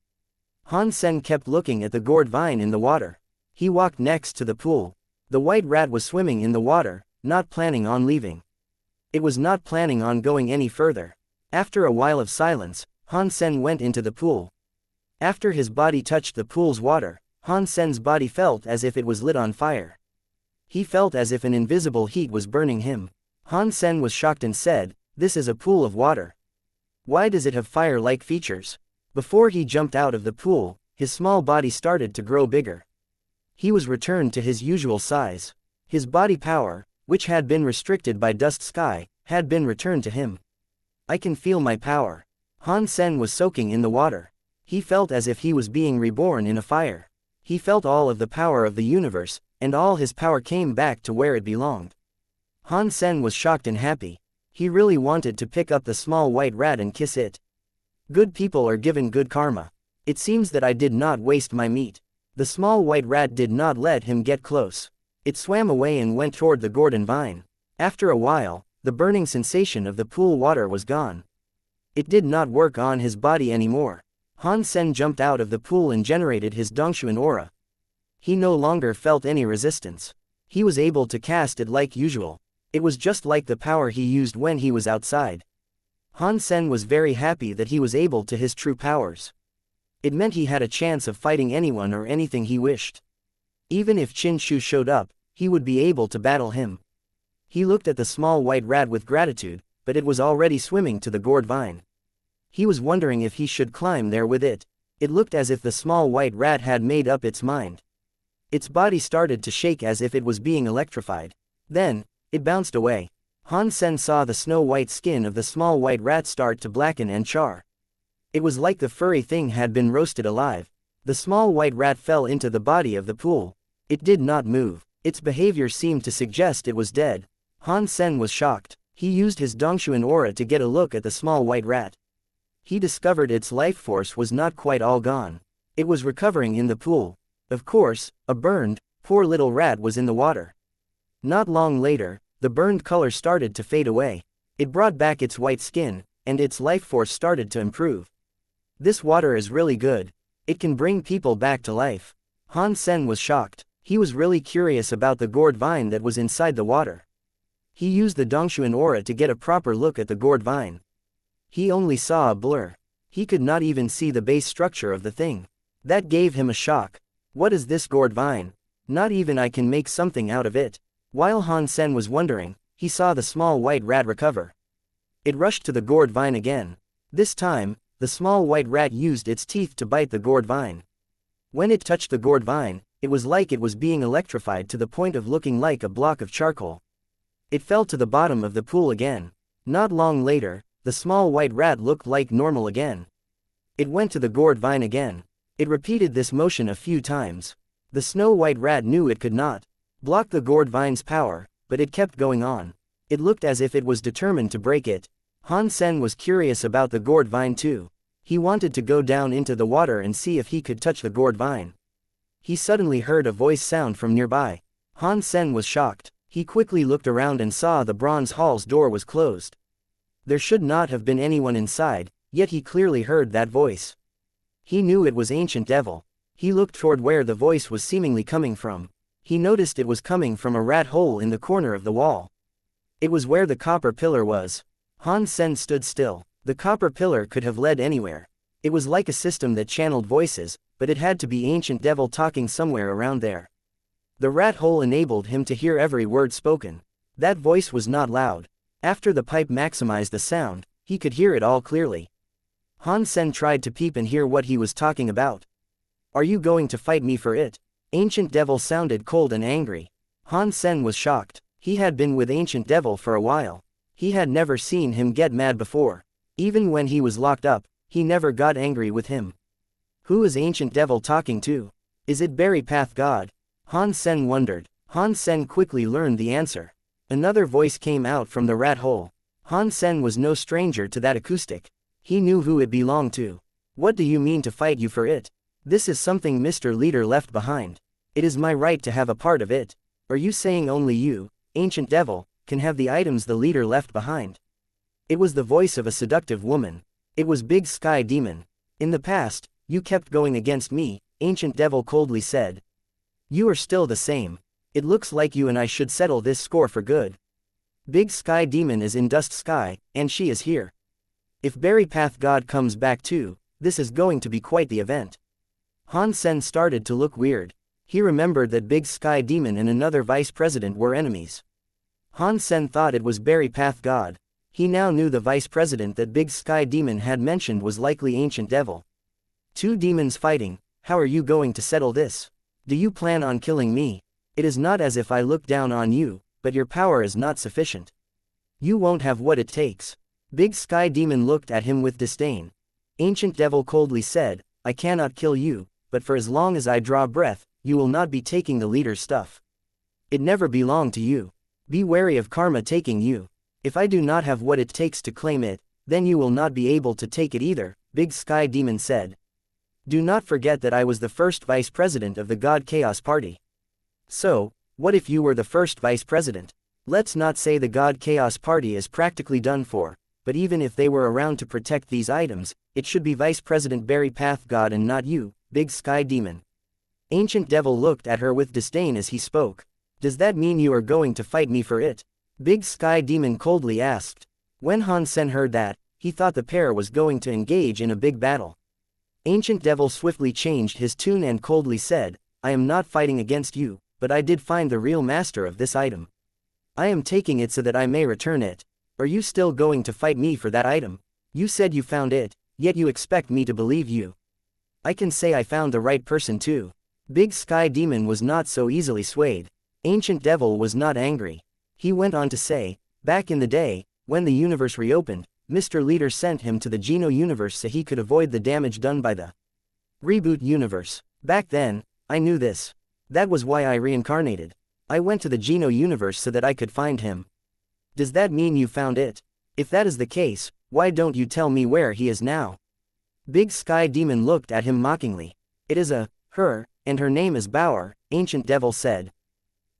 Han Sen kept looking at the gourd vine in the water. He walked next to the pool. The white rat was swimming in the water, not planning on leaving. It was not planning on going any further. After a while of silence, Han Sen went into the pool. After his body touched the pool's water, Han Sen's body felt as if it was lit on fire. He felt as if an invisible heat was burning him. Han Sen was shocked and said, "This is a pool of water. Why does it have fire-like features?" Before he jumped out of the pool, his small body started to grow bigger. He was returned to his usual size. His body power, which had been restricted by dust sky, had been returned to him. "I can feel my power." Han Sen was soaking in the water. He felt as if he was being reborn in a fire. He felt all of the power of the universe, and all his power came back to where it belonged. Han Sen was shocked and happy. He really wanted to pick up the small white rat and kiss it. Good people are given good karma. It seems that I did not waste my meat. The small white rat did not let him get close. It swam away and went toward the Gordon vine. After a while, the burning sensation of the pool water was gone. It did not work on his body anymore. Han Sen jumped out of the pool and generated his Dongshuan aura. He no longer felt any resistance. He was able to cast it like usual. It was just like the power he used when he was outside. Han Sen was very happy that he was able to his true powers. It meant he had a chance of fighting anyone or anything he wished. Even if Qin Shu showed up, he would be able to battle him. He looked at the small white rat with gratitude, but it was already swimming to the gourd vine. He was wondering if he should climb there with it. It looked as if the small white rat had made up its mind. Its body started to shake as if it was being electrified. Then, it bounced away. Han Sen saw the snow-white skin of the small white rat start to blacken and char. It was like the furry thing had been roasted alive. The small white rat fell into the body of the pool. It did not move. Its behavior seemed to suggest it was dead. Han Sen was shocked. He used his Dongshuan aura to get a look at the small white rat. He discovered its life force was not quite all gone. It was recovering in the pool. Of course, a burned, poor little rat was in the water. Not long later, the burned color started to fade away. It brought back its white skin, and its life force started to improve. This water is really good. It can bring people back to life. Han Sen was shocked. He was really curious about the gourd vine that was inside the water. He used the Dongshuan aura to get a proper look at the gourd vine. He only saw a blur. He could not even see the base structure of the thing. That gave him a shock. What is this gourd vine? Not even I can make something out of it. While Han Sen was wondering, he saw the small white rat recover. It rushed to the gourd vine again. This time, the small white rat used its teeth to bite the gourd vine. When it touched the gourd vine, it was like it was being electrified to the point of looking like a block of charcoal. It fell to the bottom of the pool again. Not long later, the small white rat looked like normal again. It went to the gourd vine again. It repeated this motion a few times. The snow white rat knew it could not block the gourd vine's power, but it kept going on. It looked as if it was determined to break it. Han Sen was curious about the gourd vine too. He wanted to go down into the water and see if he could touch the gourd vine. He suddenly heard a voice sound from nearby. Han Sen was shocked. He quickly looked around and saw the bronze hall's door was closed. There should not have been anyone inside, yet he clearly heard that voice. He knew it was Ancient Devil. He looked toward where the voice was seemingly coming from. He noticed it was coming from a rat hole in the corner of the wall. It was where the copper pillar was. Han Sen stood still. The copper pillar could have led anywhere. It was like a system that channeled voices, but it had to be Ancient Devil talking somewhere around there. The rat hole enabled him to hear every word spoken. That voice was not loud. After the pipe maximized the sound, he could hear it all clearly. Han Sen tried to peep and hear what he was talking about. Are you going to fight me for it? Ancient Devil sounded cold and angry. Han Sen was shocked. He had been with Ancient Devil for a while. He had never seen him get mad before. Even when he was locked up, he never got angry with him. Who is Ancient Devil talking to? Is it Berry Path God? Han Sen wondered. Han Sen quickly learned the answer. Another voice came out from the rat hole. Han Sen was no stranger to that acoustic. He knew who it belonged to. What do you mean to fight you for it? This is something Mr. Leader left behind. It is my right to have a part of it. Are you saying only you, Ancient Devil, can have the items the leader left behind? It was the voice of a seductive woman. It was Big Sky Demon. In the past, you kept going against me, Ancient Devil coldly said. You are still the same. It looks like you and I should settle this score for good. Big Sky Demon is in Dust Sky, and she is here. If Berry Path God comes back too, this is going to be quite the event. Han Sen started to look weird. He remembered that Big Sky Demon and another vice president were enemies. Han Sen thought it was Berry Path God. He now knew the vice president that Big Sky Demon had mentioned was likely Ancient Devil. Two demons fighting, how are you going to settle this? Do you plan on killing me? It is not as if I look down on you, but your power is not sufficient. You won't have what it takes. Big Sky Demon looked at him with disdain. Ancient Devil coldly said, I cannot kill you, but for as long as I draw breath, you will not be taking the leader's stuff. It never belonged to you. Be wary of karma taking you. If I do not have what it takes to claim it, then you will not be able to take it either, Big Sky Demon said. Do not forget that I was the first vice president of the God Chaos Party. So, what if you were the first vice president? Let's not say the God Chaos Party is practically done for, but even if they were around to protect these items, it should be Vice President Berry Path God and not you, Big Sky Demon. Ancient Devil looked at her with disdain as he spoke. Does that mean you are going to fight me for it? Big Sky Demon coldly asked. When Han Sen heard that, he thought the pair was going to engage in a big battle. Ancient Devil swiftly changed his tune and coldly said, I am not fighting against you, but I did find the real master of this item. I am taking it so that I may return it. Are you still going to fight me for that item? You said you found it, yet you expect me to believe you. I can say I found the right person too. Big Sky Demon was not so easily swayed. Ancient Devil was not angry. He went on to say, back in the day, when the universe reopened, Mr. Leader sent him to the Geno universe so he could avoid the damage done by the reboot universe. Back then, I knew this. That was why I reincarnated. I went to the Geno universe so that I could find him. Does that mean you found it? If that is the case, why don't you tell me where he is now? Big Sky Demon looked at him mockingly. It is her, and her name is Bauer, Ancient Devil said.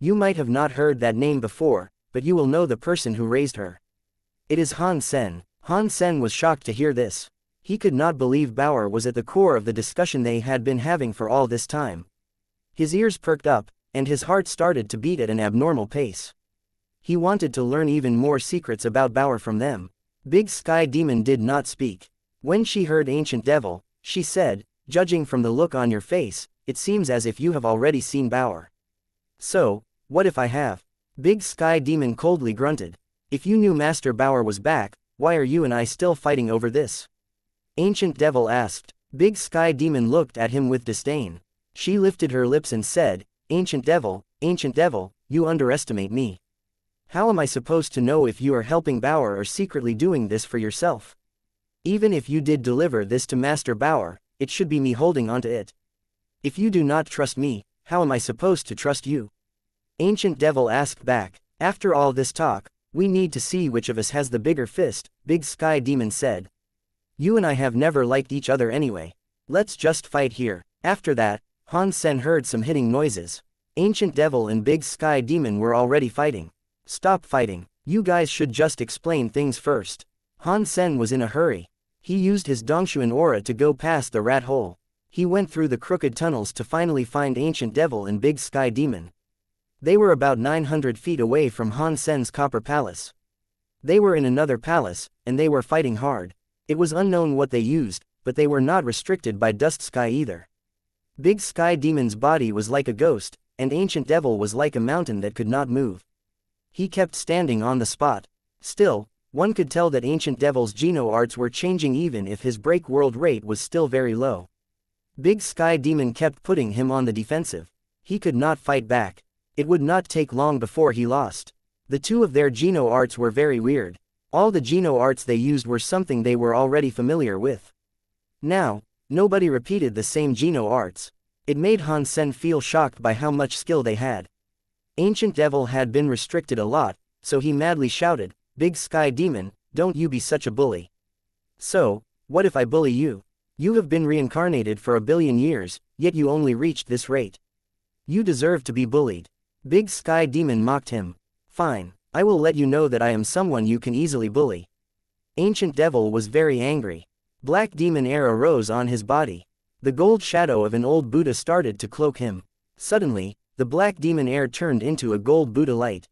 You might have not heard that name before, but you will know the person who raised her. It is Han Sen. Han Sen was shocked to hear this. He could not believe Bauer was at the core of the discussion they had been having for all this time. His ears perked up, and his heart started to beat at an abnormal pace. He wanted to learn even more secrets about Bauer from them. Big Sky Demon did not speak. When she heard Ancient Devil, she said, judging from the look on your face, it seems as if you have already seen Bauer. So, what if I have? Big Sky Demon coldly grunted. If you knew Master Bauer was back, why are you and I still fighting over this? Ancient Devil asked. Big Sky Demon looked at him with disdain. She lifted her lips and said, Ancient Devil, you underestimate me. How am I supposed to know if you are helping Bauer or secretly doing this for yourself? Even if you did deliver this to Master Bauer, it should be me holding onto it. If you do not trust me, how am I supposed to trust you? Ancient Devil asked back. After all this talk, we need to see which of us has the bigger fist, Big Sky Demon said. You and I have never liked each other anyway. Let's just fight here. After that, Han Sen heard some hitting noises. Ancient Devil and Big Sky Demon were already fighting. Stop fighting. You guys should just explain things first. Han Sen was in a hurry. He used his Dongshuan aura to go past the rat hole. He went through the crooked tunnels to finally find Ancient Devil and Big Sky Demon. They were about 900 feet away from Han Sen's Copper Palace. They were in another palace, and they were fighting hard. It was unknown what they used, but they were not restricted by Dust Sky either. Big Sky Demon's body was like a ghost, and Ancient Devil was like a mountain that could not move. He kept standing on the spot. Still, one could tell that Ancient Devil's Geno arts were changing even if his break world rate was still very low. Big Sky Demon kept putting him on the defensive. He could not fight back. It would not take long before he lost. The two of their Geno arts were very weird. All the Geno arts they used were something they were already familiar with. Now, nobody repeated the same Geno arts. It made Han Sen feel shocked by how much skill they had. Ancient Devil had been restricted a lot, so he madly shouted, Big Sky Demon, don't you be such a bully. So, what if I bully you? You have been reincarnated for 1 billion years, yet you only reached this rate. You deserve to be bullied. Big Sky Demon mocked him. Fine. I will let you know that I am someone you can easily bully. Ancient Devil was very angry. Black demon air arose on his body. The gold shadow of an old Buddha started to cloak him. Suddenly, the black demon air turned into a gold Buddha light.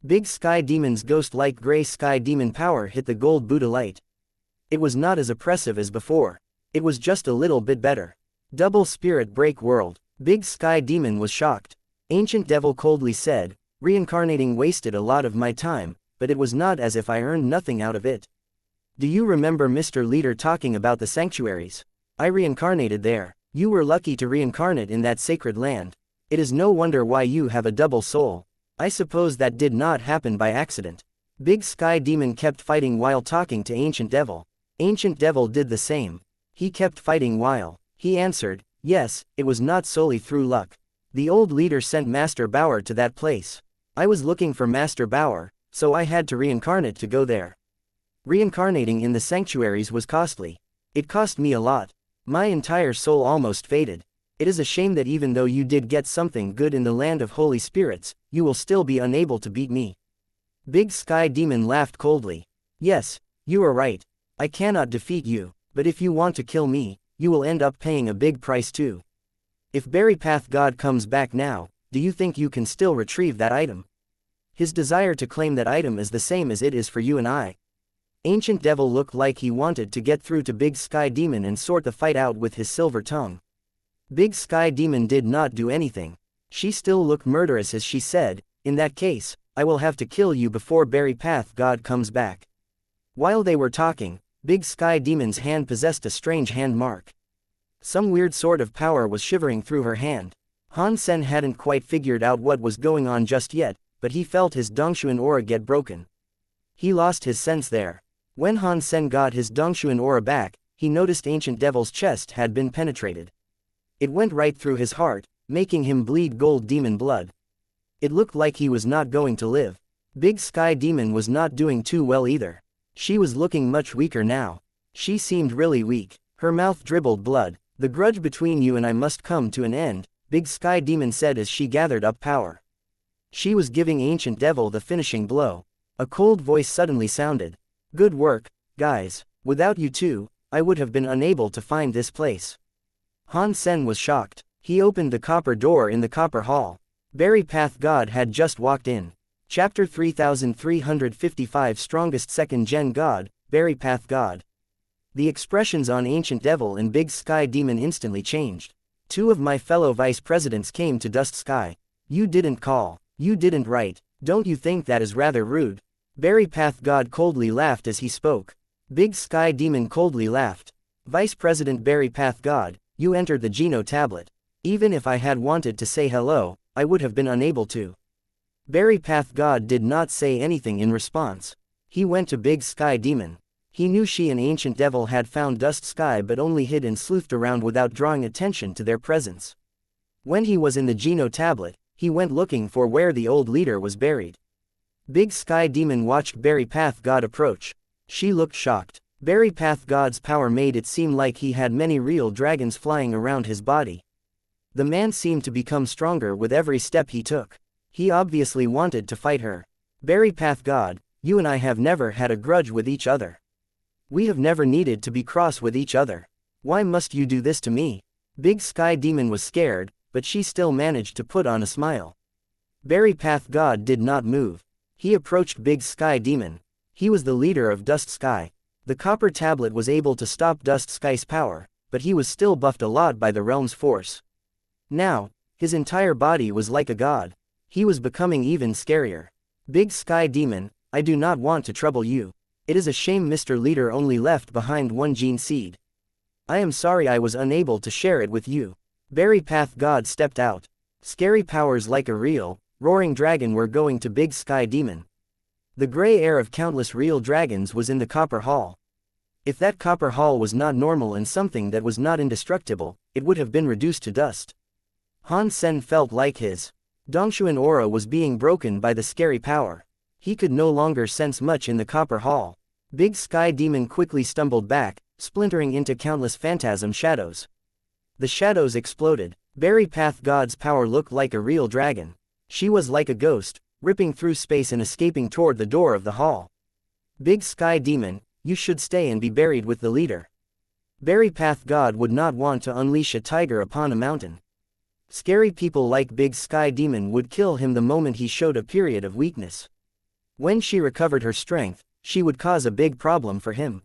Big Sky Demon's ghost-like gray sky demon power hit the gold Buddha light. It was not as oppressive as before. It was just a little bit better. Double spirit break world. Big Sky Demon was shocked. Ancient Devil coldly said, Reincarnating wasted a lot of my time, but it was not as if I earned nothing out of it. Do you remember Mr. Leader talking about the sanctuaries? I reincarnated there. You were lucky to reincarnate in that sacred land. It is no wonder why you have a double soul. I suppose that did not happen by accident. Big Sky Demon kept fighting while talking to Ancient Devil. Ancient Devil did the same. He kept fighting while he answered, yes, it was not solely through luck. The old leader sent Master Bauer to that place. I was looking for Master Bauer, so I had to reincarnate to go there. Reincarnating in the sanctuaries was costly. It cost me a lot. My entire soul almost faded. It is a shame that even though you did get something good in the land of holy spirits, you will still be unable to beat me. Big Sky Demon laughed coldly. Yes, you are right. I cannot defeat you, but if you want to kill me, you will end up paying a big price too. If Berry Path God comes back now, do you think you can still retrieve that item? His desire to claim that item is the same as it is for you and I. Ancient Devil looked like he wanted to get through to Big Sky Demon and sort the fight out with his silver tongue. Big Sky Demon did not do anything. She still looked murderous as she said, in that case, I will have to kill you before Berry Path God comes back. While they were talking, Big Sky Demon's hand possessed a strange hand mark. Some weird sort of power was shivering through her hand. Han Sen hadn't quite figured out what was going on just yet, but he felt his Dongshuan aura get broken. He lost his sense there. When Han Sen got his Dongshuan aura back, he noticed Ancient Devil's chest had been penetrated. It went right through his heart, making him bleed gold demon blood. It looked like he was not going to live. Big Sky Demon was not doing too well either. She was looking much weaker now. She seemed really weak. Her mouth dribbled blood. The grudge between you and I must come to an end, Big Sky Demon said as she gathered up power. She was giving Ancient Devil the finishing blow. A cold voice suddenly sounded. Good work, guys. Without you two, I would have been unable to find this place. Han Sen was shocked. He opened the copper door in the copper hall. Berry Path God had just walked in. Chapter 3355 Strongest Second Gen God, Berry Path God. The expressions on Ancient Devil and Big Sky Demon instantly changed. Two of my fellow vice presidents came to Dust Sky. You didn't call. You didn't write. Don't you think that is rather rude? Berry Path God coldly laughed as he spoke. Big Sky Demon coldly laughed. Vice President Berry Path God, you entered the Geno tablet. Even if I had wanted to say hello, I would have been unable to. Berry Path God did not say anything in response. He went to Big Sky Demon. He knew she and Ancient Devil had found Dust Sky but only hid and sleuthed around without drawing attention to their presence. When he was in the Geno tablet, he went looking for where the old leader was buried. Big Sky Demon watched Berry Path God approach. She looked shocked. Berry Path God's power made it seem like he had many real dragons flying around his body. The man seemed to become stronger with every step he took. He obviously wanted to fight her. Berry Path God, you and I have never had a grudge with each other. We have never needed to be cross with each other. Why must you do this to me? Big Sky Demon was scared, but she still managed to put on a smile. Berry Path God did not move. He approached Big Sky Demon. He was the leader of Dust Sky. The copper tablet was able to stop Dust Sky's power, but he was still buffed a lot by the realm's force. Now, his entire body was like a god. He was becoming even scarier. Big Sky Demon, I do not want to trouble you. It is a shame Mr. Leader only left behind one gene seed. I am sorry I was unable to share it with you. Berry Path God stepped out. Scary powers like a real, roaring dragon were going to Big Sky Demon. The gray air of countless real dragons was in the Copper Hall. If that Copper Hall was not normal and something that was not indestructible, it would have been reduced to dust. Han Sen felt like his Dongshuan aura was being broken by the scary power. He could no longer sense much in the Copper Hall. Big Sky Demon quickly stumbled back, splintering into countless phantasm shadows. The shadows exploded. Berry Path God's power looked like a real dragon. She was like a ghost, ripping through space and escaping toward the door of the hall. Big Sky Demon, you should stay and be buried with the leader. Berry Path God would not want to unleash a tiger upon a mountain. Scary people like Big Sky Demon would kill him the moment he showed a period of weakness. When she recovered her strength, she would cause a big problem for him.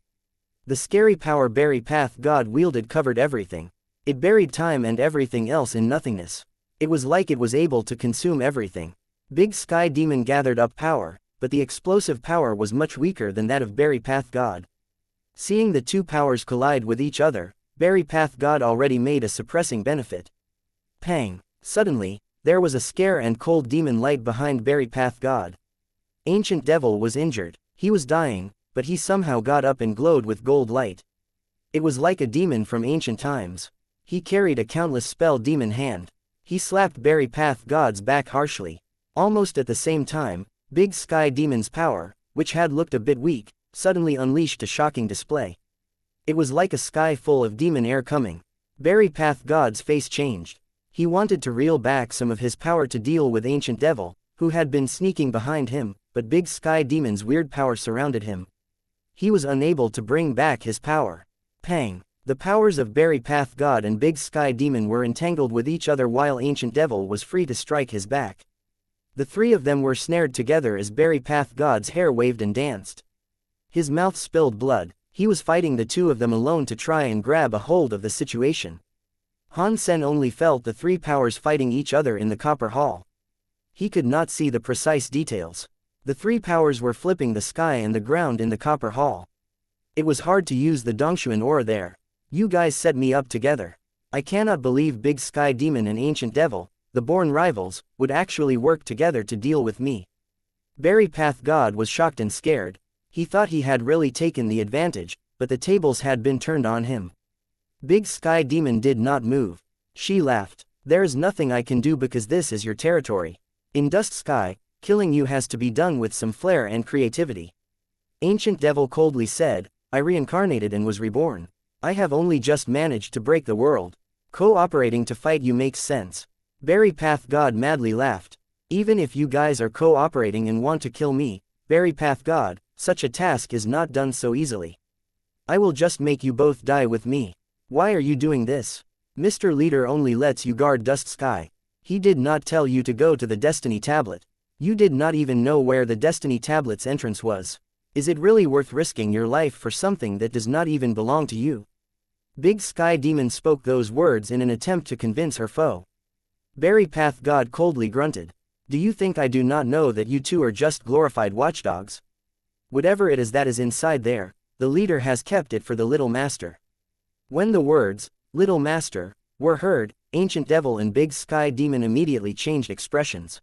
The scary power Berry Path God wielded covered everything. It buried time and everything else in nothingness. It was like it was able to consume everything. Big Sky Demon gathered up power, but the explosive power was much weaker than that of Berry Path God. Seeing the two powers collide with each other, Berry Path God already made a suppressing benefit. Pang! Suddenly, there was a scare and cold demon light behind Berry Path God. Ancient Devil was injured. He was dying, but he somehow got up and glowed with gold light. It was like a demon from ancient times. He carried a countless spell demon hand. He slapped Berry Path God's back harshly. Almost at the same time, Big Sky Demon's power, which had looked a bit weak, suddenly unleashed a shocking display. It was like a sky full of demon air coming. Berry Path God's face changed. He wanted to reel back some of his power to deal with Ancient Devil, who had been sneaking behind him, but Big Sky Demon's weird power surrounded him. He was unable to bring back his power. Pang! The powers of Berry Path God and Big Sky Demon were entangled with each other while Ancient Devil was free to strike his back. The three of them were snared together as Berry Path God's hair waved and danced. His mouth spilled blood. He was fighting the two of them alone to try and grab a hold of the situation. Han Sen only felt the three powers fighting each other in the Copper Hall. He could not see the precise details. The three powers were flipping the sky and the ground in the Copper Hall. It was hard to use the Dongshuan aura there. You guys set me up together. I cannot believe Big Sky Demon and Ancient Devil, the born rivals, would actually work together to deal with me. Berry Path God was shocked and scared. He thought he had really taken the advantage, but the tables had been turned on him. Big Sky Demon did not move. She laughed. There is nothing I can do because this is your territory. In Dust Sky, killing you has to be done with some flair and creativity. Ancient Devil coldly said, I reincarnated and was reborn. I have only just managed to break the world. Cooperating to fight you makes sense. Berry Path God madly laughed. Even if you guys are cooperating and want to kill me, Berry Path God, such a task is not done so easily. I will just make you both die with me. Why are you doing this? Mr. Leader only lets you guard Dust Sky. He did not tell you to go to the Destiny Tablet. You did not even know where the Destiny Tablet's entrance was. Is it really worth risking your life for something that does not even belong to you? Big Sky Demon spoke those words in an attempt to convince her foe. Berry Path God coldly grunted. Do you think I do not know that you two are just glorified watchdogs? Whatever it is that is inside there, the leader has kept it for the Little Master. When the words, Little Master, were heard, Ancient Devil and Big Sky Demon immediately changed expressions.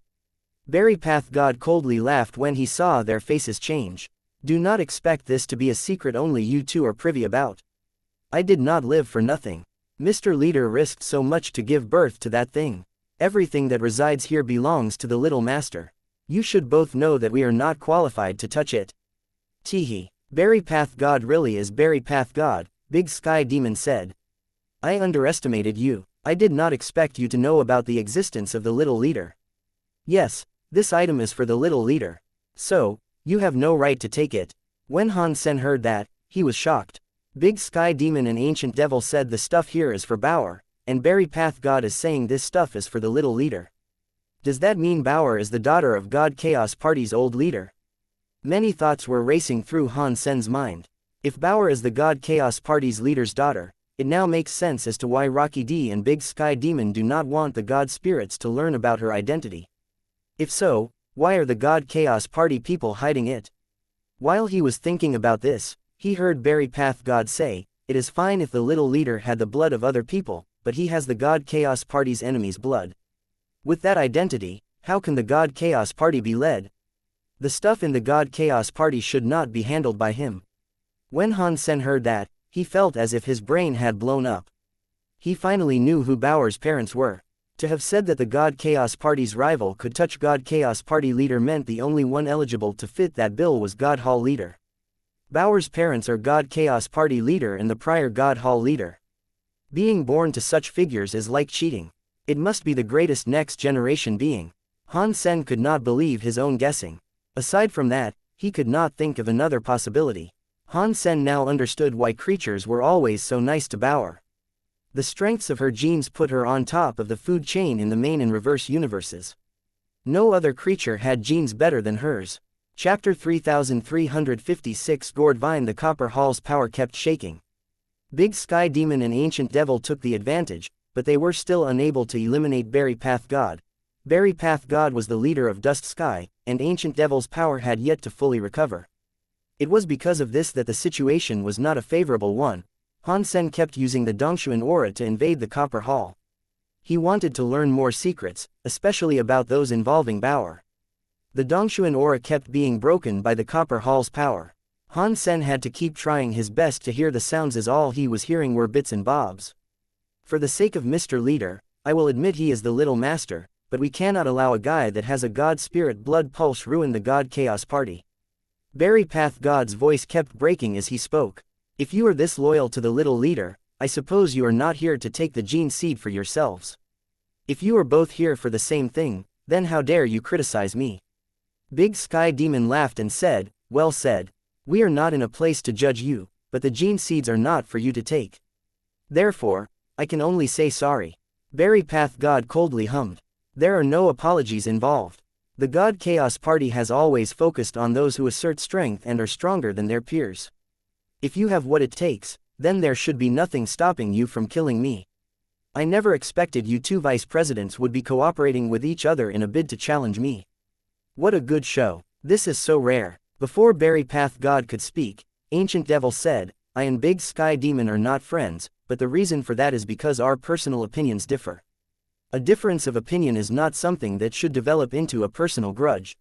Berry Path God coldly laughed when he saw their faces change. Do not expect this to be a secret only you two are privy about. I did not live for nothing. Mr. Leader risked so much to give birth to that thing. Everything that resides here belongs to the Little Master. You should both know that we are not qualified to touch it. Teehee. Berry Path God really is Berry Path God, Big Sky Demon said. I underestimated you. I did not expect you to know about the existence of the Little Leader. Yes, this item is for the Little Leader. So, you have no right to take it. When Han Sen heard that, he was shocked. Big Sky Demon and Ancient Devil said the stuff here is for Bauer, and Berry Path God is saying this stuff is for the Little Leader. Does that mean Bauer is the daughter of God Chaos Party's old leader? Many thoughts were racing through Han Sen's mind. If Bauer is the God Chaos Party's leader's daughter, it now makes sense as to why Rocky D and Big Sky Demon do not want the God Spirits to learn about her identity. If so, why are the God Chaos Party people hiding it? While he was thinking about this, he heard Berry Path God say, it is fine if the Little Leader had the blood of other people, but he has the God Chaos Party's enemy's blood. With that identity, how can the God Chaos Party be led? The stuff in the God Chaos Party should not be handled by him. When Han Sen heard that, he felt as if his brain had blown up. He finally knew who Bauer's parents were. To have said that the God Chaos Party's rival could touch God Chaos Party leader meant the only one eligible to fit that bill was God Hall leader. Bauer's parents are God Chaos Party leader and the prior God Hall leader. Being born to such figures is like cheating. It must be the greatest next generation being. Han Sen could not believe his own guessing. Aside from that, he could not think of another possibility. Han Sen now understood why creatures were always so nice to Bauer. The strengths of her genes put her on top of the food chain in the main and reverse universes. No other creature had genes better than hers. Chapter 3356 Gordvine the Copper Hall's power kept shaking. Big Sky Demon and Ancient Devil took the advantage, but they were still unable to eliminate Berry Path God. Berry Path God was the leader of Dust Sky, and Ancient Devil's power had yet to fully recover. It was because of this that the situation was not a favorable one. Han Sen kept using the Dongshuan aura to invade the Copper Hall. He wanted to learn more secrets, especially about those involving Bauer. The Dongshuan aura kept being broken by the Copper Hall's power. Han Sen had to keep trying his best to hear the sounds as all he was hearing were bits and bobs. For the sake of Mr. Leader, I will admit he is the Little Master, but we cannot allow a guy that has a God Spirit blood pulse ruin the God Chaos Party. Berry Path God's voice kept breaking as he spoke. If you are this loyal to the Little Leader, I suppose you are not here to take the gene seed for yourselves. If you are both here for the same thing, then how dare you criticize me? Big Sky Demon laughed and said, well said. We are not in a place to judge you, but the gene seeds are not for you to take. Therefore, I can only say sorry. Berry Path God coldly hummed. There are no apologies involved. The God Chaos Party has always focused on those who assert strength and are stronger than their peers. If you have what it takes, then there should be nothing stopping you from killing me. I never expected you two vice presidents would be cooperating with each other in a bid to challenge me. What a good show. This is so rare. Before Berry Path God could speak, Ancient Devil said, I and Big Sky Demon are not friends, but the reason for that is because our personal opinions differ. A difference of opinion is not something that should develop into a personal grudge.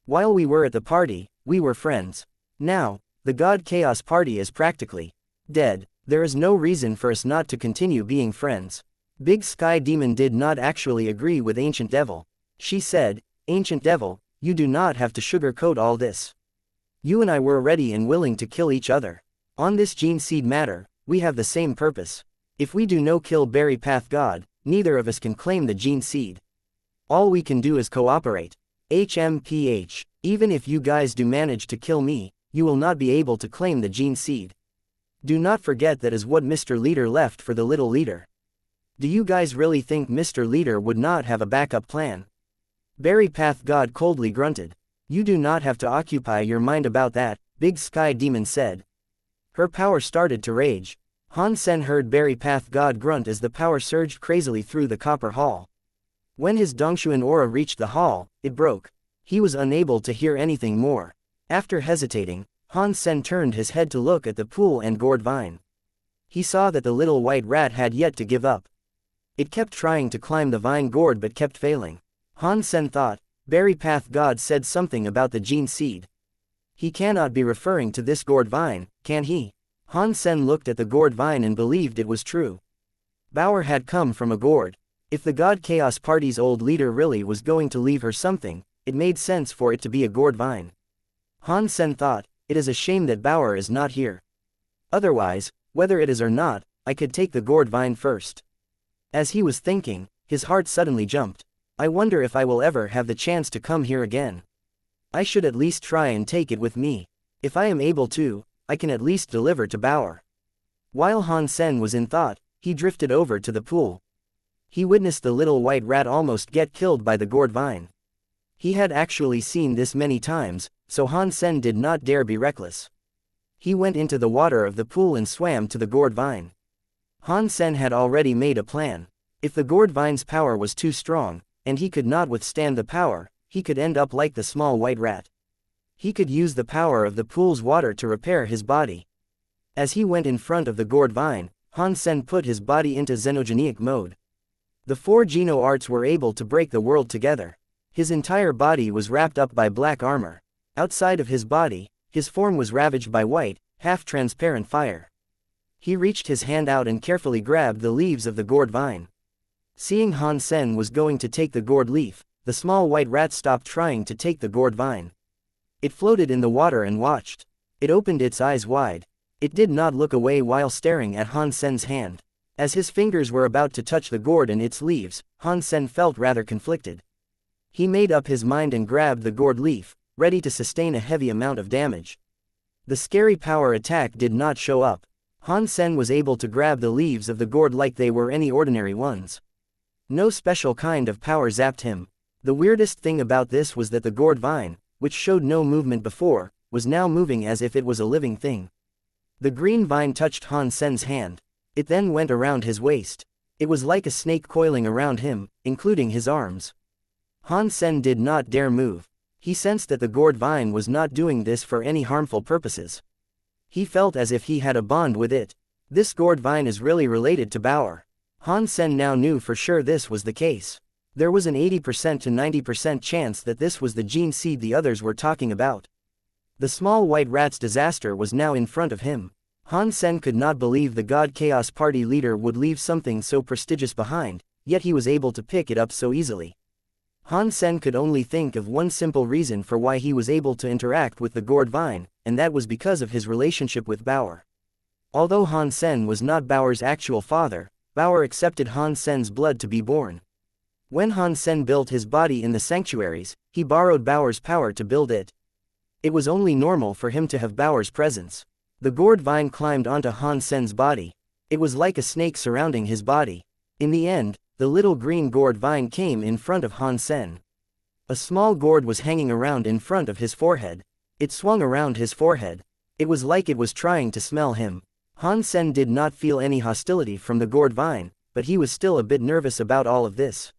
While we were at the party, we were friends. Now, the God Chaos Party is practically dead. There is no reason for us not to continue being friends. Big Sky Demon did not actually agree with Ancient Devil. She said, Ancient Devil, you do not have to sugarcoat all this. You and I were ready and willing to kill each other. On this gene seed matter, we have the same purpose. If we do no kill Berry Path God, neither of us can claim the gene seed. All we can do is cooperate. HMPH. Even if you guys do manage to kill me, you will not be able to claim the gene seed. Do not forget that is what Mr. Leader left for the Little Leader. Do you guys really think Mr. Leader would not have a backup plan? Berry Path God coldly grunted. You do not have to occupy your mind about that, Big Sky Demon said. Her power started to rage. Han Sen heard Berry Path God grunt as the power surged crazily through the copper hall. When his Dongshuan aura reached the hall, it broke. He was unable to hear anything more. After hesitating, Han Sen turned his head to look at the pool and gourd vine. He saw that the little white rat had yet to give up. It kept trying to climb the vine gourd but kept failing. Han Sen thought, Berry Path God said something about the gene seed. He cannot be referring to this gourd vine, can he? Han Sen looked at the gourd vine and believed it was true. Bauer had come from a gourd. If the God Chaos Party's old leader really was going to leave her something, it made sense for it to be a gourd vine. Han Sen thought, it is a shame that Bauer is not here. Otherwise, whether it is or not, I could take the gourd vine first. As he was thinking, his heart suddenly jumped. I wonder if I will ever have the chance to come here again. I should at least try and take it with me. If I am able to, I can at least deliver to Bauer. While Han Sen was in thought, he drifted over to the pool. He witnessed the little white rat almost get killed by the gourd vine. He had actually seen this many times, so Han Sen did not dare be reckless. He went into the water of the pool and swam to the gourd vine. Han Sen had already made a plan. If the gourd vine's power was too strong, and he could not withstand the power, he could end up like the small white rat. He could use the power of the pool's water to repair his body. As he went in front of the gourd vine, Han Sen put his body into xenogenic mode. The 4 Geno arts were able to break the world together. His entire body was wrapped up by black armor. Outside of his body, his form was ravaged by white, half-transparent fire. He reached his hand out and carefully grabbed the leaves of the gourd vine. Seeing Han Sen was going to take the gourd leaf, the small white rat stopped trying to take the gourd vine. It floated in the water and watched. It opened its eyes wide. It did not look away while staring at Han Sen's hand. As his fingers were about to touch the gourd and its leaves, Han Sen felt rather conflicted. He made up his mind and grabbed the gourd leaf, ready to sustain a heavy amount of damage. The scary power attack did not show up. Han Sen was able to grab the leaves of the gourd like they were any ordinary ones. No special kind of power zapped him. The weirdest thing about this was that the gourd vine, which showed no movement before, was now moving as if it was a living thing. The green vine touched Han Sen's hand. It then went around his waist. It was like a snake coiling around him, including his arms. Han Sen did not dare move. He sensed that the gourd vine was not doing this for any harmful purposes. He felt as if he had a bond with it. This gourd vine is really related to Bauer. Han Sen now knew for sure this was the case. There was an 80% to 90% chance that this was the gene seed the others were talking about. The small white rat's disaster was now in front of him. Han Sen could not believe the God Chaos Party leader would leave something so prestigious behind, yet he was able to pick it up so easily. Han Sen could only think of one simple reason for why he was able to interact with the gourd vine, and that was because of his relationship with Bauer. Although Han Sen was not Bauer's actual father, Bauer accepted Han Sen's blood to be born. When Han Sen built his body in the sanctuaries, he borrowed Bauer's power to build it. It was only normal for him to have Bauer's presence. The gourd vine climbed onto Han Sen's body. It was like a snake surrounding his body. In the end, the little green gourd vine came in front of Han Sen. A small gourd was hanging around in front of his forehead. It swung around his forehead. It was like it was trying to smell him. Han Sen did not feel any hostility from the gourd vine, but he was still a bit nervous about all of this.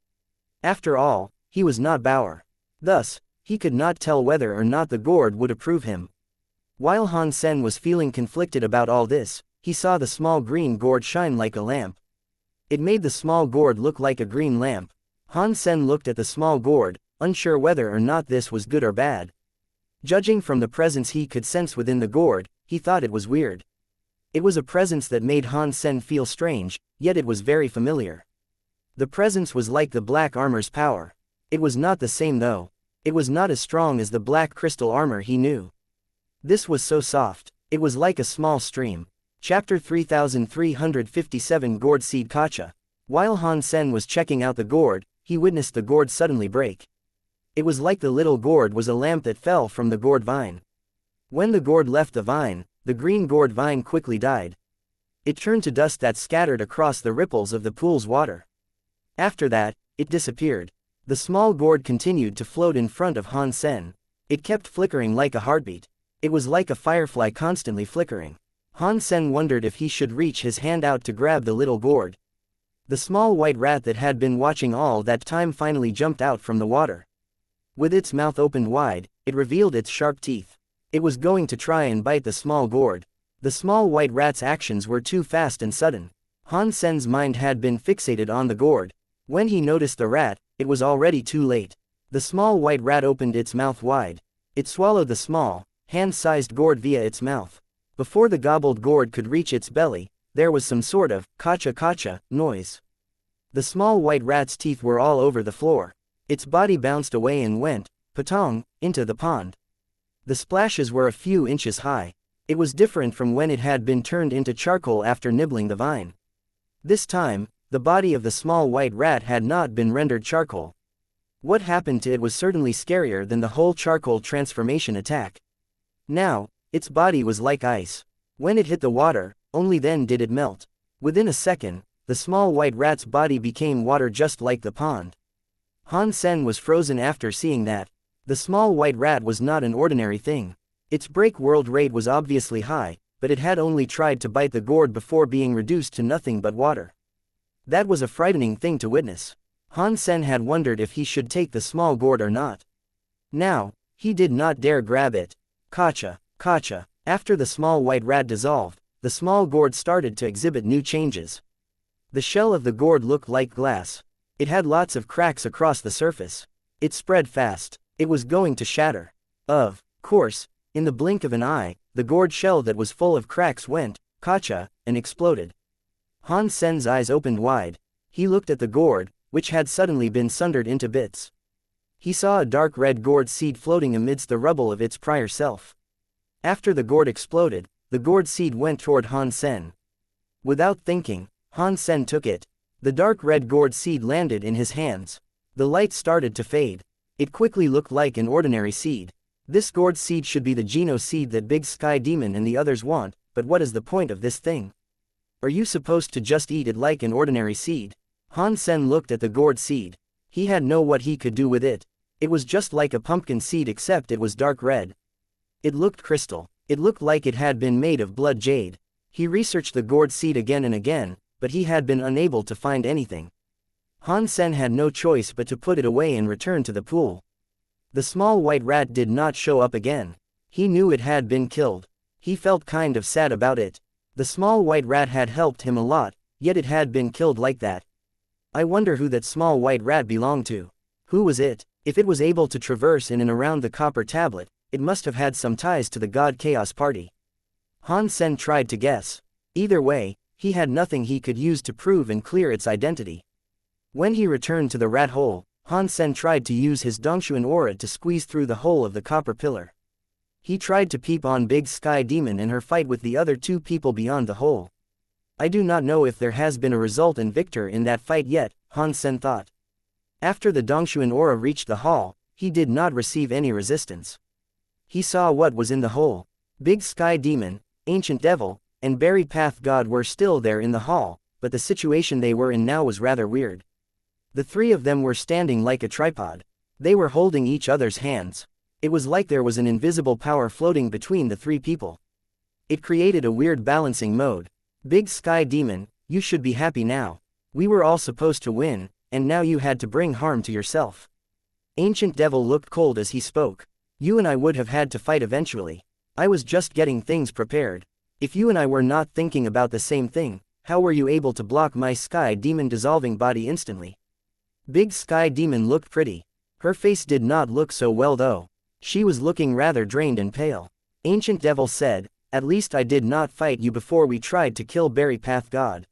After all, he was not Bauer. Thus, he could not tell whether or not the gourd would approve him. While Han Sen was feeling conflicted about all this, he saw the small green gourd shine like a lamp. It made the small gourd look like a green lamp. Han Sen looked at the small gourd, unsure whether or not this was good or bad. Judging from the presence he could sense within the gourd, he thought it was weird. It was a presence that made Han Sen feel strange, yet it was very familiar. The presence was like the black armor's power. It was not the same though. It was not as strong as the black crystal armor he knew. This was so soft, it was like a small stream. Chapter 3357 Gourd Seed Kacha. While Han Sen was checking out the gourd, he witnessed the gourd suddenly break. It was like the little gourd was a lamp that fell from the gourd vine. When the gourd left the vine, the green gourd vine quickly died. It turned to dust that scattered across the ripples of the pool's water. After that, it disappeared. The small gourd continued to float in front of Han Sen. It kept flickering like a heartbeat. It was like a firefly constantly flickering. Han Sen wondered if he should reach his hand out to grab the little gourd. The small white rat that had been watching all that time finally jumped out from the water. With its mouth opened wide, it revealed its sharp teeth. It was going to try and bite the small gourd. The small white rat's actions were too fast and sudden. Han Sen's mind had been fixated on the gourd. When he noticed the rat, it was already too late. The small white rat opened its mouth wide. It swallowed the small, hand-sized gourd via its mouth. Before the gobbled gourd could reach its belly, there was some sort of kacha-kacha noise. The small white rat's teeth were all over the floor. Its body bounced away and went, patong, into the pond. The splashes were a few inches high. It was different from when it had been turned into charcoal after nibbling the vine. This time, the body of the small white rat had not been rendered charcoal. What happened to it was certainly scarier than the whole charcoal transformation attack. Now, its body was like ice. When it hit the water, only then did it melt. Within a second, the small white rat's body became water just like the pond. Han Sen was frozen after seeing that. The small white rat was not an ordinary thing. Its break world rate was obviously high, but it had only tried to bite the gourd before being reduced to nothing but water. That was a frightening thing to witness. Han Sen had wondered if he should take the small gourd or not. Now, he did not dare grab it. Kacha, kacha. After the small white rat dissolved, the small gourd started to exhibit new changes. The shell of the gourd looked like glass. It had lots of cracks across the surface. It spread fast. It was going to shatter. Of course, in the blink of an eye, the gourd shell that was full of cracks went, kacha, and exploded. Han Sen's eyes opened wide. He looked at the gourd, which had suddenly been sundered into bits. He saw a dark red gourd seed floating amidst the rubble of its prior self. After the gourd exploded, the gourd seed went toward Han Sen. Without thinking, Han Sen took it. The dark red gourd seed landed in his hands. The light started to fade. It quickly looked like an ordinary seed. This gourd seed should be the Geno seed that Big Sky Demon and the others want, but what is the point of this thing? Are you supposed to just eat it like an ordinary seed? Han Sen looked at the gourd seed. He had no what he could do with it. It was just like a pumpkin seed except it was dark red. It looked crystal. It looked like it had been made of blood jade. He researched the gourd seed again and again, but he had been unable to find anything. Han Sen had no choice but to put it away and return to the pool. The small white rat did not show up again. He knew it had been killed. He felt kind of sad about it. The small white rat had helped him a lot, yet it had been killed like that. I wonder who that small white rat belonged to. Who was it? If it was able to traverse in and around the copper tablet, it must have had some ties to the God Chaos Party. Han Sen tried to guess. Either way, he had nothing he could use to prove and clear its identity. When he returned to the rat hole, Han Sen tried to use his Dongshuan aura to squeeze through the hole of the copper pillar. He tried to peep on Big Sky Demon and her fight with the other two people beyond the hole. I do not know if there has been a resultant victor in that fight yet, Han Sen thought. After the Dongshuan aura reached the hall, he did not receive any resistance. He saw what was in the hole. Big Sky Demon, Ancient Devil, and Berry Path God were still there in the hall, but the situation they were in now was rather weird. The three of them were standing like a tripod. They were holding each other's hands. It was like there was an invisible power floating between the three people. It created a weird balancing mode. Big Sky Demon, you should be happy now. We were all supposed to win, and now you had to bring harm to yourself. Ancient Devil looked cold as he spoke. You and I would have had to fight eventually. I was just getting things prepared. If you and I were not thinking about the same thing, how were you able to block my Sky Demon dissolving body instantly? Big Sky Demon looked pretty. Her face did not look so well though. She was looking rather drained and pale. Ancient Devil said, at least I did not fight you before we tried to kill Berry Path God.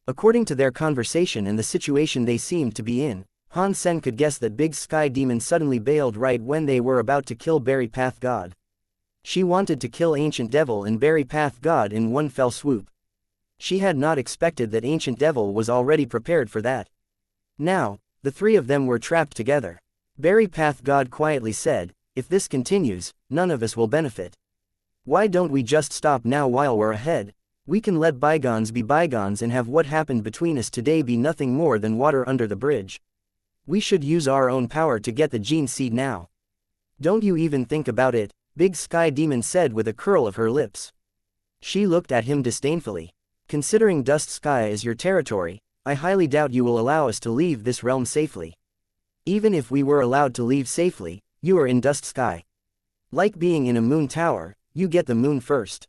According to their conversation and the situation they seemed to be in, Han Sen could guess that Big Sky Demon suddenly bailed right when they were about to kill Berry Path God. She wanted to kill Ancient Devil and Berry Path God in one fell swoop. She had not expected that Ancient Devil was already prepared for that. Now, the three of them were trapped together. Berry Path God quietly said, if this continues, none of us will benefit. Why don't we just stop now while we're ahead? We can let bygones be bygones and have what happened between us today be nothing more than water under the bridge. We should use our own power to get the gene seed now. Don't you even think about it, Big Sky Demon said with a curl of her lips. She looked at him disdainfully. Considering Dust Sky is your territory, I highly doubt you will allow us to leave this realm safely. Even if we were allowed to leave safely, you are in Dust Sky. Like being in a moon tower, you get the moon first.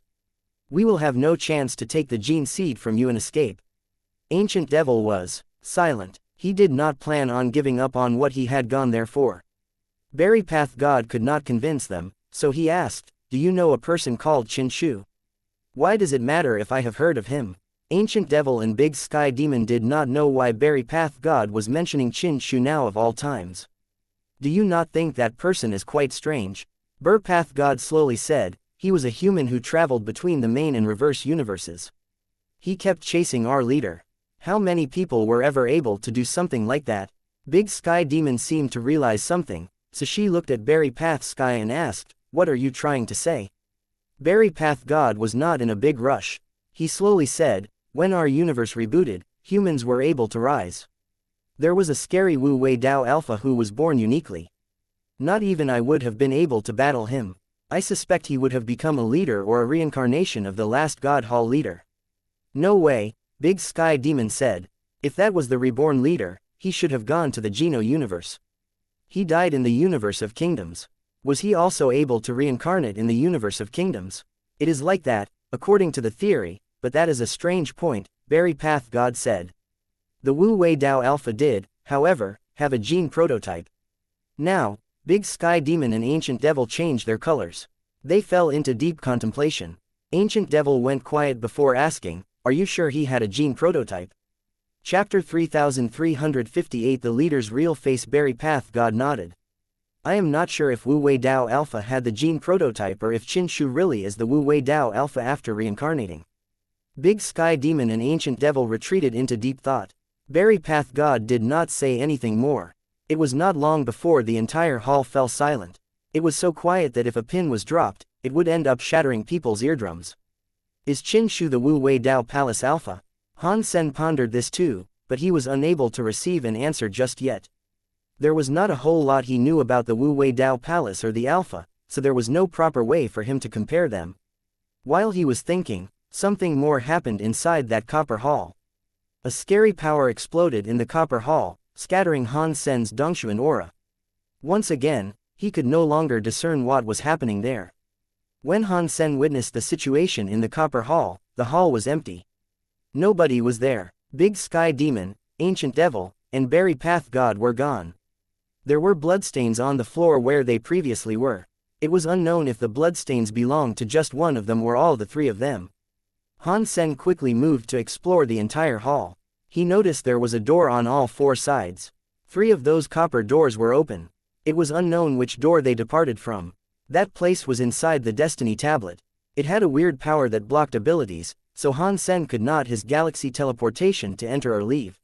We will have no chance to take the gene seed from you and escape. Ancient Devil was silent. He did not plan on giving up on what he had gone there for. Berry Path God could not convince them, so he asked, do you know a person called Qin Shu? Why does it matter if I have heard of him? Ancient Devil and Big Sky Demon did not know why Berry Path God was mentioning Qin Shu now of all times. Do you not think that person is quite strange? Berry Path God slowly said, he was a human who traveled between the main and reverse universes. He kept chasing our leader. How many people were ever able to do something like that? Big Sky Demon seemed to realize something, so she looked at Berry Path Sky and asked, what are you trying to say? Berry Path God was not in a big rush. He slowly said, when our universe rebooted, humans were able to rise. There was a scary Wu Wei Dao Alpha who was born uniquely. Not even I would have been able to battle him. I suspect he would have become a leader or a reincarnation of the last God Hall leader. No way, Big Sky Demon said. If that was the reborn leader, he should have gone to the Geno universe. He died in the universe of kingdoms. Was he also able to reincarnate in the universe of kingdoms? It is like that, according to the theory, but that is a strange point, Berry Path God said. The Wu Wei Dao Alpha did, however, have a gene prototype. Now, Big Sky Demon and Ancient Devil changed their colors. They fell into deep contemplation. Ancient Devil went quiet before asking, are you sure he had a gene prototype? Chapter 3358 The Leader's Real Face. Berry Path God nodded. I am not sure if Wu Wei Dao Alpha had the gene prototype or if Qin Shu really is the Wu Wei Dao Alpha after reincarnating. Big Sky Demon and Ancient Devil retreated into deep thought. Berry Path God did not say anything more. It was not long before the entire hall fell silent. It was so quiet that if a pin was dropped, it would end up shattering people's eardrums. Is Qin Shu the Wu Wei Dao Palace Alpha? Han Sen pondered this too, but he was unable to receive an answer just yet. There was not a whole lot he knew about the Wu Wei Dao Palace or the Alpha, so there was no proper way for him to compare them. While he was thinking, something more happened inside that copper hall. A scary power exploded in the copper hall, scattering Han Sen's Dongshuan aura. Once again, he could no longer discern what was happening there. When Han Sen witnessed the situation in the copper hall, the hall was empty. Nobody was there. Big Sky Demon, Ancient Devil, and Berry Path God were gone. There were bloodstains on the floor where they previously were. It was unknown if the bloodstains belonged to just one of them or all the three of them. Han Sen quickly moved to explore the entire hall. He noticed there was a door on all four sides. 3 of those copper doors were open. It was unknown which door they departed from. That place was inside the Destiny tablet. It had a weird power that blocked abilities, so Han Sen could not use galaxy teleportation to enter or leave.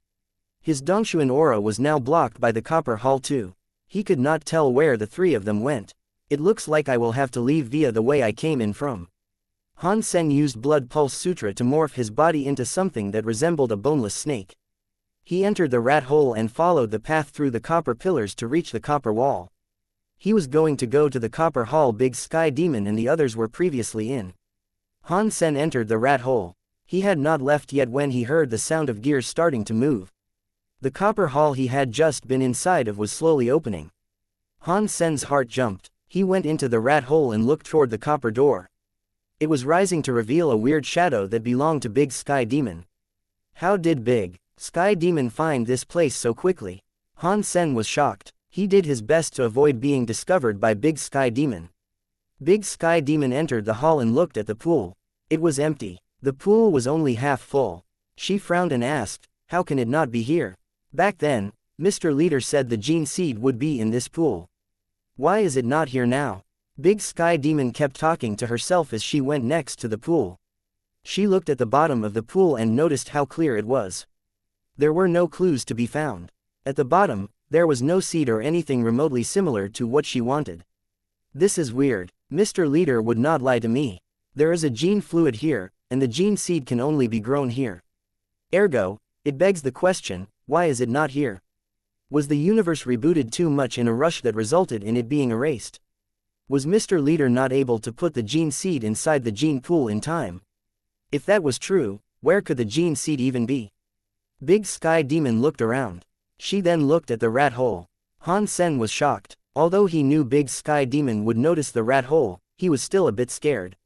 His Dongshuan aura was now blocked by the copper hall too. He could not tell where the 3 of them went. It looks like I will have to leave via the way I came in from. Han Sen used Blood Pulse Sutra to morph his body into something that resembled a boneless snake. He entered the rat hole and followed the path through the copper pillars to reach the copper wall. He was going to go to the copper hall Big Sky Demon and the others were previously in. Han Sen entered the rat hole. He had not left yet when he heard the sound of gears starting to move. The copper hall he had just been inside of was slowly opening. Han Sen's heart jumped. He went into the rat hole and looked toward the copper door. It was rising to reveal a weird shadow that belonged to Big Sky Demon. How did Big Sky Demon find this place so quickly? Han Sen was shocked. He did his best to avoid being discovered by Big Sky Demon. Big Sky Demon entered the hall and looked at the pool. It was empty. The pool was only half full. She frowned and asked, how can it not be here? Back then, Mr. Leader said the gene seed would be in this pool. Why is it not here now? Big Sky Demon kept talking to herself as she went next to the pool. She looked at the bottom of the pool and noticed how clear it was. There were no clues to be found. At the bottom, there was no seed or anything remotely similar to what she wanted. This is weird. Mr. Leader would not lie to me. There is a gene fluid here, and the gene seed can only be grown here. Ergo, it begs the question, why is it not here? Was the universe rebooted too much in a rush that resulted in it being erased? Was Mr. Leader not able to put the gene seed inside the gene pool in time? If that was true, where could the gene seed even be? Big Sky Demon looked around. She then looked at the rat hole. Han Sen was shocked. Although he knew Big Sky Demon would notice the rat hole, he was still a bit scared.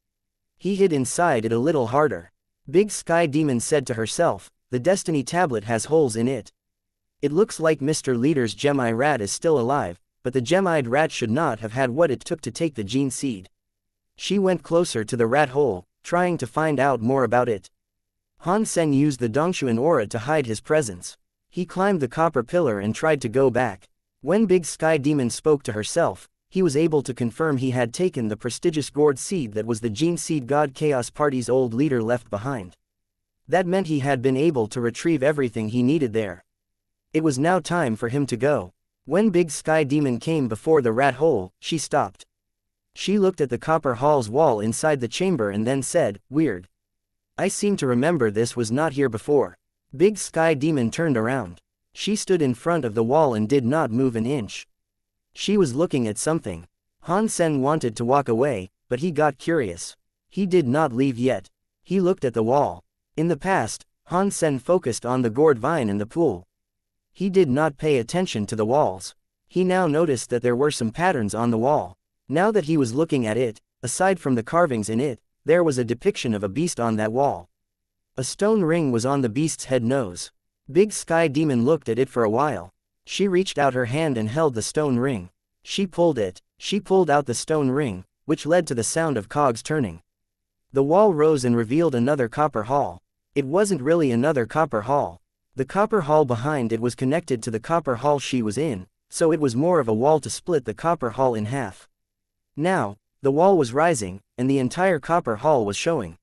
He hid inside it a little harder. Big Sky Demon said to herself, the Destiny tablet has holes in it. It looks like Mr. Leader's Gem-Eye rat is still alive, but the gem-eyed rat should not have had what it took to take the gene seed. She went closer to the rat hole, trying to find out more about it. Han Sen used the Dongshuan aura to hide his presence. He climbed the copper pillar and tried to go back. When Big Sky Demon spoke to herself, he was able to confirm he had taken the prestigious gourd seed that was the Gene Seed God Chaos Party's old leader left behind. That meant he had been able to retrieve everything he needed there. It was now time for him to go. When Big Sky Demon came before the rat hole, she stopped. She looked at the copper hall's wall inside the chamber and then said, weird. I seem to remember this was not here before. Big Sky Demon turned around. She stood in front of the wall and did not move an inch. She was looking at something. Han Sen wanted to walk away, but he got curious. He did not leave yet. He looked at the wall. In the past, Han Sen focused on the gourd vine in the pool. He did not pay attention to the walls. He now noticed that there were some patterns on the wall. Now that he was looking at it, aside from the carvings in it, there was a depiction of a beast on that wall. A stone ring was on the beast's head nose. Big Sky Demon looked at it for a while. She reached out her hand and held the stone ring. She pulled it. She pulled out the stone ring, which led to the sound of cogs turning. The wall rose and revealed another copper hall. It wasn't really another copper hall. The copper hall behind it was connected to the copper hall she was in, so it was more of a wall to split the copper hall in half. Now, the wall was rising, and the entire copper hall was showing.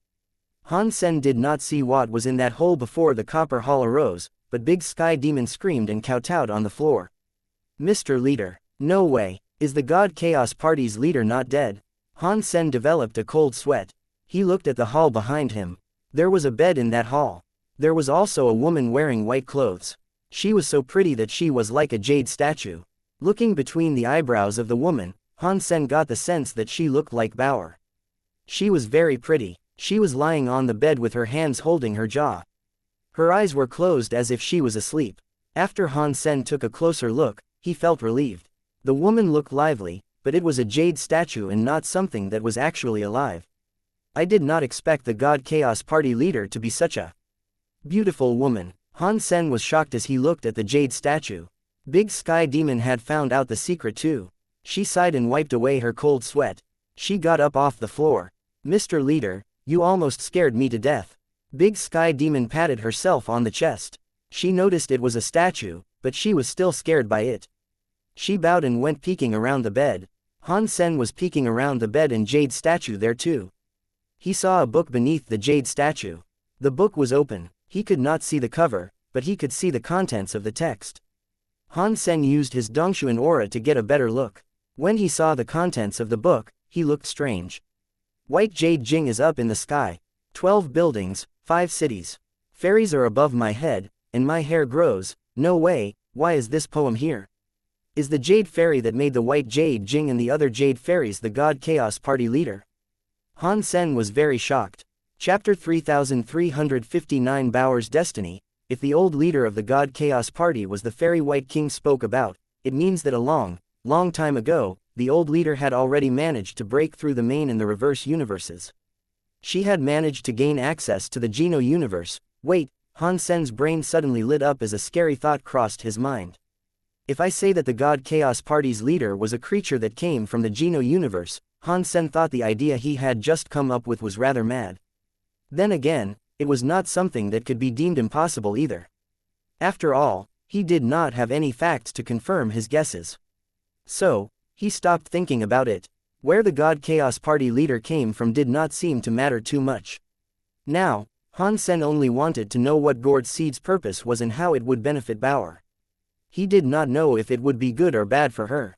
Han Sen did not see what was in that hole before the copper hall arose, but Big Sky Demon screamed and kowtowed on the floor. Mr. Leader. No way. Is the God Chaos Party's leader not dead? Han Sen developed a cold sweat. He looked at the hall behind him. There was a bed in that hall. There was also a woman wearing white clothes. She was so pretty that she was like a jade statue. Looking between the eyebrows of the woman, Han Sen got the sense that she looked like Bauer. She was very pretty. She was lying on the bed with her hands holding her jaw. Her eyes were closed as if she was asleep. After Han Sen took a closer look, he felt relieved. The woman looked lively, but it was a jade statue and not something that was actually alive. I did not expect the God Chaos Party leader to be such a beautiful woman. Han Sen was shocked as he looked at the jade statue. Big Sky Demon had found out the secret too. She sighed and wiped away her cold sweat. She got up off the floor. Mr. Leader, you almost scared me to death. Big Sky Demon patted herself on the chest. She noticed it was a statue, but she was still scared by it. She bowed and went peeking around the bed. Han Sen was peeking around the bed and jade statue there too. He saw a book beneath the jade statue. The book was open. He could not see the cover, but he could see the contents of the text. Han Sen used his Dongshuan aura to get a better look. When he saw the contents of the book, he looked strange. White Jade Jing is up in the sky. 12 buildings, 5 cities. Fairies are above my head, and my hair grows. No way, why is this poem here? Is the Jade Fairy that made the White Jade Jing and the other Jade Fairies the God Chaos Party leader? Han Sen was very shocked. Chapter 3359 Bauer's Destiny. If the old leader of the God Chaos Party was the Fairy White King spoke about, it means that a long time ago, the old leader had already managed to break through the main and the reverse universes. She had managed to gain access to the Geno universe. Wait, Han Sen's brain suddenly lit up as a scary thought crossed his mind. If I say that the God Chaos Party's leader was a creature that came from the Geno universe, Han Sen thought the idea he had just come up with was rather mad. Then again, it was not something that could be deemed impossible either. After all, he did not have any facts to confirm his guesses. So, he stopped thinking about it. Where the God Chaos Party leader came from did not seem to matter too much. Now, Han Sen only wanted to know what gourd seed's purpose was and how it would benefit Bauer. He did not know if it would be good or bad for her.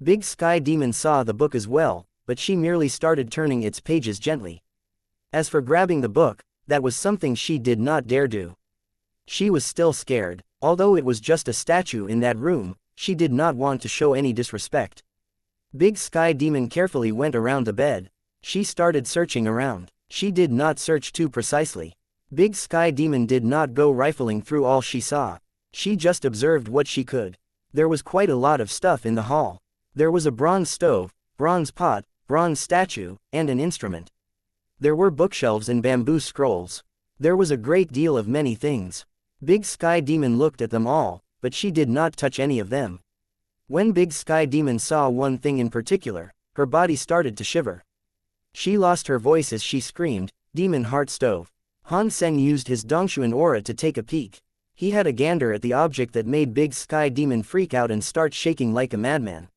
Big Sky Demon saw the book as well, but she merely started turning its pages gently. As for grabbing the book, that was something she did not dare do. She was still scared. Although it was just a statue in that room, she did not want to show any disrespect. Big Sky Demon carefully went around the bed. She started searching around. She did not search too precisely. Big Sky Demon did not go rifling through all she saw. She just observed what she could. There was quite a lot of stuff in the hall. There was a bronze stove, bronze pot, bronze statue, and an instrument. There were bookshelves and bamboo scrolls. There was a great deal of many things. Big Sky Demon looked at them all, but she did not touch any of them. When Big Sky Demon saw one thing in particular, her body started to shiver. She lost her voice as she screamed, "Demon Heart Stove!" Han Sen used his Dongshuan aura to take a peek. He had a gander at the object that made Big Sky Demon freak out and start shaking like a madman.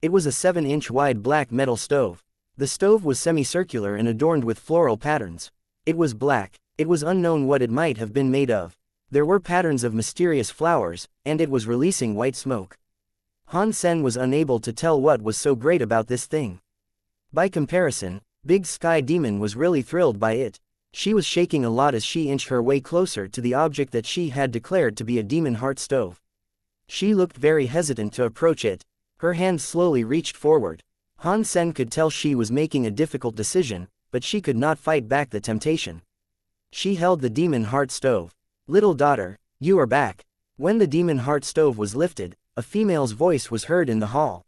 It was a 7-inch wide black metal stove. The stove was semicircular and adorned with floral patterns. It was black. It was unknown what it might have been made of. There were patterns of mysterious flowers, and it was releasing white smoke. Han Sen was unable to tell what was so great about this thing. By comparison, Big Sky Demon was really thrilled by it. She was shaking a lot as she inched her way closer to the object that she had declared to be a demon heart stove. She looked very hesitant to approach it. Her hand slowly reached forward. Han Sen could tell she was making a difficult decision, but she could not fight back the temptation. She held the demon heart stove. "Little daughter, you are back." When the demon heart stove was lifted, a female's voice was heard in the hall.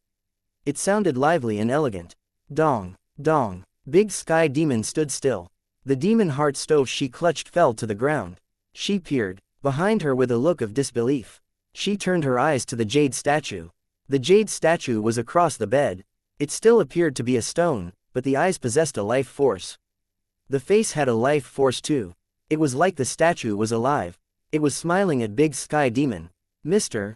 It sounded lively and elegant. Dong, dong. Big Sky Demon stood still. The demon heart stove she clutched fell to the ground. She peered behind her with a look of disbelief. She turned her eyes to the jade statue. The jade statue was across the bed. It still appeared to be a stone, but the eyes possessed a life force. The face had a life force too. It was like the statue was alive. It was smiling at Big Sky Demon. Mr.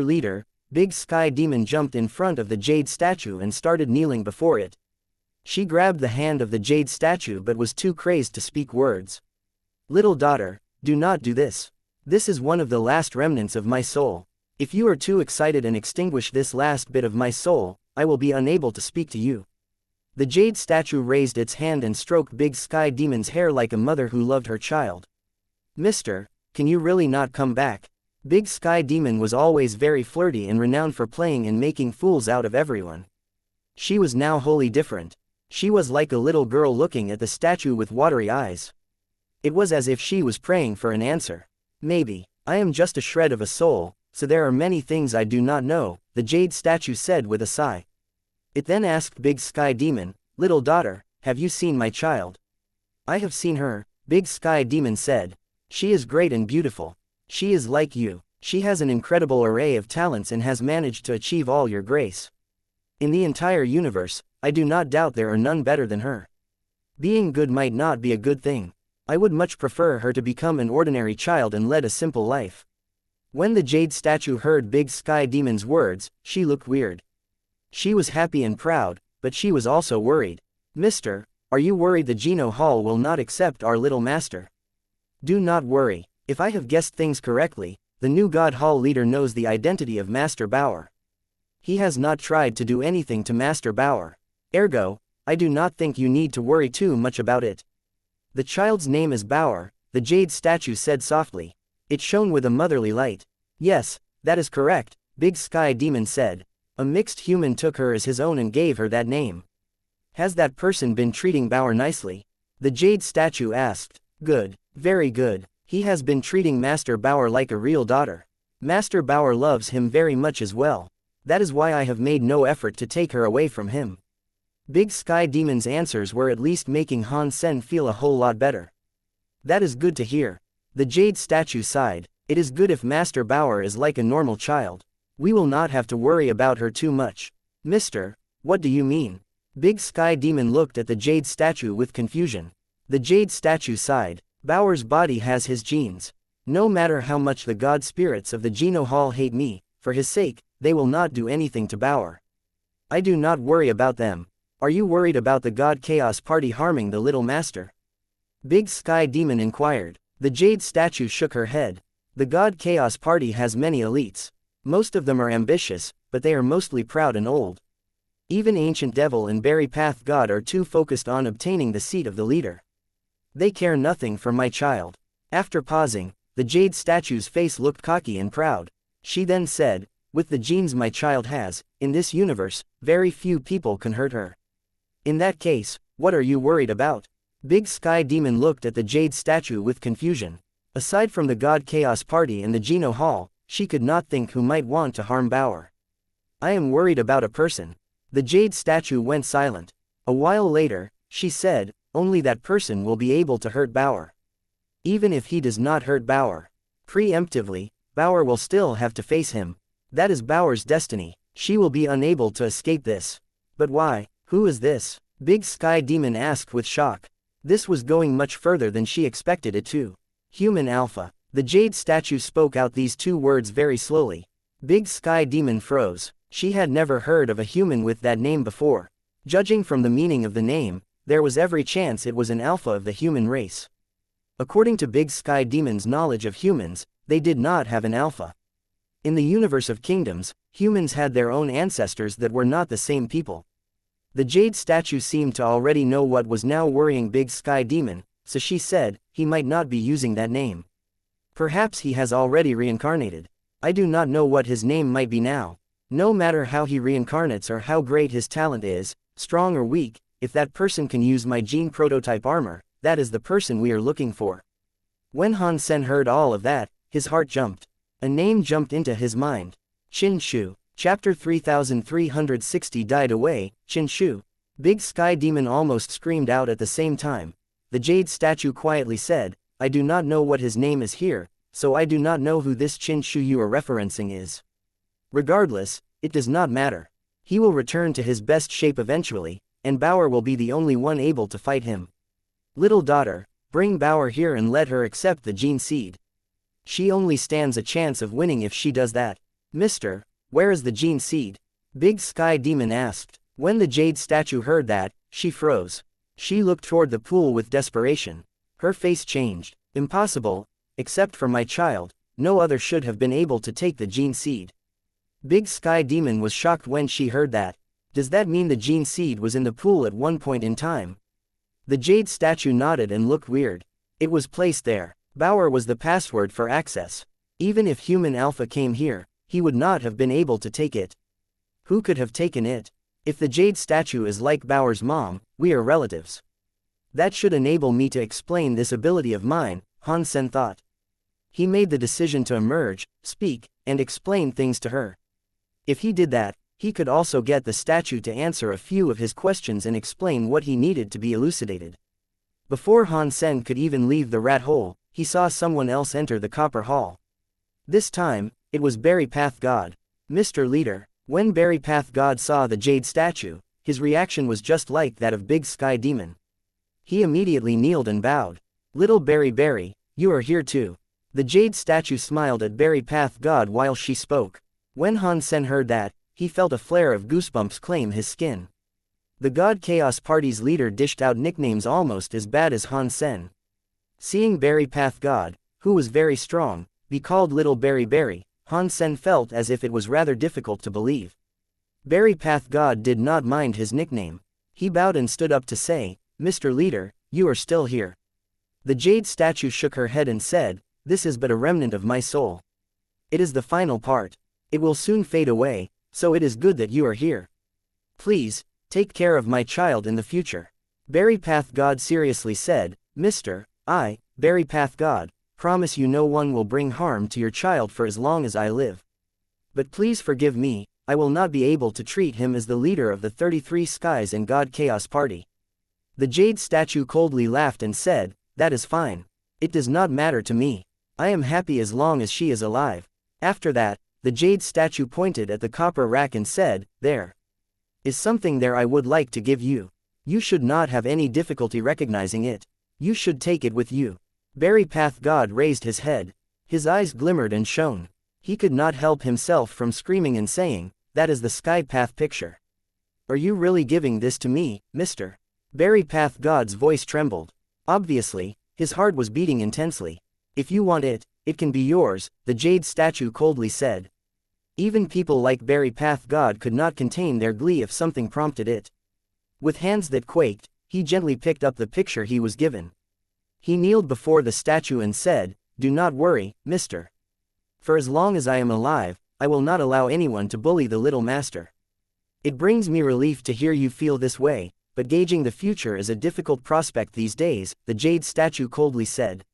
Leader." Big Sky Demon jumped in front of the jade statue and started kneeling before it. She grabbed the hand of the jade statue but was too crazed to speak words. "Little daughter, do not do this. This is one of the last remnants of my soul. If you are too excited and extinguish this last bit of my soul, I will be unable to speak to you." The jade statue raised its hand and stroked Big Sky Demon's hair like a mother who loved her child. "Mister, can you really not come back?" Big Sky Demon was always very flirty and renowned for playing and making fools out of everyone. She was now wholly different. She was like a little girl looking at the statue with watery eyes. It was as if she was praying for an answer. "Maybe, I am just a shred of a soul, so there are many things I do not know," the jade statue said with a sigh. It then asked Big Sky Demon, "Little daughter, have you seen my child?" "I have seen her," Big Sky Demon said. "She is great and beautiful. She is like you. She has an incredible array of talents and has managed to achieve all your grace. In the entire universe, I do not doubt there are none better than her. Being good might not be a good thing. I would much prefer her to become an ordinary child and lead a simple life." When the jade statue heard Big Sky Demon's words, she looked weird. She was happy and proud, but she was also worried. "Mister, are you worried the Geno Hall will not accept our little master?" "Do not worry. If I have guessed things correctly, the new God Hall leader knows the identity of Master Bauer. He has not tried to do anything to Master Bauer. Ergo, I do not think you need to worry too much about it." "The child's name is Bauer," the jade statue said softly. It shone with a motherly light. "Yes, that is correct," Big Sky Demon said. "A mixed human took her as his own and gave her that name." "Has that person been treating Bauer nicely?" the jade statue asked. "Good, very good. He has been treating Master Bauer like a real daughter. Master Bauer loves him very much as well. That is why I have made no effort to take her away from him." Big Sky Demon's answers were at least making Han Sen feel a whole lot better. "That is good to hear." The jade statue sighed. "It is good if Master Bauer is like a normal child. We will not have to worry about her too much." "Mister, what do you mean?" Big Sky Demon looked at the jade statue with confusion. The jade statue sighed. "Bauer's body has his genes. No matter how much the god spirits of the Geno Hall hate me, for his sake, they will not do anything to Bauer. I do not worry about them. Are you worried about the god Chaos Party harming the little master?" Big Sky Demon inquired. The jade statue shook her head. "The god Chaos Party has many elites. Most of them are ambitious, but they are mostly proud and old. Even Ancient Devil and Berry Path God are too focused on obtaining the seat of the leader. They care nothing for my child." After pausing, the jade statue's face looked cocky and proud. She then said, with the genes my child has, in this universe, very few people can hurt her. In that case, what are you worried about? Big Sky Demon looked at the jade statue with confusion. Aside from the God Chaos Party and the Geno Hall, she could not think who might want to harm Bauer. I am worried about a person. The jade statue went silent. A while later, she said, only that person will be able to hurt Bauer. Even if he does not hurt Bauer preemptively, Bauer will still have to face him. That is Bauer's destiny. She will be unable to escape this. But why? Who is this? Big Sky Demon asked with shock. This was going much further than she expected it to. Human Alpha. The jade statue spoke out these two words very slowly. Big Sky Demon froze. She had never heard of a human with that name before. Judging from the meaning of the name, there was every chance it was an alpha of the human race. According to Big Sky Demon's knowledge of humans, they did not have an alpha. In the universe of kingdoms, humans had their own ancestors that were not the same people. The jade statue seemed to already know what was now worrying Big Sky Demon, so she said, he might not be using that name. Perhaps he has already reincarnated. I do not know what his name might be now. No matter how he reincarnates or how great his talent is, strong or weak, if that person can use my gene prototype armor, that is the person we are looking for. When Han Sen heard all of that, his heart jumped. A name jumped into his mind. Qin Shu. Chapter 3360 died away, Qin Shu. Big Sky Demon almost screamed out at the same time. The jade statue quietly said, I do not know what his name is here, so I do not know who this Qin Shu you are referencing is. Regardless, it does not matter. He will return to his best shape eventually, and Bauer will be the only one able to fight him. Little daughter, bring Bauer here and let her accept the gene seed. She only stands a chance of winning if she does that. Mister, where is the gene seed? Big Sky Demon asked. When the jade statue heard that, she froze. She looked toward the pool with desperation. Her face changed. Impossible, except for my child, no other should have been able to take the gene seed. Big Sky Demon was shocked when she heard that. Does that mean the gene seed was in the pool at one point in time? The jade statue nodded and looked weird. It was placed there. Bauer was the password for access. Even if Human Alpha came here, he would not have been able to take it. Who could have taken it? If the jade statue is like Bauer's mom, we are relatives. That should enable me to explain this ability of mine, Han Sen thought. He made the decision to emerge, speak, and explain things to her. If he did that, he could also get the statue to answer a few of his questions and explain what he needed to be elucidated. Before Han Sen could even leave the rat hole, he saw someone else enter the copper hall. This time, it was Berry Path God. Mr. Leader. When Berry Path God saw the jade statue, his reaction was just like that of Big Sky Demon. He immediately kneeled and bowed. Little Berry, you are here too. The jade statue smiled at Berry Path God while she spoke. When Han Sen heard that, he felt a flare of goosebumps claim his skin. The God Chaos Party's leader dished out nicknames almost as bad as Han Sen. Seeing Berry Path God, who was very strong, be called Little Berry, Han Sen felt as if it was rather difficult to believe. Berry Path God did not mind his nickname. He bowed and stood up to say, Mr. Leader, you are still here. The jade statue shook her head and said, this is but a remnant of my soul. It is the final part. It will soon fade away, so it is good that you are here. Please, take care of my child in the future. Berry Path God seriously said, Mr. I, Berry Path God, promise you no one will bring harm to your child for as long as I live. But please forgive me, I will not be able to treat him as the leader of the 33 Skies and God Chaos Party. The jade statue coldly laughed and said, that is fine. It does not matter to me. I am happy as long as she is alive. After that, the jade statue pointed at the copper rack and said, there is something there I would like to give you. You should not have any difficulty recognizing it. You should take it with you. Berry Path God raised his head. His eyes glimmered and shone. He could not help himself from screaming and saying, that is the Sky Path picture. Are you really giving this to me, Mr. Berry Path God's voice trembled. Obviously, his heart was beating intensely. If you want it, it can be yours, the jade statue coldly said. Even people like Berry Path God could not contain their glee if something prompted it. With hands that quaked, he gently picked up the picture he was given. He kneeled before the statue and said, do not worry, mister. For as long as I am alive, I will not allow anyone to bully the little master. It brings me relief to hear you feel this way, but gauging the future is a difficult prospect these days, the jade statue coldly said.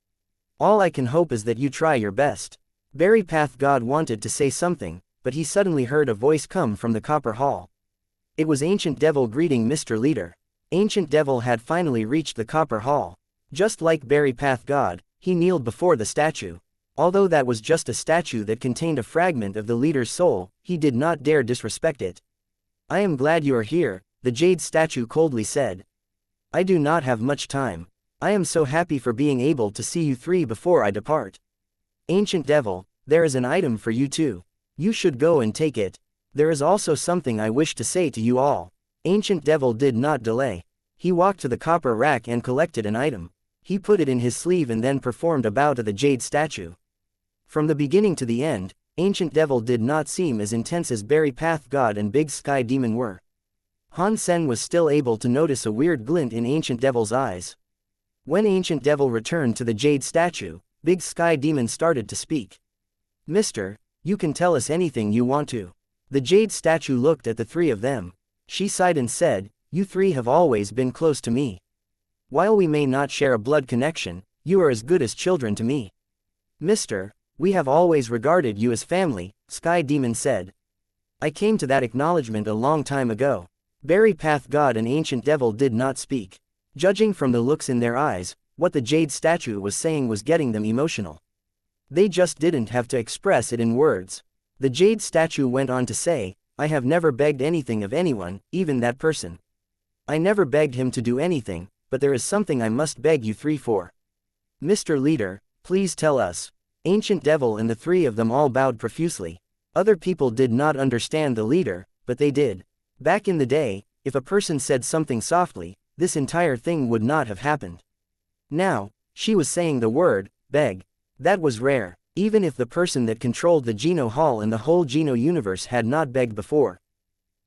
All I can hope is that you try your best. Berry Path God wanted to say something, but he suddenly heard a voice come from the copper hall. It was Ancient Devil greeting Mr. Leader. Ancient Devil had finally reached the copper hall. Just like Berry Path God, he kneeled before the statue. Although that was just a statue that contained a fragment of the leader's soul, he did not dare disrespect it. I am glad you are here, the jade statue coldly said. I do not have much time. I am so happy for being able to see you three before I depart. Ancient Devil, there is an item for you too. You should go and take it. There is also something I wish to say to you all. Ancient Devil did not delay. He walked to the copper rack and collected an item. He put it in his sleeve and then performed a bow to the jade statue. From the beginning to the end, Ancient Devil did not seem as intense as Berry Path God and Big Sky Demon were. Han Sen was still able to notice a weird glint in Ancient Devil's eyes. When Ancient Devil returned to the jade statue, Big Sky Demon started to speak. Mister, you can tell us anything you want to. The jade statue looked at the three of them. She sighed and said, you three have always been close to me. While we may not share a blood connection, you are as good as children to me. Mister, we have always regarded you as family, Sky Demon said. I came to that acknowledgement a long time ago. Berry Path God and Ancient Devil did not speak. Judging from the looks in their eyes, what the jade statue was saying was getting them emotional. They just didn't have to express it in words. The jade statue went on to say, I have never begged anything of anyone, even that person. I never begged him to do anything, but there is something I must beg you three for. Mr. Leader, please tell us. Ancient Devil and the three of them all bowed profusely. Other people did not understand the leader, but they did. Back in the day, if a person said something softly, this entire thing would not have happened. Now, she was saying the word, beg. That was rare, even if the person that controlled the Geno Hall and the whole Geno universe had not begged before.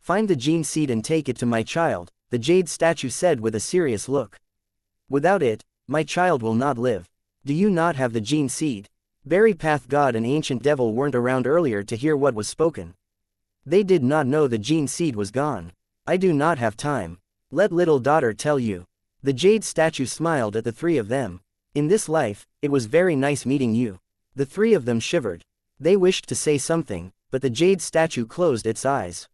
Find the gene seed and take it to my child, the jade statue said with a serious look. Without it, my child will not live. Do you not have the gene seed? Berry Path God and Ancient Devil weren't around earlier to hear what was spoken. They did not know the gene seed was gone. I do not have time. Let little daughter tell you. The jade statue smiled at the three of them. In this life, it was very nice meeting you. The three of them shivered. They wished to say something, but the jade statue closed its eyes.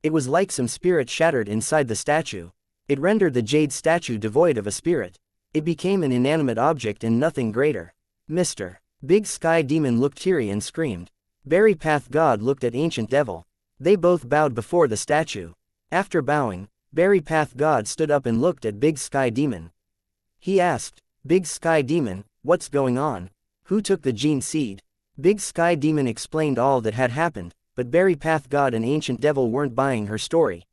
It was like some spirit shattered inside the statue. It rendered the jade statue devoid of a spirit. It became an inanimate object and nothing greater. Mr. Big Sky Demon looked teary and screamed. Berry Path God looked at Ancient Devil. They both bowed before the statue. After bowing, Berry Path God stood up and looked at Big Sky Demon. He asked, Big Sky Demon, what's going on? Who took the gene seed? Big Sky Demon explained all that had happened, but Berry Path God and Ancient Devil weren't buying her story.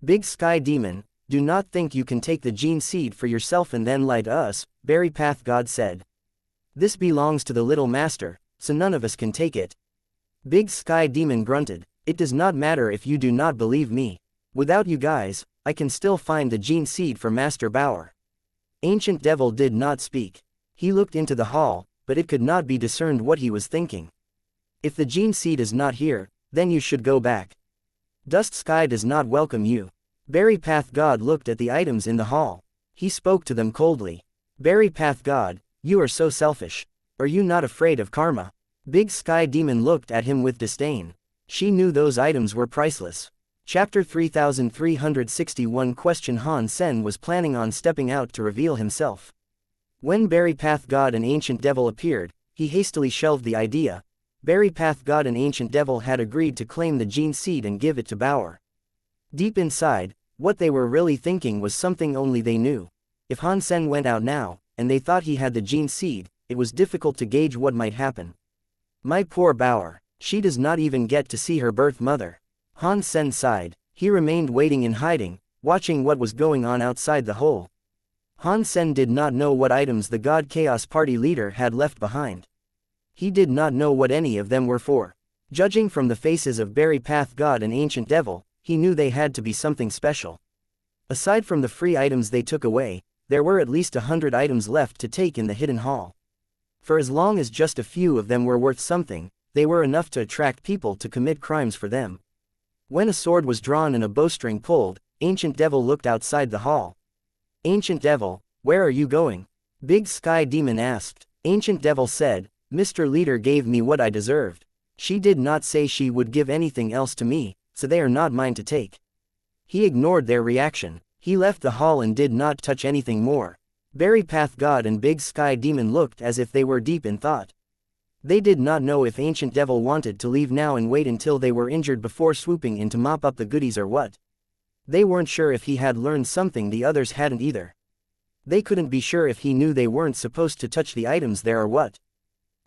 Big Sky Demon, do not think you can take the gene seed for yourself and then lie to us, Berry Path God said. This belongs to the little master, so none of us can take it. Big Sky Demon grunted, it does not matter if you do not believe me. Without you guys, I can still find the gene seed for Master Bauer. Ancient Devil did not speak. He looked into the hall, but it could not be discerned what he was thinking. If the gene seed is not here, then you should go back. Dust Sky does not welcome you. Berry Path God looked at the items in the hall. He spoke to them coldly. Berry Path God, you are so selfish. Are you not afraid of karma? Big Sky Demon looked at him with disdain. She knew those items were priceless. Chapter 3361 Question Han Sen was planning on stepping out to reveal himself. When Berry Path God and Ancient Devil appeared, he hastily shelved the idea. Berry Path God and Ancient Devil had agreed to claim the gene seed and give it to Bauer. Deep inside, what they were really thinking was something only they knew. If Han Sen went out now, and they thought he had the gene seed, it was difficult to gauge what might happen. My poor Bauer, she does not even get to see her birth mother. Han Sen sighed. He remained waiting in hiding, watching what was going on outside the hole. Han Sen did not know what items the God Chaos Party leader had left behind. He did not know what any of them were for. Judging from the faces of Berry Path God and Ancient Devil, he knew they had to be something special. Aside from the free items they took away, there were at least 100 items left to take in the hidden hall. For as long as just a few of them were worth something, they were enough to attract people to commit crimes for them. When a sword was drawn and a bowstring pulled, Ancient Devil looked outside the hall. "Ancient Devil, where are you going?" Big Sky Demon asked. Ancient Devil said, "Mr. Leader gave me what I deserved. She did not say she would give anything else to me, so they are not mine to take." He ignored their reaction. He left the hall and did not touch anything more. Berry Path God and Big Sky Demon looked as if they were deep in thought. They did not know if Ancient Devil wanted to leave now and wait until they were injured before swooping in to mop up the goodies or what. They weren't sure if he had learned something the others hadn't either. They couldn't be sure if he knew they weren't supposed to touch the items there or what.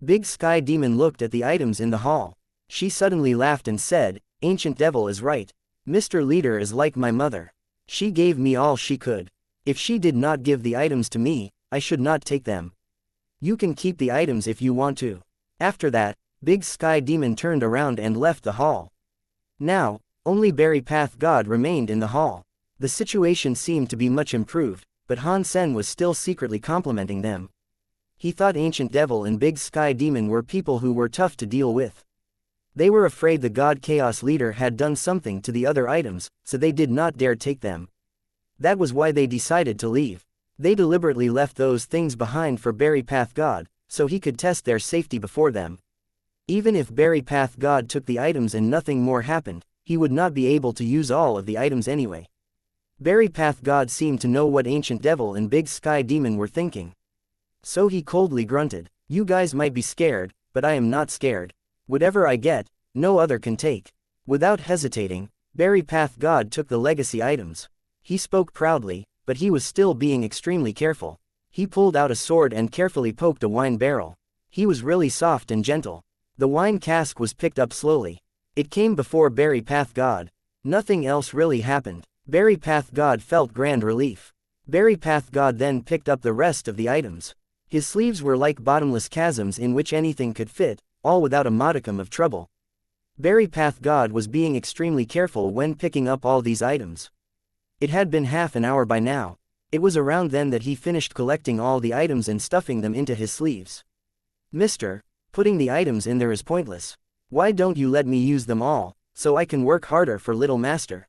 Big Sky Demon looked at the items in the hall. She suddenly laughed and said, "Ancient Devil is right. Mr. Leader is like my mother. She gave me all she could. If she did not give the items to me, I should not take them. You can keep the items if you want to." After that, Big Sky Demon turned around and left the hall. Now, only Berry Path God remained in the hall. The situation seemed to be much improved, but Han Sen was still secretly complimenting them. He thought Ancient Devil and Big Sky Demon were people who were tough to deal with. They were afraid the God Chaos Leader had done something to the other items, so they did not dare take them. That was why they decided to leave. They deliberately left those things behind for Berry Path God, so he could test their safety before them. Even if Berry Path God took the items and nothing more happened, he would not be able to use all of the items anyway. Berry Path God seemed to know what Ancient Devil and Big Sky Demon were thinking. So he coldly grunted, "You guys might be scared, but I am not scared. Whatever I get, no other can take." Without hesitating, Berry Path God took the legacy items. He spoke proudly, but he was still being extremely careful. He pulled out a sword and carefully poked a wine barrel. He was really soft and gentle. The wine cask was picked up slowly. It came before Berry Path God. Nothing else really happened. Berry Path God felt grand relief. Berry Path God then picked up the rest of the items. His sleeves were like bottomless chasms in which anything could fit, all without a modicum of trouble. Berry Path God was being extremely careful when picking up all these items. It had been half an hour by now. It was around then that he finished collecting all the items and stuffing them into his sleeves. "Mister, putting the items in there is pointless. Why don't you let me use them all, so I can work harder for Little Master?"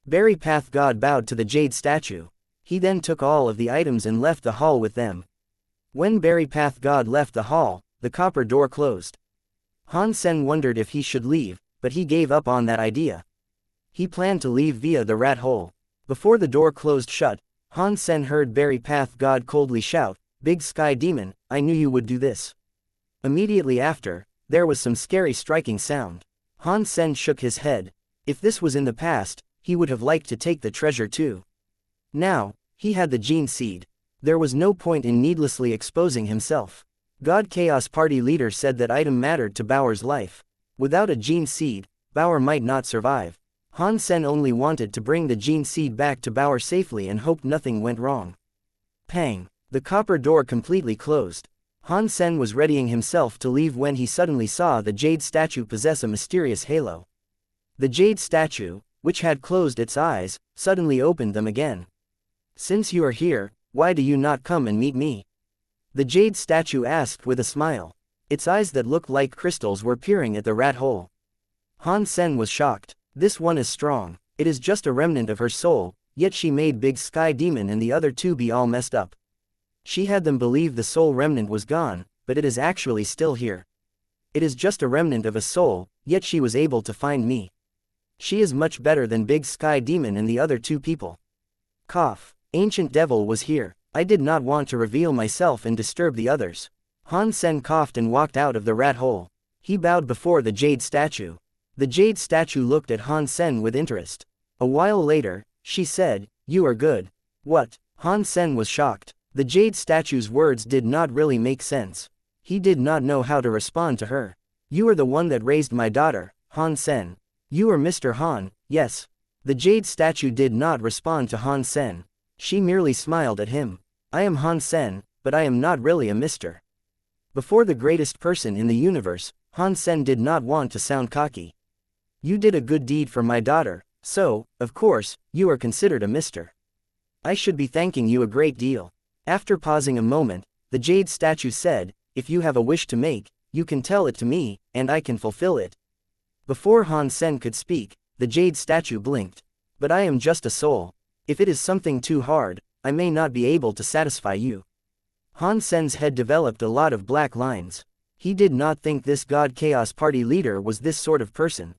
Berry Path God bowed to the jade statue. He then took all of the items and left the hall with them. When Berry Path God left the hall, the copper door closed. Han Sen wondered if he should leave, but he gave up on that idea. He planned to leave via the rat hole. Before the door closed shut, Han Sen heard Berry Path God coldly shout, "Big Sky Demon, I knew you would do this." Immediately after, there was some scary striking sound. Han Sen shook his head. If this was in the past, he would have liked to take the treasure too. Now, he had the gene seed. There was no point in needlessly exposing himself. God Chaos Party leader said that item mattered to Bauer's life. Without a gene seed, Bauer might not survive. Han Sen only wanted to bring the gene seed back to Bauer safely and hoped nothing went wrong. Pang! The copper door completely closed. Han Sen was readying himself to leave when he suddenly saw the jade statue possess a mysterious halo. The jade statue, which had closed its eyes, suddenly opened them again. "Since you are here, why do you not come and meet me?" The jade statue asked with a smile. Its eyes that looked like crystals were peering at the rat hole. Han Sen was shocked. This one is strong. It is just a remnant of her soul, yet she made Big Sky Demon and the other two be all messed up. She had them believe the soul remnant was gone, but it is actually still here. It is just a remnant of a soul, yet she was able to find me. She is much better than Big Sky Demon and the other two people. Cough. Ancient Devil was here. I did not want to reveal myself and disturb the others. Han Sen coughed and walked out of the rat hole. He bowed before the jade statue. The jade statue looked at Han Sen with interest. A while later, she said, "You are good." What? Han Sen was shocked. The jade statue's words did not really make sense. He did not know how to respond to her. "You are the one that raised my daughter, Han Sen. You are Mr. Han, yes." The jade statue did not respond to Han Sen. She merely smiled at him. "I am Han Sen, but I am not really a mister." Before the greatest person in the universe, Han Sen did not want to sound cocky. "You did a good deed for my daughter, so, of course, you are considered a mister. I should be thanking you a great deal." After pausing a moment, the jade statue said, "If you have a wish to make, you can tell it to me, and I can fulfill it. Before Han Sen could speak, the jade statue blinked. But I am just a soul. If it is something too hard, I may not be able to satisfy you. Han Sen's head developed a lot of black lines. He did not think this God Chaos Party leader was this sort of person.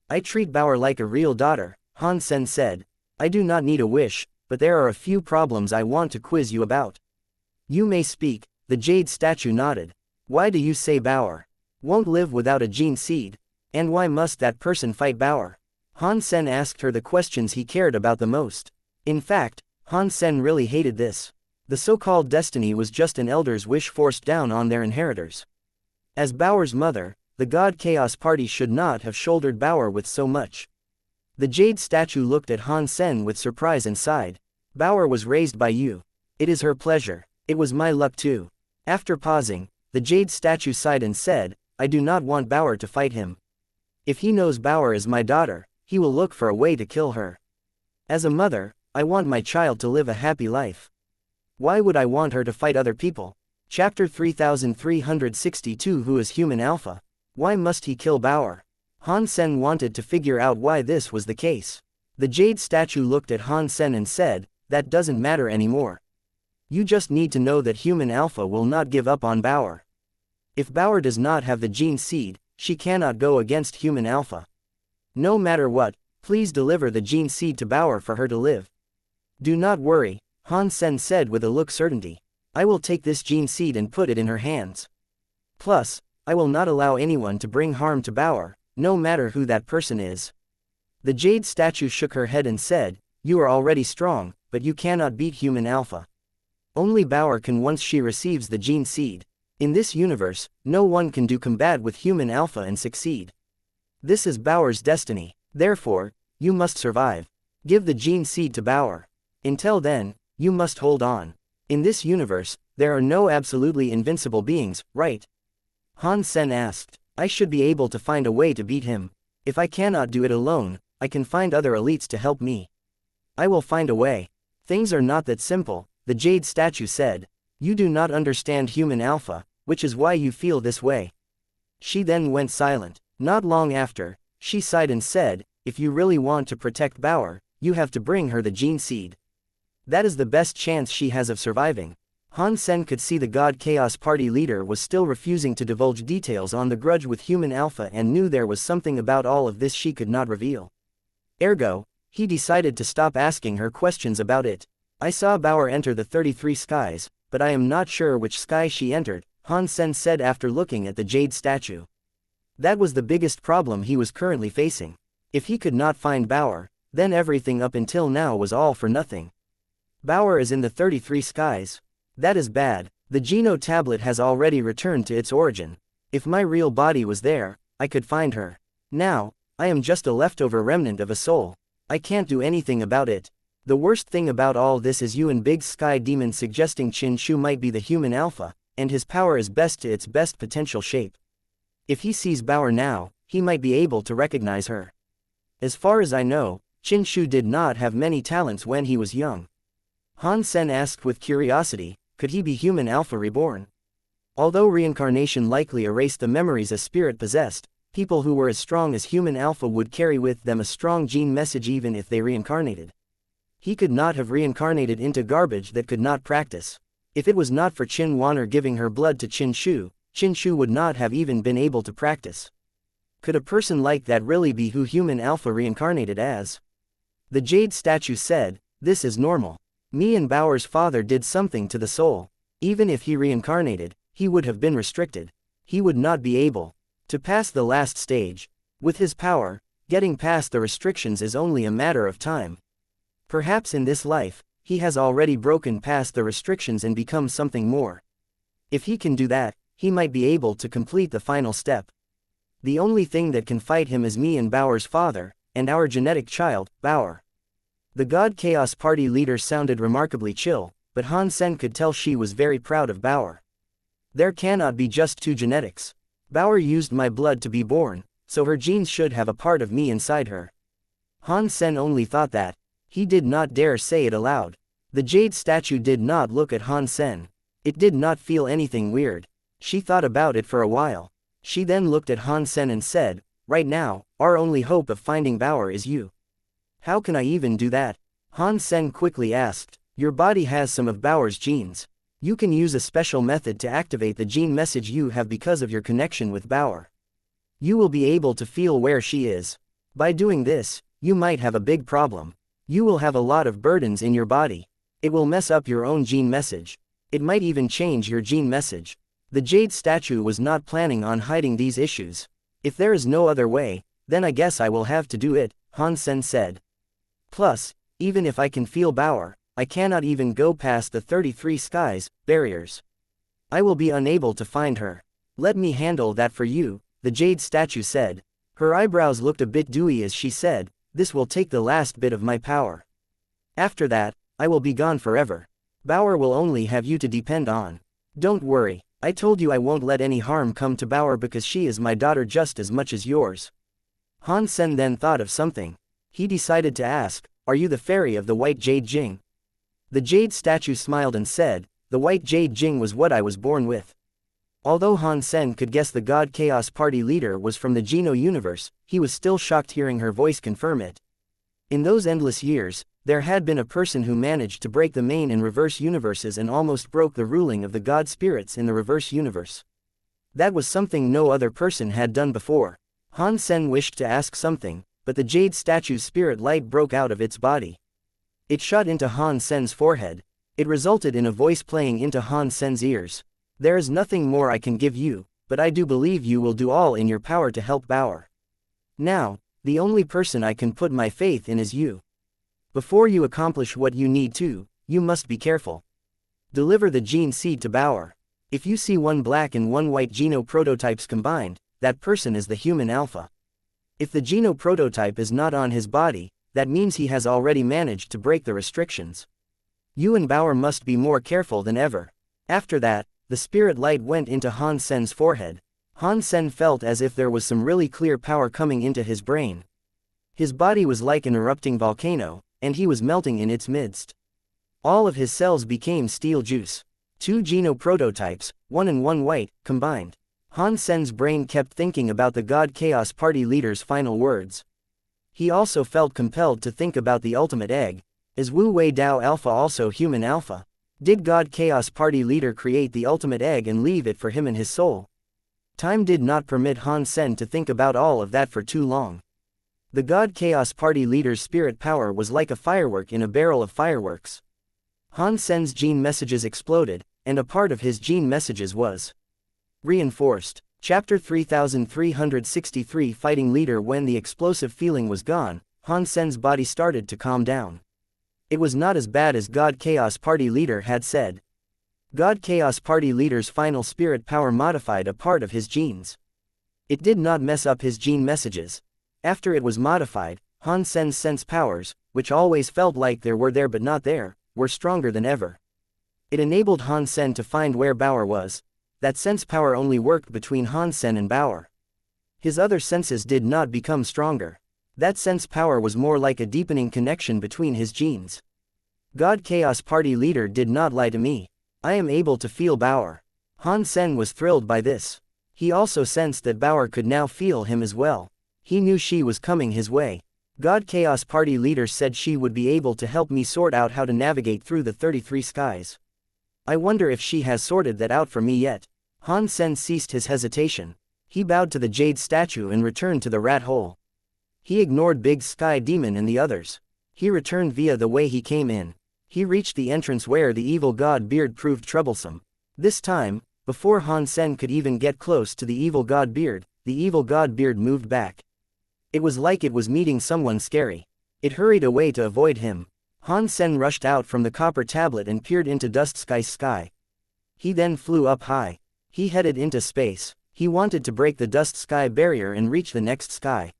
I treat Bauer like a real daughter, Han Sen said. I do not need a wish, but there are a few problems I want to quiz you about. You may speak, the jade statue nodded. Why do you say Bauer won't live without a gene seed? And why must that person fight Bauer? Han Sen asked her the questions he cared about the most. In fact, Han Sen really hated this. The so-called destiny was just an elder's wish forced down on their inheritors. As Bauer's mother, the God Chaos Party should not have shouldered Bauer with so much. The jade statue looked at Han Sen with surprise and sighed. Bauer was raised by you. It is her pleasure. It was my luck too. After pausing, the jade statue sighed and said, I do not want Bauer to fight him. If he knows Bauer is my daughter, he will look for a way to kill her. As a mother, I want my child to live a happy life. Why would I want her to fight other people? Chapter 3362 Who is Human Alpha? Why must he kill Bauer? Han Sen wanted to figure out why this was the case. The jade statue looked at Han Sen and said, that doesn't matter anymore. You just need to know that Human Alpha will not give up on Bauer. If Bauer does not have the gene seed, she cannot go against Human Alpha. No matter what, please deliver the gene seed to Bauer for her to live. Do not worry, Han Sen said with a look certainty. I will take this gene seed and put it in her hands. Plus, I will not allow anyone to bring harm to Bauer, no matter who that person is. The jade statue shook her head and said, you are already strong, but you cannot beat Human Alpha. Only Bauer can once she receives the gene seed. In this universe, no one can do combat with Human Alpha and succeed. This is Bauer's destiny, therefore, you must survive. Give the gene seed to Bauer. Until then, you must hold on. In this universe, there are no absolutely invincible beings, right? Han Sen asked. I should be able to find a way to beat him. If I cannot do it alone, I can find other elites to help me. I will find a way. Things are not that simple, the jade statue said. You do not understand Human Alpha, which is why you feel this way. She then went silent. Not long after, she sighed and said, if you really want to protect Bauer, you have to bring her the gene seed. That is the best chance she has of surviving. Han Sen could see the God Chaos Party leader was still refusing to divulge details on the grudge with Human Alpha and knew there was something about all of this she could not reveal. Ergo, he decided to stop asking her questions about it. I saw Bauer enter the 33 skies, but I am not sure which sky she entered, Han Sen said after looking at the jade statue. That was the biggest problem he was currently facing. If he could not find Bauer, then everything up until now was all for nothing. Bauer is in the 33 skies. That is bad. The Geno tablet has already returned to its origin. If my real body was there, I could find her. Now, I am just a leftover remnant of a soul. I can't do anything about it. The worst thing about all this is you and Big Sky Demon suggesting Qin Shu might be the Human Alpha, and his power is best to its best potential shape. If he sees Bauer now, he might be able to recognize her. As far as I know, Qin Shu did not have many talents when he was young. Han Sen asked with curiosity, could he be Human Alpha reborn? Although reincarnation likely erased the memories a spirit possessed, people who were as strong as Human Alpha would carry with them a strong gene message even if they reincarnated. He could not have reincarnated into garbage that could not practice. If it was not for Qin Wanner giving her blood to Qin Shu would not have even been able to practice. Could a person like that really be who Human Alpha reincarnated as? The jade statue said, this is normal. Me and Bauer's father did something to the soul. Even if he reincarnated, he would have been restricted. He would not be able to pass the last stage. With his power, getting past the restrictions is only a matter of time. Perhaps in this life, he has already broken past the restrictions and become something more. If he can do that, he might be able to complete the final step. The only thing that can fight him is me and Bauer's father, and our genetic child, Bauer. The God Chaos Party leader sounded remarkably chill, but Han Sen could tell she was very proud of Bauer. There cannot be just two genetics. Bauer used my blood to be born, so her genes should have a part of me inside her. Han Sen only thought that. He did not dare say it aloud. The jade statue did not look at Han Sen. It did not feel anything weird. She thought about it for a while. She then looked at Han Sen and said, "Right now, our only hope of finding Bauer is you." "How can I even do that?" Han Sen quickly asked. "Your body has some of Bauer's genes. You can use a special method to activate the gene message you have because of your connection with Bauer. You will be able to feel where she is. By doing this, you might have a big problem. You will have a lot of burdens in your body. It will mess up your own gene message. It might even change your gene message." The jade statue was not planning on hiding these issues. "If there is no other way, then I guess I will have to do it," Han Sen said. "Plus, even if I can feel Bauer, I cannot even go past the 33 skies barriers. I will be unable to find her. Let me handle that for you," the jade statue said. Her eyebrows looked a bit dewy as she said, "This will take the last bit of my power. After that, I will be gone forever. Bauer will only have you to depend on. Don't worry. I told you I won't let any harm come to Bauer because she is my daughter just as much as yours." Han Sen then thought of something. He decided to ask, "Are you the fairy of the white jade Jing?" The jade statue smiled and said, "The white jade Jing was what I was born with." Although Han Sen could guess the God Chaos Party leader was from the Geno universe, he was still shocked hearing her voice confirm it. In those endless years, there had been a person who managed to break the main and reverse universes and almost broke the ruling of the god spirits in the reverse universe. That was something no other person had done before. Han Sen wished to ask something, but the jade statue's spirit light broke out of its body. It shot into Han Sen's forehead. It resulted in a voice playing into Han Sen's ears. "There is nothing more I can give you, but I do believe you will do all in your power to help Bauer. Now, the only person I can put my faith in is you. Before you accomplish what you need to, you must be careful. Deliver the gene seed to Bauer. If you see one black and one white Geno prototypes combined, that person is the human alpha. If the Geno prototype is not on his body, that means he has already managed to break the restrictions. You and Bauer must be more careful than ever." After that, the spirit light went into Han Sen's forehead. Han Sen felt as if there was some really clear power coming into his brain. His body was like an erupting volcano, and he was melting in its midst. All of his cells became steel juice. 2 Geno prototypes, one and one white, combined. Han Sen's brain kept thinking about the God Chaos Party leader's final words. He also felt compelled to think about the ultimate egg. Is Wu Wei Dao Alpha also human alpha? Did God Chaos Party leader create the ultimate egg and leave it for him and his soul? Time did not permit Han Sen to think about all of that for too long. The God Chaos Party leader's spirit power was like a firework in a barrel of fireworks. Han Sen's gene messages exploded, and a part of his gene messages was reinforced. Chapter 3363 Fighting Leader. When the explosive feeling was gone, Han Sen's body started to calm down. It was not as bad as God Chaos Party leader had said. God Chaos Party leader's final spirit power modified a part of his genes. It did not mess up his gene messages. After it was modified, Han Sen's sense powers, which always felt like they were there but not there, were stronger than ever. It enabled Han Sen to find where Bauer was. That sense power only worked between Han Sen and Bauer. His other senses did not become stronger. That sense power was more like a deepening connection between his genes. God Chaos Party leader did not lie to me. I am able to feel Bauer. Han Sen was thrilled by this. He also sensed that Bauer could now feel him as well. He knew she was coming his way. God Chaos Party leader said she would be able to help me sort out how to navigate through the 33 skies. I wonder if she has sorted that out for me yet. Han Sen ceased his hesitation. He bowed to the jade statue and returned to the rat hole. He ignored Big Sky Demon and the others. He returned via the way he came in. He reached the entrance where the evil god Beard proved troublesome. This time, before Han Sen could even get close to the evil god Beard, the evil god Beard moved back. It was like it was meeting someone scary. It hurried away to avoid him. Han Sen rushed out from the copper tablet and peered into Dust Sky's sky. He then flew up high. He headed into space. He wanted to break the Dust Sky barrier and reach the next sky.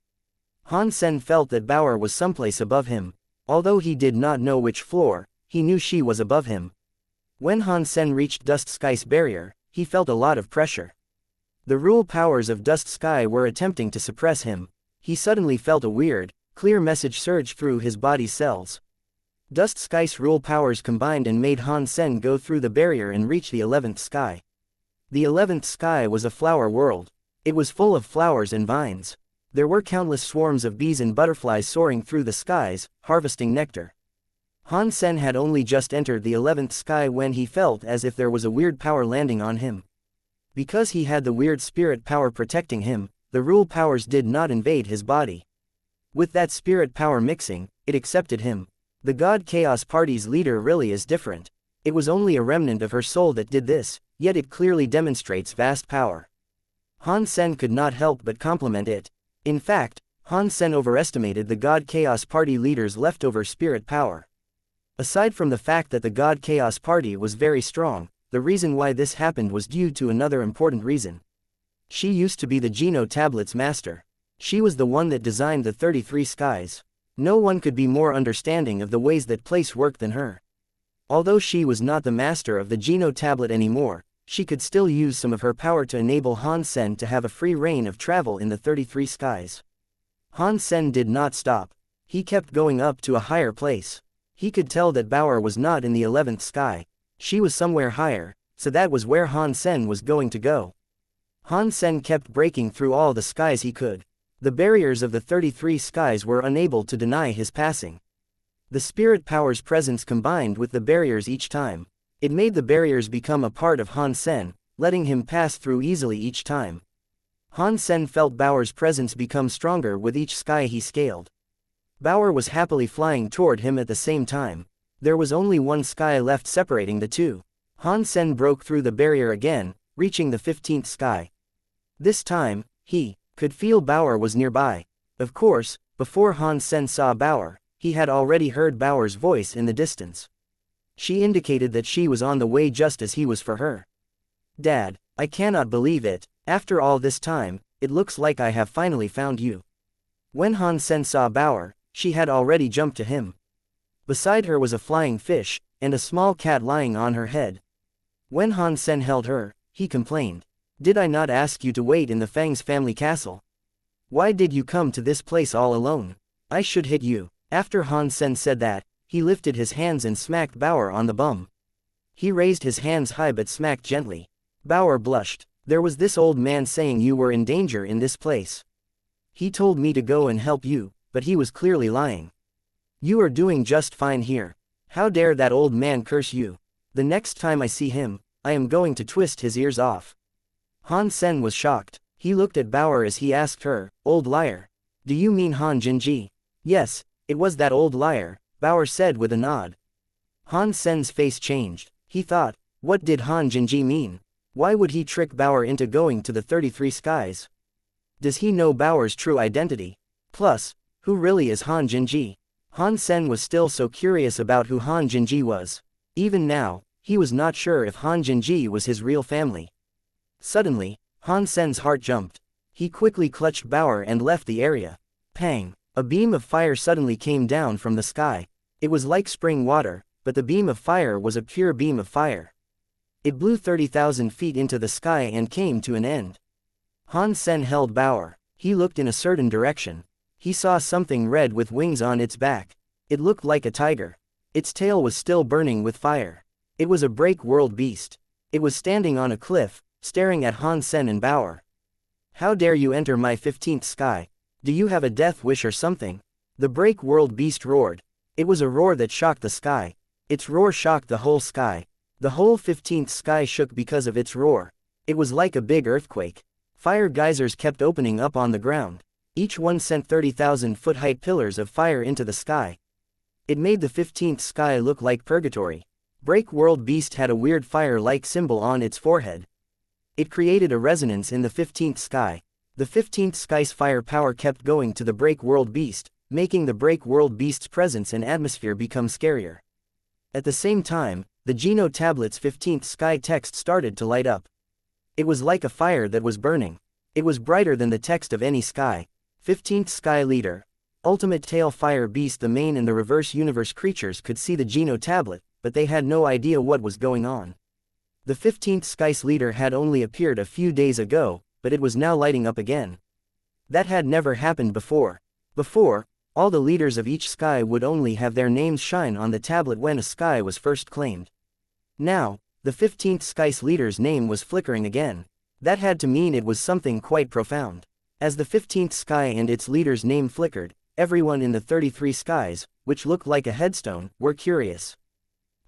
Han Sen felt that Bauer was someplace above him. Although he did not know which floor, he knew she was above him. When Han Sen reached Dust Sky's barrier, he felt a lot of pressure. The rule powers of Dust Sky were attempting to suppress him. He suddenly felt a weird, clear message surge through his body's cells. Dust Sky's rule powers combined and made Han Sen go through the barrier and reach the 11th sky. The 11th sky was a flower world. It was full of flowers and vines. There were countless swarms of bees and butterflies soaring through the skies, harvesting nectar. Han Sen had only just entered the 11th sky when he felt as if there was a weird power landing on him. Because he had the weird spirit power protecting him, the rule powers did not invade his body. With that spirit power mixing, it accepted him. The God Chaos Party's leader really is different. It was only a remnant of her soul that did this, yet it clearly demonstrates vast power. Han Sen could not help but compliment it. In fact, Han Sen overestimated the God Chaos Party leader's leftover spirit power. Aside from the fact that the God Chaos Party was very strong, the reason why this happened was due to another important reason. She used to be the Geno Tablet's master. She was the one that designed the 33 skies. No one could be more understanding of the ways that place worked than her. Although she was not the master of the Geno Tablet anymore, she could still use some of her power to enable Han Sen to have a free reign of travel in the 33 skies. Han Sen did not stop. He kept going up to a higher place. He could tell that Bauer was not in the 11th sky. She was somewhere higher, so that was where Han Sen was going to go. Han Sen kept breaking through all the skies he could. The barriers of the 33 skies were unable to deny his passing. The spirit power's presence combined with the barriers each time. It made the barriers become a part of Han Sen, letting him pass through easily each time. Han Sen felt Bauer's presence become stronger with each sky he scaled. Bauer was happily flying toward him at the same time. There was only one sky left separating the two. Han Sen broke through the barrier again, reaching the 15th sky. This time, he could feel Bauer was nearby. Of course, before Han Sen saw Bauer, he had already heard Bauer's voice in the distance. She indicated that she was on the way just as he was for her. "Dad, I cannot believe it. After all this time, it looks like I have finally found you." When Han Sen saw Bauer, she had already jumped to him. Beside her was a flying fish, and a small cat lying on her head. When Han Sen held her, he complained. "Did I not ask you to wait in the Fang's family castle? Why did you come to this place all alone? I should hit you." After Han Sen said that, he lifted his hands and smacked Bauer on the bum. He raised his hands high but smacked gently. Bauer blushed. "There was this old man saying you were in danger in this place. He told me to go and help you, but he was clearly lying. You are doing just fine here. How dare that old man curse you? The next time I see him, I am going to twist his ears off." Han Sen was shocked. He looked at Bauer as he asked her, "Old liar. Do you mean Han Jinji?" "Yes, it was that old liar," Bauer said with a nod. Han Sen's face changed. He thought, what did Han Jinji mean? Why would he trick Bauer into going to the 33 skies? Does he know Bauer's true identity? Plus, who really is Han Jinji? Han Sen was still so curious about who Han Jinji was. Even now, he was not sure if Han Jinji was his real family. Suddenly, Han Sen's heart jumped. He quickly clutched Bauer and left the area. Pang! A beam of fire suddenly came down from the sky. It was like spring water, but the beam of fire was a pure beam of fire. It blew 30,000 feet into the sky and came to an end. Han Sen held Bauer. He looked in a certain direction. He saw something red with wings on its back. It looked like a tiger. Its tail was still burning with fire. It was a break-world beast. It was standing on a cliff, staring at Han Sen and Bauer. "How dare you enter my 15th sky? Do you have a death wish or something?" The break-world beast roared. It was a roar that shocked the sky. Its roar shocked the whole sky. The whole 15th sky shook because of its roar. It was like a big earthquake. Fire geysers kept opening up on the ground. Each one sent 30,000-foot-height pillars of fire into the sky. It made the 15th sky look like purgatory. Break-world beast had a weird fire-like symbol on its forehead. It created a resonance in the 15th sky. The 15th sky's fire power kept going to the break-world beast, making the break-world beast's presence and atmosphere become scarier. At the same time, the Geno Tablet's 15th sky text started to light up. It was like a fire that was burning. It was brighter than the text of any sky. 15th sky leader. Ultimate tail fire beast. The main and the reverse universe creatures could see the Geno Tablet, but they had no idea what was going on. The 15th sky's leader had only appeared a few days ago, but it was now lighting up again. That had never happened before. Before, all the leaders of each sky would only have their names shine on the tablet when a sky was first claimed. Now, the 15th sky's leader's name was flickering again. That had to mean it was something quite profound. As the 15th sky and its leader's name flickered, everyone in the 33 skies, which looked like a headstone, were curious.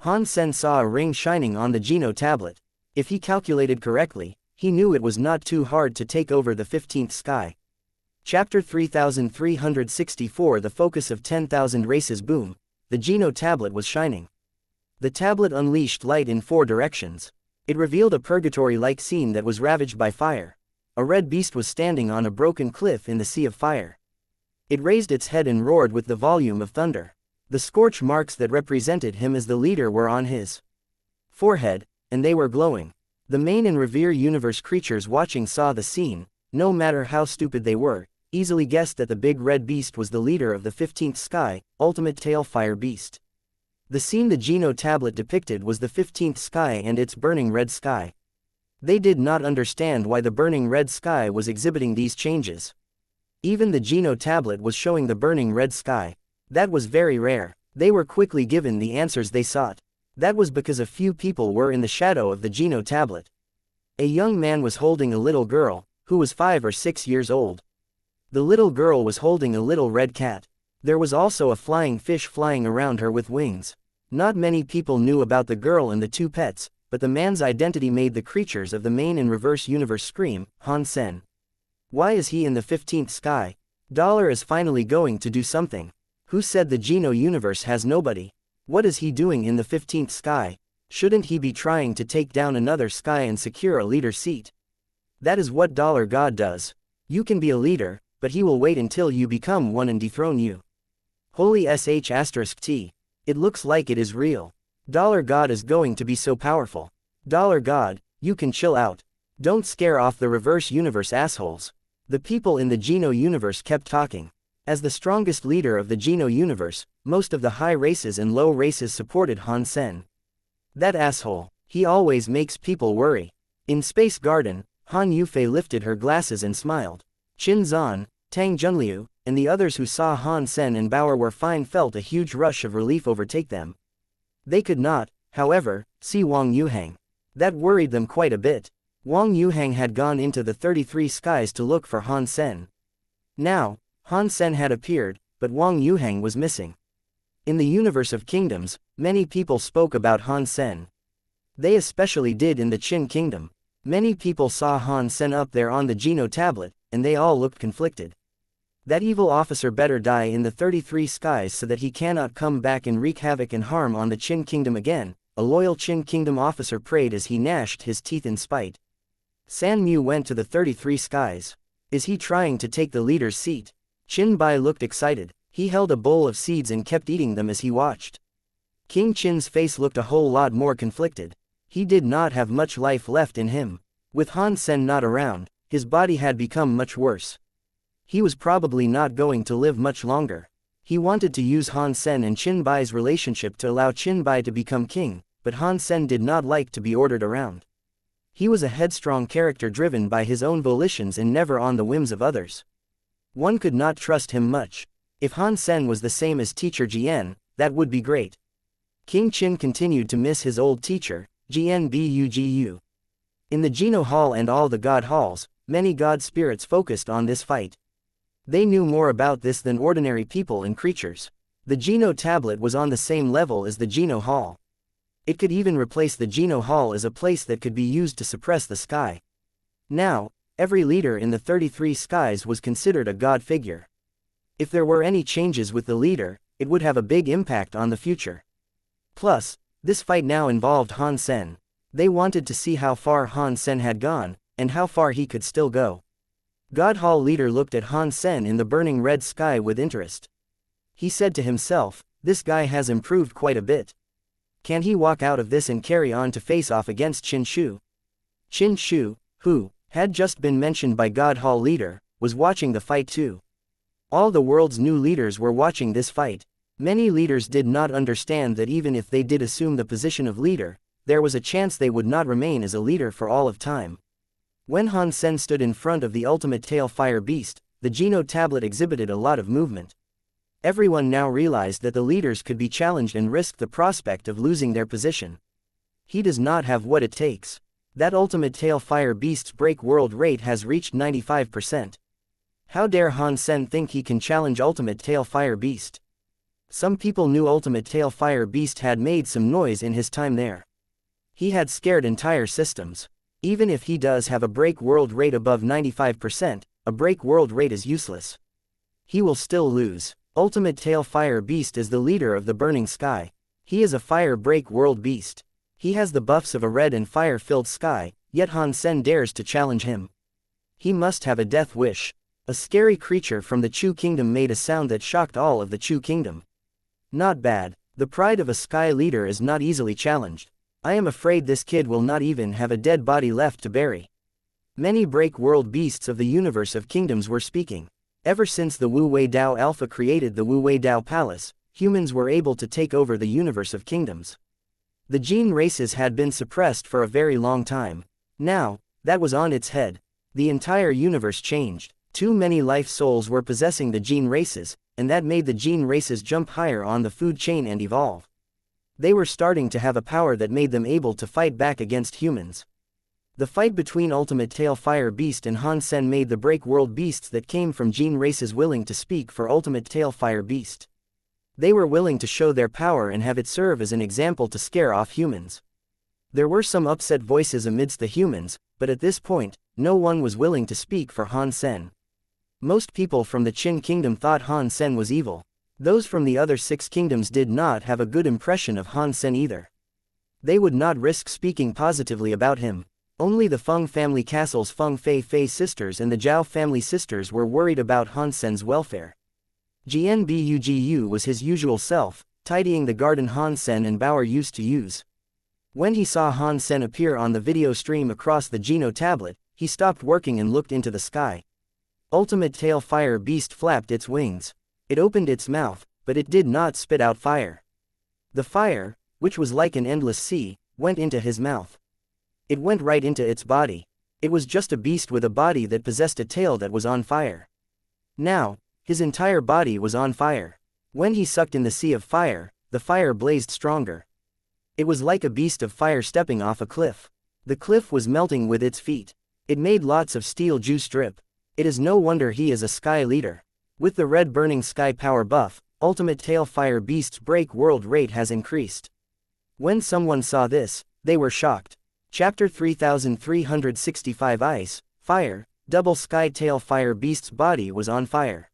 Han Sen saw a ring shining on the Geno tablet. If he calculated correctly, he knew it was not too hard to take over the 15th sky. Chapter 3364 The focus of 10,000 races. Boom. The Geno tablet was shining. The tablet unleashed light in 4 directions. It revealed a purgatory-like scene that was ravaged by fire. A red beast was standing on a broken cliff in the sea of fire. It raised its head and roared with the volume of thunder. The scorch marks that represented him as the leader were on his forehead, and they were glowing. The main and revere universe creatures watching saw the scene, no matter how stupid they were, easily guessed that the big red beast was the leader of the 15th sky, ultimate tailfire beast. The scene the Geno tablet depicted was the 15th sky and its burning red sky. They did not understand why the burning red sky was exhibiting these changes. Even the Geno tablet was showing the burning red sky. That was very rare. They were quickly given the answers they sought. That was because a few people were in the shadow of the Geno tablet. A young man was holding a little girl, who was 5 or 6 years old. The little girl was holding a little red cat. There was also a flying fish flying around her with wings. Not many people knew about the girl and the 2 pets, but the man's identity made the creatures of the main and reverse universe scream, Han Sen. Why is he in the 15th sky? Dollar is finally going to do something. Who said the Geno universe has nobody? What is he doing in the 15th sky? Shouldn't he be trying to take down another sky and secure a leader seat? That is what Dollar God does. You can be a leader, but he will wait until you become one and dethrone you. Holy sh*t. It looks like it is real. Dollar God is going to be so powerful. Dollar God, you can chill out. Don't scare off the reverse universe assholes. The people in the Geno universe kept talking. As the strongest leader of the Geno universe, most of the high races and low races supported Han Sen. That asshole, he always makes people worry. In Space Garden, Han Yufei lifted her glasses and smiled. Qin Zhan, Tang Junliu, and the others who saw Han Sen and Bauer were fine felt a huge rush of relief overtake them. They could not, however, see Wang Yuhang. That worried them quite a bit. Wang Yuhang had gone into the 33 skies to look for Han Sen. Now, Han Sen had appeared, but Wang Yuhang was missing. In the universe of kingdoms, many people spoke about Han Sen. They especially did in the Qin kingdom. Many people saw Han Sen up there on the Geno tablet, and they all looked conflicted. That evil officer better die in the 33 skies so that he cannot come back and wreak havoc and harm on the Qin kingdom again, a loyal Qin kingdom officer prayed as he gnashed his teeth in spite. San Mu went to the 33 skies. Is he trying to take the leader's seat? Qin Bai looked excited. He held a bowl of seeds and kept eating them as he watched. King Qin's face looked a whole lot more conflicted. He did not have much life left in him. With Han Sen not around, his body had become much worse. He was probably not going to live much longer. He wanted to use Han Sen and Qin Bai's relationship to allow Qin Bai to become king, but Han Sen did not like to be ordered around. He was a headstrong character driven by his own volitions and never on the whims of others. One could not trust him much. If Han Sen was the same as teacher Jian, that would be great. King Qin continued to miss his old teacher, Jian Bugu. In the Geno Hall and all the God Halls, many God spirits focused on this fight. They knew more about this than ordinary people and creatures. The Geno tablet was on the same level as the Geno Hall. It could even replace the Geno Hall as a place that could be used to suppress the sky. Now, every leader in the 33 skies was considered a god figure. If there were any changes with the leader, it would have a big impact on the future. Plus, this fight now involved Han Sen. They wanted to see how far Han Sen had gone, and how far he could still go. God Hall leader looked at Han Sen in the burning red sky with interest. He said to himself, this guy has improved quite a bit. Can he walk out of this and carry on to face off against Qin Shu? Qin Shu, who had just been mentioned by God Hall leader, was watching the fight too. All the world's new leaders were watching this fight. Many leaders did not understand that even if they did assume the position of leader, there was a chance they would not remain as a leader for all of time. When Han Sen stood in front of the ultimate tail fire beast, the Geno tablet exhibited a lot of movement. Everyone now realized that the leaders could be challenged and risked the prospect of losing their position. He does not have what it takes. That ultimate tail fire beast's break world rate has reached 95%. How dare Han Sen think he can challenge ultimate tail fire beast? Some people knew ultimate tail fire beast had made some noise in his time there. He had scared entire systems. Even if he does have a break world rate above 95%, a break world rate is useless. He will still lose. Ultimate tail fire beast is the leader of the burning sky. He is a fire break world beast. He has the buffs of a red and fire-filled sky, yet Han Sen dares to challenge him. He must have a death wish. A scary creature from the Chu Kingdom made a sound that shocked all of the Chu Kingdom. Not bad. The pride of a sky leader is not easily challenged. I am afraid this kid will not even have a dead body left to bury. Many break world beasts of the universe of kingdoms were speaking. Ever since the Wu Wei Dao Alpha created the Wu Wei Dao Palace, humans were able to take over the universe of kingdoms. The gene races had been suppressed for a very long time. Now, that was on its head. The entire universe changed. Too many life souls were possessing the gene races, and that made the gene races jump higher on the food chain and evolve. They were starting to have a power that made them able to fight back against humans. The fight between Ultimate Tail Fire Beast and Han Sen made the break world beasts that came from gene races willing to speak for Ultimate Tail Fire Beast. They were willing to show their power and have it serve as an example to scare off humans. There were some upset voices amidst the humans, but at this point, no one was willing to speak for Han Sen. Most people from the Qin Kingdom thought Han Sen was evil. Those from the other 6 kingdoms did not have a good impression of Han Sen either. They would not risk speaking positively about him. Only the Feng family castle's Feng Fei Fei sisters and the Zhao family sisters were worried about Han Sen's welfare. Jian Bugu was his usual self, tidying the garden Han Sen and Bauer used to use. When he saw Han Sen appear on the video stream across the Geno tablet, he stopped working and looked into the sky. Ultimate Tail Fire Beast flapped its wings. It opened its mouth, but it did not spit out fire. The fire, which was like an endless sea, went into his mouth. It went right into its body. It was just a beast with a body that possessed a tail that was on fire. Now, his entire body was on fire. When he sucked in the sea of fire, the fire blazed stronger. It was like a beast of fire stepping off a cliff. The cliff was melting with its feet. It made lots of steel juice drip. It is no wonder he is a sky leader. With the red burning sky power buff, Ultimate Tail Fire Beast's break world rate has increased. When someone saw this, they were shocked. Chapter 3365 Ice, Fire, Double Sky Tail Fire Beast's body was on fire.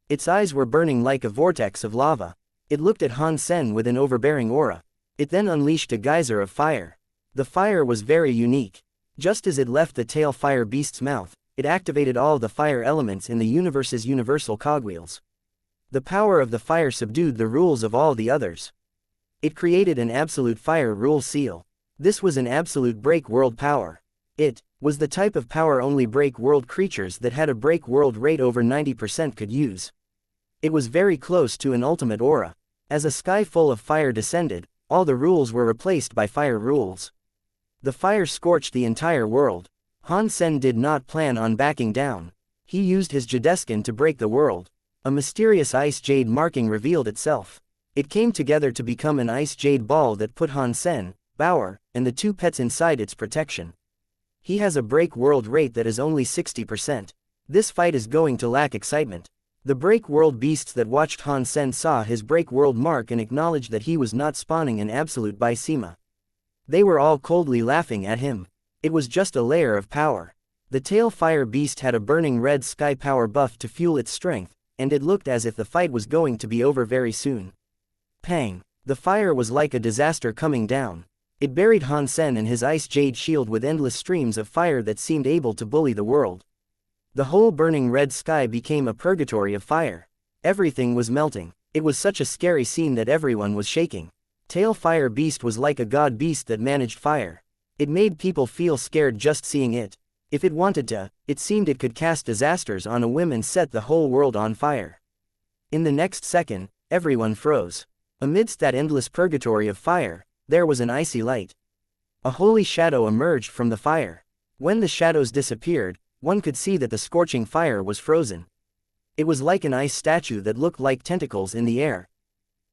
Its eyes were burning like a vortex of lava. It looked at Han Sen with an overbearing aura. It then unleashed a geyser of fire. The fire was very unique. Just as it left the Tail Fire Beast's mouth, it activated all the fire elements in the universe's universal cogwheels. The power of the fire subdued the rules of all the others. It created an absolute fire rule seal. This was an absolute break world power. It was the type of power only break world creatures that had a break world rate over 90% could use. It was very close to an ultimate aura. As a sky full of fire descended, all the rules were replaced by fire rules. The fire scorched the entire world. Han Sen did not plan on backing down. He used his Jadeskin to break the world. A mysterious ice jade marking revealed itself. It came together to become an ice jade ball that put Han Sen, Bauer, and the 2 pets inside its protection. He has a break world rate that is only 60%. This fight is going to lack excitement. The break world beasts that watched Han Sen saw his break world mark and acknowledged that he was not spawning an absolute Bisema. They were all coldly laughing at him. It was just a layer of power. The Tail Fire Beast had a burning red sky power buff to fuel its strength, and it looked as if the fight was going to be over very soon. Pang! The fire was like a disaster coming down. It buried Han Sen and his ice jade shield with endless streams of fire that seemed able to bully the world. The whole burning red sky became a purgatory of fire. Everything was melting. It was such a scary scene that everyone was shaking. Tail Fire Beast was like a god beast that managed fire. It made people feel scared just seeing it. If it wanted to, it seemed it could cast disasters on a whim and set the whole world on fire. In the next second, everyone froze. Amidst that endless purgatory of fire, there was an icy light. A holy shadow emerged from the fire. When the shadows disappeared, one could see that the scorching fire was frozen. It was like an ice statue that looked like tentacles in the air.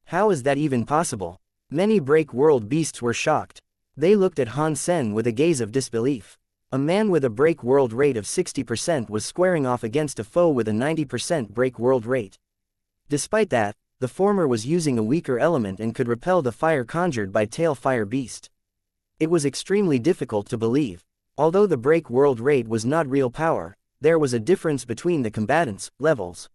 How is that even possible? Many break world beasts were shocked. They looked at Han Sen with a gaze of disbelief. A man with a break world rate of 60% was squaring off against a foe with a 90% break world rate. Despite that, the former was using a weaker element and could repel the fire conjured by Tail Fire Beast. It was extremely difficult to believe. Although the break world rate was not real power, there was a difference between the combatants' levels.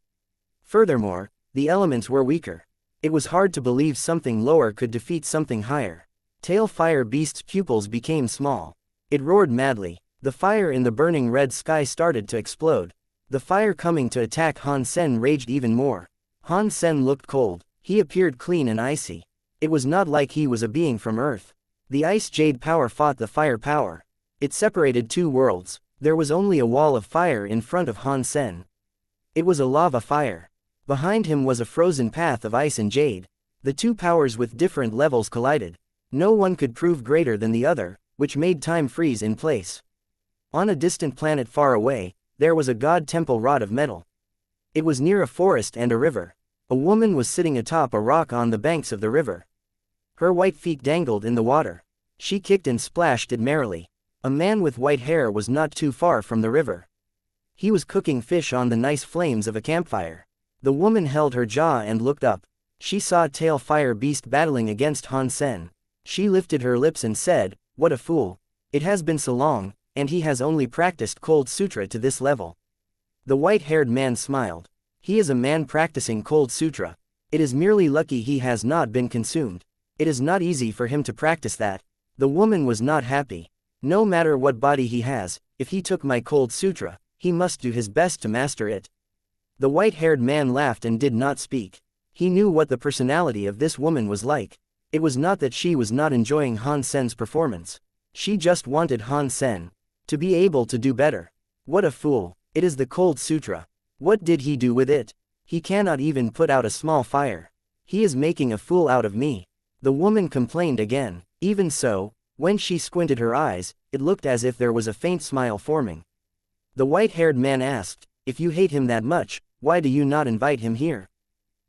Furthermore, the elements were weaker. It was hard to believe something lower could defeat something higher. Tail Fire Beast's pupils became small. It roared madly. The fire in the burning red sky started to explode. The fire coming to attack Han Sen raged even more. Han Sen looked cold. He appeared clean and icy. It was not like he was a being from Earth. The ice jade power fought the fire power. It separated two worlds. There was only a wall of fire in front of Han Sen. It was a lava fire. Behind him was a frozen path of ice and jade. The two powers with different levels collided. No one could prove greater than the other, which made time freeze in place. On a distant planet far away, there was a god temple rod of metal. It was near a forest and a river. A woman was sitting atop a rock on the banks of the river. Her white feet dangled in the water. She kicked and splashed it merrily. A man with white hair was not too far from the river. He was cooking fish on the nice flames of a campfire. The woman held her jaw and looked up. She saw Tail Fire Beast battling against Han Sen. She lifted her lips and said, "What a fool. It has been so long, and he has only practiced Cold Sutra to this level." The white-haired man smiled. He is a man practicing Cold Sutra. It is merely lucky he has not been consumed. It is not easy for him to practice that. The woman was not happy. No matter what body he has, if he took my Cold Sutra, he must do his best to master it. The white-haired man laughed and did not speak. He knew what the personality of this woman was like. It was not that she was not enjoying Han Sen's performance. She just wanted Han Sen to be able to do better. What a fool. It is the Cold Sutra. What did he do with it? He cannot even put out a small fire. He is making a fool out of me. The woman complained again. Even so, when she squinted her eyes, it looked as if there was a faint smile forming. The white-haired man asked, "If you hate him that much, why do you not invite him here?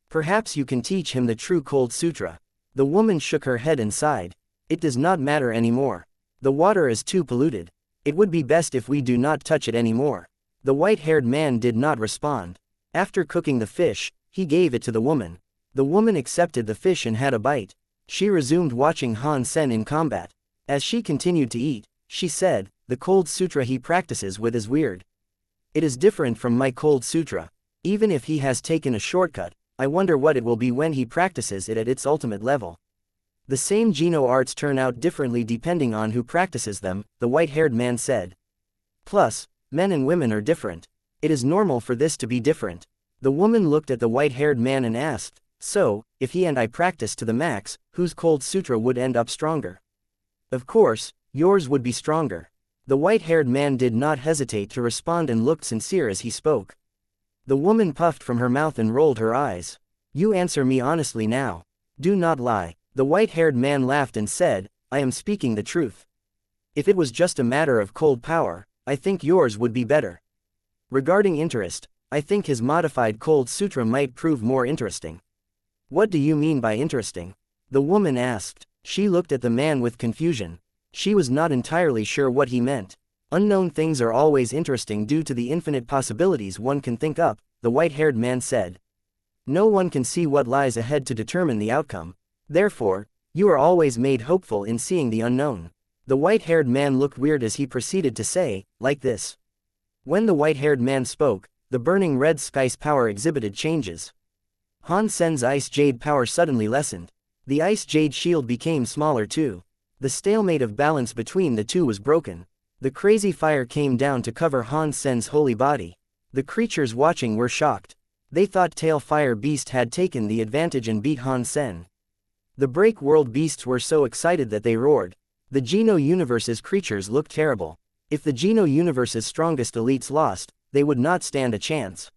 Perhaps you can teach him the true Cold Sutra." The woman shook her head and sighed. "It does not matter anymore. The water is too polluted. It would be best if we do not touch it anymore." The white-haired man did not respond. After cooking the fish, he gave it to the woman. The woman accepted the fish and had a bite. She resumed watching Han Sen in combat. As she continued to eat, she said, "The Cold Sutra he practices with is weird. It is different from my Cold Sutra. Even if he has taken a shortcut, I wonder what it will be when he practices it at its ultimate level." The same Geno arts turn out differently depending on who practices them, the white-haired man said. Plus, men and women are different. It is normal for this to be different. The woman looked at the white-haired man and asked, "So, if he and I practice to the max, whose Cold Sutra would end up stronger?" "Of course, yours would be stronger." The white-haired man did not hesitate to respond and looked sincere as he spoke. The woman puffed from her mouth and rolled her eyes. "You answer me honestly now. Do not lie." The white-haired man laughed and said, "I am speaking the truth. If it was just a matter of cold power, I think yours would be better. Regarding interest, I think his modified Cold Sutra might prove more interesting." "What do you mean by interesting?" the woman asked. She looked at the man with confusion. She was not entirely sure what he meant. "Unknown things are always interesting due to the infinite possibilities one can think up," the white-haired man said. "No one can see what lies ahead to determine the outcome. Therefore, you are always made hopeful in seeing the unknown." The white-haired man looked weird as he proceeded to say, "Like this." When the white-haired man spoke, the burning red sky's power exhibited changes. Han Sen's ice jade power suddenly lessened. The ice jade shield became smaller too. The stalemate of balance between the two was broken. The crazy fire came down to cover Han Sen's holy body. The creatures watching were shocked. They thought Tail Fire Beast had taken the advantage and beat Han Sen. The Break World beasts were so excited that they roared. The Geno Universe's creatures looked terrible. If the Geno Universe's strongest elites lost, they would not stand a chance.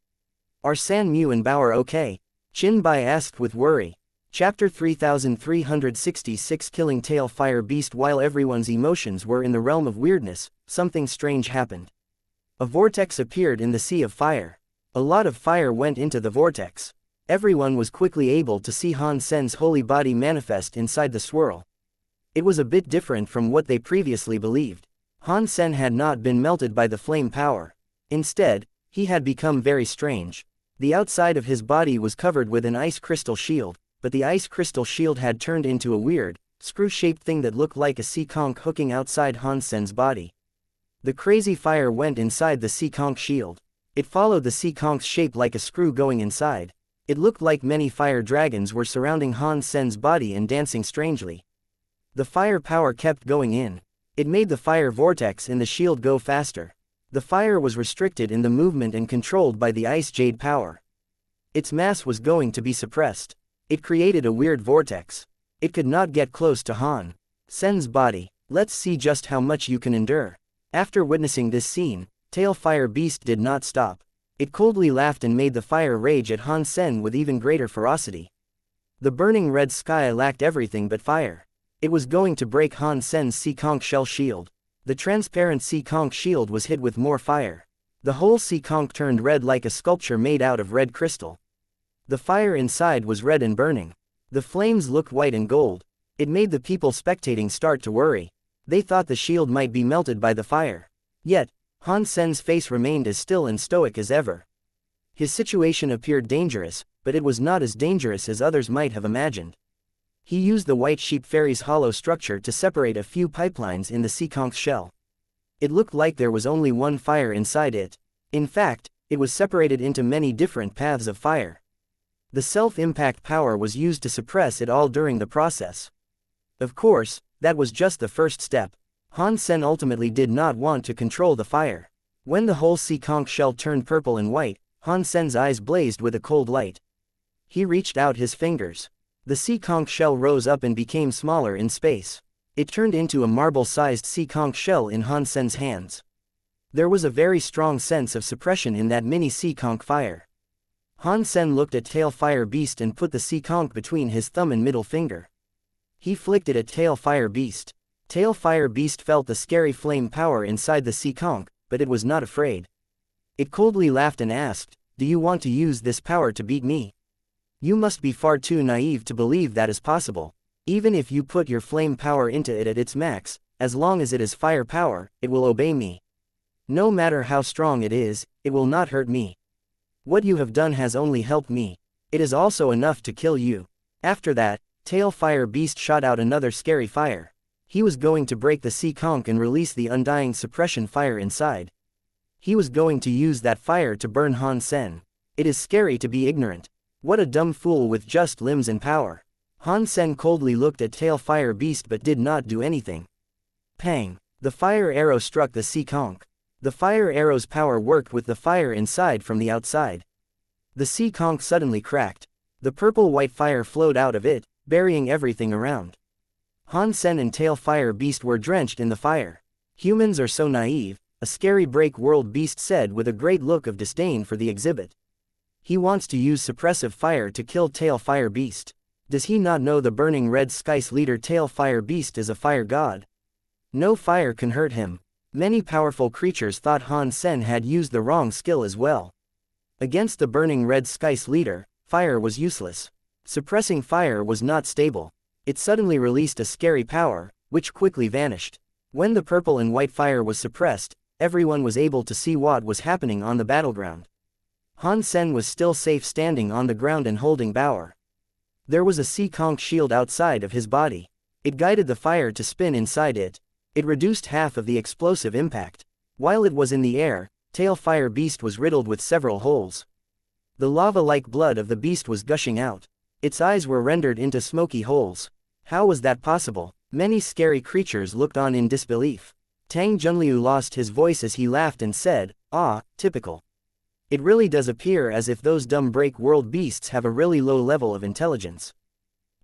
"Are San Mu and Bauer okay?" Qin Bai asked with worry. Chapter 3366. Killing Tail Fire Beast. While everyone's emotions were in the realm of weirdness, something strange happened. A vortex appeared in the sea of fire. A lot of fire went into the vortex. Everyone was quickly able to see Han Sen's holy body manifest inside the swirl. It was a bit different from what they previously believed. Han Sen had not been melted by the flame power. Instead, he had become very strange. The outside of his body was covered with an ice crystal shield, but the ice crystal shield had turned into a weird, screw-shaped thing that looked like a sea conch hooking outside Han Sen's body. The crazy fire went inside the sea conch shield. It followed the sea conch's shape like a screw going inside. It looked like many fire dragons were surrounding Han Sen's body and dancing strangely. The fire power kept going in. It made the fire vortex in the shield go faster. The fire was restricted in the movement and controlled by the ice jade power. Its mass was going to be suppressed. It created a weird vortex. It could not get close to Han Sen's body. Let's see just how much you can endure. After witnessing this scene, Tail Fire Beast did not stop. It coldly laughed and made the fire rage at Han Sen with even greater ferocity. The burning red sky lacked everything but fire. It was going to break Han Sen's sea conch shell shield. The transparent sea conch shield was hit with more fire. The whole sea conch turned red like a sculpture made out of red crystal. The fire inside was red and burning. The flames looked white and gold. It made the people spectating start to worry. They thought the shield might be melted by the fire. Yet, Han Sen's face remained as still and stoic as ever. His situation appeared dangerous, but it was not as dangerous as others might have imagined. He used the white sheep fairy's hollow structure to separate a few pipelines in the sea conch's shell. It looked like there was only one fire inside it. In fact, it was separated into many different paths of fire. The self-impact power was used to suppress it all during the process. Of course, that was just the first step. Han Sen ultimately did not want to control the fire. When the whole sea conch shell turned purple and white, Han Sen's eyes blazed with a cold light. He reached out his fingers. The sea conch shell rose up and became smaller in space. It turned into a marble-sized sea conch shell in Han Sen's hands. There was a very strong sense of suppression in that mini sea conch fire. Han Sen looked at Tail Fire Beast and put the sea conch between his thumb and middle finger. He flicked it at Tail Fire Beast. Tail Fire Beast felt the scary flame power inside the sea conch, but it was not afraid. It coldly laughed and asked, "Do you want to use this power to beat me? You must be far too naive to believe that is possible. Even if you put your flame power into it at its max, as long as it is fire power, it will obey me. No matter how strong it is, it will not hurt me. What you have done has only helped me. It is also enough to kill you." After that, Tail Fire Beast shot out another scary fire. He was going to break the sea conch and release the undying suppression fire inside. He was going to use that fire to burn Han Sen. It is scary to be ignorant. What a dumb fool with just limbs and power. Han Sen coldly looked at Tail Fire Beast but did not do anything. Pang! The fire arrow struck the sea conch. The fire arrow's power worked with the fire inside from the outside. The sea conch suddenly cracked. The purple-white fire flowed out of it, burying everything around. Han Sen and Tail Fire Beast were drenched in the fire. "Humans are so naive," a scary break-world beast said with a great look of disdain for the exhibit. He wants to use suppressive fire to kill Tail Fire Beast. Does he not know the burning red sky's leader Tail Fire Beast is a fire god? No fire can hurt him. Many powerful creatures thought Han Sen had used the wrong skill as well. Against the burning red sky's leader, fire was useless. Suppressing fire was not stable. It suddenly released a scary power, which quickly vanished. When the purple and white fire was suppressed, everyone was able to see what was happening on the battleground. Han Sen was still safe standing on the ground and holding power. There was a sea conch shield outside of his body. It guided the fire to spin inside it. It reduced half of the explosive impact. While it was in the air, Tail Fire Beast was riddled with several holes. The lava-like blood of the beast was gushing out. Its eyes were rendered into smoky holes. How was that possible? Many scary creatures looked on in disbelief. Tang Junliu lost his voice as he laughed and said, "Ah, typical. It really does appear as if those dumb break-world beasts have a really low level of intelligence.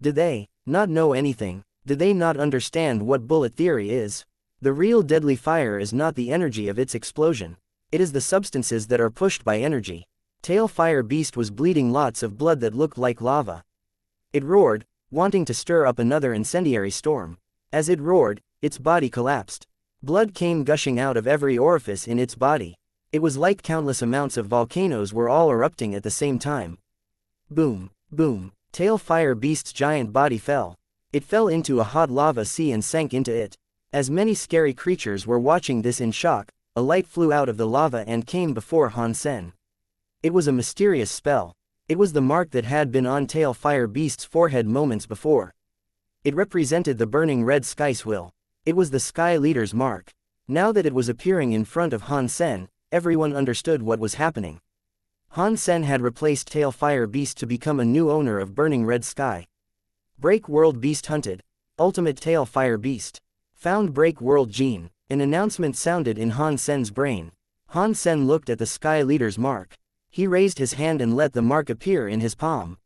Do they not know anything? Do they not understand what bullet theory is? The real deadly fire is not the energy of its explosion. It is the substances that are pushed by energy." Tail Fire Beast was bleeding lots of blood that looked like lava. It roared, wanting to stir up another incendiary storm. As it roared, its body collapsed. Blood came gushing out of every orifice in its body. It was like countless amounts of volcanoes were all erupting at the same time. Boom, boom. Tail Fire Beast's giant body fell. It fell into a hot lava sea and sank into it. As many scary creatures were watching this in shock, a light flew out of the lava and came before Han Sen. It was a mysterious spell. It was the mark that had been on Tail Fire Beast's forehead moments before. It represented the burning red sky swill. It was the Sky Leader's mark. Now that it was appearing in front of Han Sen, everyone understood what was happening. Han Sen had replaced Tail Fire Beast to become a new owner of Burning Red Sky. Break World Beast hunted. Ultimate Tail Fire Beast. Found Break World Gene. An announcement sounded in Han Sen's brain. Han Sen looked at the Sky Leader's mark. He raised his hand and let the mark appear in his palm.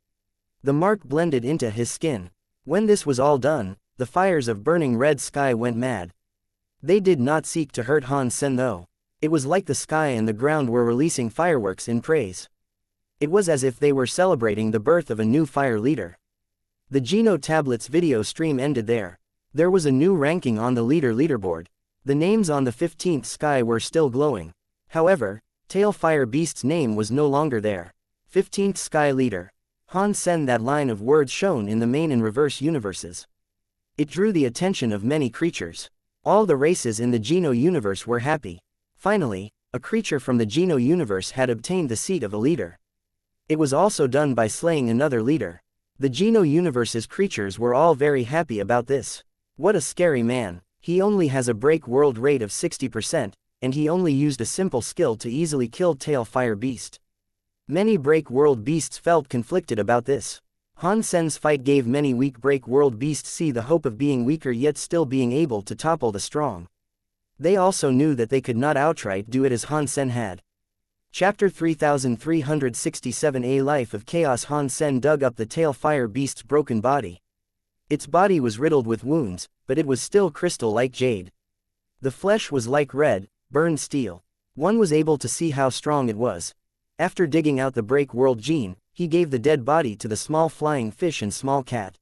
The mark blended into his skin. When this was all done, the fires of Burning Red Sky went mad. They did not seek to hurt Han Sen though. It was like the sky and the ground were releasing fireworks in praise. It was as if they were celebrating the birth of a new fire leader. The Geno Tablets video stream ended there. There was a new ranking on the leaderboard. The names on the 15th sky were still glowing. However, Tail Fire Beast's name was no longer there. 15th Sky Leader. Han Sen. That line of words shown in the main and reverse universes. It drew the attention of many creatures. All the races in the Geno universe were happy. Finally, a creature from the Geno universe had obtained the seat of a leader. It was also done by slaying another leader. The Geno universe's creatures were all very happy about this. What a scary man. He only has a break world rate of 60%, and he only used a simple skill to easily kill Tail Fire Beast. Many break world beasts felt conflicted about this. Han Sen's fight gave many weak break world beasts see the hope of being weaker yet still being able to topple the strong. They also knew that they could not outright do it as Han Sen had. Chapter 3367. A Life of Chaos. Han Sen dug up the Tail Fire Beast's broken body. Its body was riddled with wounds, but it was still crystal like jade. The flesh was like red, burned steel. One was able to see how strong it was. After digging out the break world gene, he gave the dead body to the small flying fish and small cat.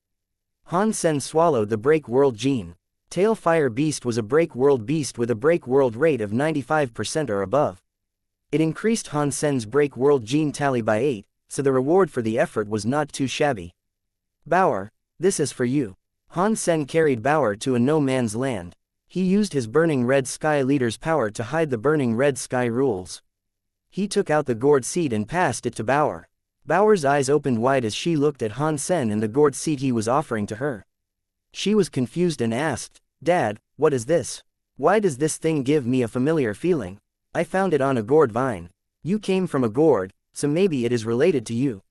Han Sen swallowed the break world gene. Tail Fire Beast was a break world beast with a break world rate of 95% or above. It increased Han Sen's break world gene tally by 8, so the reward for the effort was not too shabby. Bauer, this is for you. Han Sen carried Bauer to a no man's land. He used his Burning Red Sky Leader's power to hide the Burning Red Sky rules. He took out the gourd seed and passed it to Bauer. Bauer's eyes opened wide as she looked at Han Sen and the gourd seed he was offering to her. She was confused and asked, "Dad, what is this? Why does this thing give me a familiar feeling? I found it on a gourd vine. You came from a gourd, so maybe it is related to you."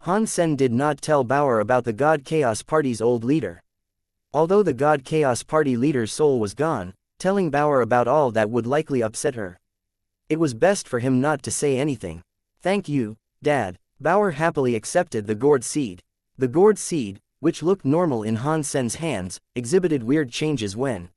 Han Sen did not tell Bauer about the God Chaos Party's old leader. Although the God Chaos Party leader's soul was gone, telling Bauer about all that would likely upset her. It was best for him not to say anything. "Thank you, Dad." Bauer happily accepted the gourd seed. The gourd seed, which looked normal in Han Sen's hands, exhibited weird changes when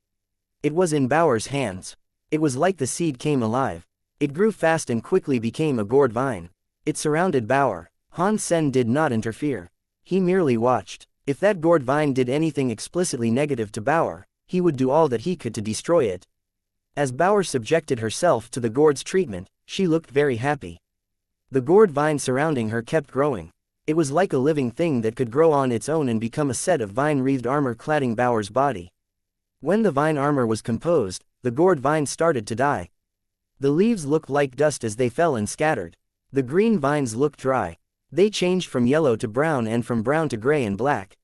it was in Bauer's hands. It was like the seed came alive. It grew fast and quickly became a gourd vine. It surrounded Bauer. Han Sen did not interfere. He merely watched. If that gourd vine did anything explicitly negative to Bauer, he would do all that he could to destroy it. As Bauer subjected herself to the gourd's treatment, she looked very happy. The gourd vine surrounding her kept growing. It was like a living thing that could grow on its own and become a set of vine-wreathed armor cladding Bauer's body. When the vine armor was composed, the gourd vine started to die. The leaves looked like dust as they fell and scattered. The green vines looked dry. They changed from yellow to brown and from brown to gray and black.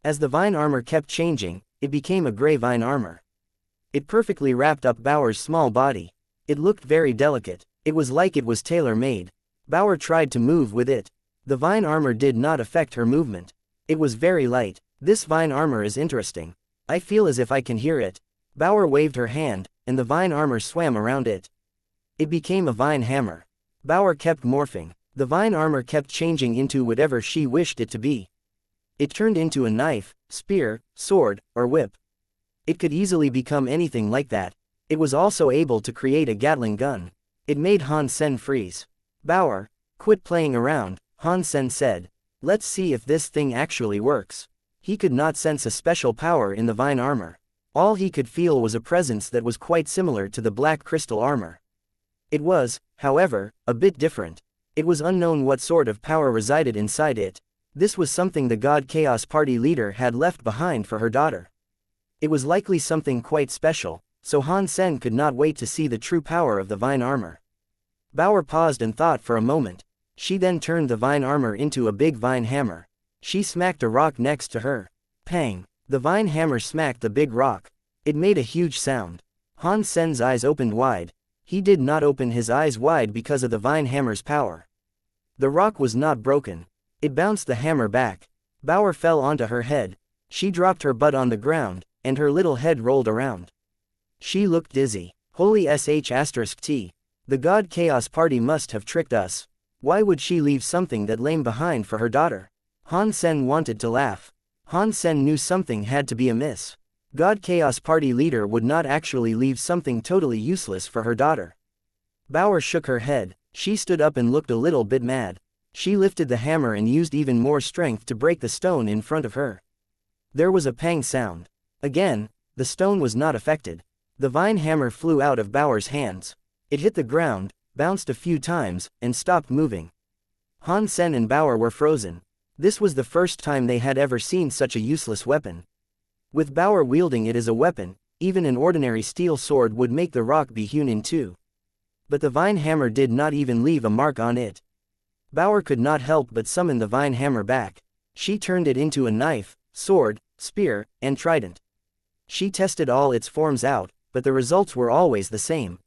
As the vine armor kept changing, it became a gray vine armor. It perfectly wrapped up Bauer's small body. It looked very delicate. It was like it was tailor-made. Bauer tried to move with it. The vine armor did not affect her movement. It was very light. This vine armor is interesting. I feel as if I can hear it. Bauer waved her hand, and the vine armor swam around it. It became a vine hammer. Bauer kept morphing. The vine armor kept changing into whatever she wished it to be. It turned into a knife, spear, sword, or whip. It could easily become anything like that. It was also able to create a Gatling gun. It made Han Sen freeze. "Bauer, quit playing around," Han Sen said. "Let's see if this thing actually works." He could not sense a special power in the vine armor. All he could feel was a presence that was quite similar to the black crystal armor. It was, however, a bit different. It was unknown what sort of power resided inside it. This was something the God Chaos Party leader had left behind for her daughter. It was likely something quite special, so Han Sen could not wait to see the true power of the vine armor. Bauer paused and thought for a moment. She then turned the vine armor into a big vine hammer. She smacked a rock next to her. Pang! The vine hammer smacked the big rock. It made a huge sound. Han Sen's eyes opened wide. He did not open his eyes wide because of the vine hammer's power. The rock was not broken. It bounced the hammer back. Bauer fell onto her head. She dropped her butt on the ground, and her little head rolled around. She looked dizzy. Holy sh*t. The God Chaos Party must have tricked us. Why would she leave something that lame behind for her daughter? Han Sen wanted to laugh. Han Sen knew something had to be amiss. God Chaos Party leader would not actually leave something totally useless for her daughter. Bauer shook her head. She stood up and looked a little bit mad. She lifted the hammer and used even more strength to break the stone in front of her. There was a pang sound. Again, the stone was not affected. The vine hammer flew out of Bauer's hands. It hit the ground, bounced a few times, and stopped moving. Han Sen and Bauer were frozen. This was the first time they had ever seen such a useless weapon. With Bauer wielding it as a weapon, even an ordinary steel sword would make the rock be hewn in two. But the vine hammer did not even leave a mark on it. Bauer could not help but summon the vine hammer back. She turned it into a knife, sword, spear, and trident. She tested all its forms out, but the results were always the same.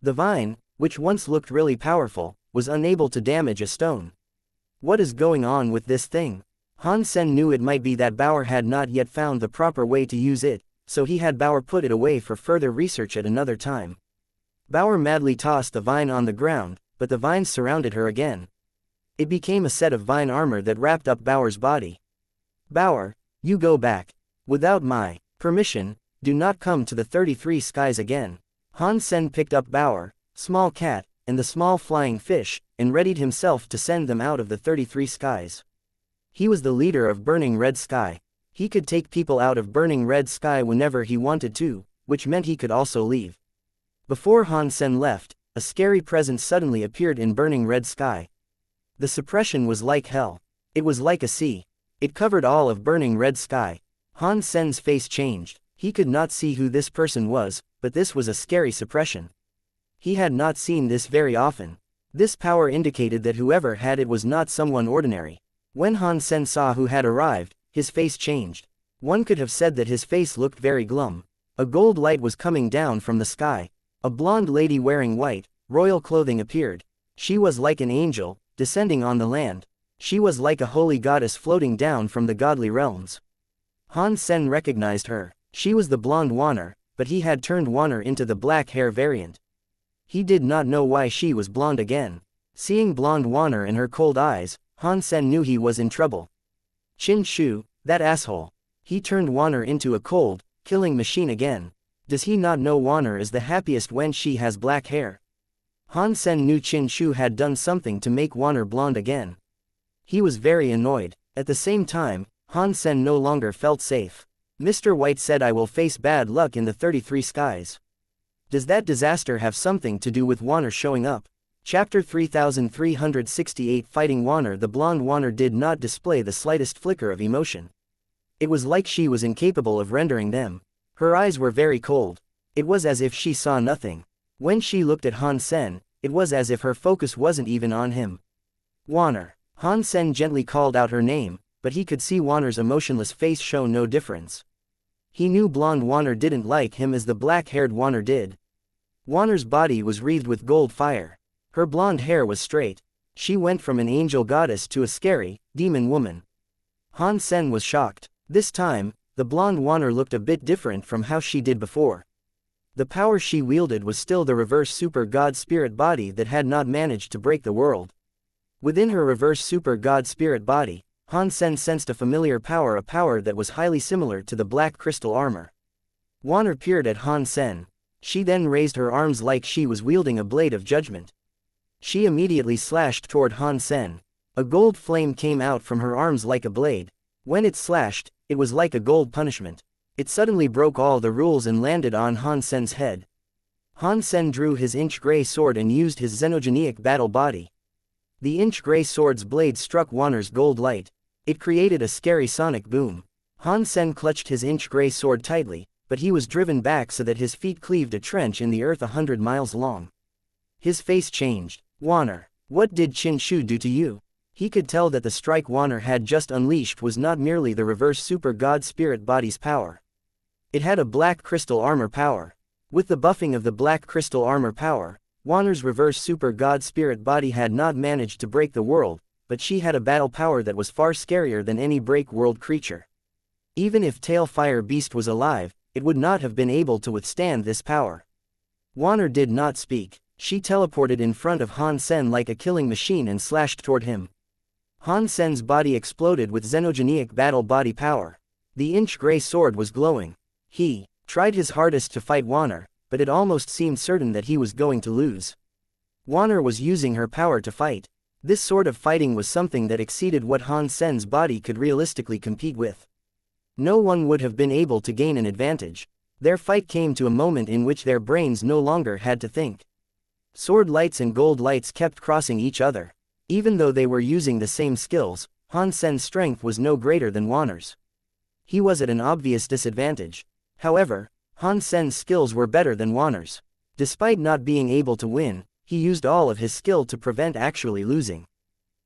The vine, which once looked really powerful, was unable to damage a stone. What is going on with this thing? Han Sen knew it might be that Bauer had not yet found the proper way to use it, so he had Bauer put it away for further research at another time. Bauer madly tossed the vine on the ground, but the vines surrounded her again. It became a set of vine armor that wrapped up Bauer's body. Bauer, you go back. Without my permission, do not come to the 33 skies again. Han Sen picked up Bauer, small cat, and the small flying fish, and readied himself to send them out of the 33 skies. He was the leader of Burning Red Sky. He could take people out of Burning Red Sky whenever he wanted to, which meant he could also leave. Before Han Sen left, a scary presence suddenly appeared in Burning Red Sky. The suppression was like hell. It was like a sea. It covered all of Burning Red Sky. Han Sen's face changed. He could not see who this person was, but this was a scary suppression. He had not seen this very often. This power indicated that whoever had it was not someone ordinary. When Han Sen saw who had arrived, his face changed. One could have said that his face looked very glum. A gold light was coming down from the sky. A blonde lady wearing white, royal clothing appeared. She was like an angel, descending on the land. She was like a holy goddess floating down from the godly realms. Han Sen recognized her. She was the blonde Wanner, but he had turned Wanner into the black hair variant. He did not know why she was blonde again. Seeing blonde Wanner and her cold eyes, Han Sen knew he was in trouble. Qin Shu, that asshole. He turned Wanner into a cold, killing machine again. Does he not know Wanner is the happiest when she has black hair? Han Sen knew Qin Shu had done something to make Wanner blonde again. He was very annoyed. At the same time, Han Sen no longer felt safe. Mr. White said I will face bad luck in the 33 skies. Does that disaster have something to do with Wanner showing up? Chapter 3368 Fighting Wanner. The blonde Wanner did not display the slightest flicker of emotion. It was like she was incapable of rendering them. Her eyes were very cold. It was as if she saw nothing. When she looked at Han Sen, it was as if her focus wasn't even on him. Wanner. Han Sen gently called out her name, but he could see Wanner's emotionless face show no difference. He knew blonde Wanner didn't like him as the black-haired Wanner did. Wanner's body was wreathed with gold fire. Her blonde hair was straight. She went from an angel goddess to a scary, demon woman. Han Sen was shocked. This time, the blonde Wanner looked a bit different from how she did before. The power she wielded was still the reverse super god spirit body that had not managed to break the world. Within her reverse super god spirit body, Han Sen sensed a familiar power, a power that was highly similar to the black crystal armor. Wanner peered at Han Sen. She then raised her arms like she was wielding a blade of judgment. She immediately slashed toward Han Sen. A gold flame came out from her arms like a blade. When it slashed, it was like a gold punishment. It suddenly broke all the rules and landed on Han Sen's head. Han Sen drew his inch-gray sword and used his xenogenic battle body. The inch-gray sword's blade struck Wanner's gold light. It created a scary sonic boom. Han Sen clutched his inch-gray sword tightly, but he was driven back so that his feet cleaved a trench in the earth 100 miles long. His face changed. "Wanner, what did Qin Shu do to you?" He could tell that the strike Wanner had just unleashed was not merely the reverse super god spirit body's power. It had a black crystal armor power. With the buffing of the black crystal armor power, Wanner's reverse super god spirit body had not managed to break the world, but she had a battle power that was far scarier than any break world creature. Even if Tail Fire Beast was alive, it would not have been able to withstand this power. Wanner did not speak. She teleported in front of Han Sen like a killing machine and slashed toward him. Han Sen's body exploded with xenogenic battle body power. The inch-gray sword was glowing. He tried his hardest to fight Wanner, but it almost seemed certain that he was going to lose. Wanner was using her power to fight. This sort of fighting was something that exceeded what Han Sen's body could realistically compete with. No one would have been able to gain an advantage. Their fight came to a moment in which their brains no longer had to think. Sword lights and gold lights kept crossing each other. Even though they were using the same skills, Han Sen's strength was no greater than Wanner's. He was at an obvious disadvantage. However, Han Sen's skills were better than Wanner's. Despite not being able to win, he used all of his skill to prevent actually losing.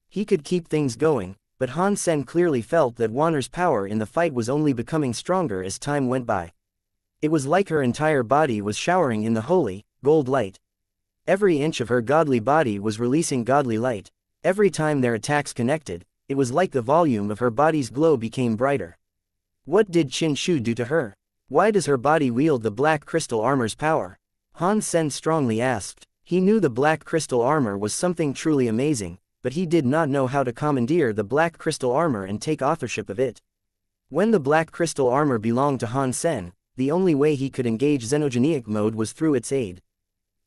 He could keep things going, but Han Sen clearly felt that Wanner's power in the fight was only becoming stronger as time went by. It was like her entire body was showering in the holy, gold light. Every inch of her godly body was releasing godly light. Every time their attacks connected, it was like the volume of her body's glow became brighter. What did Qin Shu do to her? Why does her body wield the black crystal armor's power? Han Sen strongly asked. He knew the black crystal armor was something truly amazing, but he did not know how to commandeer the black crystal armor and take authorship of it. When the black crystal armor belonged to Han Sen, the only way he could engage xenogenic mode was through its aid.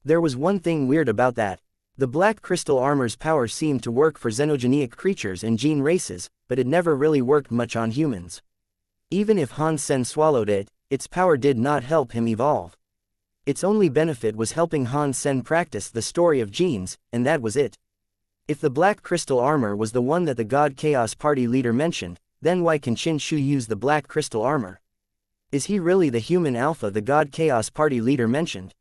There was one thing weird about that. The black crystal armor's power seemed to work for xenogenic creatures and gene races, but it never really worked much on humans. Even if Han Sen swallowed it, its power did not help him evolve. Its only benefit was helping Han Sen practice the story of genes, and that was it. If the black crystal armor was the one that the God Chaos Party leader mentioned, then why can Qin Shu use the black crystal armor? Is he really the human alpha the God Chaos Party leader mentioned?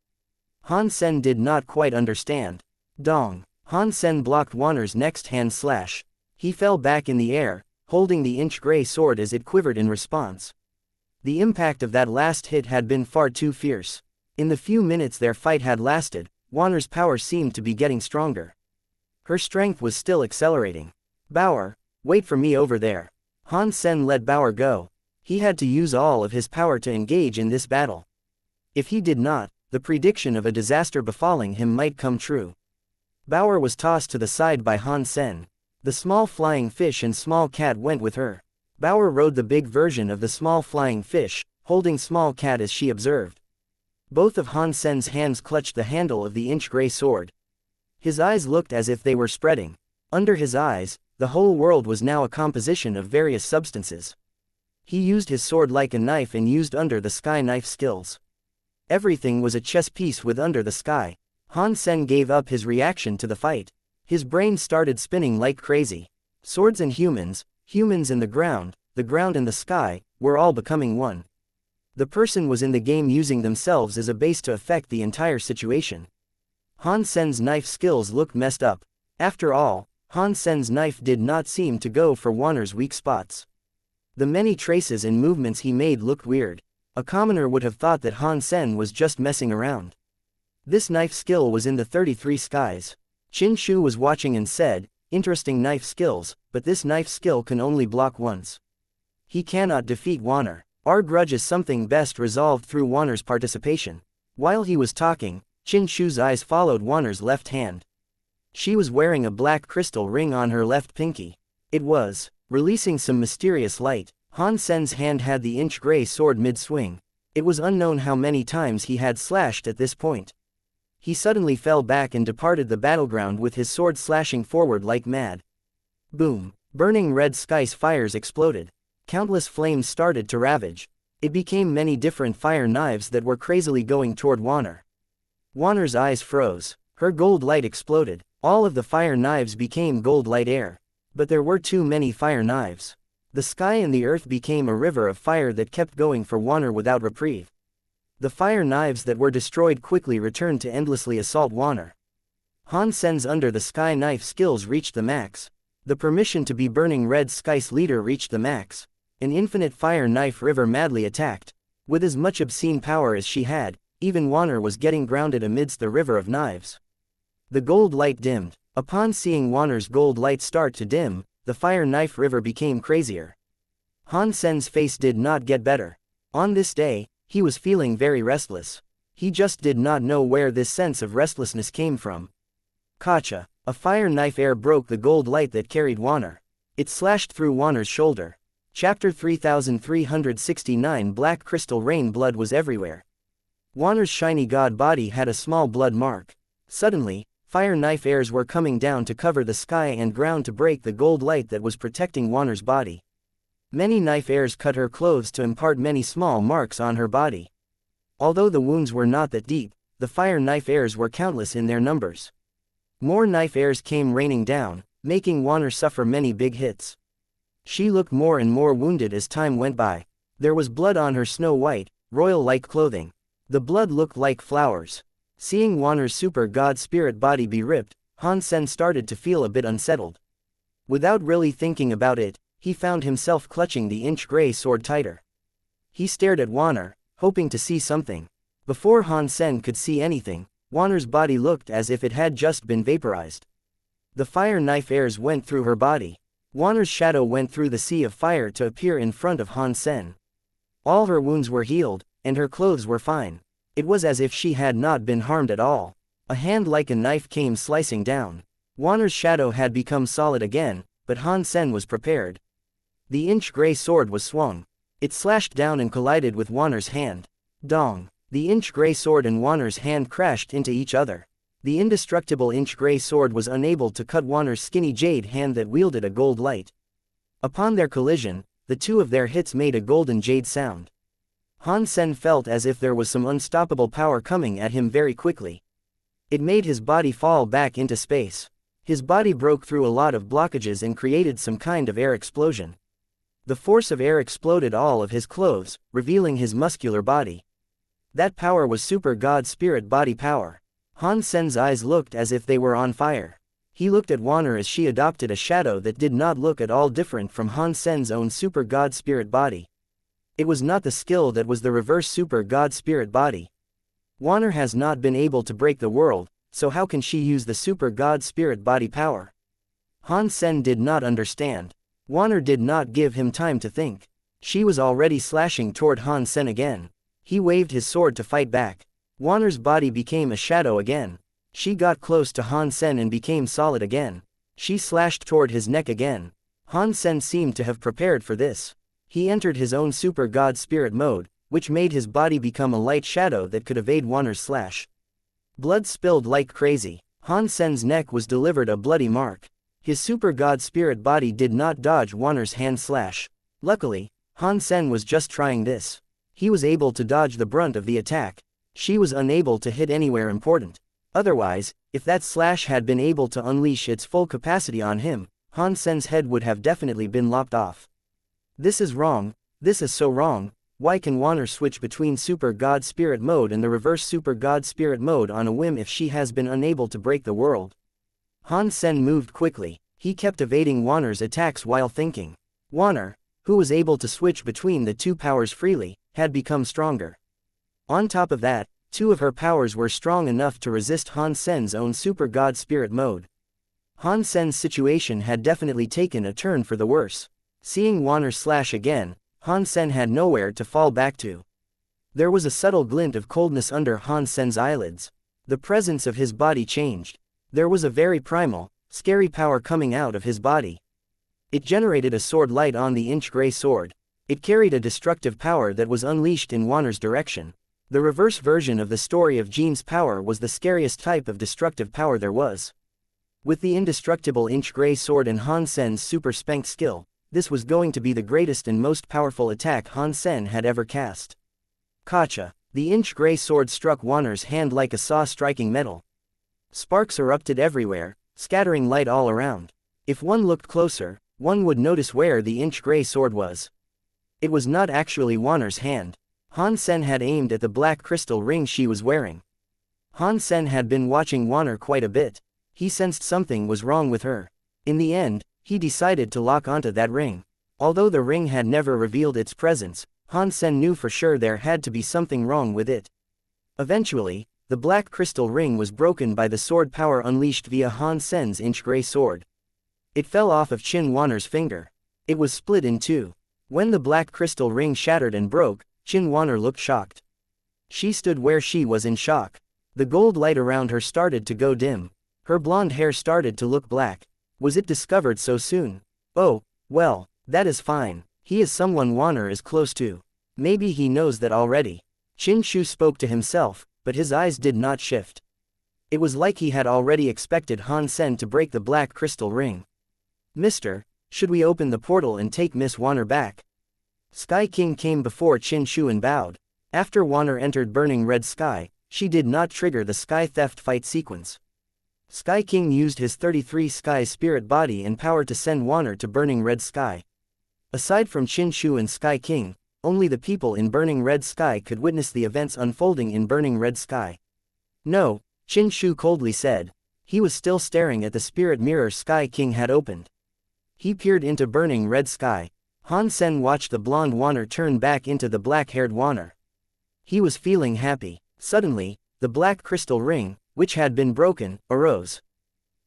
Han Sen did not quite understand. Dong. Han Sen blocked Wanner's next hand slash. He fell back in the air, holding the inch-gray sword as it quivered in response. The impact of that last hit had been far too fierce. In the few minutes their fight had lasted, Wanner's power seemed to be getting stronger. Her strength was still accelerating. Bauer, wait for me over there. Han Sen let Bauer go. He had to use all of his power to engage in this battle. If he did not, the prediction of a disaster befalling him might come true. Bauer was tossed to the side by Han Sen. The small flying fish and small cat went with her. Bauer rode the big version of the small flying fish, holding small cat as she observed. Both of Han Sen's hands clutched the handle of the inch-gray sword. His eyes looked as if they were spreading. Under his eyes, the whole world was now a composition of various substances. He used his sword like a knife and used under the sky knife skills. Everything was a chess piece with under the sky. Han Sen gave up his reaction to the fight. His brain started spinning like crazy. Swords and humans, humans and the ground and the sky, were all becoming one. The person was in the game using themselves as a base to affect the entire situation. Han Sen's knife skills looked messed up. After all, Han Sen's knife did not seem to go for Wanner's weak spots. The many traces and movements he made looked weird. A commoner would have thought that Han Sen was just messing around. This knife skill was in the 33 skies. Qin Shu was watching and said, "Interesting knife skills, but this knife skill can only block once. He cannot defeat Wanner. Our grudge is something best resolved through Wanner's participation." While he was talking, Qin Shu's eyes followed Wanner's left hand. She was wearing a black crystal ring on her left pinky. It was releasing some mysterious light. Han Sen's hand had the inch-gray sword mid-swing. It was unknown how many times he had slashed at this point. He suddenly fell back and departed the battleground with his sword slashing forward like mad. Boom! Burning red sky fires exploded. Countless flames started to ravage. It became many different fire knives that were crazily going toward Wanner. Wanner's eyes froze. Her gold light exploded. All of the fire knives became gold light air. But there were too many fire knives. The sky and the earth became a river of fire that kept going for Wanner without reprieve. The fire knives that were destroyed quickly returned to endlessly assault Wanner. Han Sen's under the sky knife skills reached the max. The permission to be burning red sky's leader reached the max. An infinite fire knife river madly attacked. With as much obscene power as she had, even Wanner was getting grounded amidst the river of knives. The gold light dimmed. Upon seeing Wanner's gold light start to dim, the fire knife river became crazier. Han Sen's face did not get better. On this day, he was feeling very restless. He just did not know where this sense of restlessness came from. Gotcha! A fire knife air broke the gold light that carried Wanner. It slashed through Wanner's shoulder. Chapter 3369 Black Crystal Rain. Blood was everywhere. Wanner's shiny god body had a small blood mark. Suddenly, fire knife airs were coming down to cover the sky and ground to break the gold light that was protecting Wanner's body. Many knife airs cut her clothes to impart many small marks on her body. Although the wounds were not that deep, the fire knife airs were countless in their numbers. More knife airs came raining down, making Wanner suffer many big hits. She looked more and more wounded as time went by. There was blood on her snow-white, royal-like clothing. The blood looked like flowers. Seeing Wanner's super god spirit body be ripped, Han Sen started to feel a bit unsettled. Without really thinking about it, he found himself clutching the inch-gray sword tighter. He stared at Wanner, hoping to see something. Before Han Sen could see anything, Wanner's body looked as if it had just been vaporized. The fire knife airs went through her body. Wanner's shadow went through the sea of fire to appear in front of Han Sen. All her wounds were healed, and her clothes were fine. It was as if she had not been harmed at all. A hand like a knife came slicing down. Wanner's shadow had become solid again, but Han Sen was prepared. The inch-gray sword was swung. It slashed down and collided with Wanner's hand. Dong! The inch-gray sword and Wanner's hand crashed into each other. The indestructible inch-gray sword was unable to cut Wanner's skinny jade hand that wielded a gold light. Upon their collision, the two of their hits made a golden jade sound. Han Sen felt as if there was some unstoppable power coming at him very quickly. It made his body fall back into space. His body broke through a lot of blockages and created some kind of air explosion. The force of air exploded all of his clothes, revealing his muscular body. That power was super god spirit body power. Han Sen's eyes looked as if they were on fire. He looked at Wanner as she adopted a shadow that did not look at all different from Han Sen's own super god spirit body. It was not the skill that was the reverse super god spirit body. Wanner has not been able to break the world, so how can she use the super god spirit body power? Han Sen did not understand. Wanner did not give him time to think. She was already slashing toward Han Sen again. He waved his sword to fight back. Wanner's body became a shadow again. She got close to Han Sen and became solid again. She slashed toward his neck again. Han Sen seemed to have prepared for this. He entered his own super god spirit mode, which made his body become a light shadow that could evade Wanner's slash. Blood spilled like crazy. Han Sen's neck was delivered a bloody mark. His super god spirit body did not dodge Wanner's hand slash. Luckily, Han Sen was just trying this. He was able to dodge the brunt of the attack. She was unable to hit anywhere important. Otherwise, if that slash had been able to unleash its full capacity on him, Han Sen's head would have definitely been lopped off. This is wrong, this is so wrong. Why can Wanner switch between Super God Spirit mode and the reverse Super God Spirit mode on a whim if she has been unable to break the world? Han Sen moved quickly. He kept evading Wanner's attacks while thinking. Wanner, who was able to switch between the two powers freely, had become stronger. On top of that, two of her powers were strong enough to resist Han Sen's own Super God Spirit mode. Han Sen's situation had definitely taken a turn for the worse. Seeing Wanner slash again, Han Sen had nowhere to fall back to. There was a subtle glint of coldness under Han Sen's eyelids. The presence of his body changed. There was a very primal, scary power coming out of his body. It generated a sword light on the inch-gray sword. It carried a destructive power that was unleashed in Wanner's direction. The reverse version of the story of Gene's power was the scariest type of destructive power there was. With the indestructible inch-gray sword and Han Sen's super spanked skill, this was going to be the greatest and most powerful attack Han Sen had ever cast. Gotcha! The inch-gray sword struck Wanner's hand like a saw striking metal. Sparks erupted everywhere, scattering light all around. If one looked closer, one would notice where the inch-gray sword was. It was not actually Wanner's hand. Han Sen had aimed at the black crystal ring she was wearing. Han Sen had been watching Wanner quite a bit. He sensed something was wrong with her. In the end, he decided to lock onto that ring. Although the ring had never revealed its presence, Han Sen knew for sure there had to be something wrong with it. Eventually, the black crystal ring was broken by the sword power unleashed via Han Sen's inch-gray sword. It fell off of Qin Wanner's finger. It was split in two. When the black crystal ring shattered and broke, Qin Wanner looked shocked. She stood where she was in shock. The gold light around her started to go dim. Her blonde hair started to look black. Was it discovered so soon? Oh, well, that is fine. He is someone Wanner is close to. Maybe he knows that already. Qin Shu spoke to himself, but his eyes did not shift. It was like he had already expected Han Sen to break the black crystal ring. Mister, should we open the portal and take Miss Wanner back? Sky King came before Qin Shu and bowed. After Wanner entered Burning Red Sky, she did not trigger the Sky Theft fight sequence. Sky King used his 33 Sky Spirit body and power to send Wanner to Burning Red Sky. Aside from Qin Shu and Sky King, only the people in Burning Red Sky could witness the events unfolding in Burning Red Sky. No, Qin Shu coldly said. He was still staring at the spirit mirror Sky King had opened. He peered into Burning Red Sky. Han Sen watched the blonde Wanner turn back into the black-haired Wanner. He was feeling happy. Suddenly, the black crystal ring, which had been broken, arose.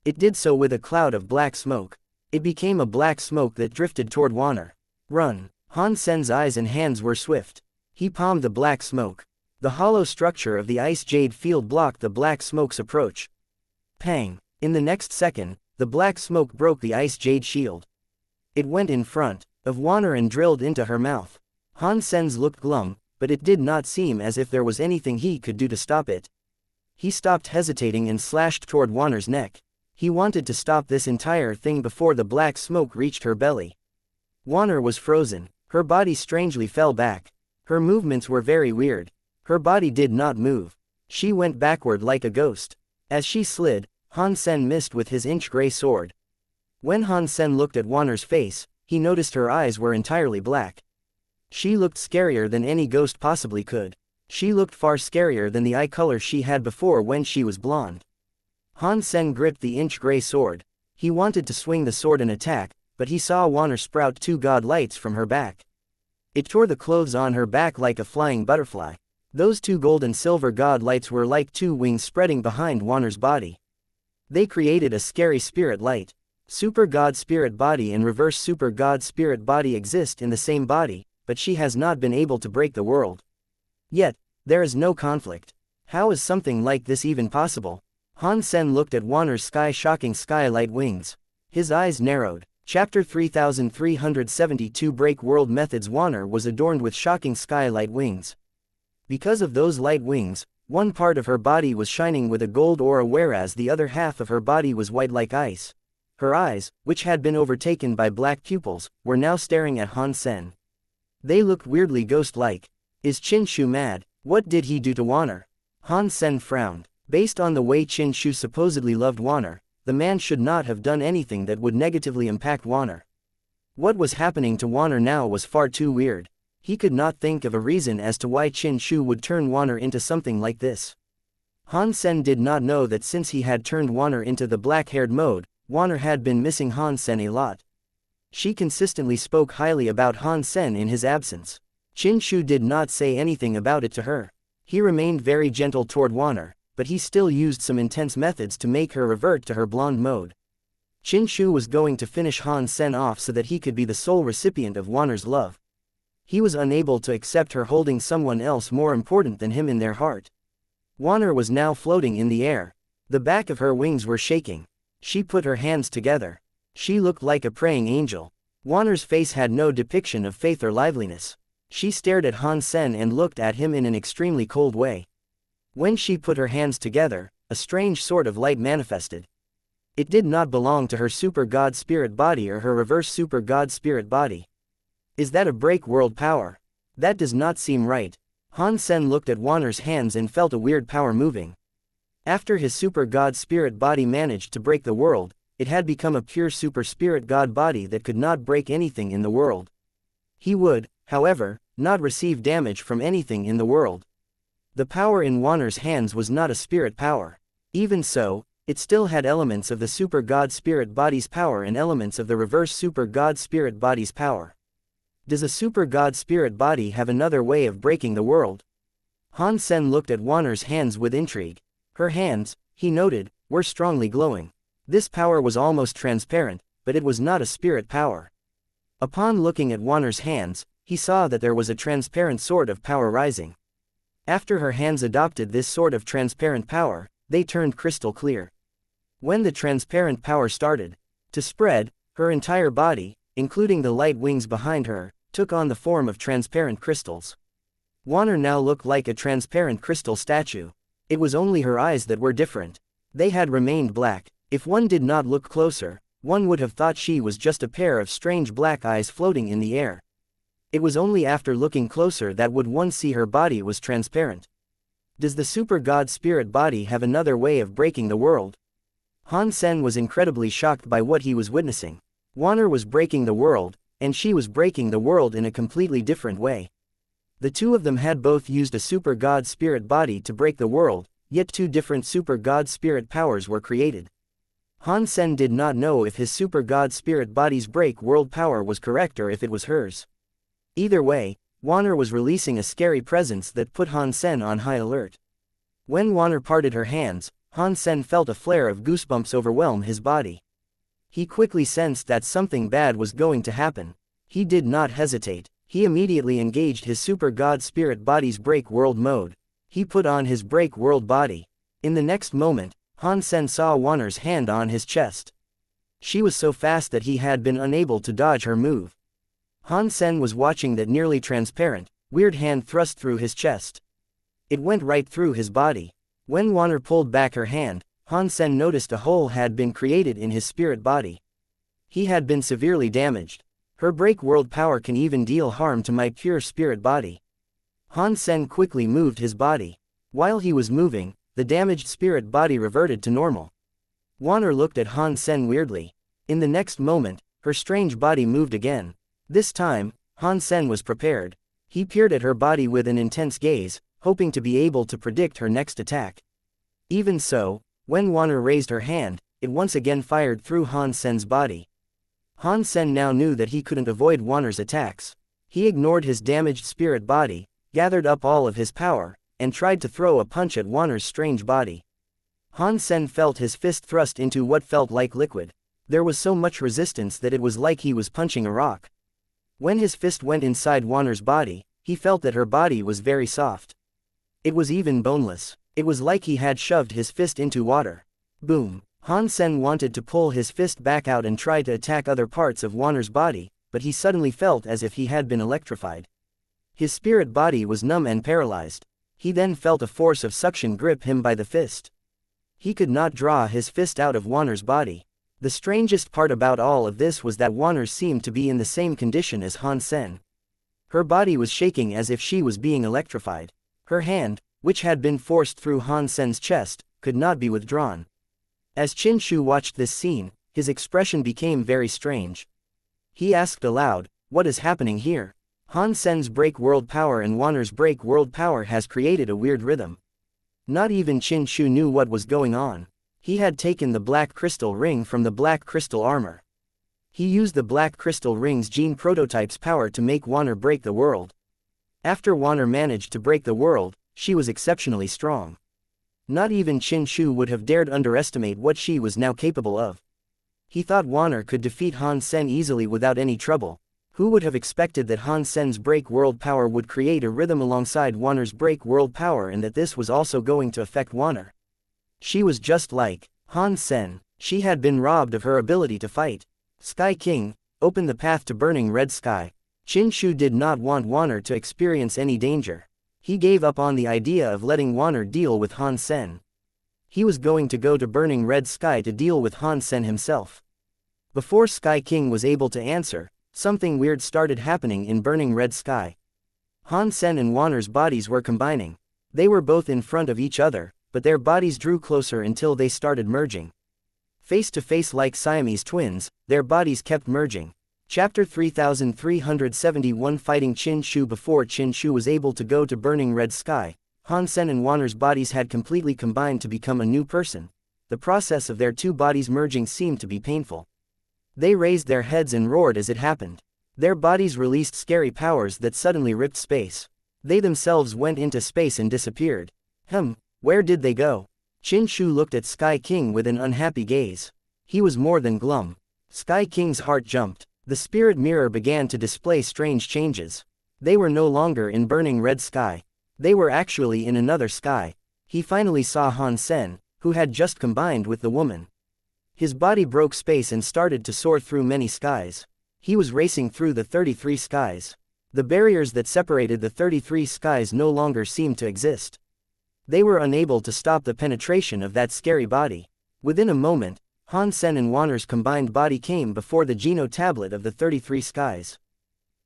It did so with a cloud of black smoke. It became a black smoke that drifted toward Wanner. Run! Han Sen's eyes and hands were swift. He palmed the black smoke. The hollow structure of the ice jade field blocked the black smoke's approach. Pang! In the next second, the black smoke broke the ice jade shield. It went in front of Wanner and drilled into her mouth. Han Sen's looked glum, but it did not seem as if there was anything he could do to stop it. He stopped hesitating and slashed toward Wanner's neck. He wanted to stop this entire thing before the black smoke reached her belly. Wanner was frozen. Her body strangely fell back. Her movements were very weird. Her body did not move. She went backward like a ghost. As she slid, Han Sen missed with his inch-gray sword. When Han Sen looked at Wanner's face, he noticed her eyes were entirely black. She looked scarier than any ghost possibly could. She looked far scarier than the eye color she had before when she was blonde. Han Sen gripped the inch-gray sword. He wanted to swing the sword and attack, but he saw Wanner sprout two god lights from her back. It tore the clothes on her back like a flying butterfly. Those two gold and silver god lights were like two wings spreading behind Wanner's body. They created a scary spirit light. Super God Spirit Body and Reverse Super God Spirit Body exist in the same body, but she has not been able to break the world. Yet, there is no conflict. How is something like this even possible? Han Sen looked at Wanner's sky-shocking skylight wings. His eyes narrowed. Chapter 3372 Break World Methods. Wanner was adorned with shocking skylight wings. Because of those light wings, one part of her body was shining with a gold aura whereas the other half of her body was white like ice. Her eyes, which had been overtaken by black pupils, were now staring at Han Sen. They looked weirdly ghost-like. Is Qin Shu mad? What did he do to Wanner? Han Sen frowned. Based on the way Qin Shu supposedly loved Wanner, the man should not have done anything that would negatively impact Wanner. What was happening to Wanner now was far too weird. He could not think of a reason as to why Qin Shu would turn Wanner into something like this. Han Sen did not know that since he had turned Wanner into the black-haired mode, Wanner had been missing Han Sen a lot. She consistently spoke highly about Han Sen in his absence. Qin Shu did not say anything about it to her. He remained very gentle toward Wanner, but he still used some intense methods to make her revert to her blonde mode. Qin Shu was going to finish Han Sen off so that he could be the sole recipient of Wanner's love. He was unable to accept her holding someone else more important than him in their heart. Wanner was now floating in the air. The back of her wings were shaking. She put her hands together. She looked like a praying angel. Wanner's face had no depiction of faith or liveliness. She stared at Han Sen and looked at him in an extremely cold way. When she put her hands together, a strange sort of light manifested. It did not belong to her Super God Spirit Body or her Reverse Super God Spirit Body. Is that a break world power? That does not seem right. Han Sen looked at Wanner's hands and felt a weird power moving. After his Super God Spirit Body managed to break the world, it had become a pure super spirit god body that could not break anything in the world. He would, however, not receive damage from anything in the world. The power in Wanner's hands was not a spirit power. Even so, it still had elements of the super god spirit body's power and elements of the reverse super god spirit body's power. Does a super god spirit body have another way of breaking the world? Han Sen looked at Wanner's hands with intrigue. Her hands, he noted, were strongly glowing. This power was almost transparent, but it was not a spirit power. Upon looking at Wanner's hands, he saw that there was a transparent sort of power rising. After her hands adopted this sort of transparent power, they turned crystal clear. When the transparent power started to spread, her entire body, including the light wings behind her, took on the form of transparent crystals. Wanner now looked like a transparent crystal statue. It was only her eyes that were different. They had remained black. If one did not look closer, one would have thought she was just a pair of strange black eyes floating in the air. It was only after looking closer that would one see her body was transparent. Does the super god spirit body have another way of breaking the world? Han Sen was incredibly shocked by what he was witnessing. Wanner was breaking the world, and she was breaking the world in a completely different way. The two of them had both used a super god spirit body to break the world, yet two different super god spirit powers were created. Han Sen did not know if his super god spirit body's break world power was correct or if it was hers. Either way, Wanner was releasing a scary presence that put Han Sen on high alert. When Wanner parted her hands, Han Sen felt a flare of goosebumps overwhelm his body. He quickly sensed that something bad was going to happen. He did not hesitate. He immediately engaged his super god spirit body's break world mode. He put on his break world body. In the next moment, Han Sen saw Wanner's hand on his chest. She was so fast that he had been unable to dodge her move. Han Sen was watching that nearly transparent, weird hand thrust through his chest. It went right through his body. When Wanner pulled back her hand, Han Sen noticed a hole had been created in his spirit body. He had been severely damaged. Her break world power can even deal harm to my pure spirit body. Han Sen quickly moved his body. While he was moving, the damaged spirit body reverted to normal. Wanner looked at Han Sen weirdly. In the next moment, her strange body moved again. This time, Han Sen was prepared. He peered at her body with an intense gaze, hoping to be able to predict her next attack. Even so, when Wanner raised her hand, it once again fired through Han Sen's body. Han Sen now knew that he couldn't avoid Wanner's attacks. He ignored his damaged spirit body, gathered up all of his power, and tried to throw a punch at Wanner's strange body. Han Sen felt his fist thrust into what felt like liquid. There was so much resistance that it was like he was punching a rock. When his fist went inside Wanner's body, he felt that her body was very soft. It was even boneless. It was like he had shoved his fist into water. Boom! Han Sen wanted to pull his fist back out and try to attack other parts of Wanner's body, but he suddenly felt as if he had been electrified. His spirit body was numb and paralyzed. He then felt a force of suction grip him by the fist. He could not draw his fist out of Wanner's body. The strangest part about all of this was that Wanner seemed to be in the same condition as Han Sen. Her body was shaking as if she was being electrified. Her hand, which had been forced through Han Sen's chest, could not be withdrawn. As Qin Shu watched this scene, his expression became very strange. He asked aloud, "What is happening here?" Han Sen's break world power and Wanner's break world power has created a weird rhythm. Not even Qin Shu knew what was going on. He had taken the black crystal ring from the black crystal armor. He used the black crystal ring's gene prototype's power to make Wanner break the world. After Wanner managed to break the world, she was exceptionally strong. Not even Qin Shu would have dared underestimate what she was now capable of. He thought Wanner could defeat Han Sen easily without any trouble. Who would have expected that Han Sen's break world power would create a rhythm alongside Wanner's break world power and that this was also going to affect Wanner? She was just like Han Sen. She had been robbed of her ability to fight. Sky King, open the path to burning red sky. Qin Shu did not want Wanner to experience any danger. He gave up on the idea of letting Wanner deal with Han Sen. He was going to go to burning red sky to deal with Han Sen himself. Before Sky King was able to answer, something weird started happening in burning red sky. Han Sen and Wanner's bodies were combining. They were both in front of each other, but their bodies drew closer until they started merging. Face to face like Siamese twins, their bodies kept merging. Chapter 3371 Fighting Qin Shu. Before Qin Shu was able to go to Burning Red Sky, Han Sen and Wanner's bodies had completely combined to become a new person. The process of their two bodies merging seemed to be painful. They raised their heads and roared as it happened. Their bodies released scary powers that suddenly ripped space. They themselves went into space and disappeared. Where did they go? Qin Shu looked at Sky King with an unhappy gaze. He was more than glum. Sky King's heart jumped. The spirit mirror began to display strange changes. They were no longer in Burning Red Sky. They were actually in another sky. He finally saw Han Sen, who had just combined with the woman. His body broke space and started to soar through many skies. He was racing through the 33 skies. The barriers that separated the 33 skies no longer seemed to exist. They were unable to stop the penetration of that scary body. Within a moment, Han Sen and Wanner's combined body came before the Geno tablet of the 33 skies.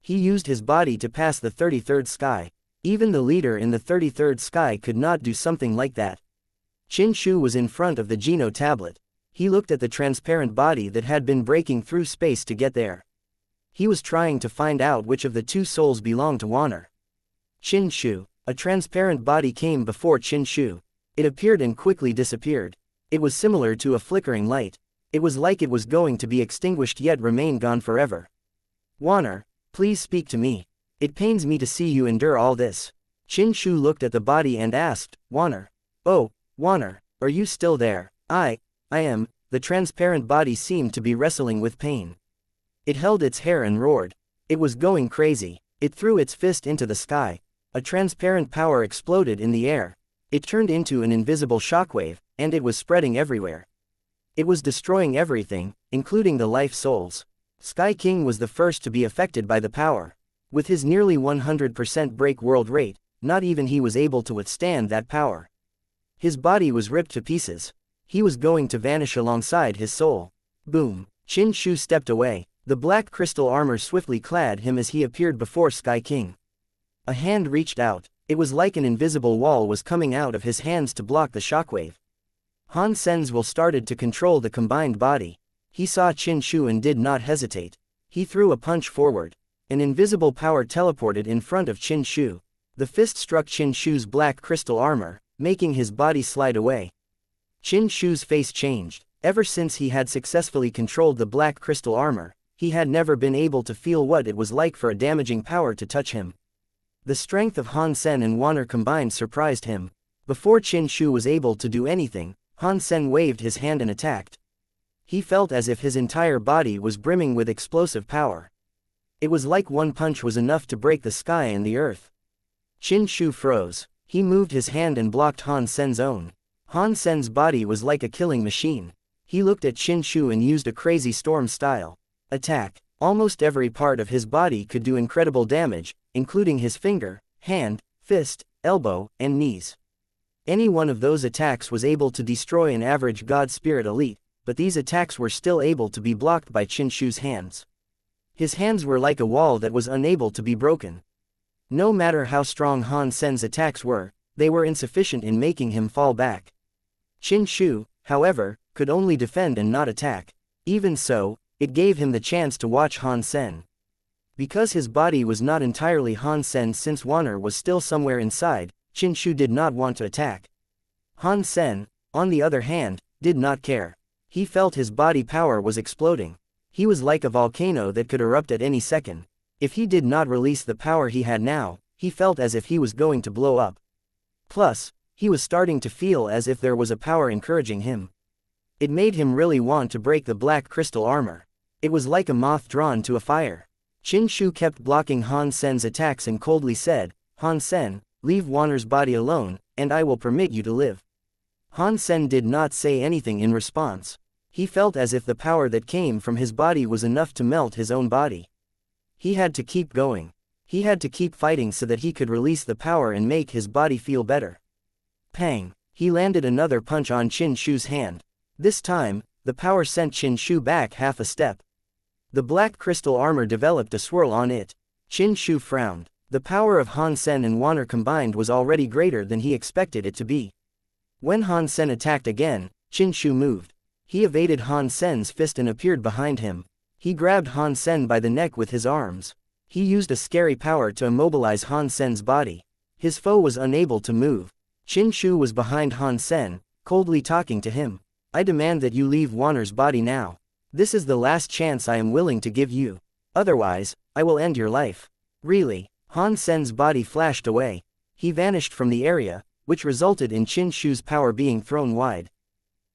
He used his body to pass the 33rd sky. Even the leader in the 33rd sky could not do something like that. Qin Shu was in front of the Geno tablet. He looked at the transparent body that had been breaking through space to get there. He was trying to find out which of the two souls belonged to Wanner. Qin Shu. A transparent body came before Qin Shu. It appeared and quickly disappeared. It was similar to a flickering light. It was like it was going to be extinguished yet remain gone forever. Wanner, please speak to me. It pains me to see you endure all this. Qin Shu looked at the body and asked, Wanner. Oh, Wanner, are you still there? I am. The transparent body seemed to be wrestling with pain. It held its hair and roared. It was going crazy. It threw its fist into the sky. A transparent power exploded in the air. It turned into an invisible shockwave, and it was spreading everywhere. It was destroying everything, including the life souls. Sky King was the first to be affected by the power. With his nearly 100% break world rate, not even he was able to withstand that power. His body was ripped to pieces. He was going to vanish alongside his soul. Boom! Qin Shu stepped away. The black crystal armor swiftly clad him as he appeared before Sky King. A hand reached out. It was like an invisible wall was coming out of his hands to block the shockwave. Han Sen's will started to control the combined body. He saw Qin Shu and did not hesitate. He threw a punch forward. An invisible power teleported in front of Qin Shu. The fist struck Qin Shu's black crystal armor, making his body slide away. Qin Shu's face changed. Ever since he had successfully controlled the black crystal armor, he had never been able to feel what it was like for a damaging power to touch him. The strength of Han Sen and Wanner combined surprised him. Before Qin Shu was able to do anything, Han Sen waved his hand and attacked. He felt as if his entire body was brimming with explosive power. It was like one punch was enough to break the sky and the earth. Qin Shu froze. He moved his hand and blocked Han Sen's own. Han Sen's body was like a killing machine. He looked at Qin Shu and used a crazy storm style attack. Almost every part of his body could do incredible damage, including his finger, hand, fist, elbow, and knees. Any one of those attacks was able to destroy an average God Spirit elite, but these attacks were still able to be blocked by Qin Shu's hands. His hands were like a wall that was unable to be broken. No matter how strong Han Sen's attacks were, they were insufficient in making him fall back. Qin Shu, however, could only defend and not attack. Even so, it gave him the chance to watch Han Sen. Because his body was not entirely Han Sen since Wanner was still somewhere inside, Qin Shu did not want to attack. Han Sen, on the other hand, did not care. He felt his body power was exploding. He was like a volcano that could erupt at any second. If he did not release the power he had now, he felt as if he was going to blow up. Plus, he was starting to feel as if there was a power encouraging him. It made him really want to break the black crystal armor. It was like a moth drawn to a fire. Qin Shu kept blocking Han Sen's attacks and coldly said, Han Sen, leave Wanner's body alone, and I will permit you to live. Han Sen did not say anything in response. He felt as if the power that came from his body was enough to melt his own body. He had to keep going. He had to keep fighting so that he could release the power and make his body feel better. Pang! He landed another punch on Qin Shu's hand. This time, the power sent Qin Shu back half a step. The black crystal armor developed a swirl on it. Qin Shu frowned. The power of Han Sen and Wanner combined was already greater than he expected it to be. When Han Sen attacked again, Qin Shu moved. He evaded Han Sen's fist and appeared behind him. He grabbed Han Sen by the neck with his arms. He used a scary power to immobilize Han Sen's body. His foe was unable to move. Qin Shu was behind Han Sen, coldly talking to him. I demand that you leave Wanner's body now. This is the last chance I am willing to give you. Otherwise, I will end your life. Really? Han Sen's body flashed away. He vanished from the area, which resulted in Qin Shu's power being thrown wide.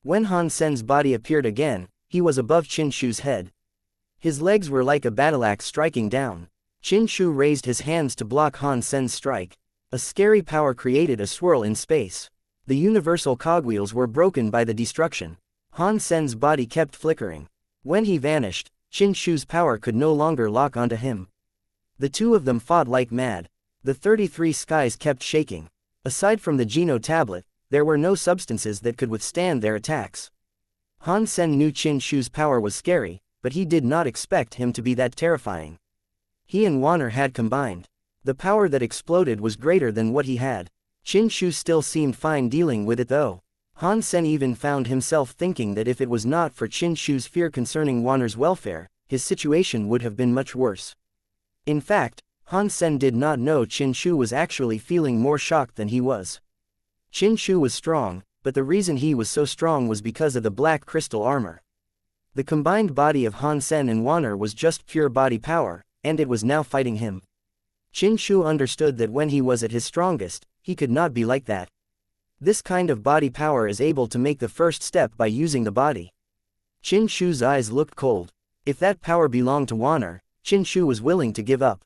When Han Sen's body appeared again, he was above Qin Shu's head. His legs were like a battle-axe striking down. Qin Shu raised his hands to block Han Sen's strike. A scary power created a swirl in space. The universal cogwheels were broken by the destruction. Han Sen's body kept flickering. When he vanished, Qin Shu's power could no longer lock onto him. The two of them fought like mad. The 33 skies kept shaking. Aside from the Geno tablet, there were no substances that could withstand their attacks. Han Sen knew Qin Shu's power was scary, but he did not expect him to be that terrifying. He and Wanner had combined. The power that exploded was greater than what he had. Qin Shu still seemed fine dealing with it though. Han Sen even found himself thinking that if it was not for Qin Shu's fear concerning Wanner's welfare, his situation would have been much worse. In fact, Han Sen did not know Qin Shu was actually feeling more shocked than he was. Qin Shu was strong, but the reason he was so strong was because of the black crystal armor. The combined body of Han Sen and Wanner was just pure body power, and it was now fighting him. Qin Shu understood that when he was at his strongest, he could not be like that. This kind of body power is able to make the first step by using the body. Qin Shu's eyes looked cold. If that power belonged to Wanner, Qin Shu was willing to give up.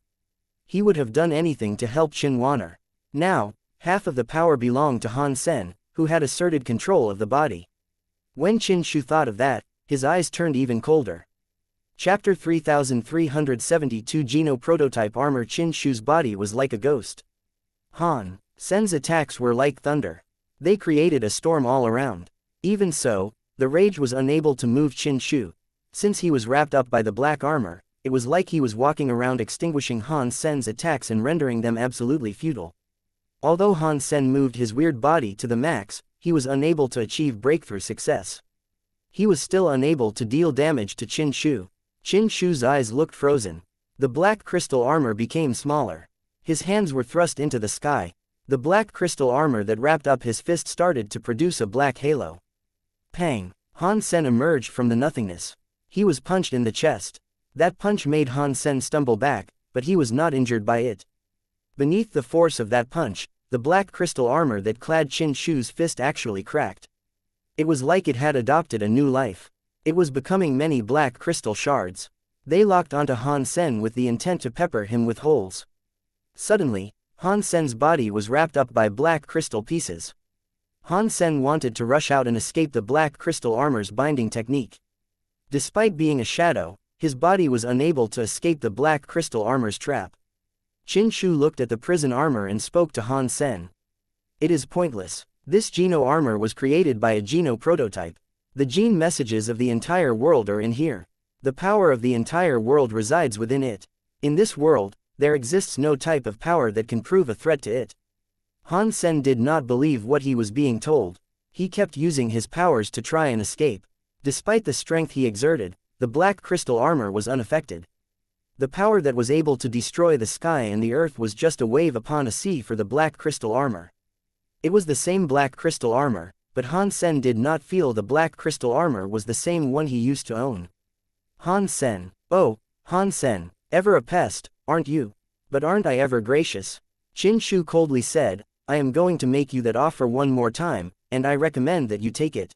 He would have done anything to help Qin Wanner. Now, half of the power belonged to Han Sen, who had asserted control of the body. When Qin Shu thought of that, his eyes turned even colder. Chapter 3372 Geno Prototype Armor. Qin Shu's body was like a ghost. Han Sen's attacks were like thunder. They created a storm all around. Even so, the rage was unable to move Qin Shu. Since he was wrapped up by the black armor, it was like he was walking around extinguishing Han Sen's attacks and rendering them absolutely futile. Although Han Sen moved his weird body to the max, he was unable to achieve breakthrough success. He was still unable to deal damage to Qin Shu. Qin Shu's eyes looked frozen. The black crystal armor became smaller. His hands were thrust into the sky. The black crystal armor that wrapped up his fist started to produce a black halo. Pang! Han Sen emerged from the nothingness. He was punched in the chest. That punch made Han Sen stumble back, but he was not injured by it. Beneath the force of that punch, the black crystal armor that clad Qin Shu's fist actually cracked. It was like it had adopted a new life. It was becoming many black crystal shards. They locked onto Han Sen with the intent to pepper him with holes. Suddenly, Han Sen's body was wrapped up by black crystal pieces. Han Sen wanted to rush out and escape the black crystal armor's binding technique. Despite being a shadow, his body was unable to escape the black crystal armor's trap. Qin Shu looked at the prison armor and spoke to Han Sen. It is pointless. This Geno armor was created by a Geno prototype. The gene messages of the entire world are in here. The power of the entire world resides within it. In this world, there exists no type of power that can prove a threat to it. Han Sen did not believe what he was being told. He kept using his powers to try and escape. Despite the strength he exerted, the black crystal armor was unaffected. The power that was able to destroy the sky and the earth was just a wave upon a sea for the black crystal armor. It was the same black crystal armor, but Han Sen did not feel the black crystal armor was the same one he used to own. Han Sen. Oh, Han Sen, ever a pest, aren't you? But aren't I ever gracious? Qin Shu coldly said, I am going to make you that offer one more time, and I recommend that you take it.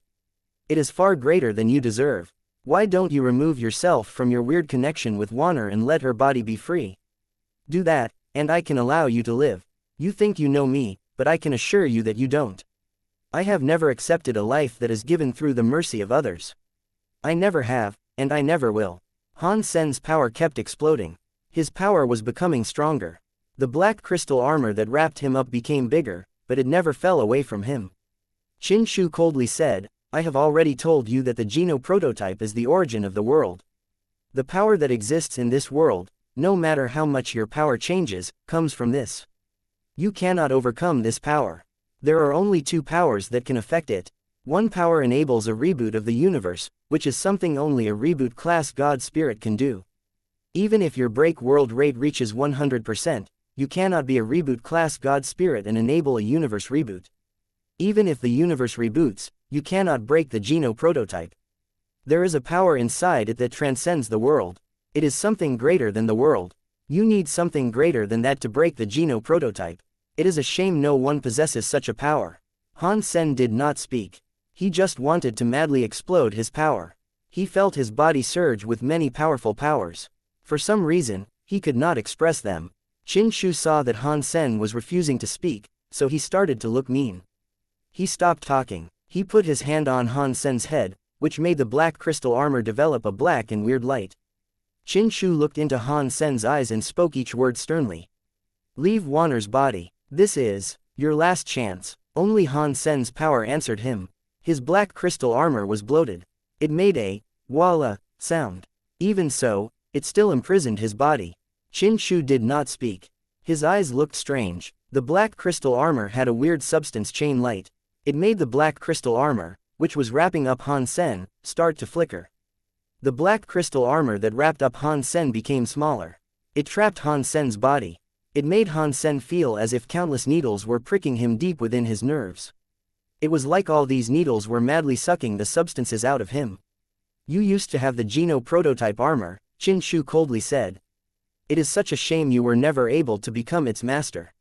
It is far greater than you deserve. Why don't you remove yourself from your weird connection with Wanner and let her body be free? Do that, and I can allow you to live. You think you know me, but I can assure you that you don't. I have never accepted a life that is given through the mercy of others. I never have, and I never will. Han Sen's power kept exploding. His power was becoming stronger. The black crystal armor that wrapped him up became bigger, but it never fell away from him. Qin Shu coldly said, I have already told you that the Geno prototype is the origin of the world. The power that exists in this world, no matter how much your power changes, comes from this. You cannot overcome this power. There are only two powers that can affect it. One power enables a reboot of the universe, which is something only a reboot class God Spirit can do. Even if your break world rate reaches 100%, you cannot be a reboot class God Spirit and enable a universe reboot. Even if the universe reboots, you cannot break the Geno prototype. There is a power inside it that transcends the world. It is something greater than the world. You need something greater than that to break the Geno prototype. It is a shame no one possesses such a power. Han Sen did not speak. He just wanted to madly explode his power. He felt his body surge with many powerful powers. For some reason, he could not express them. Qin Shu saw that Han Sen was refusing to speak, so he started to look mean. He stopped talking. He put his hand on Han Sen's head, which made the black crystal armor develop a black and weird light. Qin Shu looked into Han Sen's eyes and spoke each word sternly. Leave Wanner's body. This is your last chance. Only Han Sen's power answered him. His black crystal armor was bloated. It made a walla sound. Even so, it still imprisoned his body. Qin Shu did not speak. His eyes looked strange. The black crystal armor had a weird substance chain light. It made the black crystal armor, which was wrapping up Han Sen, start to flicker. The black crystal armor that wrapped up Han Sen became smaller. It trapped Han Sen's body. It made Han Sen feel as if countless needles were pricking him deep within his nerves. It was like all these needles were madly sucking the substances out of him. You used to have the Geno prototype armor, Qin Shu coldly said. It is such a shame you were never able to become its master.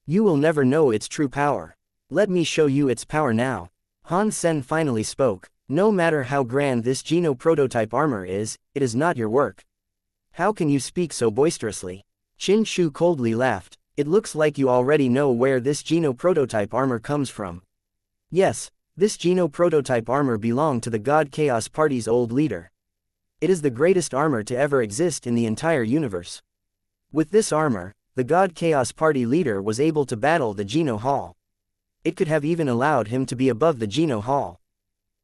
You will never know its true power. Let me show you its power now. Han Sen finally spoke. No matter how grand this Geno prototype armor is, it is not your work. How can you speak so boisterously? Qin Shu coldly laughed. It looks like you already know where this Geno prototype armor comes from. Yes, this Geno prototype armor belonged to the God Chaos Party's old leader. It is the greatest armor to ever exist in the entire universe. With this armor, the God Chaos Party leader was able to battle the Geno Hall. It could have even allowed him to be above the Geno Hall.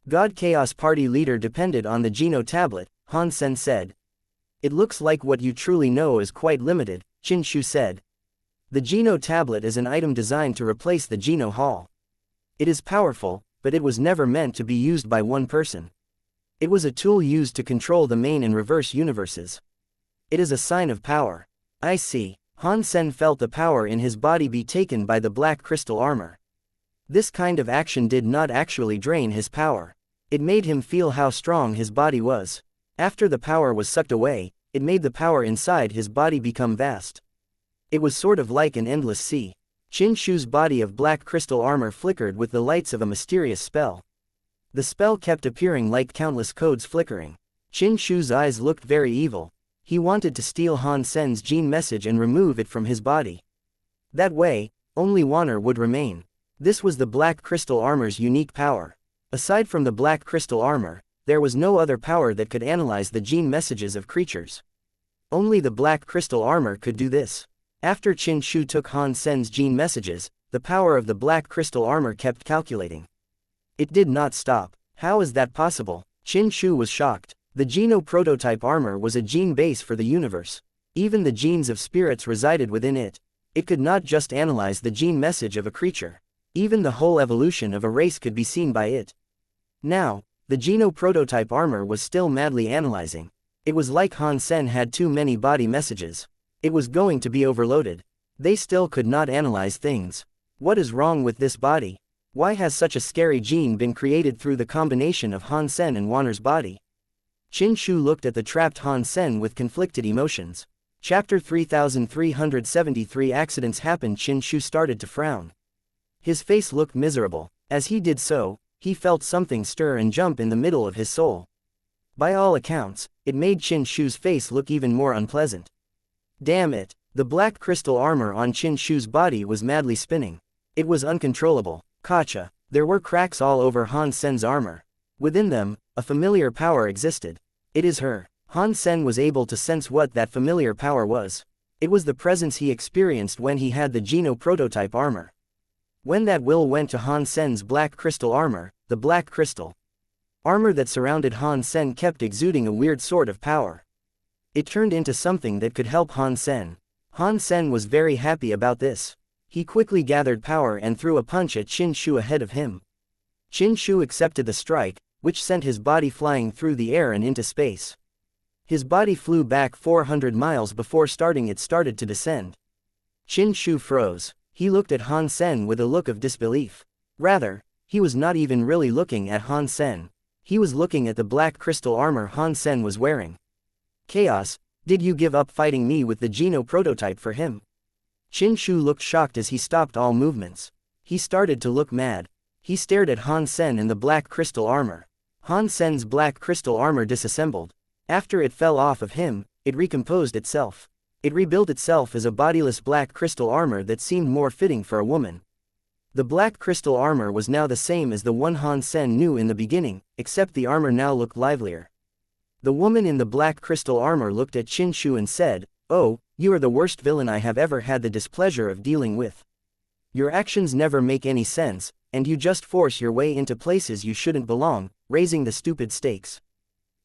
God Chaos Party leader depended on the Geno tablet, Han Sen said. It looks like what you truly know is quite limited, Qin Shu said. The Geno tablet is an item designed to replace the Geno Hall. It is powerful, but it was never meant to be used by one person. It was a tool used to control the main and reverse universes. It is a sign of power. I see. Han Sen felt the power in his body be taken by the black crystal armor. This kind of action did not actually drain his power. It made him feel how strong his body was. After the power was sucked away, it made the power inside his body become vast. It was sort of like an endless sea. Qin Shu's body of black crystal armor flickered with the lights of a mysterious spell. The spell kept appearing like countless codes flickering. Qin Shu's eyes looked very evil. He wanted to steal Han Sen's gene message and remove it from his body. That way, only Wanner would remain. This was the black crystal armor's unique power. Aside from the black crystal armor, there was no other power that could analyze the gene messages of creatures. Only the black crystal armor could do this. After Qin Shu took Han Sen's gene messages, the power of the black crystal armor kept calculating. It did not stop. How is that possible? Qin Shu was shocked. The Geno prototype armor was a gene base for the universe. Even the genes of spirits resided within it. It could not just analyze the gene message of a creature. Even the whole evolution of a race could be seen by it. Now, the Geno prototype armor was still madly analyzing. It was like Han Sen had too many body messages. It was going to be overloaded. They still could not analyze things. What is wrong with this body? Why has such a scary gene been created through the combination of Han Sen and Wanner's body? Qin Shu looked at the trapped Han Sen with conflicted emotions. Chapter 3373 Accidents happened. Qin Shu started to frown. His face looked miserable. As he did so, he felt something stir and jump in the middle of his soul. By all accounts, it made Qin Shu's face look even more unpleasant. Damn it! The black crystal armor on Qin Shu's body was madly spinning. It was uncontrollable. Gotcha! There were cracks all over Han Sen's armor. Within them, a familiar power existed. It is her. Han Sen was able to sense what that familiar power was. It was the presence he experienced when he had the Geno prototype armor. When that will went to Han Sen's black crystal armor, the black crystal armor that surrounded Han Sen kept exuding a weird sort of power. It turned into something that could help Han Sen. Han Sen was very happy about this. He quickly gathered power and threw a punch at Qin Shu ahead of him. Qin Shu accepted the strike, which sent his body flying through the air and into space. His body flew back 400 miles before it started to descend. Qin Shu froze. He looked at Han Sen with a look of disbelief. Rather, he was not even really looking at Han Sen. He was looking at the black crystal armor Han Sen was wearing. Chaos, did you give up fighting me with the Geno prototype for him? Qin Shu looked shocked as he stopped all movements. He started to look mad. He stared at Han Sen and the black crystal armor. Han Sen's black crystal armor disassembled. After it fell off of him, it recomposed itself. It rebuilt itself as a bodiless black crystal armor that seemed more fitting for a woman. The black crystal armor was now the same as the one Han Sen knew in the beginning, except the armor now looked livelier. The woman in the black crystal armor looked at Qin Shu and said, "Oh, you are the worst villain I have ever had the displeasure of dealing with. Your actions never make any sense, and you just force your way into places you shouldn't belong, raising the stupid stakes.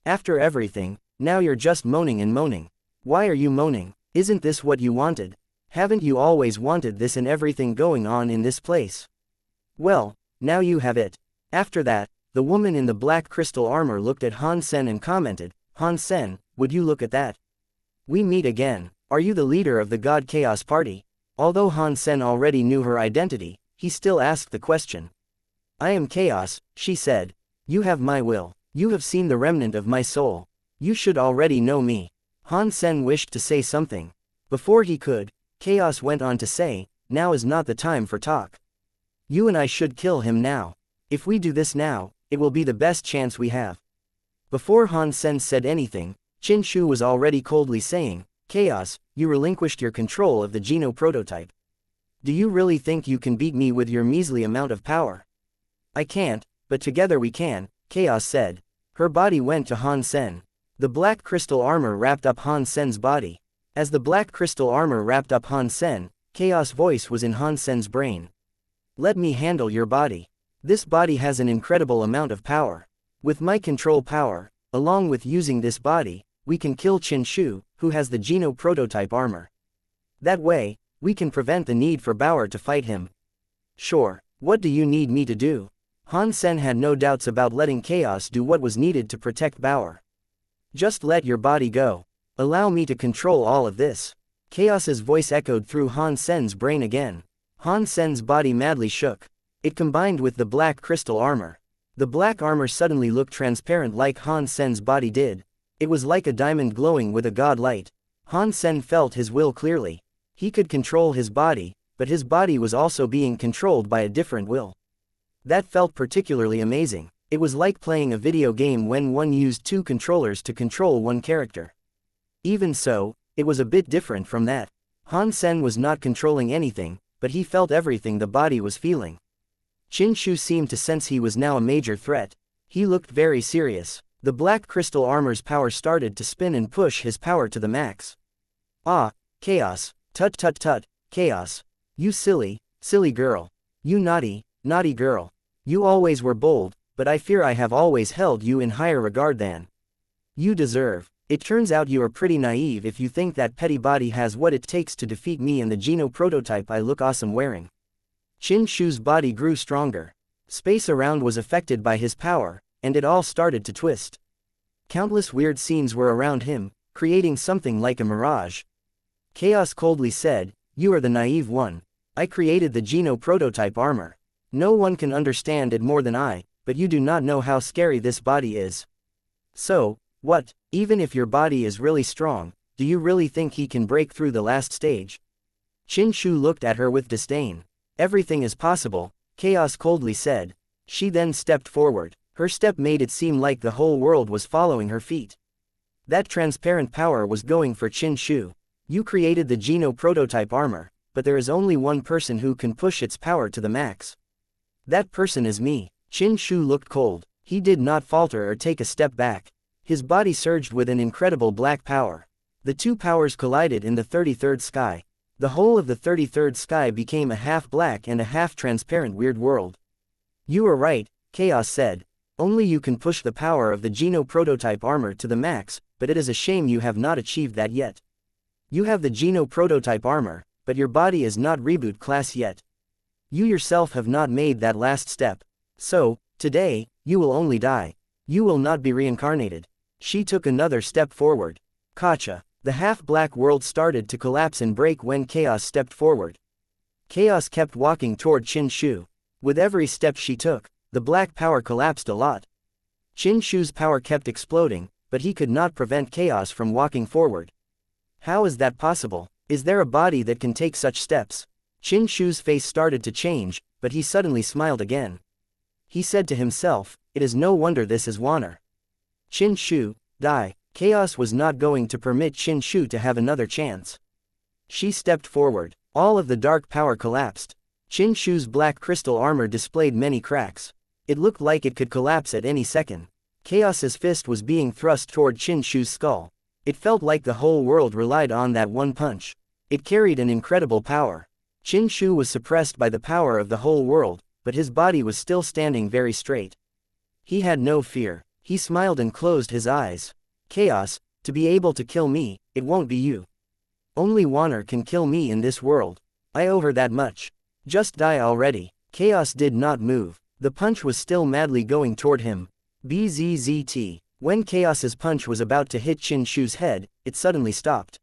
After everything, now you're just moaning and moaning. Why are you moaning? Isn't this what you wanted? Haven't you always wanted this and everything going on in this place? Well, now you have it." After that, the woman in the black crystal armor looked at Han Sen and commented, "Han Sen, would you look at that? We meet again. Are you the leader of the God Chaos Party?" Although Han Sen already knew her identity, he still asked the question. "I am Chaos," she said. "You have my will. You have seen the remnant of my soul. You should already know me." Han Sen wished to say something. Before he could, Chaos went on to say, "Now is not the time for talk. You and I should kill him now. If we do this now, it will be the best chance we have." Before Han Sen said anything, Qin Shu was already coldly saying, "Chaos, you relinquished your control of the Geno prototype. Do you really think you can beat me with your measly amount of power?" "I can't, but together we can," Chaos said. Her body went to Han Sen. The black crystal armor wrapped up Han Sen's body. As the black crystal armor wrapped up Han Sen, Chaos' voice was in Han Sen's brain. "Let me handle your body. This body has an incredible amount of power. With my control power, along with using this body, we can kill Qin Shu, who has the Geno prototype armor. That way, we can prevent the need for Bauer to fight him." "Sure, what do you need me to do?" Han Sen had no doubts about letting Chaos do what was needed to protect Bauer. "Just let your body go. Allow me to control all of this." Chaos's voice echoed through Han Sen's brain again. Han Sen's body madly shook. It combined with the black crystal armor. The black armor suddenly looked transparent like Han Sen's body did. It was like a diamond glowing with a god light. Han Sen felt his will clearly. He could control his body, but his body was also being controlled by a different will. That felt particularly amazing. It was like playing a video game when one used two controllers to control one character. Even so, it was a bit different from that. Han Sen was not controlling anything, but he felt everything the body was feeling. Qin Shu seemed to sense he was now a major threat. He looked very serious. The black crystal armor's power started to spin and push his power to the max. "Ah, Chaos, tut tut tut, Chaos. You silly, silly girl. You naughty, naughty girl. You always were bold, but I fear I have always held you in higher regard than you deserve. It turns out you are pretty naive if you think that petty body has what it takes to defeat me and the Geno prototype I look awesome wearing." Qin Shu's body grew stronger. Space around was affected by his power, and it all started to twist. Countless weird scenes were around him, creating something like a mirage. Chaos coldly said, "You are the naive one. I created the Geno prototype armor. No one can understand it more than I, but you do not know how scary this body is. So, what, even if your body is really strong, do you really think he can break through the last stage?" Qin Shu looked at her with disdain. "Everything is possible," Chaos coldly said. She then stepped forward. Her step made it seem like the whole world was following her feet. That transparent power was going for Qin Shu. "You created the Geno prototype armor, but there is only one person who can push its power to the max. That person is me." Qin Shu looked cold. He did not falter or take a step back. His body surged with an incredible black power. The two powers collided in the 33rd sky. The whole of the 33rd sky became a half-black and a half-transparent weird world. "You are right," Chaos said. "Only you can push the power of the Geno prototype armor to the max, but it is a shame you have not achieved that yet. You have the Geno prototype armor, but your body is not reboot class yet. You yourself have not made that last step. So, Today, you will only die. You will not be reincarnated. She took another step forward. Gotcha. The half-black world started to collapse and break when Chaos stepped forward. Chaos kept walking toward Qin Shu. With every step she took, the black power collapsed a lot. Qin Shu's power kept exploding, but he could not prevent Chaos from walking forward. How is that possible? Is there a body that can take such steps? Qin Shu's face started to change, but he suddenly smiled again. He said to himself, it is no wonder this is Wanner. Qin Shu, die. Chaos was not going to permit Qin Shu to have another chance. She stepped forward. All of the dark power collapsed. Qin Shu's black crystal armor displayed many cracks. It looked like it could collapse at any second. Chaos's fist was being thrust toward Qin Shu's skull. It felt like the whole world relied on that one punch. It carried an incredible power. Qin Shu was suppressed by the power of the whole world, but his body was still standing very straight. He had no fear. He smiled and closed his eyes. Chaos, to be able to kill me, it won't be you. Only Wanner can kill me in this world. I owe her that much. Just die already. Chaos did not move. The punch was still madly going toward him. Bzzzt. When Chaos's punch was about to hit Qin Shu's head, it suddenly stopped.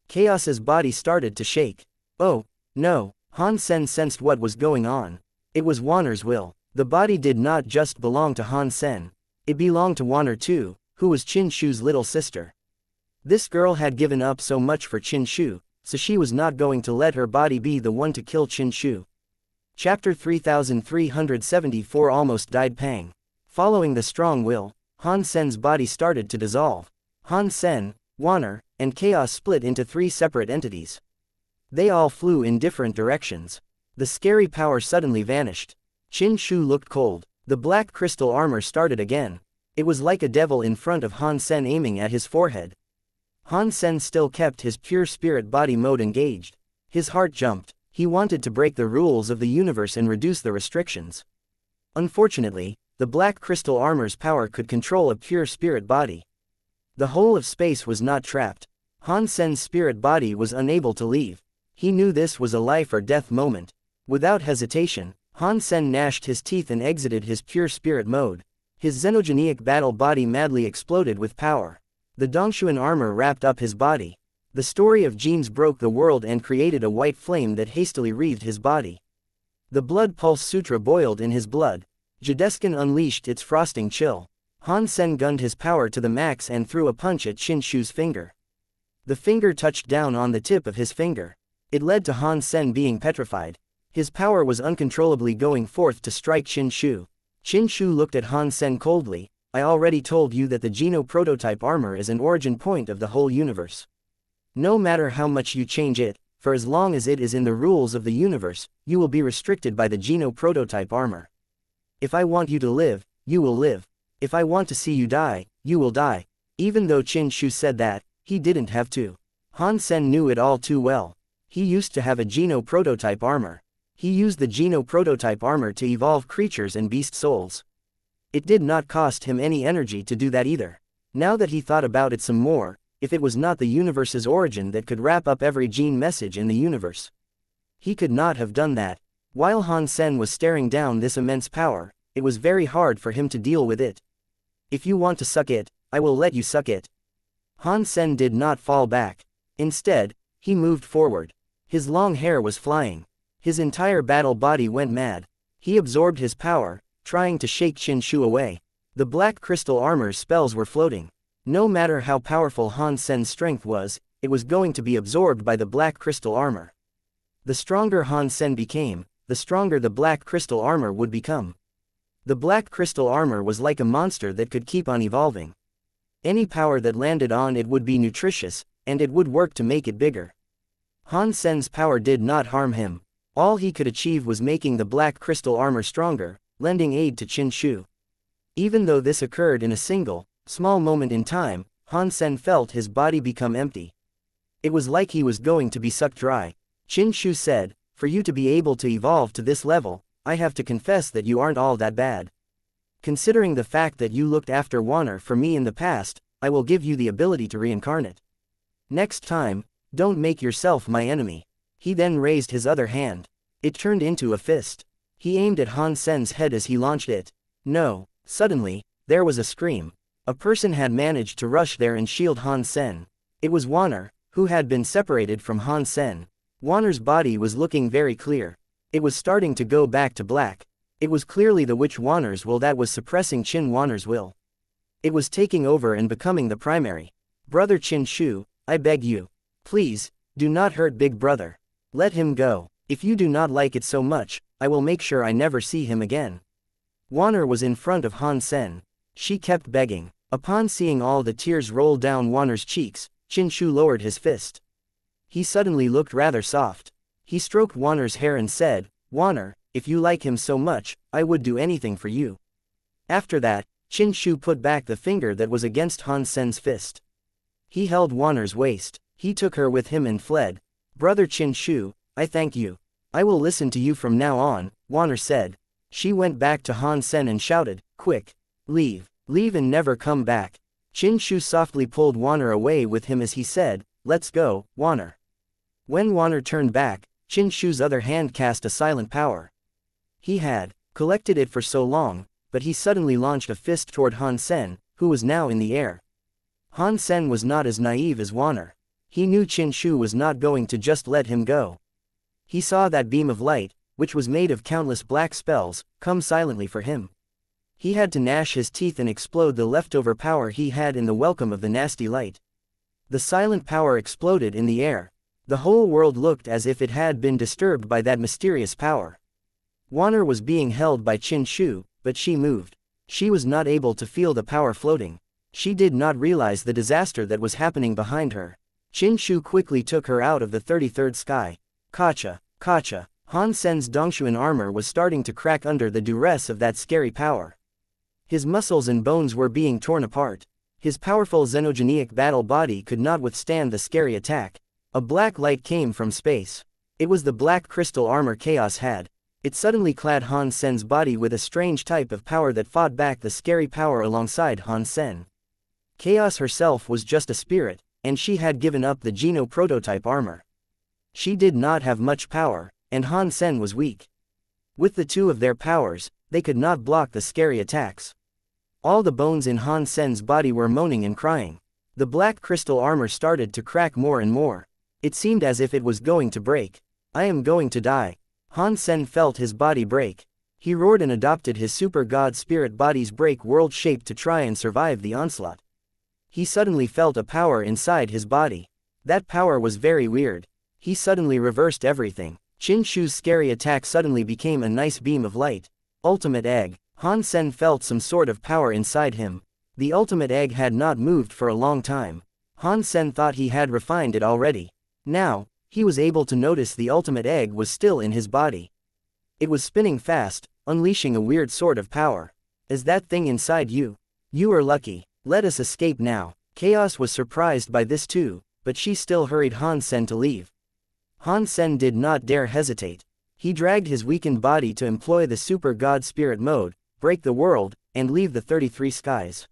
Chaos's body started to shake. Oh, no. Han Sen sensed what was going on. It was Wanner's will. The body did not just belong to Han Sen. It belonged to Wanner too, who was Qin Shu's little sister. This girl had given up so much for Qin Shu, so she was not going to let her body be the one to kill Qin Shu. Chapter 3374 Almost died Pang. Following the strong will, Han Sen's body started to dissolve. Han Sen, Wanner, and Chaos split into three separate entities. They all flew in different directions. The scary power suddenly vanished. Qin Shu looked cold. The black crystal armor started again. It was like a devil in front of Han Sen aiming at his forehead. Han Sen still kept his pure spirit body mode engaged. His heart jumped. He wanted to break the rules of the universe and reduce the restrictions. Unfortunately, the black crystal armor's power could control a pure spirit body. The whole of space was not trapped. Han Sen's spirit body was unable to leave. He knew this was a life or death moment. Without hesitation, Han Sen gnashed his teeth and exited his pure spirit mode. His xenogenic battle body madly exploded with power. The Dongshuan armor wrapped up his body. The story of genes broke the world and created a white flame that hastily wreathed his body. The blood pulse sutra boiled in his blood. Jadeskin unleashed its frosting chill. Han Sen gunned his power to the max and threw a punch at Qin Shu's finger. The finger touched down on the tip of his finger. It led to Han Sen being petrified. His power was uncontrollably going forth to strike Qin Shu. Qin Shu looked at Han Sen coldly. I already told you that the Geno prototype armor is an origin point of the whole universe. No matter how much you change it, for as long as it is in the rules of the universe, you will be restricted by the Geno prototype armor. If I want you to live, you will live. If I want to see you die, you will die. Even though Qin Shu said that, he didn't have to. Han Sen knew it all too well. He used to have a Geno prototype armor. He used the Geno prototype armor to evolve creatures and beast souls. It did not cost him any energy to do that either. Now that he thought about it some more, if it was not the universe's origin that could wrap up every gene message in the universe, he could not have done that. While Han Sen was staring down this immense power, it was very hard for him to deal with it. If you want to suck it, I will let you suck it. Han Sen did not fall back. Instead, he moved forward. His long hair was flying. His entire battle body went mad. He absorbed his power, trying to shake Qin Shu away. The black crystal armor's spells were floating. No matter how powerful Han Sen's strength was, it was going to be absorbed by the black crystal armor. The stronger Han Sen became, the stronger the black crystal armor would become. The black crystal armor was like a monster that could keep on evolving. Any power that landed on it would be nutritious, and it would work to make it bigger. Han Sen's power did not harm him. All he could achieve was making the black crystal armor stronger, lending aid to Qin Shu. Even though this occurred in a single, small moment in time, Han Sen felt his body become empty. It was like he was going to be sucked dry. Qin Shu said, for you to be able to evolve to this level, I have to confess that you aren't all that bad. Considering the fact that you looked after Wanner for me in the past, I will give you the ability to reincarnate. Next time, don't make yourself my enemy. He then raised his other hand. It turned into a fist. He aimed at Han Sen's head as he launched it. No, suddenly, there was a scream. A person had managed to rush there and shield Han Sen. It was Wanner, who had been separated from Han Sen. Wanner's body was looking very clear. It was starting to go back to black. It was clearly the witch Wanner's will that was suppressing Qin Wanner's will. It was taking over and becoming the primary. Brother Qin Shu, I beg you. Please, do not hurt big brother. Let him go. If you do not like it so much, I will make sure I never see him again. Wanner was in front of Han Sen. She kept begging. Upon seeing all the tears roll down Wanner's cheeks, Qin Shu lowered his fist. He suddenly looked rather soft. He stroked Wanner's hair and said, Wanner, if you like him so much, I would do anything for you. After that, Qin Shu put back the finger that was against Han Sen's fist. He held Wanner's waist. He took her with him and fled. Brother Qin Shu, I thank you. I will listen to you from now on, Wanner said. She went back to Han Sen and shouted, quick. Leave. Leave and never come back. Qin Shu softly pulled Wanner away with him as he said, let's go, Wanner. When Wanner turned back, Qin Shu's other hand cast a silent power. He had collected it for so long, but he suddenly launched a fist toward Han Sen, who was now in the air. Han Sen was not as naive as Wanner. He knew Qin Shu was not going to just let him go. He saw that beam of light, which was made of countless black spells, come silently for him. He had to gnash his teeth and explode the leftover power he had in the welcome of the nasty light. The silent power exploded in the air. The whole world looked as if it had been disturbed by that mysterious power. Wanner was being held by Qin Shu, but she moved. She was not able to feel the power floating. She did not realize the disaster that was happening behind her. Qin Shu quickly took her out of the 33rd sky. Kacha, Kacha. Han Sen's Dongshuan armor was starting to crack under the duress of that scary power. His muscles and bones were being torn apart. His powerful xenogenic battle body could not withstand the scary attack. A black light came from space. It was the black crystal armor Chaos had. It suddenly clad Han Sen's body with a strange type of power that fought back the scary power alongside Han Sen. Chaos herself was just a spirit, and she had given up the Geno prototype armor. She did not have much power, and Han Sen was weak. With the two of their powers, they could not block the scary attacks. All the bones in Han Sen's body were moaning and crying. The black crystal armor started to crack more and more. It seemed as if it was going to break. I am going to die. Han Sen felt his body break. He roared and adopted his super god spirit body's break world shape to try and survive the onslaught. He suddenly felt a power inside his body. That power was very weird. He suddenly reversed everything. Qin Shu's scary attack suddenly became a nice beam of light. Ultimate egg. Han Sen felt some sort of power inside him. The ultimate egg had not moved for a long time. Han Sen thought he had refined it already. Now, he was able to notice the ultimate egg was still in his body. It was spinning fast, unleashing a weird sort of power. Is that thing inside you? You are lucky. Let us escape now. Chaos was surprised by this too, but she still hurried Han Sen to leave. Han Sen did not dare hesitate. He dragged his weakened body to employ the super god spirit mode, break the world, and leave the 33 skies.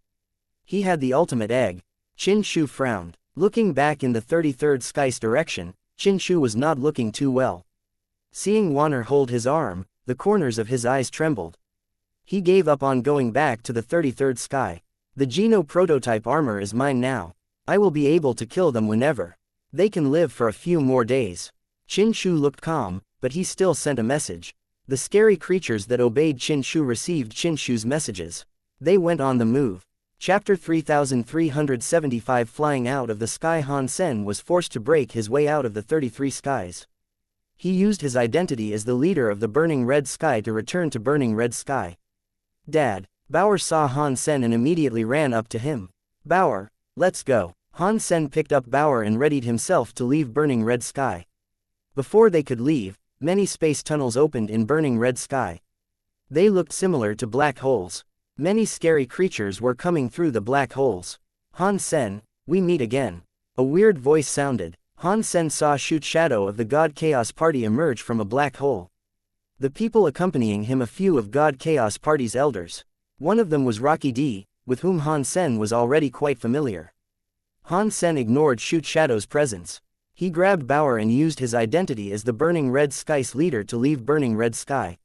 He had the ultimate egg. Qin Shu frowned. Looking back in the 33rd sky's direction, Qin Shu was not looking too well. Seeing Wanner hold his arm, the corners of his eyes trembled. He gave up on going back to the 33rd sky. The Geno prototype armor is mine now. I will be able to kill them whenever. They can live for a few more days. Qin Shu looked calm, but he still sent a message. The scary creatures that obeyed Qin Shu received Qin Shu's messages. They went on the move. Chapter 3375. Flying out of the sky. Han Sen was forced to break his way out of the 33 skies. He used his identity as the leader of the Burning Red Sky to return to Burning Red Sky. Dad. Bauer saw Han Sen and immediately ran up to him. Bauer, let's go. Han Sen picked up Bauer and readied himself to leave Burning Red Sky. Before they could leave, many space tunnels opened in Burning Red Sky. They looked similar to black holes. Many scary creatures were coming through the black holes. Han Sen, we meet again. A weird voice sounded. Han Sen saw a shoot shadow of the God Chaos Party emerge from a black hole. The people accompanying him a few of God Chaos Party's elders. One of them was Rocky D, with whom Han Sen was already quite familiar. Han Sen ignored Shoot Shadow's presence. He grabbed Bauer and used his identity as the Burning Red Sky's leader to leave Burning Red Sky.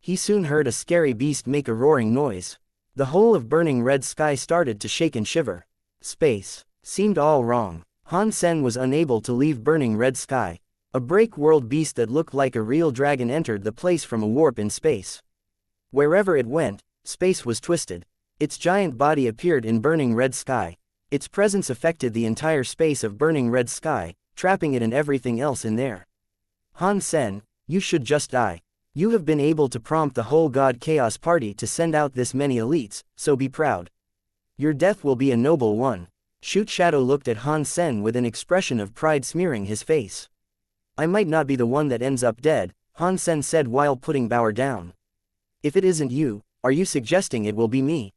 He soon heard a scary beast make a roaring noise. The whole of burning red sky started to shake and shiver. Space seemed all wrong. Han Sen was unable to leave burning red sky. A break world beast that looked like a real dragon entered the place from a warp in space. Wherever it went, space was twisted. Its giant body appeared in burning red sky. Its presence affected the entire space of burning red sky, trapping it and everything else in there. Han Sen, you should just die. You have been able to prompt the whole God Chaos Party to send out this many elites, so be proud. Your death will be a noble one. Shoot Shadow looked at Han Sen with an expression of pride smearing his face. I might not be the one that ends up dead, Han Sen said while putting Bauer down. If it isn't you, are you suggesting it will be me?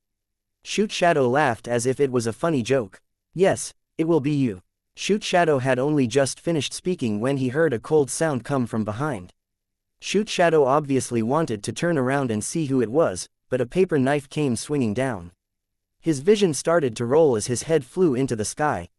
Shoot Shadow laughed as if it was a funny joke. Yes, it will be you. Shoot Shadow had only just finished speaking when he heard a cold sound come from behind. Shoot Shadow obviously wanted to turn around and see who it was, but a paper knife came swinging down. His vision started to roll as his head flew into the sky.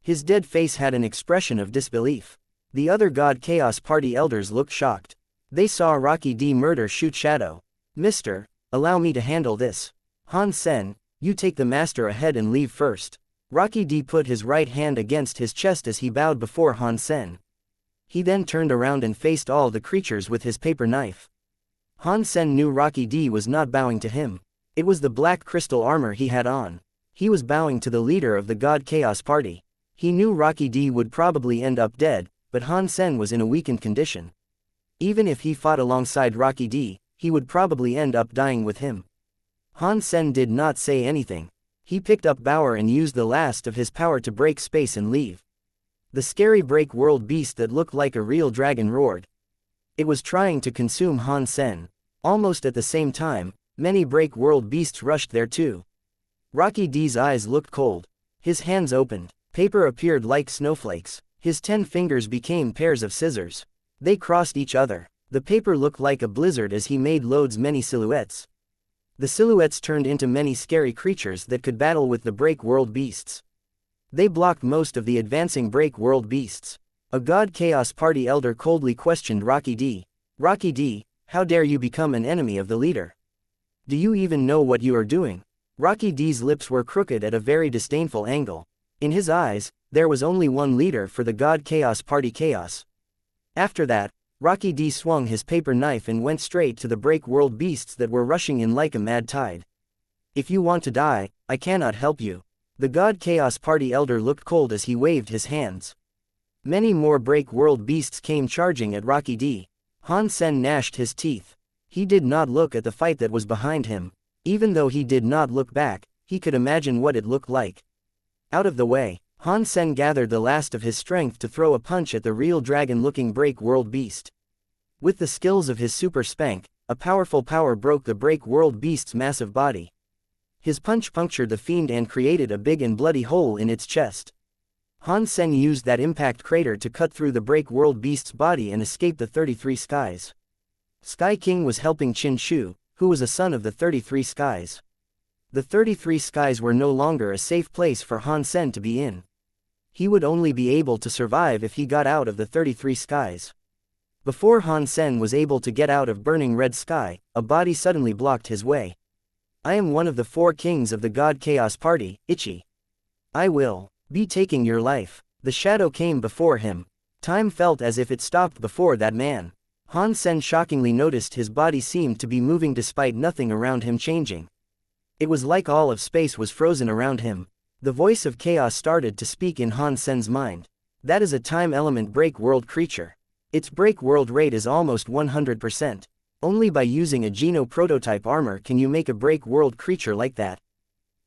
His dead face had an expression of disbelief. The other God Chaos Party elders looked shocked. They saw Rocky D murder Shoot Shadow. Mister, allow me to handle this. Han Sen, you take the master ahead and leave first. Rocky D put his right hand against his chest as he bowed before Han Sen. He then turned around and faced all the creatures with his paper knife. Han Sen knew Rocky D was not bowing to him. It was the black crystal armor he had on. He was bowing to the leader of the God Chaos Party. He knew Rocky D would probably end up dead, but Han Sen was in a weakened condition. Even if he fought alongside Rocky D, he would probably end up dying with him. Han Sen did not say anything. He picked up Bauer and used the last of his power to break space and leave. The scary break world beast that looked like a real dragon roared. It was trying to consume Han Sen. Almost at the same time, many break world beasts rushed there too. Rocky D's eyes looked cold. His hands opened. Paper appeared like snowflakes. His 10 fingers became pairs of scissors. They crossed each other. The paper looked like a blizzard as he made loads many silhouettes. The silhouettes turned into many scary creatures that could battle with the break world beasts. They blocked most of the advancing break world beasts. A God Chaos Party elder coldly questioned Rocky D. Rocky D, how dare you become an enemy of the leader? Do you even know what you are doing? Rocky D's lips were crooked at a very disdainful angle. In his eyes, there was only one leader for the God Chaos Party Chaos. After that, Rocky D swung his paper knife and went straight to the break world beasts that were rushing in like a mad tide. If you want to die, I cannot help you. The God Chaos Party elder looked cold as he waved his hands. Many more break world beasts came charging at Rocky D. Han Sen gnashed his teeth. He did not look at the fight that was behind him. Even though he did not look back, he could imagine what it looked like. Out of the way, Han Sen gathered the last of his strength to throw a punch at the real dragon-looking break world beast. With the skills of his super spank, a powerful power broke the break world beast's massive body. His punch punctured the fiend and created a big and bloody hole in its chest. Han Sen used that impact crater to cut through the break world beast's body and escape the 33 skies. Sky King was helping Qin Shu, who was a son of the 33 skies. The 33 skies were no longer a safe place for Han Sen to be in. He would only be able to survive if he got out of the 33 skies. Before Han Sen was able to get out of burning red sky, a body suddenly blocked his way. I am one of the 4 kings of the God Chaos Party, Ichi. I will be taking your life. The shadow came before him. Time felt as if it stopped before that man. Han Sen shockingly noticed his body seemed to be moving despite nothing around him changing. It was like all of space was frozen around him. The voice of chaos started to speak in Han Sen's mind. That is a time element break world creature. Its break world rate is almost 100%. Only by using a Geno prototype armor can you make a break world creature like that.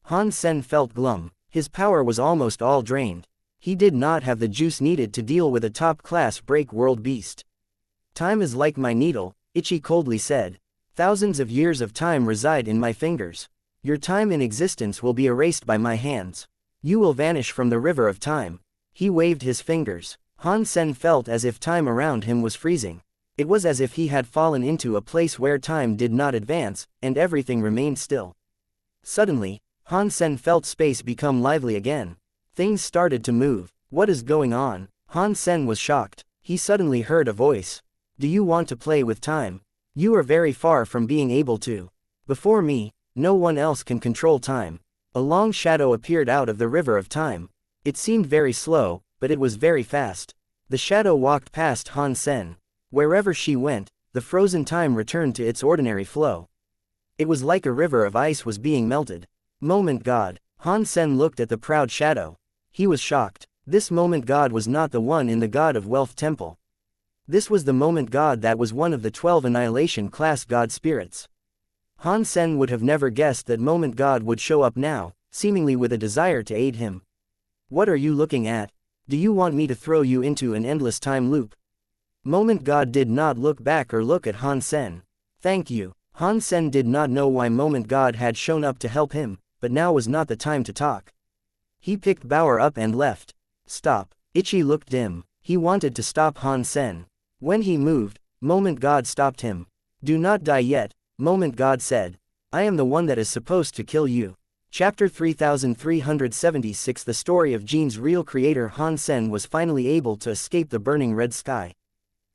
Han Sen felt glum. His power was almost all drained. He did not have the juice needed to deal with a top-class break world beast. Time is like my needle, Ichi coldly said. Thousands of years of time reside in my fingers. Your time in existence will be erased by my hands. You will vanish from the river of time. He waved his fingers. Han Sen felt as if time around him was freezing. It was as if he had fallen into a place where time did not advance, and everything remained still. Suddenly, Han Sen felt space become lively again. Things started to move. What is going on? Han Sen was shocked. He suddenly heard a voice. Do you want to play with time? You are very far from being able to. Before me, no one else can control time. A long shadow appeared out of the river of time. It seemed very slow, but it was very fast. The shadow walked past Han Sen. Wherever she went, the frozen time returned to its ordinary flow. It was like a river of ice was being melted. Moment God. Han Sen looked at the proud shadow. He was shocked. This moment God was not the one in the God of Wealth temple. This was the moment God that was one of the 12 annihilation class God spirits. Han Sen would have never guessed that moment God would show up now, seemingly with a desire to aid him. What are you looking at? Do you want me to throw you into an endless time loop? Moment God did not look back or look at Han Sen. Thank you. Han Sen did not know why Moment God had shown up to help him, but now was not the time to talk. He picked Bauer up and left. Stop. Ichi looked dim. He wanted to stop Han Sen. When he moved, Moment God stopped him. Do not die yet, Moment God said. I am the one that is supposed to kill you. Chapter 3376. The story of Gene's real creator Han Sen was finally able to escape the burning red sky.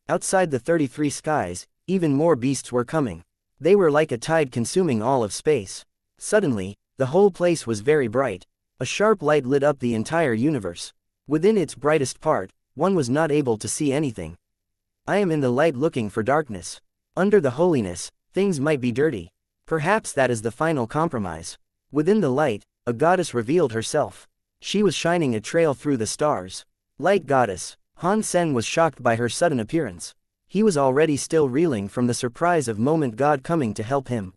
Outside the 33 skies, even more beasts were coming. They were like a tide consuming all of space. Suddenly, the whole place was very bright. A sharp light lit up the entire universe. Within its brightest part, one was not able to see anything. I am in the light looking for darkness. Under the holiness, things might be dirty. Perhaps that is the final compromise. Within the light, a goddess revealed herself. She was shining a trail through the stars. Light goddess. Han Sen was shocked by her sudden appearance. He was already still reeling from the surprise of Moment God coming to help him.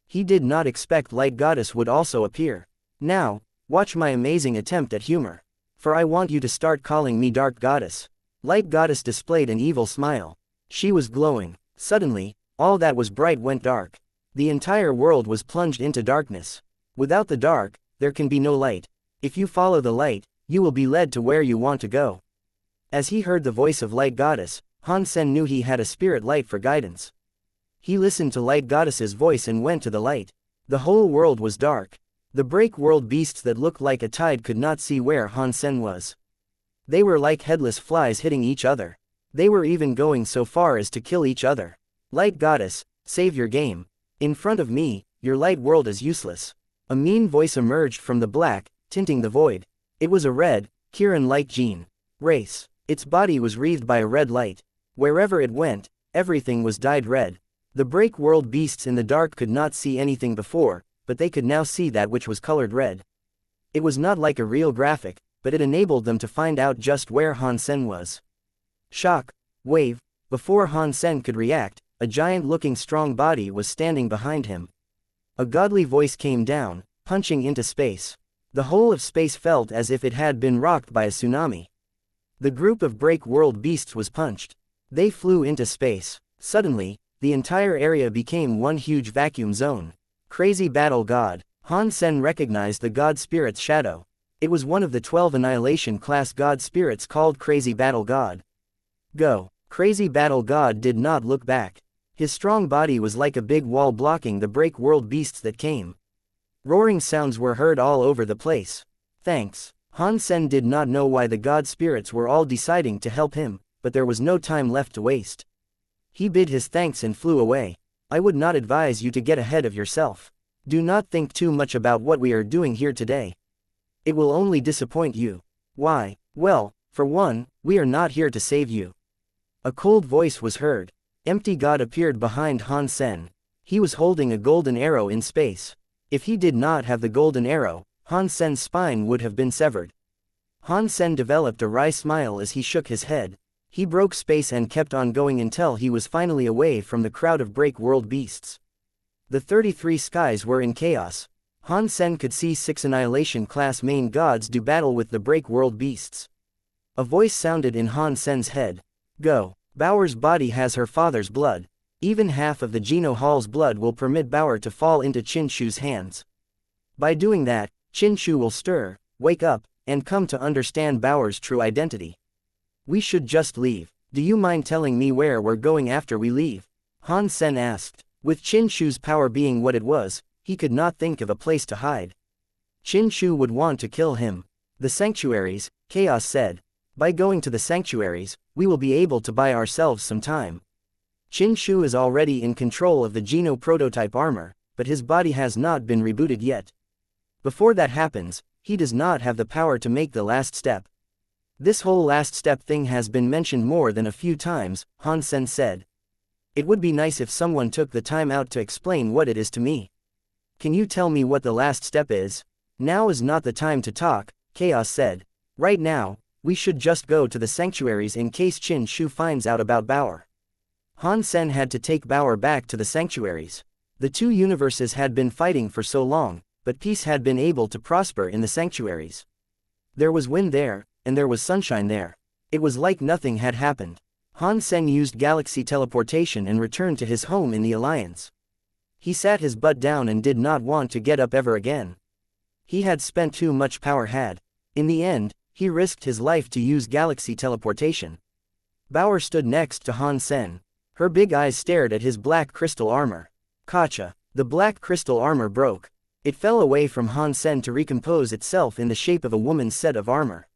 He did not expect Light Goddess would also appear. Now, watch my amazing attempt at humor. For I want you to start calling me Dark Goddess. Light Goddess displayed an evil smile. She was glowing. Suddenly, all that was bright went dark. The entire world was plunged into darkness. Without the dark, there can be no light. If you follow the light, you will be led to where you want to go. As he heard the voice of Light Goddess, Han Sen knew he had a spirit light for guidance. He listened to Light Goddess's voice and went to the light. The whole world was dark. The break world beasts that looked like a tide could not see where Han Sen was. They were like headless flies hitting each other. They were even going so far as to kill each other. Light Goddess, save your game. In front of me, your light world is useless. A mean voice emerged from the black, tinting the void. It was a red, Kirin like Gene race. Its body was wreathed by a red light. Wherever it went, everything was dyed red. The break world beasts in the dark could not see anything before, but they could now see that which was colored red. It was not like a real graphic, but it enabled them to find out just where Han Sen was. Shock. Wave. Before Han Sen could react, a giant-looking strong body was standing behind him. A godly voice came down, punching into space. The whole of space felt as if it had been rocked by a tsunami. The group of break world beasts was punched. They flew into space. Suddenly, the entire area became one huge vacuum zone. Crazy battle god. Han Sen recognized the god spirit's shadow. It was one of the 12 annihilation class god spirits called Crazy Battle God. Go. Crazy Battle God did not look back. His strong body was like a big wall blocking the break world beasts that came. Roaring sounds were heard all over the place. Thanks. Han Sen did not know why the god spirits were all deciding to help him, but there was no time left to waste. He bid his thanks and flew away. I would not advise you to get ahead of yourself. Do not think too much about what we are doing here today. It will only disappoint you. Why? Well, for one, we are not here to save you. A cold voice was heard. Empty God appeared behind Han Sen. He was holding a golden arrow in space. If he did not have the golden arrow, Han Sen's spine would have been severed. Han Sen developed a wry smile as he shook his head. He broke space and kept on going until he was finally away from the crowd of break world beasts. The 33 skies were in chaos. Han Sen could see 6 annihilation class main gods do battle with the break world beasts. A voice sounded in Han Sen's head. Go. Bauer's body has her father's blood. Even half of the Geno Hall's blood will permit Bauer to fall into Qin Shu's hands. By doing that, Qin Shu will stir, wake up, and come to understand Bauer's true identity. We should just leave. Do you mind telling me where we're going after we leave? Han Sen asked. With Qin Shu's power being what it was, he could not think of a place to hide. Qin Shu would want to kill him. The sanctuaries, Chaos said. By going to the sanctuaries, we will be able to buy ourselves some time. Qin Shu is already in control of the Geno prototype armor, but his body has not been rebooted yet. Before that happens, he does not have the power to make the last step. This whole last step thing has been mentioned more than a few times, Han Sen said. It would be nice if someone took the time out to explain what it is to me. Can you tell me what the last step is? Now is not the time to talk, Chaos said. Right now, we should just go to the sanctuaries in case Qin Shu finds out about Bauer. Han Sen had to take Bauer back to the sanctuaries. The two universes had been fighting for so long, but peace had been able to prosper in the sanctuaries. There was wind there, and there was sunshine there. It was like nothing had happened. Han Sen used galaxy teleportation and returned to his home in the Alliance. He sat his butt down and did not want to get up ever again. He had spent too much power. In the end, he risked his life to use galaxy teleportation. Bauer stood next to Han Sen. Her big eyes stared at his black crystal armor. Gotcha. The black crystal armor broke. It fell away from Han Sen to recompose itself in the shape of a woman's set of armor.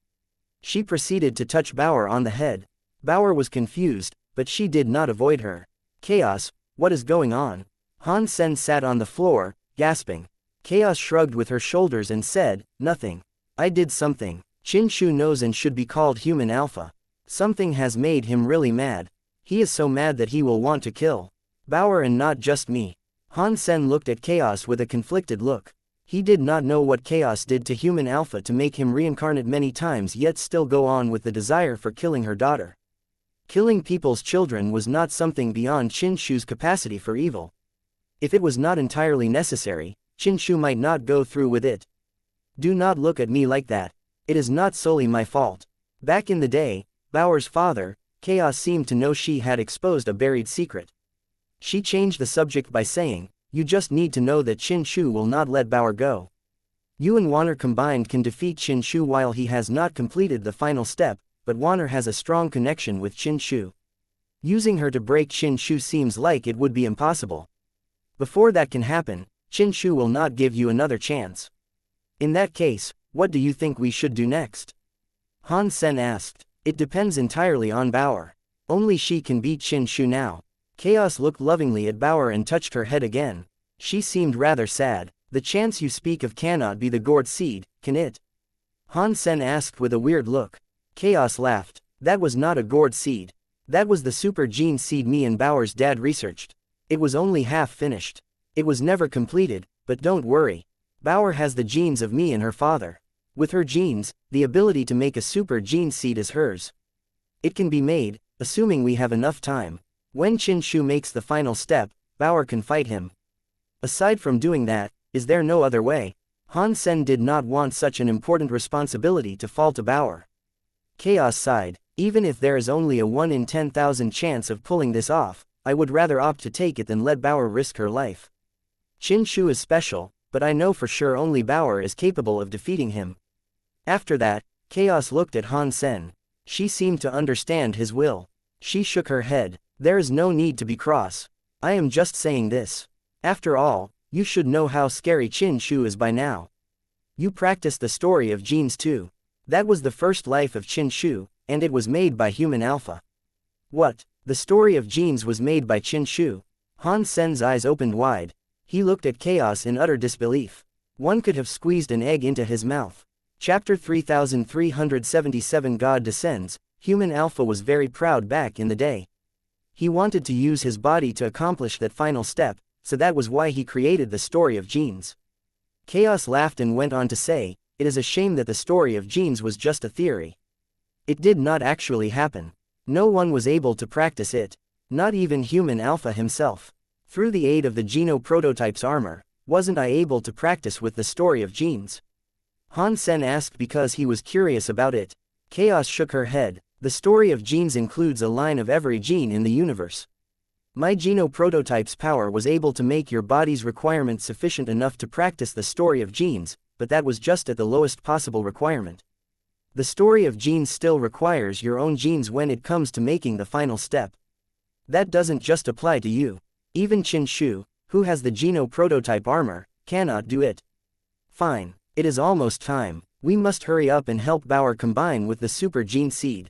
She proceeded to touch Bauer on the head. Bauer was confused, but she did not avoid her. Chaos, what is going on? Han Sen sat on the floor, gasping. Chaos shrugged with her shoulders and said, nothing. I did something. Qin Shu knows and should be called human alpha. Something has made him really mad. He is so mad that he will want to kill Bauer and not just me. Han Sen looked at Chaos with a conflicted look. He did not know what Chaos did to human alpha to make him reincarnate many times yet still go on with the desire for killing her daughter. Killing people's children was not something beyond Qin Shu's capacity for evil. If it was not entirely necessary, Qin Shu might not go through with it. Do not look at me like that. It is not solely my fault. Back in the day, Bauer's father, Chaos, seemed to know she had exposed a buried secret. She changed the subject by saying, you just need to know that Qin Shu will not let Bauer go. You and Wanner combined can defeat Qin Shu while he has not completed the final step, but Wanner has a strong connection with Qin Shu. Using her to break Qin Shu seems like it would be impossible. Before that can happen, Qin Shu will not give you another chance. In that case, what do you think we should do next? Han Sen asked. It depends entirely on Bauer. Only she can beat Qin Shu now. Chaos looked lovingly at Bauer and touched her head again. She seemed rather sad. The chance you speak of cannot be the gourd seed, can it? Han Sen asked with a weird look. Chaos laughed. That was not a gourd seed. That was the super gene seed me and Bauer's dad researched. It was only half finished. It was never completed, but don't worry. Bauer has the genes of me and her father. With her genes, the ability to make a super gene seed is hers. It can be made, assuming we have enough time. When Qin Shu makes the final step, Bauer can fight him. Aside from doing that, is there no other way? Han Sen did not want such an important responsibility to fall to Bauer. Chaos sighed. Even if there is only a 1 in 10,000 chance of pulling this off, I would rather opt to take it than let Bauer risk her life. Qin Shu is special, but I know for sure only Bauer is capable of defeating him. After that, Chaos looked at Han Sen. She seemed to understand his will. She shook her head. There is no need to be cross. I am just saying this. After all, you should know how scary Qin Shu is by now. You practiced the story of genes too. That was the first life of Qin Shu, and it was made by human alpha. What? The story of genes was made by Qin Shu? Han Sen's eyes opened wide. He looked at Chaos in utter disbelief. One could have squeezed an egg into his mouth. Chapter 3377 God Descends. Human Alpha was very proud back in the day. He wanted to use his body to accomplish that final step, so that was why he created the story of genes. Chaos laughed and went on to say, it is a shame that the story of genes was just a theory. It did not actually happen. No one was able to practice it. Not even Human Alpha himself. Through the aid of the Geno prototype's armor, wasn't I able to practice with the story of genes? Han Sen asked because he was curious about it. Chaos shook her head. The story of genes includes a line of every gene in the universe. My Geno prototype's power was able to make your body's requirement sufficient enough to practice the story of genes, but that was just at the lowest possible requirement. The story of genes still requires your own genes when it comes to making the final step. That doesn't just apply to you. Even Qin Shu, who has the Geno prototype armor, cannot do it. Fine. It is almost time. We must hurry up and help Bauer combine with the super gene seed.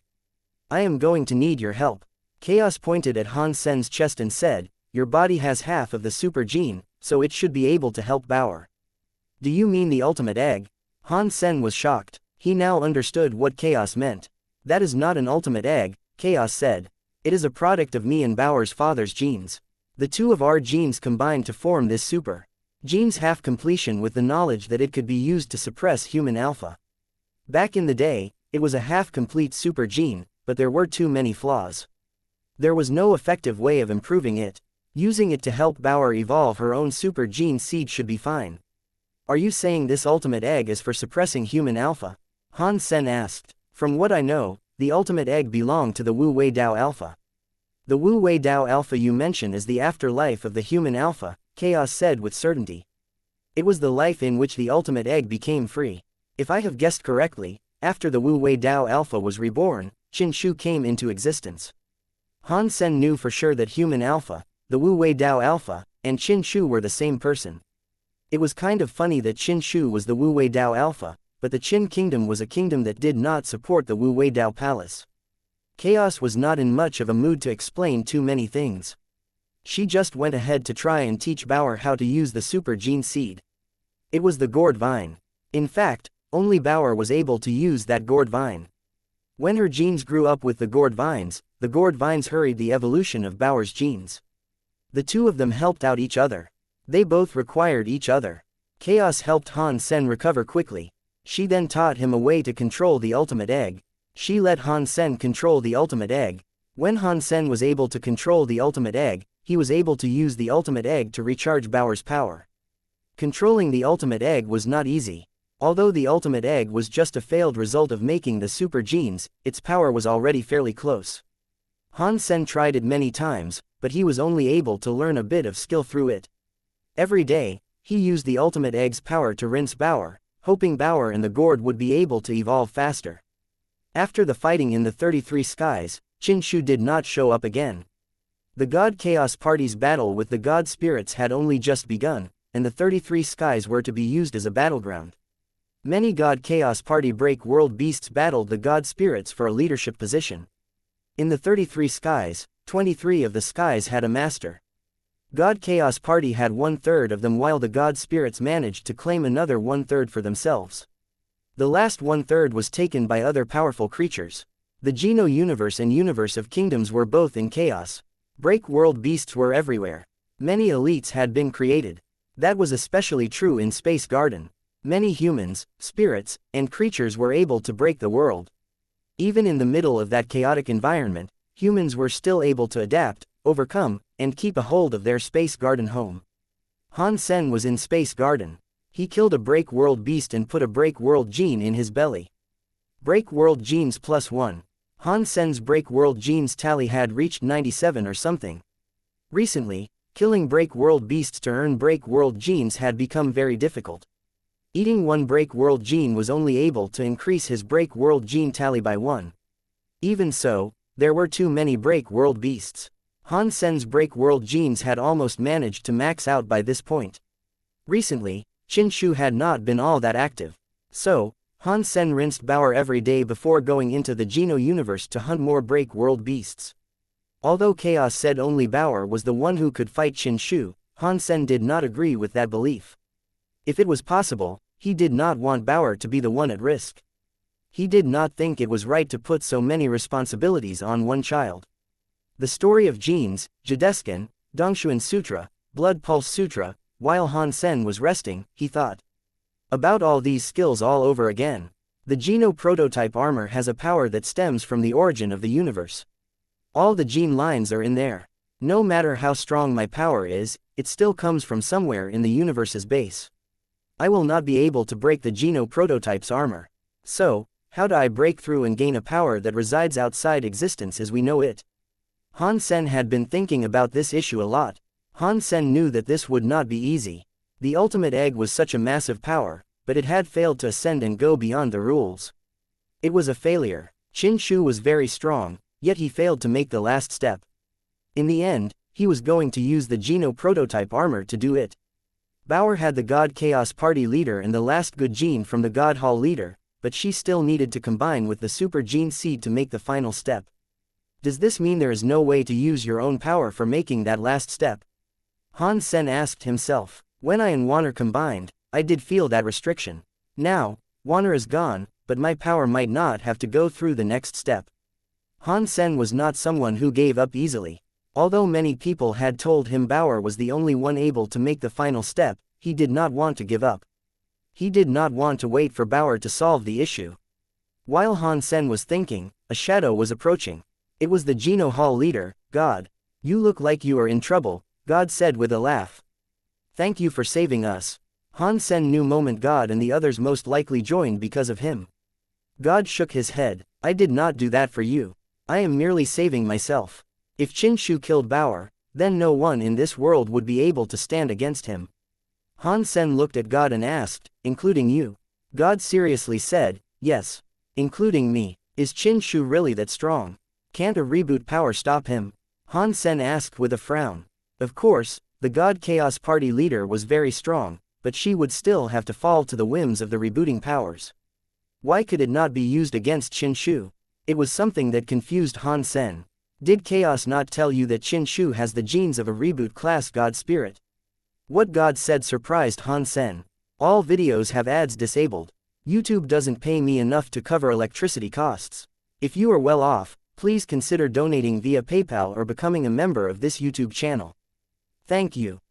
I am going to need your help. Chaos pointed at Han Sen's chest and said, "Your body has half of the super gene, so it should be able to help Bauer." "Do you mean the ultimate egg?" Han Sen was shocked. He now understood what Chaos meant. "That is not an ultimate egg," Chaos said. "It is a product of me and Bauer's father's genes. The two of our genes combined to form this super gene's half-completion with the knowledge that it could be used to suppress human alpha. Back in the day, it was a half-complete super gene, but there were too many flaws. There was no effective way of improving it. Using it to help Bauer evolve her own super gene seed should be fine." "Are you saying this ultimate egg is for suppressing human alpha?" Han Sen asked. "From what I know, the ultimate egg belonged to the Wu Wei Dao Alpha." "The Wu Wei Dao Alpha you mention is the afterlife of the human alpha," Chaos said with certainty. "It was the life in which the ultimate egg became free. If I have guessed correctly, after the Wu Wei Dao Alpha was reborn, Qin Shu came into existence." Han Sen knew for sure that human alpha, the Wu Wei Dao Alpha, and Qin Shu were the same person. It was kind of funny that Qin Shu was the Wu Wei Dao Alpha, but the Qin Kingdom was a kingdom that did not support the Wu Wei Dao Palace. Chaos was not in much of a mood to explain too many things. She just went ahead to try and teach Bauer how to use the super gene seed. It was the gourd vine. In fact, only Bauer was able to use that gourd vine. When her genes grew up with the gourd vines hurried the evolution of Bauer's genes. The two of them helped out each other. They both required each other. Chaos helped Han Sen recover quickly. She then taught him a way to control the ultimate egg. She let Han Sen control the ultimate egg. When Han Sen was able to control the ultimate egg, he was able to use the ultimate egg to recharge Bauer's power. Controlling the ultimate egg was not easy. Although the ultimate egg was just a failed result of making the super genes, its power was already fairly close. Han Sen tried it many times, but he was only able to learn a bit of skill through it. Every day, he used the ultimate egg's power to rinse Bauer, hoping Bauer and the gourd would be able to evolve faster. After the fighting in the 33 skies, Qin Shu did not show up again. The God Chaos Party's battle with the God Spirits had only just begun, and the 33 skies were to be used as a battleground. Many God Chaos Party Break World Beasts battled the God Spirits for a leadership position. In the 33 skies, 23 of the skies had a master. God Chaos Party had 1/3 of them, while the God Spirits managed to claim another 1/3 for themselves. The last 1/3 was taken by other powerful creatures. The Geno Universe and Universe of Kingdoms were both in chaos. Break World Beasts were everywhere. Many elites had been created. That was especially true in Space Garden. Many humans, spirits, and creatures were able to break the world. Even in the middle of that chaotic environment, humans were still able to adapt, overcome, and keep a hold of their Space Garden home. Han Sen was in Space Garden. He killed a Break World Beast and put a Break World Gene in his belly. Break World Genes +1. Han Sen's Break World Genes tally had reached 97 or something. Recently, killing Break World Beasts to earn Break World Genes had become very difficult. Eating one Break World Gene was only able to increase his Break World Gene tally by 1. Even so, there were too many Break World Beasts. Han Sen's Break World Genes had almost managed to max out by this point. Recently, Qin Shu had not been all that active. So, Han Sen rinsed Bauer every day before going into the Geno Universe to hunt more Break World Beasts. Although Chaos said only Bauer was the one who could fight Qin Shu, Han Sen did not agree with that belief. If it was possible, he did not want Bauer to be the one at risk. He did not think it was right to put so many responsibilities on one child. The story of genes, Jideskin, Dongshuan Sutra, Blood Pulse Sutra. While Han Sen was resting, he thought about all these skills all over again. The Geno prototype armor has a power that stems from the origin of the universe. All the gene lines are in there. No matter how strong my power is, it still comes from somewhere in the universe's base. I will not be able to break the Geno prototype's armor. So, how do I break through and gain a power that resides outside existence as we know it? Han Sen had been thinking about this issue a lot. Han Sen knew that this would not be easy. The ultimate egg was such a massive power, but it had failed to ascend and go beyond the rules. It was a failure. Qin Shu was very strong, yet he failed to make the last step. In the end, he was going to use the Geno prototype armor to do it. Bauer had the God Chaos Party leader and the last good gene from the God Hall leader, but she still needed to combine with the super gene seed to make the final step. Does this mean there is no way to use your own power for making that last step? Han Sen asked himself. When I and Wanner combined, I did feel that restriction. Now, Wanner is gone, but my power might not have to go through the next step. Han Sen was not someone who gave up easily. Although many people had told him Bauer was the only one able to make the final step, he did not want to give up. He did not want to wait for Bauer to solve the issue. While Han Sen was thinking, a shadow was approaching. It was the Geno Hall leader. God. You look like you are in trouble, God said with a laugh. Thank you for saving us. Han Sen knew moment God and the others most likely joined because of him. God shook his head. I did not do that for you. I am merely saving myself. If Qin Shu killed Bauer, then no one in this world would be able to stand against him. Han Sen looked at God and asked, including you? God seriously said, yes. Including me. Is Qin Shu really that strong? Can't a reboot power stop him? Han Sen asked with a frown. Of course, the God Chaos Party leader was very strong, but she would still have to fall to the whims of the rebooting powers. Why could it not be used against Qin Shu? It was something that confused Han Sen. Did Chaos not tell you that Qin Shu has the genes of a reboot class God spirit? What God said surprised Han Sen. All videos have ads disabled. YouTube doesn't pay me enough to cover electricity costs. If you are well off, please consider donating via PayPal or becoming a member of this YouTube channel. Thank you.